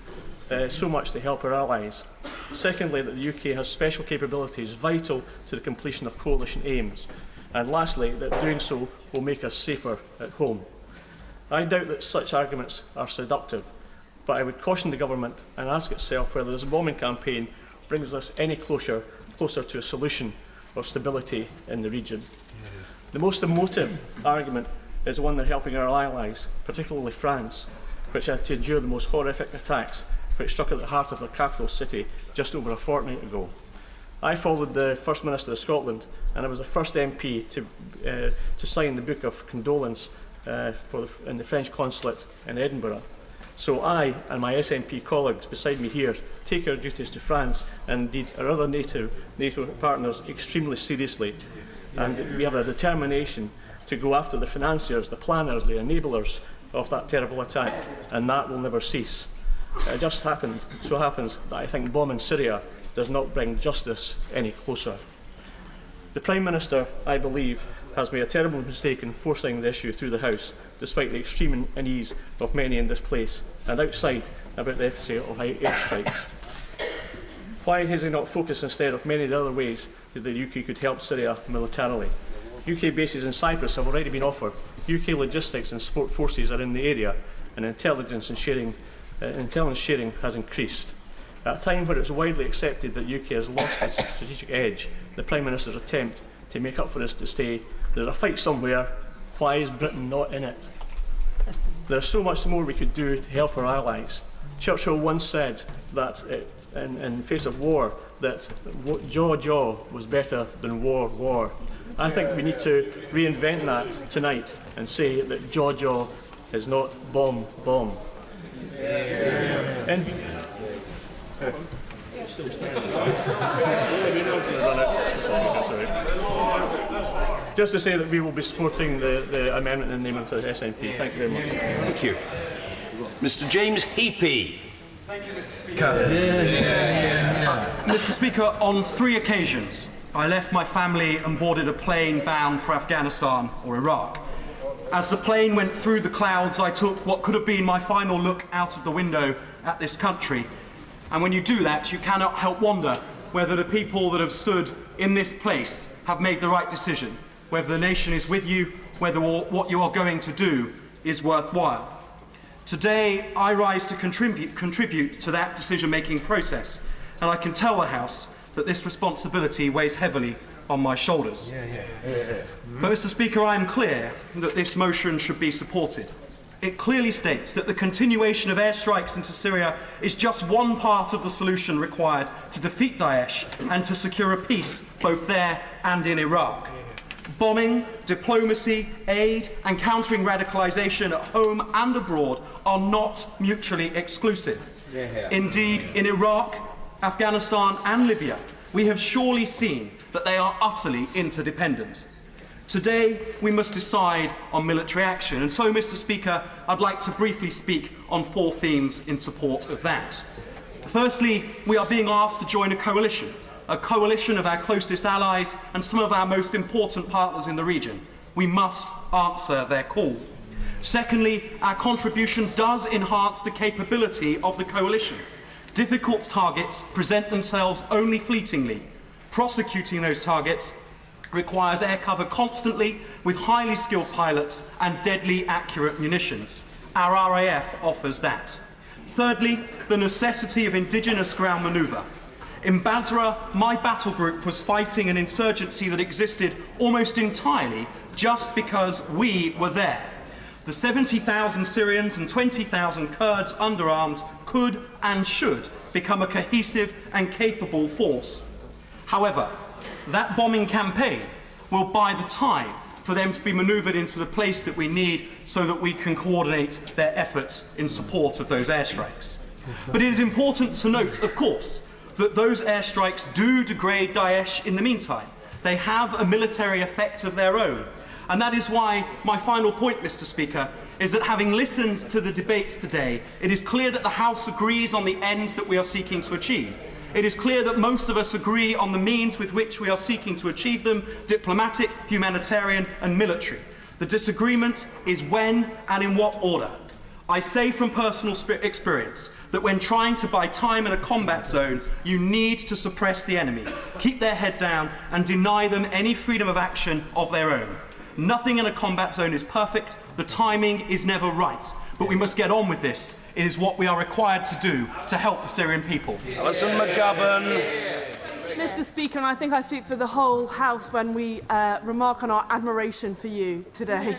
so much to help our allies. Secondly, that the UK has special capabilities vital to the completion of coalition aims. And lastly, that doing so will make us safer at home. I doubt that such arguments are seductive, but I would caution the government and ask itself whether this bombing campaign brings us any closer to a solution or stability in the region. The most emotive argument is the one they're helping our allies, particularly France, which had to endure the most horrific attacks which struck at the heart of their capital city just over a fortnight ago. I followed the First Minister of Scotland, and I was the first MP to sign the book of condolence in the French consulate in Edinburgh. So I and my SNP colleagues beside me here take our duties to France and indeed our other NATO partners extremely seriously. And we have a determination to go after the financiers, the planners, the enablers of that terrible attack, and that will never cease. It just so happens that I think bombing Syria does not bring justice any closer. The Prime Minister, I believe, has made a terrible mistake in forcing the issue through the House, despite the extreme unease of many in this place and outside about the efficacy of airstrikes. Why has he not focused instead of many of the other ways that the UK could help Syria militarily? UK bases in Cyprus have already been offered. UK logistics and support forces are in the area, and intelligence sharing has increased. At a time where it's widely accepted that the UK has lost its strategic edge, the Prime Minister's attempt to make up for this to say, there's a fight somewhere, why is Britain not in it? There's so much more we could do to help our allies. Churchill once said that in face of war, that jaw was better than war. I think we need to reinvent that tonight and say that jaw is not bomb. Just to say that we will be supporting the amendment in the name of the SNP. Thank you very much. Thank you. Mr. James Heapy. Thank you, Mr. Speaker. Mr. Speaker, on 3 occasions, I left my family and boarded a plane bound for Afghanistan or Iraq. As the plane went through the clouds, I took what could have been my final look out of the window at this country. And when you do that, you cannot help wonder whether the people that have stood in this place have made the right decision, whether the nation is with you, whether what you are going to do is worthwhile. Today, I rise to contribute to that decision-making process, and I can tell the House that this responsibility weighs heavily on my shoulders. But, Mr. Speaker, I am clear that this motion should be supported. It clearly states that the continuation of airstrikes into Syria is just one part of the solution required to defeat Daesh and to secure a peace both there and in Iraq. Bombing, diplomacy, aid and countering radicalisation at home and abroad are not mutually exclusive. Indeed, in Iraq, Afghanistan and Libya, we have surely seen that they are utterly interdependent. Today, we must decide on military action, and so, Mr. Speaker, I'd like to briefly speak on 4 themes in support of that. Firstly, we are being asked to join a coalition of our closest allies and some of our most important partners in the region. We must answer their call. Secondly, our contribution does enhance the capability of the coalition. Difficult targets present themselves only fleetingly. Prosecuting those targets requires air cover constantly with highly skilled pilots and deadly accurate munitions. Our RAF offers that. Thirdly, the necessity of indigenous ground manoeuvre. In Basra, my battle group was fighting an insurgency that existed almost entirely just because we were there. The 70,000 Syrians and 20,000 Kurds under arms could and should become a cohesive and capable force. However, that bombing campaign will buy the time for them to be manoeuvred into the place that we need so that we can coordinate their efforts in support of those airstrikes. But it is important to note, of course, that those airstrikes do degrade Daesh in the meantime. They have a military effect of their own. And that is why my final point, Mr. Speaker, is that having listened to the debates today, it is clear that the House agrees on the ends that we are seeking to achieve. It is clear that most of us agree on the means with which we are seeking to achieve them: diplomatic, humanitarian and military. The disagreement is when and in what order. I say from personal experience that when trying to buy time in a combat zone, you need to suppress the enemy, keep their head down and deny them any freedom of action of their own. Nothing in a combat zone is perfect, the timing is never right, but we must get on with this. It is what we are required to do to help the Syrian people. Alison McGovern. Mr. Speaker, and I think I speak for the whole House when we remark on our admiration for you today.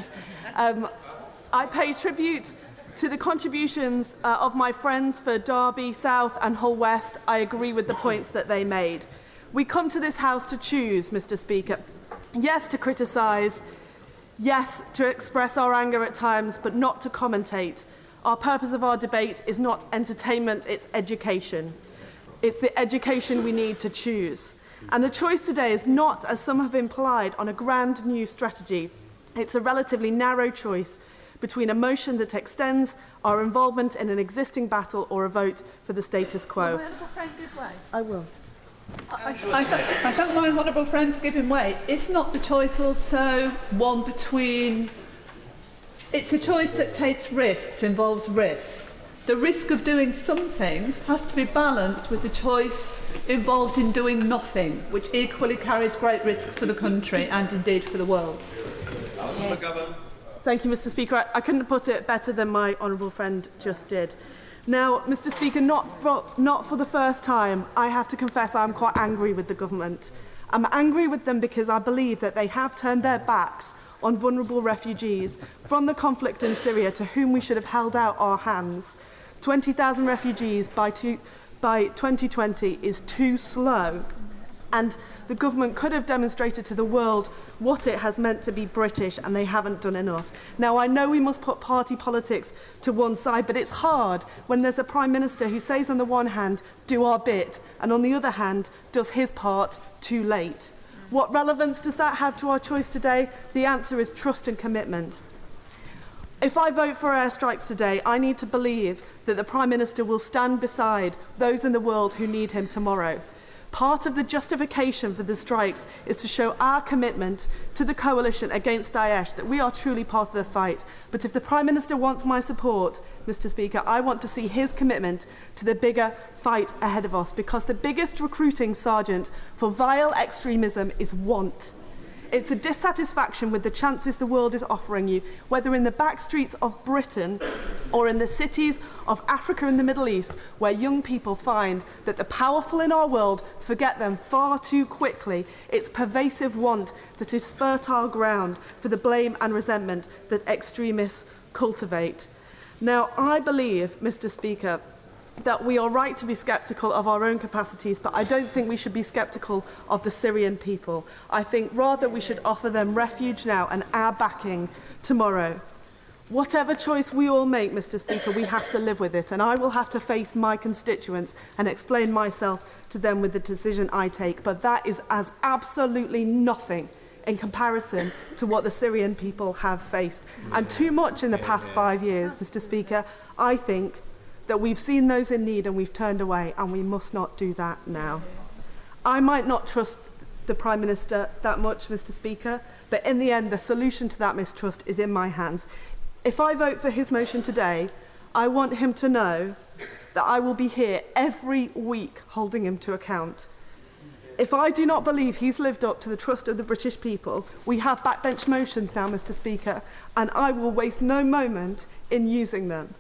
I pay tribute to the contributions of my friends for Derby, South and Hull West. I agree with the points that they made. We come to this House to choose, Mr. Speaker. Yes, to criticise. Yes, to express our anger at times, but not to commentate. Our purpose of our debate is not entertainment, it's education. It's the education we need to choose. And the choice today is not, as some have implied, on a grand new strategy. It's a relatively narrow choice between a motion that extends our involvement in an existing battle or a vote for the status quo. I will. I thank my honourable friend for giving way. It's not the choice also one between... It's a choice that takes risks, involves risk. The risk of doing something has to be balanced with the choice involved in doing nothing, which equally carries great risk for the country and indeed for the world. Thank you, Mr. Speaker. I couldn't put it better than my honourable friend just did. Now, Mr. Speaker, not for the first time, I have to confess I'm quite angry with the government. I'm angry with them because I believe that they have turned their backs on vulnerable refugees from the conflict in Syria to whom we should have held out our hands. 20,000 refugees by 2020 is too slow, and the government could have demonstrated to the world what it has meant to be British, and they haven't done enough. Now, I know we must put party politics to one side, but it's hard when there's a Prime Minister who says on the one hand, do our bit, and on the other hand, does his part too late. What relevance does that have to our choice today? The answer is trust and commitment. If I vote for airstrikes today, I need to believe that the Prime Minister will stand beside those in the world who need him tomorrow. Part of the justification for the strikes is to show our commitment to the coalition against Daesh, that we are truly part of the fight. But if the Prime Minister wants my support, Mr. Speaker, I want to see his commitment to the bigger fight ahead of us, because the biggest recruiting sergeant for vile extremism is want. It's a dissatisfaction with the chances the world is offering you, whether in the back streets of Britain or in the cities of Africa and the Middle East, where young people find that the powerful in our world forget them far too quickly. It's pervasive want that is fertile ground for the blame and resentment that extremists cultivate. Now, I believe, Mr. Speaker, that we are right to be sceptical of our own capacities, but I don't think we should be sceptical of the Syrian people. I think rather we should offer them refuge now and our backing tomorrow. Whatever choice we all make, Mr. Speaker, we have to live with it, and I will have to face my constituents and explain myself to them with the decision I take, but that is as absolutely nothing in comparison to what the Syrian people have faced. And too much in the past 5 years, Mr. Speaker, I think that we've seen those in need and we've turned away, and we must not do that now. I might not trust the Prime Minister that much, Mr. Speaker, but in the end, the solution to that mistrust is in my hands. If I vote for his motion today, I want him to know that I will be here every week holding him to account. If I do not believe he's lived up to the trust of the British people, we have backbench motions now, Mr. Speaker, and I will waste no moment in using them.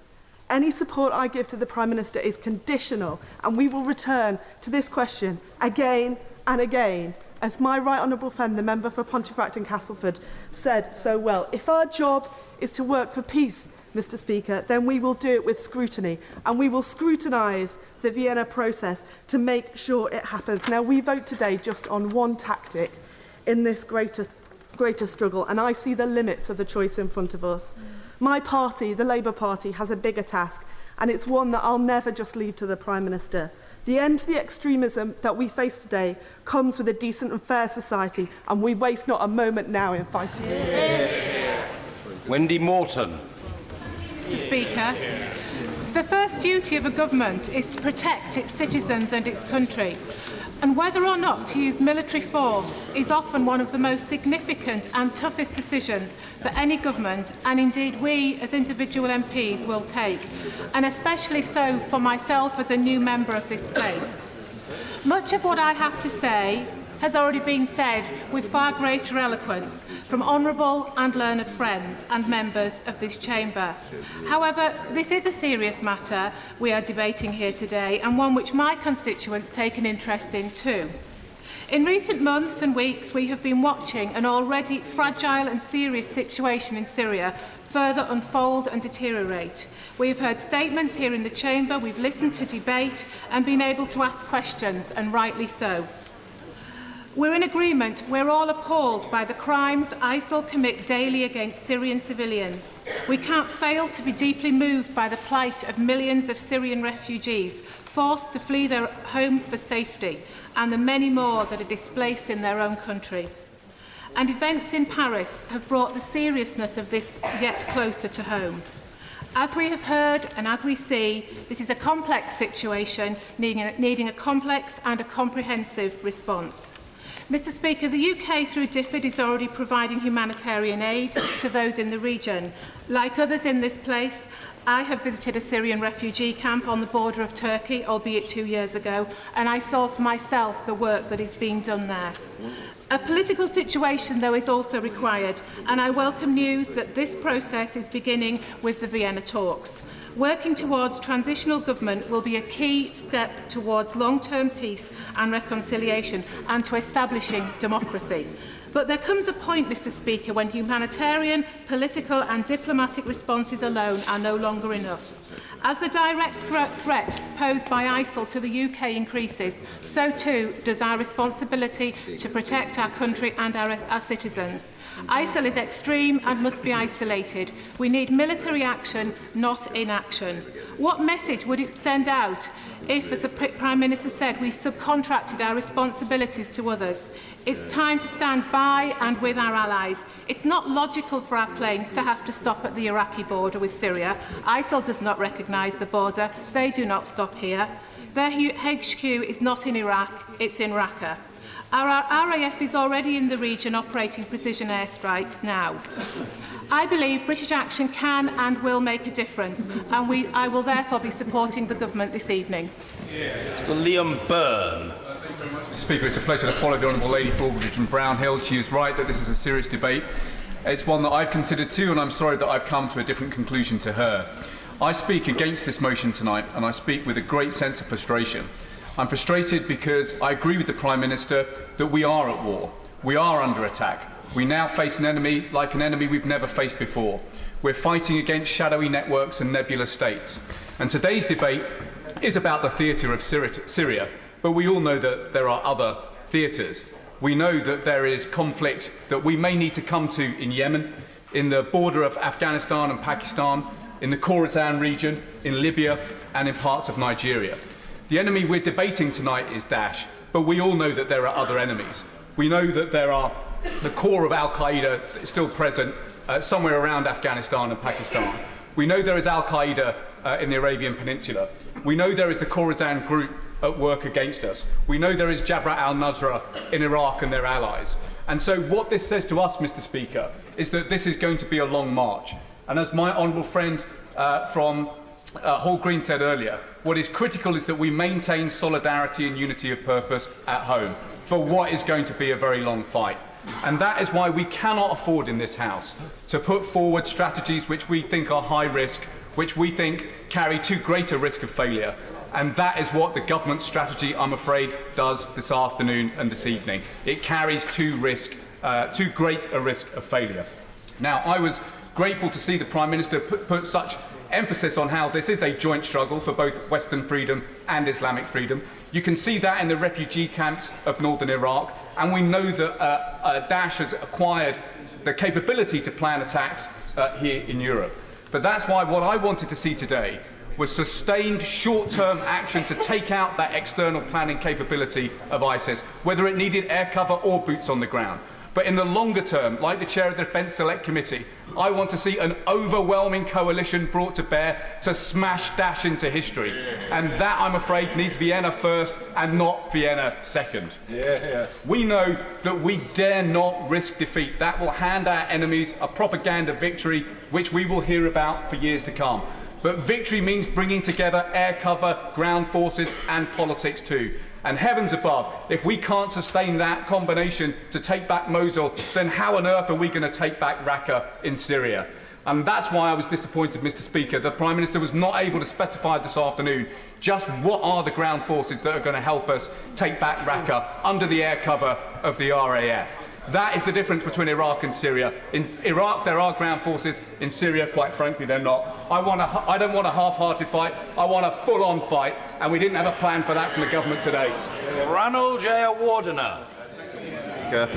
Any support I give to the Prime Minister is conditional, and we will return to this question again and again. As my right honourable friend, the member for Pontefract and Castleford, said so well, if our job is to work for peace, Mr. Speaker, then we will do it with scrutiny, and we will scrutinise the Vienna process to make sure it happens. Now, we vote today just on one tactic in this greater struggle, and I see the limits of the choice in front of us. My party, the Labour Party, has a bigger task, and it's one that I'll never just leave to the Prime Minister. The end to the extremism that we face today comes with a decent and fair society, and we waste not a moment now in fighting it. Wendy Morton. Mr. Speaker, the first duty of a government is to protect its citizens and its country. And whether or not to use military force is often one of the most significant and toughest decisions that any government, and indeed we as individual MPs, will take, and especially so for myself as a new member of this place. Much of what I have to say has already been said with far greater eloquence from honourable and learned friends and members of this chamber. However, this is a serious matter we are debating here today, and one which my constituents take an interest in too. In recent months and weeks, we have been watching an already fragile and serious situation in Syria further unfold and deteriorate. We have heard statements here in the chamber, we've listened to debate and been able to ask questions, and rightly so. We're in agreement. We're all appalled by the crimes ISIL commit daily against Syrian civilians. We can't fail to be deeply moved by the plight of millions of Syrian refugees forced to flee their homes for safety, and the many more that are displaced in their own country. And events in Paris have brought the seriousness of this yet closer to home. As we have heard and as we see, this is a complex situation needing a complex and a comprehensive response. Mr Speaker, the UK through DFID is already providing humanitarian aid to those in the region. Like others in this place, I have visited a Syrian refugee camp on the border of Turkey, albeit 2 years ago, and I saw for myself the work that is being done there. A political situation, though, is also required, and I welcome news that this process is beginning with the Vienna talks. Working towards transitional government will be a key step towards long-term peace and reconciliation and to establishing democracy. But there comes a point, Mr Speaker, when humanitarian, political and diplomatic responses alone are no longer enough. As the direct threat posed by ISIL to the UK increases, so too does our responsibility to protect our country and our citizens. ISIL is extreme and must be isolated. We need military action, not inaction. What message would it send out if, as the Prime Minister said, we subcontracted our responsibilities to others? It's time to stand by and with our allies. It's not logical for our planes to have to stop at the Iraqi border with Syria. ISIL does not recognise the border. They do not stop here. Their HQ is not in Iraq, it's in Raqqa. Our RAF is already in the region operating precision airstrikes now. I believe British action can and will make a difference, and I will therefore be supporting the government this evening. Mr Liam Byrne. Mr Speaker, it's a pleasure to follow the Honourable Lady Falbridge from Brown Hill. She is right that this is a serious debate. It's one that I've considered too, and I'm sorry that I've come to a different conclusion to her. I speak against this motion tonight, and I speak with a great sense of frustration. I'm frustrated because I agree with the Prime Minister that we are at war. We are under attack. We now face an enemy like an enemy we've never faced before. We're fighting against shadowy networks and nebulous states. And today's debate is about the theatre of Syria, but we all know that there are other theatres. We know that there is conflict that we may need to come to in Yemen, in the border of Afghanistan and Pakistan, in the Khorasan region, in Libya, and in parts of Nigeria. The enemy we're debating tonight is Daesh, but we all know that there are other enemies. We know that there are the core of Al-Qaeda that is still present somewhere around Afghanistan and Pakistan. We know there is Al-Qaeda in the Arabian Peninsula. We know there is the Khorasan group at work against us. We know there is Jabhat al-Nusra in Iraq and their allies. And so what this says to us, Mr Speaker, is that this is going to be a long march. And as my honourable friend from Hall Green said earlier, what is critical is that we maintain solidarity and unity of purpose at home for what is going to be a very long fight. And that is why we cannot afford in this House to put forward strategies which we think are high risk, which we think carry too great a risk of failure. And that is what the government strategy, I'm afraid, does this afternoon and this evening. It carries too great a risk of failure. Now, I was grateful to see the Prime Minister put such emphasis on how this is a joint struggle for both Western freedom and Islamic freedom. You can see that in the refugee camps of northern Iraq, and we know that Daesh has acquired the capability to plan attacks here in Europe. But that's why what I wanted to see today was sustained short-term action to take out that external planning capability of ISIS, whether it needed air cover or boots on the ground. But in the longer term, like the Chair of the Defence Select Committee, I want to see an overwhelming coalition brought to bear to smash Daesh into history. And that, I'm afraid, needs Vienna first and not Vienna second. We know that we dare not risk defeat. That will hand our enemies a propaganda victory, which we will hear about for years to come. But victory means bringing together air cover, ground forces and politics too. And heavens above, if we can't sustain that combination to take back Mosul, then how on earth are we going to take back Raqqa in Syria? And that's why I was disappointed, Mr Speaker, the Prime Minister was not able to specify this afternoon just what are the ground forces that are going to help us take back Raqqa under the air cover of the RAF. That is the difference between Iraq and Syria. In Iraq, there are ground forces. In Syria, quite frankly, they're not. I don't want a half-hearted fight. I want a full-on fight, and we didn't have a plan for that from the government today. Ranul Jayawardena. Speaker.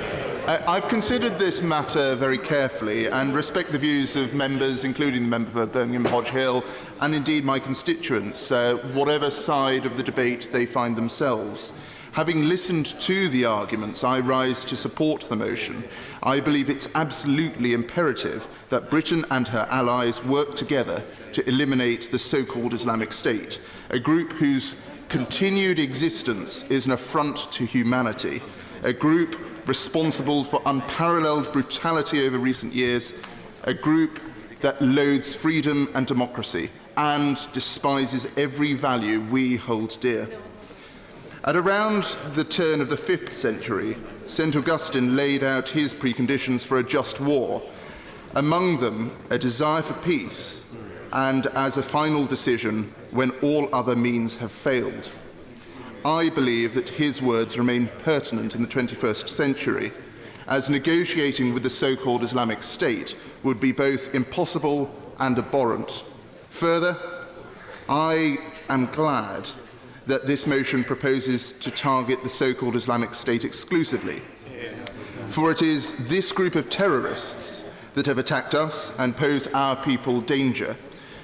I've considered this matter very carefully and respect the views of members, including the member for Birmingham Hodge Hill, and indeed my constituents, whatever side of the debate they find themselves. Having listened to the arguments, I rise to support the motion. I believe it's absolutely imperative that Britain and her allies work together to eliminate the so-called Islamic State, a group whose continued existence is an affront to humanity, a group responsible for unparalleled brutality over recent years, a group that loathes freedom and democracy and despises every value we hold dear. At around the turn of the 5th century, St. Augustine laid out his preconditions for a just war, among them a desire for peace, and as a final decision, when all other means have failed. I believe that his words remain pertinent in the 21st century, as negotiating with the so-called Islamic State would be both impossible and abhorrent. Further, I am glad that this motion proposes to target the so-called Islamic State exclusively, for it is this group of terrorists that have attacked us and pose our people danger.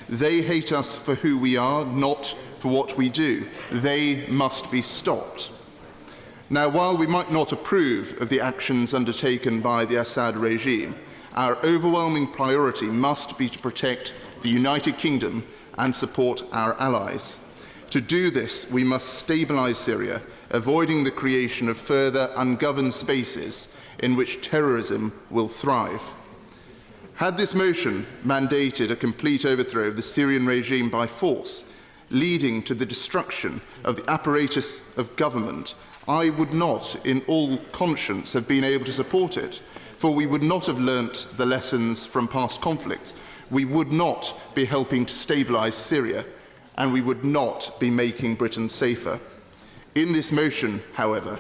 They hate us for who we are, not for what we do. They must be stopped. Now, while we might not approve of the actions undertaken by the Assad regime, our overwhelming priority must be to protect the United Kingdom and support our allies. To do this, we must stabilise Syria, avoiding the creation of further ungoverned spaces in which terrorism will thrive. Had this motion mandated a complete overthrow of the Syrian regime by force, leading to the destruction of the apparatus of government, I would not, in all conscience, have been able to support it, for we would not have learnt the lessons from past conflicts. We would not be helping to stabilise Syria, and we would not be making Britain safer. In this motion, however,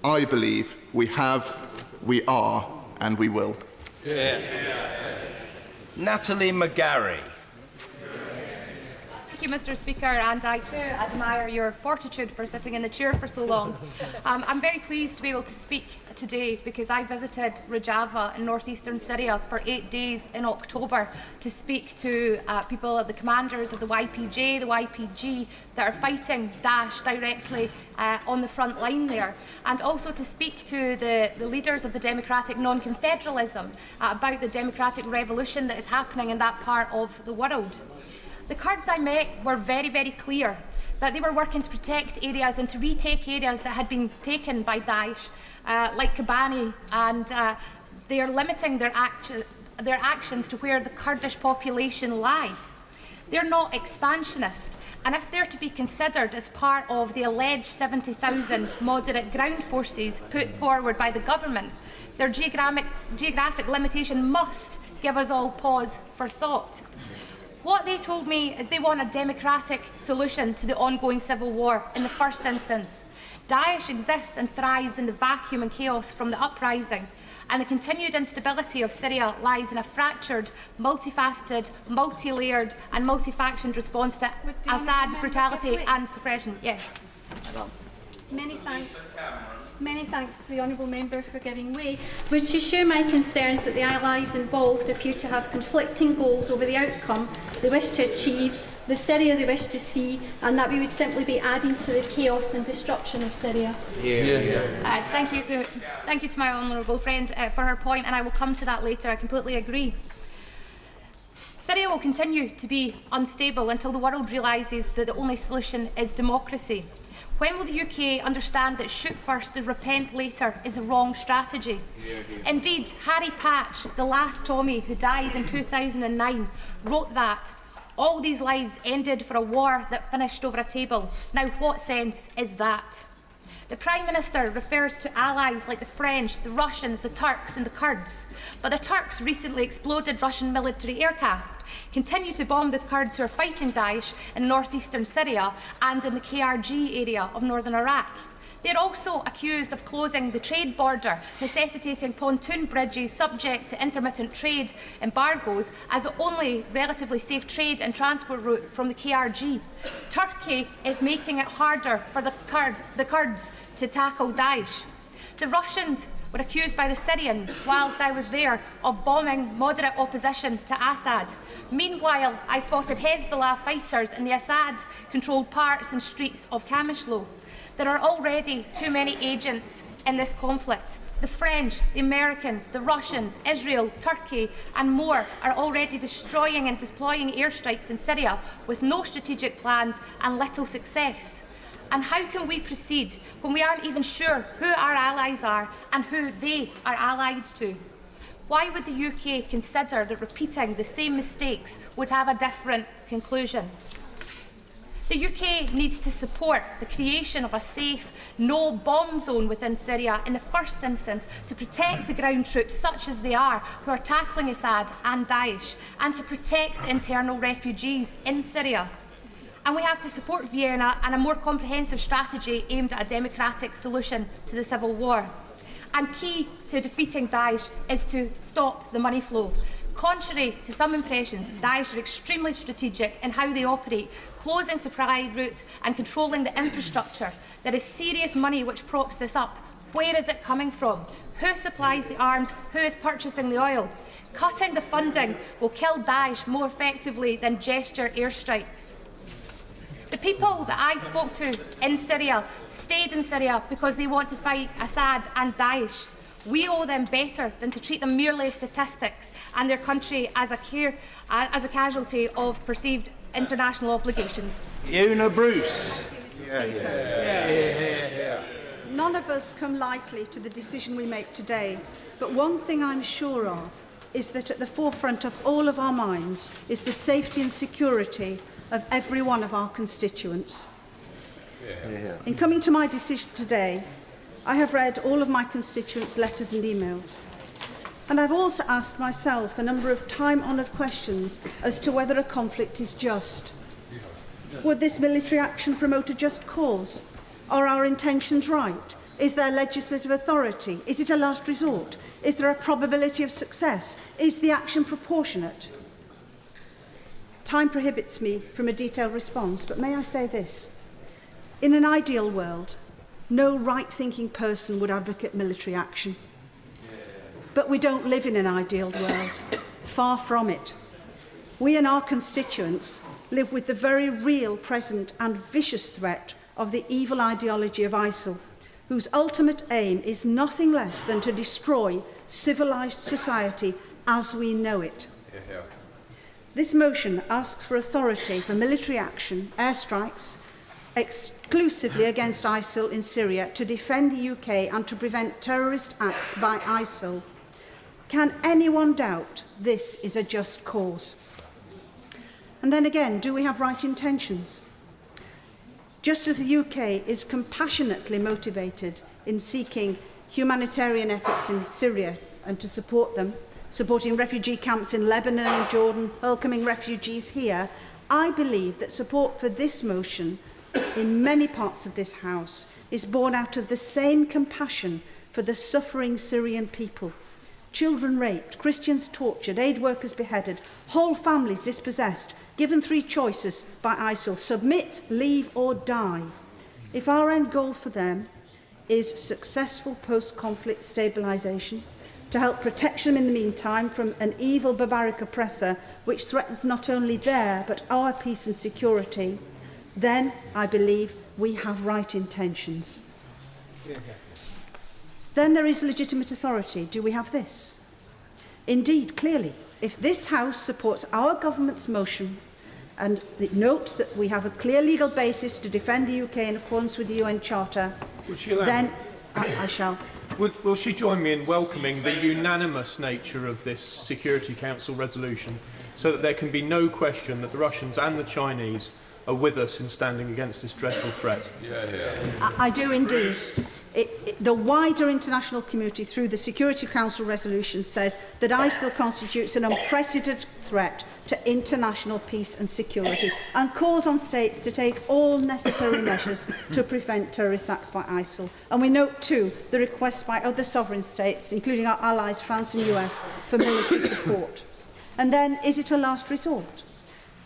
I believe we have, we are, and we will. Natalie McGarry. Thank you, Mr. Speaker, and I too admire your fortitude for sitting in the chair for so long. I'm very pleased to be able to speak today because I visited Rojava in northeastern Syria for 8 days in October to speak to people, the commanders of the YPJ, the YPG, that are fighting Daesh directly on the front line there, and also to speak to the leaders of the democratic non-confederalism about the democratic revolution that is happening in that part of the world. The Kurds I met were very, very clear that they were working to protect areas and to retake areas that had been taken by Daesh, like Kobani, and they are limiting their actions to where the Kurdish population lie. They're not expansionist, and if they're to be considered as part of the alleged 70,000 moderate ground forces put forward by the government, their geographic limitation must give us all pause for thought. What they told me is they want a democratic solution to the ongoing civil war in the first instance. Daesh exists and thrives in the vacuum and chaos from the uprising, and the continued instability of Syria lies in a fractured, multifaceted, multi-layered and multi-factioned response to Assad brutality and suppression. Yes. Many thanks. Many thanks to the Honourable Member for giving way. Would you share my concerns that the allies involved appear to have conflicting goals over the outcome they wish to achieve, the Syria they wish to see, and that we would simply be adding to the chaos and destruction of Syria? Thank you to my honourable friend for her point, and I will come to that later. I completely agree. Syria will continue to be unstable until the world realises that the only solution is democracy. When will the UK understand that shoot first and repent later is the wrong strategy? Indeed, Harry Patch, the last Tommy who died in 2009, wrote that all these lives ended for a war that finished over a table. Now, what sense is that? The Prime Minister refers to allies like the French, the Russians, the Turks and the Kurds. But the Turks recently exploded Russian military aircraft, continue to bomb the Kurds who are fighting Daesh in northeastern Syria and in the KRG area of northern Iraq. They are also accused of closing the trade border, necessitating pontoon bridges subject to intermittent trade embargoes as the only relatively safe trade and transport route from the KRG. Turkey is making it harder for the Kurds to tackle Daesh. The Russians were accused by the Syrians, whilst I was there, of bombing moderate opposition to Assad. Meanwhile, I spotted Hezbollah fighters in the Assad-controlled parts and streets of Kamishlo. There are already too many agents in this conflict. The French, the Americans, the Russians, Israel, Turkey and more are already destroying and deploying airstrikes in Syria with no strategic plans and little success. And how can we proceed when we aren't even sure who our allies are and who they are allied to? Why would the UK consider that repeating the same mistakes would have a different conclusion? The UK needs to support the creation of a safe, no-bomb zone within Syria in the first instance to protect the ground troops, such as they are, who are tackling Assad and Daesh, and to protect the internal refugees in Syria. And we have to support Vienna and a more comprehensive strategy aimed at a democratic solution to the civil war. And key to defeating Daesh is to stop the money flow. Contrary to some impressions, Daesh are extremely strategic in how they operate, closing supply routes and controlling the infrastructure. There is serious money which props this up. Where is it coming from? Who supplies the arms? Who is purchasing the oil? Cutting the funding will kill Daesh more effectively than gesture airstrikes. The people that I spoke to in Syria stayed in Syria because they want to fight Assad and Daesh. We owe them better than to treat them merely as statistics and their country as a casualty of perceived international obligations. Fiona Bruce. None of us come lightly to the decision we make today, but one thing I'm sure of is that at the forefront of all of our minds is the safety and security of every one of our constituents. In coming to my decision today, I have read all of my constituents' letters and emails. And I've also asked myself a number of time-honoured questions as to whether a conflict is just. Would this military action promote a just cause? Are our intentions right? Is there legislative authority? Is it a last resort? Is there a probability of success? Is the action proportionate? Time prohibits me from a detailed response, but may I say this? In an ideal world, no right-thinking person would advocate military action. But we don't live in an ideal world. Far from it. We and our constituents live with the very real, present and vicious threat of the evil ideology of ISIL, whose ultimate aim is nothing less than to destroy civilised society as we know it. This motion asks for authority for military action, airstrikes, exclusively against ISIL in Syria to defend the UK and to prevent terrorist acts by ISIL. Can anyone doubt this is a just cause? And then again, do we have right intentions? Just as the UK is compassionately motivated in seeking humanitarian efforts in Syria and to support them, supporting refugee camps in Lebanon and Jordan, welcoming refugees here, I believe that support for this motion in many parts of this House is born out of the same compassion for the suffering Syrian people. Children raped, Christians tortured, aid workers beheaded, whole families dispossessed, given three choices by ISIL: submit, leave or die. If our end goal for them is successful post-conflict stabilisation, to help protect them in the meantime from an evil barbaric oppressor which threatens not only their but our peace and security, then I believe we have right intentions. Then there is legitimate authority. Do we have this? Indeed, clearly, if this House supports our government's motion and it notes that we have a clear legal basis to defend the UK in accordance with the UN Charter, then I shall. Will she join me in welcoming the unanimous nature of this Security Council resolution so that there can be no question that the Russians and the Chinese are with us in standing against this dreadful threat? I do indeed. The wider international community, through the Security Council resolution, says that ISIL constitutes an unprecedented threat to international peace and security and calls on states to take all necessary measures to prevent terrorist acts by ISIL. And we note too the requests by other sovereign states, including our allies France and US, for military support. And then, is it a last resort?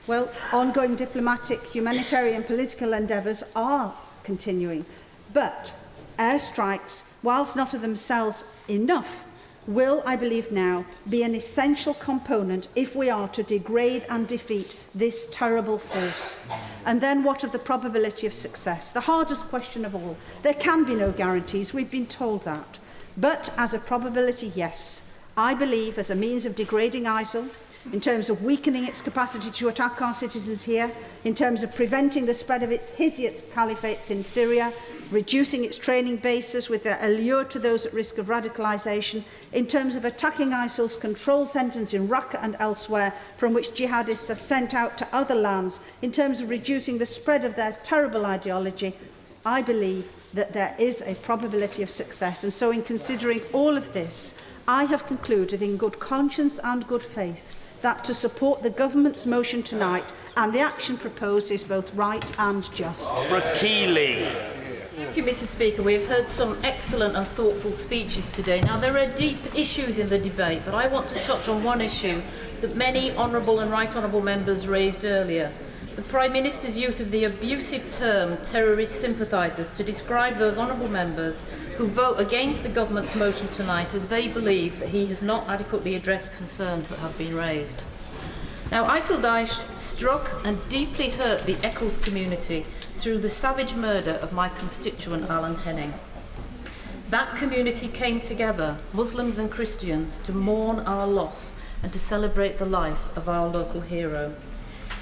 Well, ongoing diplomatic, humanitarian, political endeavours are continuing, but airstrikes whilst not of themselves enough, will, I believe now, be an essential component if we are to degrade and defeat this terrible force. And then what of the probability of success? The hardest question of all. There can be no guarantees, we've been told that. But as a probability, yes. I believe as a means of degrading ISIL, in terms of weakening its capacity to attack our citizens here, in terms of preventing the spread of its Hittite caliphates in Syria, reducing its training bases with their allure to those at risk of radicalisation, in terms of attacking ISIL's control centres in Raqqa and elsewhere, from which jihadists are sent out to other lands, in terms of reducing the spread of their terrible ideology, I believe that there is a probability of success. And so in considering all of this, I have concluded in good conscience and good faith that to support the government's motion tonight and the action proposed is both right and just. Keeley. Thank you, Mr. Speaker. We've heard some excellent and thoughtful speeches today. Now, there are deep issues in the debate, but I want to touch on one issue that many honourable and right honourable members raised earlier. The Prime Minister's use of the abusive term terrorist sympathisers to describe those honourable members who vote against the government's motion tonight as they believe that he has not adequately addressed concerns that have been raised. Now, ISIL Daesh struck and deeply hurt the Eccles community through the savage murder of my constituent Alan Henning. That community came together, Muslims and Christians, to mourn our loss and to celebrate the life of our local hero.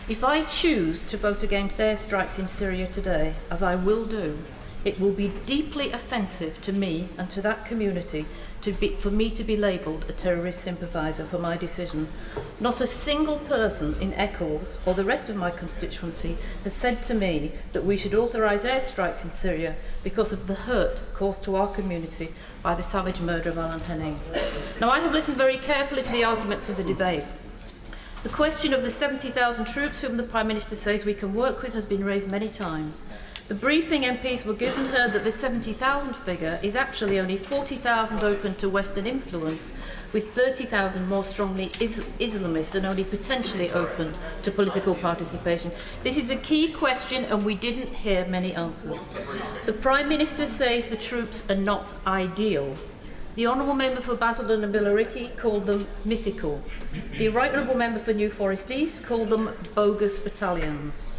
If I choose to vote against airstrikes in Syria today, as I will do, it will be deeply offensive to me and to that community for me to be labelled a terrorist sympathiser for my decision. Not a single person in Eccles or the rest of my constituency has said to me that we should authorise airstrikes in Syria because of the hurt caused to our community by the savage murder of Alan Henning. Now, I have listened very carefully to the arguments of the debate. The question of the 70,000 troops whom the Prime Minister says we can work with has been raised many times. The briefing MPs were given heard that the 70,000 figure is actually only 40,000 open to Western influence, with 30,000 more strongly Islamist and only potentially open to political participation. This is a key question and we didn't hear many answers. The Prime Minister says the troops are not ideal. The Honourable Member for Basildon and Billericay called them mythical. The Right Honourable Member for New Forest East called them bogus battalions.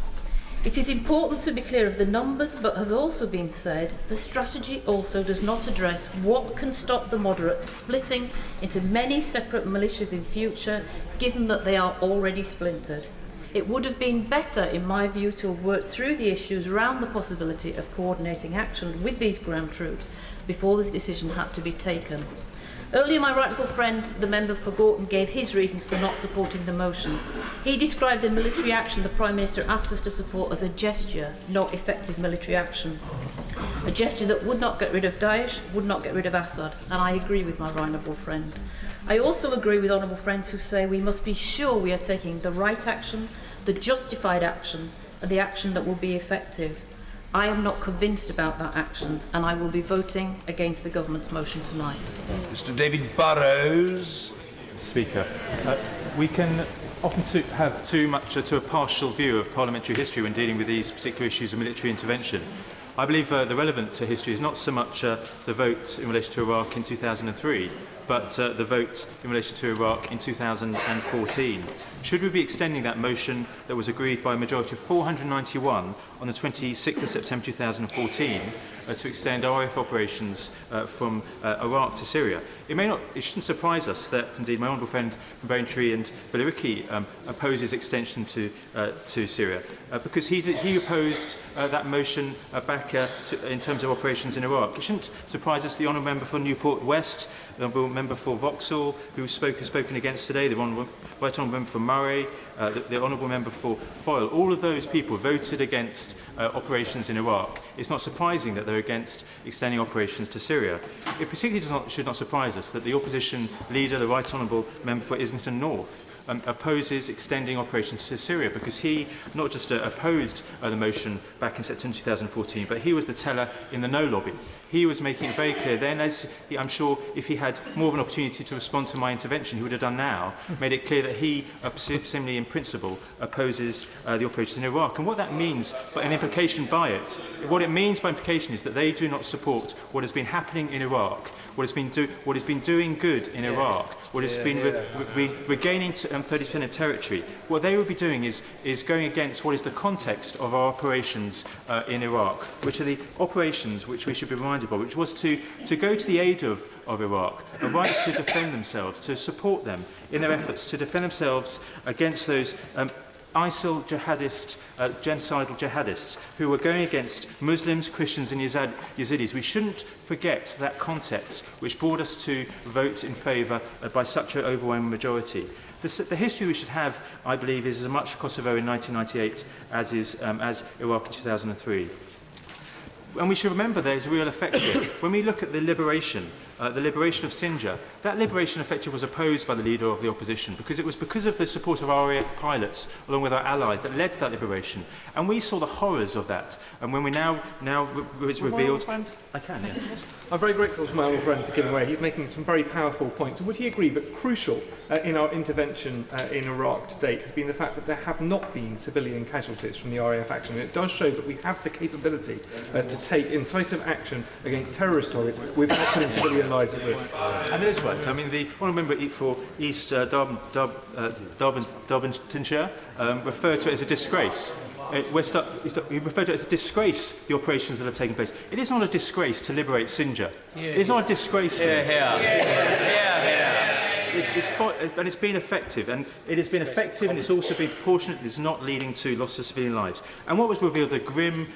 It is important to be clear of the numbers, but has also been said, the strategy also does not address what can stop the moderates splitting into many separate militias in future, given that they are already splintered. It would have been better, in my view, to have worked through the issues around the possibility of coordinating action with these ground troops before this decision had to be taken. Earlier, my right honourable friend, the member for Gorton, gave his reasons for not supporting the motion. He described the military action the Prime Minister asked us to support as a gesture, not effective military action. A gesture that would not get rid of Daesh, would not get rid of Assad, and I agree with my right honourable friend. I also agree with honourable friends who say we must be sure we are taking the right action, the justified action, and the action that will be effective. I am not convinced about that action, and I will be voting against the government's motion tonight. Mr. David Burrows. Speaker, we can often have too much to a partial view of parliamentary history when dealing with these particular issues of military intervention. I believe the relevant to history is not so much the vote in relation to Iraq in 2003, but the vote in relation to Iraq in 2014. Should we be extending that motion that was agreed by a majority of 491 on the 26th of September 2014 to extend RAF operations from Iraq to Syria? It shouldn't surprise us that, indeed, my honourable friend from Braintree and Billericay opposes extension to Syria, because he opposed that motion back in terms of operations in Iraq. It shouldn't surprise us the honourable member for Newport West, the honourable member for Vauxhall, who has spoken against today, the right honourable member for Murray, the honourable member for Foyle. All of those people voted against operations in Iraq. It's not surprising that they're against extending operations to Syria. It particularly should not surprise us that the opposition leader, the right honourable member for Islington North, opposes extending operations to Syria, because he not just opposed the motion back in September 2014, but he was the teller in the no lobby. He was making it very clear then, as I'm sure if he had more of an opportunity to respond to my intervention, he would have done now, made it clear that he, similarly in principle, opposes the operations in Iraq. And what that means, but an implication by it, what it means by implication is that they do not support what has been happening in Iraq, what has been doing good in Iraq, what has been regaining 30% of territory. What they would be doing is going against what is the context of our operations in Iraq, which are the operations which we should be reminded of, which was to go to the aid of Iraq, a right to defend themselves, to support them in their efforts to defend themselves against those ISIL jihadist, genocidal jihadists who were going against Muslims, Christians and Yazidis. We shouldn't forget that context which brought us to vote in favour by such an overwhelming majority. The history we should have, I believe, is as much Kosovo in 1998 as Iraq in 2003. And we should remember there is a real effect here. When we look at the liberation of Sinjar, that liberation effectively was opposed by the leader of the opposition because it was because of the support of RAF pilots along with our allies that led to that liberation. And we saw the horrors of that. And when we now it's revealed... I can, yes. I'm very grateful to my old friend for giving way. He's making some very powerful points. And would he agree that crucial in our intervention in Iraq to date has been the fact that there have not been civilian casualties from the RAF action? And it does show that we have the capability to take incisive action against terrorist targets without putting civilian lives at risk. And it is right. I mean, the honourable member for East Darbanshire referred to it as a disgrace. He referred to it as a disgrace, the operations that are taking place. It is not a disgrace to liberate Sinjar. It is not a disgrace. And it's been effective, and it has been effective, and it's also been proportionate. It's not leading to loss of civilian lives. And what was revealed, the grim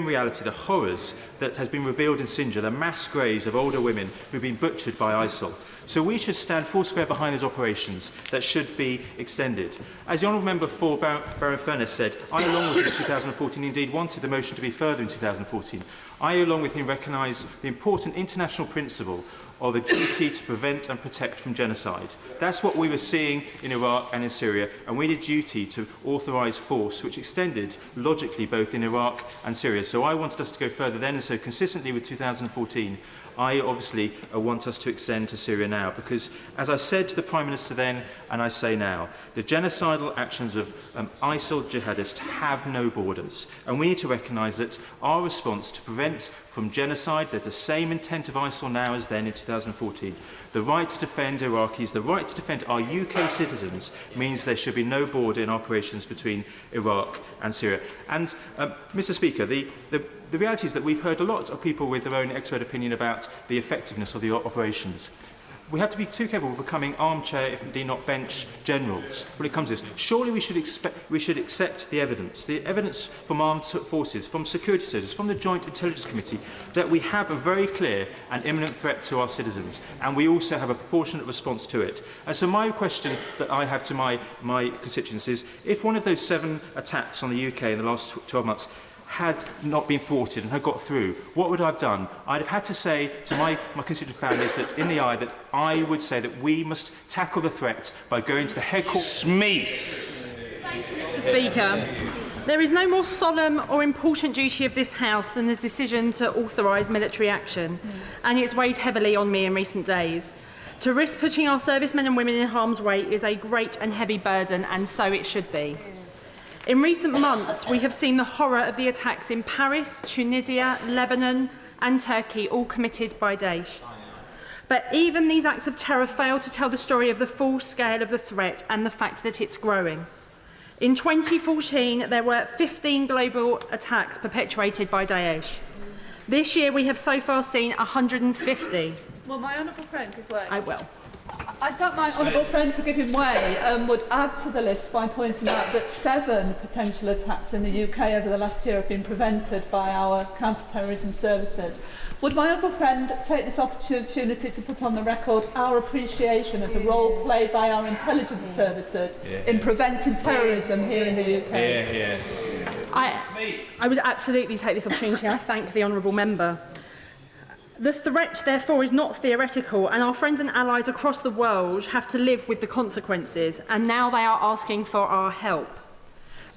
reality, the horrors that has been revealed in Sinjar, the mass graves of older women who've been butchered by ISIL. So we should stand full square behind those operations that should be extended. As the honourable member for Baron Furness said, I along with him in 2014 indeed wanted the motion to be further in 2014. I along with him recognise the important international principle of a duty to prevent and protect from genocide. That's what we were seeing in Iraq and in Syria, and we had a duty to authorise force which extended logically both in Iraq and Syria. So I wanted us to go further then, and so consistently with 2014, I obviously want us to extend to Syria now, because as I said to the Prime Minister then, and I say now, the genocidal actions of ISIL jihadists have no borders, and we need to recognise that our response to prevent from genocide, there's the same intent of ISIL now as then in 2014. The right to defend Iraqis, the right to defend our UK citizens means there should be no border in operations between Iraq and Syria. And, Mr Speaker, the reality is that we've heard a lot of people with their own expert opinion about the effectiveness of the operations. We have to be too careful of becoming armchair, if indeed not bench, generals when it comes to this. Surely we should accept the evidence from armed forces, from security services, from the Joint Intelligence Committee, that we have a very clear and imminent threat to our citizens, and we also have a proportionate response to it. And so my question that I have to my constituents is, if one of those 7 attacks on the UK in the last 12 months had not been thwarted and had got through, what would I have done? I'd have had to say to my constituent families that in the eye that I would say that we must tackle the threat by going to the headquarters. Smith. Mr. Speaker, there is no more solemn or important duty of this House than the decision to authorise military action, and it's weighed heavily on me in recent days. To risk putting our servicemen and women in harm's way is a great and heavy burden, and so it should be. In recent months, we have seen the horror of the attacks in Paris, Tunisia, Lebanon and Turkey, all committed by Daesh. But even these acts of terror fail to tell the story of the full scale of the threat and the fact that it's growing. In 2014, there were 15 global attacks perpetuated by Daesh. This year, we have so far seen 150. Well, my honourable friend could wait. I will. I thought my honourable friend for giving way would add to the list by pointing out that 7 potential attacks in the UK over the last year have been prevented by our counter-terrorism services. Would my honourable friend take this opportunity to put on the record our appreciation of the role played by our intelligence services in preventing terrorism here in the UK? I would absolutely take this opportunity. I thank the honourable member. The threat, therefore, is not theoretical, and our friends and allies across the world have to live with the consequences, and now they are asking for our help.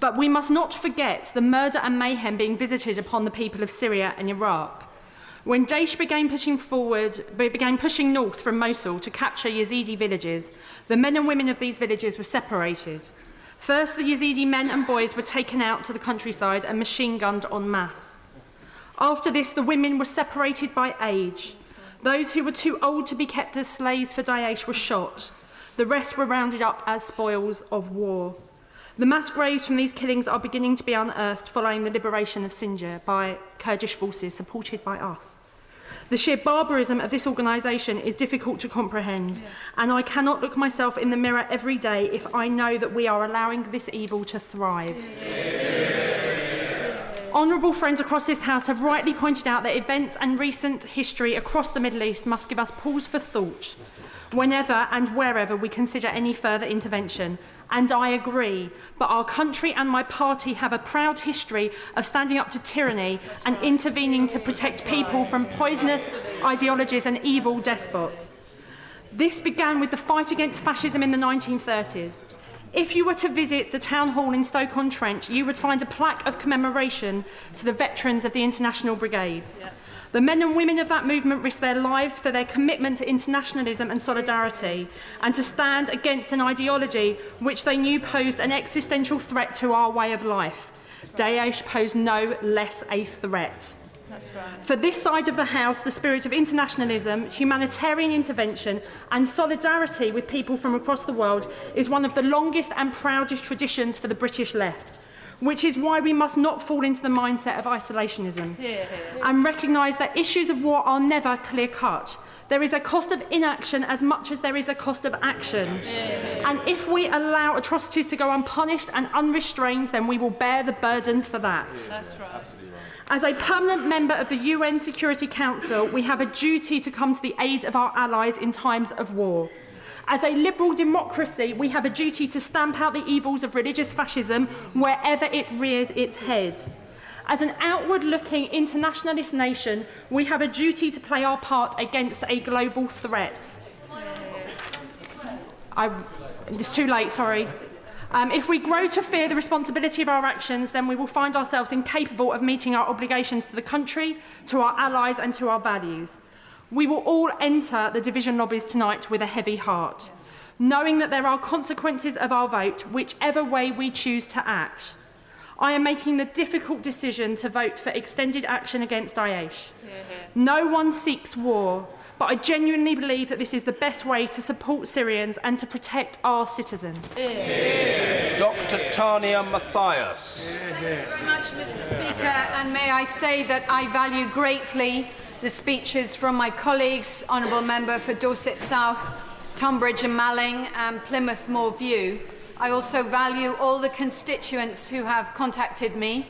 But we must not forget the murder and mayhem being visited upon the people of Syria and Iraq. When Daesh began pushing north from Mosul to capture Yazidi villages, the men and women of these villages were separated. First, the Yazidi men and boys were taken out to the countryside and machine-gunned en masse. After this, the women were separated by age. Those who were too old to be kept as slaves for Daesh were shot. The rest were rounded up as spoils of war. The mass graves from these killings are beginning to be unearthed following the liberation of Syria by Kurdish forces supported by us. The sheer barbarism of this organisation is difficult to comprehend, and I cannot look myself in the mirror every day if I know that we are allowing this evil to thrive. Honourable friends across this House have rightly pointed out that events and recent history across the Middle East must give us pause for thought whenever and wherever we consider any further intervention. And I agree, but our country and my party have a proud history of standing up to tyranny and intervening to protect people from poisonous ideologies and evil despots. This began with the fight against fascism in the 1930s. If you were to visit the town hall in Stoke-on-Trent, you would find a plaque of commemoration to the veterans of the international brigades. The men and women of that movement risked their lives for their commitment to internationalism and solidarity, and to stand against an ideology which they knew posed an existential threat to our way of life. Daesh posed no less a threat. That's right. For this side of the House, the spirit of internationalism, humanitarian intervention and solidarity with people from across the world is one of the longest and proudest traditions for the British left, which is why we must not fall into the mindset of isolationism and recognise that issues of war are never clear-cut. There is a cost of inaction as much as there is a cost of action. And if we allow atrocities to go unpunished and unrestrained, then we will bear the burden for that. That's right. As a permanent member of the UN Security Council, we have a duty to come to the aid of our allies in times of war. As a liberal democracy, we have a duty to stamp out the evils of religious fascism wherever it rears its head. As an outward-looking internationalist nation, we have a duty to play our part against a global threat. It's too late, sorry. If we grow to fear the responsibility of our actions, then we will find ourselves incapable of meeting our obligations to the country, to our allies and to our values. We will all enter the division lobbies tonight with a heavy heart, knowing that there are consequences of our vote, whichever way we choose to act. I am making the difficult decision to vote for extended action against Daesh. No one seeks war, but I genuinely believe that this is the best way to support Syrians and to protect our citizens. Dr. Tania Mathias. Thank you very much, Mr. Speaker, and may I say that I value greatly the speeches from my colleagues, Honourable Member for Dorset South, Tonbridge and Malling, and Plymouth Moor View. I also value all the constituents who have contacted me,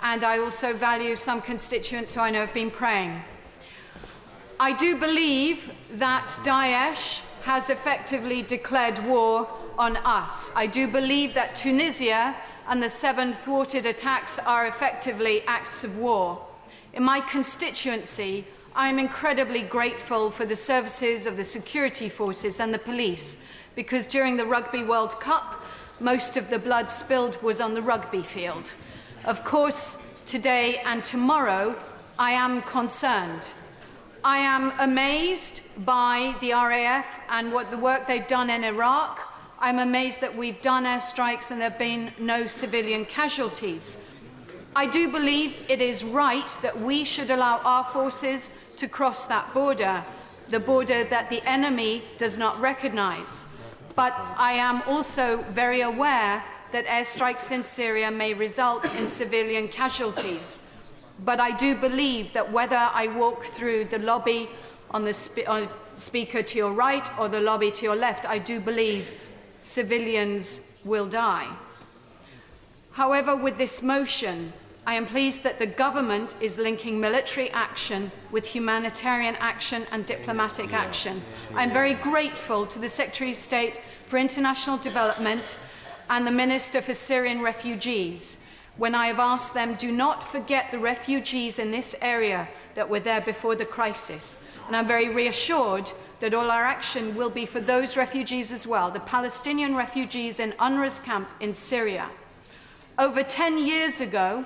and I also value some constituents who I know have been praying. I do believe that Daesh has effectively declared war on us. I do believe that Tunisia and the 7 thwarted attacks are effectively acts of war. In my constituency, I am incredibly grateful for the services of the security forces and the police, because during the Rugby World Cup, most of the blood spilled was on the rugby field. Of course, today and tomorrow, I am concerned. I am amazed by the RAF and what the work they've done in Iraq. I'm amazed that we've done airstrikes and there have been no civilian casualties. I do believe it is right that we should allow our forces to cross that border, the border that the enemy does not recognise. But I am also very aware that airstrikes in Syria may result in civilian casualties. But I do believe that whether I walk through the lobby on the speaker to your right or the lobby to your left, I do believe civilians will die. However, with this motion, I am pleased that the government is linking military action with humanitarian action and diplomatic action. I am very grateful to the Secretary of State for International Development and the Minister for Syrian Refugees when I have asked them, do not forget the refugees in this area that were there before the crisis. And I'm very reassured that all our action will be for those refugees as well, the Palestinian refugees in UNRWA's camp in Syria. Over 10 years ago,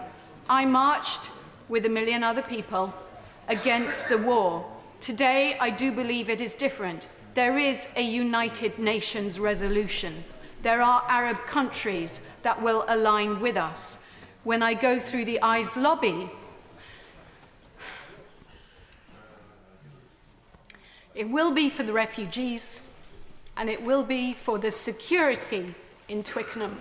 I marched with 1 million other people against the war. Today, I do believe it is different. There is a United Nations resolution. There are Arab countries that will align with us. When I go through the eyes lobby, it will be for the refugees, and it will be for the security in Twickenham.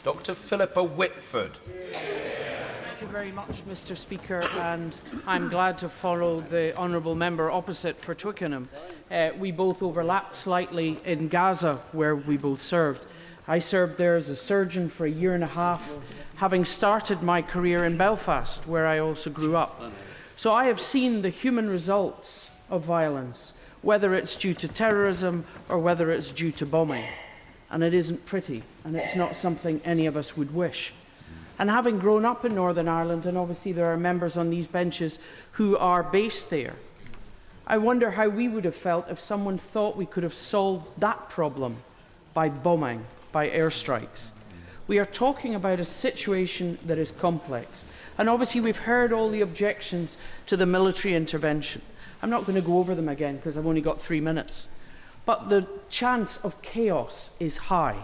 Dr. Philippa Whitford. Thank you very much, Mr. Speaker, and I'm glad to follow the honourable member opposite for Twickenham. We both overlapped slightly in Gaza, where we both served. I served there as a surgeon for 1.5 years, having started my career in Belfast, where I also grew up. So I have seen the human results of violence, whether it's due to terrorism or whether it's due to bombing. And it isn't pretty, and it's not something any of us would wish. And having grown up in Northern Ireland, and obviously there are members on these benches who are based there, I wonder how we would have felt if someone thought we could have solved that problem by bombing, by airstrikes. We are talking about a situation that is complex. And obviously we've heard all the objections to the military intervention. I'm not going to go over them again because I've only got 3 minutes. But the chance of chaos is high.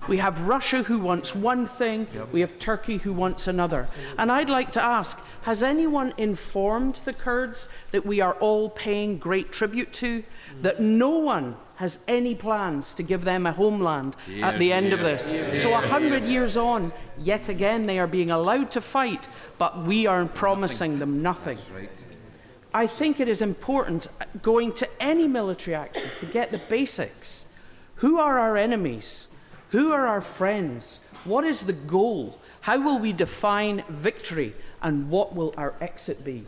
We have Russia who wants one thing, we have Turkey who wants another. And I'd like to ask, has anyone informed the Kurds that we are all paying great tribute to, that no one has any plans to give them a homeland at the end of this? So 100 years on, yet again they are being allowed to fight, but we are promising them nothing. I think it is important, going to any military action, to get the basics. Who are our enemies? Who are our friends? What is the goal? How will we define victory? And what will our exit be?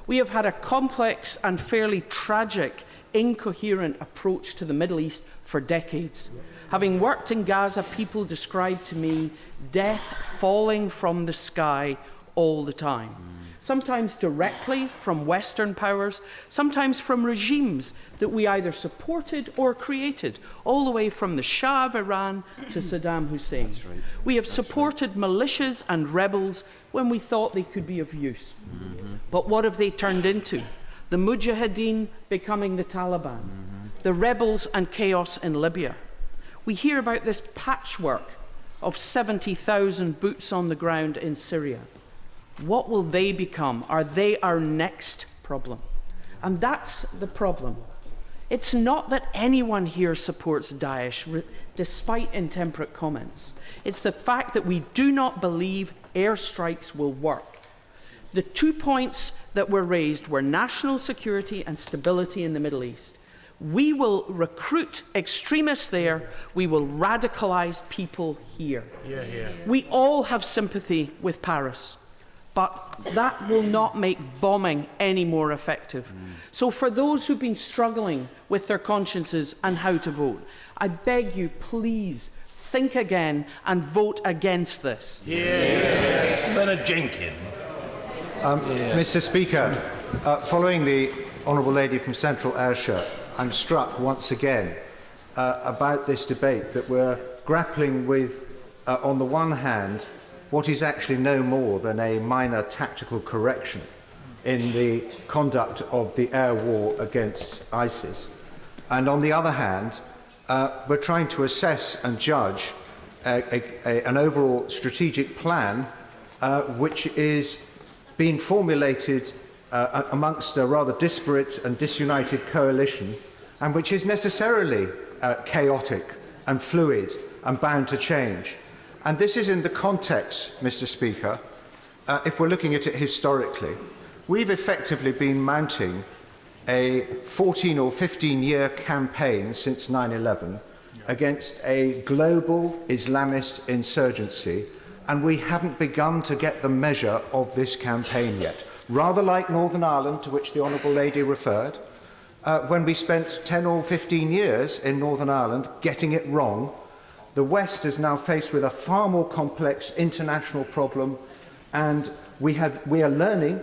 We have had a complex and fairly tragic, incoherent approach to the Middle East for decades. Having worked in Gaza, people describe to me death falling from the sky all the time. Sometimes directly from Western powers, sometimes from regimes that we either supported or created, all the way from the Shah of Iran to Saddam Hussein. We have supported militias and rebels when we thought they could be of use. But what have they turned into? The Mujahideen becoming the Taliban, the rebels and chaos in Libya. We hear about this patchwork of 70,000 boots on the ground in Syria. What will they become? Are they our next problem? And that's the problem. It's not that anyone here supports Daesh, despite intemperate comments. It's the fact that we do not believe airstrikes will work. The 2 points that were raised were national security and stability in the Middle East. We will recruit extremists there. We will radicalize people here. We all have sympathy with Paris. But that will not make bombing any more effective. So for those who've been struggling with their consciences and how to vote, I beg you, please think again and vote against this. Mr. Bernard Jenkins. Mr. Speaker, following the Honourable Lady from Central Ayrshire, I'm struck once again about this debate that we're grappling with, on the one hand, what is actually no more than a minor tactical correction in the conduct of the air war against ISIS. And on the other hand, we're trying to assess and judge an overall strategic plan which is being formulated amongst a rather disparate and disunited coalition, and which is necessarily chaotic and fluid and bound to change. And this is in the context, Mr. Speaker, if we're looking at it historically, we've effectively been mounting a 14 or 15-year campaign since 9/11 against a global Islamist insurgency, and we haven't begun to get the measure of this campaign yet. Rather like Northern Ireland, to which the Honourable Lady referred, when we spent 10 or 15 years in Northern Ireland getting it wrong, the West is now faced with a far more complex international problem And we are learning,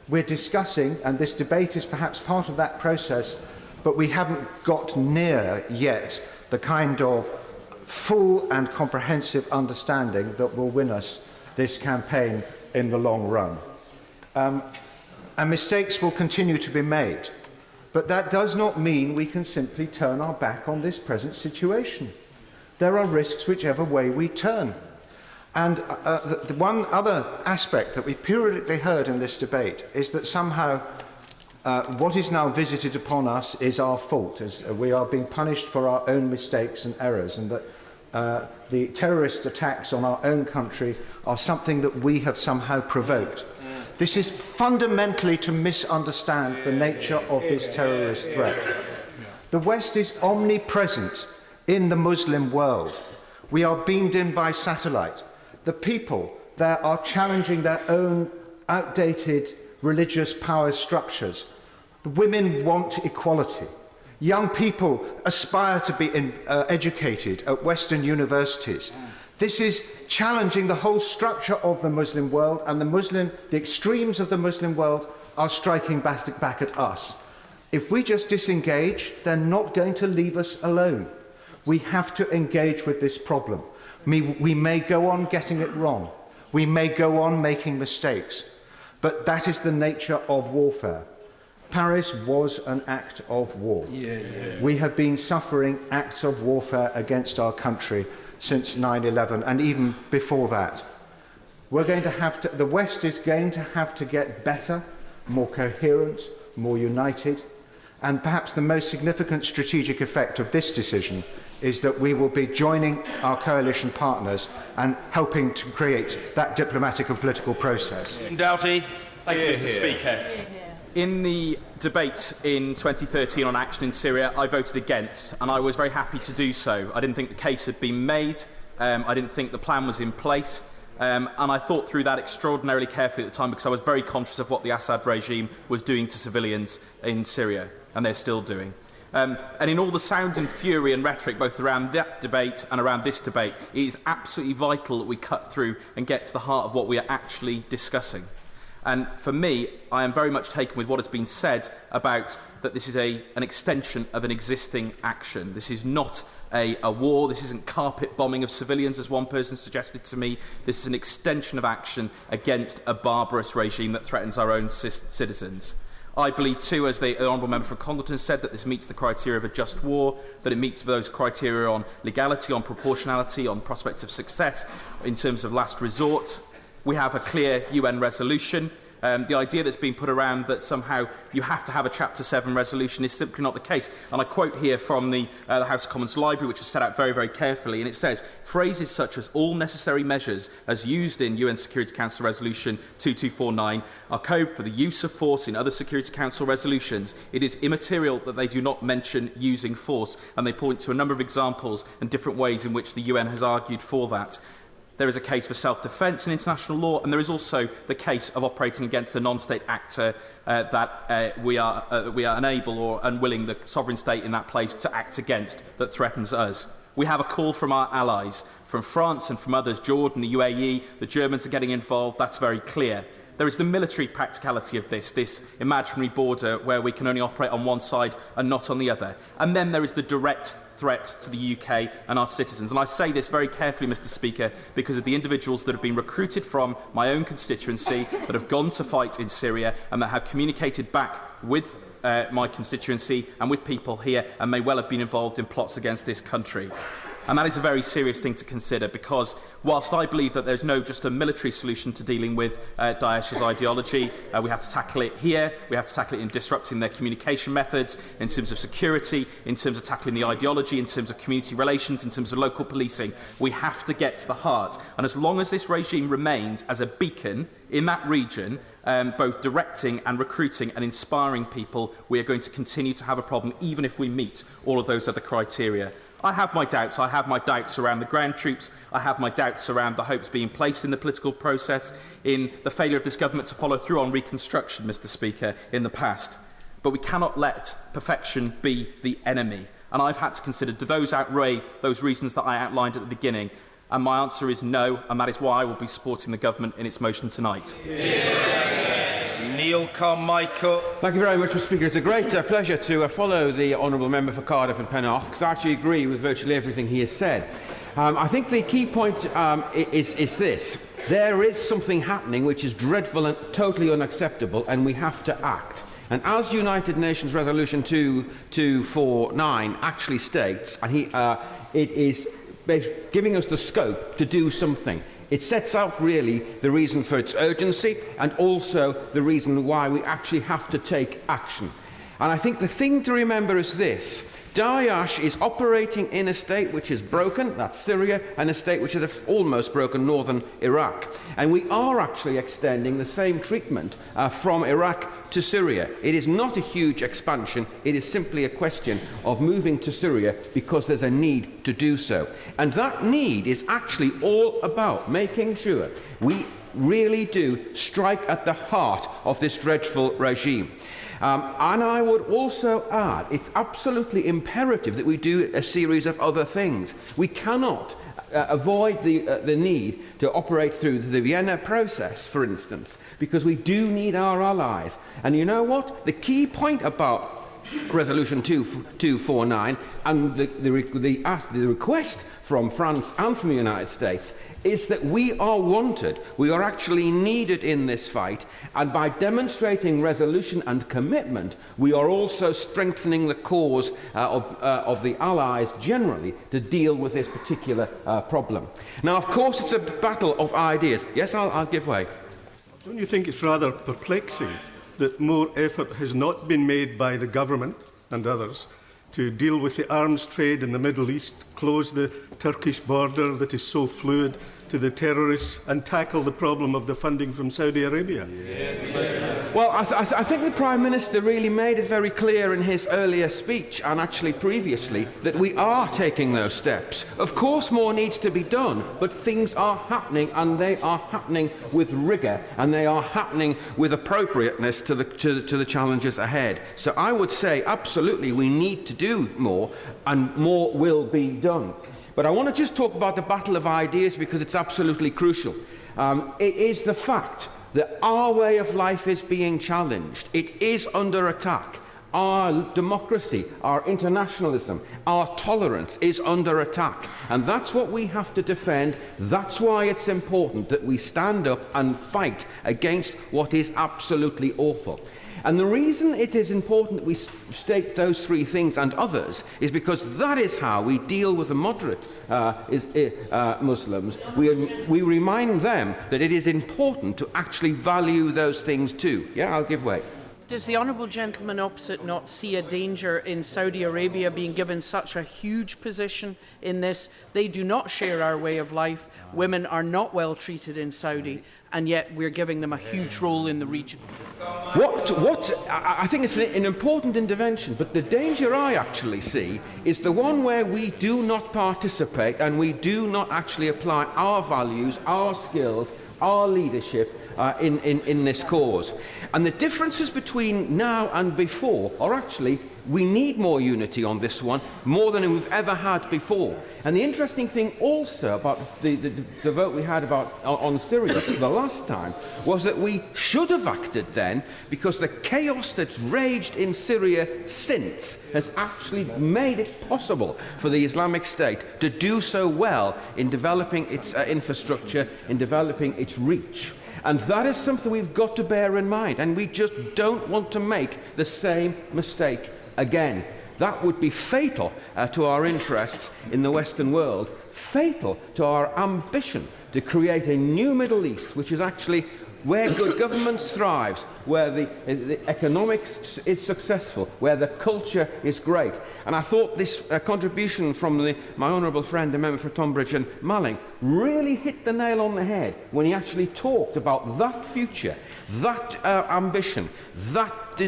we're discussing, and this debate is perhaps part of that process, but we haven't got near yet the kind of full and comprehensive understanding that will win us this campaign in the long run. And mistakes will continue to be made, but that does not mean we can simply turn our back on this present situation. There are risks whichever way we turn. And the one other aspect that we've periodically heard in this debate is that somehow what is now visited upon us is our fault, as we are being punished for our own mistakes and errors, and that the terrorist attacks on our own country are something that we have somehow provoked. This is fundamentally to misunderstand the nature of this terrorist threat. The West is omnipresent in the Muslim world. We are beamed in by satellite. The people there are challenging their own outdated religious power structures. The women want equality. Young people aspire to be educated at Western universities. This is challenging the whole structure of the Muslim world, and the extremes of the Muslim world are striking back at us. If we just disengage, they're not going to leave us alone. We have to engage with this problem. We may go on getting it wrong. We may go on making mistakes. But that is the nature of warfare. Paris was an act of war. We have been suffering acts of warfare against our country since 9/11 and even before that. The West is going to have to get better, more coherent, more united, and perhaps the most significant strategic effect of this decision is that we will be joining our coalition partners and helping to create that diplomatic and political process. Doughty. Thank you, Mr. Speaker. In the debate in 2013 on action in Syria, I voted against, and I was very happy to do so. I didn't think the case had been made. I didn't think the plan was in place. And I thought through that extraordinarily carefully at the time because I was very conscious of what the Assad regime was doing to civilians in Syria, and they're still doing. And in all the sound and fury and rhetoric, both around that debate and around this debate, it is absolutely vital that we cut through and get to the heart of what we are actually discussing. And for me, I am very much taken with what has been said about that this is an extension of an existing action. This is not a war. This isn't carpet bombing of civilians, as one person suggested to me. This is an extension of action against a barbarous regime that threatens our own citizens. I believe too, as the Honourable Member for Congleton said, that this meets the criteria of a just war, that it meets those criteria on legality, on proportionality, on prospects of success, in terms of last resort. We have a clear UN resolution. The idea that's been put around that somehow you have to have a Chapter 7 resolution is simply not the case. And I quote here from the House of Commons Library, which is set out very, very carefully, and it says, phrases such as all necessary measures as used in UN Security Council Resolution 2249 are code for the use of force in other Security Council resolutions. It is immaterial that they do not mention using force, and they point to a number of examples and different ways in which the UN has argued for that. There is a case for self-defence in international law, and there is also the case of operating against a non-state actor that we are unable or unwilling, the sovereign state in that place, to act against that threatens us. We have a call from our allies, from France and from others, Jordan, the UAE, the Germans are getting involved, that's very clear. There is the military practicality of this imaginary border where we can only operate on one side and not on the other. And then there is the direct threat to the UK and our citizens. And I say this very carefully, Mr. Speaker, because of the individuals that have been recruited from my own constituency, that have gone to fight in Syria and that have communicated back with my constituency and with people here and may well have been involved in plots against this country. And that is a very serious thing to consider because whilst I believe that there's no just a military solution to dealing with Daesh's ideology, we have to tackle it here, we have to tackle it in disrupting their communication methods, in terms of security, in terms of tackling the ideology, in terms of community relations, in terms of local policing. We have to get to the heart. And as long as this regime remains as a beacon in that region, both directing and recruiting and inspiring people, we are going to continue to have a problem even if we meet all of those other criteria. I have my doubts. I have my doubts around the ground troops. I have my doubts around the hopes being placed in the political process, in the failure of this government to follow through on reconstruction, Mr. Speaker, in the past. But we cannot let perfection be the enemy. And I've had to consider, do those outweigh those reasons that I outlined at the beginning? And my answer is no, and that is why I will be supporting the government in its motion tonight. Neil Carmichael. Thank you very much, Mr. Speaker. It's a great pleasure to follow the Honourable Member for Cardiff and Penarth, because I actually agree with virtually everything he has said. I think the key point is this. There is something happening which is dreadful and totally unacceptable, and we have to act. And as United Nations Resolution 2249 actually states, and it is giving us the scope to do something. It sets out really the reason for its urgency and also the reason why we actually have to take action. And I think the thing to remember is this. Daesh is operating in a state which is broken, that's Syria, and a state which is almost broken, northern Iraq. And we are actually extending the same treatment from Iraq to Syria. It is not a huge expansion, it is simply a question of moving to Syria because there's a need to do so. And that need is actually all about making sure we really do strike at the heart of this dreadful regime. And I would also add, it's absolutely imperative that we do a series of other things. We cannot avoid the need to operate through the Vienna process, for instance, because we do need our allies. And you know what? The key point about Resolution 2249 and the request from France and from the United States is that we are wanted, we are actually needed in this fight, and by demonstrating resolution and commitment, we are also strengthening the cause of the Allies generally to deal with this particular problem. Now, of course, it's a battle of ideas. Yes, I'll give way. Don't you think it's rather perplexing that more effort has not been made by the government and others to deal with the arms trade in the Middle East, close the Turkish border that is so fluid to the terrorists, and tackle the problem of the funding from Saudi Arabia? Well, I think the Prime Minister really made it very clear in his earlier speech, and actually previously, that we are taking those steps. Of course, more needs to be done, but things are happening, and they are happening with rigour, and they are happening with appropriateness to the challenges ahead. So I would say, absolutely, we need to do more, and more will be done. But I want to just talk about the battle of ideas because it's absolutely crucial. It is the fact that our way of life is being challenged. It is under attack. Our democracy, our internationalism, our tolerance is under attack. And that's what we have to defend. That's why it's important that we stand up and fight against what is absolutely awful. And the reason it is important that we state those three things and others is because that is how we deal with the moderate Muslims. We remind them that it is important to actually value those things too. Yeah, I'll give way. Does the honourable gentleman opposite not see a danger in Saudi Arabia being given such a huge position in this? They do not share our way of life. Women are not well treated in Saudi, and yet we're giving them a huge role in the region. I think it's an important intervention, but the danger I actually see is the one where we do not participate and we do not actually apply our values, our skills, our leadership in this cause. And the differences between now and before are actually, we need more unity on this one, more than we've ever had before. And the interesting thing also about the vote we had on Syria the last time was that we should have acted then, because the chaos that's raged in Syria since has actually made it possible for the Islamic State to do so well in developing its infrastructure, in developing its reach. And that is something we've got to bear in mind, and we just don't want to make the same mistake again. That would be fatal to our interests in the Western world, fatal to our ambition to create a new Middle East, which is actually where good governance thrives, where the economics is successful, where the culture is great. And I thought this contribution from my honourable friend, the member for Tonbridge and Malling, really hit the nail on the head when he actually talked about that future, that ambition, that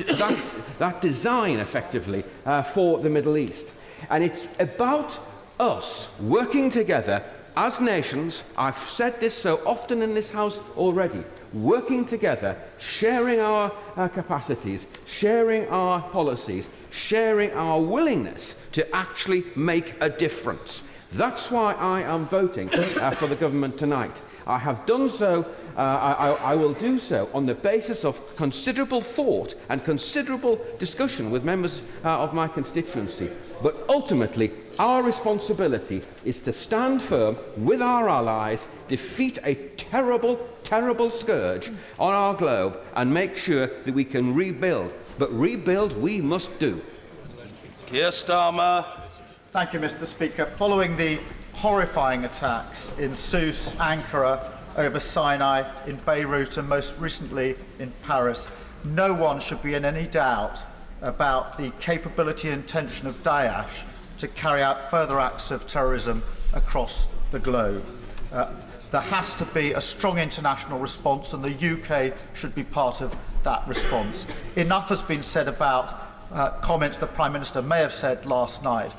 design, effectively, for the Middle East. And it's about us working together as nations. I've said this so often in this House already, working together, sharing our capacities, sharing our policies, sharing our willingness to actually make a difference. That's why I am voting for the government tonight. I have done so, I will do so on the basis of considerable thought and considerable discussion with members of my constituency. But ultimately, our responsibility is to stand firm with our allies, defeat a terrible, terrible scourge on our globe, and make sure that we can rebuild. But rebuild we must do. Keir Starmer. Thank you, Mr. Speaker. Following the horrifying attacks in Sousse, Ankara, over Sinai, in Beirut, and most recently in Paris, no one should be in any doubt about the capability and intention of Daesh to carry out further acts of terrorism across the globe. There has to be a strong international response, and the UK should be part of that response. Enough has been said about comments the Prime Minister may have said last night.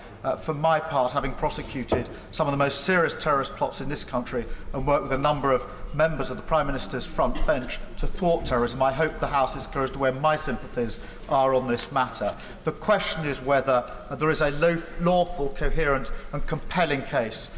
For my part, having prosecuted some of the most serious terrorist plots in this country and worked with a number of members of the Prime Minister's front bench to thwart terrorism, I hope the House is clear as to where my sympathies are on this matter. The question is whether there is a lawful, coherent and compelling case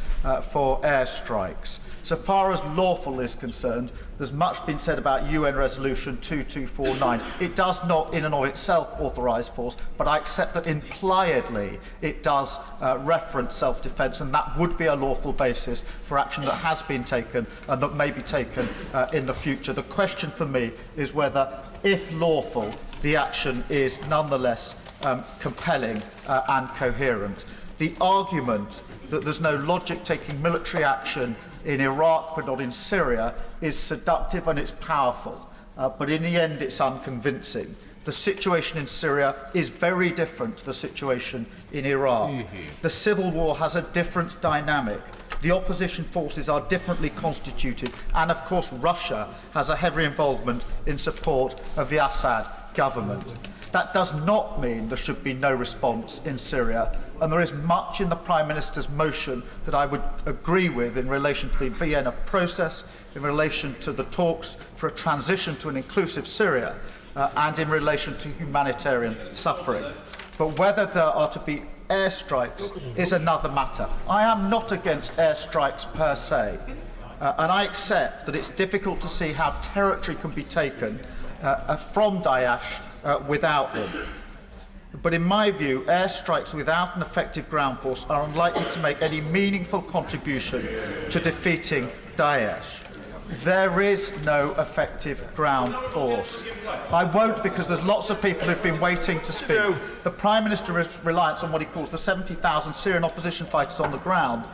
for airstrikes. So far as lawful is concerned, there's much been said about UN Resolution 2249. It does not in and of itself authorise force, but I accept that impliedly it does reference self-defence, and that would be a lawful basis for action that has been taken and that may be taken in the future. The question for me is whether, if lawful, the action is nonetheless compelling and coherent. The argument that there's no logic taking military action in Iraq but not in Syria is seductive and it's powerful, but in the end it's unconvincing. The situation in Syria is very different to the situation in Iraq. The civil war has a different dynamic. The opposition forces are differently constituted, and of course Russia has a heavy involvement in support of the Assad government. That does not mean there should be no response in Syria, and there is much in the Prime Minister's motion that I would agree with in relation to the Vienna process, in relation to the talks for a transition to an inclusive Syria, and in relation to humanitarian suffering. But whether there are to be airstrikes is another matter. I am not against airstrikes per se, and I accept that it's difficult to see how territory can be taken from Daesh without them. But in my view, airstrikes without an effective ground force are unlikely to make any meaningful contribution to defeating Daesh. There is no effective ground force. I won't, because there's lots of people who've been waiting to speak. The Prime Minister's reliance on what he calls the 70,000 Syrian opposition fighters on the ground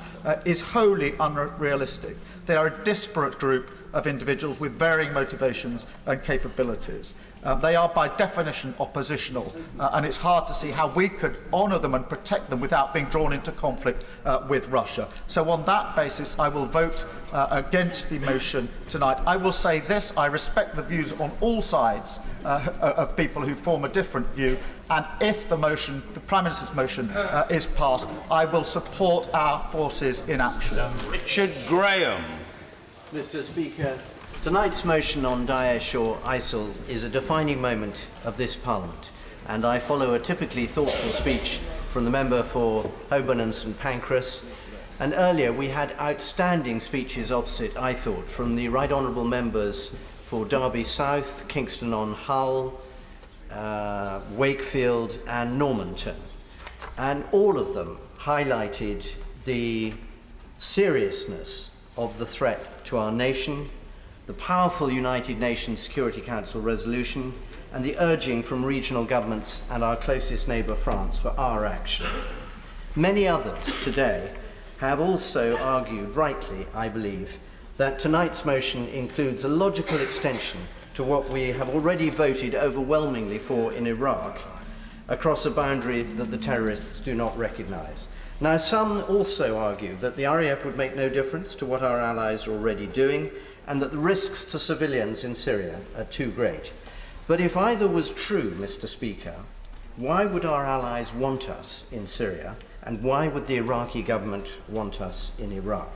is wholly unrealistic. They are a disparate group of individuals with varying motivations and capabilities. They are by definition oppositional, and it's hard to see how we could honour them and protect them without being drawn into conflict with Russia. So on that basis, I will vote against the motion tonight. I will say this: I respect the views on all sides of people who form a different view, and if the motion, the Prime Minister's motion, is passed, I will support our forces in action. Richard Graham. Mr. Speaker, tonight's motion on Daesh or ISIL is a defining moment of this Parliament, and I follow a typically thoughtful speech from the member for Holborn and St Pancras. And earlier we had outstanding speeches opposite, I thought, from the Right Honourable members for Derby South, Kingston on Hull, Wakefield and Normanton. And all of them highlighted the seriousness of the threat to our nation, the powerful United Nations Security Council resolution, and the urging from regional governments and our closest neighbour France for our action. Many others today have also argued, rightly, I believe, that tonight's motion includes a logical extension to what we have already voted overwhelmingly for in Iraq, across a boundary that the terrorists do not recognise. Now, some also argue that the RAF would make no difference to what our allies are already doing, and that the risks to civilians in Syria are too great. But if either was true, Mr. Speaker, why would our allies want us in Syria, and why would the Iraqi government want us in Iraq?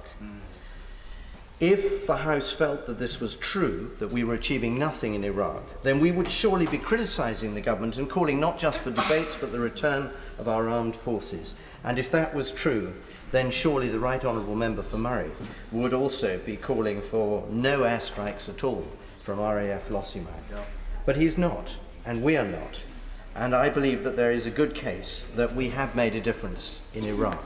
If the House felt that this was true, that we were achieving nothing in Iraq, then we would surely be criticising the government and calling not just for debates but the return of our armed forces. And if that was true, then surely the Right Honourable Member for Murray would also be calling for no airstrikes at all from RAF Lossiemouth. But he's not, and we are not. And I believe that there is a good case that we have made a difference in Iraq.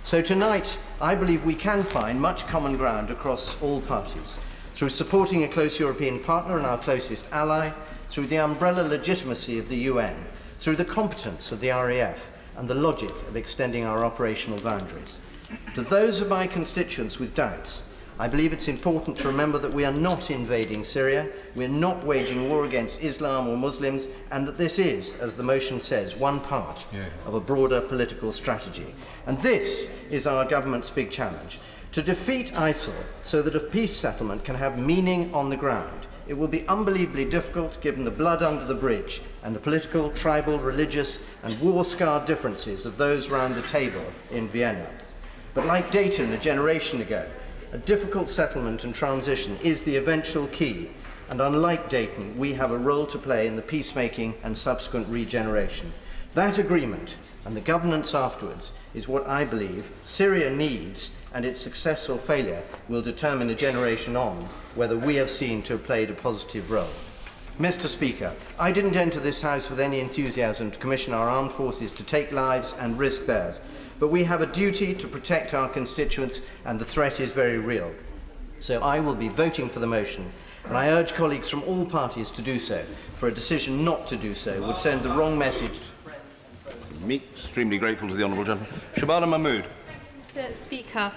So tonight, I believe we can find much common ground across all parties through supporting a close European partner and our closest ally, through the umbrella legitimacy of the UN, through the competence of the RAF, and the logic of extending our operational boundaries. To those of my constituents with doubts, I believe it's important to remember that we are not invading Syria, we are not waging war against Islam or Muslims, and that this is, as the motion says, one part of a broader political strategy. And this is our government's big challenge, to defeat ISIL so that a peace settlement can have meaning on the ground. It will be unbelievably difficult given the blood under the bridge and the political, tribal, religious and war-scarred differences of those round the table in Vienna. But like Dayton a generation ago, a difficult settlement and transition is the eventual key, and unlike Dayton, we have a role to play in the peacemaking and subsequent regeneration. That agreement and the governance afterwards is what I believe Syria needs, and its successful failure will determine a generation on whether we have seen to have played a positive role. Mr. Speaker, I didn't enter this House with any enthusiasm to commission our armed forces to take lives and risk theirs, but we have a duty to protect our constituents, and the threat is very real. So I will be voting for the motion, and I urge colleagues from all parties to do so, for a decision not to do so would send the wrong message. Me, extremely grateful to the Honourable Gentleman. Shabana Mahmood. Mr. Speaker,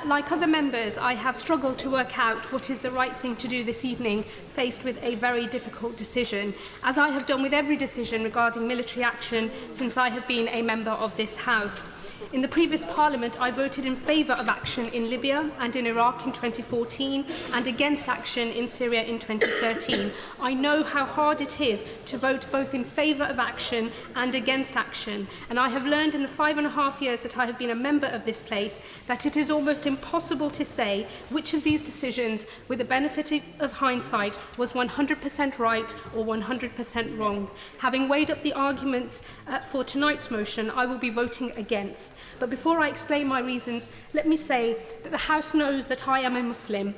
like other members, I have struggled to work out what is the right thing to do this evening, faced with a very difficult decision, as I have done with every decision regarding military action since I have been a member of this House. In the previous Parliament, I voted in favour of action in Libya and in Iraq in 2014 and against action in Syria in 2013. I know how hard it is to vote both in favour of action and against action, and I have learned in the 5.5 years that I have been a member of this place that it is almost impossible to say which of these decisions, with the benefit of hindsight, was 100% right or 100% wrong. Having weighed up the arguments for tonight's motion, I will be voting against. But before I explain my reasons, let me say that the House knows that I am a Muslim.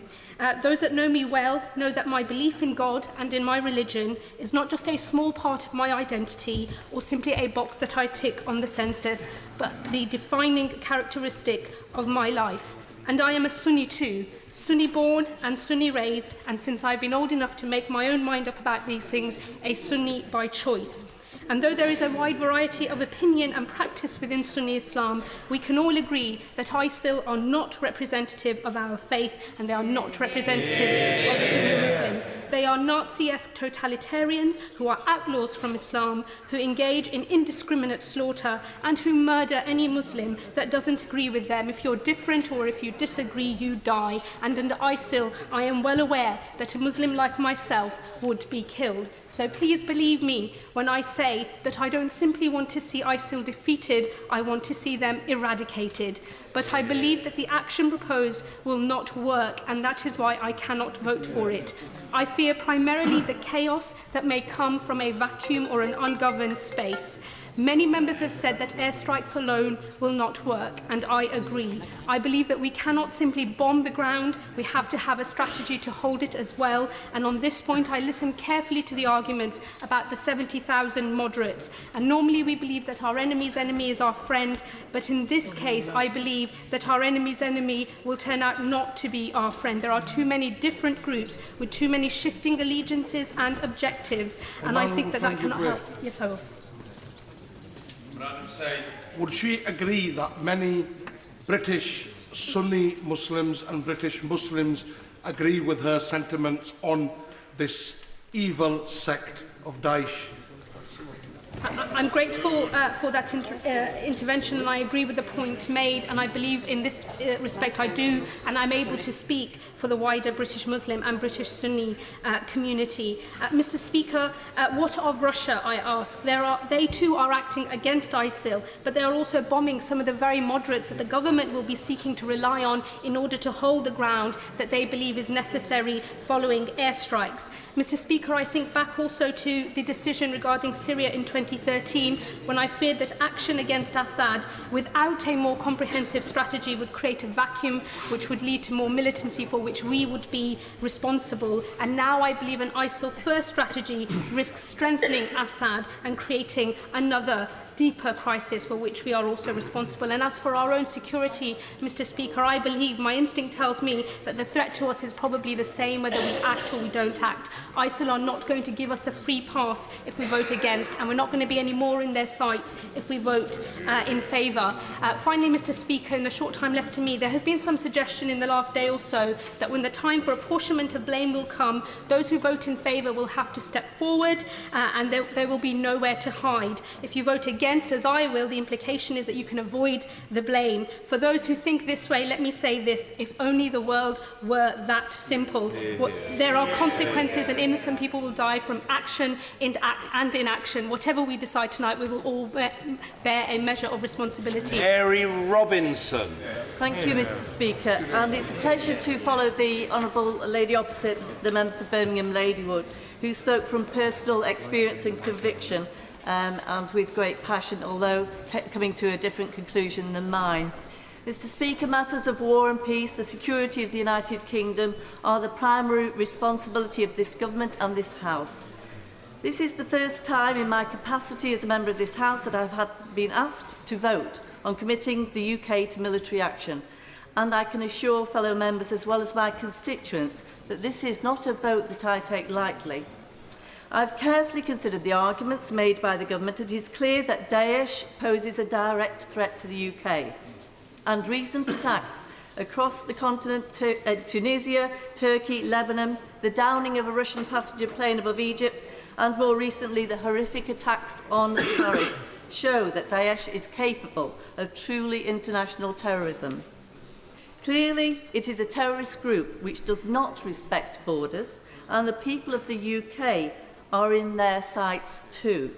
Those that know me well know that my belief in God and in my religion is not just a small part of my identity or simply a box that I tick on the census, but the defining characteristic of my life. And I am a Sunni too, Sunni born and Sunni raised, and since I've been old enough to make my own mind up about these things, a Sunni by choice. And though there is a wide variety of opinion and practice within Sunni Islam, we can all agree that ISIL are not representative of our faith, and they are not representatives of Sunni Muslims. They are Nazi-esque totalitarians who are outlaws from Islam, who engage in indiscriminate slaughter, and who murder any Muslim that doesn't agree with them. If you're different or if you disagree, you die. And under ISIL, I am well aware that a Muslim like myself would be killed. So please believe me when I say that I don't simply want to see ISIL defeated, I want to see them eradicated. But I believe that the action proposed will not work, and that is why I cannot vote for it. I fear primarily the chaos that may come from a vacuum or an ungoverned space. Many members have said that airstrikes alone will not work, and I agree. I believe that we cannot simply bomb the ground, we have to have a strategy to hold it as well, and on this point I listened carefully to the arguments about the 70,000 moderates, and normally we believe that our enemy's enemy is our friend, but in this case I believe that our enemy's enemy will turn out not to be our friend. There are too many different groups with too many shifting allegiances and objectives, and I think that that cannot help. Yes, I will. Would she agree that many British Sunni Muslims and British Muslims agree with her sentiments on this evil sect of Daesh? I'm grateful for that intervention, and I agree with the point made, and I believe in this respect I do, and I'm able to speak for the wider British Muslim and British Sunni community. Mr. Speaker, what of Russia, I ask? They too are acting against ISIL, but they are also bombing some of the very moderates that the government will be seeking to rely on in order to hold the ground that they believe is necessary following airstrikes. Mr. Speaker, I think back also to the decision regarding Syria in 2015, 2013, when I feared that action against Assad without a more comprehensive strategy would create a vacuum which would lead to more militancy for which we would be responsible. And now I believe an ISIL first strategy risks strengthening Assad and creating another deeper crisis for which we are also responsible. And as for our own security, Mr. Speaker, I believe, my instinct tells me that the threat to us is probably the same whether we act or we don't act. ISIL are not going to give us a free pass if we vote against, and we're not going to be any more in their sights if we vote in favour. Finally, Mr. Speaker, in the short time left to me, there has been some suggestion in the last day or so that when the time for apportionment of blame will come, those who vote in favour will have to step forward and there will be nowhere to hide. If you vote against, as I will, the implication is that you can avoid the blame. For those who think this way, let me say this: if only the world were that simple. There are consequences, and innocent people will die from action and inaction. Whatever we decide tonight, we will all bear a measure of responsibility. Mary Robinson. Thank you, Mr. Speaker. And it's a pleasure to follow the Honourable Lady opposite, the member for Birmingham Ladywood, who spoke from personal experience and conviction, and with great passion, although coming to a different conclusion than mine. Mr. Speaker, matters of war and peace, the security of the United Kingdom, are the primary responsibility of this government and this House. This is the first time in my capacity as a member of this House that I've been asked to vote on committing the UK to military action, and I can assure fellow members as well as my constituents that this is not a vote that I take lightly. I've carefully considered the arguments made by the government. It is clear that Daesh poses a direct threat to the UK, and recent attacks across the continent, Tunisia, Turkey, Lebanon, the downing of a Russian passenger plane above Egypt, and more recently the horrific attacks on Paris show that Daesh is capable of truly international terrorism. Clearly, it is a terrorist group which does not respect borders, and the people of the UK are in their sights too.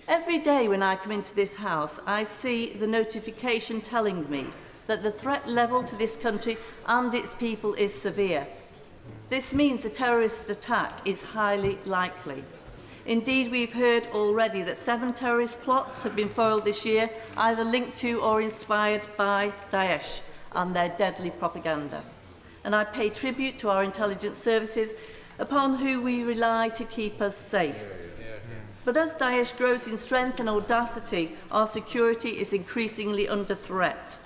Every day when I come into this House, I see the notification telling me that the threat level to this country and its people is severe. This means a terrorist attack is highly likely. Indeed, we've heard already that 7 terrorist plots have been foiled this year, either linked to or inspired by Daesh and their deadly propaganda. And I pay tribute to our intelligence services, upon who we rely to keep us safe. But as Daesh grows in strength and audacity, our security is increasingly under threat.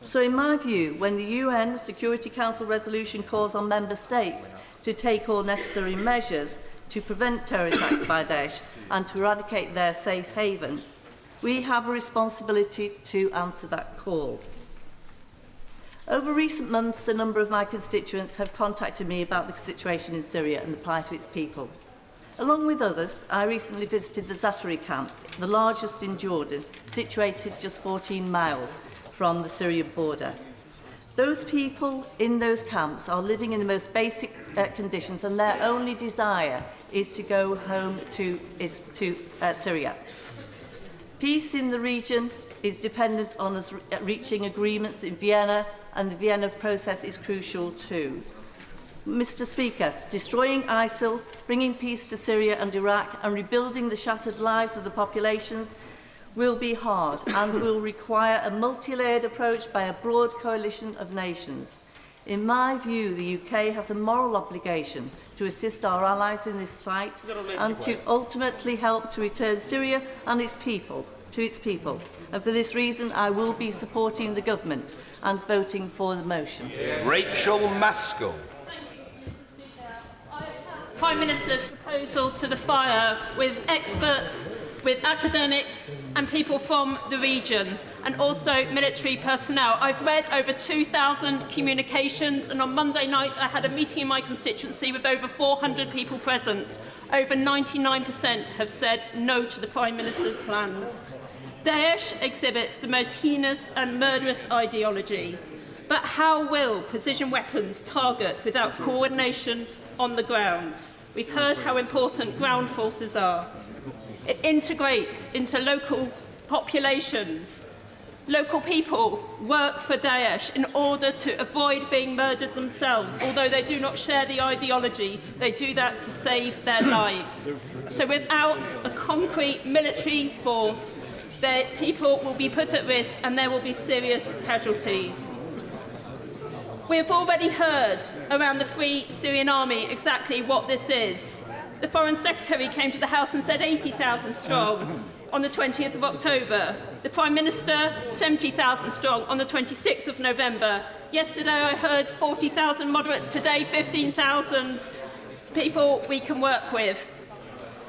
So in my view, when the UN Security Council resolution calls on member states to take all necessary measures to prevent terror attacks by Daesh and to eradicate their safe haven, we have a responsibility to answer that call. Over recent months, a number of my constituents have contacted me about the situation in Syria and the plight of its people. Along with others, I recently visited the Zaatari camp, the largest in Jordan, situated just 14 miles from the Syrian border. Those people in those camps are living in the most basic conditions, and their only desire is to go home to Syria. Peace in the region is dependent on us reaching agreements in Vienna, and the Vienna process is crucial too. Mr. Speaker, destroying ISIL, bringing peace to Syria and Iraq, and rebuilding the shattered lives of the populations will be hard and will require a multi-layered approach by a broad coalition of nations. In my view, the UK has a moral obligation to assist our allies in this fight and to ultimately help to return Syria and its people to its people. And for this reason, I will be supporting the government and voting for the motion. Rachel Maskell. Prime Minister's proposal to the fire with experts, with academics and people from the region, and also military personnel. I've read over 2,000 communications, and on Monday night I had a meeting in my constituency with over 400 people present. Over 99% have said no to the Prime Minister's plans. Daesh exhibits the most heinous and murderous ideology. But how will precision weapons target without coordination on the ground? We've heard how important ground forces are. It integrates into local populations. Local people work for Daesh in order to avoid being murdered themselves. Although they do not share the ideology, they do that to save their lives. So without a concrete military force, their people will be put at risk and there will be serious casualties. We have already heard around the Free Syrian Army exactly what this is. The Foreign Secretary came to the House and said 80,000 strong on the 20th of October. The Prime Minister, 70,000 strong on the 26th of November. Yesterday I heard 40,000 moderates, today 15,000 people we can work with.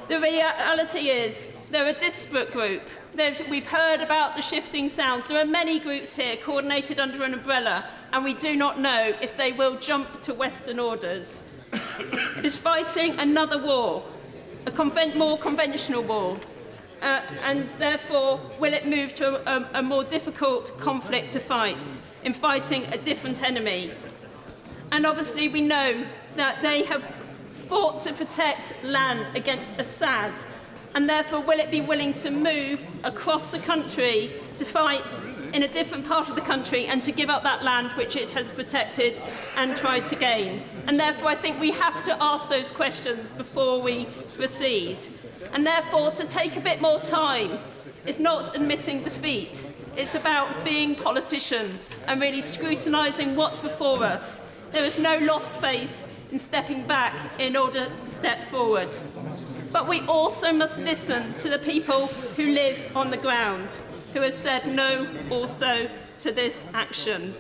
The reality is they're a disparate group. We've heard about the shifting sounds. There are many groups here coordinated under an umbrella, and we do not know if they will jump to Western orders. It's fighting another war, a more conventional war, and therefore will it move to a more difficult conflict to fight in fighting a different enemy. And obviously we know that they have fought to protect land against Assad, and therefore will it be willing to move across the country to fight in a different part of the country and to give up that land which it has protected and tried to gain. And therefore I think we have to ask those questions before we proceed. And therefore to take a bit more time is not admitting defeat. It's about being politicians and really scrutinising what's before us. There is no lost face in stepping back in order to step forward. But we also must listen to the people who live on the ground, who have said no also to this action.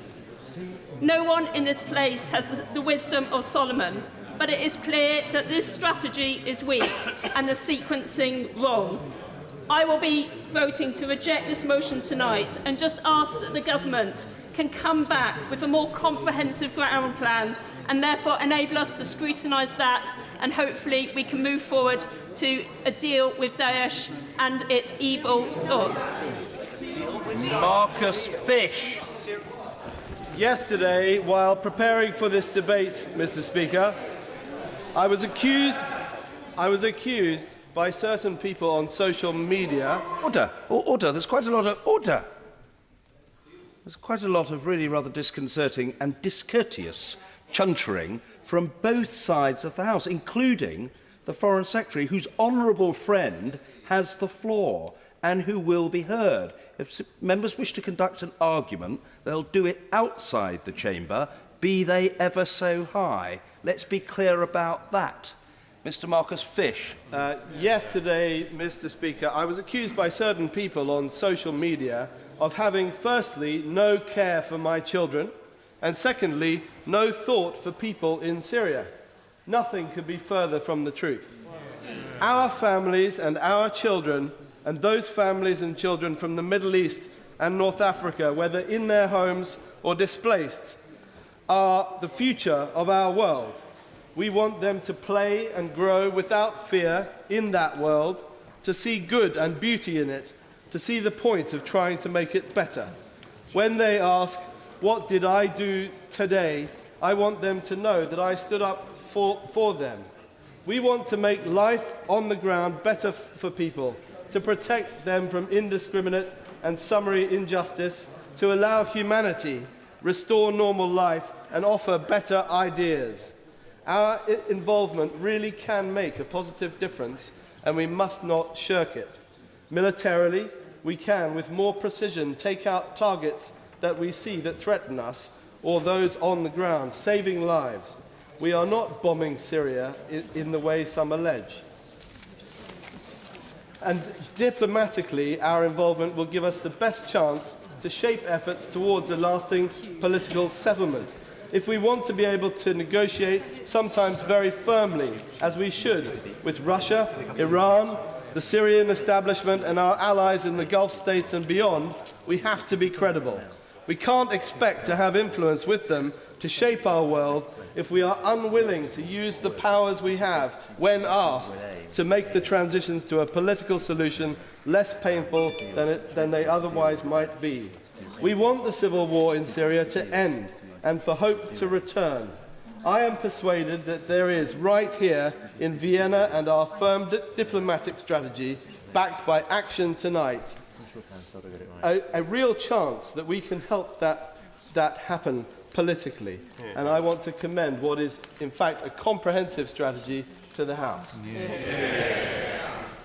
No one in this place has the wisdom of Solomon, but it is clear that this strategy is weak and the sequencing wrong. I will be voting to reject this motion tonight and just ask that the government can come back with a more comprehensive ground plan and therefore enable us to scrutinise that, and hopefully we can move forward to a deal with Daesh and its evil thought. Marcus Fish. Yesterday, while preparing for this debate, Mr. Speaker, I was accused by certain people on social media. Order. There's quite a lot of order. There's quite a lot of really rather disconcerting and discourteous chuntering from both sides of the House, including the Foreign Secretary, whose honourable friend has the floor and who will be heard. If members wish to conduct an argument, they'll do it outside the chamber, be they ever so high. Let's be clear about that. Mr. Marcus Fish. Yesterday, Mr. Speaker, I was accused by certain people on social media of having, firstly, no care for my children, and secondly, no thought for people in Syria. Nothing could be further from the truth. Our families and our children, and those families and children from the Middle East and North Africa, whether in their homes or displaced, are the future of our world. We want them to play and grow without fear in that world, to see good and beauty in it, to see the point of trying to make it better. When they ask, what did I do today? I want them to know that I stood up for them. We want to make life on the ground better for people, to protect them from indiscriminate and summary injustice, to allow humanity, restore normal life, and offer better ideas. Our involvement really can make a positive difference, and we must not shirk it. Militarily, we can, with more precision, take out targets that we see that threaten us, or those on the ground, saving lives. We are not bombing Syria in the way some allege. And diplomatically, our involvement will give us the best chance to shape efforts towards a lasting political settlement. If we want to be able to negotiate, sometimes very firmly, as we should, with Russia, Iran, the Syrian establishment and our allies in the Gulf states and beyond, we have to be credible. We can't expect to have influence with them to shape our world if we are unwilling to use the powers we have, when asked, to make the transitions to a political solution less painful than they otherwise might be. We want the civil war in Syria to end and for hope to return. I am persuaded that there is, right here in Vienna and our firm diplomatic strategy, backed by action tonight, a real chance that we can help that happen politically. And I want to commend what is, in fact, a comprehensive strategy to the House.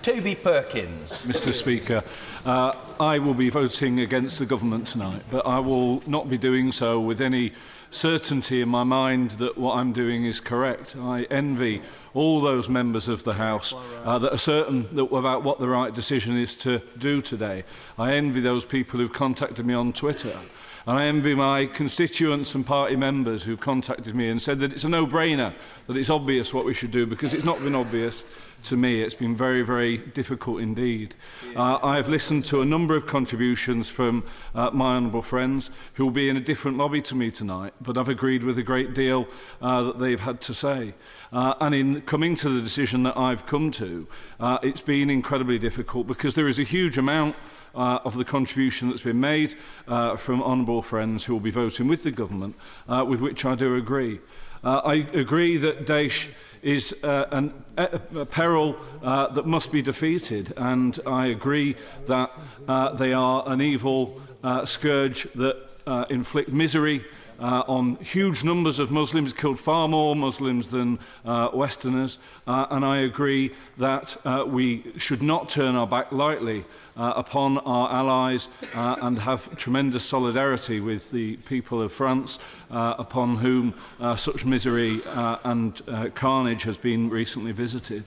Toby Perkins. Mr. Speaker, I will be voting against the government tonight, but I will not be doing so with any certainty in my mind that what I'm doing is correct. I envy all those members of the House that are certain about what the right decision is to do today. I envy those people who've contacted me on Twitter. And I envy my constituents and party members who've contacted me and said that it's a no-brainer, that it's obvious what we should do, because it's not been obvious to me. It's been very, very difficult indeed. I have listened to a number of contributions from my honourable friends who will be in a different lobby to me tonight, but I've agreed with a great deal that they've had to say. And in coming to the decision that I've come to, it's been incredibly difficult because there is a huge amount of the contribution that's been made from honourable friends who will be voting with the government, with which I do agree. I agree that Daesh is a peril that must be defeated, and I agree that they are an evil scourge that inflict misery on huge numbers of Muslims, killed far more Muslims than Westerners, and I agree that we should not turn our back lightly upon our allies and have tremendous solidarity with the people of France, upon whom such misery and carnage has been recently visited.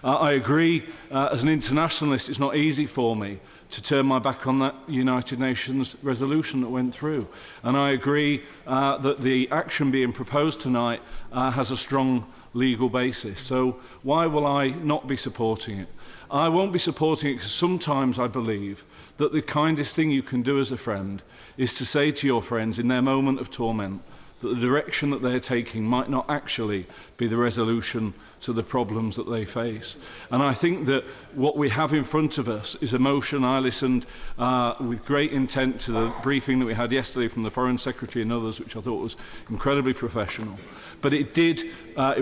I agree, as an internationalist, it's not easy for me to turn my back on that United Nations resolution that went through. And I agree that the action being proposed tonight has a strong legal basis. So why will I not be supporting it? I won't be supporting it because sometimes I believe that the kindest thing you can do as a friend is to say to your friends in their moment of torment that the direction that they're taking might not actually be the resolution to the problems that they face. And I think that what we have in front of us is a motion. I listened with great intent to the briefing that we had yesterday from the Foreign Secretary and others, which I thought was incredibly professional. But it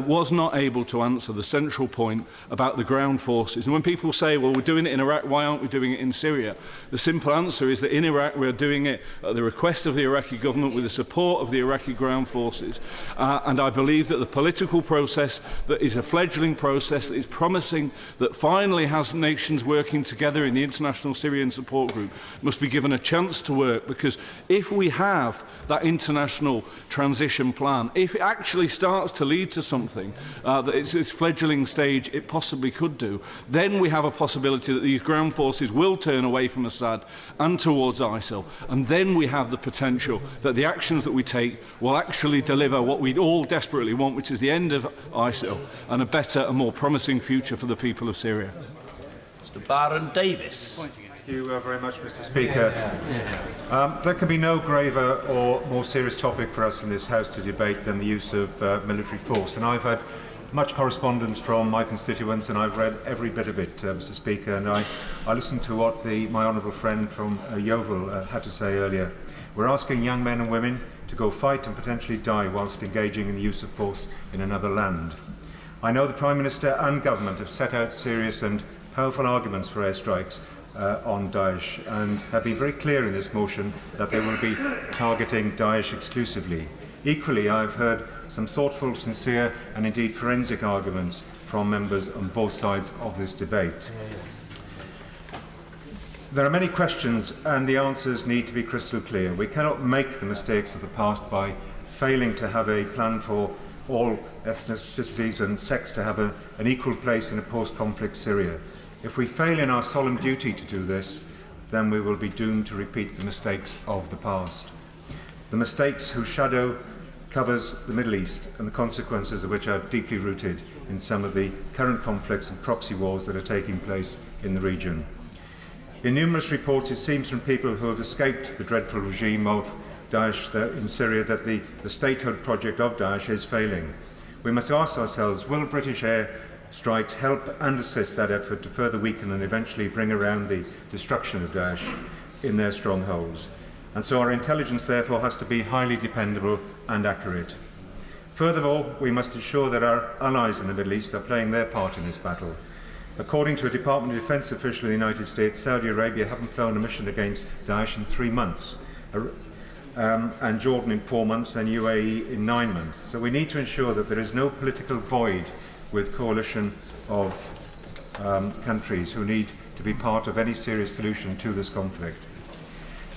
was not able to answer the central point about the ground forces. And when people say, well, we're doing it in Iraq, why aren't we doing it in Syria? The simple answer is that in Iraq we're doing it at the request of the Iraqi government with the support of the Iraqi ground forces. And I believe that the political process that is a fledgling process that is promising, that finally has nations working together in the International Syrian Support Group, must be given a chance to work, because if we have that international transition plan, if it actually starts to lead to something that it's its fledgling stage it possibly could do, then we have a possibility that these ground forces will turn away from Assad and towards ISIL, and then we have the potential that the actions that we take will actually deliver what we all desperately want, which is the end of ISIL and a better and more promising future for the people of Syria. Mr. Baron Davis. Thank you very much, Mr. Speaker. There can be no graver or more serious topic for us in this House to debate than the use of military force. And I've had much correspondence from my constituents, and I've read every bit of it, Mr. Speaker. And I listened to what my honourable friend from Yeovil had to say earlier. We're asking young men and women to go fight and potentially die whilst engaging in the use of force in another land. I know the Prime Minister and Government have set out serious and powerful arguments for airstrikes on Daesh, and have been very clear in this motion that they will be targeting Daesh exclusively. Equally, I've heard some thoughtful, sincere and indeed forensic arguments from members on both sides of this debate. There are many questions and the answers need to be crystal clear. We cannot make the mistakes of the past by failing to have a plan for all ethnicities and sects to have an equal place in a post-conflict Syria. If we fail in our solemn duty to do this, then we will be doomed to repeat the mistakes of the past. The mistakes whose shadow covers the Middle East and the consequences of which are deeply rooted in some of the current conflicts and proxy wars that are taking place in the region. In numerous reports, it seems from people who have escaped the dreadful regime of Daesh in Syria that the statehood project of Daesh is failing. We must ask ourselves, will British air strikes help and assist that effort to further weaken and eventually bring around the destruction of Daesh in their strongholds? And so our intelligence therefore has to be highly dependable and accurate. Furthermore, we must ensure that our allies in the Middle East are playing their part in this battle. According to a Department of Defense official in the United States, Saudi Arabia haven't flown a mission against Daesh in 3 months, and Jordan in 4 months, and UAE in 9 months. So we need to ensure that there is no political void with coalition of countries who need to be part of any serious solution to this conflict.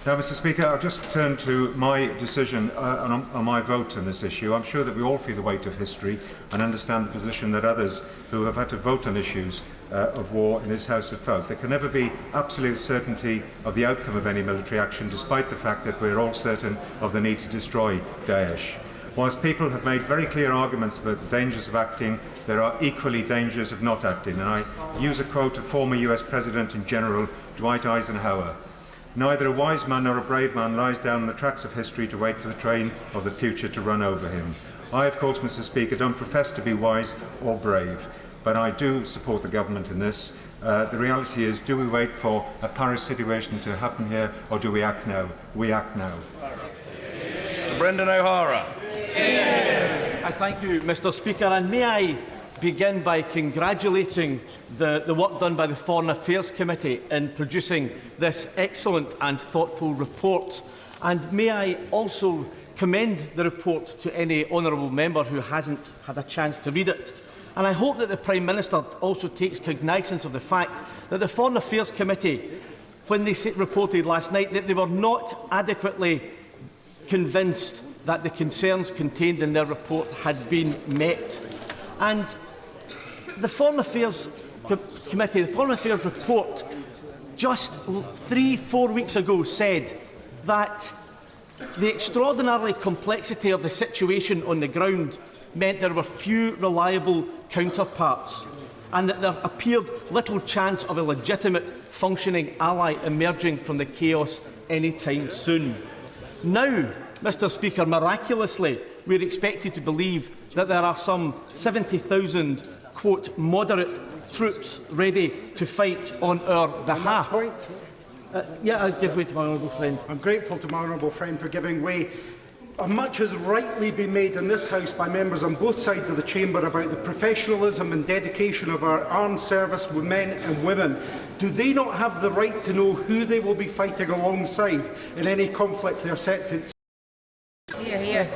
Now, Mr. Speaker, I'll just turn to my decision on my vote on this issue. I'm sure that we all feel the weight of history and understand the position that others who have had to vote on issues of war in this House have felt. There can never be absolute certainty of the outcome of any military action, despite the fact that we're all certain of the need to destroy Daesh. Whilst people have made very clear arguments about the dangers of acting, there are equally dangers of not acting. And I use a quote of former US President and General Dwight Eisenhower: "Neither a wise man nor a brave man lies down on the tracks of history to wait for the train of the future to run over him." I, of course, Mr. Speaker, don't profess to be wise or brave, but I do support the government in this. The reality is, do we wait for a Paris situation to happen here, or do we act now? We act now. Brendan O'Hara. I thank you, Mr. Speaker, and may I begin by congratulating the work done by the Foreign Affairs Committee in producing this excellent and thoughtful report. And may I also commend the report to any honourable member who hasn't had a chance to read it. And I hope that the Prime Minister also takes cognizance of the fact that the Foreign Affairs Committee, when they reported last night, that they were not adequately convinced that the concerns contained in their report had been met. And the Foreign Affairs Committee, the Foreign Affairs report, just 3-4 weeks ago said that the extraordinary complexity of the situation on the ground meant there were few reliable counterparts, and that there appeared little chance of a legitimate functioning ally emerging from the chaos anytime soon. Now, Mr. Speaker, miraculously, we're expected to believe that there are some 70,000, quote, moderate troops ready to fight on our behalf. Yeah, I'll give way to my honourable friend. I'm grateful to my honourable friend for giving way. Much has rightly been made in this House by members on both sides of the chamber about the professionalism and dedication of our armed service men and women. Do they not have the right to know who they will be fighting alongside in any conflict they're set to? I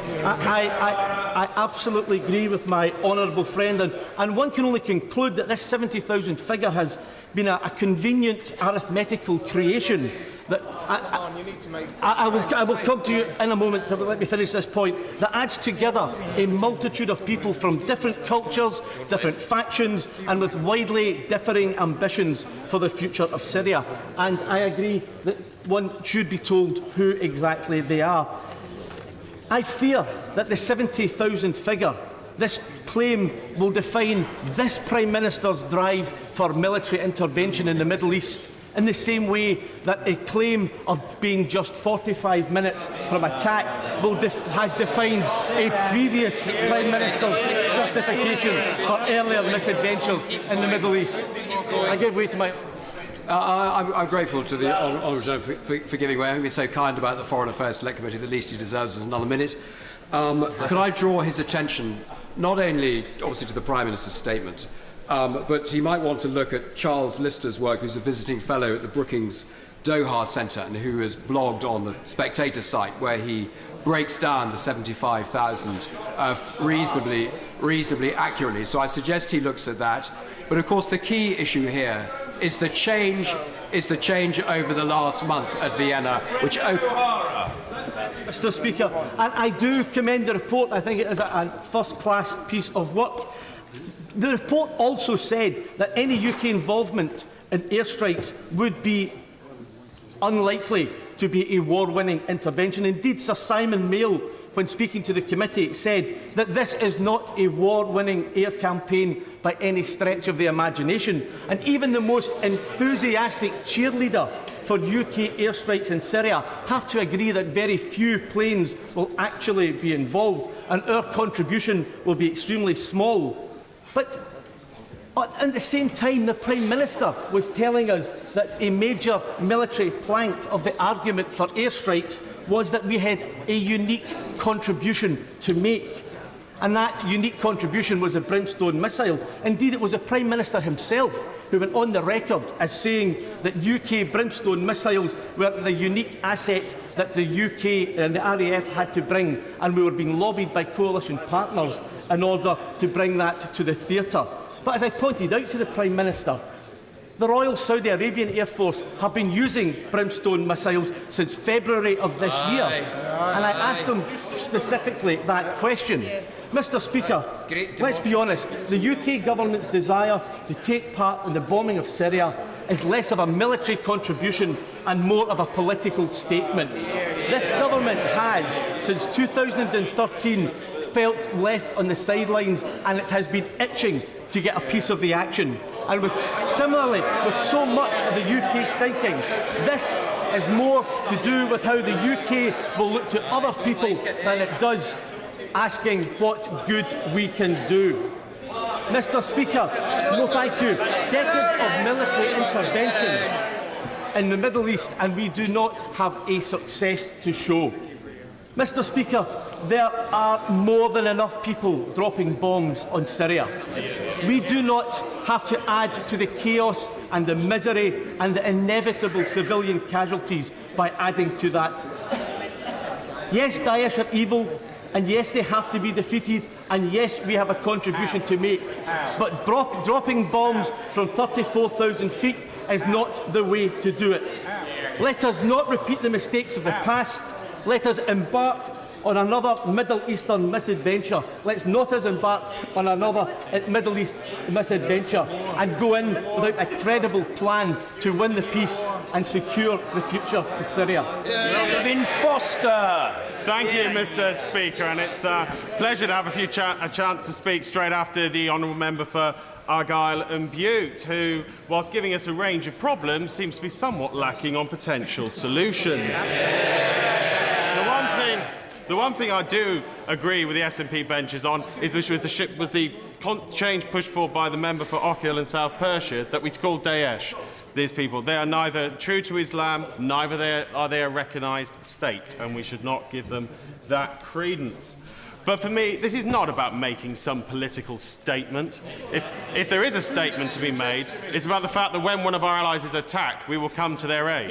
absolutely agree with my honourable friend, and one can only conclude that this 70,000 figure has been a convenient arithmetical creation. That I will come to you in a moment, to let me finish this point, that adds together a multitude of people from different cultures, different factions, and with widely differing ambitions for the future of Syria. And I agree that one should be told who exactly they are. I fear that the 70,000 figure, this claim, will define this Prime Minister's drive for military intervention in the Middle East, in the same way that a claim of being just 45 minutes from attack has defined a previous Prime Minister's justification for earlier misadventures in the Middle East. I give way to my... I'm grateful to the Honourable Gentleman for giving way. I've been so kind about the Foreign Affairs Select Committee. The least he deserves is another minute. Could I draw his attention not only, obviously, to the Prime Minister's statement, but he might want to look at Charles Lister's work, who's a visiting fellow at the Brookings Doha Centre and who has blogged on the Spectator site, where he breaks down the 75,000 reasonably accurately. So I suggest he looks at that. But of course, the key issue here is the change over the last month at Vienna, which Mr. Speaker, and I do commend the report. I think it is a first-class piece of work. The report also said that any UK involvement in airstrikes would be unlikely to be a war-winning intervention. Indeed, Sir Simon Maile, when speaking to the committee, said that this is not a war-winning air campaign by any stretch of the imagination. And even the most enthusiastic cheerleader for UK airstrikes in Syria have to agree that very few planes will actually be involved, and our contribution will be extremely small. But at the same time, the Prime Minister was telling us that a major military plank of the argument for airstrikes was that we had a unique contribution to make. And that unique contribution was the Brimstone missile. Indeed, it was the Prime Minister himself who went on the record as saying that UK Brimstone missiles were the unique asset that the UK and the RAF had to bring, and we were being lobbied by coalition partners in order to bring that to the theatre. But as I pointed out to the Prime Minister, the Royal Saudi Arabian Air Force have been using Brimstone missiles since February of this year. And I asked them specifically that question. Mr. Speaker, let's be honest, the UK government's desire to take part in the bombing of Syria is less of a military contribution and more of a political statement. This government has, since 2013, felt left on the sidelines, and it has been itching to get a piece of the action. And similarly, with so much of the UK's thinking, this is more to do with how the UK will look to other people than it does asking what good we can do. Mr. Speaker, no thank you. Decades of military intervention in the Middle East, and we do not have a success to show. Mr. Speaker, there are more than enough people dropping bombs on Syria. We do not have to add to the chaos and the misery and the inevitable civilian casualties by adding to that. Yes, Daesh are evil, and yes, they have to be defeated, and yes, we have a contribution to make. But dropping bombs from 34,000 feet is not the way to do it. Let us not repeat the mistakes of the past. Let us embark on another Middle Eastern misadventure. Let's not us embark on another Middle East misadventure and go in without a credible plan to win the peace and secure the future for Syria. Vin Foster. Thank you, Mr. Speaker, and it's a pleasure to have a chance to speak straight after the honourable member for Argyll and Bute, who, whilst giving us a range of problems, seems to be somewhat lacking on potential solutions. The one thing I do agree with the SNP benches on is which was the change pushed forward by the member for Ockhill and South Perthshire that we call Daesh. These people, they are neither true to Islam, neither are they a recognised state, and we should not give them that credence. But for me, this is not about making some political statement. If there is a statement to be made, it's about the fact that when one of our allies is attacked, we will come to their aid.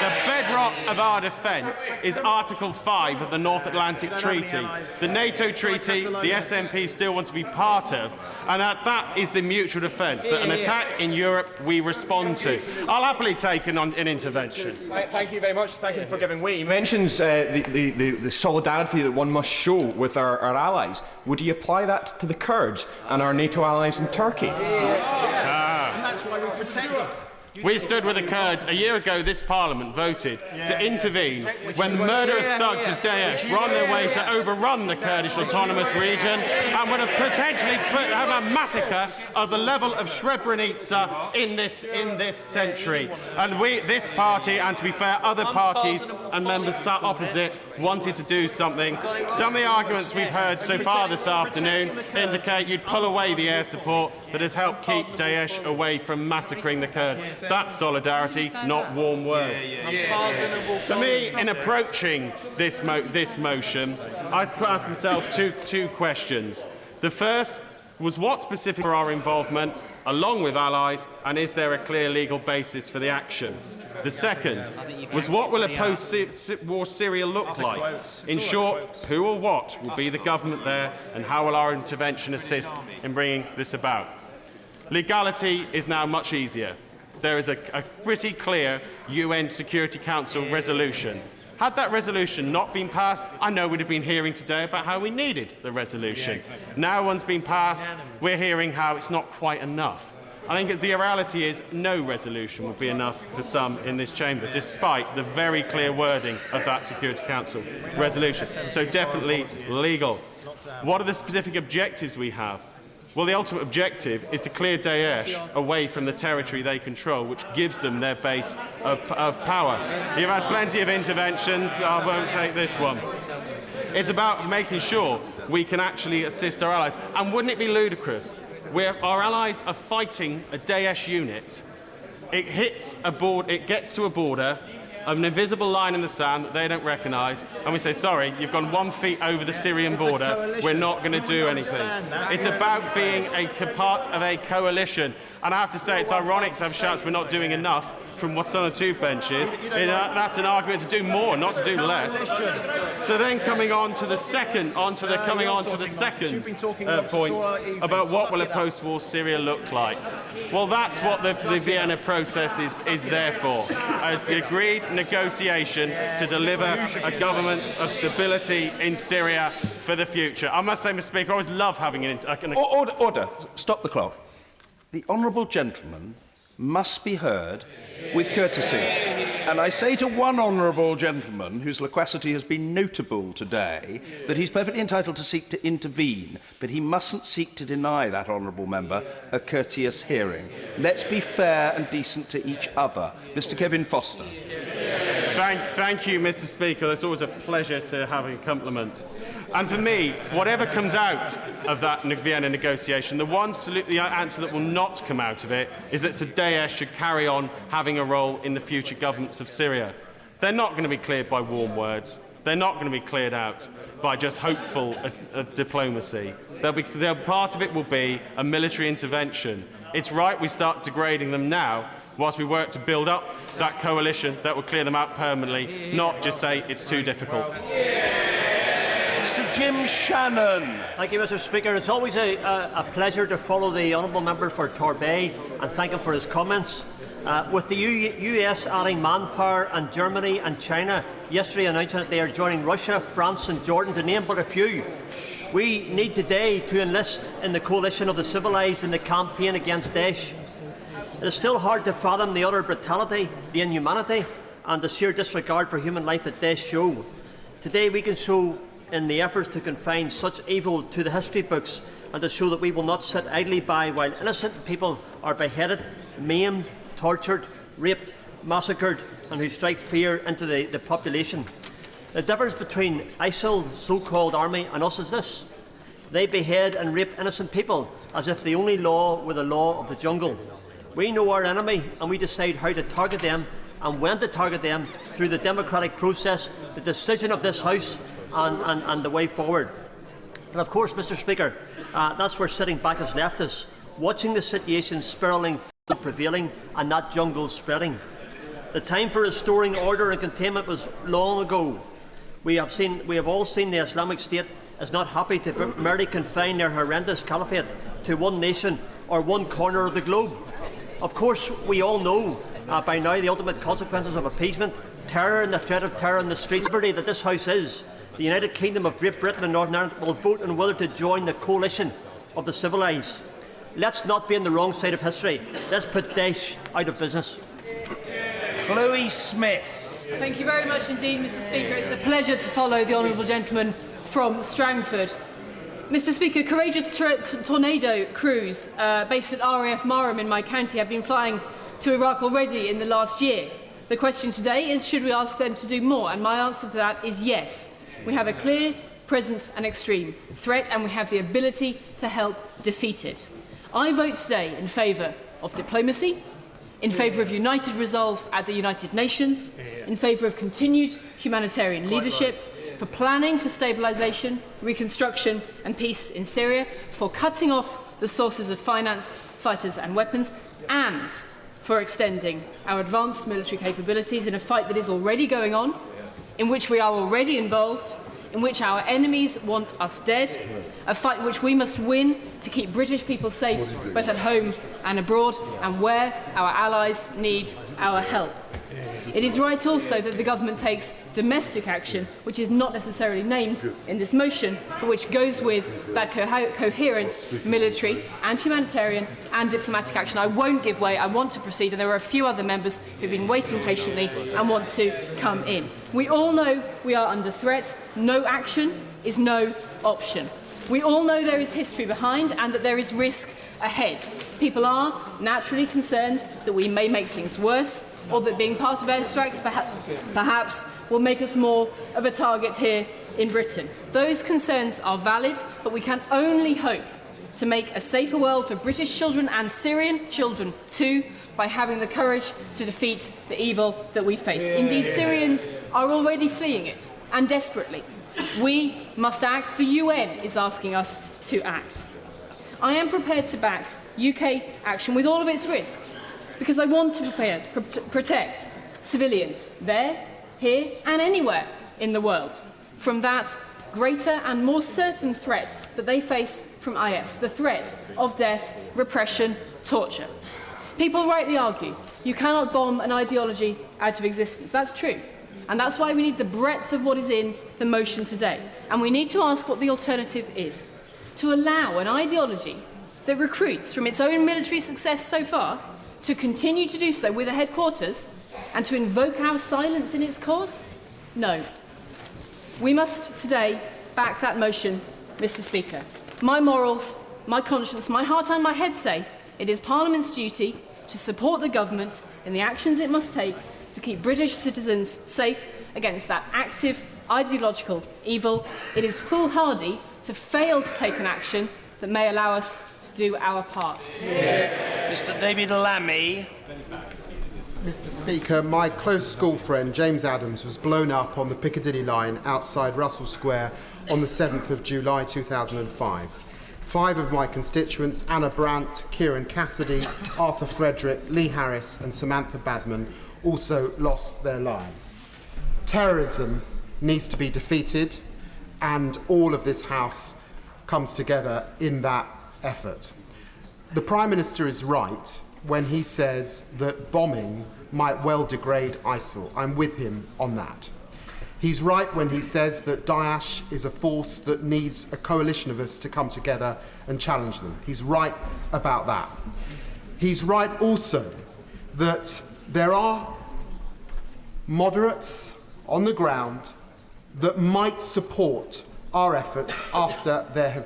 The bedrock of our defence is Article 5 of the North Atlantic Treaty, the NATO treaty the SNP still want to be part of, and that is the mutual defence, that an attack in Europe we respond to. I'll happily take an intervention. Thank you very much. Thank you for giving way. He mentions the solidarity that one must show with our allies. Would he apply that to the Kurds and our NATO allies in Turkey? And that's why we protect them. We stood with the Kurds. A year ago, this Parliament voted to intervene when the murderous thugs of Daesh were on their way to overrun the Kurdish autonomous region and would have potentially have a massacre of the level of Srebrenica in this century. And this party, and to be fair, other parties and members sat opposite, wanted to do something. Some of the arguments we've heard so far this afternoon indicate you'd pull away the air support that has helped keep Daesh away from massacring the Kurds. That's solidarity, not warm words. For me, in approaching this motion, I've asked myself two questions. The first was what specific for our involvement, along with allies, and is there a clear legal basis for the action? The second was what will a post-war Syria look like? In short, who or what will be the government there, and how will our intervention assist in bringing this about? Legality is now much easier. There is a pretty clear UN Security Council resolution. Had that resolution not been passed, I know we'd have been hearing today about how we needed the resolution. Yeah, exactly. Now one's been passed, we're hearing how it's not quite enough. I think the reality is no resolution will be enough for some in this chamber, despite the very clear wording of that Security Council resolution. So definitely legal. What are the specific objectives we have? Well, the ultimate objective is to clear Daesh away from the territory they control, which gives them their base of power. You've had plenty of interventions. I won't take this one. It's about making sure we can actually assist our allies. And wouldn't it be ludicrous where our allies are fighting a Daesh unit, it gets to a border, an invisible line in the sand that they don't recognise, and we say, sorry, you've gone 1 foot over the Syrian border, we're not going to do anything. It's about being a part of a coalition. And I have to say, it's ironic to have shouts we're not doing enough from what's on the two benches. That's an argument to do more, not to do less. So then coming on to the second point about what will a post-war Syria look like. Well, that's what the Vienna process is there for. The agreed negotiation to deliver a government of stability in Syria for the future. I must say, Mr. Speaker, I always love having Order. Stop the clock. The honourable gentleman must be heard with courtesy. And I say to one honourable gentleman whose loquacity has been notable today that he's perfectly entitled to seek to intervene, but he mustn't seek to deny that honourable member a courteous hearing. Let's be fair and decent to each other. Mr. Kevin Foster. Thank you, Mr. Speaker. It's always a pleasure to have a compliment. And for me, whatever comes out of that Vienna negotiation, the answer that will not come out of it is that Daesh should carry on having a role in the future governments of Syria. They're not going to be cleared by warm words. They're not going to be cleared out by just hopeful diplomacy. Part of it will be a military intervention. It's right we start degrading them now, whilst we work to build up that coalition that will clear them out permanently, not just say it's too difficult. Sir Jim Shannon. Thank you, Mr. Speaker. It's always a pleasure to follow the honourable member for Torbay and thank him for his comments. With the US adding manpower and Germany and China yesterday announcing that they are joining Russia, France and Jordan, to name but a few, we need today to enlist in the coalition of the civilised in the campaign against Daesh. It is still hard to fathom the utter brutality, the inhumanity and the sheer disregard for human life that Daesh show. Today we can show in the efforts to confine such evil to the history books and to show that we will not sit idly by while innocent people are beheaded, maimed, tortured, raped, massacred and who strike fear into the population. The difference between ISIL's so-called army and us is this. They behead and rape innocent people as if the only law were the law of the jungle. We know our enemy and we decide how to target them and when to target them through the democratic process, the decision of this House and the way forward. And of course, Mr. Speaker, that's where sitting back has left us, watching the situation spiralling, prevailing and that jungle spreading. The time for restoring order and containment was long ago. We have all seen the Islamic State is not happy to merely confine their horrendous caliphate to one nation or one corner of the globe. Of course, we all know by now the ultimate consequences of appeasement, terror and the threat of terror in the streets. Liberty that this House is, the United Kingdom of Great Britain and Northern Ireland will vote on whether to join the coalition of the civilised. Let's not be on the wrong side of history. Let's put Daesh out of business. Chloe Smith. Thank you very much indeed, Mr. Speaker. It's a pleasure to follow the honourable gentleman from Strangford. Mr. Speaker, courageous tornado crews based at RAF Marham in my county have been flying to Iraq already in the last year. The question today is, should we ask them to do more? And my answer to that is yes. We have a clear, present and extreme threat and we have the ability to help defeat it. I vote today in favour of diplomacy, in favour of united resolve at the United Nations, in favour of continued humanitarian leadership, for planning for stabilisation, reconstruction and peace in Syria, for cutting off the sources of finance, fighters and weapons, and for extending our advanced military capabilities in a fight that is already going on, in which we are already involved, in which our enemies want us dead, a fight in which we must win to keep British people safe both at home and abroad, and where our allies need our help. It is right also that the government takes domestic action, which is not necessarily named in this motion, but which goes with that coherent military and humanitarian and diplomatic action. I won't give way. I want to proceed, and there are a few other members who have been waiting patiently and want to come in. We all know we are under threat. No action is no option. We all know there is history behind and that there is risk ahead. People are naturally concerned that we may make things worse, or that being part of airstrikes perhaps will make us more of a target here in Britain. Those concerns are valid, but we can only hope to make a safer world for British children and Syrian children too by having the courage to defeat the evil that we face. Indeed, Syrians are already fleeing it, and desperately. We must act. The UN is asking us to act. I am prepared to back UK action with all of its risks, because I want to protect civilians there, here, and anywhere in the world from that greater and more certain threat that they face from IS, the threat of death, repression, torture. People rightly argue you cannot bomb an ideology out of existence. That's true. And that's why we need the breadth of what is in the motion today. And we need to ask what the alternative is. To allow an ideology that recruits from its own military success so far to continue to do so with a headquarters and to invoke our silence in its cause? No. We must today back that motion, Mr. Speaker. My morals, my conscience, my heart and my head say it is Parliament's duty to support the government in the actions it must take to keep British citizens safe against that active ideological evil. It is foolhardy to fail to take an action that may allow us to do our part. Mr. David Lammy. Mr. Speaker, my close school friend James Adams was blown up on the Piccadilly line outside Russell Square on the 7th of July 2005. 5 of my constituents, Anna Brandt, Kieran Cassidy, Arthur Frederick, Lee Harris and Samantha Badman, also lost their lives. Terrorism needs to be defeated, and all of this House comes together in that effort. The Prime Minister is right when he says that bombing might well degrade ISIL. I'm with him on that. He's right when he says that Daesh is a force that needs a coalition of us to come together and challenge them. He's right about that. He's right also that there are moderates on the ground that might support our efforts after there has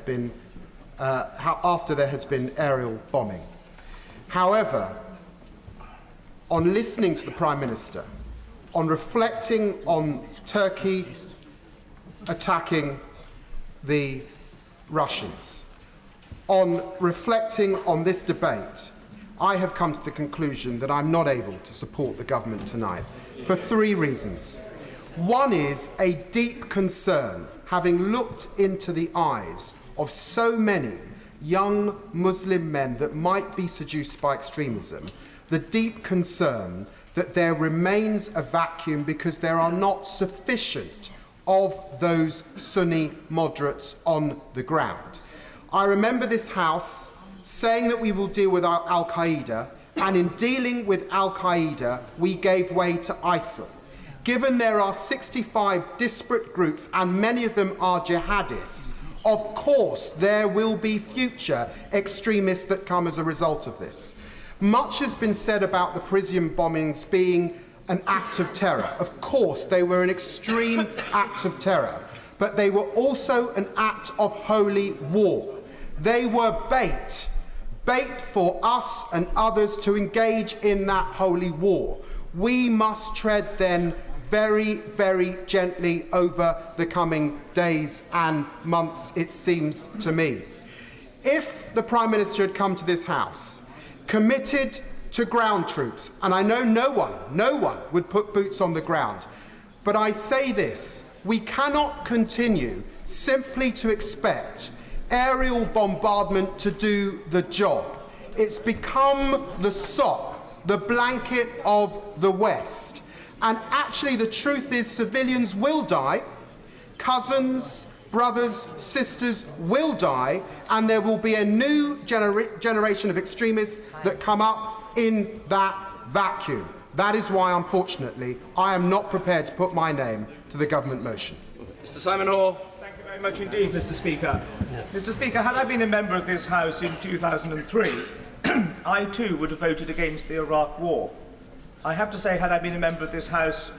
been aerial bombing. However, on listening to the Prime Minister, on reflecting on Turkey attacking the Russians, on reflecting on this debate, I have come to the conclusion that I'm not able to support the government tonight for 3 reasons. One is a deep concern, having looked into the eyes of so many young Muslim men that might be seduced by extremism, the deep concern that there remains a vacuum because there are not sufficient of those Sunni moderates on the ground. I remember this House saying that we will deal with Al-Qaeda, and in dealing with Al-Qaeda, we gave way to ISIL. Given there are 65 disparate groups and many of them are jihadists, of course there will be future extremists that come as a result of this. Much has been said about the Parisian bombings being an act of terror. Of course, they were an extreme act of terror, but they were also an act of holy war. They were bait for us and others to engage in that holy war. We must tread then very, very gently over the coming days and months, it seems to me. If the Prime Minister had come to this House committed to ground troops, and I know no one would put boots on the ground, but I say this, we cannot continue simply to expect aerial bombardment to do the job. It's become the sop, the blanket of the West. And actually the truth is civilians will die, cousins, brothers, sisters will die, and there will be a new generation of extremists that come up in that vacuum. That is why, unfortunately, I am not prepared to put my name to the government motion. Mr. Simon Hall. Thank you very much indeed, Mr. Speaker. Mr. Speaker, had I been a member of this House in 2003, I too would have voted against the Iraq War. I have to say, had I been a member of this House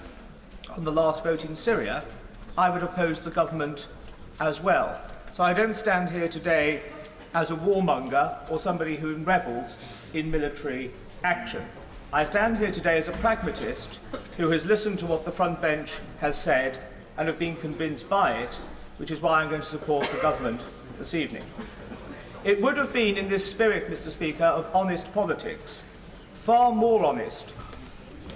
on the last vote in Syria, I would oppose the government as well. So I don't stand here today as a warmonger or somebody who revels in military action. I stand here today as a pragmatist who has listened to what the front bench has said and have been convinced by it, which is why I'm going to support the government this evening. It would have been in this spirit, Mr. Speaker, of honest politics far more honest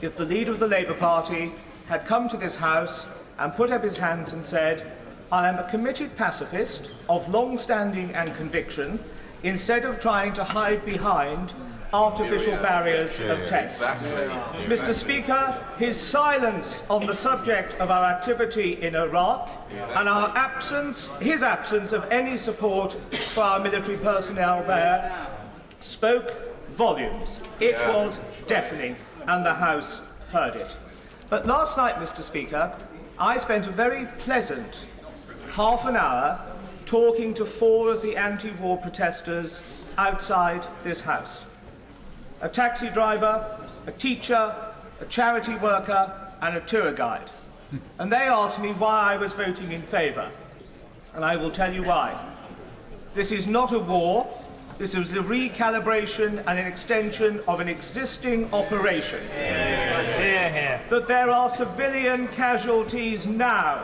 if the leader of the Labour Party had come to this House and put up his hands and said, "I am a committed pacifist of long-standing and conviction," instead of trying to hide behind artificial barriers of text. Mr. Speaker, his silence on the subject of our activity in Iraq and his absence of any support for our military personnel there spoke volumes. It was deafening, and the House heard it. But last night, Mr. Speaker, I spent a very pleasant half an hour talking to 4 of the anti-war protesters outside this House. A taxi driver, a teacher, a charity worker and a tour guide. And they asked me why I was voting in favour. And I will tell you why. This is not a war. This is a recalibration and an extension of an existing operation. That there are civilian casualties now,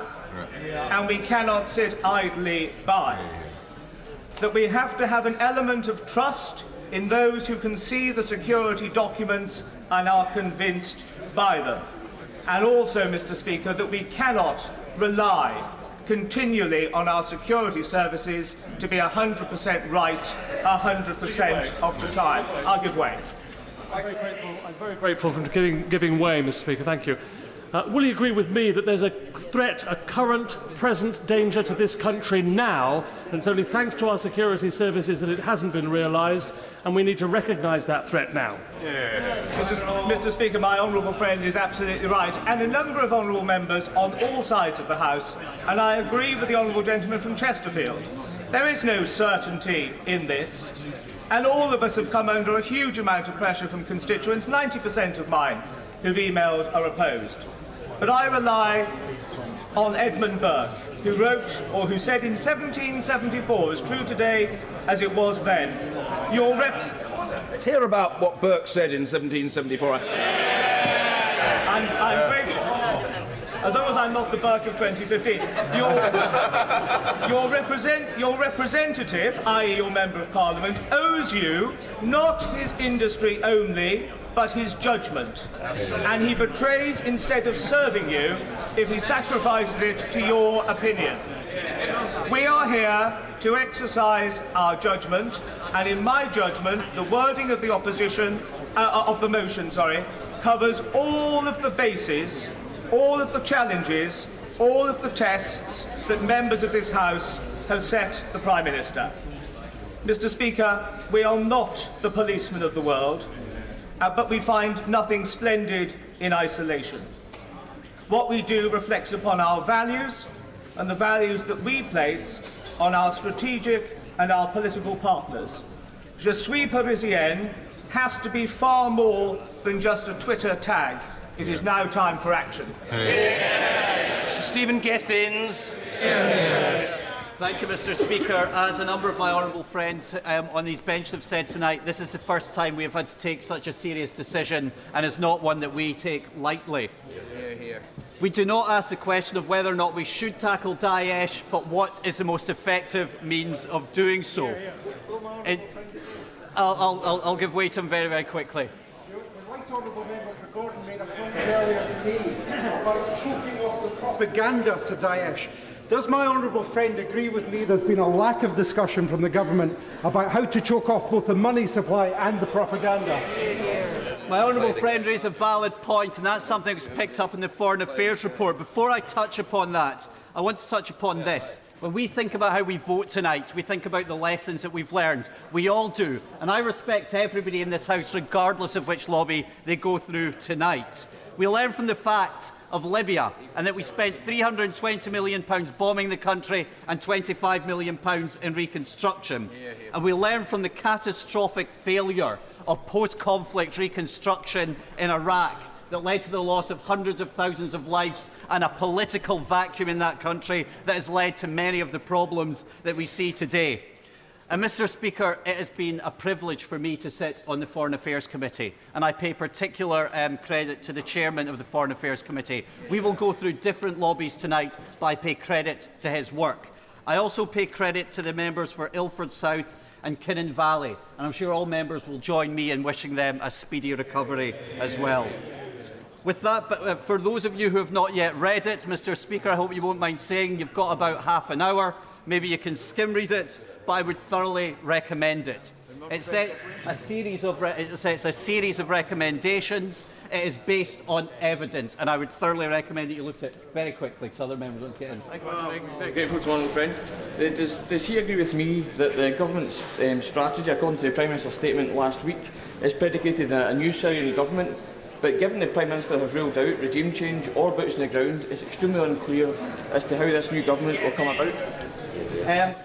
and we cannot sit idly by. That we have to have an element of trust in those who can see the security documents and are convinced by them. And also, Mr. Speaker, that we cannot rely continually on our security services to be 100% right 100% of the time. I'll give way. I'm very grateful for giving way, Mr. Speaker. Thank you. Will you agree with me that there's a threat, a current, present danger to this country now, and it's only thanks to our security services that it hasn't been realised, and we need to recognise that threat now? Mr. Speaker, my honourable friend is absolutely right, and a number of honourable members on all sides of the House, and I agree with the honourable gentleman from Chesterfield. There is no certainty in this, and all of us have come under a huge amount of pressure from constituents, 90% of mine who've emailed are opposed. But I rely on Edmund Burke, who wrote, or who said in 1774, as true today as it was then, Let's hear about what Burke said in 1774. I'm grateful. As long as I'm not the Burke of 2015. Your representative, i.e. your Member of Parliament, owes you not his industry only, but his judgment. And he betrays instead of serving you if he sacrifices it to your opinion. We are here to exercise our judgment, and in my judgment, the wording of the motion, covers all of the bases, all of the challenges, all of the tests that members of this House have set the Prime Minister. Mr. Speaker, we are not the policemen of the world, but we find nothing splendid in isolation. What we do reflects upon our values and the values that we place on our strategic and our political partners. Je suis Parisienne has to be far more than just a Twitter tag. It is now time for action. Sir Stephen Gethins. Thank you, Mr. Speaker. As a number of my honourable friends on these benches have said tonight, this is the first time we have had to take such a serious decision, and it's not one that we take lightly. We do not ask the question of whether or not we should tackle Daesh, but what is the most effective means of doing so. I'll give way to him very, very quickly. The Right Honourable Member for Gordon made a point earlier today about choking off the propaganda to Daesh. Does my honourable friend agree with me there's been a lack of discussion from the government about how to choke off both the money supply and the propaganda? My honourable friend raised a valid point, and that's something that was picked up in the Foreign Affairs report. Before I touch upon that, I want to touch upon this. When we think about how we vote tonight, we think about the lessons that we've learned. We all do. And I respect everybody in this House, regardless of which lobby they go through tonight. We learn from the fact of Libya, and that we spent £320 million bombing the country and £25 million in reconstruction. And we learn from the catastrophic failure of post-conflict reconstruction in Iraq that led to the loss of hundreds of thousands of lives and a political vacuum in that country that has led to many of the problems that we see today. And Mr. Speaker, it has been a privilege for me to sit on the Foreign Affairs Committee, and I pay particular credit to the Chairman of the Foreign Affairs Committee. We will go through different lobbies tonight, but I pay credit to his work. I also pay credit to the members for Ilford South and Kinnan Valley, and I'm sure all members will join me in wishing them a speedy recovery as well. With that, but for those of you who have not yet read it, Mr. Speaker, I hope you won't mind saying you've got about half an hour. Maybe you can skim read it, but I would thoroughly recommend it. It sets a series of recommendations. It is based on evidence, and I would thoroughly recommend that you look at it very quickly so other members don't get in. I'm very grateful to my old friend. Does he agree with me that the government's strategy, according to the Prime Minister's statement last week, is predicated on a new Syrian government? But given the Prime Minister has ruled out regime change or boots on the ground, it's extremely unclear as to how this new government will come about.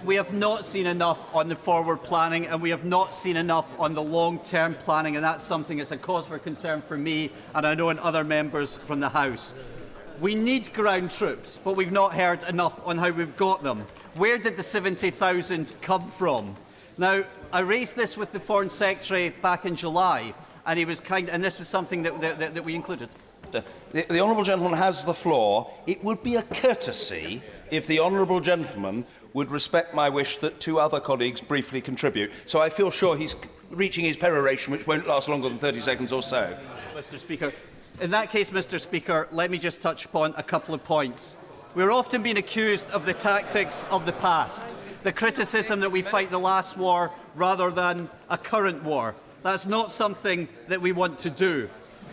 We have not seen enough on the forward planning, and we have not seen enough on the long-term planning, and that's something that's a cause for concern for me and I know in other members from the House. We need ground troops, but we've not heard enough on how we've got them. Where did the 70,000 come from? Now, I raised this with the Foreign Secretary back in July, and he was kind, and this was something that we included. The honourable gentleman has the floor. It would be a courtesy if the honourable gentleman would respect my wish that two other colleagues briefly contribute. So I feel sure he's reaching his peroration, which won't last longer than 30 seconds or so. Mr. Speaker, in that case, Mr. Speaker, let me just touch upon a couple of points. We're often being accused of the tactics of the past, the criticism that we fight the last war rather than a current war. That's not something that we want to do.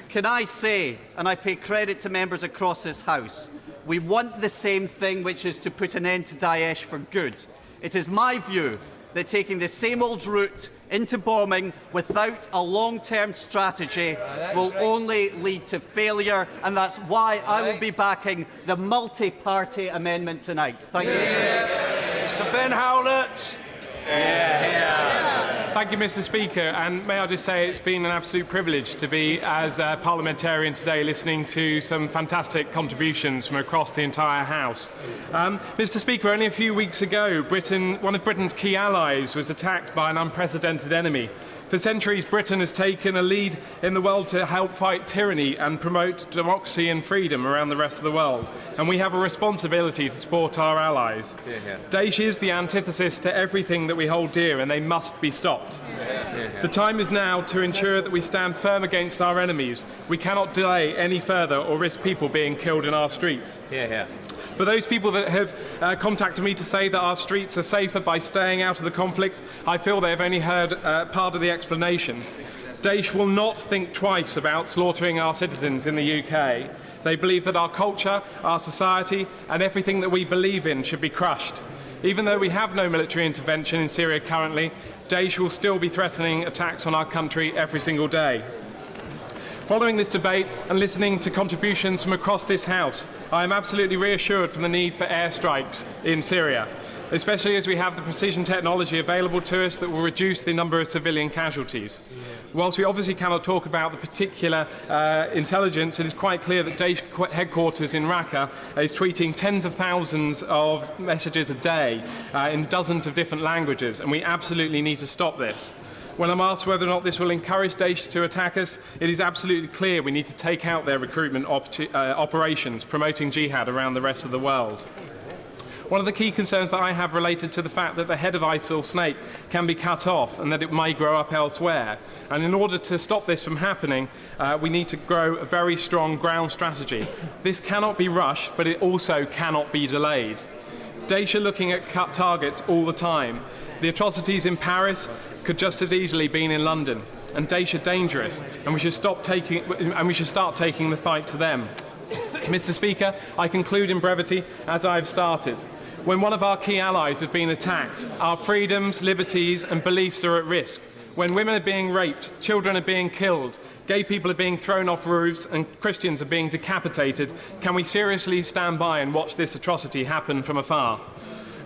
Can I say, and I pay credit to members across this House, we want the same thing, which is to put an end to Daesh for good. It is my view that taking the same old route into bombing without a long-term strategy will only lead to failure, and that's why I will be backing the multi-party amendment tonight. Thank you. Mr. Ben Howlett. Thank you, Mr. Speaker, and may I just say it's been an absolute privilege to be, as a parliamentarian today, listening to some fantastic contributions from across the entire House. Mr. Speaker, only a few weeks ago, one of Britain's key allies was attacked by an unprecedented enemy. For centuries, Britain has taken a lead in the world to help fight tyranny and promote democracy and freedom around the rest of the world. And we have a responsibility to support our allies. Daesh is the antithesis to everything that we hold dear, and they must be stopped. The time is now to ensure that we stand firm against our enemies. We cannot delay any further or risk people being killed in our streets. For those people that have contacted me to say that our streets are safer by staying out of the conflict, I feel they have only heard part of the explanation. Daesh will not think twice about slaughtering our citizens in the UK. They believe that our culture, our society, and everything that we believe in should be crushed. Even though we have no military intervention in Syria currently, Daesh will still be threatening attacks on our country every single day. Following this debate and listening to contributions from across this House, I am absolutely reassured from the need for airstrikes in Syria, especially as we have the precision technology available to us that will reduce the number of civilian casualties. Whilst we obviously cannot talk about the particular intelligence, it is quite clear that Daesh headquarters in Raqqa is tweeting tens of thousands of messages a day in dozens of different languages, and we absolutely need to stop this. When I'm asked whether or not this will encourage Daesh to attack us, it is absolutely clear we need to take out their recruitment operations, promoting jihad around the rest of the world. One of the key concerns that I have related to the fact that the head of ISIL snake can be cut off and that it may grow up elsewhere. And in order to stop this from happening, we need to grow a very strong ground strategy. This cannot be rushed, but it also cannot be delayed. Daesh are looking at cut targets all the time. The atrocities in Paris could just as easily been in London, and Daesh are dangerous, and we should start taking the fight to them. Mr. Speaker, I conclude in brevity as I've started. When one of our key allies has been attacked, our freedoms, liberties and beliefs are at risk. When women are being raped, children are being killed, gay people are being thrown off roofs and Christians are being decapitated, can we seriously stand by and watch this atrocity happen from afar?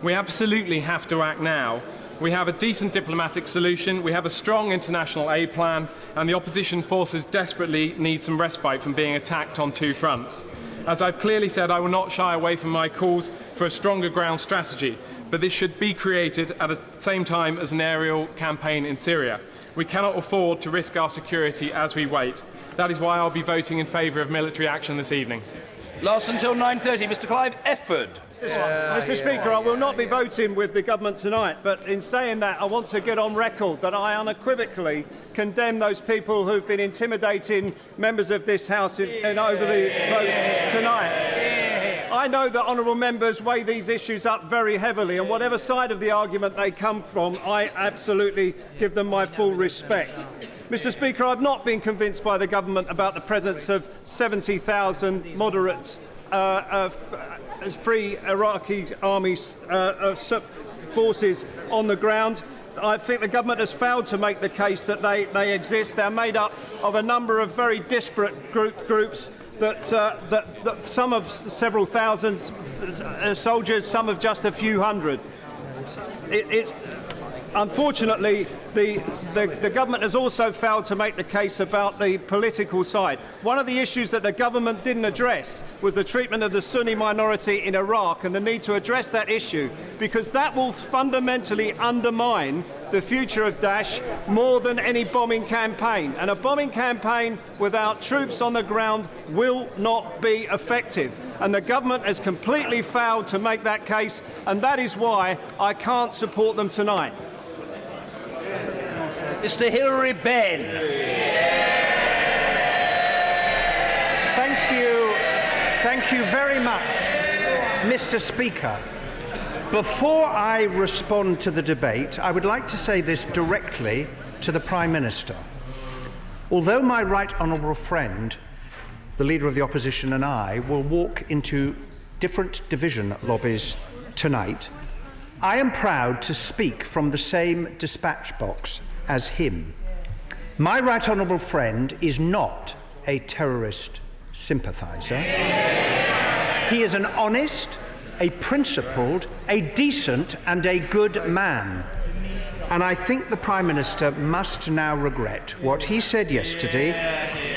We absolutely have to act now. We have a decent diplomatic solution, we have a strong international aid plan, and the opposition forces desperately need some respite from being attacked on two fronts. As I've clearly said, I will not shy away from my calls for a stronger ground strategy, but this should be created at the same time as an aerial campaign in Syria. We cannot afford to risk our security as we wait. That is why I'll be voting in favour of military action this evening. Lasts until 9:30. Mr Clive Efford. Mr. Speaker, I will not be voting with the government tonight, but in saying that, I want to get on record that I unequivocally condemn those people who've been intimidating members of this House over the vote tonight. I know that honourable members weigh these issues up very heavily, and whatever side of the argument they come from, I absolutely give them my full respect. Mr. Speaker, I've not been convinced by the government about the presence of 70,000 moderate Free Iraqi Army forces on the ground. I think the government has failed to make the case that they exist. They're made up of a number of very disparate groups that some of several thousand soldiers, some of just a few hundred. Unfortunately, the government has also failed to make the case about the political side. One of the issues that the government didn't address was the treatment of the Sunni minority in Iraq, and the need to address that issue, because that will fundamentally undermine the future of Daesh more than any bombing campaign. And a bombing campaign without troops on the ground will not be effective. And the government has completely failed to make that case, and that is why I can't support them tonight. Mr Hilary Benn. Thank you very much, Mr. Speaker. Before I respond to the debate, I would like to say this directly to the Prime Minister. Although my right honourable friend, the Leader of the Opposition, and I will walk into different division lobbies tonight, I am proud to speak from the same dispatch box as him. My right honourable friend is not a terrorist sympathiser. He is an honest, a principled, a decent and a good man. And I think the Prime Minister must now regret what he said yesterday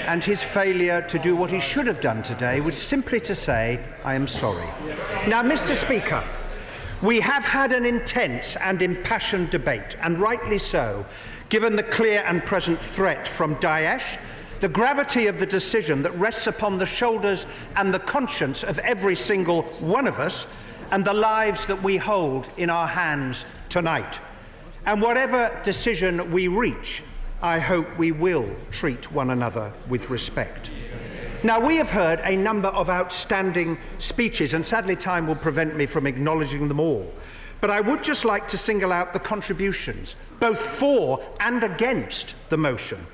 and his failure to do what he should have done today, which is simply to say, I am sorry. Now, Mr. Speaker, we have had an intense and impassioned debate, and rightly so, given the clear and present threat from Daesh, the gravity of the decision that rests upon the shoulders and the conscience of every single one of us, and the lives that we hold in our hands tonight. And whatever decision we reach, I hope we will treat one another with respect. Now, we have heard a number of outstanding speeches, and sadly time will prevent me from acknowledging them all. But I would just like to single out the contributions, both for and against the motion,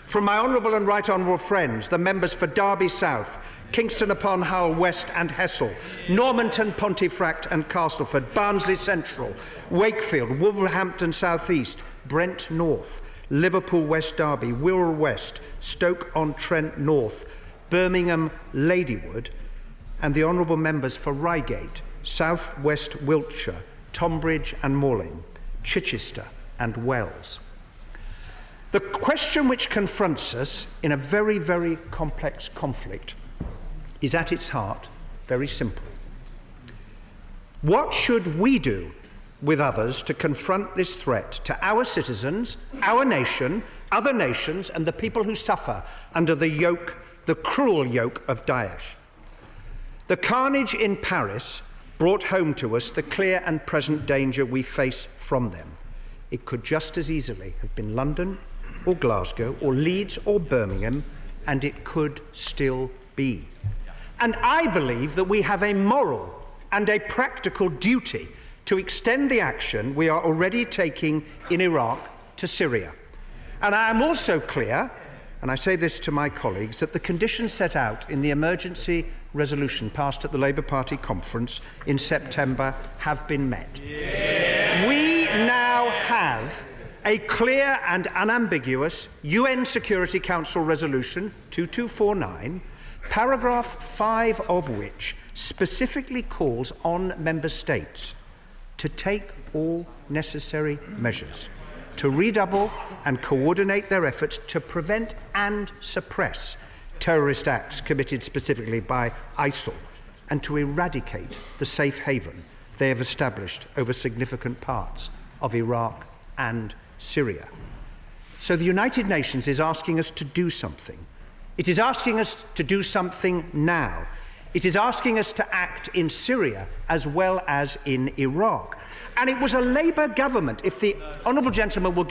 from my honourable and right honourable friends, the members for Derby South, Kingston upon Hull West and Hessel, Normanton, Pontefract and Castleford, Barnsley Central, Wakefield, Wolverhampton South East, Brent North, Liverpool West Derby, Wirral West, Stoke-on-Trent North, Birmingham Ladywood, and the honourable members for Reigate, South West Wiltshire, Tonbridge and Malling, Chichester and Wells. The question which confronts us in a very, very complex conflict is at its heart very simple. What should we do with others to confront this threat to our citizens, our nation, other nations, and the people who suffer under the yoke, the cruel yoke of Daesh? The carnage in Paris brought home to us the clear and present danger we face from them. It could just as easily have been London or Glasgow or Leeds or Birmingham, and it could still be. And I believe that we have a moral and a practical duty to extend the action we are already taking in Iraq to Syria. And I am also clear, and I say this to my colleagues, that the conditions set out in the emergency resolution passed at the Labour Party conference in September have been met. Yeah. We now have a clear and unambiguous UN Security Council resolution 2249, paragraph 5 of which specifically calls on member states to take all necessary measures to redouble and coordinate their efforts to prevent and suppress terrorist acts committed specifically by ISIL, and to eradicate the safe haven they have established over significant parts of Iraq and Syria. So the United Nations is asking us to do something. It is asking us to do something now. It is asking us to act in Syria as well as in Iraq. And it was a Labour government, if the honourable gentleman will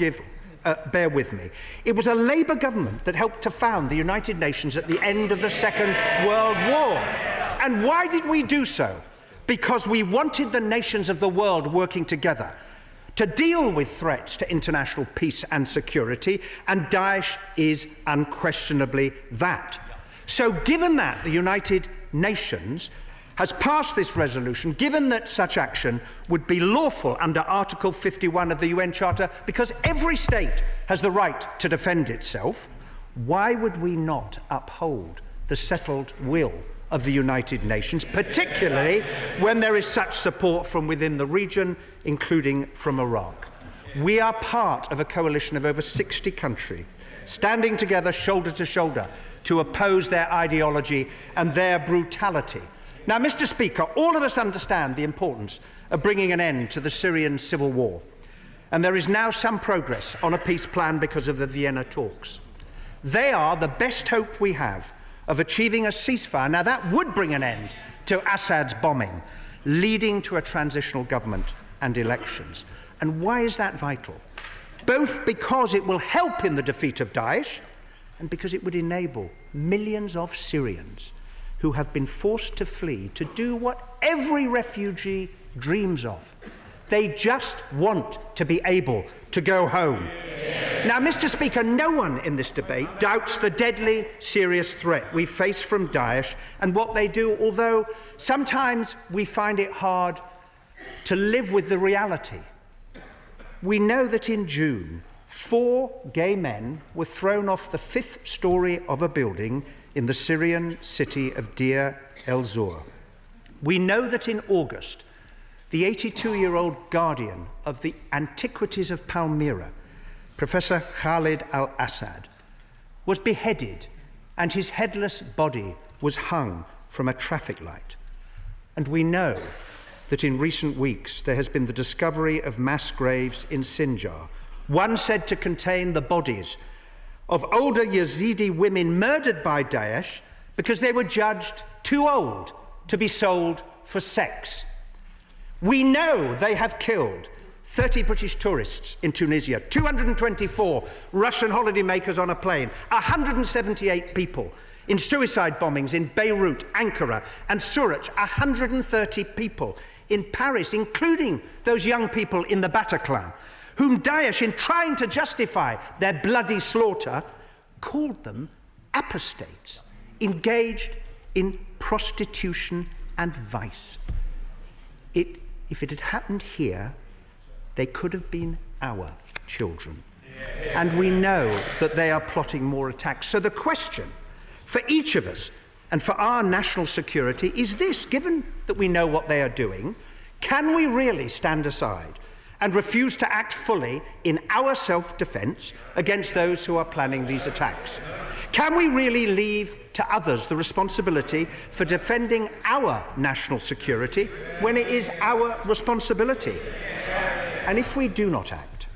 bear with me, it was a Labour government that helped to found the United Nations at the end of the Second World War. And why did we do so? Because we wanted the nations of the world working together to deal with threats to international peace and security, and Daesh is unquestionably that. So given that the United Nations has passed this resolution, given that such action would be lawful under Article 51 of the UN Charter, because every state has the right to defend itself, why would we not uphold the settled will of the United Nations, particularly when there is such support from within the region, including from Iraq? We are part of a coalition of over 60 countries, standing together shoulder to shoulder to oppose their ideology and their brutality. Now, Mr. Speaker, all of us understand the importance of bringing an end to the Syrian civil war, and there is now some progress on a peace plan because of the Vienna talks. They are the best hope we have of achieving a ceasefire. Now, that would bring an end to Assad's bombing, leading to a transitional government and elections. And why is that vital? Both because it will help in the defeat of Daesh and because it would enable millions of Syrians who have been forced to flee to do what every refugee dreams of. They just want to be able to go home. Now, Mr. Speaker, no one in this debate doubts the deadly, serious threat we face from Daesh and what they do, although sometimes we find it hard to live with the reality. We know that in June, 4 gay men were thrown off the 5th story of a building in the Syrian city of Deir el-Zor. We know that in August, the 82-year-old guardian of the antiquities of Palmyra, Professor Khalid al-Assad, was beheaded and his headless body was hung from a traffic light. And we know that in recent weeks there has been the discovery of mass graves in Sinjar, one said to contain the bodies of older Yazidi women murdered by Daesh because they were judged too old to be sold for sex. We know they have killed 30 British tourists in Tunisia, 224 Russian holidaymakers on a plane, 178 people in suicide bombings in Beirut, Ankara and Surat, 130 people in Paris, including those young people in the Bataclan, whom Daesh, in trying to justify their bloody slaughter, called them apostates, engaged in prostitution and vice. If it had happened here, they could have been our children. And we know that they are plotting more attacks. So the question for each of us and for our national security is this: given that we know what they are doing, can we really stand aside and refuse to act fully in our self-defence against those who are planning these attacks? Can we really leave to others the responsibility for defending our national security when it is our responsibility? And if we do not act,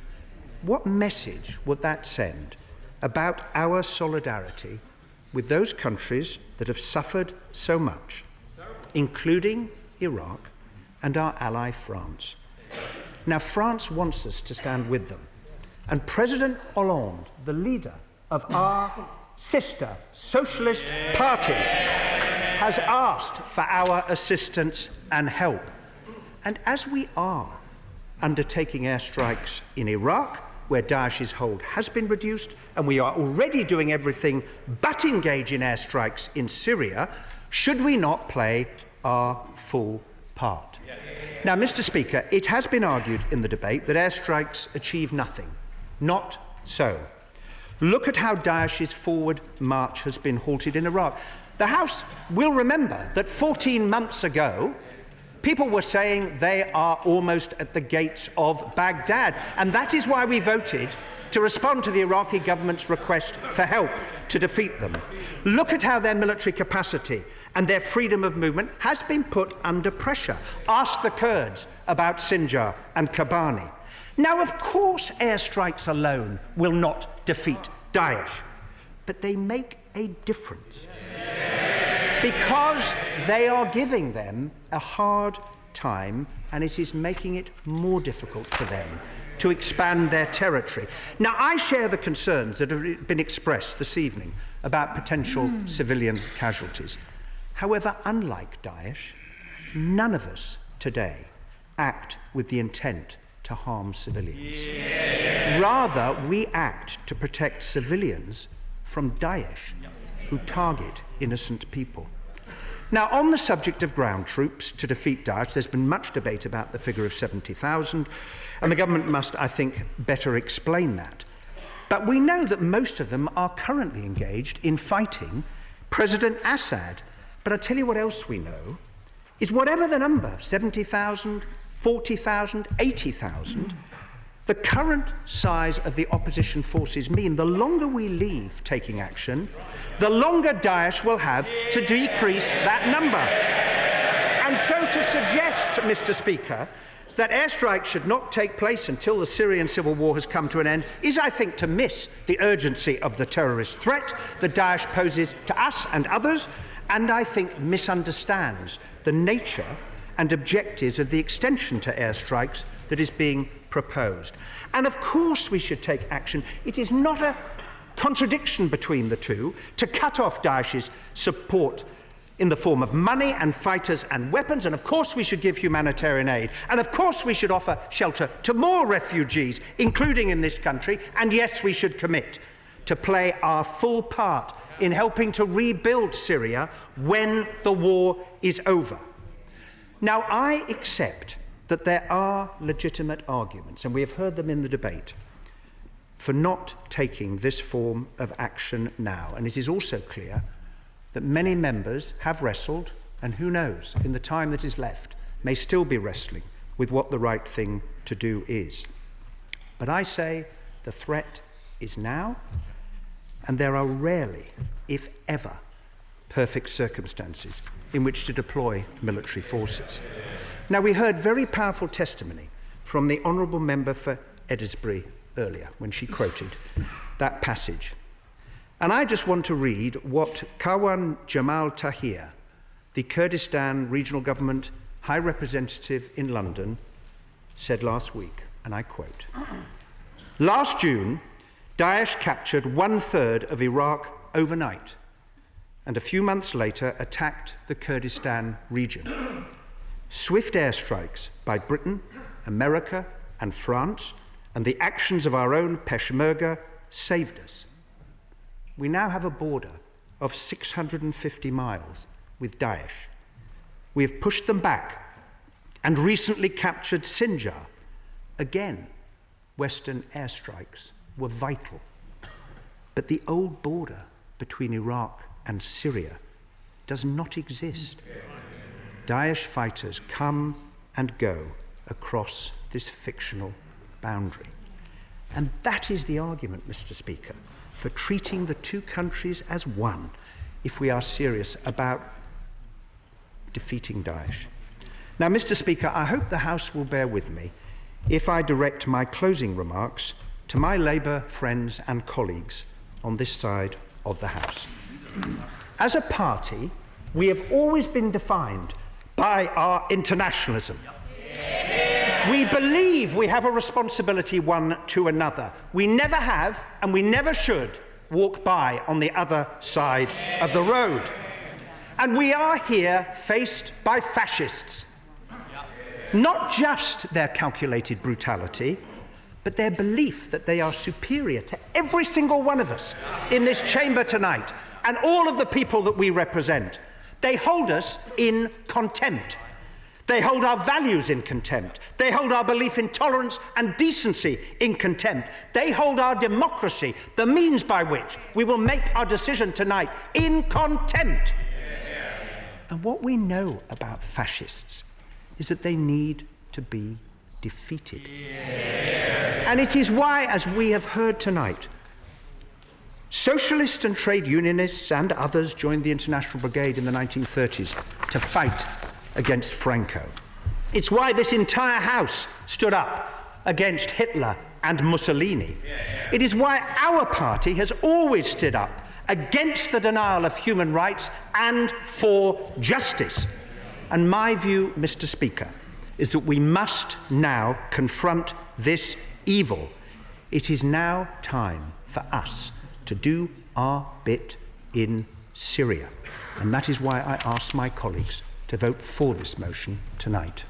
what message would that send about our solidarity with those countries that have suffered so much, including Iraq and our ally France? Now, France wants us to stand with them. And President Hollande, the leader of our sister socialist party, has asked for our assistance and help. And as we are undertaking airstrikes in Iraq, where Daesh's hold has been reduced, and we are already doing everything but engage in airstrikes in Syria, should we not play our full part? Yes. Now, Mr. Speaker, it has been argued in the debate that airstrikes achieve nothing. Not so. Look at how Daesh's forward march has been halted in Iraq. The House will remember that 14 months ago, people were saying they are almost at the gates of Baghdad, and that is why we voted to respond to the Iraqi government's request for help to defeat them. Look at how their military capacity and their freedom of movement has been put under pressure. Ask the Kurds about Sinjar and Kobani. Now, of course, airstrikes alone will not defeat Daesh, but they make a difference. because they are giving them a hard time, and it is making it more difficult for them to expand their territory. Now, I share the concerns that have been expressed this evening about potential civilian casualties. However, unlike Daesh, none of us today act with the intent to harm civilians. Rather, we act to protect civilians from Daesh, who target innocent people. Now, on the subject of ground troops to defeat Daesh, there's been much debate about the figure of 70,000, and the government must, I think, better explain that. But we know that most of them are currently engaged in fighting President Assad. But I tell you what else we know, is whatever the number, 70,000, 40,000, 80,000, the current size of the opposition forces mean the longer we leave taking action, the longer Daesh will have to decrease that number. And so to suggest, Mr. Speaker, that airstrikes should not take place until the Syrian civil war has come to an end is, I think, to miss the urgency of the terrorist threat that Daesh poses to us and others, and I think misunderstands the nature and objectives of the extension to airstrikes that is being proposed. And of course we should take action. It is not a contradiction between the two to cut off Daesh's support in the form of money and fighters and weapons, and of course we should give humanitarian aid, and of course we should offer shelter to more refugees, including in this country, and yes, we should commit to play our full part in helping to rebuild Syria when the war is over. Now, I accept that there are legitimate arguments, and we have heard them in the debate, for not taking this form of action now. And it is also clear that many members have wrestled, and who knows, in the time that is left, may still be wrestling with what the right thing to do is. But I say the threat is now, and there are rarely, if ever, perfect circumstances in which to deploy military forces. Now, we heard very powerful testimony from the Honourable Member for Edinburgh earlier when she quoted that passage. And I just want to read what Kawan Jamal Tahir, the Kurdistan Regional Government High Representative in London, said last week, and I quote, "Last June, Daesh captured 1/3 of Iraq overnight, and a few months later attacked the Kurdistan region. Swift airstrikes by Britain, America, and France, and the actions of our own Peshmerga saved us. We now have a border of 650 miles with Daesh. We have pushed them back and recently captured Sinjar. Again, Western airstrikes were vital. But the old border between Iraq and Syria does not exist. Daesh fighters come and go across this fictional boundary. And that is the argument, Mr. Speaker, for treating the two countries as one if we are serious about defeating Daesh. Now, Mr. Speaker, I hope the House will bear with me if I direct my closing remarks to my Labour friends and colleagues on this side of the House. As a party, we have always been defined by our internationalism. We believe we have a responsibility one to another. We never have, and we never should, walk by on the other side of the road. And we are here faced by fascists. Not just their calculated brutality, but their belief that they are superior to every single one of us in this chamber tonight, and all of the people that we represent. They hold us in contempt. They hold our values in contempt. They hold our belief in tolerance and decency in contempt. They hold our democracy, the means by which we will make our decision tonight, in contempt. And what we know about fascists is that they need to be defeated. And it is why, as we have heard tonight, socialists and trade unionists and others joined the International Brigade in the 1930s to fight against Franco. It's why this entire House stood up against Hitler and Mussolini. It is why our party has always stood up against the denial of human rights and for justice. And my view, Mr. Speaker, is that we must now confront this evil. It is now time for us to do our bit in Syria. And that is why I ask my colleagues to vote for this motion tonight.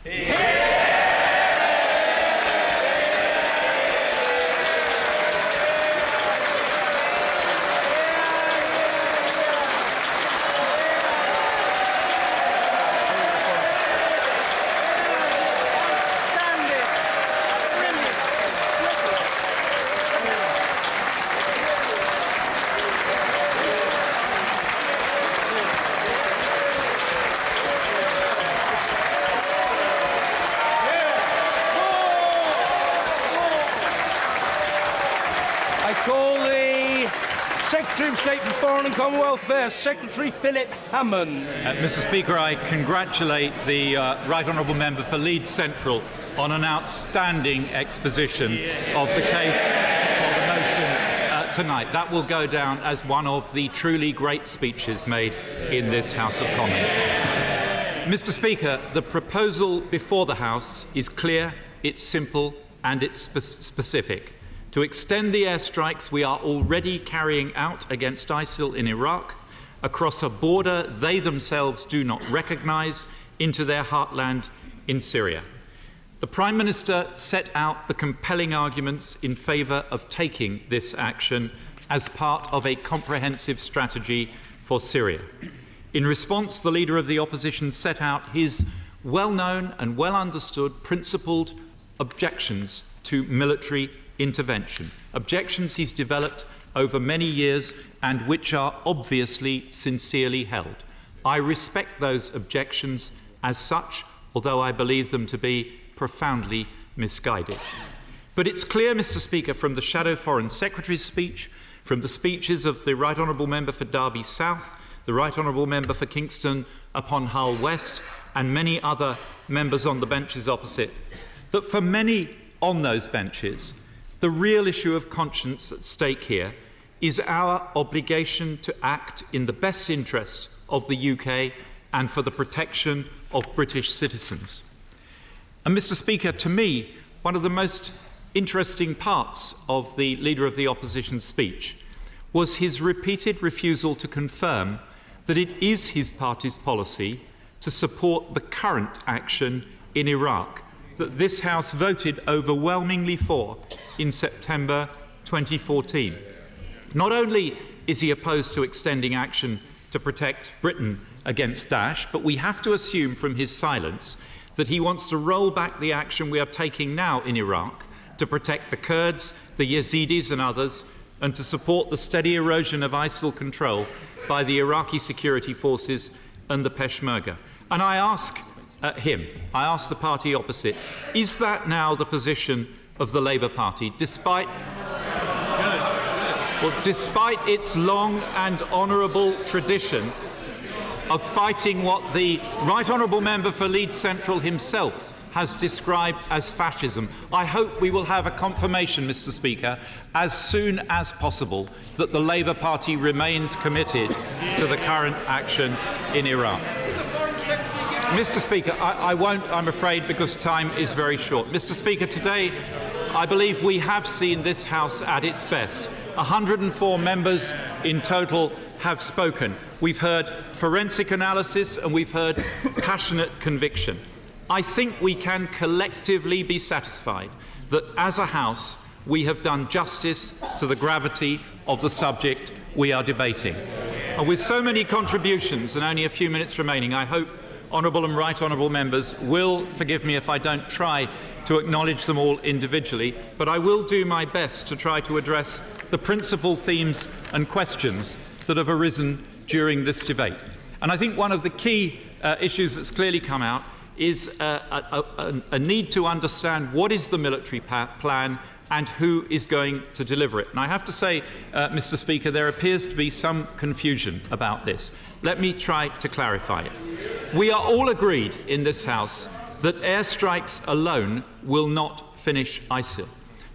Secretary of State for Foreign and Commonwealth Affairs, Secretary Philip Hammond. Mr. Speaker, I congratulate the Right Honourable Member for Leeds Central on an outstanding exposition of the case for the motion tonight. That will go down as one of the truly great speeches made in this House of Commons. Mr. Speaker, the proposal before the House is clear, it's simple and it's specific. To extend the airstrikes we are already carrying out against ISIL in Iraq across a border they themselves do not recognise into their heartland in Syria. The Prime Minister set out the compelling arguments in favour of taking this action as part of a comprehensive strategy for Syria. In response, the Leader of the Opposition set out his well-known and well-understood principled objections to military intervention, objections he's developed over many years and which are obviously sincerely held. I respect those objections as such, although I believe them to be profoundly misguided. But it's clear, Mr. Speaker, from the Shadow Foreign Secretary's speech, from the speeches of the Right Honourable Member for Derby South, the Right Honourable Member for Kingston upon Hull West, and many other members on the benches opposite, that for many on those benches, the real issue of conscience at stake here is our obligation to act in the best interest of the UK and for the protection of British citizens. And Mr. Speaker, to me, one of the most interesting parts of the Leader of the Opposition's speech was his repeated refusal to confirm that it is his party's policy to support the current action in Iraq that this House voted overwhelmingly for in September 2014. Not only is he opposed to extending action to protect Britain against Daesh, but we have to assume from his silence that he wants to roll back the action we are taking now in Iraq to protect the Kurds, the Yazidis and others, and to support the steady erosion of ISIL control by the Iraqi security forces and the Peshmerga. And I ask I ask the party opposite, is that now the position of the Labour Party, despite its long and honourable tradition of fighting what the Right Honourable Member for Leeds Central himself has described as fascism? I hope we will have a confirmation, Mr. Speaker, as soon as possible that the Labour Party remains committed to the current action in Iraq. Mr. Speaker, I won't, I'm afraid, because time is very short. Mr. Speaker, today I believe we have seen this House at its best. 104 members in total have spoken. We've heard forensic analysis and we've heard passionate conviction. I think we can collectively be satisfied that as a House we have done justice to the gravity of the subject we are debating. And with so many contributions and only a few minutes remaining, I hope Honourable and Right Honourable Members will forgive me if I don't try to acknowledge them all individually, but I will do my best to try to address the principal themes and questions that have arisen during this debate. And I think one of the key issues that's clearly come out is a need to understand what is the military plan and who is going to deliver it. And I have to say, Mr. Speaker, there appears to be some confusion about this. Let me try to clarify it. We are all agreed in this House that airstrikes alone will not finish ISIL.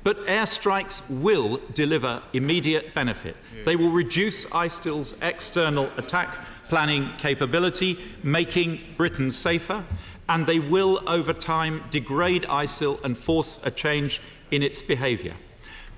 But airstrikes will deliver immediate benefit. They will reduce ISIL's external attack planning capability, making Britain safer, and they will, over time, degrade ISIL and force a change in its behaviour.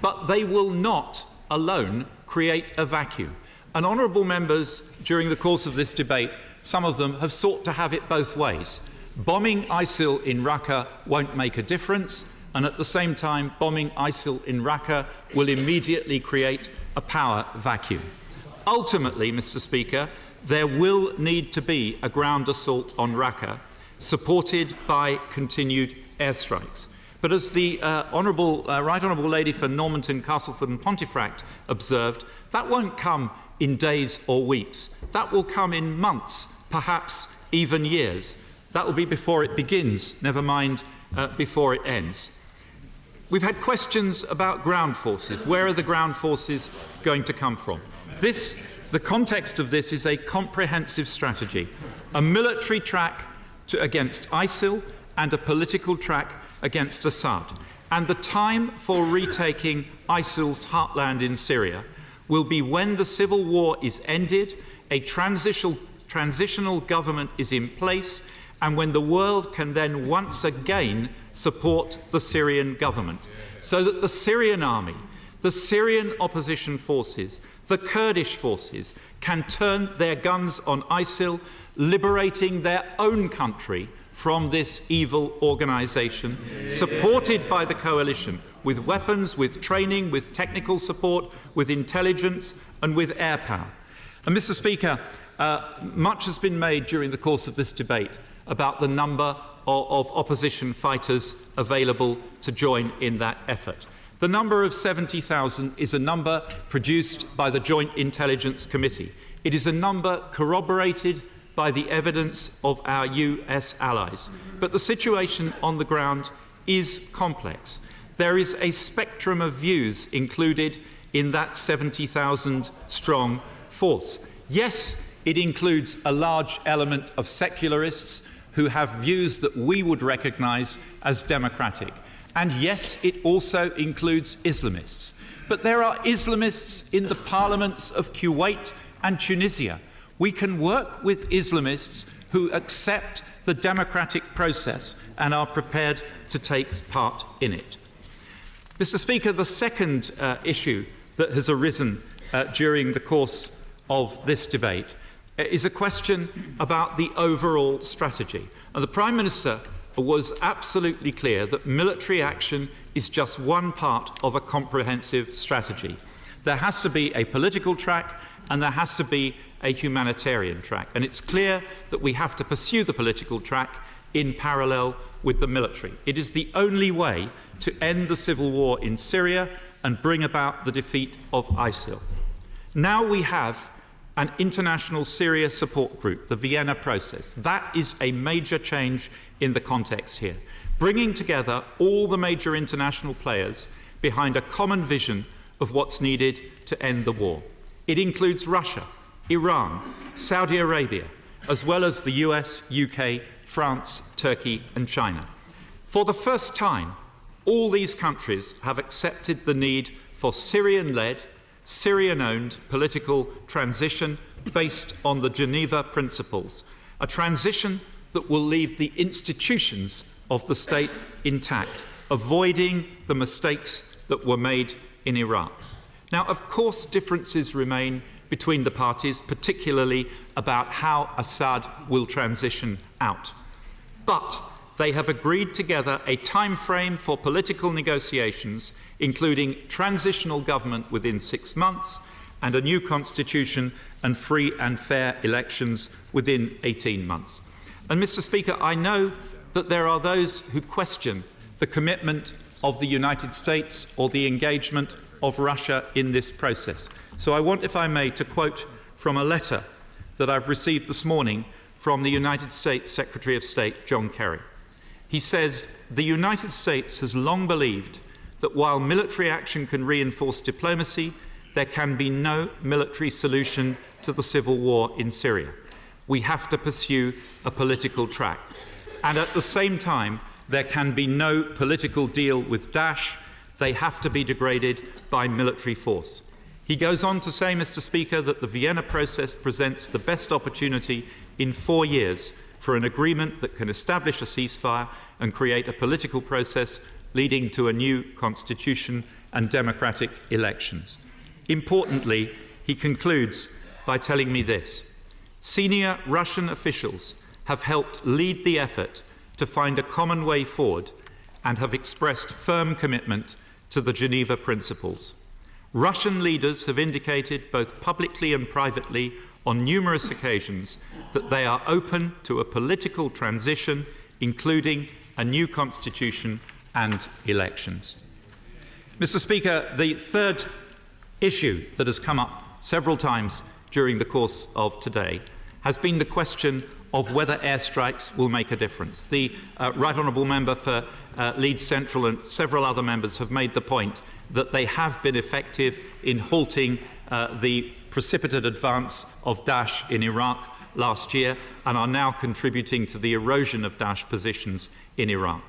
But they will not alone create a vacuum. And honourable members, during the course of this debate, some of them have sought to have it both ways. Bombing ISIL in Raqqa won't make a difference, and at the same time, bombing ISIL in Raqqa will immediately create a power vacuum. Ultimately, Mr. Speaker, there will need to be a ground assault on Raqqa, supported by continued airstrikes. But as the Right Honourable Lady for Normanton, Castleford and Pontefract observed, that won't come in days or weeks. That will come in months, perhaps even years. That will be before it begins, never mind before it ends. We've had questions about ground forces. Where are the ground forces going to come from? The context of this is a comprehensive strategy, a military track against ISIL and a political track against Assad. And the time for retaking ISIL's heartland in Syria will be when the civil war is ended, a transitional government is in place, and when the world can then once again support the Syrian government, so that the Syrian army, the Syrian opposition forces, the Kurdish forces can turn their guns on ISIL, liberating their own country from this evil organisation, supported by the coalition, with weapons, with training, with technical support, with intelligence and with air power. And Mr. Speaker, much has been made during the course of this debate about the number of opposition fighters available to join in that effort. The number of 70,000 is a number produced by the Joint Intelligence Committee. It is a number corroborated by the evidence of our US allies. But the situation on the ground is complex. There is a spectrum of views included in that 70,000 strong force. Yes, it includes a large element of secularists who have views that we would recognise as democratic. And yes, it also includes Islamists. But there are Islamists in the parliaments of Kuwait and Tunisia. We can work with Islamists who accept the democratic process and are prepared to take part in it. Mr. Speaker, the second issue that has arisen during the course of this debate is a question about the overall strategy. And the Prime Minister was absolutely clear that military action is just one part of a comprehensive strategy. There has to be a political track and there has to be a humanitarian track. And it's clear that we have to pursue the political track in parallel with the military. It is the only way to end the civil war in Syria and bring about the defeat of ISIL. Now we have an international Syria support group, the Vienna process. That is a major change in the context here, bringing together all the major international players behind a common vision of what's needed to end the war. It includes Russia, Iran, Saudi Arabia, as well as the US, UK, France, Turkey and China. For the first time, all these countries have accepted the need for Syrian-led, Syrian-owned political transition based on the Geneva Principles, a transition that will leave the institutions of the state intact, avoiding the mistakes that were made in Iraq. Now, of course, differences remain between the parties, particularly about how Assad will transition out. But they have agreed together a time frame for political negotiations, including transitional government within 6 months and a new constitution and free and fair elections within 18 months. And Mr. Speaker, I know that there are those who question the commitment of the United States or the engagement of Russia in this process. So I want, if I may, to quote from a letter that I've received this morning from the United States Secretary of State, John Kerry. He says, "The United States has long believed that while military action can reinforce diplomacy, there can be no military solution to the civil war in Syria. We have to pursue a political track. And at the same time, there can be no political deal with Daesh. They have to be degraded by military force. He goes on to say, Mr. Speaker, that the Vienna process presents the best opportunity in 4 years for an agreement that can establish a ceasefire and create a political process leading to a new constitution and democratic elections. Importantly, he concludes by telling me this: senior Russian officials have helped lead the effort to find a common way forward and have expressed firm commitment to the Geneva Principles. Russian leaders have indicated, both publicly and privately, on numerous occasions, that they are open to a political transition, including a new constitution and elections. Mr. Speaker, the third issue that has come up several times during the course of today has been the question of whether airstrikes will make a difference. The Right Honourable Member for Leeds Central and several other members have made the point that they have been effective in halting the precipitate advance of Daesh in Iraq last year and are now contributing to the erosion of Daesh positions in Iraq.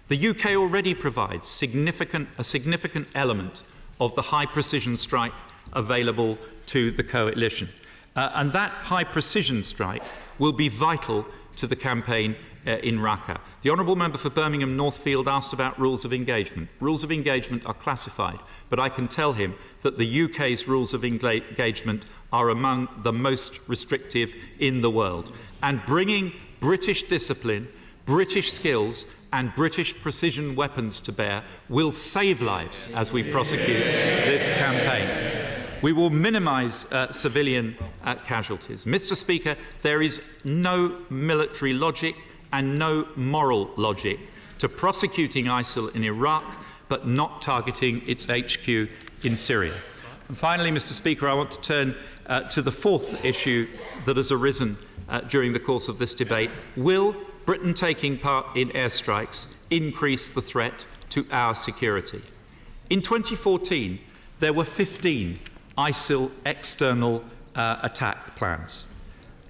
The UK already provides a significant element of the high-precision strike available to the coalition. And that high-precision strike will be vital to the campaign in Raqqa. The Honourable Member for Birmingham Northfield asked about rules of engagement. Rules of engagement are classified, but I can tell him that the UK's rules of engagement are among the most restrictive in the world. And bringing British discipline, British skills and British precision weapons to bear will save lives as we prosecute this campaign. We will minimise civilian casualties. Mr. Speaker, there is no military logic and no moral logic to prosecuting ISIL in Iraq but not targeting its HQ in Syria. And finally, Mr. Speaker, I want to turn to the fourth issue that has arisen during the course of this debate. Will Britain taking part in airstrikes increase the threat to our security? In 2014, there were 15 ISIL external attack plans.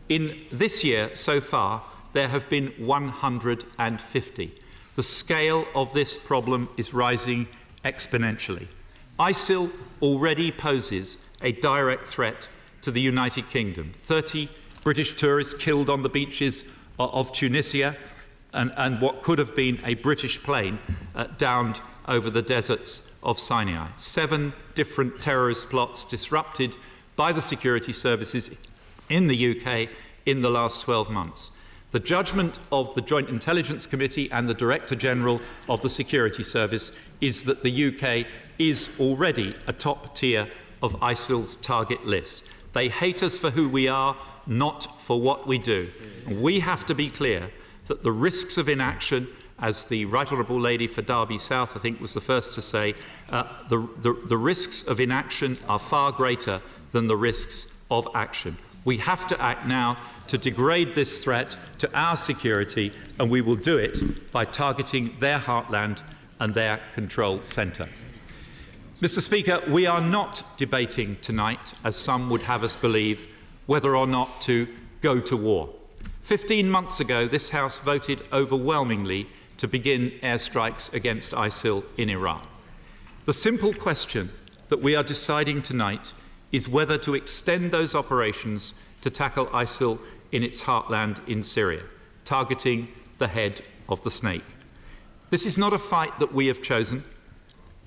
In this year, so far, there have been 150. The scale of this problem is rising exponentially. ISIL already poses a direct threat to the United Kingdom. 30 British tourists killed on the beaches of Tunisia, and what could have been a British plane downed over the deserts of Sinai. 7 different terrorist plots disrupted by the security services in the UK in the last 12 months. The judgment of the Joint Intelligence Committee and the Director General of the Security Service is that the UK is already a top tier of ISIL's target list. They hate us for who we are, not for what we do. We have to be clear that the risks of inaction, as the Right Honourable Lady for Derby South, I think, was the first to say, the risks of inaction are far greater than the risks of action. We have to act now to degrade this threat to our security, and we will do it by targeting their heartland and their control centre. Mr. Speaker, we are not debating tonight, as some would have us believe, whether or not to go to war. 15 months ago, this House voted overwhelmingly to begin airstrikes against ISIL in Iraq. The simple question that we are deciding tonight is whether to extend those operations to tackle ISIL in its heartland in Syria, targeting the head of the snake. This is not a fight that we have chosen.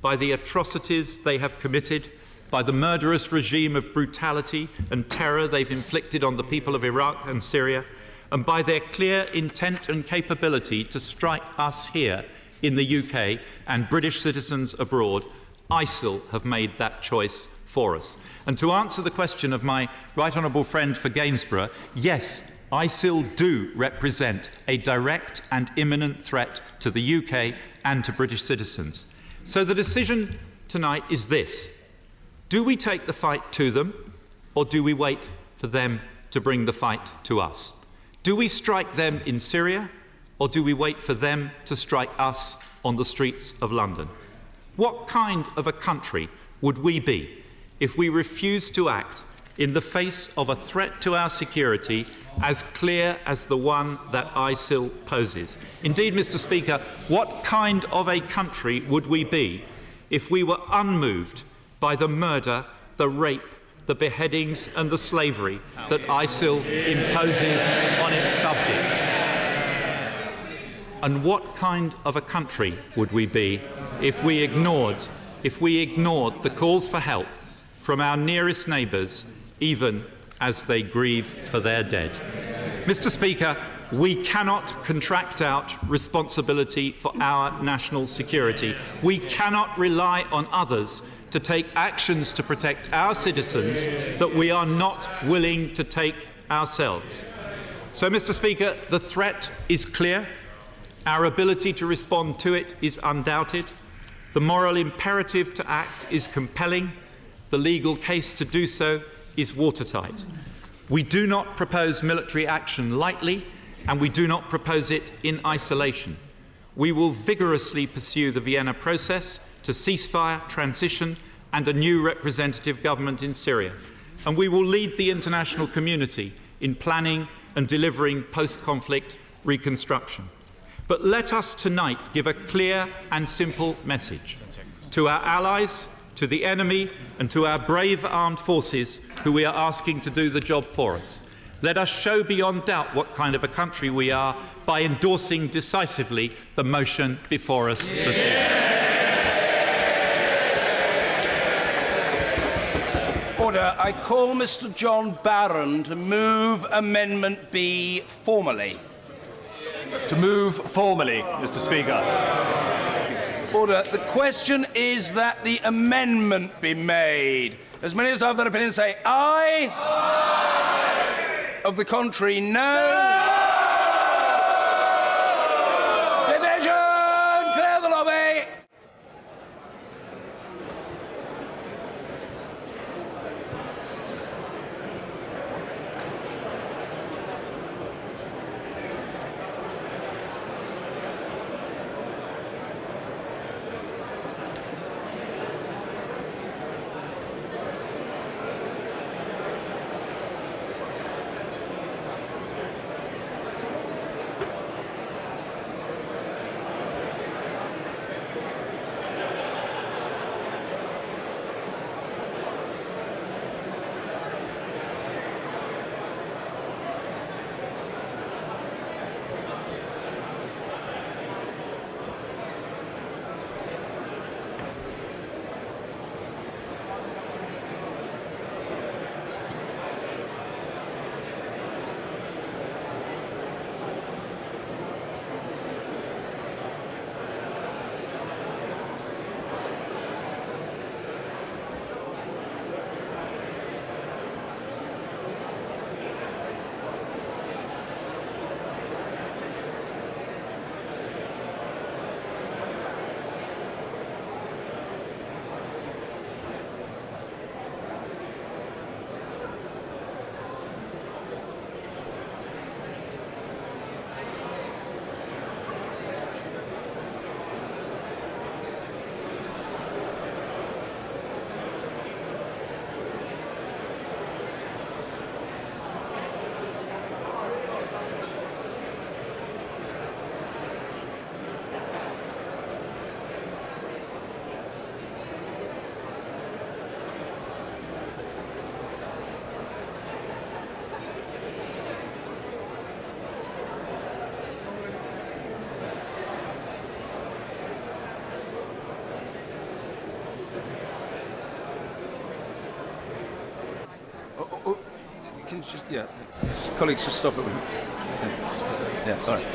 By the atrocities they have committed, by the murderous regime of brutality and terror they've inflicted on the people of Iraq and Syria, and by their clear intent and capability to strike us here in the UK and British citizens abroad, ISIL have made that choice for us. And to answer the question of my right honourable friend for Gainsborough, yes, ISIL do represent a direct and imminent threat to the UK and to British citizens. So the decision tonight is this: do we take the fight to them, or do we wait for them to bring the fight to us? Do we strike them in Syria, or do we wait for them to strike us on the streets of London? What kind of a country would we be if we refused to act in the face of a threat to our security as clear as the one that ISIL poses? Indeed, Mr. Speaker, what kind of a country would we be if we were unmoved by the murder, the rape, the beheadings and the slavery that ISIL imposes on its subjects? And what kind of a country would we be if we ignored the calls for help from our nearest neighbours, even as they grieve for their dead? Mr. Speaker, we cannot contract out responsibility for our national security. We cannot rely on others to take actions to protect our citizens that we are not willing to take ourselves. So, Mr. Speaker, the threat is clear. Our ability to respond to it is undoubted. The moral imperative to act is compelling. The legal case to do so is watertight. We do not propose military action lightly, and we do not propose it in isolation. We will vigorously pursue the Vienna process to ceasefire, transition and a new representative government in Syria. And we will lead the international community in planning and delivering post-conflict reconstruction. But let us tonight give a clear and simple message to our allies, to the enemy and to our brave armed forces who we are asking to do the job for us. Let us show beyond doubt what kind of a country we are by endorsing decisively the motion before us this evening. Order. I call Mr. John Barron to move Amendment B formally. To move formally, Mr. Speaker. Order. The question is that the amendment be made. As many as have that opinion say aye. Aye. Of the contrary, no. Division! Clear the lobby! Colleagues, just stop it. Yeah, all right.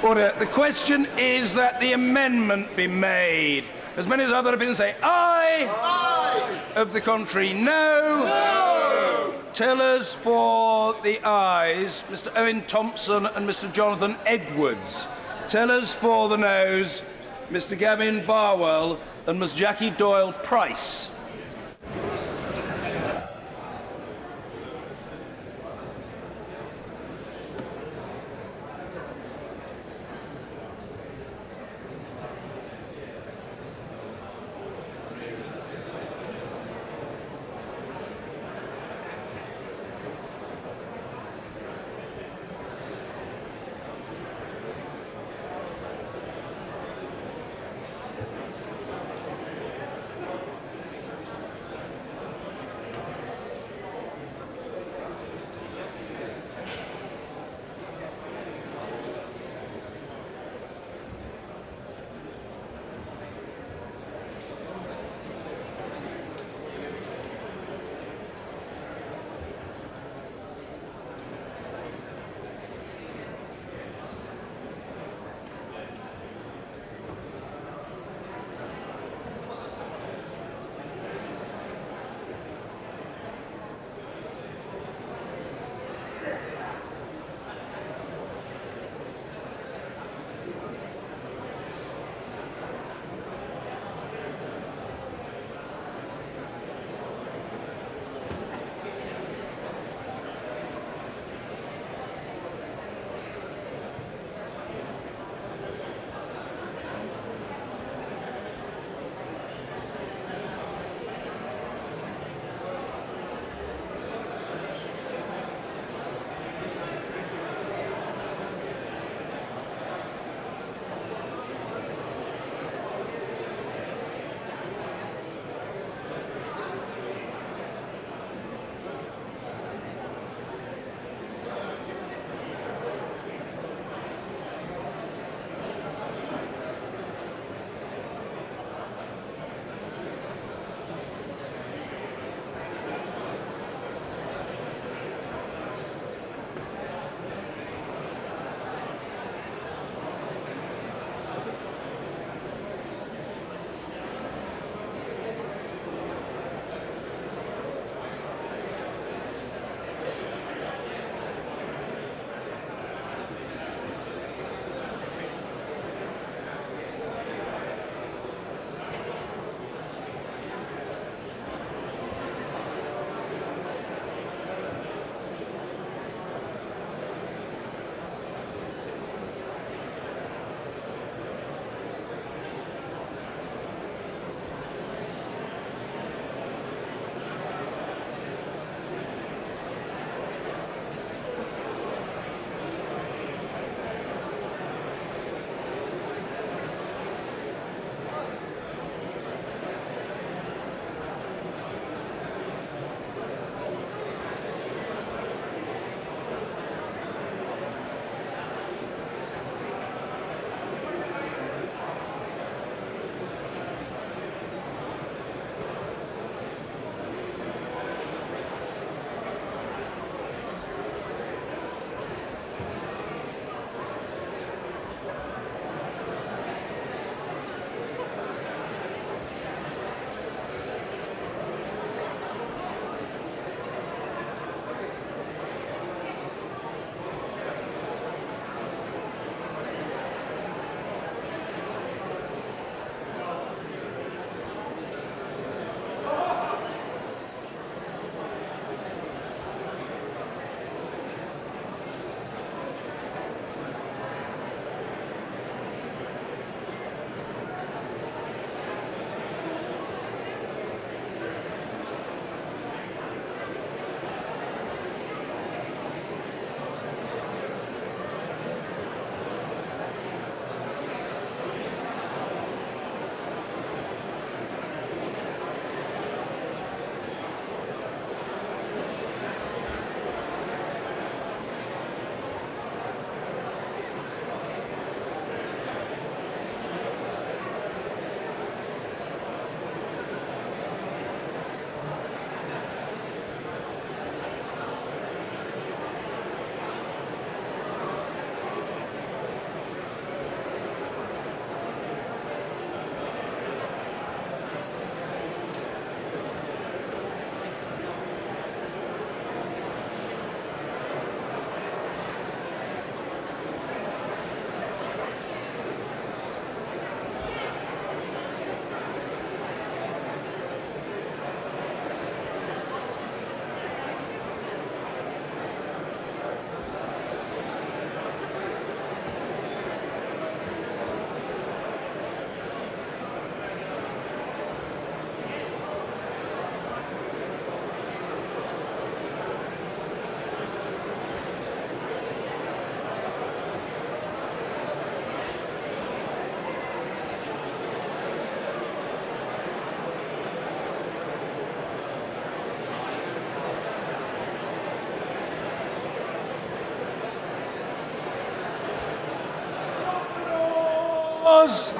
Order. The question is that the amendment be made. As many as have that opinion say aye. Aye. Of the contrary, no. No. Tellers for the ayes, Mr. Owen Thompson and Mr. Jonathan Edwards. Tellers for the noes, Mr. Gavin Barwell and Ms. Jackie Doyle Price. Pause.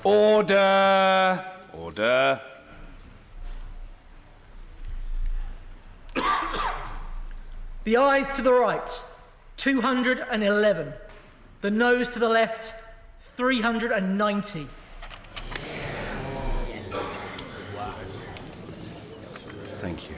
Order. Order. The ayes to the right, 211. The noes to the left, 390. Thank you.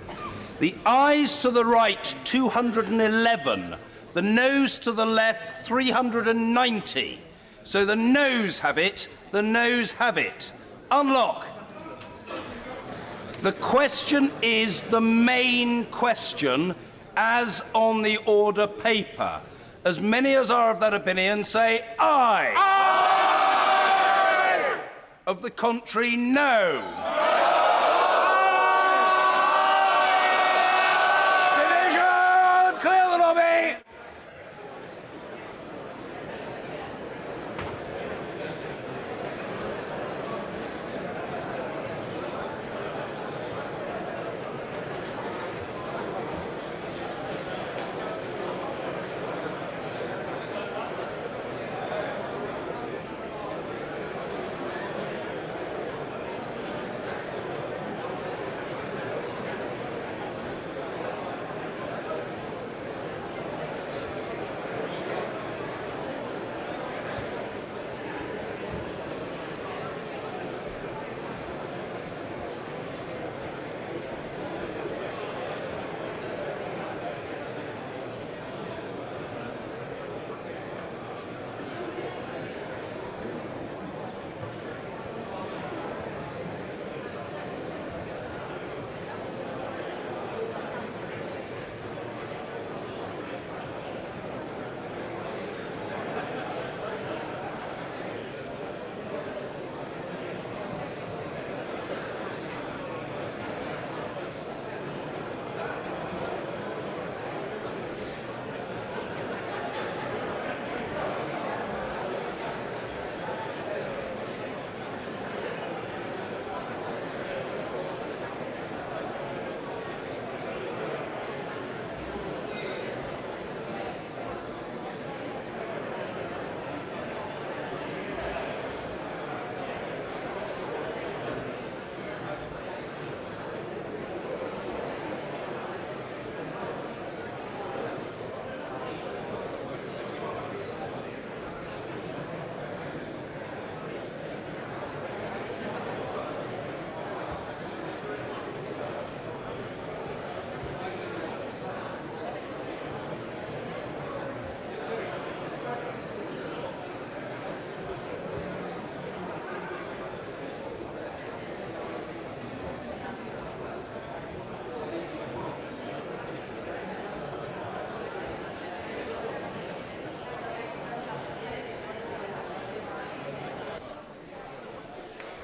The ayes to the right, 211. The noes to the left, 390. So the noes have it. The noes have it. Unlock. The question is the main question as on the order paper. As many as are of that opinion say aye. Aye! Of the contrary, no. Division! Clear the lobby!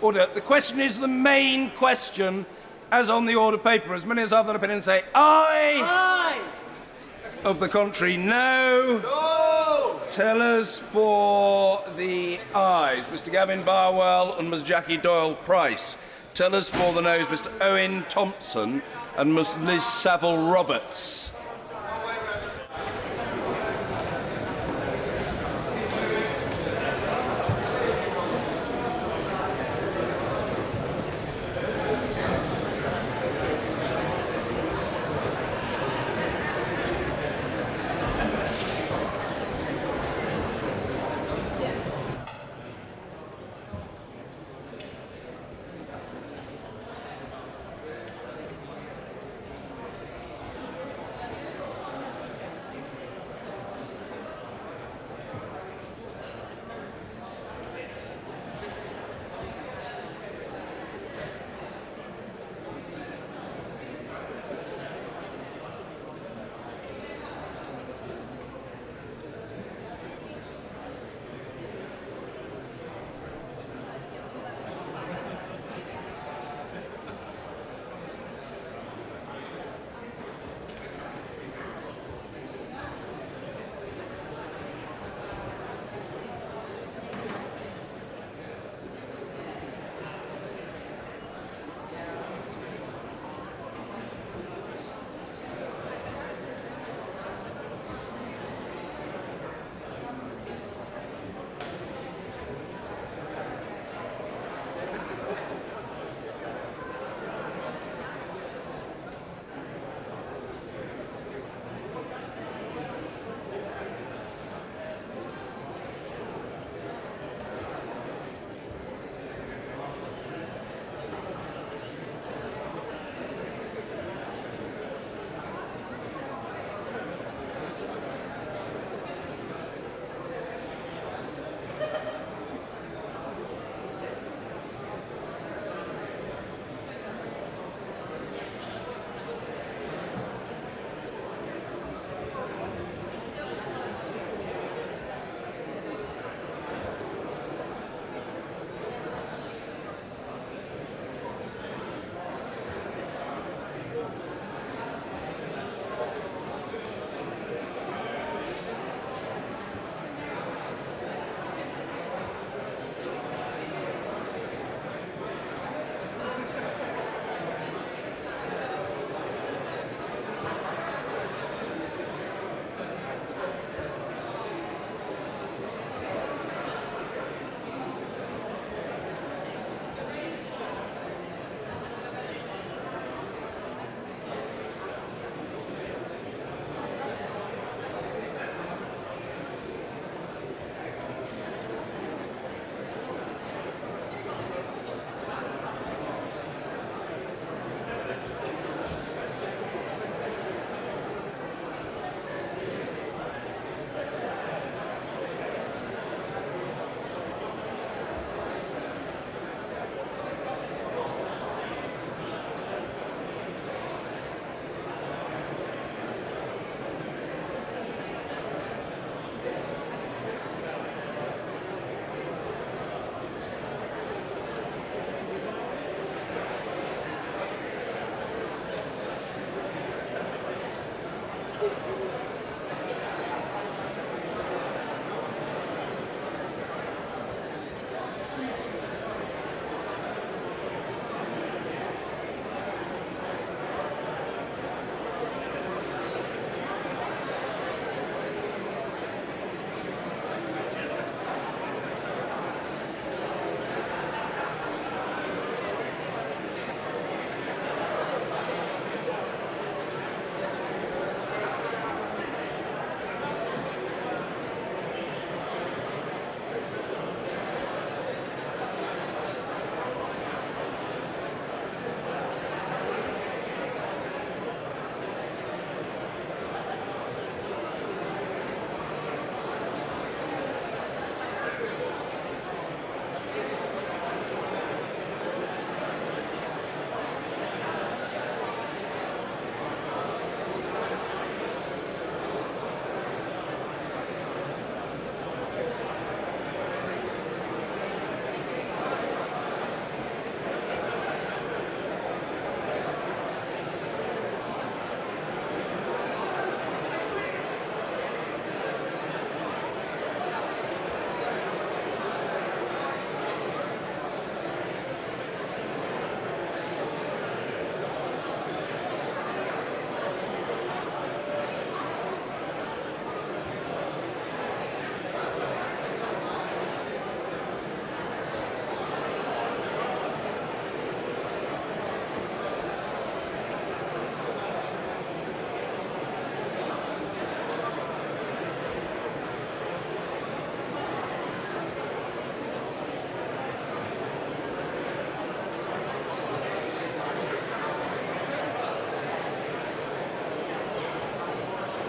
Order. The question is the main question as on the order paper. As many as have that opinion say aye. Aye. Of the contrary, no. No. Tellers for the ayes, Mr. Gavin Barwell and Ms. Jackie Doyle-Price. Tellers for the noes, Mr. Owen Thompson and Ms. Liz Saville-Roberts.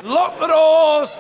Lock the doors.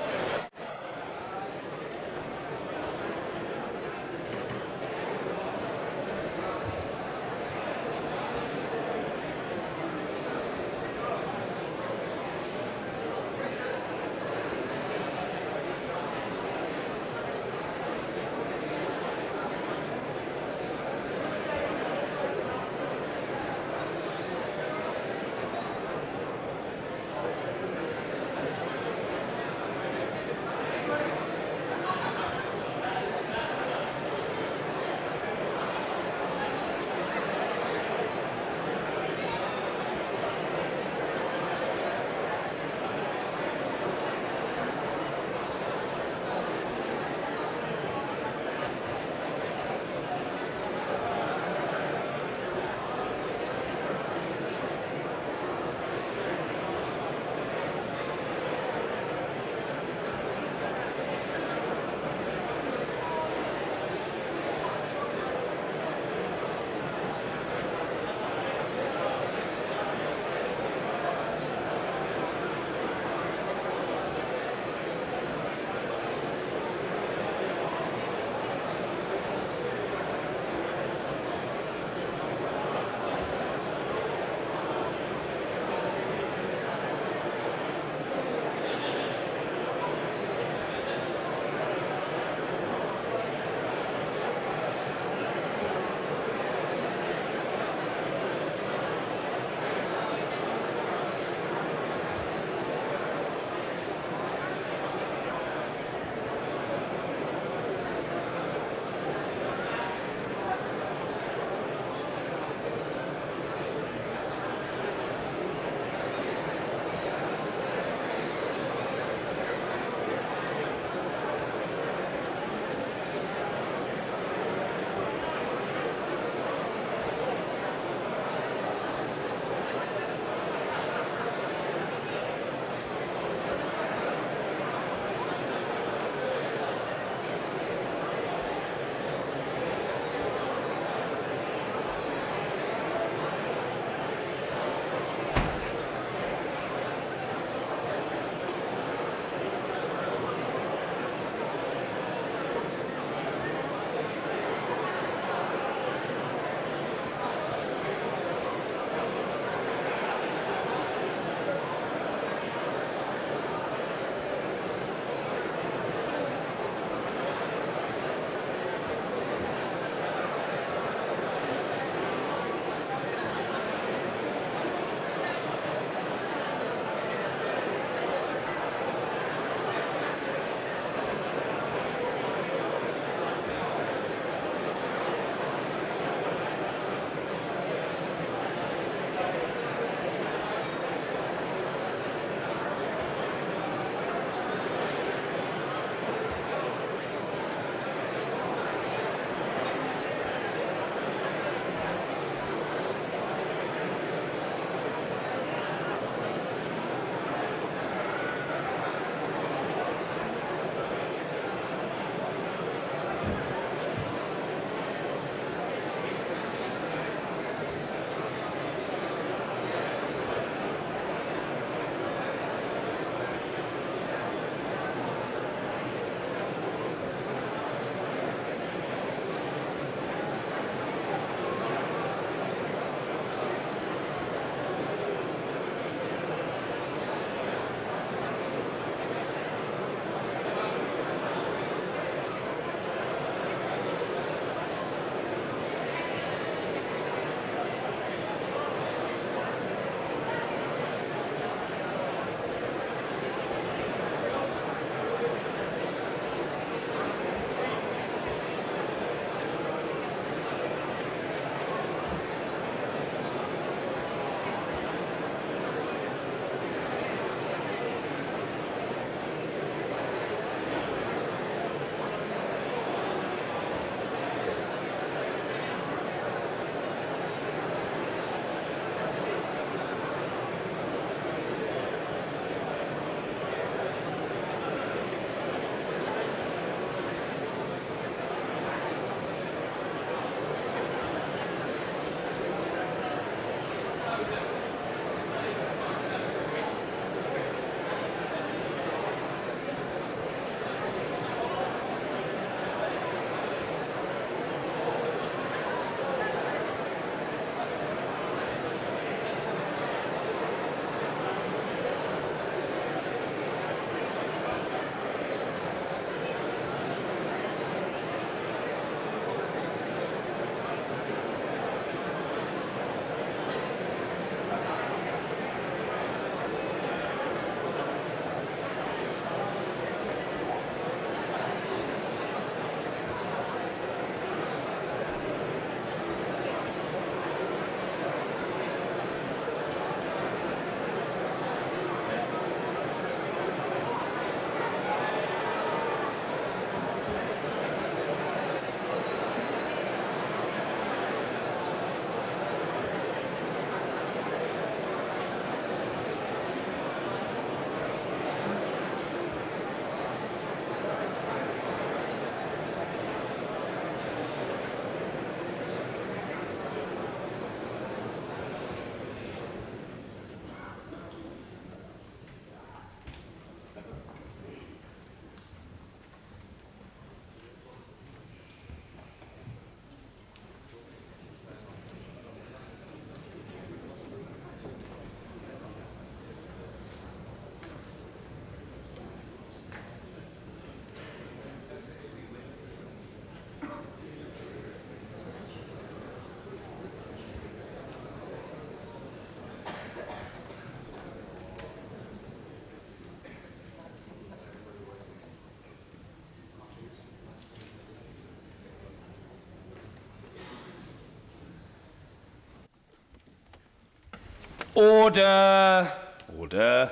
Order. Order.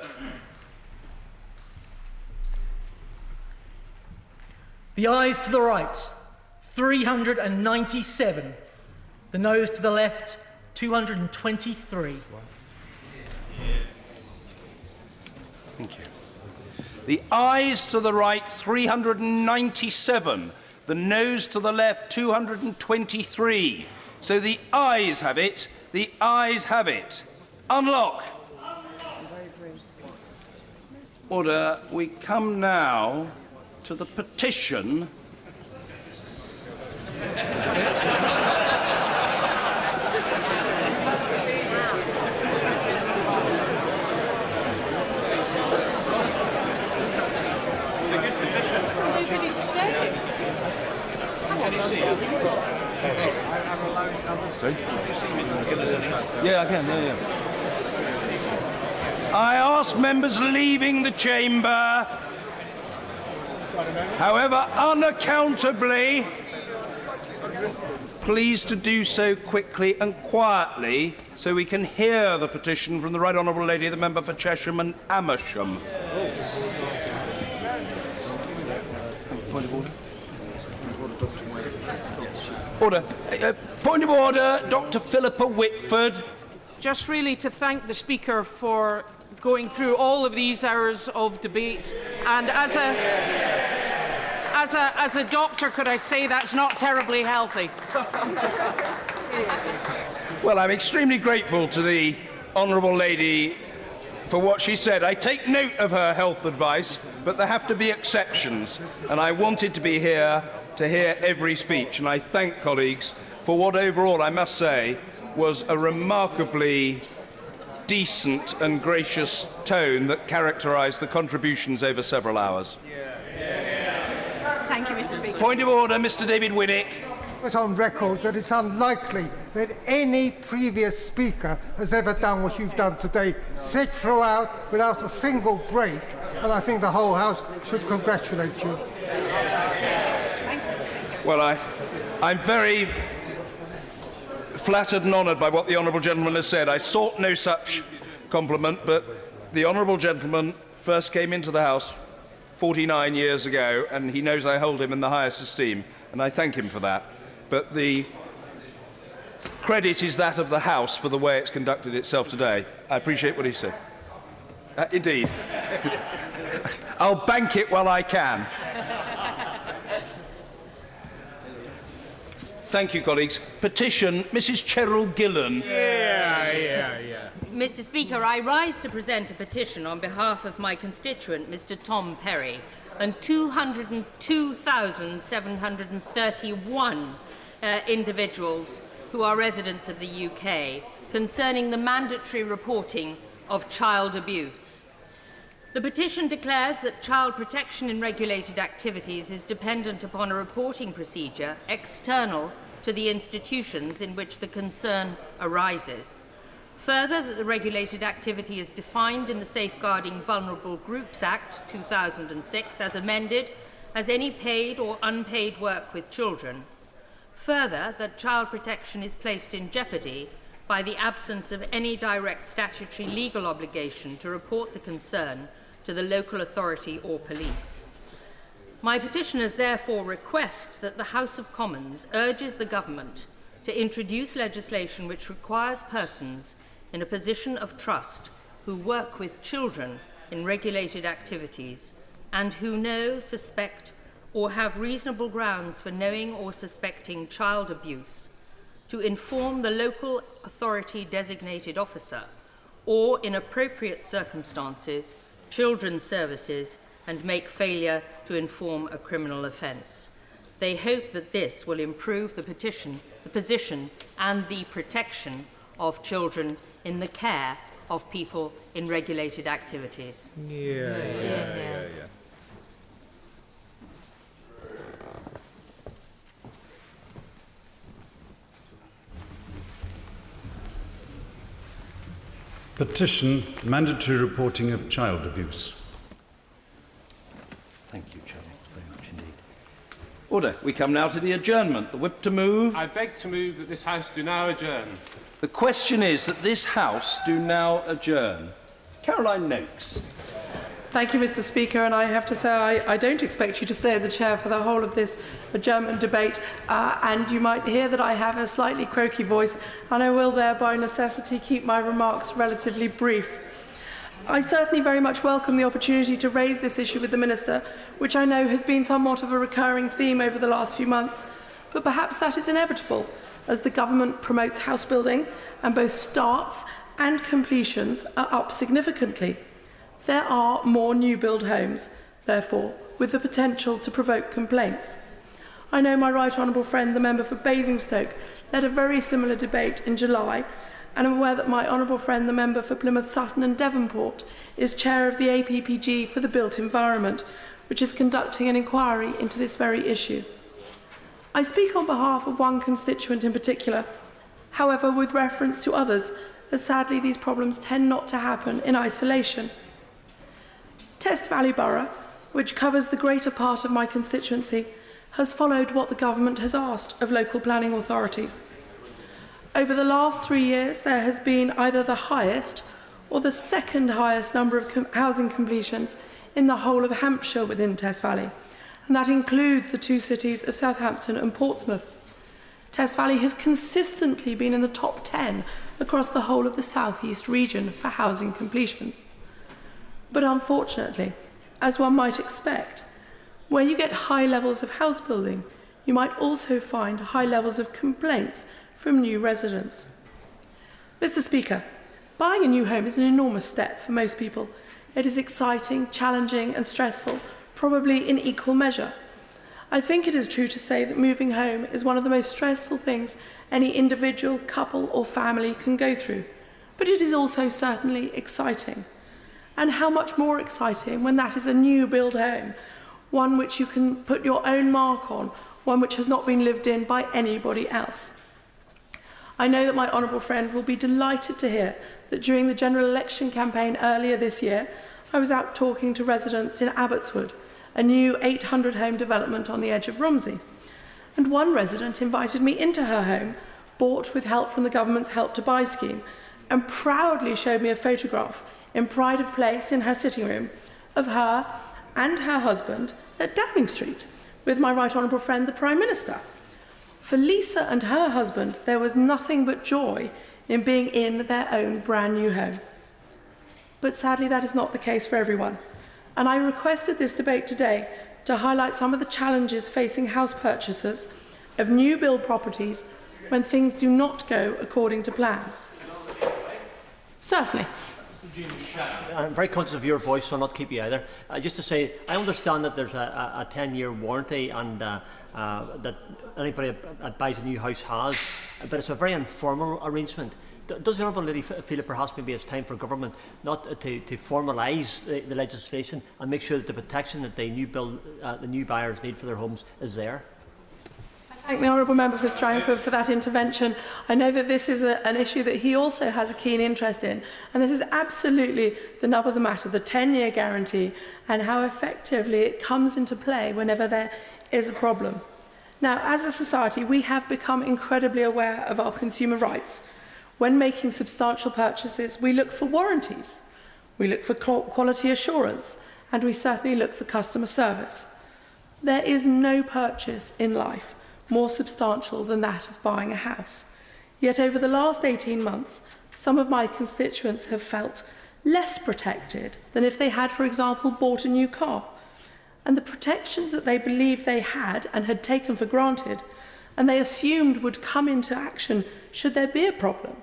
The ayes to the right, 397. The noes to the left, 223. Thank you. The ayes to the right, 397. The noes to the left, 223. So the ayes have it. The ayes have it. Unlock. Order. We come now to the petition It's a good petition. Nobody's staying. Sorry? Yeah, I can. Yeah. I ask members leaving the chamber, however unaccountably, please to do so quickly and quietly so we can hear the petition from the Right Honourable Lady, the member for Chesham and Amersham. Point of order. Order. Point of order, Dr. Philippa Whitford. Just really to thank the Speaker for going through all of these hours of debate, and as a doctor, could I say that's not terribly healthy? Well, I'm extremely grateful to the Honourable Lady for what she said. I take note of her health advice, but there have to be exceptions, and I wanted to be here to hear every speech, and I thank colleagues for what overall, I must say, was a remarkably decent and gracious tone that characterised the contributions over several hours. Thank you, Mr. Speaker. Point of order, Mr. David Winnick. Put on record that it's unlikely that any previous speaker has ever done what you've done today, sit throughout without a single break, and I think the whole House should congratulate you. Well, I'm very flattered and honoured by what the Honourable Gentleman has said. I sought no such compliment, but the Honourable Gentleman first came into the House 49 years ago, and he knows I hold him in the highest esteem, and I thank him for that. But the credit is that of the House for the way it's conducted itself today. I appreciate what he said. Indeed. I'll bank it while I can. Thank you, colleagues. Petition, Mrs. Cheryl Gillan. Mr. Speaker, I rise to present a petition on behalf of my constituent, Mr. Tom Perry, and 202,731 individuals who are residents of the UK concerning the mandatory reporting of child abuse. The petition declares that child protection in regulated activities is dependent upon a reporting procedure external to the institutions in which the concern arises. Further, that the regulated activity is defined in the Safeguarding Vulnerable Groups Act 2006 as amended as any paid or unpaid work with children. Further, that child protection is placed in jeopardy by the absence of any direct statutory legal obligation to report the concern to the local authority or police. My petitioners therefore request that the House of Commons urges the Government to introduce legislation which requires persons in a position of trust who work with children in regulated activities and who know, suspect, or have reasonable grounds for knowing or suspecting child abuse to inform the local authority designated officer or, in appropriate circumstances, children's services and make failure to inform a criminal offence. They hope that this will improve the position and the protection of children in the care of people in regulated activities. Petition, mandatory reporting of child abuse. Thank you, Charlie, very much indeed. Order. We come now to the adjournment. The whip to move. I beg to move that this House do now adjourn. The question is that this House do now adjourn. Caroline Noakes. Thank you, Mr. Speaker, and I have to say I don't expect you to stay in the chair for the whole of this adjournment debate, and you might hear that I have a slightly croaky voice, and I will thereby necessity keep my remarks relatively brief. I certainly very much welcome the opportunity to raise this issue with the Minister, which I know has been somewhat of a recurring theme over the last few months, but perhaps that is inevitable as the government promotes house building and both starts and completions are up significantly. There are more new build homes, therefore, with the potential to provoke complaints. I know my right honourable friend, the member for Basingstoke, led a very similar debate in July, and I'm aware that my honourable friend, the member for Plymouth Sutton and Devonport, is chair of the APPG for the Built Environment, which is conducting an inquiry into this very issue. I speak on behalf of one constituent in particular, however, with reference to others, as sadly these problems tend not to happen in isolation. Test Valley Borough, which covers the greater part of my constituency, has followed what the government has asked of local planning authorities. Over the last 3 years, there has been either the highest or the second highest number of housing completions in the whole of Hampshire within Test Valley, and that includes the two cities of Southampton and Portsmouth. Test Valley has consistently been in the top 10 across the whole of the South East region for housing completions. But unfortunately, as one might expect, where you get high levels of house building, you might also find high levels of complaints from new residents. Mr. Speaker, buying a new home is an enormous step for most people. It is exciting, challenging and stressful, probably in equal measure. I think it is true to say that moving home is one of the most stressful things any individual, couple or family can go through, but it is also certainly exciting. And how much more exciting when that is a new build home, one which you can put your own mark on, one which has not been lived in by anybody else. I know that my honourable friend will be delighted to hear that during the general election campaign earlier this year, I was out talking to residents in Abbotswood, a new 800-home development on the edge of Romsey. And one resident invited me into her home, bought with help from the government's Help to Buy scheme, and proudly showed me a photograph in pride of place in her sitting room of her and her husband at Downing Street with my right honourable friend, the Prime Minister. For Lisa and her husband, there was nothing but joy in being in their own brand new home. But sadly, that is not the case for everyone. And I requested this debate today to highlight some of the challenges facing house purchasers of new build properties when things do not go according to plan. Certainly. I'm very conscious of your voice, so I'll not keep you either. Just to say, I understand that there's a 10-year warranty and that anybody that buys a new house has, but it's a very informal arrangement. Does the Honourable Lady feel that perhaps maybe it's time for government not to formalise the legislation and make sure that the protection that the new buyers need for their homes is there? I thank the honourable member for Strangford for that intervention. I know that this is an issue that he also has a keen interest in, and this is absolutely the nub of the matter, the 10-year guarantee and how effectively it comes into play whenever there is a problem. Now, as a society, we have become incredibly aware of our consumer rights. When making substantial purchases, we look for warranties, we look for quality assurance, and we certainly look for customer service. There is no purchase in life more substantial than that of buying a house. Yet over the last 18 months, some of my constituents have felt less protected than if they had, for example, bought a new car. And the protections that they believed they had and had taken for granted, and they assumed would come into action should there be a problem,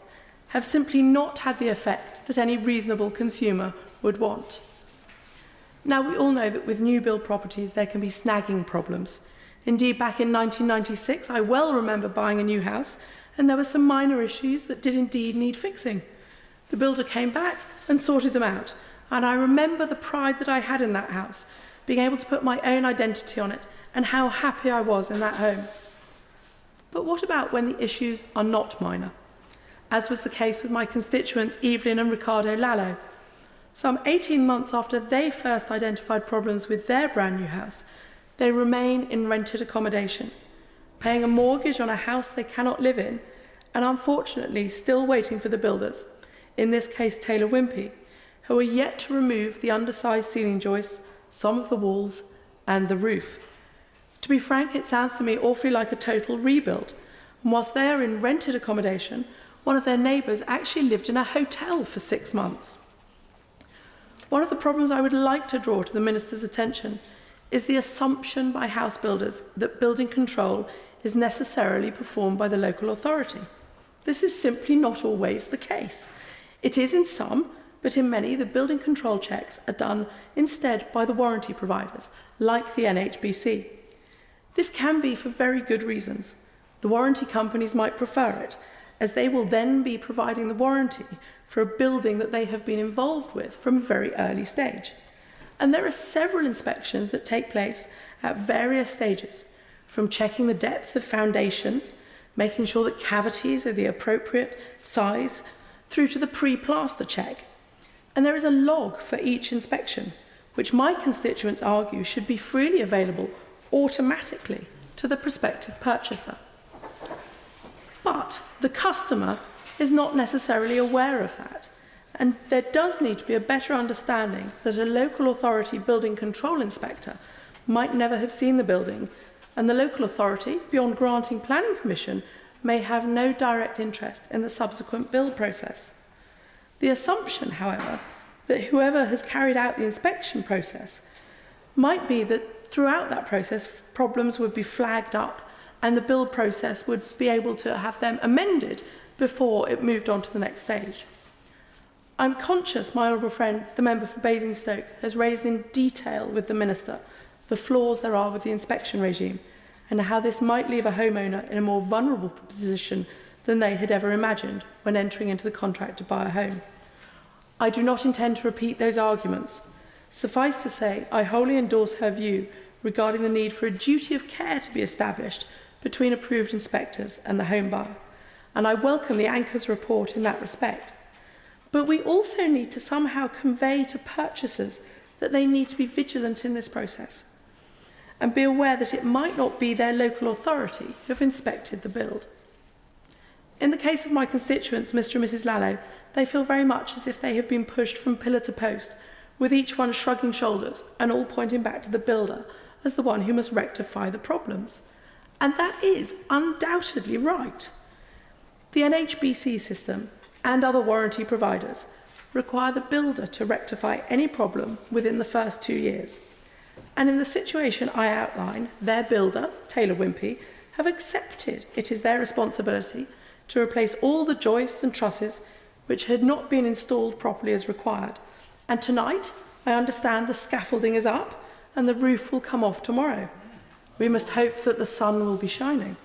have simply not had the effect that any reasonable consumer would want. Now, we all know that with new build properties there can be snagging problems. Indeed, back in 1996, I well remember buying a new house, and there were some minor issues that did indeed need fixing. The builder came back and sorted them out, and I remember the pride that I had in that house, being able to put my own identity on it, and how happy I was in that home. But what about when the issues are not minor? As was the case with my constituents Evelyn and Ricardo Lallo. Some 18 months after they first identified problems with their brand new house, they remain in rented accommodation, paying a mortgage on a house they cannot live in, and unfortunately still waiting for the builders, in this case Taylor Wimpey, who are yet to remove the undersized ceiling joists, some of the walls and the roof. To be frank, it sounds to me awfully like a total rebuild, and whilst they are in rented accommodation, one of their neighbours actually lived in a hotel for 6 months. One of the problems I would like to draw to the Minister's attention is the assumption by house builders that building control is necessarily performed by the local authority. This is simply not always the case. It is in some, but in many, the building control checks are done instead by the warranty providers, like the NHBC. This can be for very good reasons. The warranty companies might prefer it, as they will then be providing the warranty for a building that they have been involved with from a very early stage. And there are several inspections that take place at various stages, from checking the depth of foundations, making sure that cavities are the appropriate size, through to the pre-plaster check. And there is a log for each inspection, which my constituents argue should be freely available automatically to the prospective purchaser. But the customer is not necessarily aware of that, and there does need to be a better understanding that a local authority building control inspector might never have seen the building, and the local authority, beyond granting planning permission, may have no direct interest in the subsequent build process. The assumption, however, that whoever has carried out the inspection process might be that throughout that process problems would be flagged up and the build process would be able to have them amended before it moved on to the next stage. I'm conscious my honourable friend, the member for Basingstoke, has raised in detail with the Minister the flaws there are with the inspection regime and how this might leave a homeowner in a more vulnerable position than they had ever imagined when entering into the contract to buy a home. I do not intend to repeat those arguments. Suffice to say, I wholly endorse her view regarding the need for a duty of care to be established between approved inspectors and the home buyer, and I welcome the Anchor's report in that respect. But we also need to somehow convey to purchasers that they need to be vigilant in this process and be aware that it might not be their local authority who have inspected the build. In the case of my constituents, Mr. and Mrs. Lallow, they feel very much as if they have been pushed from pillar to post, with each one shrugging shoulders and all pointing back to the builder as the one who must rectify the problems. And that is undoubtedly right. The NHBC system and other warranty providers require the builder to rectify any problem within the first 2 years. And in the situation I outline, their builder, Taylor Wimpey, have accepted it is their responsibility to replace all the joists and trusses which had not been installed properly as required. And tonight, I understand the scaffolding is up and the roof will come off tomorrow. We must hope that the sun will be shining.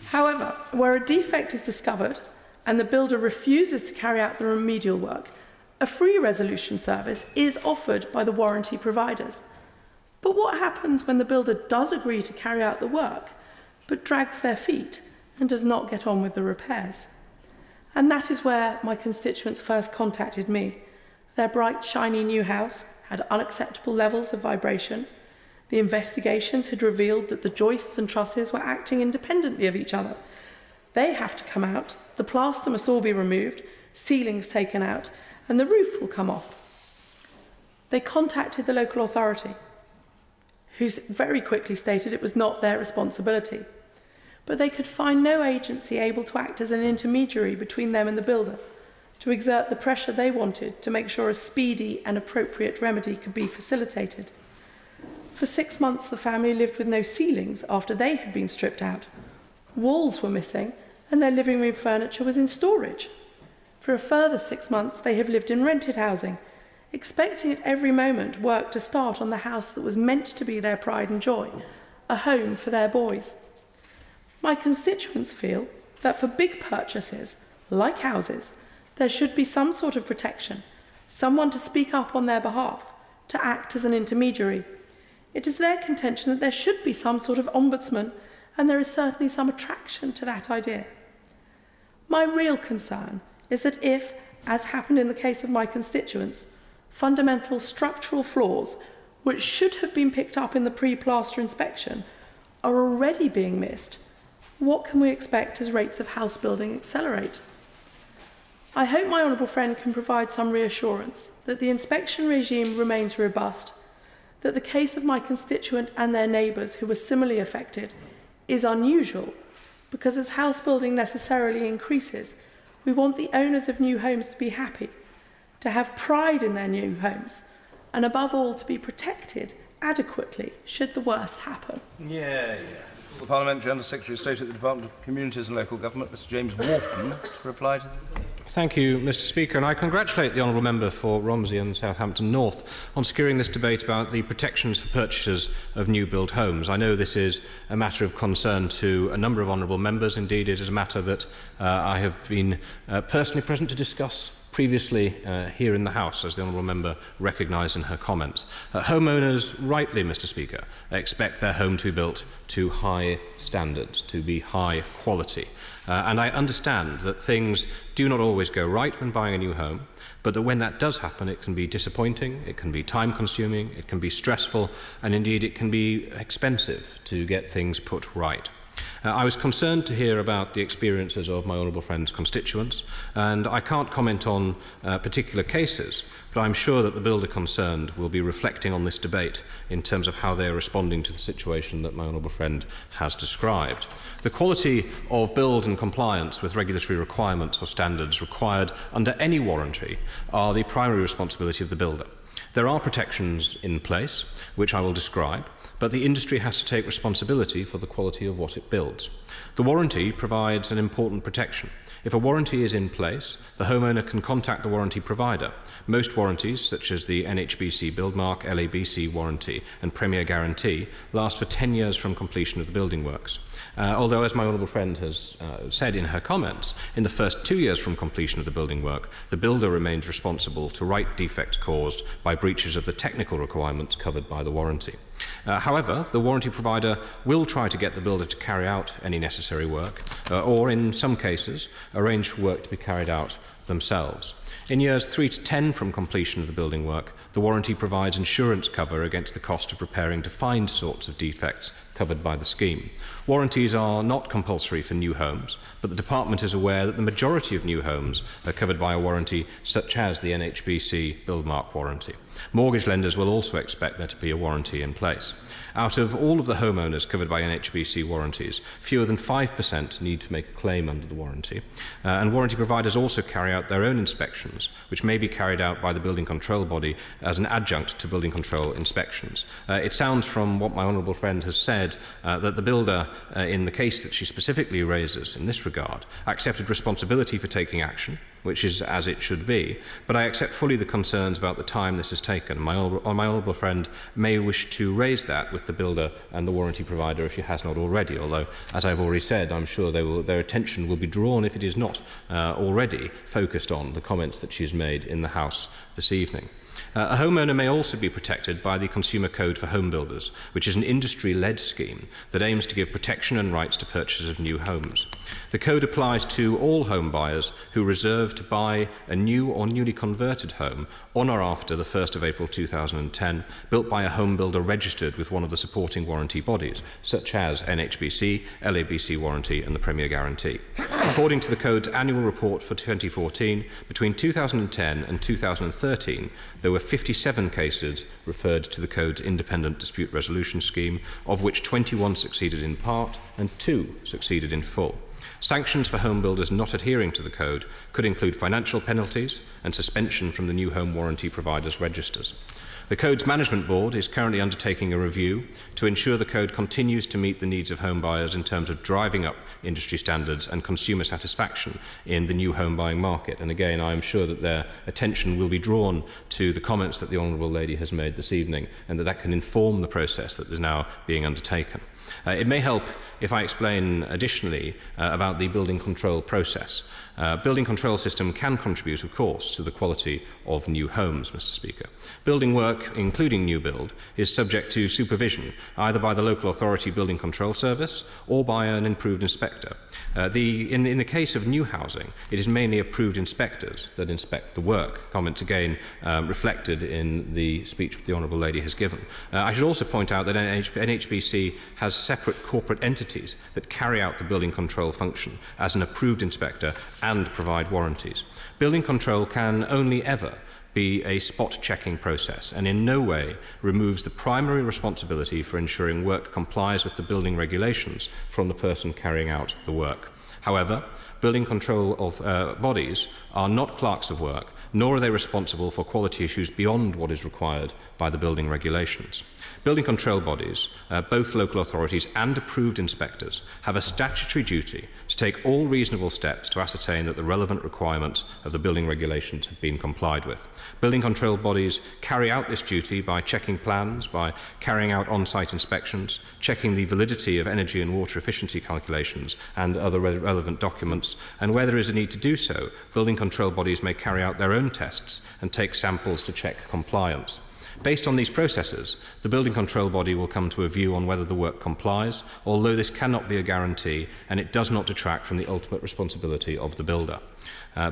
However, where a defect is discovered and the builder refuses to carry out the remedial work, a free resolution service is offered by the warranty providers. But what happens when the builder does agree to carry out the work, but drags their feet and does not get on with the repairs? And that is where my constituents first contacted me. Their bright, shiny new house had unacceptable levels of vibration. The investigations had revealed that the joists and trusses were acting independently of each other. They have to come out, the plaster must all be removed, ceilings taken out, and the roof will come off. They contacted the local authority, who very quickly stated it was not their responsibility. But they could find no agency able to act as an intermediary between them and the builder, to exert the pressure they wanted to make sure a speedy and appropriate remedy could be facilitated. For 6 months, the family lived with no ceilings after they had been stripped out. Walls were missing, and their living room furniture was in storage. For a further 6 months, they have lived in rented housing, expecting at every moment work to start on the house that was meant to be their pride and joy, a home for their boys. My constituents feel that for big purchases, like houses, there should be some sort of protection, someone to speak up on their behalf, to act as an intermediary. It is their contention that there should be some sort of ombudsman, and there is certainly some attraction to that idea. My real concern is that if, as happened in the case of my constituents, fundamental structural flaws, which should have been picked up in the pre-plaster inspection, are already being missed, what can we expect as rates of house building accelerate? I hope my honourable friend can provide some reassurance that the inspection regime remains robust, that the case of my constituent and their neighbours who were similarly affected is unusual, because as house building necessarily increases, we want the owners of new homes to be happy, to have pride in their new homes, and above all to be protected adequately should the worst happen. The Parliamentary Under Secretary of State at the Department of Communities and Local Government, Mr James Wharton, to reply to this. Thank you, Mr Speaker, and I congratulate the honourable member for Romsey and Southampton North on securing this debate about the protections for purchasers of new-build homes. I know this is a matter of concern to a number of honourable members. Indeed, it is a matter that I have been personally present to discuss previously here in the House, as the honourable member recognised in her comments. Homeowners, rightly, Mr Speaker, expect their home to be built to high standards, to be high quality. And I understand that things do not always go right when buying a new home, but that when that does happen, it can be disappointing, it can be time-consuming, it can be stressful, and indeed it can be expensive to get things put right. I was concerned to hear about the experiences of my honourable friend's constituents, and I can't comment on particular cases, but I'm sure that the builder concerned will be reflecting on this debate in terms of how they're responding to the situation that my honourable friend has described. The quality of build and compliance with regulatory requirements or standards required under any warranty are the primary responsibility of the builder. There are protections in place, which I will describe, but the industry has to take responsibility for the quality of what it builds. The warranty provides an important protection. If a warranty is in place, the homeowner can contact the warranty provider. Most warranties, such as the NHBC Buildmark, LABC warranty and Premier Guarantee, last for 10 years from completion of the building works. Although, as my honourable friend has said in her comments, in the first 2 years from completion of the building work, the builder remains responsible to right defects caused by breaches of the technical requirements covered by the warranty. However, the warranty provider will try to get the builder to carry out any necessary work, or in some cases, arrange for work to be carried out themselves. In years 3 to 10 from completion of the building work, the warranty provides insurance cover against the cost of repairing defined sorts of defects covered by the scheme. Warranties are not compulsory for new homes, but the Department is aware that the majority of new homes are covered by a warranty such as the NHBC Buildmark warranty. Mortgage lenders will also expect there to be a warranty in place. Out of all of the homeowners covered by NHBC warranties, fewer than 5% need to make a claim under the warranty. And warranty providers also carry out their own inspections, which may be carried out by the building control body as an adjunct to building control inspections. It sounds from what my honourable friend has said that the builder, in the case that she specifically raises in this regard, accepted responsibility for taking action, which is as it should be, but I accept fully the concerns about the time this has taken. My honourable friend may wish to raise that with the builder and the warranty provider if she has not already, although, as I've already said, I'm sure their attention will be drawn, if it is not already, focused on the comments that she's made in the House this evening. A homeowner may also be protected by the Consumer Code for Home Builders, which is an industry-led scheme that aims to give protection and rights to purchasers of new homes. The code applies to all home buyers who reserve to buy a new or newly converted home on or after the 1st of April 2010, built by a home builder registered with one of the supporting warranty bodies, such as NHBC, LABC Warranty and the Premier Guarantee. According to the Code's annual report for 2014, between 2010 and 2013, there were 57 cases referred to the Code's Independent Dispute Resolution Scheme, of which 21 succeeded in part and 2 succeeded in full. Sanctions for home builders not adhering to the Code could include financial penalties and suspension from the new home warranty providers' registers. The Code's Management Board is currently undertaking a review to ensure the Code continues to meet the needs of home buyers in terms of driving up industry standards and consumer satisfaction in the new home buying market. And again, I am sure that their attention will be drawn to the comments that the Honourable Lady has made this evening, and that can inform the process that is now being undertaken. It may help if I explain additionally about the building control process. Building control system can contribute, of course, to the quality of new homes, Mr. Speaker. Building work, including new build, is subject to supervision, either by the local authority building control service or by an approved inspector. In the case of new housing, it is mainly approved inspectors that inspect the work. Comments again reflected in the speech the Honourable Lady has given. I should also point out that NHBC has as separate corporate entities that carry out the building control function as an approved inspector and provide warranties. Building control can only ever be a spot-checking process and in no way removes the primary responsibility for ensuring work complies with the building regulations from the person carrying out the work. However, building control bodies are not clerks of work, nor are they responsible for quality issues beyond what is required by the building regulations. Building control bodies, both local authorities and approved inspectors, have a statutory duty to take all reasonable steps to ascertain that the relevant requirements of the building regulations have been complied with. Building control bodies carry out this duty by checking plans, by carrying out on-site inspections, checking the validity of energy and water efficiency calculations and other relevant documents, and where there is a need to do so, building control bodies may carry out their own tests and take samples to check compliance. Based on these processes, the building control body will come to a view on whether the work complies, although this cannot be a guarantee and it does not detract from the ultimate responsibility of the builder.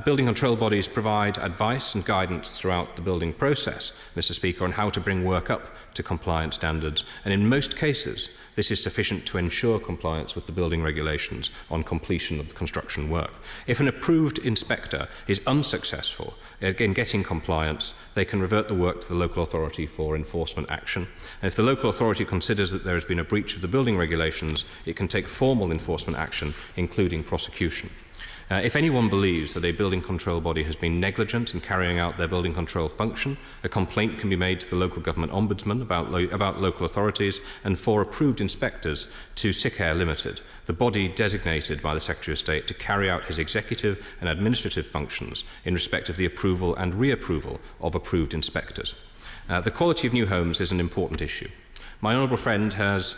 Building control bodies provide advice and guidance throughout the building process, Mr. Speaker, on how to bring work up to compliance standards, and in most cases this is sufficient to ensure compliance with the building regulations on completion of the construction work. If an approved inspector is unsuccessful in getting compliance, they can revert the work to the local authority for enforcement action. And if the local authority considers that there has been a breach of the building regulations, it can take formal enforcement action, including prosecution. If anyone believes that a building control body has been negligent in carrying out their building control function, a complaint can be made to the local government ombudsman about local authorities and for approved inspectors to Sicair Limited, the body designated by the Secretary of State to carry out his executive and administrative functions in respect of the approval and reapproval of approved inspectors. The quality of new homes is an important issue. My honourable friend has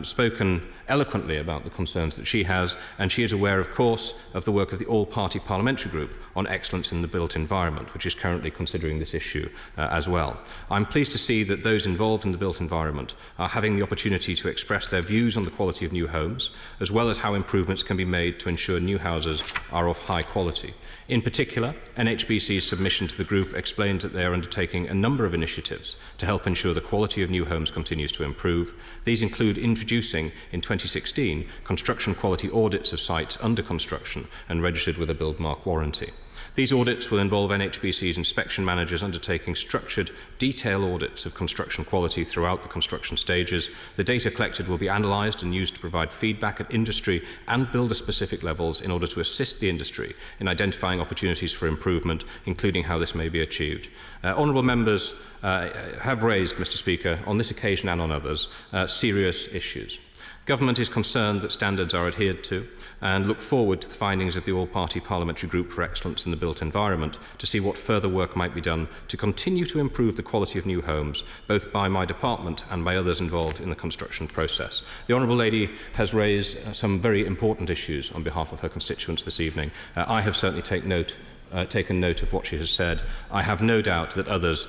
spoken eloquently about the concerns that she has, and she is aware, of course, of the work of the All-Party Parliamentary Group on Excellence in the Built Environment, which is currently considering this issue as well. I'm pleased to see that those involved in the built environment are having the opportunity to express their views on the quality of new homes, as well as how improvements can be made to ensure new houses are of high quality. In particular, NHBC's submission to the group explains that they are undertaking a number of initiatives to help ensure the quality of new homes continues to improve. These include introducing, in 2016, construction quality audits of sites under construction and registered with a Build Mark warranty. These audits will involve NHBC's inspection managers undertaking structured, detailed audits of construction quality throughout the construction stages. The data collected will be analysed and used to provide feedback at industry and builder-specific levels in order to assist the industry in identifying opportunities for improvement, including how this may be achieved. Honourable members have raised, Mr. Speaker, on this occasion and on others, serious issues. Government is concerned that standards are adhered to and look forward to the findings of the All-Party Parliamentary Group for Excellence in the Built Environment to see what further work might be done to continue to improve the quality of new homes, both by my department and by others involved in the construction process. The Honourable Lady has raised some very important issues on behalf of her constituents this evening. I have certainly taken note of what she has said. I have no doubt that others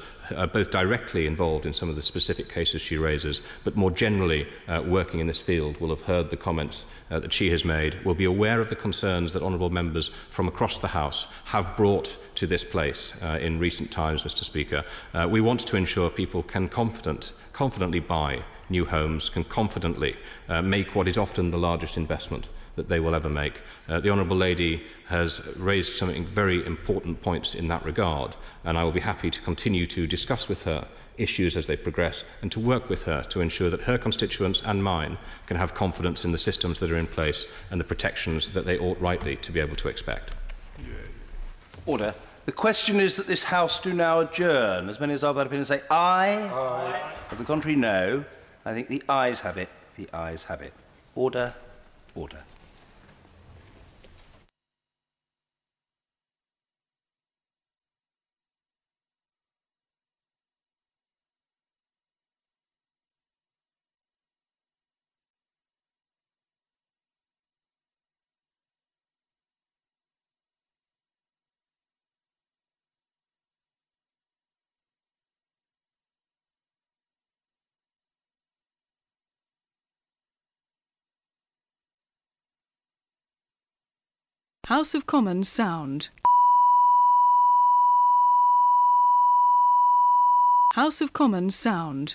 both directly involved in some of the specific cases she raises, but more generally working in this field will have heard the comments that she has made, will be aware of the concerns that honourable members from across the House have brought to this place in recent times, Mr. Speaker. We want to ensure people can confidently buy new homes, can confidently make what is often the largest investment that they will ever make. The Honourable Lady has raised some very important points in that regard, and I will be happy to continue to discuss with her issues as they progress and to work with her to ensure that her constituents and mine can have confidence in the systems that are in place and the protections that they ought rightly to be able to expect. Order. The question is that this House do now adjourn. As many as are of that opinion say aye. Aye. Of the contrary, no. I think the ayes have it. The ayes have it. Order. Order. House of Commons sound. House of Commons sound.